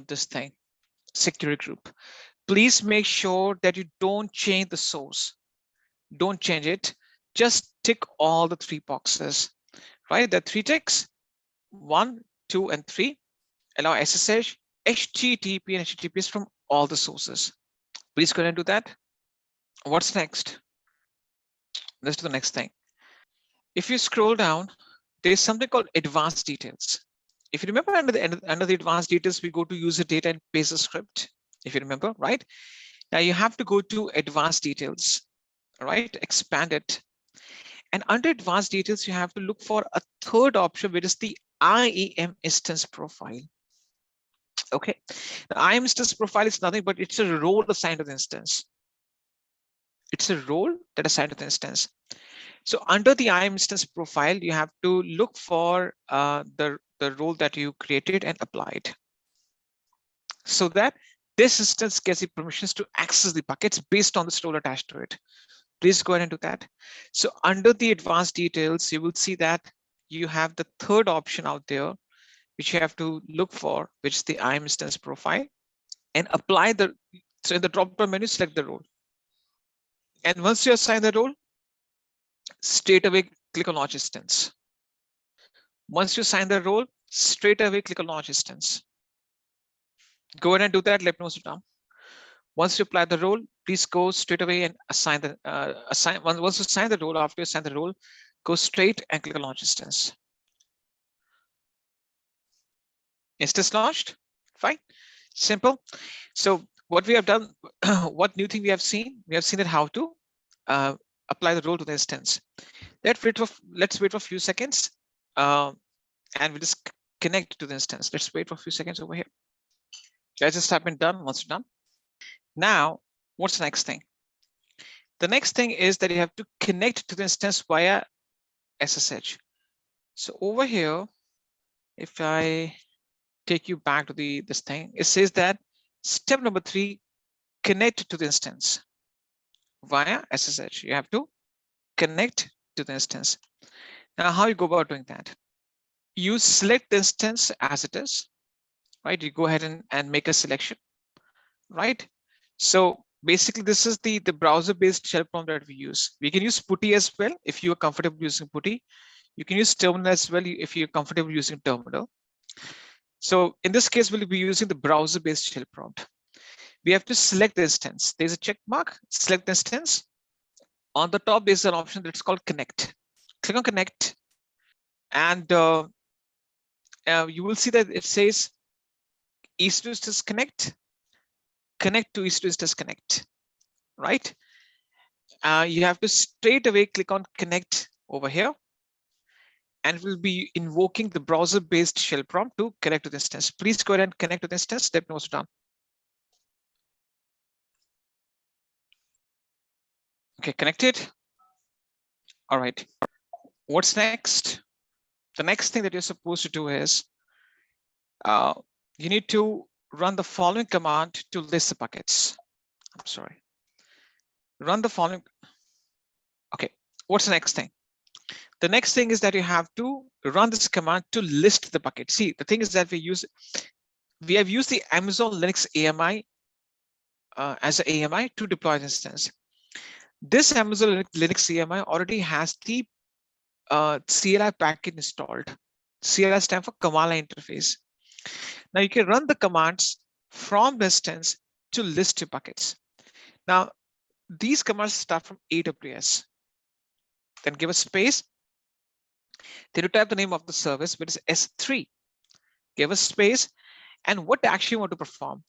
this thing, security group. Please make sure that you don't change the source. Don't change it. Just tick all the 3 boxes, right? The 3 ticks, 1, 2, and 3. Allow SSH, HTTP, and HTTPS from all the sources. Please go ahead and do that. What's next? Let's do the next thing. If you scroll down, there's something called advanced details. If you remember, under the advanced details, we go to user data and paste a script. If you remember, right? Now you have to go to advanced details, right? Expand it. And under advanced details, you have to look for a third option, which is the IAM instance profile. Okay, the IAM instance profile is nothing but it's a role assigned to the instance. It's a role that assigned to the instance. So under the IAM instance profile, you have to look for the role that you created and applied, so that this instance gets the permissions to access the buckets based on this role attached to it. Please go ahead and do that. So under the advanced details, you will see that you have the third option out there, which you have to look for, which is the IAM instance profile, and apply the, so in the drop-down menu, select the role. And once you assign the role, straight away click on launch instance. Once you assign the role, straight away click on launch instance. Go ahead and do that. Let me know if done. Once you apply the role, please go straight away and assign the once you assign the role, after you assign the role, go straight and click on launch instance. Instance launched. Fine, simple. So what we have done, what new thing we have seen? We have seen that how to apply the role to the instance. Let's wait for a few seconds, and we just connect to the instance. Let's wait for a few seconds over here. Guys, just have been done. Once you're done, now what's the next thing? The next thing is that you have to connect to the instance via SSH. So over here, if I take you back to this thing, it says that step number 3, connect to the instance via SSH. You have to connect to the instance. Now, how you go about doing that? You select the instance as it is, right? You go ahead and make a selection, right? So basically, this is the browser-based shell prompt that we use. We can use PuTTY as well if you are comfortable using PuTTY. You can use terminal as well if you're comfortable using terminal. So in this case, we'll be using the browser-based shell prompt. We have to select the instance. There's a check mark, select the instance. On the top, there's an option that's called connect. Click on connect, and you will see that it says EC2 Instances connect to EC2 Instances connect, right? You have to straight away click on connect over here, and we'll be invoking the browser-based shell prompt to connect to the instance. Please go ahead and connect to the instance. Let me know what's done. Okay, connected. All right. What's next? The next thing that you're supposed to do is you need to run the following command to list the buckets. I'm sorry. Run the following. Okay, what's the next thing? The next thing is that you have to run this command to list the bucket. See, the thing is that we have used the Amazon Linux AMI as an AMI to deploy an instance. This Amazon Linux AMI already has the CLI package installed. CLI stands for command line interface. Now you can run the commands from the instance to list your buckets. Now, these commands start from AWS. Then give a space. Then you type the name of the service, which is S3. Give a space. And what action you want to perform?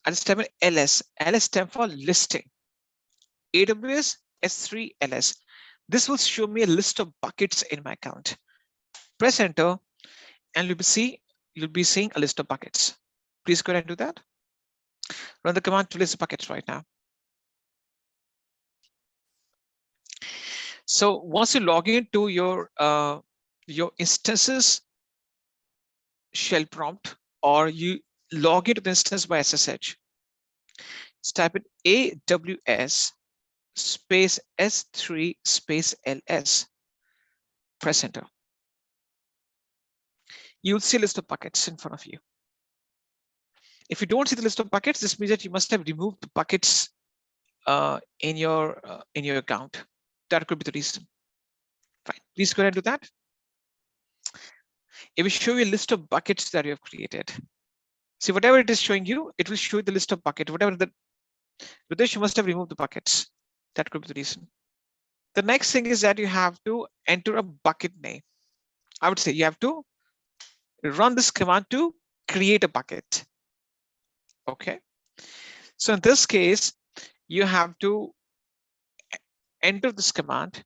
I just type in LS. LS stands for listing. AWS S3 LS. This will show me a list of buckets in my account. Press enter, and you'll be seeing a list of buckets. Please go ahead and do that. Run the command to list buckets right now. So once you log into your instances shell prompt, or you log into the instance by SSH, type in AWS space S3 space LS. Press enter. You'll see a list of buckets in front of you. If you don't see the list of buckets, this means that you must have removed the buckets in your account. That could be the reason. Fine. Please go ahead and do that. It will show you a list of buckets that you have created. See, whatever it is showing you, it will show you the list of buckets. Whatever the Ritesh, you must have removed the buckets. That could be the reason. The next thing is that you have to enter a bucket name. I would say you have to run this command to create a bucket. Okay. So in this case, you have to enter this command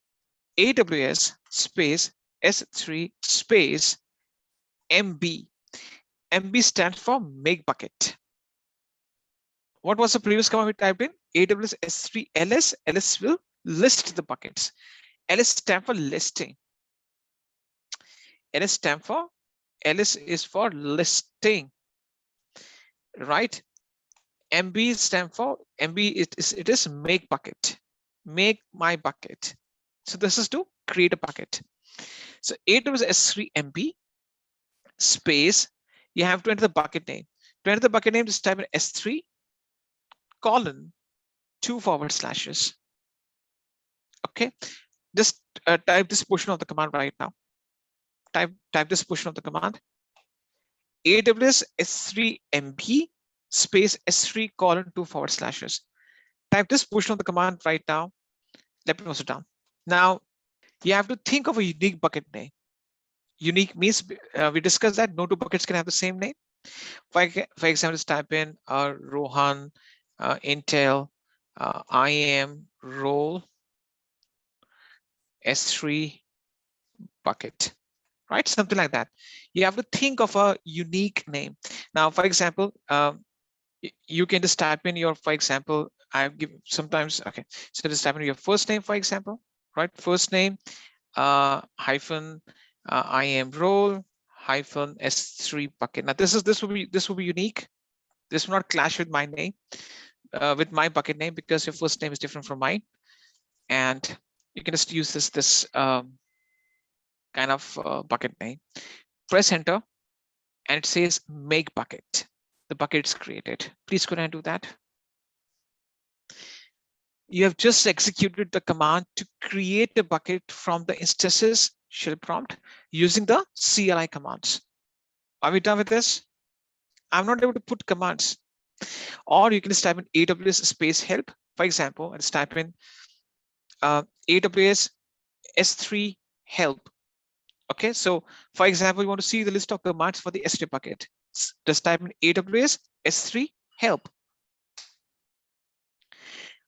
AWS space S3 space MB. MB stands for make bucket. What was the previous command we typed in? AWS S3 LS. LS will list the buckets. LS stands for listing. LS stands for LS is for listing, right? MB stands for MB. It is make bucket. Make my bucket. So this is to create a bucket. So AWS S3 MB space. You have to enter the bucket name. To enter the bucket name, just type in S3 colon 2/. Okay, just type this portion of the command right now. Type this portion of the command. AWS S3 MB space S3 colon 2/. Type this portion of the command right now. Let me also down. Now you have to think of a unique bucket name. Unique means we discussed that no two buckets can have the same name. For example, just type in Rohan Intel IAM role S3 bucket, right? Something like that. You have to think of a unique name. Now, for example, you can just type in your, for example, I give sometimes, okay, so just type in your first name, for example, right? First name hyphen IAM role hyphen S3 bucket. Now this will be unique. This will not clash with my name, with my bucket name, because your first name is different from mine, and you can just use this kind of bucket name. Press enter, and it says make bucket. The bucket is created. Please go ahead and do that. You have just executed the command to create a bucket from the instances shell prompt using the CLI commands. Are we done with this? I'm not able to put commands. Or you can just type in AWS space help. For example, let's type in AWS S3 help. Okay, so for example, you want to see the list of commands for the S3 bucket. Just type in AWS S3 help.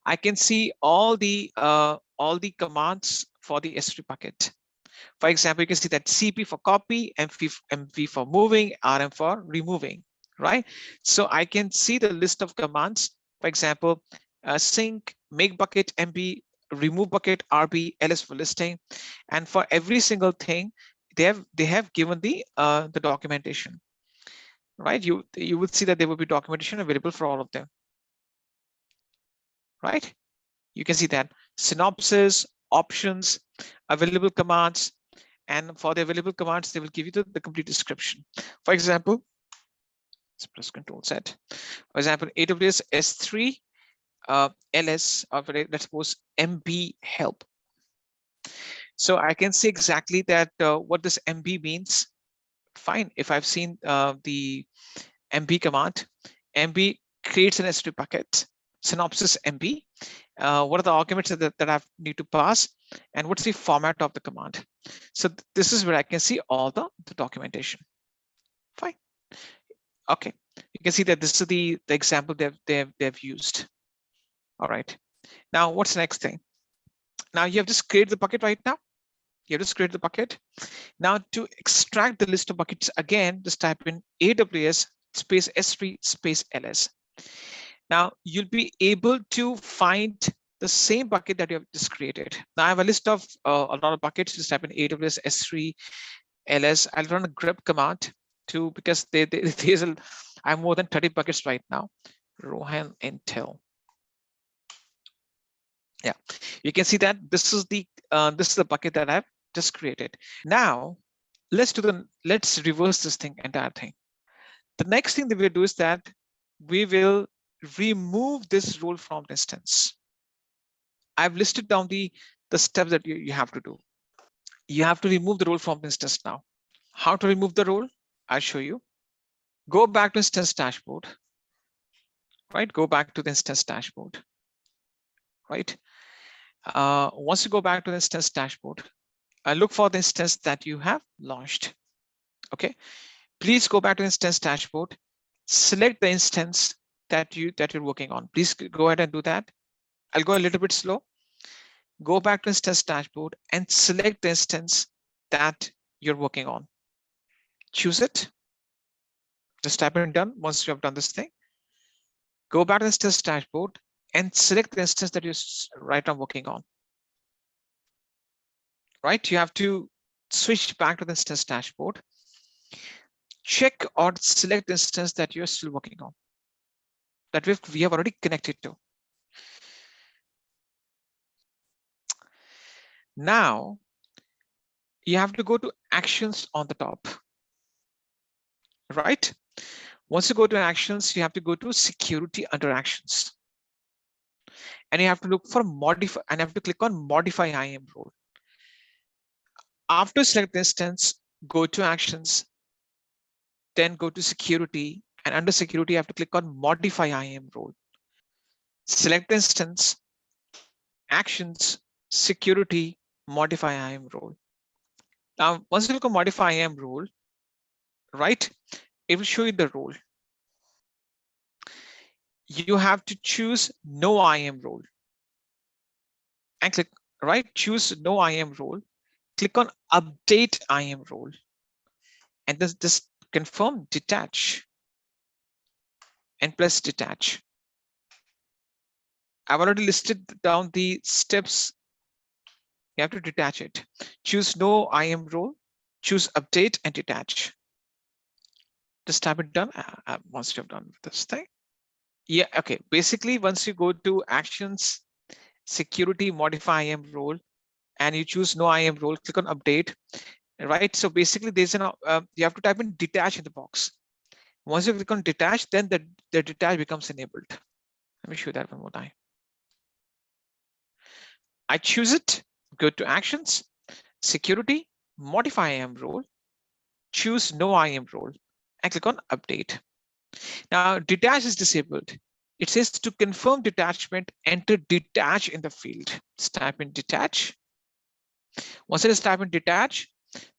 I can see all the commands for the S3 bucket. For example, you can see that CP for copy, MV for moving, RM for removing, right? So I can see the list of commands. For example, sync, make bucket, MB, remove bucket, RB, LS for listing, and for every single thing, they have given the documentation, right? You will see that there will be documentation available for all of them, right? You can see that synopsis, options, available commands, and for the available commands, they will give you the complete description. For example, let's press Control Z. For example, AWS S3 LS, or let's suppose MB help. So I can see exactly that what this MB means. Fine, if I've seen the MB command, MB creates an S3 bucket, synopsis MB. What are the arguments that I need to pass, and what's the format of the command? So this is where I can see all the documentation. Fine. Okay, you can see that this is the example they've used. All right. Now, what's the next thing? Now you have just created the bucket right now. You have just created the bucket. Now to extract the list of buckets again, just type in AWS space S3 space LS. Now you'll be able to find the same bucket that you have just created. Now I have a list of a lot of buckets. Just type in AWS S3 LS. I'll run a grep command too, because I have more than 30 buckets right now. Rohan Intel. Yeah, you can see that this is the bucket that I've just created. Now let's reverse this entire thing. The next thing that we'll do is that we will remove this role from the instance. I've listed down the steps that you have to do. You have to remove the role from the instance now. How to remove the role? I'll show you. Go back to instance dashboard, right? Go back to the instance dashboard, right? Once you go back to the instance dashboard, look for the instance that you have launched. Okay, please go back to instance dashboard, select the instance that you're working on. Please go ahead and do that. I'll go a little bit slow. Go back to instance dashboard and select the instance that you're working on. Choose it. Just type in done. Once you have done this thing, go back to the instance dashboard and select the instance that you're right now working on. Right, you have to switch back to the instance dashboard. Check or select the instance that you're still working on, that we have already connected to. Now you have to go to actions on the top, right? Once you go to actions, you have to go to security under actions, and you have to look for modify, and you have to click on modify IAM role. After select the instance, go to actions, then go to security, and under security you have to click on modify IAM role. Select the instance, actions, security, modify IAM role. Now, once you click on modify IAM role, right, it will show you the role. You have to choose no IAM role and click, right, choose no IAM role, click on update IAM role, and just confirm detach and press detach. I've already listed down the steps. You have to detach it. Choose no IAM role, choose update and detach. Just type it done once you've done this thing. Yeah, okay. Basically, once you go to actions, security, modify IAM role, and you choose no IAM role, click on update, right? So basically, there's an you have to type in detach in the box. Once you click on detach, then the detach becomes enabled. Let me show that one more time. I choose it, go to actions, security, modify IAM role, choose no IAM role, and click on update. Now, detach is disabled. It says to confirm detachment, enter detach in the field. Just type in detach. Once it is type in detach,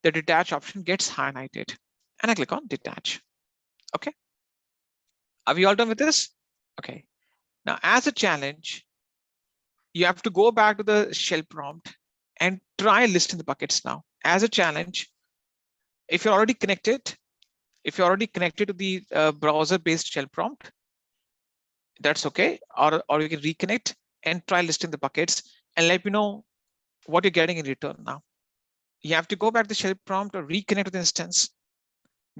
the detach option gets highlighted, and I click on detach. Okay. Are we all done with this? Okay. Now, as a challenge, you have to go back to the shell prompt and try listing the buckets now. As a challenge, if you're already connected to the browser-based shell prompt, that's okay. Or you can reconnect and try listing the buckets and let me know what you're getting in return now. You have to go back to the shell prompt or reconnect to the instance.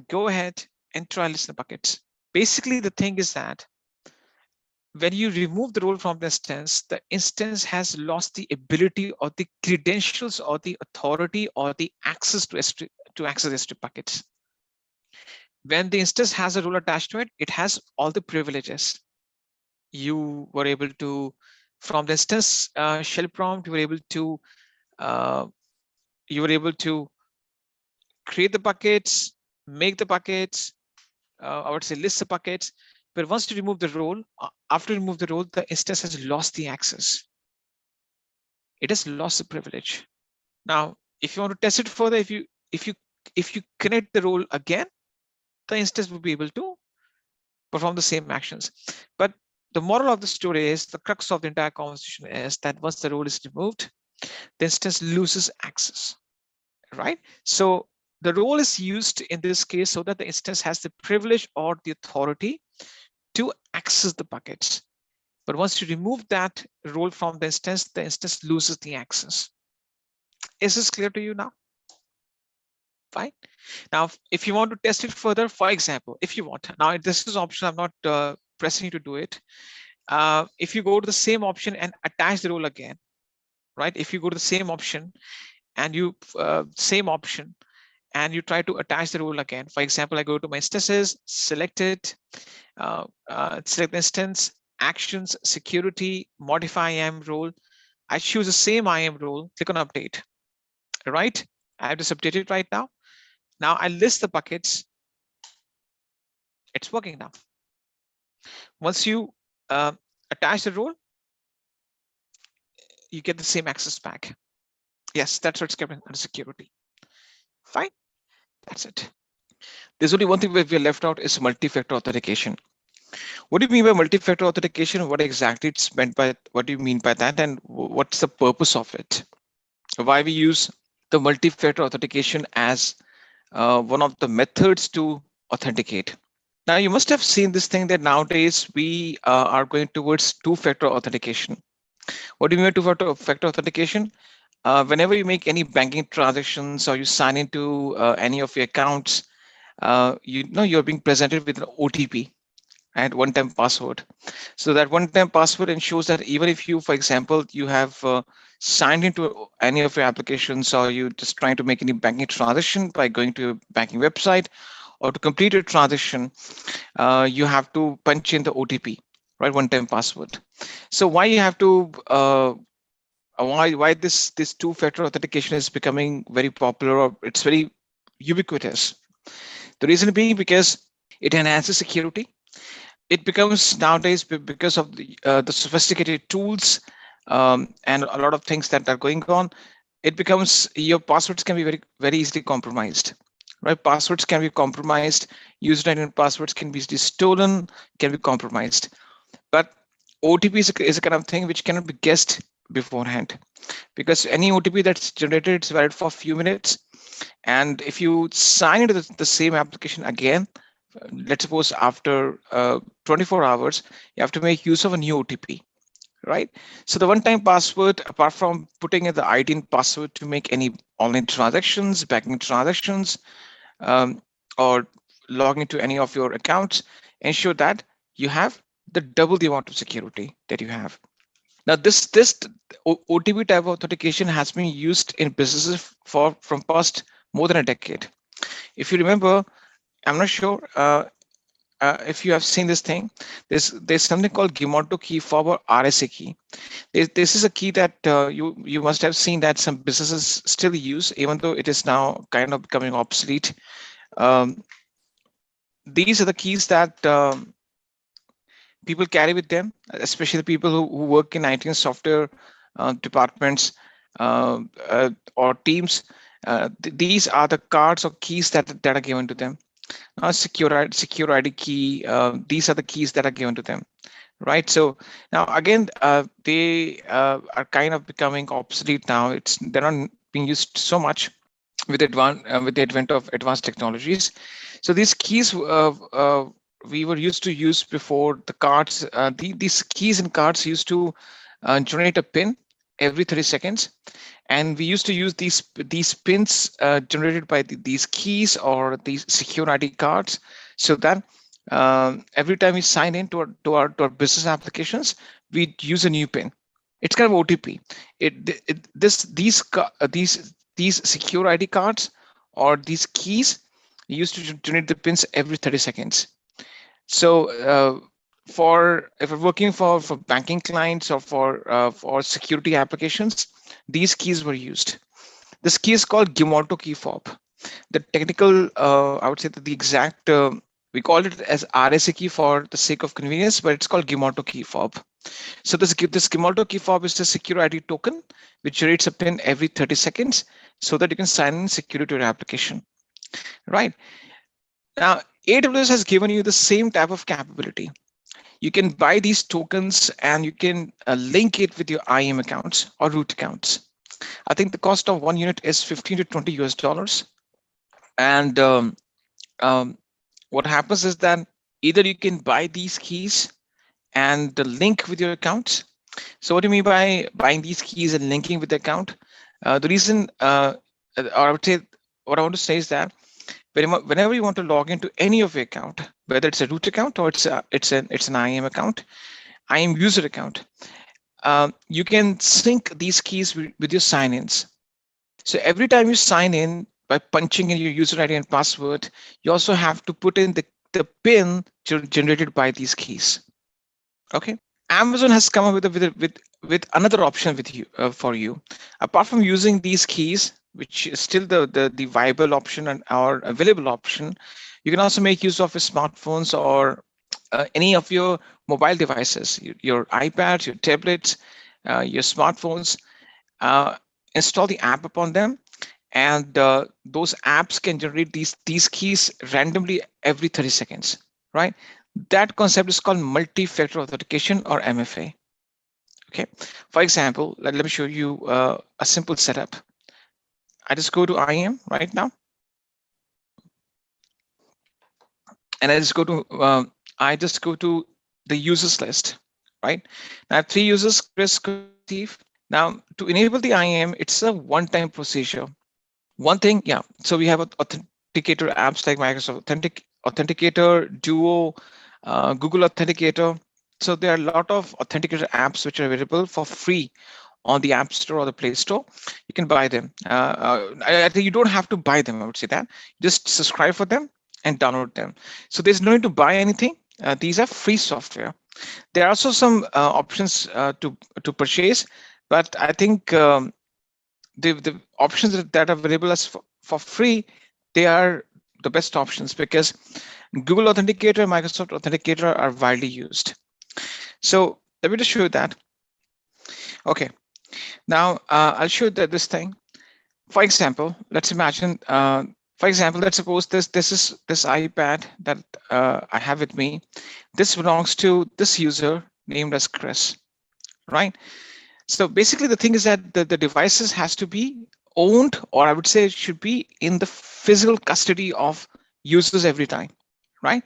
Go ahead and try listing the buckets. Basically, the thing is that when you remove the role from the instance has lost the ability or the credentials or the authority or the access to access S3 buckets. When the instance has a role attached to it, it has all the privileges. You were able to, from the instance shell prompt, you were able to create the buckets, make the buckets, I would say list the buckets. But once you remove the role, after you remove the role, the instance has lost the access. It has lost the privilege. Now, if you want to test it further, if you connect the role again, the instance will be able to perform the same actions. But the moral of the story is, the crux of the entire conversation is that once the role is removed, the instance loses access, right? So the role is used in this case so that the instance has the privilege or the authority to access the buckets. But once you remove that role from the instance loses the access. Is this clear to you now? Fine. Now, if you want to test it further, for example, if you want, now this is optional, I'm not pressing you to do it. If you go to the same option and attach the role again, right? If you go to the same option and you and you try to attach the role again, for example, I go to my instances, select it, Select instance, actions, security, modify IAM role. I choose the same IAM role, click on update. Right? I have just updated right now. Now I list the buckets. It's working now. Once you attach the role, you get the same access back. Yes, that's what's kept under security. Fine. That's it. There's only one thing we left out is multi-factor authentication. What do you mean by multi-factor authentication? What exactly it's meant by? What do you mean by that? And what's the purpose of it? Why we use the multi-factor authentication as one of the methods to authenticate? Now you must have seen this thing that nowadays we are going towards two-factor authentication. What do you mean by two-factor authentication? Whenever you make any banking transactions or you sign into any of your accounts, you know you're being presented with an OTP and one-time password. So that one-time password ensures that even if you, for example, you have signed into any of your applications, or you just trying to make any banking transaction by going to a banking website, or to complete a transaction, you have to punch in the OTP, right? One-time password. So why you have to why this two-factor authentication is becoming very popular, or it's very ubiquitous? The reason being because it enhances security. It becomes nowadays, because of the sophisticated tools and a lot of things that are going on, it becomes your passwords can be very easily compromised, right? Passwords can be compromised, user and passwords can be easily stolen, can be compromised. But OTP is a kind of thing which cannot be guessed beforehand, because any OTP that's generated is valid for a few minutes. And if you sign into the same application again, let's suppose after 24 hours, you have to make use of a new OTP, right? So the one-time password, apart from putting in the ID and password to make any online transactions, banking transactions, or log into any of your accounts, ensure that you have the double the amount of security that you have. Now, this OTP type of authentication has been used in businesses from past more than a decade. If you remember, I'm not sure if you have seen this thing. There's something called Gemalto key fob or RSA key. This is a key that you must have seen that some businesses still use, even though it is now kind of becoming obsolete. These are the keys that people carry with them, especially the people who work in IT and software departments or teams. These are the cards or keys that are given to them. Secure ID key. These are the keys that are given to them, right? So now again, they are kind of becoming obsolete now. They're not being used so much with the advent of advanced technologies. So these keys we were used to use before. The cards, these keys and cards used to generate a pin every 30 seconds. And we used to use these pins generated by these keys or these secure ID cards, so that every time we sign in to our business applications, we use a new pin. It's kind of OTP. These secure ID cards or these keys used to generate the pins every 30 seconds. So if we're working for banking clients or for security applications, these keys were used. This key is called Gemalto key fob. The technical, I would say that the exact, we call it as RSA key for the sake of convenience, but it's called Gemalto key fob. So this Gemalto key fob is a secure ID token which generates a pin every 30 seconds so that you can sign in securely to your application, right? Now, AWS has given you the same type of capability. You can buy these tokens and you can link it with your IAM accounts or root accounts. I think the cost of one unit is 15 to 20 US dollars. And what happens is that either you can buy these keys and link with your accounts. So what do you mean by buying these keys and linking with the account? The reason, or I would say, what I want to say is that whenever you want to log into any of your account, whether it's a root account or it's an IAM account, IAM user account, you can sync these keys with your sign-ins. So every time you sign in by punching in your user ID and password, you also have to put in the PIN generated by these keys. Okay, Amazon has come up with another option with you for you. Apart from using these keys, which is still the viable option and our available option, you can also make use of your smartphones or any of your mobile devices, your iPads, your tablets, your smartphones. Install the app upon them, and those apps can generate these keys randomly every 30 seconds, right? That concept is called multi-factor authentication, or MFA. Okay, for example, let me show you a simple setup. I just go to IAM right now, and I just go to the users list, right? I have 3 users, Chris, Steve. Now, to enable the IAM, it's a one-time procedure. One thing, yeah. So we have authenticator apps like Microsoft Authenticator, Duo, Google Authenticator. So there are a lot of authenticator apps which are available for free on the App Store or the Play Store. You can buy them. I think you don't have to buy them. I would say that just subscribe for them and download them. So there's no need to buy anything. These are free software. There are also some options to purchase, but I think the options that are available as for free, they are the best options because Google Authenticator, Microsoft Authenticator are widely used. So let me just show you that. Okay, now I'll show you this thing. For example, let's imagine. Let's suppose this is this iPad that I have with me. This belongs to this user named as Chris, right? So basically, the thing is that the devices has to be owned, or I would say it should be in the physical custody of users every time, right?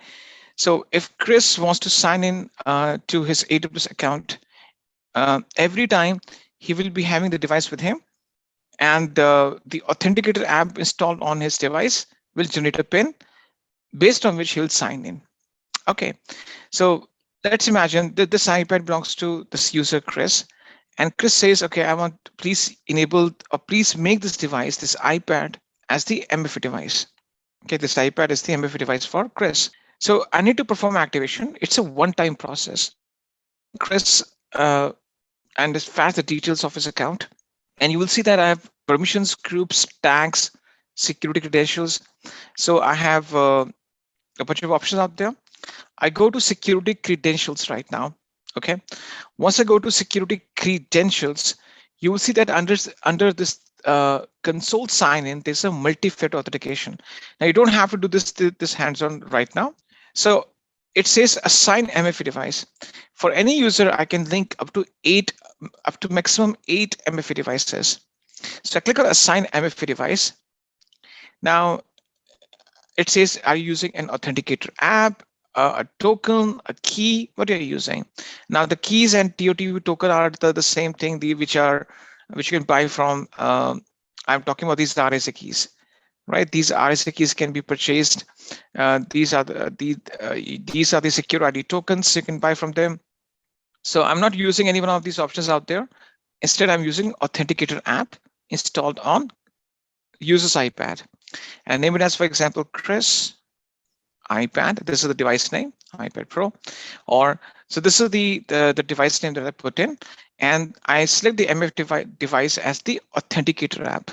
So if Chris wants to sign in to his AWS account, every time he will be having the device with him, and the Authenticator app installed on his device will generate a PIN based on which he will sign in. Okay, so let's imagine that this iPad belongs to this user Chris, and Chris says, okay, I want please enable or please make this device, this iPad, as the MFA device. Okay, this iPad is the MFA device for Chris. So I need to perform activation. It's a one-time process. Chris and just fetch the details of his account, and you will see that I have permissions, groups, tags, security credentials. So I have a bunch of options out there. I go to security credentials right now. Okay, once I go to security credentials, you will see that under this console sign-in, there's a multi-factor authentication. Now you don't have to do this hands-on right now. So it says assign MFA device. For any user, I can link up to maximum 8 MFA devices. So I click on assign MFA device. Now it says, are you using an authenticator app, a token, a key? What are you using? Now the keys and TOTP token are the same thing, which you can buy from. I'm talking about these RSA keys, right? These RSA keys can be purchased. These are the secure ID tokens you can buy from them. So I'm not using any one of these options out there. Instead, I'm using Authenticator app installed on user's iPad, and name it as, for example, Chris iPad. This is the device name, iPad Pro, or so this is the device name that I put in, and I select the MF device as the Authenticator app.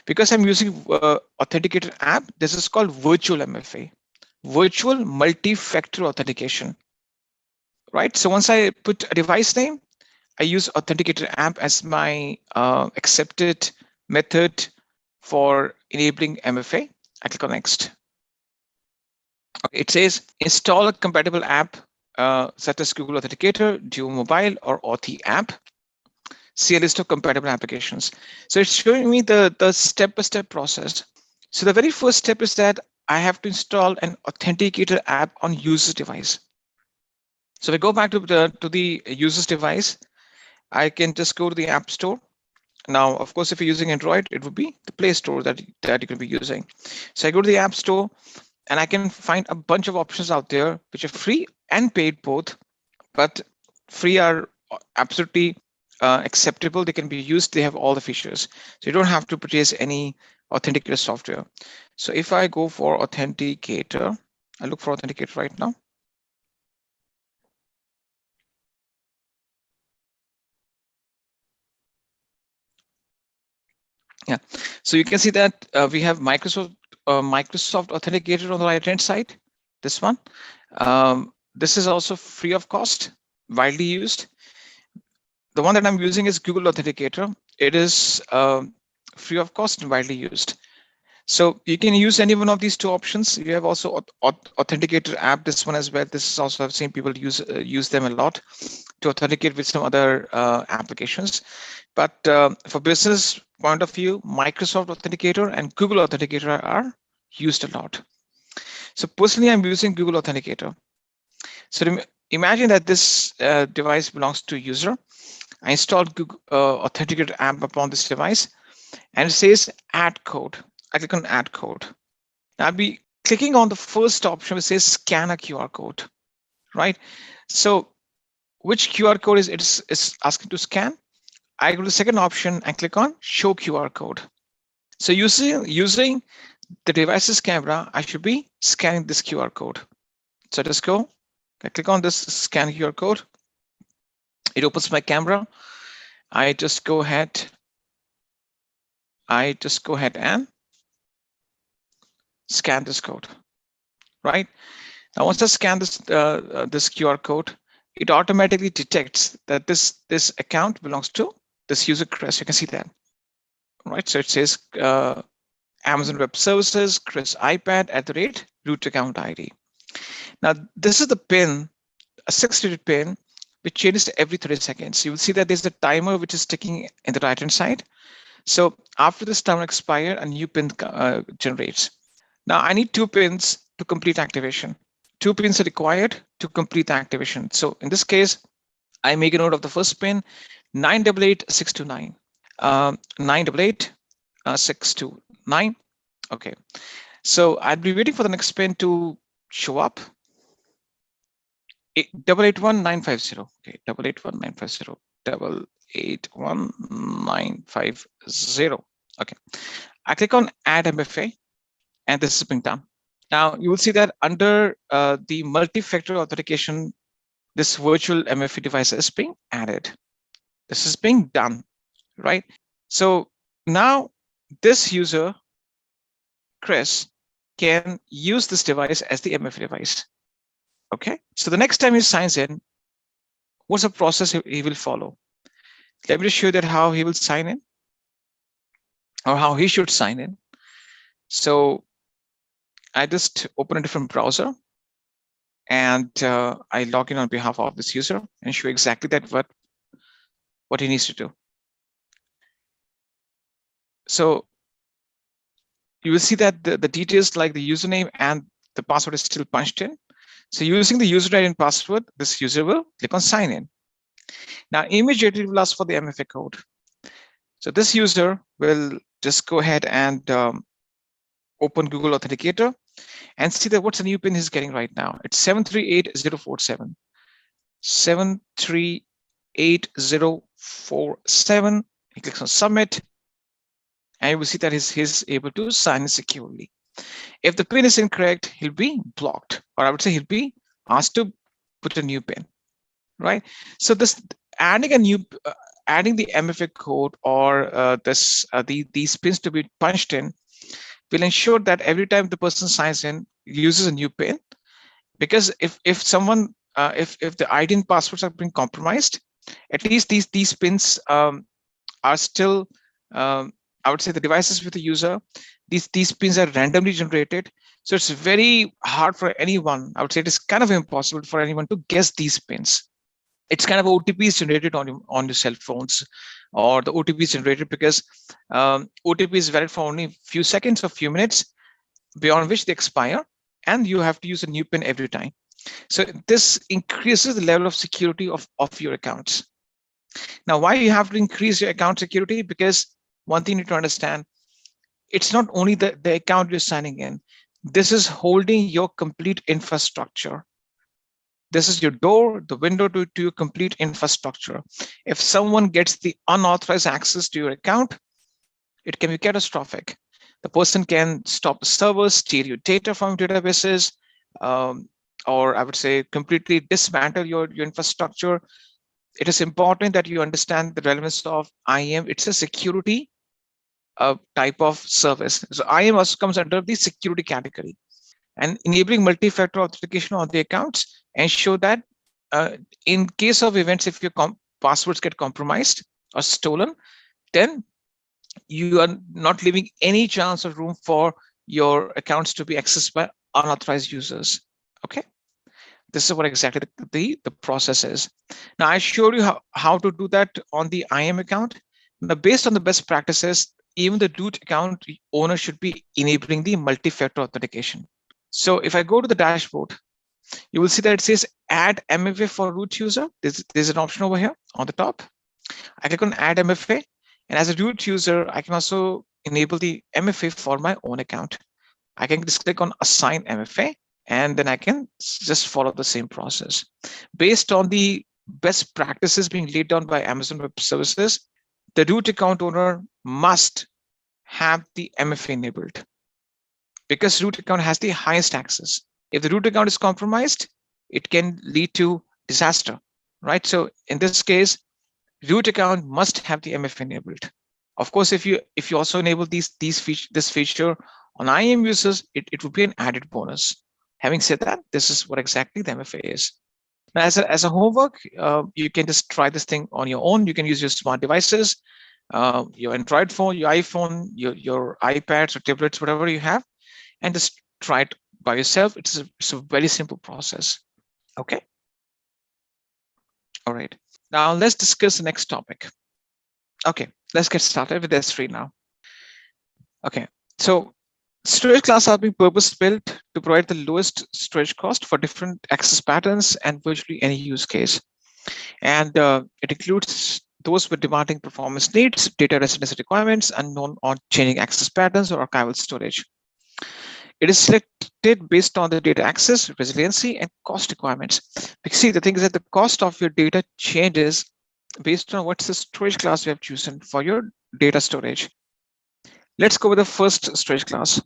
Because I'm using Authenticator app, this is called virtual MFA, virtual multi-factor authentication, right? So once I put a device name, I use Authenticator app as my accepted method for enabling MFA. I click on next. Okay, it says install a compatible app such as Google Authenticator, Duo Mobile, or Auth app. See a list of compatible applications. So it's showing me the step-by-step process. So the very first step is that I have to install an Authenticator app on user's device. So we go back to the user's device. I can just go to the App Store. Now, of course, if you're using Android, it would be the Play Store that you can be using. So I go to the App Store, and I can find a bunch of options out there which are free and paid both, but free are absolutely acceptable. They can be used. They have all the features. So you don't have to purchase any Authenticator software. So if I go for Authenticator, I look for Authenticator right now. Yeah, so you can see that we have Microsoft Authenticator on the right-hand side. This one. This is also free of cost, widely used. The one that I'm using is Google Authenticator. It is free of cost and widely used. So you can use any one of these two options. You have also Authenticator app, this one as well. This is also, I've seen people use them a lot to authenticate with some other applications. But for business point of view, Microsoft Authenticator and Google Authenticator are used a lot. So personally, I'm using Google Authenticator. So imagine that this device belongs to a user. I installed Google Authenticator app upon this device, and it says add code. I click on add code. Now I'll be clicking on the first option which says scan a QR code, right? So which QR code is asking to scan? I go to the second option and click on show QR code. So using the device's camera, I should be scanning this QR code. So I just go, I click on this scan QR code. It opens my camera. I just go ahead and scan this code, right? Now, once I scan this QR code, it automatically detects that this account belongs to this user, Chris. You can see that, right? So it says Amazon Web Services, Chris iPad @ root account ID. Now, this is the pin, a 6-digit pin, which changes every 30 seconds. You will see that there's a timer which is ticking in the right-hand side. So after this timer expires, a new pin generates. Now I need 2 pins to complete activation. 2 pins are required to complete the activation. So in this case, I make a note of the first pin, 988629. 988629. Okay. So I'd be waiting for the next pin to show up. 881950. Okay, 881950. 881950. Okay. I click on add MFA, and this is being done. Now you will see that under the multi-factor authentication, this virtual MFA device is being added. This is being done, right? So now this user, Chris, can use this device as the MFA device. Okay, so the next time he signs in, what's the process he will follow? Let me show you that how he will sign in, or how he should sign in. So I just open a different browser, and I log in on behalf of this user and show exactly that what he needs to do. So you will see that the details like the username and the password is still punched in. So using the username and password, this user will click on sign in. Now immediately it will ask for the MFA code. So this user will just go ahead and open Google Authenticator and see that what's the new pin he's getting right now. It's 738047. 738047. He clicks on submit, and you will see that he's able to sign in securely. If the pin is incorrect, he'll be blocked, or I would say he'll be asked to put a new pin, right? So this adding the MFA code or these pins to be punched in will ensure that every time the person signs in, uses a new pin. Because if someone if the ID and passwords are being compromised, at least these pins are still I would say the devices with the user, these pins are randomly generated. So it's very hard for anyone. I would say it is kind of impossible for anyone to guess these pins. It's kind of OTPs generated on your cell phones, or the OTP is generated because OTP is valid for only a few seconds or few minutes, beyond which they expire, and you have to use a new pin every time. So this increases the level of security of your accounts. Now, why you have to increase your account security? Because one thing you need to understand, it's not only the account you're signing in. This is holding your complete infrastructure. This is your door, the window to your complete infrastructure. If someone gets the unauthorized access to your account, it can be catastrophic. The person can stop the servers, steal your data from databases, or I would say completely dismantle your infrastructure, it is important that you understand the relevance of IAM. It's a security type of service. So IAM also comes under the security category, and enabling multi-factor authentication on the accounts ensure that in case of events, if your passwords get compromised or stolen, then you are not leaving any chance or room for your accounts to be accessed by unauthorized users. Okay, this is what exactly the process is. Now I showed you how to do that on the IAM account. Now, based on the best practices, even the root account owner should be enabling the multi-factor authentication. So if I go to the dashboard, you will see that it says add MFA for root user. There's an option over here on the top. I click on add MFA, and as a root user, I can also enable the MFA for my own account. I can just click on assign MFA, and then I can just follow the same process. Based on the best practices being laid down by Amazon Web Services, the root account owner must have the MFA enabled, because root account has the highest access. If the root account is compromised, it can lead to disaster, right? So in this case, root account must have the MFA enabled. Of course, if you also enable this feature on IAM users, it would be an added bonus. Having said that, this is what exactly the MFA is. Now, as a homework, you can just try this thing on your own. You can use your smart devices, your Android phone, your iPhone, your iPads or tablets, whatever you have, and just try it by yourself. It's a very simple process. Okay. All right. Now let's discuss the next topic. Okay, let's get started with S3 now. Okay, so storage classes are being purpose-built to provide the lowest storage cost for different access patterns and virtually any use case. And it includes those with demanding performance needs, data residency requirements, unknown or changing access patterns, or archival storage. It is selected based on the data access, resiliency, and cost requirements. Because see, the thing is that the cost of your data changes based on what's the storage class you have chosen for your data storage. Let's go with the first storage class.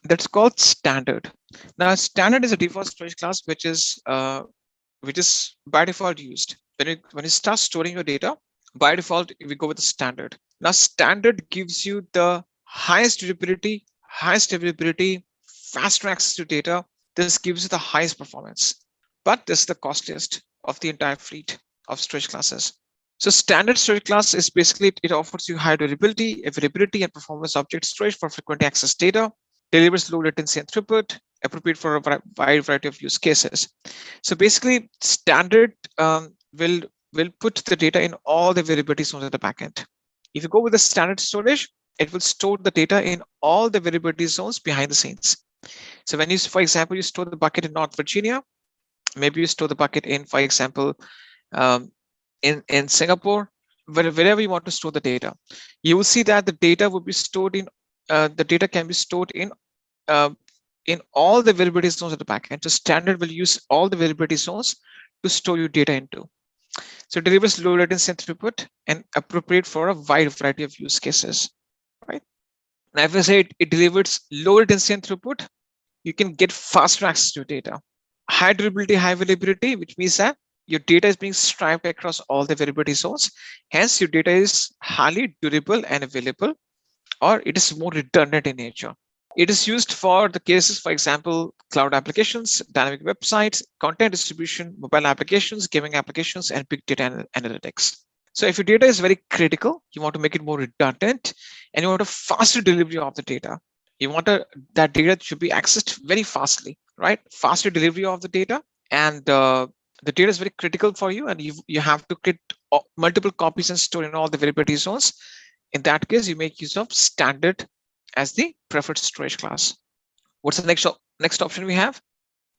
That's called standard. Now, standard is a default storage class which is by default used. When you start storing your data, by default, we go with the standard. Now, standard gives you the highest durability, highest availability, faster access to data. This gives you the highest performance, but this is the costliest of the entire fleet of storage classes. So standard storage class is basically, it offers you high durability, availability, and performance object storage for frequent access data, delivers low latency and throughput, appropriate for a wide variety of use cases. So basically, standard will put the data in all the availability zones at the backend. If you go with the standard storage, it will store the data in all the availability zones behind the scenes. So when you, for example, you store the bucket in North Virginia, maybe you store the bucket in, for example, in Singapore, wherever you want to store the data, you will see that the data will be stored in, the data can be stored in all the availability zones at the backend. So standard will use all the availability zones to store your data into. So it delivers low latency and throughput and appropriate for a wide variety of use cases, right? Now, if I say it delivers low latency and throughput, you can get faster access to data. High durability, high availability, which means that your data is being striped across all the availability zones. Hence, your data is highly durable and available, or it is more redundant in nature. It is used for the cases, for example, cloud applications, dynamic websites, content distribution, mobile applications, gaming applications, and big data analytics. So if your data is very critical, you want to make it more redundant, and you want a faster delivery of the data. You want that data should be accessed very fastly, right? Faster delivery of the data, and the data is very critical for you, and you have to create multiple copies and store in all the availability zones. In that case, you make use of standard as the preferred storage class. What's the next option we have?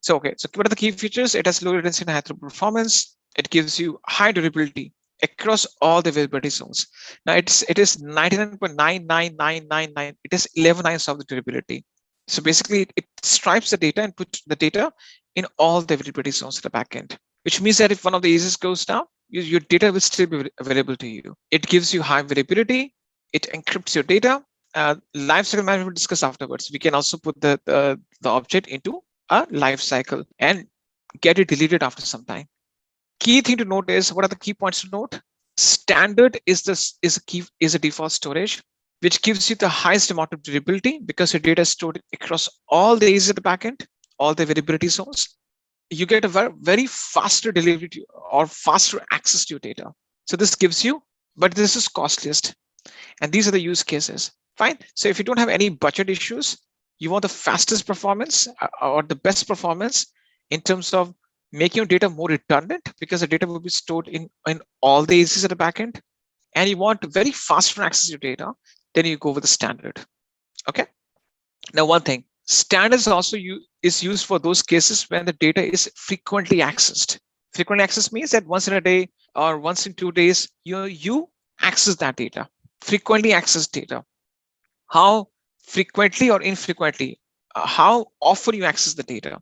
So okay, so what are the key features? It has low latency and high throughput performance. It gives you high durability across all the availability zones. Now it is 99.99999. It is 11 nines of the durability. So basically, it stripes the data and puts the data in all the availability zones at the backend, which means that if one of the ACEs goes down, your data will still be available to you. It gives you high availability. It encrypts your data. Lifecycle management we'll discuss afterwards. We can also put the object into a life cycle and get it deleted after some time. Key thing to note is, what are the key points to note? Standard is a default storage, which gives you the highest amount of durability because your data is stored across all the areas of the backend, all the variability zones. You get a very faster delivery or faster access to your data. So this gives you, but this is costliest. And these are the use cases. Fine. So if you don't have any budget issues, you want the fastest performance or the best performance in terms of making your data more redundant, because the data will be stored in all the areas of the backend, and you want very fast access to your data, then you go with the standard. Okay. Now, one thing, standard is also is used for those cases when the data is frequently accessed. Frequently accessed means that once in a day or once in 2 days, you access that data. Frequently accessed data. How frequently or infrequently? How often you access the data?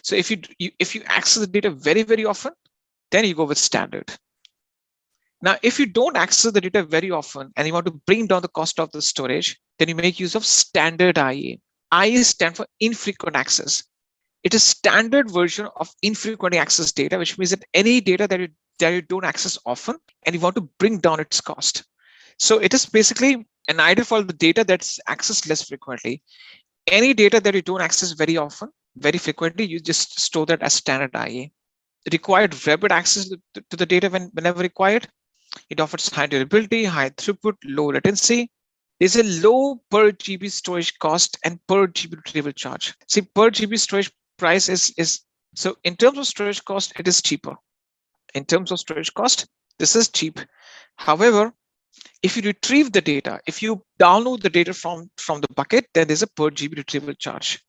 So if you access the data very often, then you go with standard. Now, if you don't access the data very often and you want to bring down the cost of the storage, then you make use of standard IA. IA stands for infrequent access. It is standard version of infrequently accessed data, which means that any data that you don't access often and you want to bring down its cost. So it is basically an idea for the data that's accessed less frequently. Any data that you don't access very often, very frequently, you just store that as standard IA. Required rapid access to the data whenever required. It offers high durability, high throughput, low latency. There's a low per GB storage cost and per GB retrieval charge. See, per GB storage price is so in terms of storage cost, it is cheaper. In terms of storage cost, this is cheap. However, if you retrieve the data, if you download the data from the bucket, then there's a per GB retrieval charge.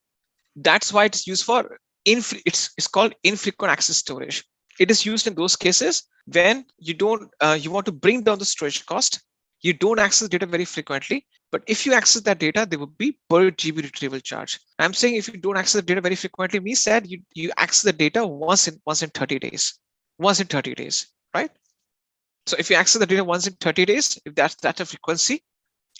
That's why it's used for it's called infrequent access storage. It is used in those cases when you don't you want to bring down the storage cost. You don't access data very frequently, but if you access that data, there would be per GB retrieval charge. I'm saying if you don't access the data very frequently, means that you access the data once in 30 days. Once in 30 days, right? So if you access the data once in 30 days, if that's a frequency,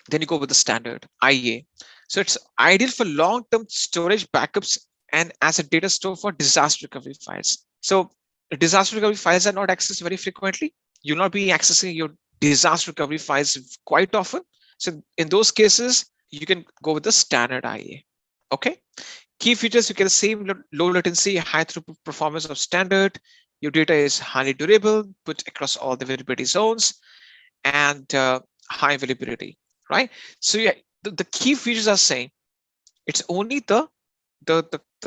then you go with the standard IA. So it's ideal for long-term storage backups and as a data store for disaster recovery files. So disaster recovery files are not accessed very frequently. You'll not be accessing your disaster recovery files quite often. So in those cases, you can go with the standard IA. Okay. Key features, you get the same low latency, high throughput performance of standard. Your data is highly durable, put across all the variability zones, and high availability, right? So yeah, the key features are saying it's only the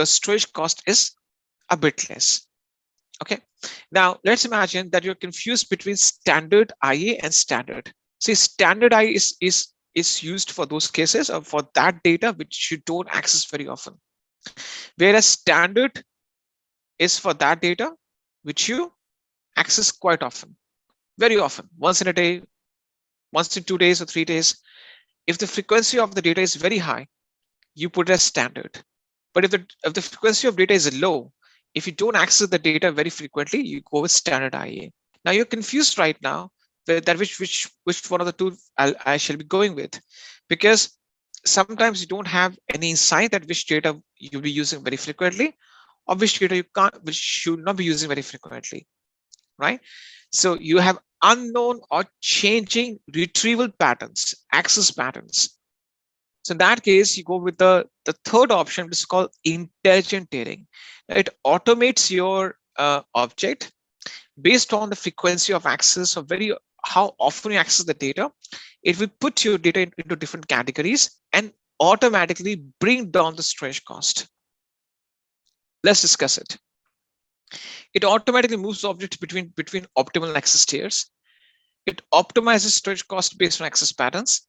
storage cost is a bit less. Okay. Now let's imagine that you're confused between standard IA and standard. See, standard IA is used for those cases or for that data which you don't access very often, whereas standard is for that data which you access quite often, very often, once in a day, once in 2 days or 3 days. If the frequency of the data is very high, you put it as standard. But if the frequency of data is low, if you don't access the data very frequently, you go with standard IA. Now you're confused right now that which one of the two I shall be going with, because sometimes you don't have any insight that which data you'll be using very frequently or which data which should not be using very frequently, right? So you have unknown or changing retrieval patterns, access patterns. So in that case, you go with the third option, which is called intelligent tiering. It automates your object based on the frequency of access or how often you access the data. It will put your data into different categories and automatically bring down the storage cost. Let's discuss it. It automatically moves objects between optimal access tiers. It optimizes storage cost based on access patterns,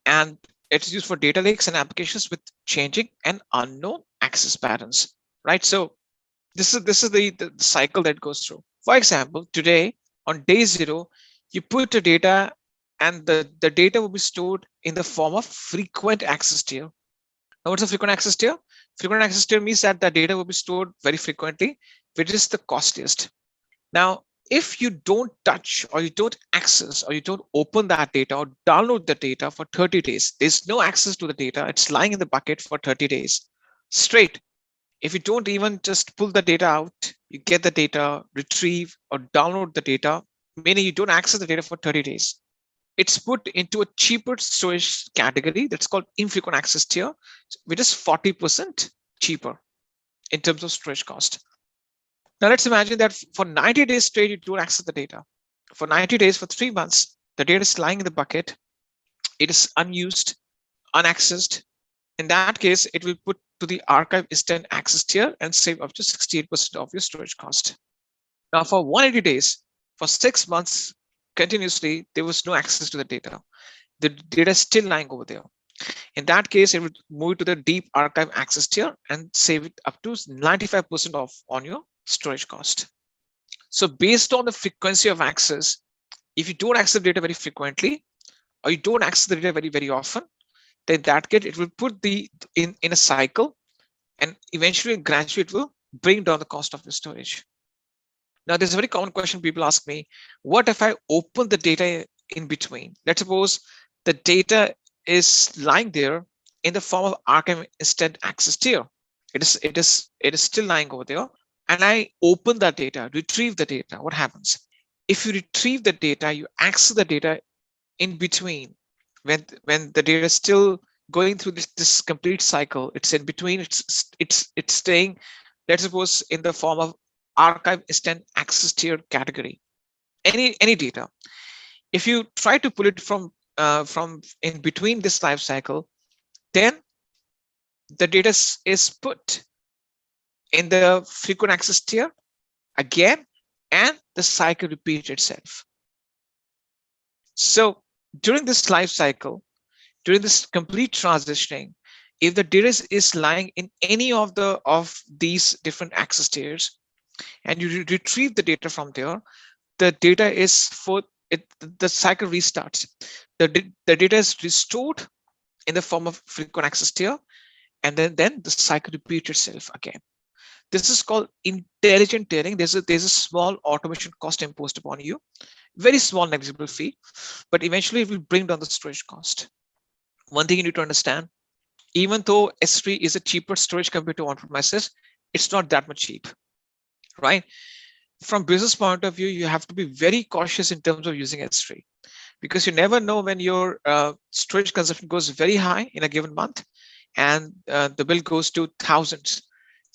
and it's used for data lakes and applications with changing and unknown access patterns, right? So this is the cycle that goes through. For example, today on day 0, you put the data and the data will be stored in the form of frequent access tier. Now, what's a frequent access tier? Frequent access tier means that the data will be stored very frequently, which is the costliest. Now, if you don't touch or you don't access or you don't open that data or download the data for 30 days, there's no access to the data. It's lying in the bucket for 30 days straight. If you don't even just pull the data out, you get the data, retrieve or download the data, meaning you don't access the data for 30 days. It's put into a cheaper storage category that's called infrequent access tier, which is 40% cheaper in terms of storage cost. Now let's imagine that for 90 days straight, you don't access the data. For 90 days, for 3 months, the data is lying in the bucket. It is unused, unaccessed. In that case, it will put to the archive instant access tier and save up to 68% of your storage cost. Now for 180 days, for 6 months continuously, there was no access to the data. The data is still lying over there. In that case, it would move to the deep archive access tier and save it up to 95% off on your storage cost. So based on the frequency of access, if you don't access the data very frequently, or you don't access the data very, very often, then in that case, it will put the in a cycle, and eventually gradually it will bring down the cost of your storage. Now, there's a very common question people ask me: what if I open the data in between? Let's suppose the data is lying there in the form of archive instant access tier. It is still lying over there, and I open that data, retrieve the data. What happens? If you retrieve the data, you access the data in between, when the data is still going through this complete cycle, it's in between, it's staying, let's suppose, in the form of archive instant access tier category. Any data, if you try to pull it from in between this life cycle, then the data is put in the frequent access tier again, and the cycle repeats itself. So during this life cycle, during this complete transitioning, if the data is lying in any of these different access tiers, and you retrieve the data from there, the data is the cycle restarts. The data is restored in the form of frequent access tier, and then the cycle repeats itself again. This is called intelligent tiering. There's a small automation cost imposed upon you, very small negligible fee, but eventually it will bring down the storage cost. One thing you need to understand: even though S3 is a cheaper storage compared to on-premises, it's not that much cheap, right? From business point of view, you have to be very cautious in terms of using S3, because you never know when your storage consumption goes very high in a given month, and the bill goes to thousands.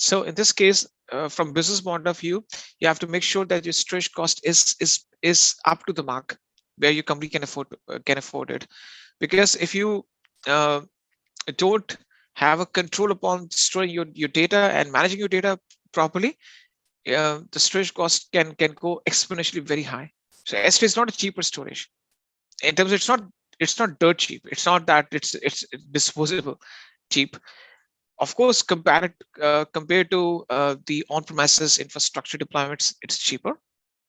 So in this case, from business point of view, you have to make sure that your storage cost is up to the mark where your company can afford it. Because if you don't have a control upon storing your data and managing your data properly, the storage cost can go exponentially very high. So S3 is not a cheaper storage. In terms of, it's not dirt cheap. It's not that it's disposable cheap. Of course, compared to the on-premises infrastructure deployments, it's cheaper,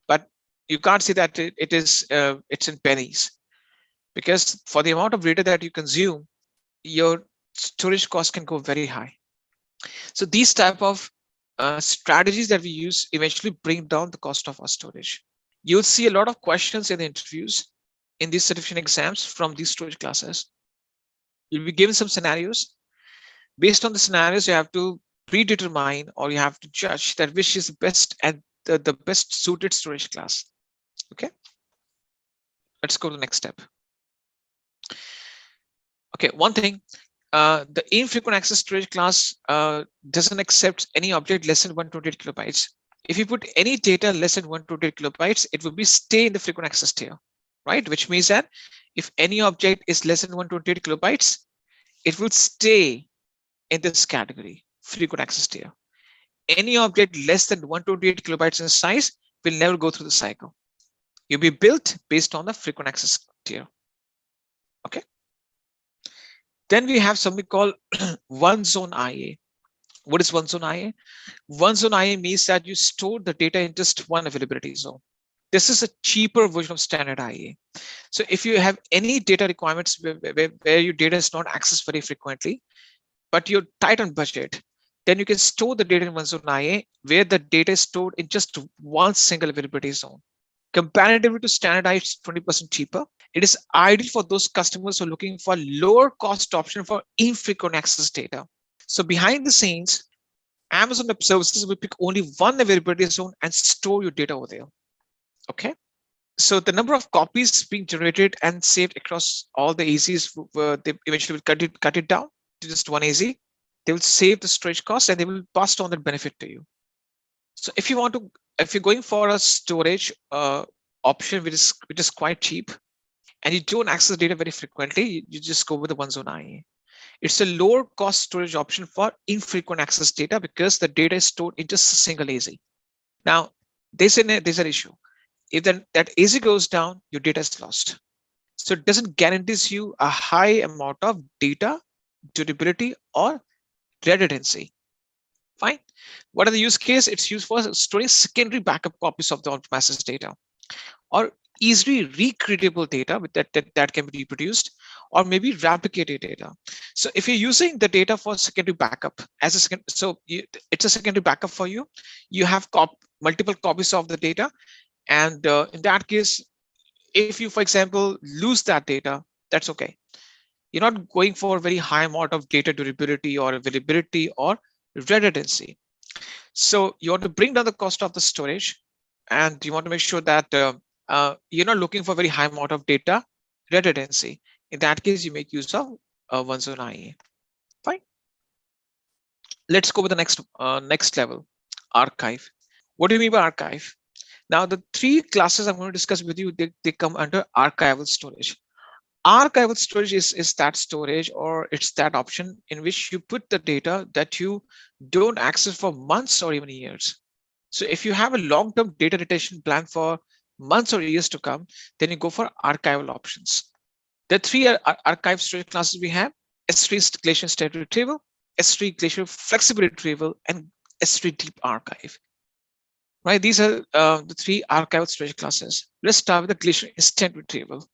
but you can't say that it's in pennies, because for the amount of data that you consume, your storage cost can go very high. So these type of strategies that we use eventually bring down the cost of our storage. You'll see a lot of questions in the interviews, in these certification exams from these storage classes. You'll be given some scenarios. Based on the scenarios, you have to predetermine, or you have to judge that which is the best and the best suited storage class. Okay, let's go to the next step. Okay, one thing, the infrequent access storage class doesn't accept any object less than 128 kilobytes. If you put any data less than 128 kilobytes, it will be stay in the frequent access tier, right? Which means that if any object is less than 128 kilobytes, it will stay in this category, frequent access tier. Any object less than 128 kilobytes in size will never go through the cycle. You'll be built based on the frequent access tier. Okay. Then we have something called one zone IA. What is one zone IA? One zone IA means that you store the data in just one availability zone. This is a cheaper version of standard IA. So if you have any data requirements where your data is not accessed very frequently, but you're tight on budget, then you can store the data in one zone IA, where the data is stored in just one single availability zone. Comparatively to standard IA, it's 20% cheaper. It is ideal for those customers who are looking for lower cost option for infrequent access data. So behind the scenes, Amazon Web Services will pick only one availability zone and store your data over there. Okay. So the number of copies being generated and saved across all the AZs, they eventually will cut it down to just one AZ. They will save the storage cost and they will pass on that benefit to you. So if you're going for a storage option which is quite cheap, and you don't access data very frequently, you just go with the one zone IA. It's a lower cost storage option for infrequent access data because the data is stored in just a single AZ. Now, there's an issue. If that AZ goes down, your data is lost. So it doesn't guarantee you a high amount of data durability or redundancy. Fine. What are the use case? It's used for storing secondary backup copies of the on-premises data, or easily recreatable data with that can be reproduced, or maybe replicated data. So if you're using the data for secondary backup as a second, it's a secondary backup for you. You have multiple copies of the data, and in that case, if you, for example, lose that data, that's okay. You're not going for a very high amount of data durability or availability or redundancy. So you want to bring down the cost of the storage, and you want to make sure that you're not looking for very high amount of data redundancy. In that case, you make use of one zone IA. Fine. Let's go with the next level, archive. What do you mean by archive? Now, the three classes I'm going to discuss with you, they come under archival storage. Archival storage is that storage, or it's that option in which you put the data that you don't access for months or even years. So if you have a long-term data retention plan for months or years to come, then you go for archival options. The three archive storage classes we have: S3 Glacier State Retrieval, S3 Glacier Flexible Retrieval, and S3 Deep Archive. Right, these are the three archival storage classes. Let's start with the Glacier Instant Retrieval.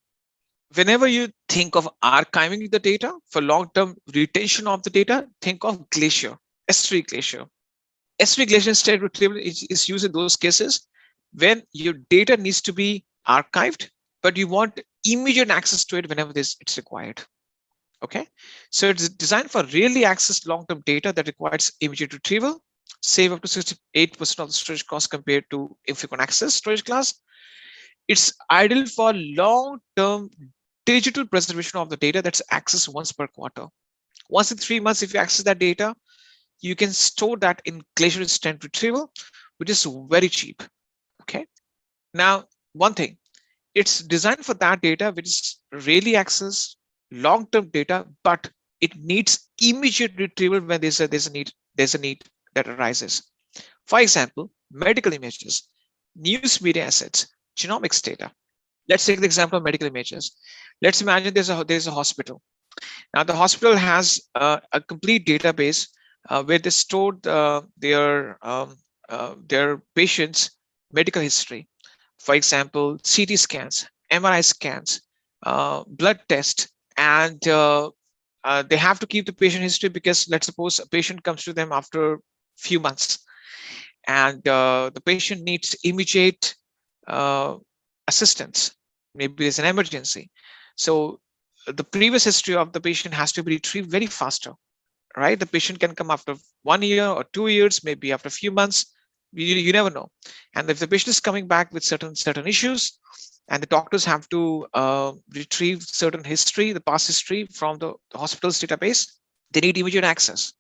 Whenever you think of archiving the data for long-term retention of the data, think of Glacier, S3 Glacier. S3 Glacier Instant Retrieval is used in those cases when your data needs to be archived, but you want immediate access to it whenever it's required. Okay, so it's designed for really accessed long-term data that requires immediate retrieval, save up to 68% of the storage cost compared to infrequent access storage class. It's ideal for long-term digital preservation of the data that's accessed once per quarter. Once in 3 months, if you access that data, you can store that in Glacier Instant Retrieval, which is very cheap. Okay. Now, one thing, it's designed for that data which is really accessed long-term data, but it needs immediate retrieval when there's a need that arises. For example, medical images, news media assets, genomics data. Let's take the example of medical images. Let's imagine there's a hospital. Now the hospital has a complete database where they stored their patients' medical history. For example, CT scans, MRI scans, blood tests, and they have to keep the patient history because let's suppose a patient comes to them after a few months, and the patient needs immediate assistance. Maybe there's an emergency. So the previous history of the patient has to be retrieved very faster, right? The patient can come after 1 year or 2 years, maybe after a few months. You never know. And if the patient is coming back with certain issues, and the doctors have to retrieve certain history, the past history from the hospital's database, they need immediate access.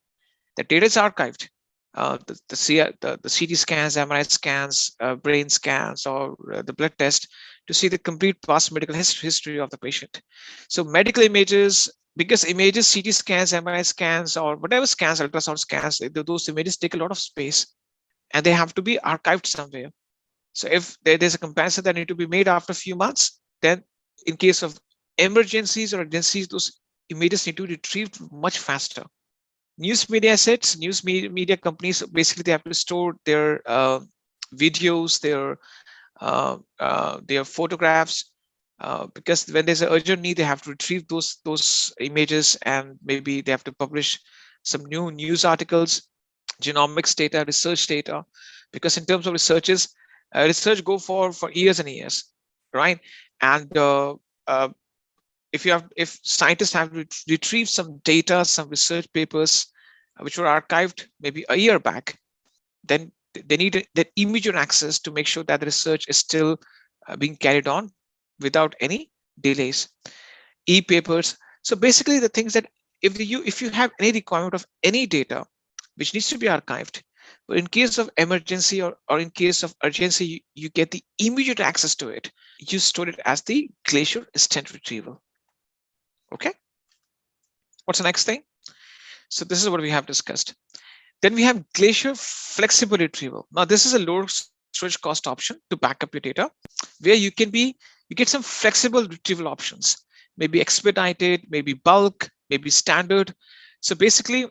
The data is archived. The CT scans, MRI scans, brain scans, or the blood test to see the complete past medical history of the patient. So medical images, because images, CT scans, MRI scans, or whatever scans, ultrasound scans, those images take a lot of space and they have to be archived somewhere. So if there's a comparison that need to be made after a few months, then in case of emergencies or urgencies, those images need to be retrieved much faster. News media assets, news media companies, basically they have to store their videos, their photographs, because when there's an urgent need, they have to retrieve those images, and maybe they have to publish some new news articles, genomics data, research data, because in terms of research go for years and years, right? And if scientists have to retrieve some data, some research papers, which were archived maybe a year back, then they need that immediate access to make sure that the research is still being carried on without any delays. E-papers. So basically the things that if you have any requirement of any data which needs to be archived, but in case of emergency or in case of urgency, you get the immediate access to it. You store it as the Glacier instant retrieval. Okay. What's the next thing? So this is what we have discussed. Then we have Glacier flexible retrieval. Now this is a lower storage cost option to back up your data, where you get some flexible retrieval options, maybe expedited, maybe bulk, maybe standard. So basically,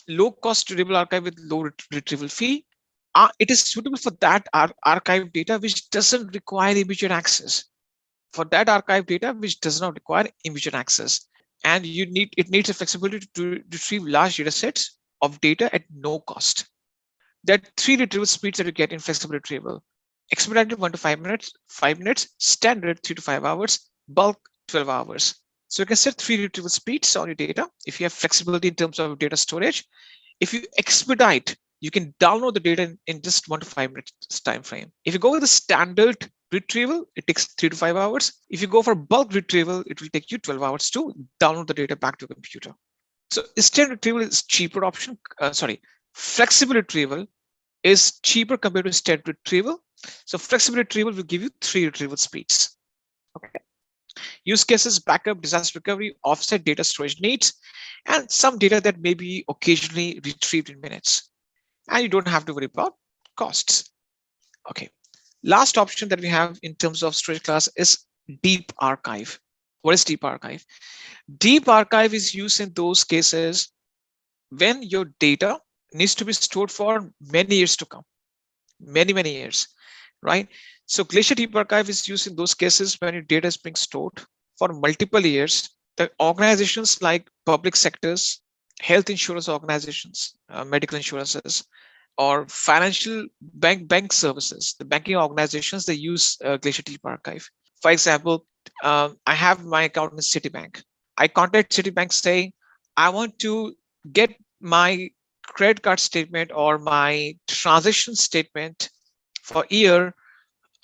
low cost retrievable archive with low retrieval fee. It is suitable for that archive data which doesn't require immediate access. For that archive data which does not require immediate access, and it needs a flexibility to retrieve large data sets of data at no cost. There are 3 retrieval speeds that you get in flexible retrieval: expedited 1 to 5 minutes, standard 3 to 5 hours, bulk 12 hours. So you can set 3 retrieval speeds on your data if you have flexibility in terms of data storage. If you expedite, you can download the data in just 1 to 5 minutes time frame. If you go with the standard retrieval, it takes 3 to 5 hours. If you go for bulk retrieval, it will take you 12 hours to download the data back to your computer. So instant retrieval is cheaper option. Flexible retrieval is cheaper compared to instant retrieval. So flexible retrieval will give you 3 retrieval speeds. Okay. Use cases: backup, disaster recovery, offset data storage needs, and some data that may be occasionally retrieved in minutes. And you don't have to worry about costs. Okay. Last option that we have in terms of storage class is deep archive. What is deep archive? Deep archive is used in those cases when your data needs to be stored for many years to come, many years, right? So Glacier Deep Archive is used in those cases when your data is being stored for multiple years. The organizations like public sectors, health insurance organizations, medical insurances, or financial bank services, the banking organizations, they use Glacier Deep Archive. For example, I have my account in Citibank. I contact Citibank saying, I want to get my credit card statement or my transaction statement for year,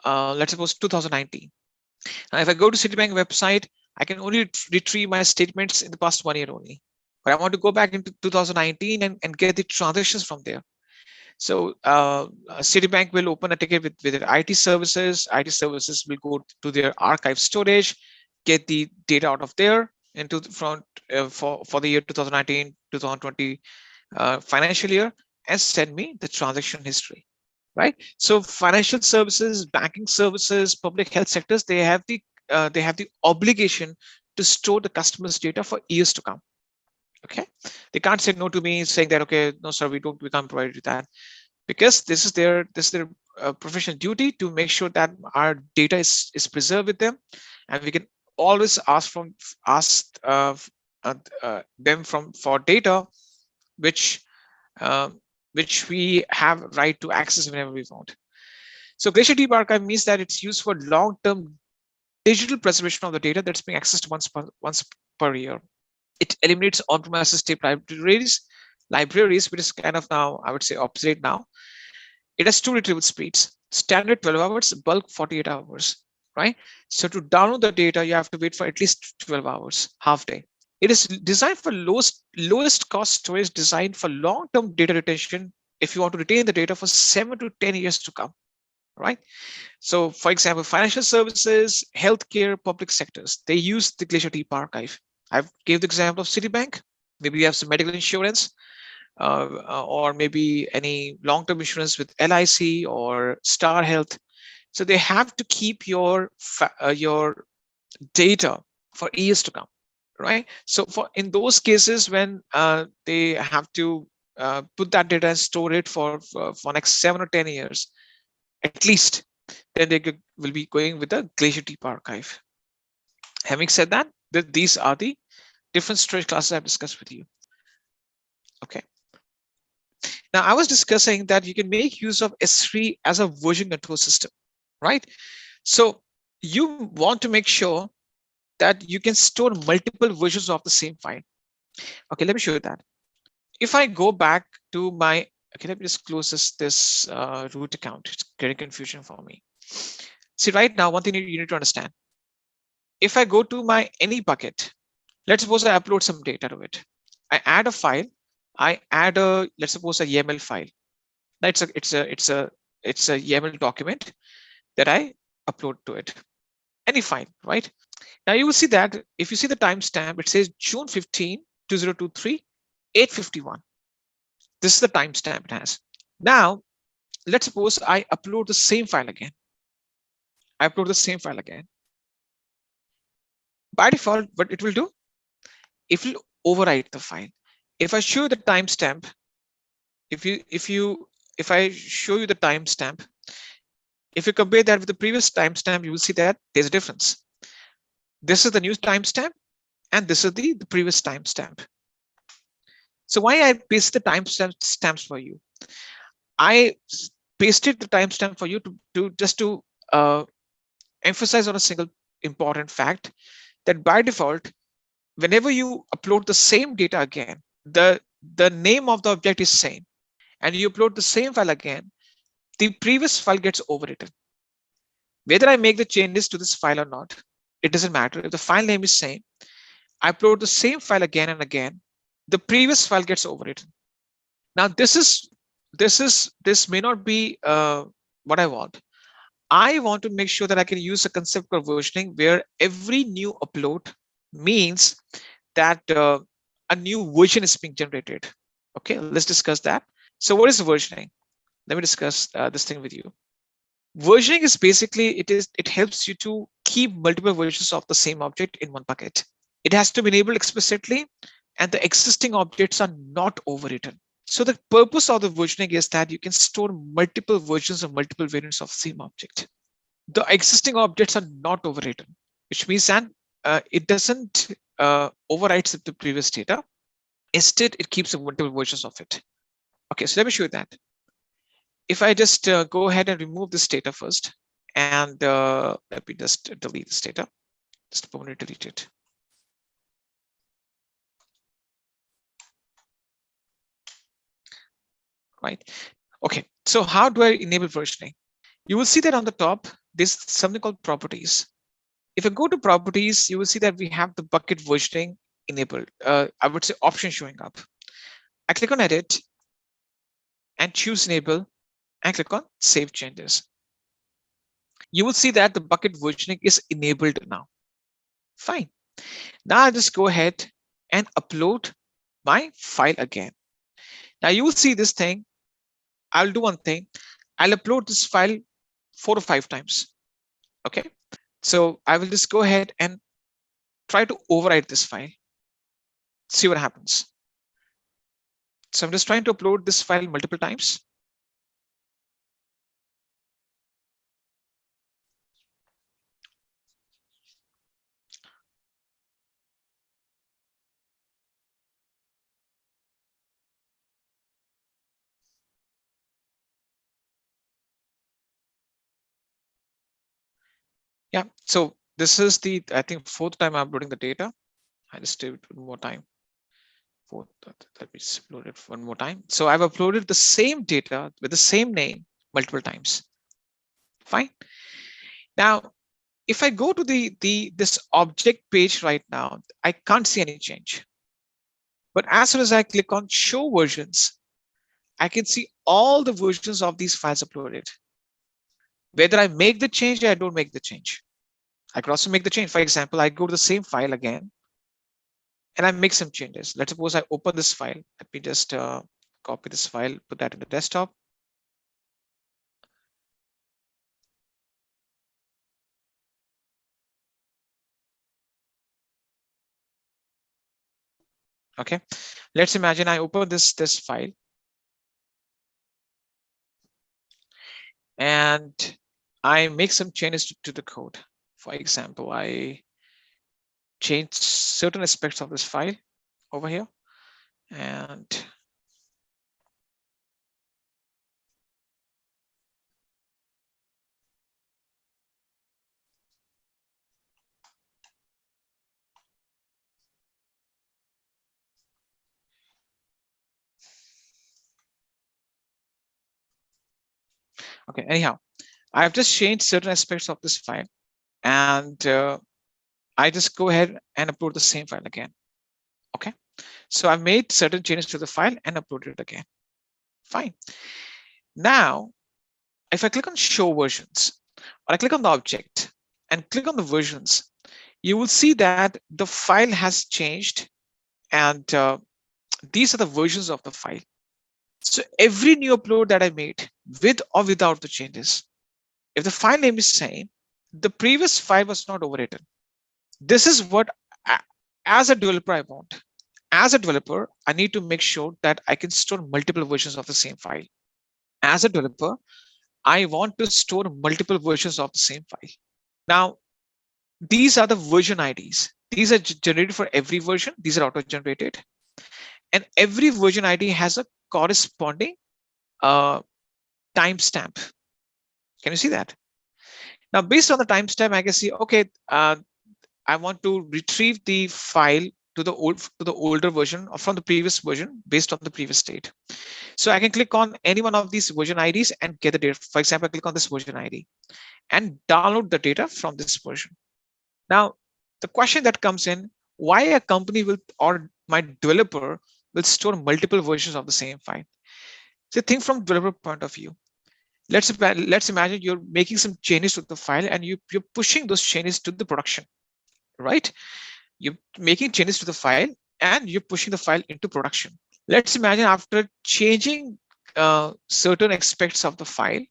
let's suppose 2019. Now, if I go to Citibank website, I can only retrieve my statements in the past 1 year only. But I want to go back into 2019 and get the transactions from there. So Citibank will open a ticket with their IT services. IT services will go to their archive storage, get the data out of there into the front for the year 2019, 2020 financial year, and send me the transaction history. Right. So financial services, banking services, public health sectors, they have the obligation to store the customer's data for years to come. Okay, they can't say no to me saying that, okay, no sir, we can't provide you that, because this is their professional duty to make sure that our data is preserved with them, and we can always ask them for data which we have right to access whenever we want. So Glacier Deep Archive means that it's used for long-term digital preservation of the data that's being accessed once per year. It eliminates on-premises tape libraries, which is kind of now, I would say, obsolete now. It has 2 retrieval speeds: standard 12 hours, bulk 48 hours, right? So to download the data, you have to wait for at least 12 hours, half day. It is designed for lowest cost storage, designed for long-term data retention. If you want to retain the data for 7 to 10 years to come, right? So for example, financial services, healthcare, public sectors, they use the Glacier Deep Archive. I gave the example of Citibank. Maybe you have some medical insurance, or maybe any long-term insurance with LIC or Star Health. So they have to keep your data for years to come, right? So in those cases when they have to put that data and store it for next 7 or 10 years at least, then they will be going with the Glacier Deep Archive. Having said that, these are the different storage classes I've discussed with you. Okay. Now I was discussing that you can make use of S3 as a version control system, right? So you want to make sure that you can store multiple versions of the same file. Okay, let me show you that. If I go back to my, okay, let me just close this root account. It's getting confusion for me. See, right now, one thing you need to understand. If I go to my any bucket, let's suppose I upload some data to it. I add a file. I add a, let's suppose, a YAML file. It's a YAML document that I upload to it. Any file, right? Now you will see that if you see the timestamp, it says June 15, 2023, 8:51. This is the timestamp it has. Now, let's suppose I upload the same file again. I upload the same file again. By default, what it will do, it will overwrite the file. If I show you the timestamp, if I show you the timestamp, if you compare that with the previous timestamp, you will see that there's a difference. This is the new timestamp, and this is the previous timestamp. So why I paste the timestamps for you? I pasted the timestamp for you to emphasize on a single important fact that by default, whenever you upload the same data again, the name of the object is same, and you upload the same file again, the previous file gets overwritten. Whether I make the changes to this file or not, it doesn't matter. If the file name is same, I upload the same file again and again, the previous file gets overwritten. Now this may not be what I want. I want to make sure that I can use a concept called versioning, where every new upload means that a new version is being generated. Okay, let's discuss that. So what is versioning? Let me discuss this thing with you. Versioning is basically, it helps you to keep multiple versions of the same object in one bucket. It has to be enabled explicitly, and the existing objects are not overwritten. So the purpose of the versioning is that you can store multiple versions of multiple variants of the same object. The existing objects are not overwritten, which means that it doesn't overwrite the previous data. Instead, it keeps multiple versions of it. Okay, so let me show you that. If I just go ahead and remove this data first, and let me just delete this data, just permanently delete it. Right. Okay, so how do I enable versioning? You will see that on the top, there's something called properties. If I go to properties, you will see that we have the bucket versioning enabled. I would say option showing up. I click on edit and choose enable and click on save changes. You will see that the bucket versioning is enabled now. Fine. Now I just go ahead and upload my file again. Now you will see this thing. I'll do one thing. I'll upload this file 4 or 5 times. Okay. So I will just go ahead and try to overwrite this file. See what happens. So I'm just trying to upload this file multiple times. Yeah, so this is the, I think, 4th time I'm uploading the data. I just do it one more time. Let me just upload it one more time. So I've uploaded the same data with the same name multiple times. Fine. Now, if I go to this object page right now, I can't see any change. But as soon as I click on show versions, I can see all the versions of these files uploaded. Whether I make the change or I don't make the change. I could also make the change. For example, I go to the same file again and I make some changes. Let's suppose I open this file. Let me just copy this file, put that in the desktop. Okay, let's imagine I open this file and I make some changes to the code. For example, I change certain aspects of this file over here, and Okay, anyhow, I've just changed certain aspects of this file, and I just go ahead and upload the same file again. Okay, so I've made certain changes to the file and uploaded it again. Fine. Now, if I click on show versions, or I click on the object and click on the versions, you will see that the file has changed, and these are the versions of the file. So every new upload that I made, with or without the changes, if the file name is same, the previous file was not overwritten. This is what, as a developer, I want. As a developer, I need to make sure that I can store multiple versions of the same file. As a developer, I want to store multiple versions of the same file. Now, these are the version IDs. These are generated for every version. These are auto-generated. And every version ID has a corresponding timestamp. Can you see that? Now, based on the timestamp, I can see, okay, I want to retrieve the file to the older version or from the previous version based on the previous state. So I can click on any one of these version IDs and get the data. For example, I click on this version ID and download the data from this version. Now, the question that comes in, why a company will, or my developer will store multiple versions of the same file? So think from developer point of view. Let's imagine you're making some changes to the file and you're pushing those changes to the production, right? You're making changes to the file and you're pushing the file into production. Let's imagine after changing certain aspects of the file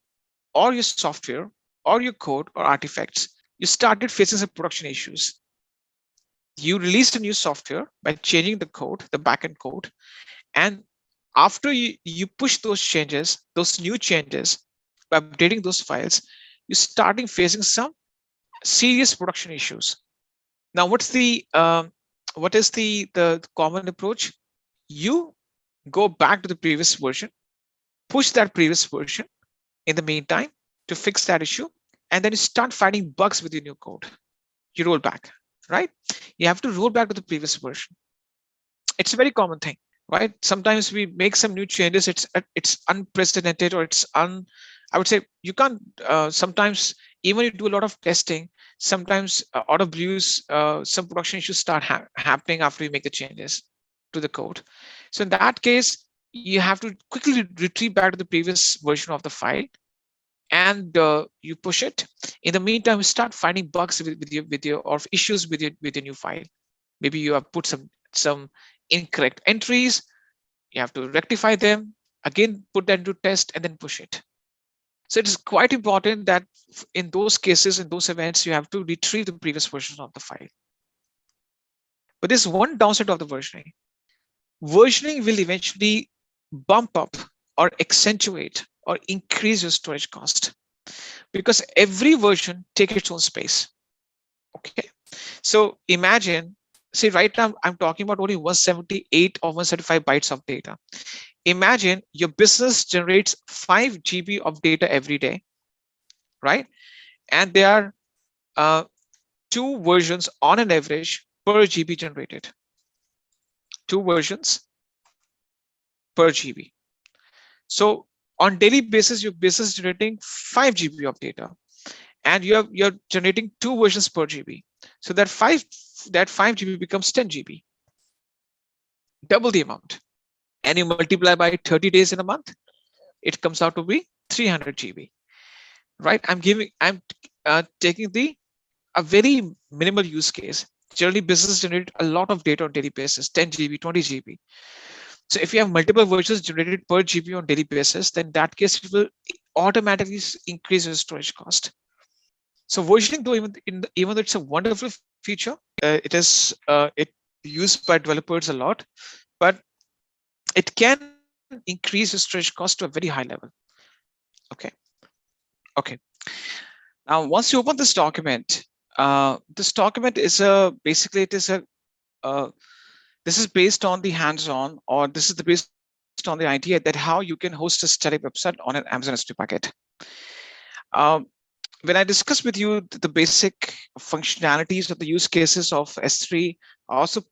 or your software or your code or artifacts, you started facing some production issues. You released a new software by changing the code, the backend code, and after you push those changes, those new changes, by updating those files, you're starting facing some serious production issues. Now, what is the common approach? You go back to the previous version, push that previous version in the meantime to fix that issue, and then you start finding bugs with your new code. You roll back, right? You have to roll back to the previous version. It's a very common thing, right? Sometimes we make some new changes. It's unprecedented, or I would say you can't. Sometimes even you do a lot of testing. Sometimes out of blues, some production issues start happening after you make the changes to the code. So in that case, you have to quickly retrieve back to the previous version of the file, and you push it. In the meantime, you start finding bugs with your or issues with your new file. Maybe you have put some incorrect entries. You have to rectify them, again put that into test, and then push it. So it is quite important that in those cases, in those events, you have to retrieve the previous version of the file. But there's one downside of the versioning. Versioning will eventually bump up or accentuate or increase your storage cost, because every version takes its own space. Okay, so imagine, see, right now I'm talking about only 178 or 175 bytes of data. Imagine your business generates 5 GB of data every day, right? And there are 2 versions on an average per GB generated. 2 versions per GB. So on daily basis, your business is generating 5 GB of data, and you're generating 2 versions per GB. So that 5 GB becomes 10 GB, double the amount. And you multiply by 30 days in a month, it comes out to be 300 GB, right? I'm taking a very minimal use case. Generally, businesses generate a lot of data on daily basis, 10 GB, 20 GB. So if you have multiple versions generated per GB on daily basis, then in that case, it will automatically increase your storage cost. So versioning, though, even though it's a wonderful feature, it used by developers a lot, but it can increase your storage cost to a very high level. Okay. Now, once you open this document is basically this is based on the hands-on, or this is based on the idea that how you can host a static website on an Amazon S3 bucket. When I discuss with you the basic functionalities of the use cases of S3, I also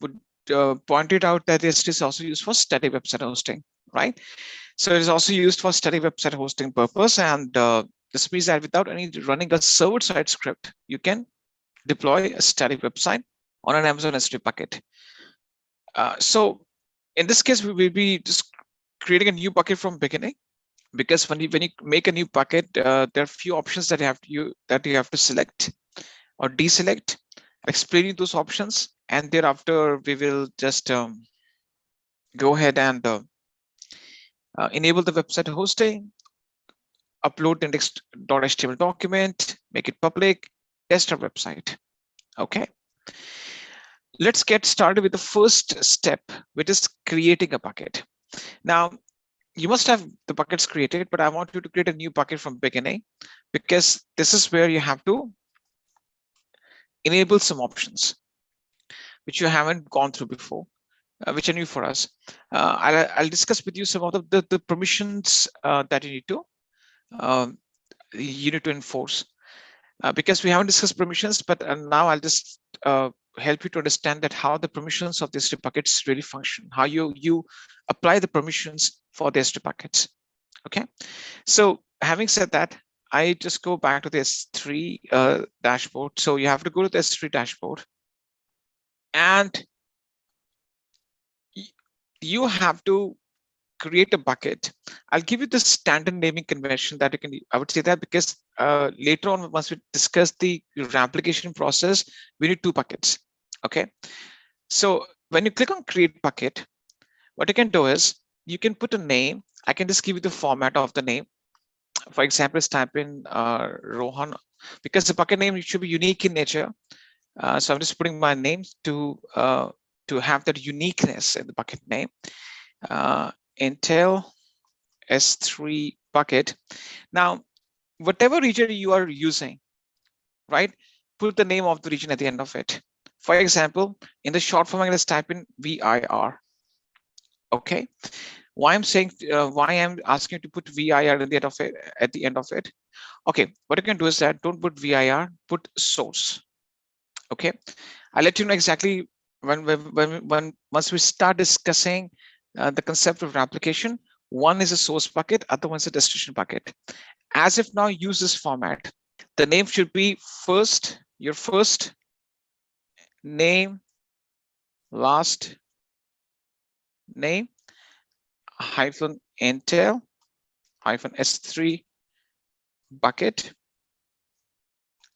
pointed out that S3 is also used for static website hosting, right? So it is also used for static website hosting purpose, and This means that without any running a server-side script, you can deploy a static website on an Amazon S3 bucket. So in this case, we will be just creating a new bucket from beginning, because when you make a new bucket, there are a few options that you have to select or deselect. Explaining those options, and thereafter we will just go ahead and enable the website hosting, upload the index.html document, make it public, test our website. Okay. Let's get started with the first step, which is creating a bucket. Now, you must have the buckets created, but I want you to create a new bucket from beginning, because this is where you have to enable some options which you haven't gone through before, which are new for us. I'll discuss with you some of the permissions that you need to enforce, because we haven't discussed permissions, but now I'll just help you to understand that how the permissions of these buckets really function, how you apply the permissions for these buckets. Okay, so having said that, I just go back to the S3 dashboard. So you have to go to the S3 dashboard, and you have to create a bucket. I'll give you the standard naming convention that you can, I would say that because later on, once we discuss the replication process, we need 2 buckets. Okay. So when you click on create bucket, what you can do is you can put a name. I can just give you the format of the name. For example, just type in Rohan, because the bucket name should be unique in nature. So I'm just putting my name to have that uniqueness in the bucket name. Intel S3 bucket. Now, whatever region you are using, right, put the name of the region at the end of it. For example, in the short form, I'm going to type in VIR. Okay. Why I'm saying, why I'm asking you to put VIR at the end of it. Okay. What you can do is that don't put VIR, put source. Okay. I'll let you know exactly when once we start discussing the concept of replication. One is a source bucket, other one's a destination bucket. As if now, use this format. The name should be your first name, last name, hyphen Intel, hyphen S3 bucket,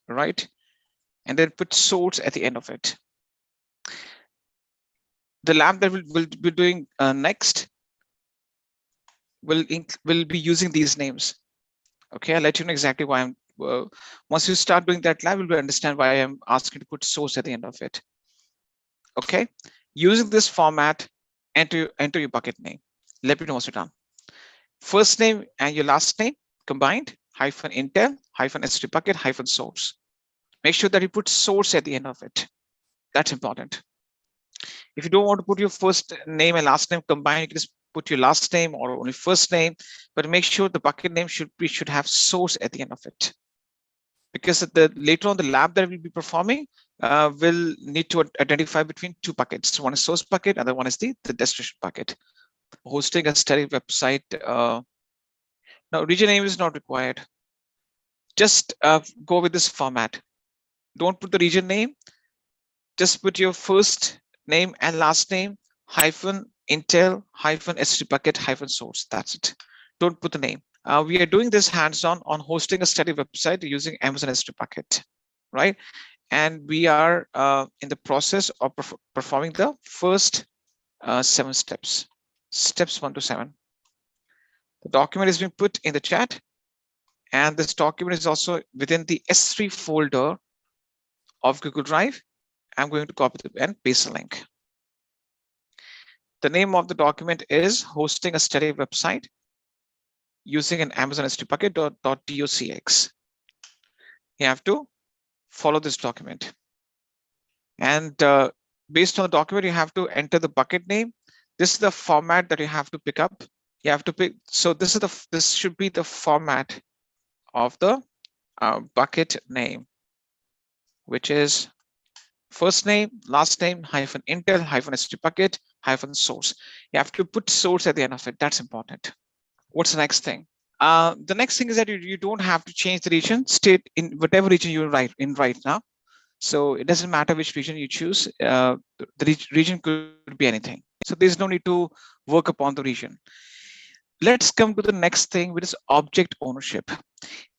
right? And then put source at the end of it. The lab that we'll be doing next will be using these names. Okay, I'll let you know exactly why I'm. Once you start doing that lab, you'll understand why I'm asking to put source at the end of it. Okay, using this format, enter your bucket name. Let me know once you're done. First name and your last name combined, hyphen Intel, hyphen S3 bucket, hyphen source. Make sure that you put source at the end of it. That's important. If you don't want to put your first name and last name combined, you can just put your last name or only first name, but make sure the bucket name should have source at the end of it. Because later on the lab that we'll be performing will need to identify between 2 buckets. One is source bucket, other one is the destination bucket. Hosting a static website. Now, region name is not required. Just go with this format. Don't put the region name. Just put your first name and last name, hyphen Intel, hyphen S3 bucket, hyphen source. That's it. Don't put the name. We are doing this hands-on on hosting a static website using Amazon S3 bucket, right? And we are in the process of performing the first 7 steps. Steps 1 to 7. The document is being put in the chat, and this document is also within the S3 folder of Google Drive. I'm going to copy and paste the link. The name of the document is hosting a static website using an Amazon S3 bucket.docx. You have to follow this document. And based on the document, you have to enter the bucket name. This is the format that you have to pick up. You have to pick. So this should be the format of the bucket name, which is first name, last name, hyphen Intel, hyphen S3 bucket, hyphen source. You have to put source at the end of it. That's important. What's the next thing? The next thing is that you don't have to change the region state in whatever region you're right now. So it doesn't matter which region you choose. The region could be anything. So there's no need to work upon the region. Let's come to the next thing, which is object ownership.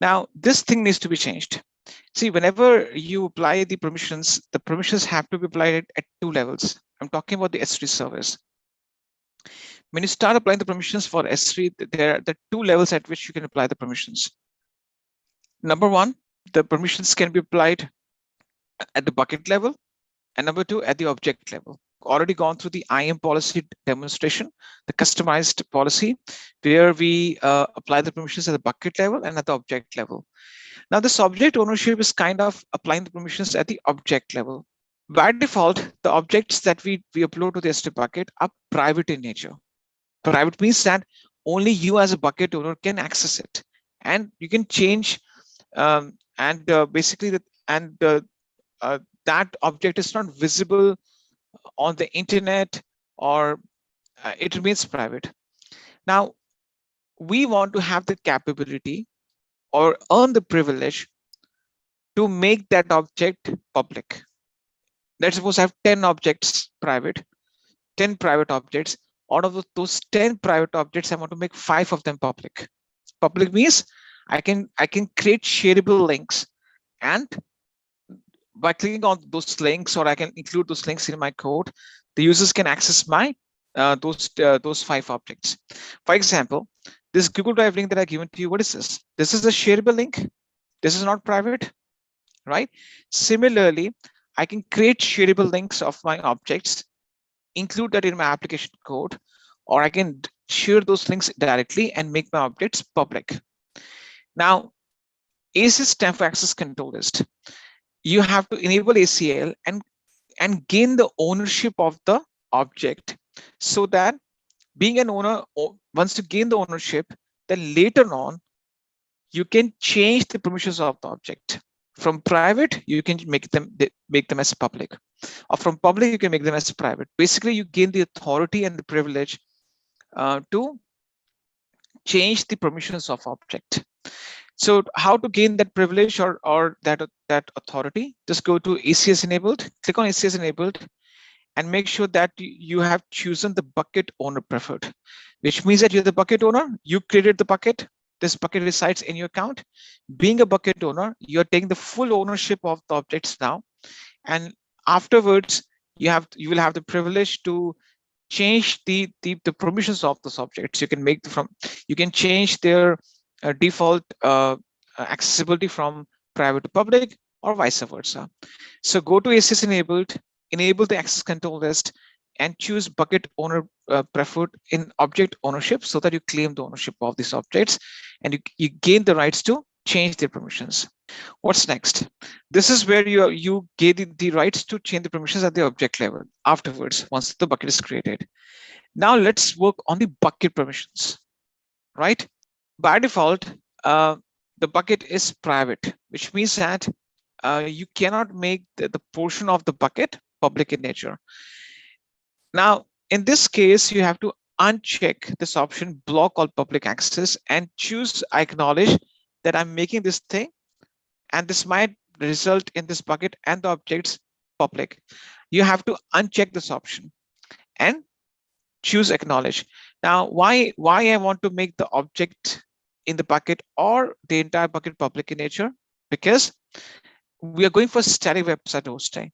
Now, this thing needs to be changed. See, whenever you apply the permissions have to be applied at two levels. I'm talking about the S3 service. When you start applying the permissions for S3, there are the two levels at which you can apply the permissions. Number one, the permissions can be applied at the bucket level, and number two, at the object level. Already gone through the IAM policy demonstration, the customized policy, where we apply the permissions at the bucket level and at the object level. Now, this object ownership is kind of applying the permissions at the object level. By default, the objects that we upload to the S3 bucket are private in nature. Private means that only you as a bucket owner can access it, and you can change basically that object is not visible on the internet, or it remains private. Now, we want to have the capability or earn the privilege to make that object public. Let's suppose I have 10 objects private, 10 private objects. Out of those 10 private objects, I want to make 5 of them public. Public means I can create shareable links, and by clicking on those links, or I can include those links in my code, the users can access my those 5 objects. For example, this Google Drive link that I've given to you, what is this? This is a shareable link. This is not private, right? Similarly, I can create shareable links of my objects, include that in my application code, or I can share those links directly and make my objects public. Now, ACL stands for access control list. You have to enable ACL and gain the ownership of the object, so that being an owner, once you gain the ownership, then later on you can change the permissions of the object. From private, you can make them as public, or from public you can make them as private. Basically, you gain the authority and the privilege to change the permissions of object. So how to gain that privilege or that authority? Just go to ACS enabled, click on ACS enabled, and make sure that you have chosen the bucket owner preferred, which means that you're the bucket owner. You created the bucket. This bucket resides in your account. Being a bucket owner, you're taking the full ownership of the objects now, and afterwards you will have the privilege to change the permissions of those objects. You can change their default accessibility from private to public, or vice versa. So go to ACS enabled, enable the access control list, and choose bucket owner preferred in object ownership, so that you claim the ownership of these objects and you gain the rights to change their permissions. What's next? This is where you gain the rights to change the permissions at the object level afterwards, once the bucket is created. Now let's work on the bucket permissions, right? By default, the bucket is private, which means that you cannot make the portion of the bucket public in nature. Now, in this case, you have to uncheck this option, block all public access, and choose acknowledge that I'm making this thing, and this might result in this bucket and the objects public. You have to uncheck this option and choose acknowledge. Now, why I want to make the object in the bucket or the entire bucket public in nature? Because we are going for static website hosting,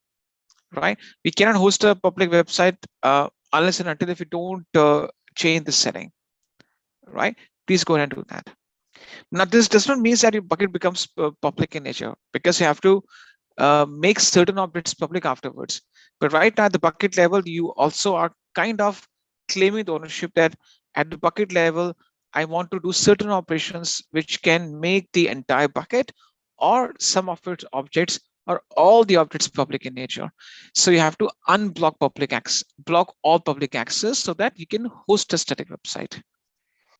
right? We cannot host a public website unless and until if you don't change the setting, right? Please go ahead and do that. Now, this does not mean that your bucket becomes public in nature, because you have to make certain objects public afterwards. But right now at the bucket level, you also are kind of claiming the ownership that at the bucket level, I want to do certain operations which can make the entire bucket or some of its objects or all the objects public in nature. So you have to unblock public access, block all public access, so that you can host a static website.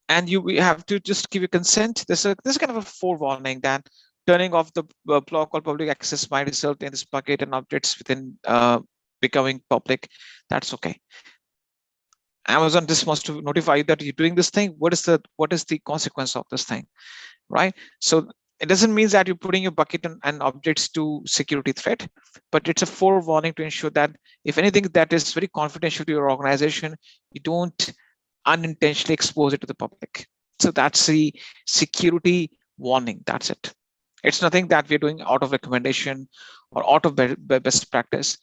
And you have to just give your consent. This is kind of a forewarning that turning off the block all public access might result in this bucket and objects within becoming public. That's okay. Amazon just wants to notify you that you're doing this thing. What is the consequence of this thing, right? So it doesn't mean that you're putting your bucket and objects to security threat, but it's a forewarning to ensure that if anything that is very confidential to your organization, you don't unintentionally expose it to the public. So that's the security warning. That's it. It's nothing that we're doing out of recommendation or out of best practice.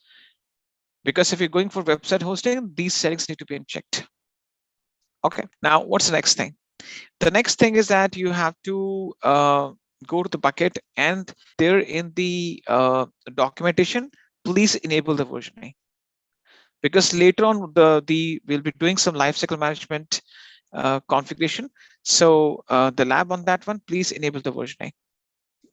Because if you're going for website hosting, these settings need to be unchecked. Okay, now what's the next thing? The next thing is that you have to go to the bucket, and there in the documentation, please enable the versioning. Because later on, we'll be doing some lifecycle management configuration. So the lab on that one, please enable the versioning.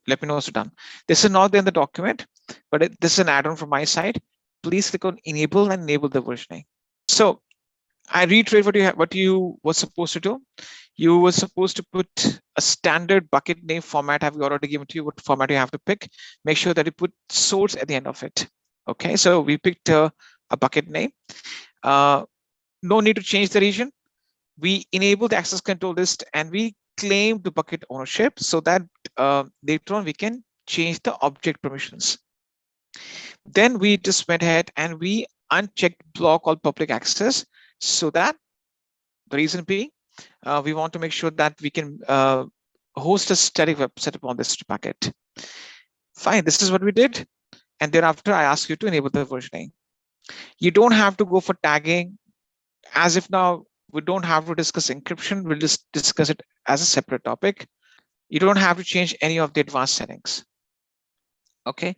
Let me know once you're done. This is not in the document, but this is an add-on from my side. Please click on enable and enable the versioning. So I reiterate what you were supposed to do. You were supposed to put a standard bucket name format. Have we already given to you what format you have to pick? Make sure that you put source at the end of it. Okay, so we picked a bucket name. No need to change the region. We enable the access control list and we claim the bucket ownership so that later on we can change the object permissions. Then we just went ahead and we unchecked block all public access, so that the reason being we want to make sure that we can host a static website upon this bucket. Fine, this is what we did. And thereafter, I ask you to enable the versioning. You don't have to go for tagging. As if now we don't have to discuss encryption, we'll just discuss it as a separate topic. You don't have to change any of the advanced settings. Okay,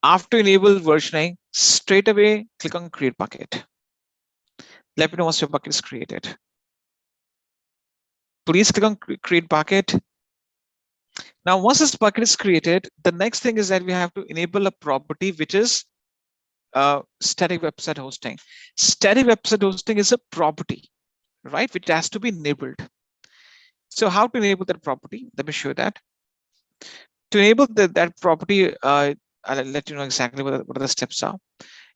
after enable versioning, straight away click on create bucket. Let me know once your bucket is created. Please click on create bucket. Now, once this bucket is created, the next thing is that we have to enable a property which is static website hosting. Static website hosting is a property, right, which has to be enabled. So how to enable that property? Let me show you that. To enable that property, I'll let you know exactly what the steps are.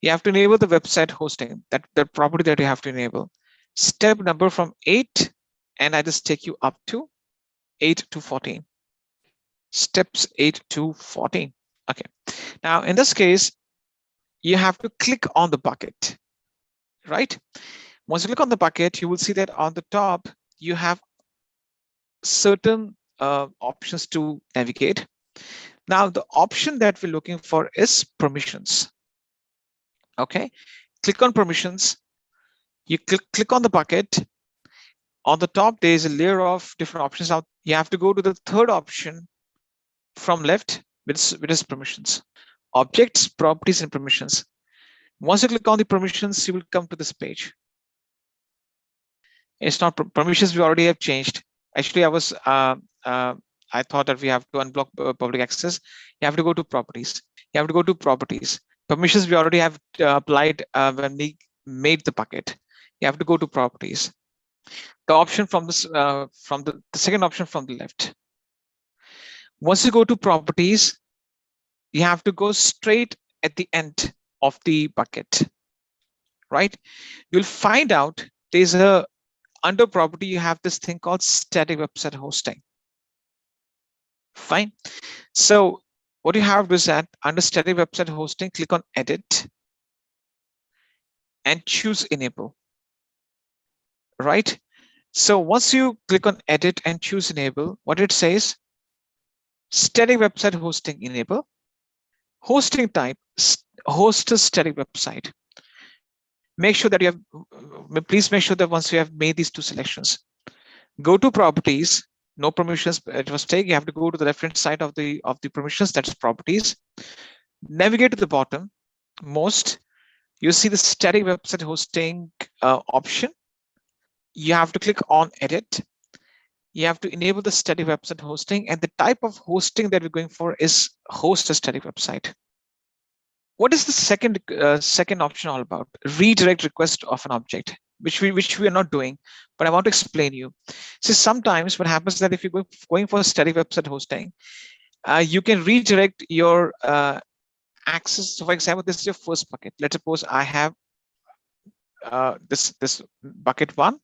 You have to enable the website hosting, that property that you have to enable. Step number from 8, and I just take you up to 8 to 14. Steps 8 to 14. Okay. Now, in this case, you have to click on the bucket, right? Once you click on the bucket, you will see that on the top, you have certain options to navigate. Now, the option that we're looking for is permissions. Okay, click on permissions. You click on the bucket. On the top, there is a layer of different options out. You have to go to the third option from left, which is permissions. Objects, properties, and permissions. Once you click on the permissions, you will come to this page. It's not permissions, we already have changed. Actually, I thought that we have to unblock public access. You have to go to properties. You have to go to properties. Permissions we already have applied when we made the bucket. You have to go to properties. The option from this, from the second option from the left. Once you go to properties, you have to go straight at the end of the bucket, right? You'll find out there's a under property, you have this thing called static website hosting. Fine. So what you have is that under static website hosting, click on edit and choose enable, right? So once you click on edit and choose enable, what it says, static website hosting enable, hosting type, host a static website. Make sure that you have, please make sure that once you have made these two selections, go to properties, no permissions, it was taken. You have to go to the left-hand side of the permissions, that's properties. Navigate to the bottom most, you see the static website hosting option. You have to click on edit. You have to enable the static website hosting, and the type of hosting that we're going for is host a static website. What is the second option all about? Redirect request of an object, which we are not doing, but I want to explain you. So sometimes what happens is that if you're going for static website hosting, you can redirect your access. So for example, this is your first bucket. Let's suppose I have this bucket 1,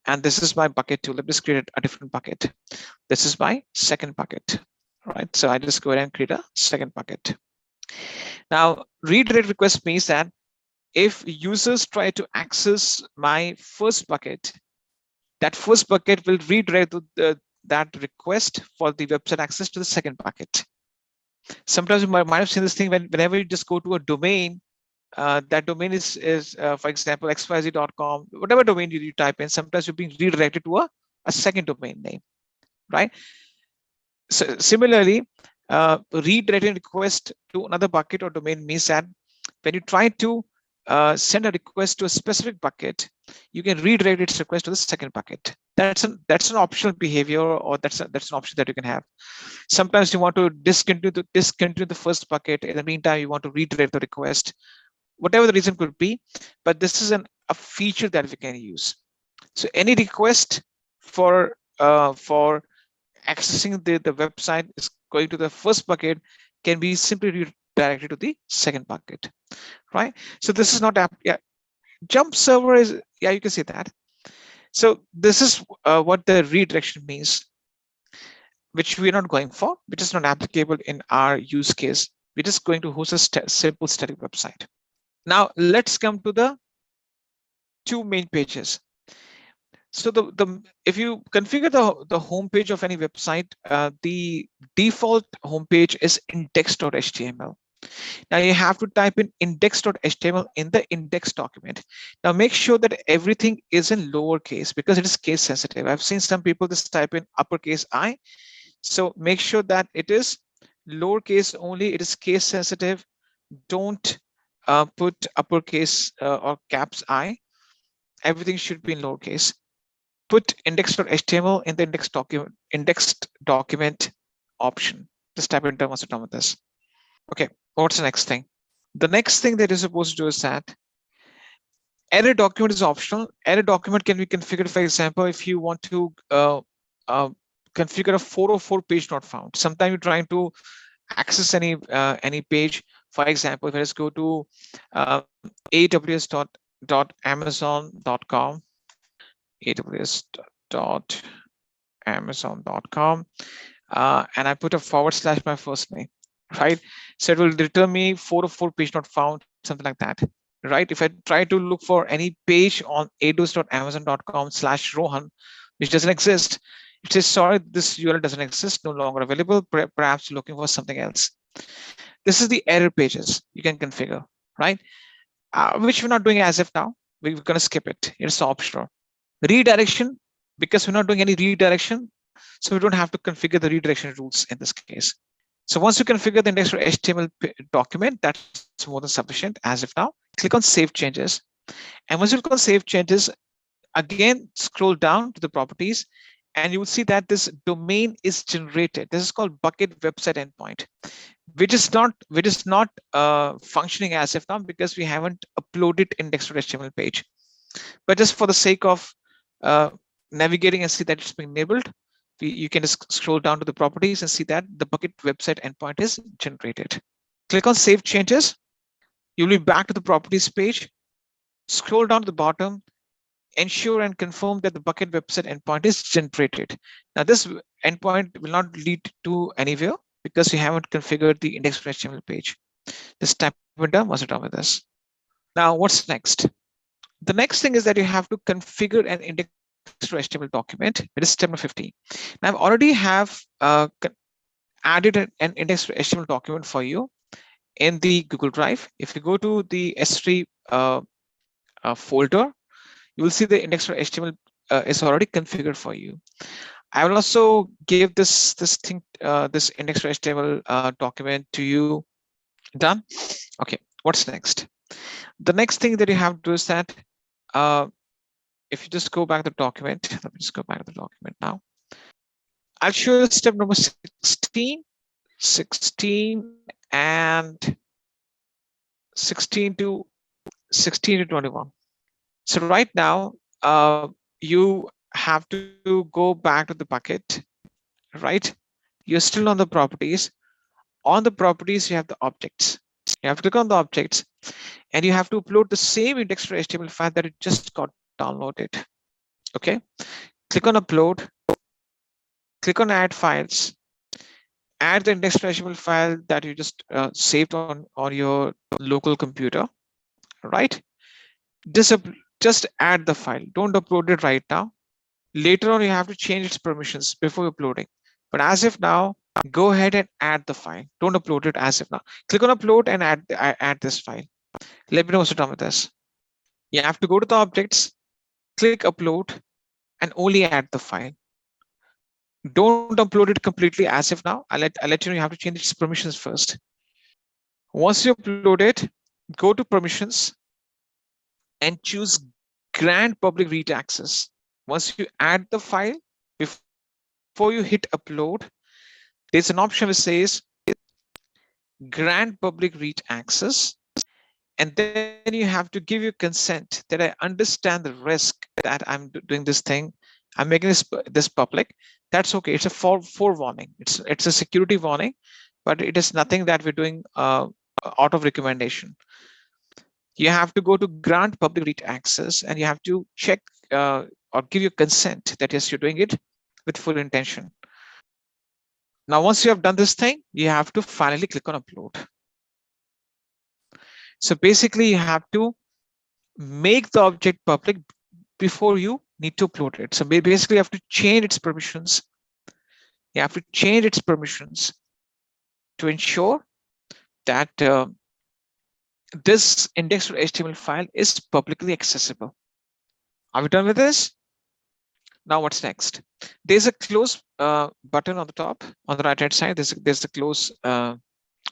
and this is my bucket 2. Let me just create a different bucket. This is my second bucket, right? So I just go ahead and create a second bucket. Now, redirect request means that if users try to access my first bucket, that first bucket will redirect that request for the website access to the second bucket. Sometimes you might have seen this thing whenever you just go to a domain, that domain is for example, xyz.com, whatever domain you type in, sometimes you're being redirected to a second domain name, right? So similarly, redirecting request to another bucket or domain means that when you try to send a request to a specific bucket, you can redirect its request to the second bucket. That's an optional behavior, or that's an option that you can have. Sometimes you want to discontinue the first bucket. In the meantime, you want to redirect the request, whatever the reason could be. But this is a feature that we can use. So any request for accessing the website is going to the first bucket can be simply redirected to the second bucket, right? So this is not jump server is, you can see that. So this is what the redirection means, which we're not going for, which is not applicable in our use case. We're just going to host a simple static website. Now let's come to the 2 main pages. So if you configure the homepage of any website, the default homepage is index.html. Now you have to type in index.html in the index document. Now make sure that everything is in lowercase because it is case sensitive. I've seen some people just type in uppercase I. So make sure that it is lowercase only. It is case sensitive. Don't put uppercase or caps I. Everything should be in lowercase. Put index.html in the indexed document option. Just type in terms of this. Okay, what's the next thing? The next thing that you're supposed to do is that edit document is optional. Edit document can be configured, for example, if you want to configure a 404 page not found. Sometimes you're trying to access any page. For example, if I just go to aws.amazon.com, aws.amazon.com, and I put a / my first name, right? So it will return me 404 page not found, something like that, right? If I try to look for any page on aws.amazon.com/Rohan, which doesn't exist, it says, sorry, this URL doesn't exist, no longer available, perhaps looking for something else. This is the error pages you can configure, right? Which we're not doing as of now. We're going to skip it. It's optional. Redirection, because we're not doing any redirection, so we don't have to configure the redirection rules in this case. So once you configure the index.html document, that's more than sufficient as of now. Click on Save Changes. And once you click on Save Changes, again, scroll down to the properties, and you will see that this domain is generated. This is called bucket website endpoint, which is not functioning as of now because we haven't uploaded index.html page. But just for the sake of navigating and see that it's been enabled, you can just scroll down to the properties and see that the bucket website endpoint is generated. Click on Save Changes. You'll be back to the properties page. Scroll down to the bottom. Ensure and confirm that the bucket website endpoint is generated. Now this endpoint will not lead to anywhere because you haven't configured the index.html page. Just type it down once you're done with this. Now what's next? The next thing is that you have to configure an index.html document. It is step number 15. Now I've already have added an index.html document for you in the Google Drive. If you go to the S3 folder, you will see the index.html is already configured for you. I will also give this index.html document to you. Done. Okay, what's next? The next thing that you have to do is that if you just go back to the document, let me just go back to the document now. I'll show you step number 16 and 16 to 21. So right now, you have to go back to the bucket, right? You're still on the properties. On the properties, you have the objects. You have to click on the objects, and you have to upload the same index.html file that you just got downloaded. Okay, click on upload, click on add files, add the index.html file that you just saved on your local computer, right? Just add the file. Don't upload it right now. Later on, you have to change its permissions before uploading. But as of now, go ahead and add the file. Don't upload it as of now. Click on upload and add this file. Let me know what's done with this. You have to go to the objects, click upload, and only add the file. Don't upload it completely as of now. I'll let you know you have to change its permissions first. Once you upload it, go to permissions and choose grant public read access. Once you add the file, before you hit upload, there's an option which says grant public read access, and then you have to give your consent that I understand the risk that I'm doing this thing. I'm making this public. That's okay. It's a forewarning. It's a security warning, but it is nothing that we're doing out of recommendation. You have to go to grant public read access, and you have to check or give your consent that yes, you're doing it with full intention. Now, once you have done this thing, you have to finally click on upload. So basically, you have to make the object public before you need to upload it. So basically, you have to change its permissions. You have to change its permissions to ensure that this index.html file is publicly accessible. Are we done with this? Now what's next? There's a close button on the top, on the right hand side. There's a close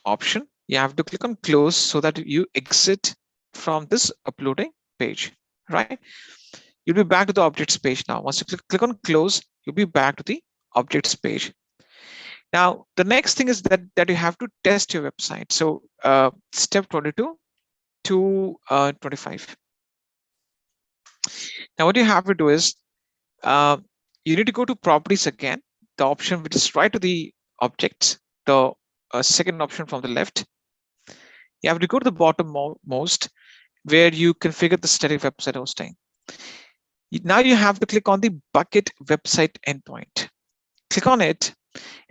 option. You have to click on close so that you exit from this uploading page, right? You'll be back to the objects page now. Once you click on close, you'll be back to the objects page. Now, the next thing is that you have to test your website. So step 22 to 25. Now, what you have to do is you need to go to properties again, the option which is right to the objects, the second option from the left. You have to go to the bottom most where you configure the static website hosting. Now you have to click on the bucket website endpoint. Click on it,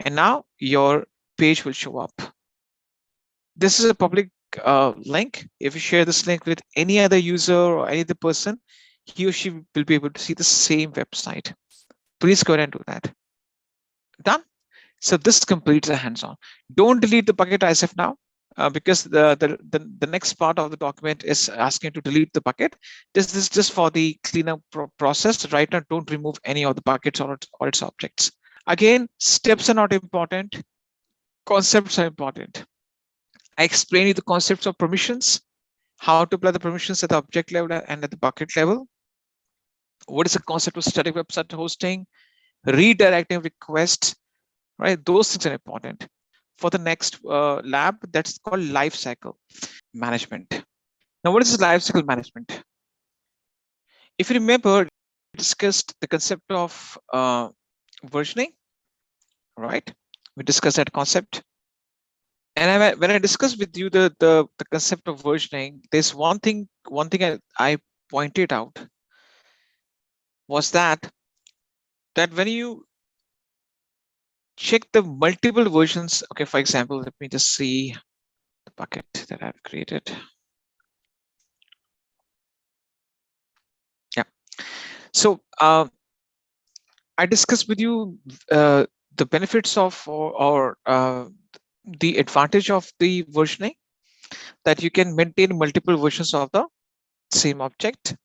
and now your page will show up. This is a public link. If you share this link with any other user or any other person, he or she will be able to see the same website. Please go ahead and do that. Done. So this completes a hands-on. Don't delete the bucket as of now, because the next part of the document is asking you to delete the bucket. This is just for the cleanup process. Right now, don't remove any of the buckets or its objects. Again, steps are not important. Concepts are important. I explained you the concepts of permissions, how to apply the permissions at the object level and at the bucket level. What is the concept of static website hosting, redirecting requests, right? Those things are important. For the next lab, that's called lifecycle management. Now, what is this lifecycle management? If you remember, we discussed the concept of versioning, right? We discussed that concept. And when I discussed with you the concept of versioning, there's one thing I pointed out was that when you check the multiple versions, okay, for example, let me just see the bucket that I've created. Yeah. So I discussed with you the benefits of or the advantage of the versioning, that you can maintain multiple versions of the same object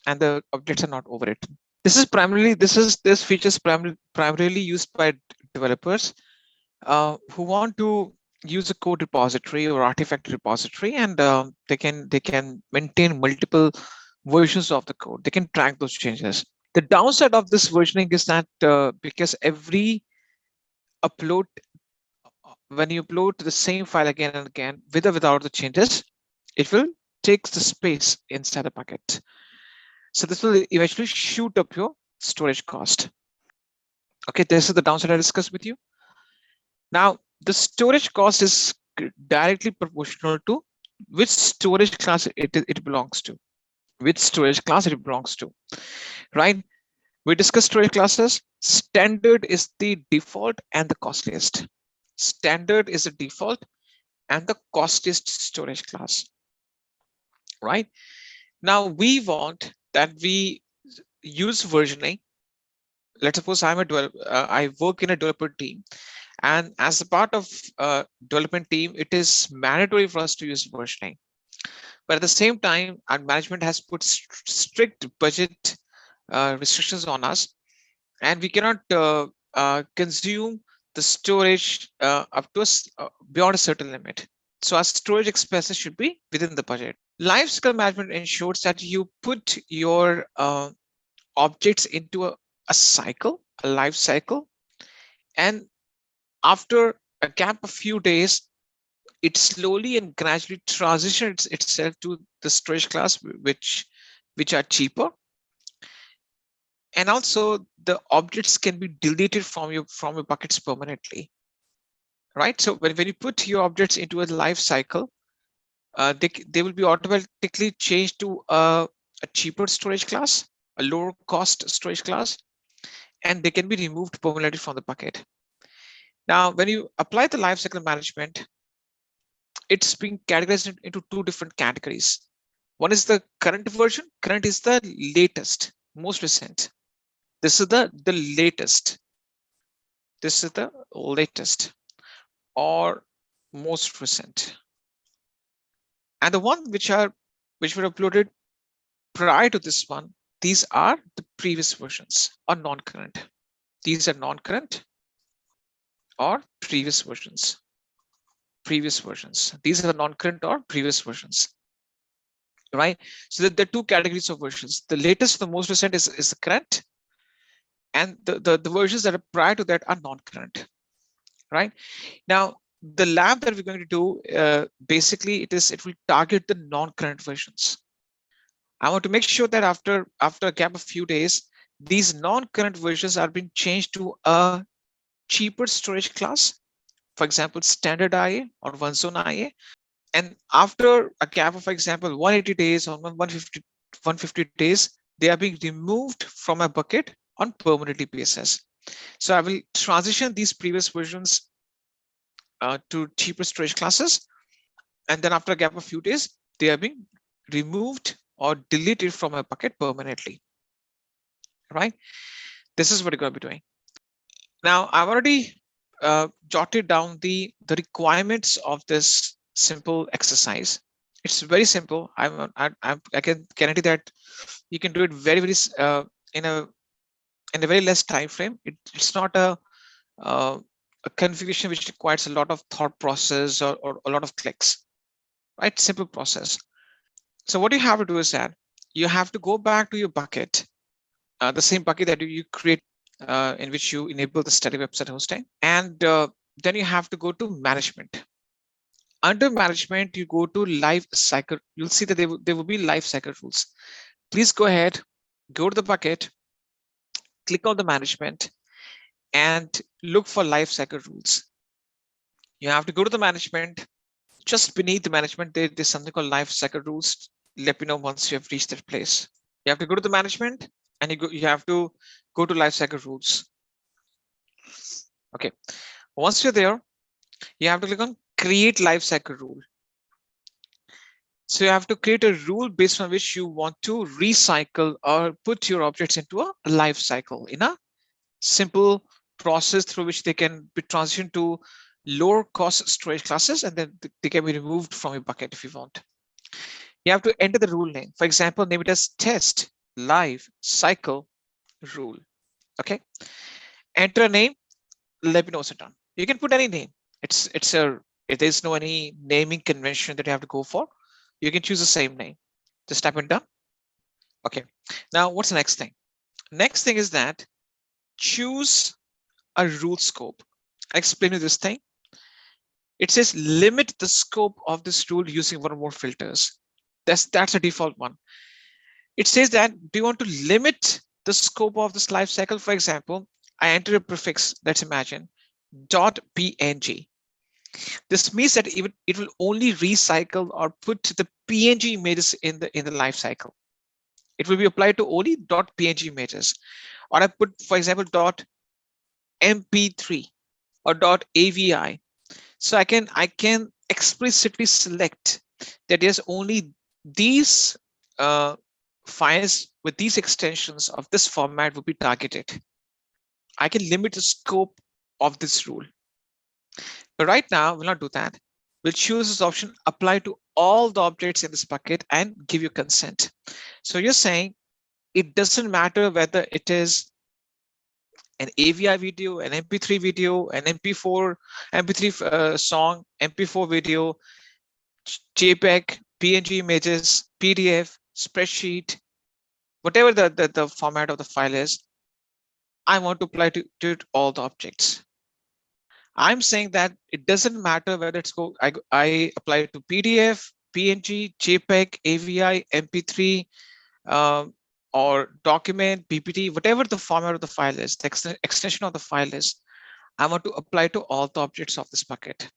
and the objects are not overwritten. This feature is primarily used by developers who want to use a code repository or artifact repository, and they can maintain multiple versions of the code. They can track those changes. The downside of this versioning is that because every upload, when you upload the same file again and again, with or without the changes, it will take the space inside the bucket. So this will eventually shoot up your storage cost. Okay, this is the downside I discussed with you. Now, the storage cost is directly proportional to which storage class it belongs to, which storage class it belongs to, right? We discussed storage classes. Standard is the default and the costliest. Standard is the default and the costliest storage class, right? Now we want that we use versioning. Let's suppose I work in a developer team, and as a part of development team, it is mandatory for us to use versioning. But at the same time, our management has put strict budget restrictions on us, and we cannot consume the storage up to beyond a certain limit. So our storage expenses should be within the budget. Lifecycle management ensures that you put your objects into a cycle, a life cycle, and after a gap of few days, it slowly and gradually transitions itself to the storage class which are cheaper. And also the objects can be deleted from your buckets permanently, right? So when you put your objects into a life cycle, they will be automatically changed to a cheaper storage class, a lower cost storage class, and they can be removed permanently from the bucket. Now, when you apply the lifecycle management, it's being categorized into two different categories. One is the current version. Current is the latest, most recent. This is the latest. This is the latest or most recent. And the one which were uploaded prior to this one, these are the previous versions or non-current. These are non-current or previous versions. Previous versions. These are non-current or previous versions, right? So there are two categories of versions. The latest, the most recent is the current, and the versions that are prior to that are non-current, right? Now, the lab that we're going to do, basically, it will target the non-current versions. I want to make sure that after a gap of few days, these non-current versions are being changed to a cheaper storage class, for example, standard IA or one zone IA. And after a gap of, for example, 180 days or 150 days, they are being removed from a bucket on permanently basis. So I will transition these previous versions to cheaper storage classes. And then after a gap of few days, they are being removed or deleted from a bucket permanently, right? This is what you're going to be doing. Now, I've already jotted down the requirements of this simple exercise. It's very simple. I can guarantee that you can do it very in a very less time frame. It's not a configuration which requires a lot of thought process or a lot of clicks, right? Simple process. So what you have to do is that you have to go back to your bucket, the same bucket that you create, in which you enable the static website hosting, and then you have to go to management. Under management, you go to life cycle. You'll see that there will be life cycle rules. Please go ahead, go to the bucket, click on the management, and look for life cycle rules. You have to go to the management. Just beneath the management, there's something called life cycle rules. Let me know once you have reached that place. You have to go to the management, and you have to go to life cycle rules. Okay, once you're there, you have to click on create life cycle rule. So you have to create a rule based on which you want to recycle or put your objects into a life cycle in a simple process through which they can be transitioned to lower cost storage classes, and then they can be removed from your bucket if you want. You have to enter the rule name. For example, name it as test live cycle rule. Okay, enter a name. Let me know what's done. You can put any name. There's no any naming convention that you have to go for. You can choose the same name. Just type in done. Okay, now what's the next thing? Next thing is that choose a rule scope. I explain you this thing. It says limit the scope of this rule using one or more filters. That's a default one. It says that, do you want to limit the scope of this life cycle? For example, I enter a prefix, let's imagine, .png. This means that it will only recycle or put the PNG images in the life cycle. It will be applied to only .png images, or I put, for example, .mp3 or .avi. So I can explicitly select that there's only these files with these extensions of this format will be targeted. I can limit the scope of this rule. But right now, we'll not do that. We'll choose this option, apply to all the objects in this bucket and give you consent. So you're saying it doesn't matter whether it is an AVI video, an MP3 video, an MP4, MP3 song, MP4 video, JPEG, PNG images, PDF, spreadsheet, whatever the format of the file is, I want to apply to all the objects. I'm saying that it doesn't matter whether it's I apply it to PDF, PNG, JPEG, AVI, MP3, or document, PPT, whatever the format of the file is, the extension of the file is, I want to apply to all the objects of this bucket.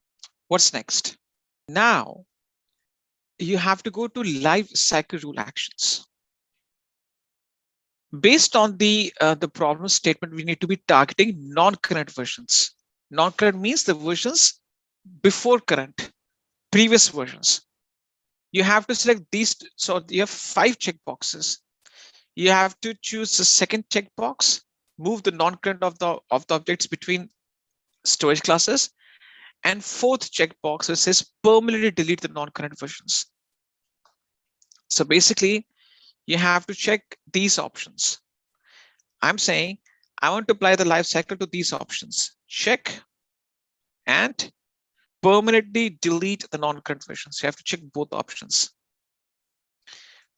What's next? Now, you have to go to lifecycle rule actions. Based on the problem statement, we need to be targeting non-current versions. Non-current means the versions before current, previous versions. You have to select these. So you have 5 checkboxes. You have to choose the second checkbox, move the non-current of the objects between storage classes, and fourth checkbox that says permanently delete the non-current versions. So basically, you have to check these options. I'm saying I want to apply the life cycle to these options. Check and permanently delete the non-current versions. You have to check both options.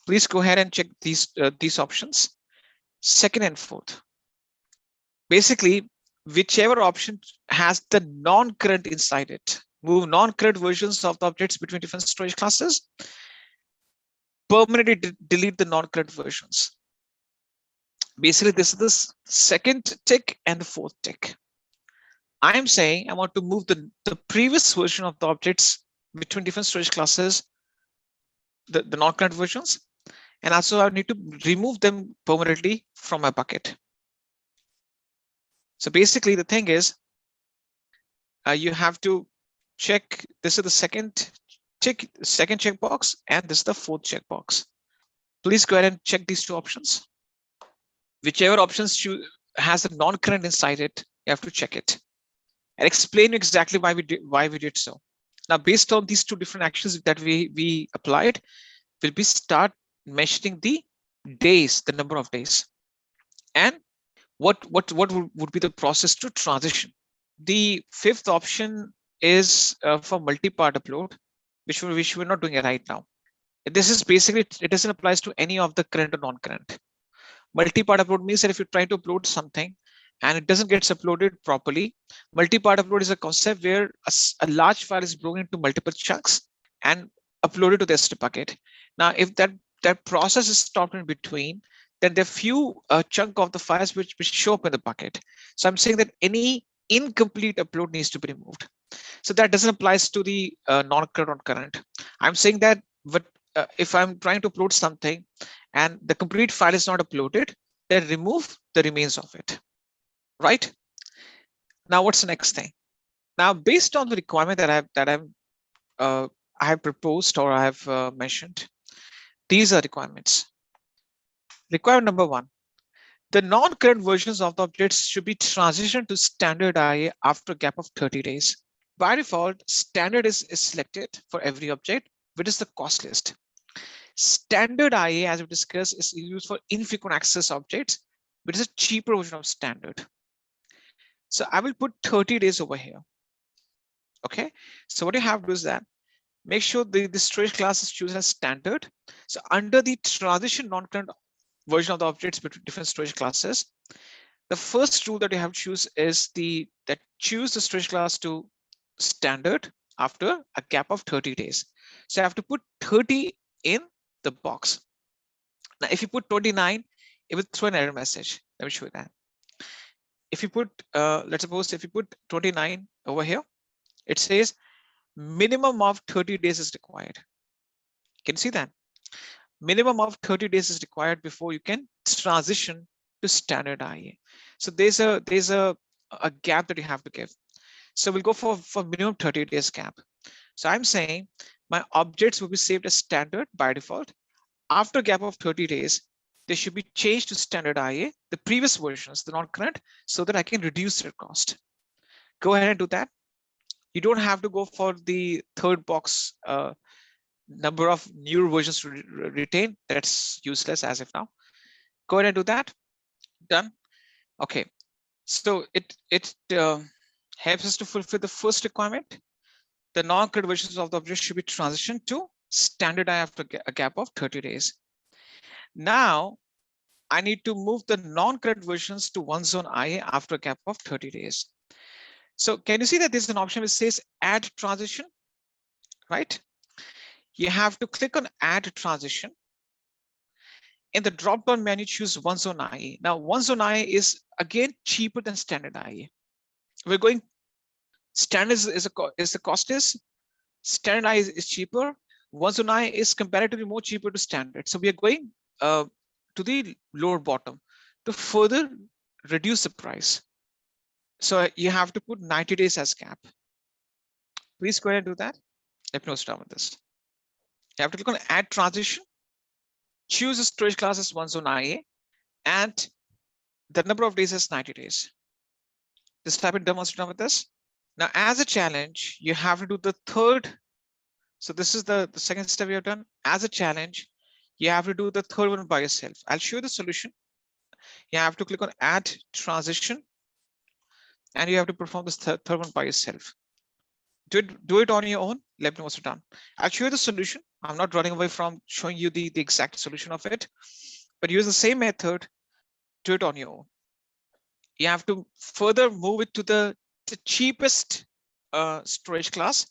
Please go ahead and check these options, second and fourth. Basically, whichever option has the non-current inside it, move non-current versions of the objects between different storage classes, permanently delete the non-current versions. Basically, this is the second tick and the fourth tick. I'm saying I want to move the previous version of the objects between different storage classes, the non-current versions, and also I need to remove them permanently from my bucket. So basically, the thing is, you have to check. This is the second checkbox, and this is the fourth checkbox. Please go ahead and check these 2 options. Whichever options has a non-current inside it, you have to check it and explain exactly why we did so. Now, based on these 2 different actions that we applied, we'll be start measuring the days, the number of days, and what would be the process to transition. The 5th option is for multi-part upload, which we're not doing it right now. This is basically, it doesn't apply to any of the current or non-current. Multi-part upload means that if you try to upload something and it doesn't get uploaded properly, multi-part upload is a concept where a large file is broken into multiple chunks and uploaded to the S3 bucket. Now, if that process is stopped in between, then there are few chunk of the files which show up in the bucket. So I'm saying that any incomplete upload needs to be removed. So that doesn't apply to the non-current or current. I'm saying that if I'm trying to upload something and the complete file is not uploaded, then remove the remains of it. Right? Now, what's the next thing? Now, based on the requirement that I have proposed or I have mentioned, these are requirements. Requirement number 1. The non-current versions of the objects should be transitioned to standard IA after a gap of 30 days. By default, standard is selected for every object, which is the cost list. Standard IA, as we discussed, is used for infrequent access objects, which is a cheaper version of standard. So I will put 30 days over here. Okay. So what you have to do is that make sure the storage class is chosen as standard. So under the transition non-current version of the objects between different storage classes, the first rule that you have to choose is choose the storage class to standard after a gap of 30 days. So I have to put 30 in the box. Now, if you put 29, it will throw an error message. Let me show you that. If you put, let's suppose if you put 29 over here, it says minimum of 30 days is required. Can you see that? Minimum of 30 days is required before you can transition to standard IA. So there's a gap that you have to give. So we'll go for minimum 30 days gap. So I'm saying my objects will be saved as standard by default. After a gap of 30 days, they should be changed to standard IA, the previous versions, the non-current, so that I can reduce their cost. Go ahead and do that. You don't have to go for the third box number of newer versions to retain. That's useless as of now. Go ahead and do that. Done. Okay. So it helps us to fulfill the first requirement. The non-current versions of the object should be transitioned to standard IA after a gap of 30 days. Now, I need to move the non-current versions to one zone IA after a gap of 30 days. So can you see that there's an option which says add transition, right? You have to click on add transition. In the drop-down menu, choose one zone IA. Now, one zone IA is again cheaper than standard IA. We're going standard is the cost is standard IA is cheaper. One zone IA is comparatively more cheaper to standard. So we are going to the lower bottom to further reduce the price. So you have to put 90 days as gap. Please go ahead and do that. Let me know what's done with this. You have to click on add transition, choose a storage class as one zone IA, and the number of days is 90 days. Just type in done once you're done with this. Now, as a challenge, you have to do the third. So this is the second step you have done. As a challenge, you have to do the third one by yourself. I'll show you the solution. You have to click on add transition, and you have to perform this third one by yourself. Do it on your own. Let me know what's done. I'll show you the solution. I'm not running away from showing you the exact solution of it, but use the same method. Do it on your own. You have to further move it to the cheapest storage class,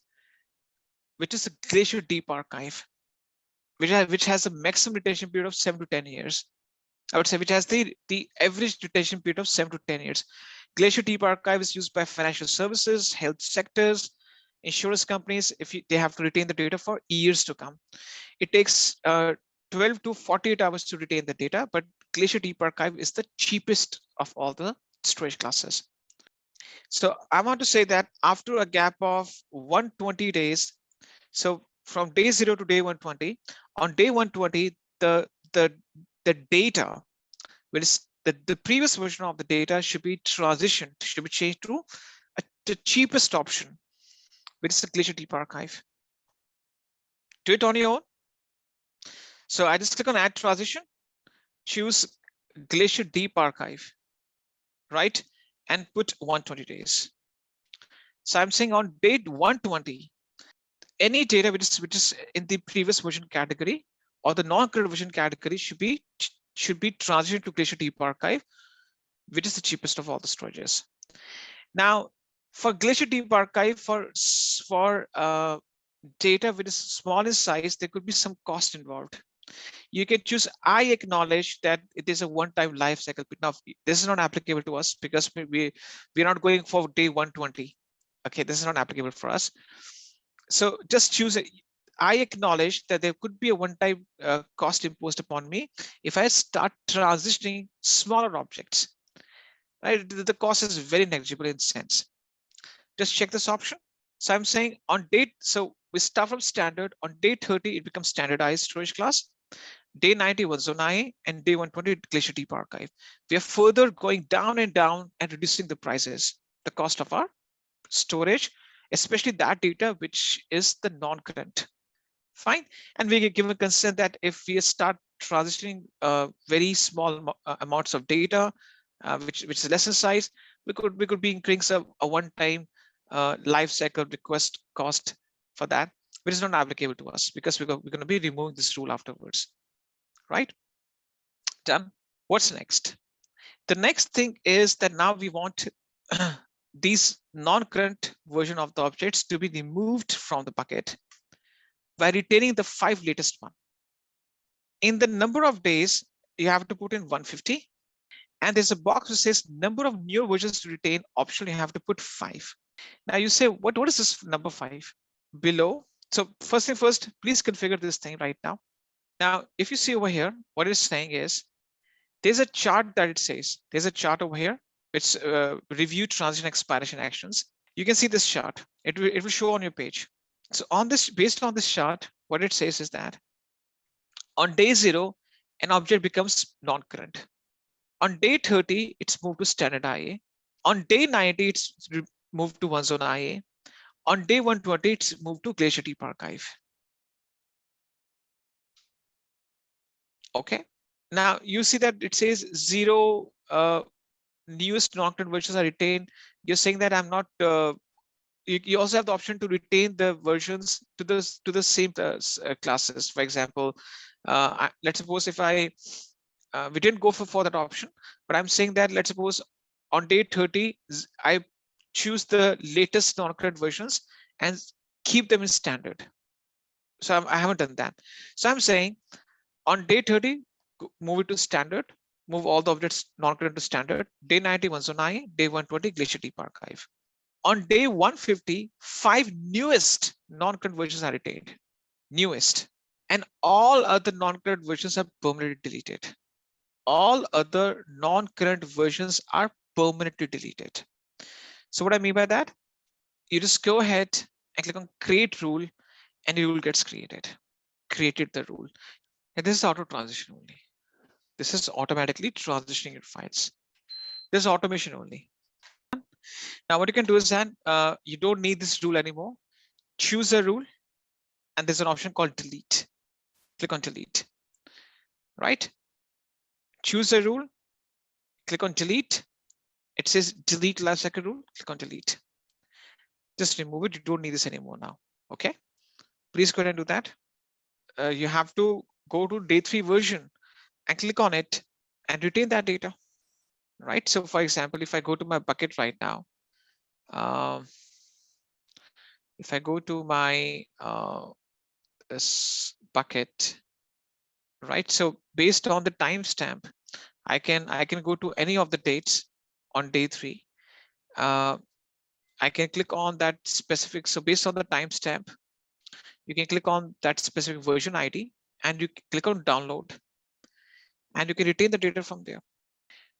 which is a Glacier Deep Archive, which has a maximum retention period of 7 to 10 years. I would say which has the average retention period of 7 to 10 years. Glacier Deep Archive is used by financial services, health sectors, insurance companies. They have to retain the data for years to come. It takes 12 to 48 hours to retain the data, but Glacier Deep Archive is the cheapest of all the storage classes. So I want to say that after a gap of 120 days, so from day 0 to day 120, on day 120, the data, which is the previous version of the data, should be transitioned, should be changed to the cheapest option, which is the Glacier Deep Archive. Do it on your own. So I just click on add transition, choose Glacier Deep Archive, right? And put 120 days. So I'm saying on date 120, any data which is in the previous version category or the non-current version category should be transitioned to Glacier Deep Archive, which is the cheapest of all the storages. Now, for Glacier Deep Archive, for data which is small in size, there could be some cost involved. You can choose I acknowledge that it is a one-time life cycle. Now, this is not applicable to us because we're not going for day 120. Okay, this is not applicable for us. So just choose I acknowledge that there could be a one-time cost imposed upon me if I start transitioning smaller objects. Right, the cost is very negligible in sense. Just check this option. So I'm saying on date, so we start from standard. On day 30, it becomes standardized storage class. Day 90 was Zone IA, and day 120 Glacier Deep Archive. We are further going down and down and reducing the prices, the cost of our storage, especially that data which is the non-current. Fine, and we give a consent that if we start transitioning very small amounts of data, which is less in size, we could be increasing a one-time life cycle request cost for that, which is not applicable to us because we're going to be removing this rule afterwards. Right? Done. What's next? The next thing is that now we want these non-current version of the objects to be removed from the bucket by retaining the 5 latest one. In the number of days, you have to put in 150. And there's a box which says number of new versions to retain. Optional, you have to put 5. Now you say, what is this number 5? below. So first thing first, please configure this thing right now. Now, if you see over here, what it's saying is there's a chart that it says, there's a chart over here. It's review transition expiration actions. You can see this chart. It will show on your page. So on this, based on this chart, what it says is that on day 0, an object becomes non-current. On day 30, it's moved to standard IA. On day 90, it's moved to one zone IA. On day 120, it's moved to Glacier Deep Archive. Okay. Now you see that it says 0 newest non-current versions are retained. You're saying that I'm not. You also have the option to retain the versions to the same classes. For example, let's suppose if we didn't go for that option, but I'm saying that let's suppose on day 30 I choose the latest non-current versions and keep them in standard. So I haven't done that. So I'm saying on day 30 move it to standard, move all the objects non-current to standard. Day 90 one zone IA, day 120 Glacier Deep Archive. On day 150, 5 newest non-current versions are retained, newest, and all other non-current versions are permanently deleted. All other non-current versions are permanently deleted. So what I mean by that, you just go ahead and click on create rule and your rule gets created. Created the rule. And this is auto transition only. This is automatically transitioning your files. This is automation only. Now what you can do is that you don't need this rule anymore. Choose a rule and there's an option called delete. Click on delete, right? Choose a rule, click on delete. It says delete lifecycle rule, click on delete. Just remove it, you don't need this anymore now, okay? Please go ahead and do that. You have to go to day 3 version and click on it and retain that data, right? So for example, if I go to my bucket right now, if I go to my this bucket, right? So based on the timestamp, I can go to any of the dates on day 3. I can click on that specific. So based on the timestamp, you can click on that specific version ID and you click on download and you can retain the data from there.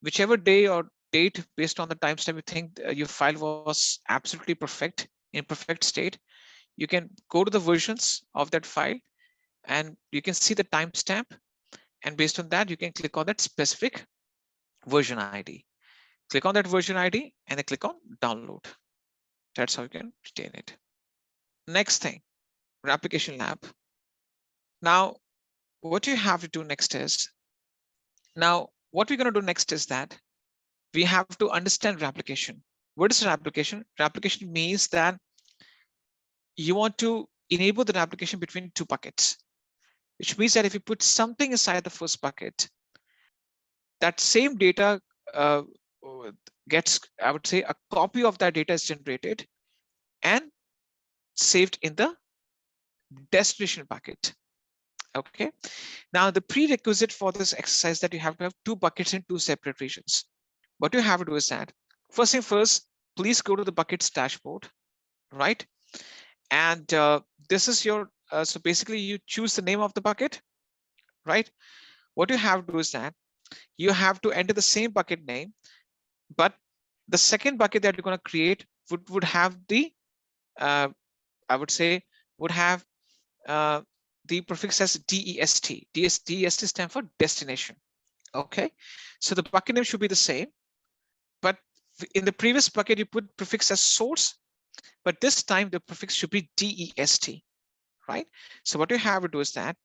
Whichever day or date based on the timestamp you think your file was absolutely perfect, in perfect state, you can go to the versions of that file and you can see the timestamp, and based on that you can click on that specific version ID. Click on that version ID and then click on download. That's how you can retain it. Next thing, replication lab. Now what you have to do next is, now what we're going to do next is that we have to understand replication. What is replication? Replication means that you want to enable the replication between 2 buckets, which means that if you put something inside the first bucket, that same data gets, I would say, a copy of that data is generated and saved in the destination bucket. Okay. Now the prerequisite for this exercise that you have to have 2 buckets in 2 separate regions. What you have to do is that first thing first, please go to the buckets dashboard, right? And this is your, so basically you choose the name of the bucket, right? What you have to do is that you have to enter the same bucket name, but the second bucket that you're going to create would have the, I would say, would have the prefix as DEST. DEST stands for destination. Okay, so the bucket name should be the same, but in the previous bucket you put prefix as source, but this time the prefix should be DEST, right? So what you have to do is that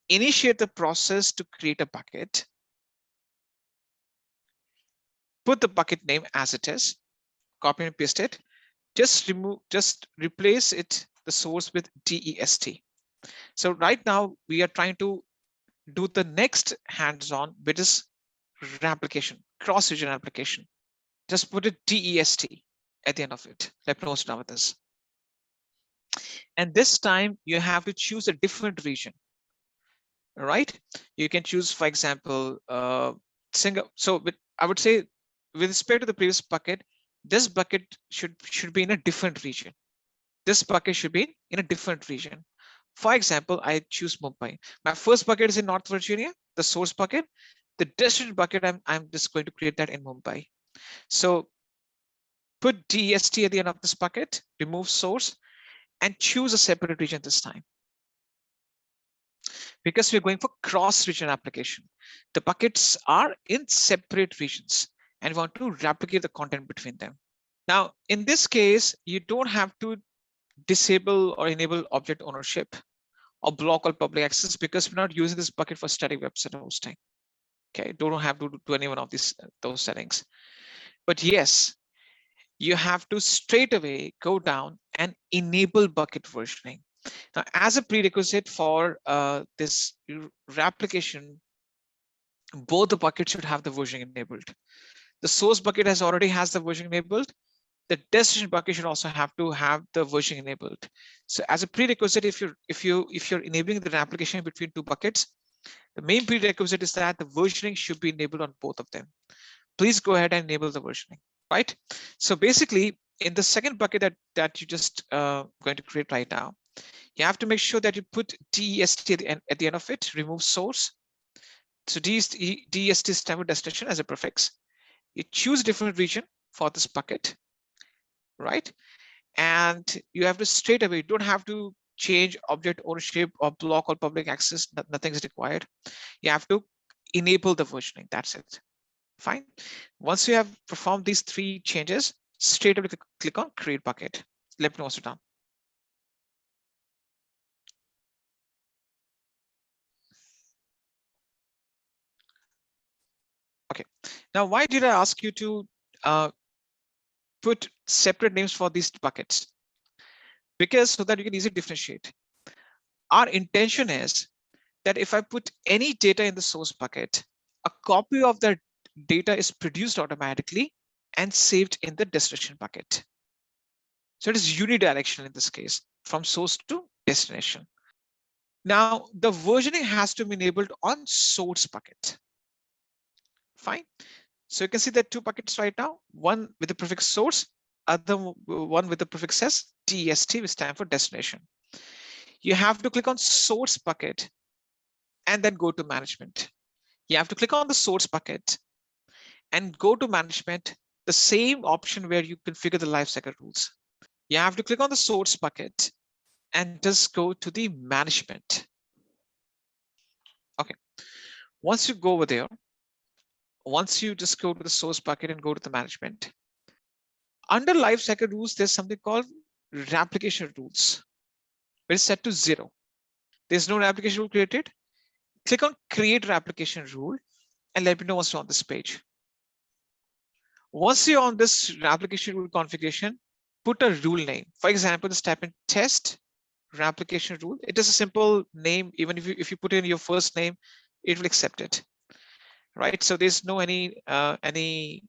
initiate the process to create a bucket, put the bucket name as it is, copy and paste it, just replace it, the source, with DEST. So right now we are trying to do the next hands-on, which is replication, cross-region application. Just put it DEST at the end of it. Let me know what's done with this. And this time you have to choose a different region, right? You can choose, for example, so I would say with respect to the previous bucket, this bucket should be in a different region. this bucket should be in a different region. For example, I choose Mumbai. My first bucket is in North Virginia, the source bucket. The destination bucket, I'm just going to create that in Mumbai. So put DEST at the end of this bucket, remove source, and choose a separate region this time. Because we're going for cross-region application. The buckets are in separate regions and we want to replicate the content between them. Now, in this case, you don't have to disable or enable object ownership or block all public access because we're not using this bucket for static website hosting. Okay, don't have to do any one of those settings. But yes, you have to straight away go down and enable bucket versioning. Now, as a prerequisite for this replication, both the buckets should have the versioning enabled. The source bucket already has the versioning enabled. The destination bucket should also have to have the versioning enabled. So as a prerequisite, if you're enabling the replication between two buckets, the main prerequisite is that the versioning should be enabled on both of them. Please go ahead and enable the versioning, right? So basically, in the second bucket that you just going to create right now, you have to make sure that you put DEST at the end of it, remove source. So DEST is time of destination as a prefix. You choose different region for this bucket, right? And you have to straight away, you don't have to change object ownership or block or public access, nothing is required. You have to enable the versioning, that's it. Fine. Once you have performed these three changes, straight away click on create bucket. Let me know what's done. Okay. Now, why did I ask you to put separate names for these buckets? Because so that you can easily differentiate. Our intention is that if I put any data in the source bucket, a copy of that data is produced automatically and saved in the destination bucket. So it is unidirectional in this case, from source to destination. Now, the versioning has to be enabled on source bucket. Fine. So you can see there are two buckets right now, one with the prefix source, other one with the prefix as DEST, which stands for destination. You have to click on source bucket and then go to management. You have to click on the source bucket and go to management, the same option where you configure the lifecycle rules. You have to click on the source bucket and just go to the management. Okay. Once you go over there, once you just go to the source bucket and go to the management, under lifecycle rules, there's something called replication rules. It's set to 0. There's no replication rule created. Click on create replication rule and let me know what's on this page. Once you're on this replication rule configuration, put a rule name. For example, just type in test replication rule. It is a simple name. Even if you put in your first name, it will accept it. Right. So there's no any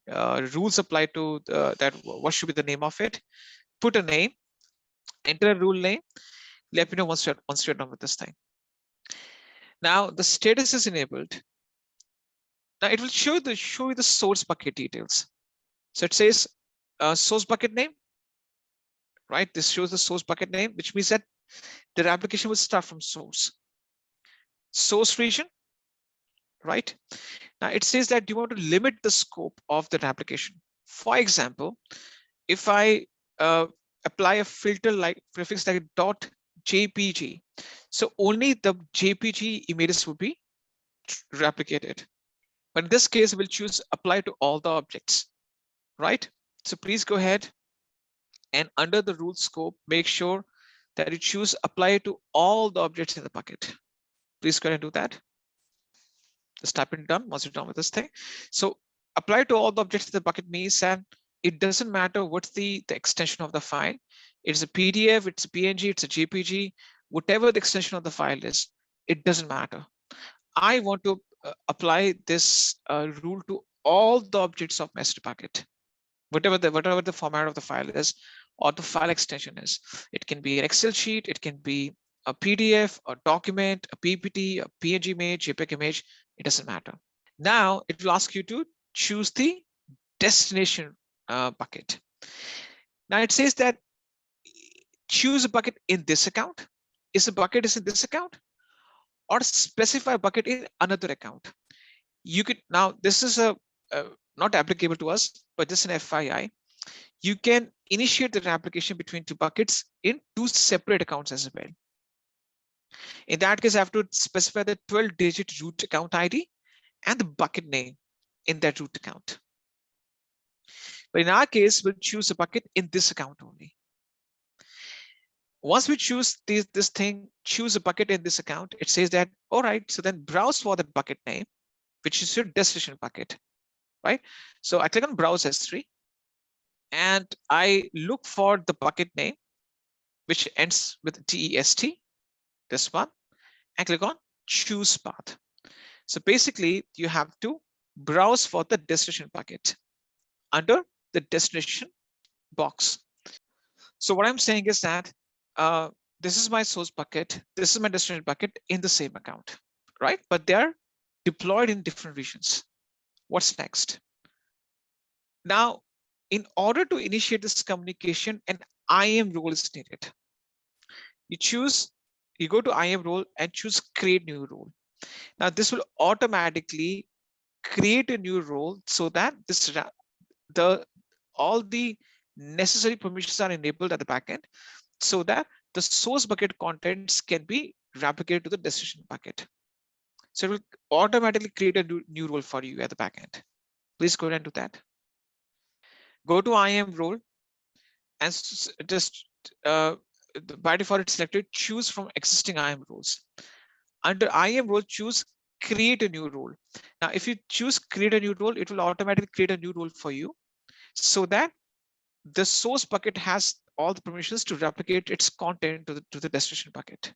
rules applied to that. What should be the name of it? Put a name, enter a rule name. Let me know once you're done with this thing. Now the status is enabled. Now it will show you the source bucket details. So it says source bucket name, right? This shows the source bucket name, which means that the application will start from source. Source region, right? Now it says that you want to limit the scope of that application. For example, if I apply a filter like prefix like .jpg, so only the JPG images will be replicated. But in this case, we'll choose apply to all the objects, right? So please go ahead and under the rule scope, make sure that you choose apply to all the objects in the bucket. Please go ahead and do that. Just type in done once you're done with this thing. So apply to all the objects in the bucket means that it doesn't matter what's the extension of the file. It's a PDF, it's a PNG, it's a JPG, whatever the extension of the file is, it doesn't matter. I want to apply this rule to all the objects of master bucket, whatever the format of the file is or the file extension is. It can be an Excel sheet, it can be a PDF, a document, a PPT, a PNG image, JPEG image, it doesn't matter. Now it will ask you to choose the destination bucket. Now it says that choose a bucket in this account. Is the bucket is in this account, or specify a bucket in another account. You could now, this is a not applicable to us, but just an FYI. You can initiate the application between two buckets in two separate accounts as well. In that case, I have to specify the 12-digit root account ID and the bucket name in that root account. But in our case, we'll choose a bucket in this account only. Once we choose this thing, choose a bucket in this account, it says that, all right, so then browse for that bucket name, which is your destination bucket, right? So I click on browse S3 and I look for the bucket name, which ends with TEST, this one, and click on choose path. So basically you have to browse for the destination bucket under the destination box. So what I'm saying is that this is my source bucket, this is my destination bucket in the same account, right? But they're deployed in different regions. What's next? Now, in order to initiate this communication, an IAM role is needed. You go to IAM role and choose create new role. Now this will automatically create a new role so that all the necessary permissions are enabled at the backend, so that the source bucket contents can be replicated to the destination bucket. So it will automatically create a new role for you at the backend. Please go ahead and do that. Go to IAM role and just by default it's selected choose from existing IAM roles. Under IAM role, choose create a new role. Now, if you choose create a new role, it will automatically create a new role for you so that the source bucket has all the permissions to replicate its content to the destination bucket.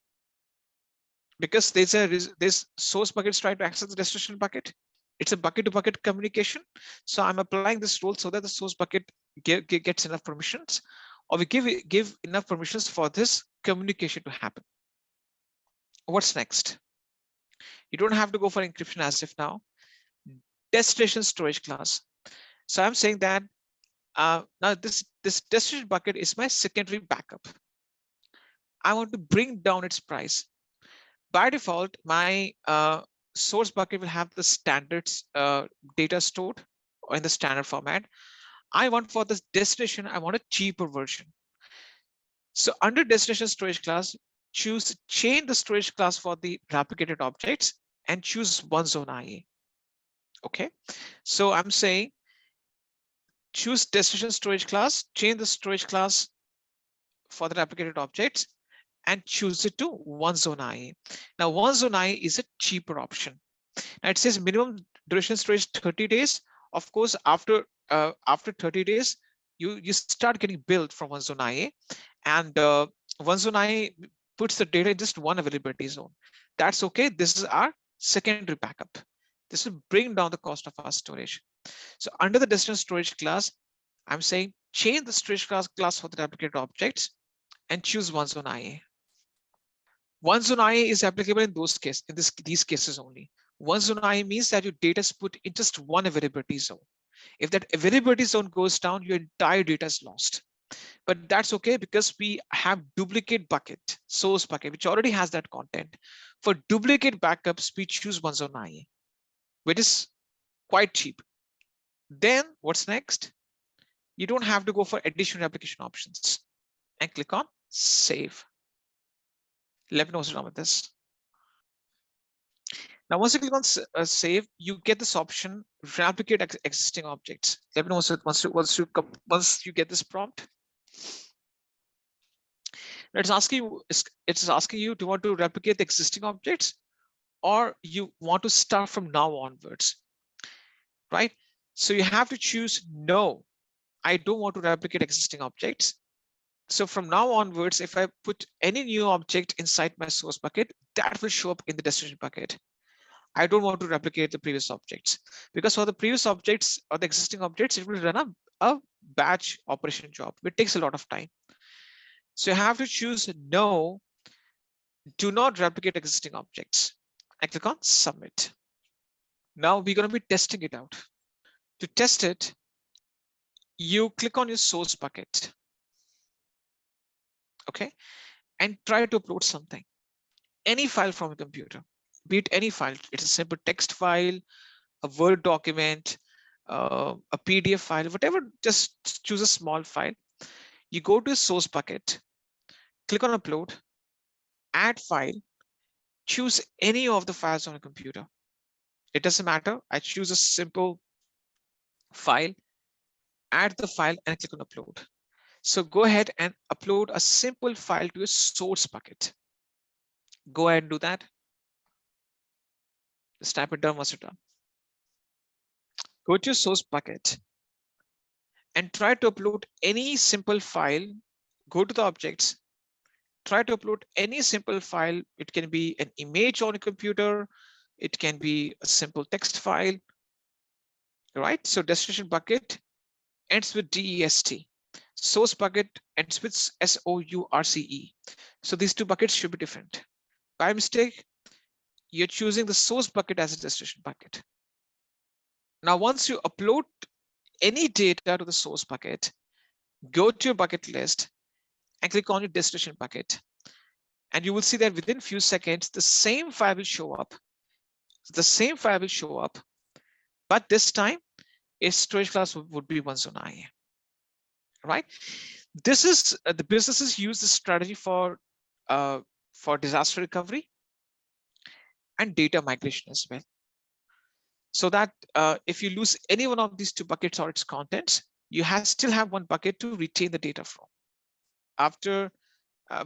Because there's source buckets trying to access the destination bucket. It's a bucket to bucket communication. So I'm applying this role so that the source bucket gets enough permissions, or we give enough permissions for this communication to happen. What's next? You don't have to go for encryption as if now. Destination storage class. So I'm saying that now this destination bucket is my secondary backup. I want to bring down its price. By default, my source bucket will have the standards data stored or in the standard format. I want for this destination, I want a cheaper version. So under destination storage class, change the storage class for the replicated objects and choose one zone IA. Okay, so I'm saying choose destination storage class, change the storage class for the replicated objects and choose it to one zone IA. Now one zone IA is a cheaper option. Now it says minimum duration storage 30 days. Of course, after 30 days, you start getting billed from one zone IA, and one zone IA puts the data in just one availability zone. That's okay. This is our secondary backup. This will bring down the cost of our storage. So under the destination storage class, I'm saying change the storage class for the replicated objects and choose one zone IA. One zone IA is applicable in these cases only. One zone IA means that your data is put in just one availability zone. If that availability zone goes down, your entire data is lost. But that's okay because we have duplicate bucket, source bucket, which already has that content. For duplicate backups, we choose one zone IA, which is quite cheap. Then what's next? You don't have to go for additional application options and click on save. Let me know what's wrong with this. Now, once you click on save, you get this option, replicate existing objects. Let me know once you get this prompt. It's asking you, do you want to replicate the existing objects or you want to start from now onwards, right? So you have to choose no, I don't want to replicate existing objects. So from now onwards, if I put any new object inside my source bucket, that will show up in the destination bucket. I don't want to replicate the previous objects because for the previous objects or the existing objects, it will run a batch operation job, which takes a lot of time. So you have to choose no, do not replicate existing objects. I click on submit. Now we're going to be testing it out. To test it, you click on your source bucket. okay, and try to upload something, any file from a computer, be it any file. It's a simple text file, a Word document, a PDF file, whatever. Just choose a small file. You go to a source bucket, click on upload, add file, choose any of the files on a computer. It doesn't matter. I choose a simple file, add the file, and click on upload. So go ahead and upload a simple file to a source bucket. Go ahead and do that. Just type it down once you're done. Go to your source bucket and try to upload any simple file. Go to the objects, try to upload any simple file. It can be an image on a computer. It can be a simple text file, right? So destination bucket ends with DEST. Source bucket ends with SOURCE. So these two buckets should be different. By mistake, you're choosing the source bucket as a destination bucket. Now, once you upload any data to the source bucket, go to your bucket list and click on your destination bucket. And you will see that within a few seconds, the same file will show up. The same file will show up, but this time its storage class would be 109, right? This is the businesses use this strategy for disaster recovery and data migration as well. So that if you lose any one of these two buckets or its contents, you still have one bucket to retain the data from. After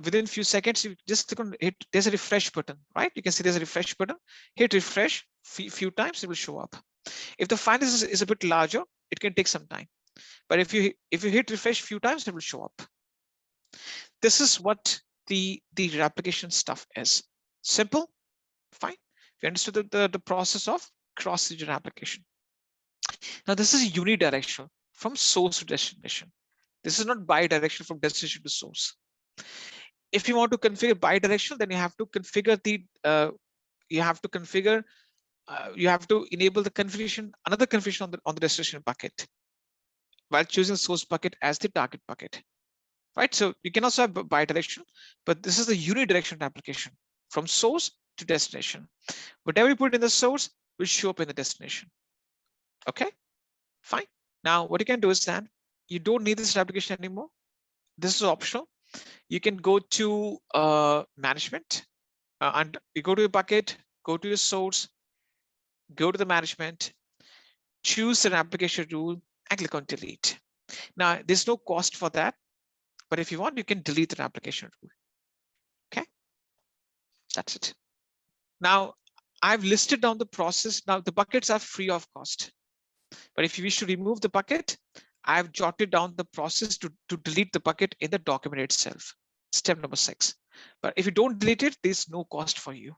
within a few seconds, you just click on it. There's a refresh button, right? You can see there's a refresh button. Hit refresh few times, it will show up. If the file is a bit larger, it can take some time. But if you hit refresh few times, it will show up. This is what the replication stuff is. Simple, fine. We understood the process of cross-region application. Now this is unidirectional from source to destination. This is not bi-directional from destination to source. If you want to configure bi-directional, then you have to configure you have to enable the configuration, another configuration on the destination bucket, while choosing the source bucket as the target bucket, right? So you can also have bi-directional, but this is the unidirectional application from source to destination. Whatever you put in the source will show up in the destination. Okay, fine. Now what you can do is that you don't need this application anymore. This is optional. You can go to management and you go to your bucket, go to your source, go to the management, choose an application rule and click on delete. Now there's no cost for that, but if you want, you can delete an application rule. Okay, that's it. Now I've listed down the process. Now the buckets are free of cost, but if you wish to remove the bucket, I've jotted down the process to delete the bucket in the document itself. Step number 6. But if you don't delete it, there's no cost for you.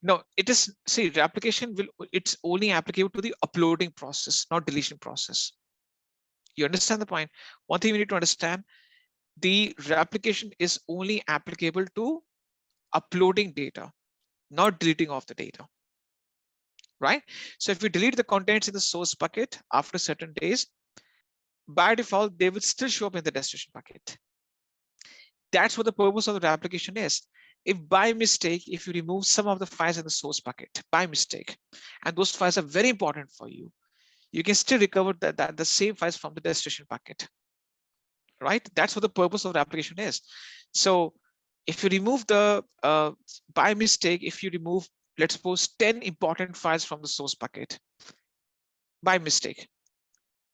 No, it is, see, the application it's only applicable to the uploading process, not deletion process. You understand the point? One thing you need to understand, the replication is only applicable to uploading data, not deleting of the data, right? So if you delete the contents in the source bucket after certain days, by default, they will still show up in the destination bucket. That's what the purpose of the replication is. If by mistake, if you remove some of the files in the source bucket by mistake, and those files are very important for you, you can still recover the same files from the destination bucket, right? That's what the purpose of the application is. So if you remove by mistake, if you remove, let's suppose 10 important files from the source bucket by mistake,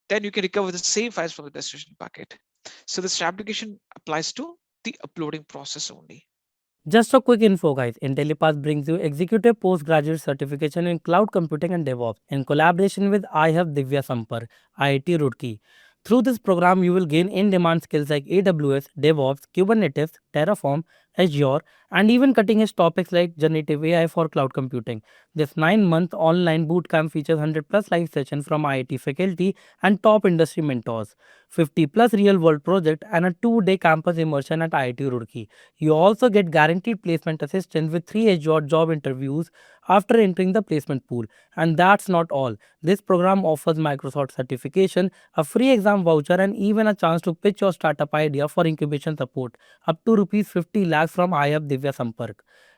then you can recover the same files from the destination bucket. So this application applies to the uploading process only. Just a quick info, guys. Intellipaat brings you Executive Postgraduate Certification in Cloud Computing and DevOps in collaboration with IAM Divya Sampar, IIT Roorkee. Through this program, you will gain in-demand skills like AWS, DevOps, Kubernetes, Terraform, Azure, and even cutting-edge topics like generative AI for cloud computing. This 9-month online bootcamp features 100 plus live sessions from IIT faculty and top industry mentors, 50 plus real-world projects, and a 2-day campus immersion at IIT Roorkee. You also get guaranteed placement assistance with 3 Azure job interviews after entering the placement pool. And that's not all. This program offers Microsoft certification, a free exam voucher, and even a chance to pitch your startup idea for incubation support, up to rupees 50 lakhs from IAM Divya Sampark.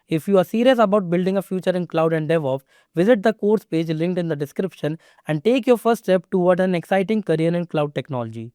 If you are serious about building a future in cloud and DevOps, visit the course page linked in the description and take your first step toward an exciting career in cloud technology.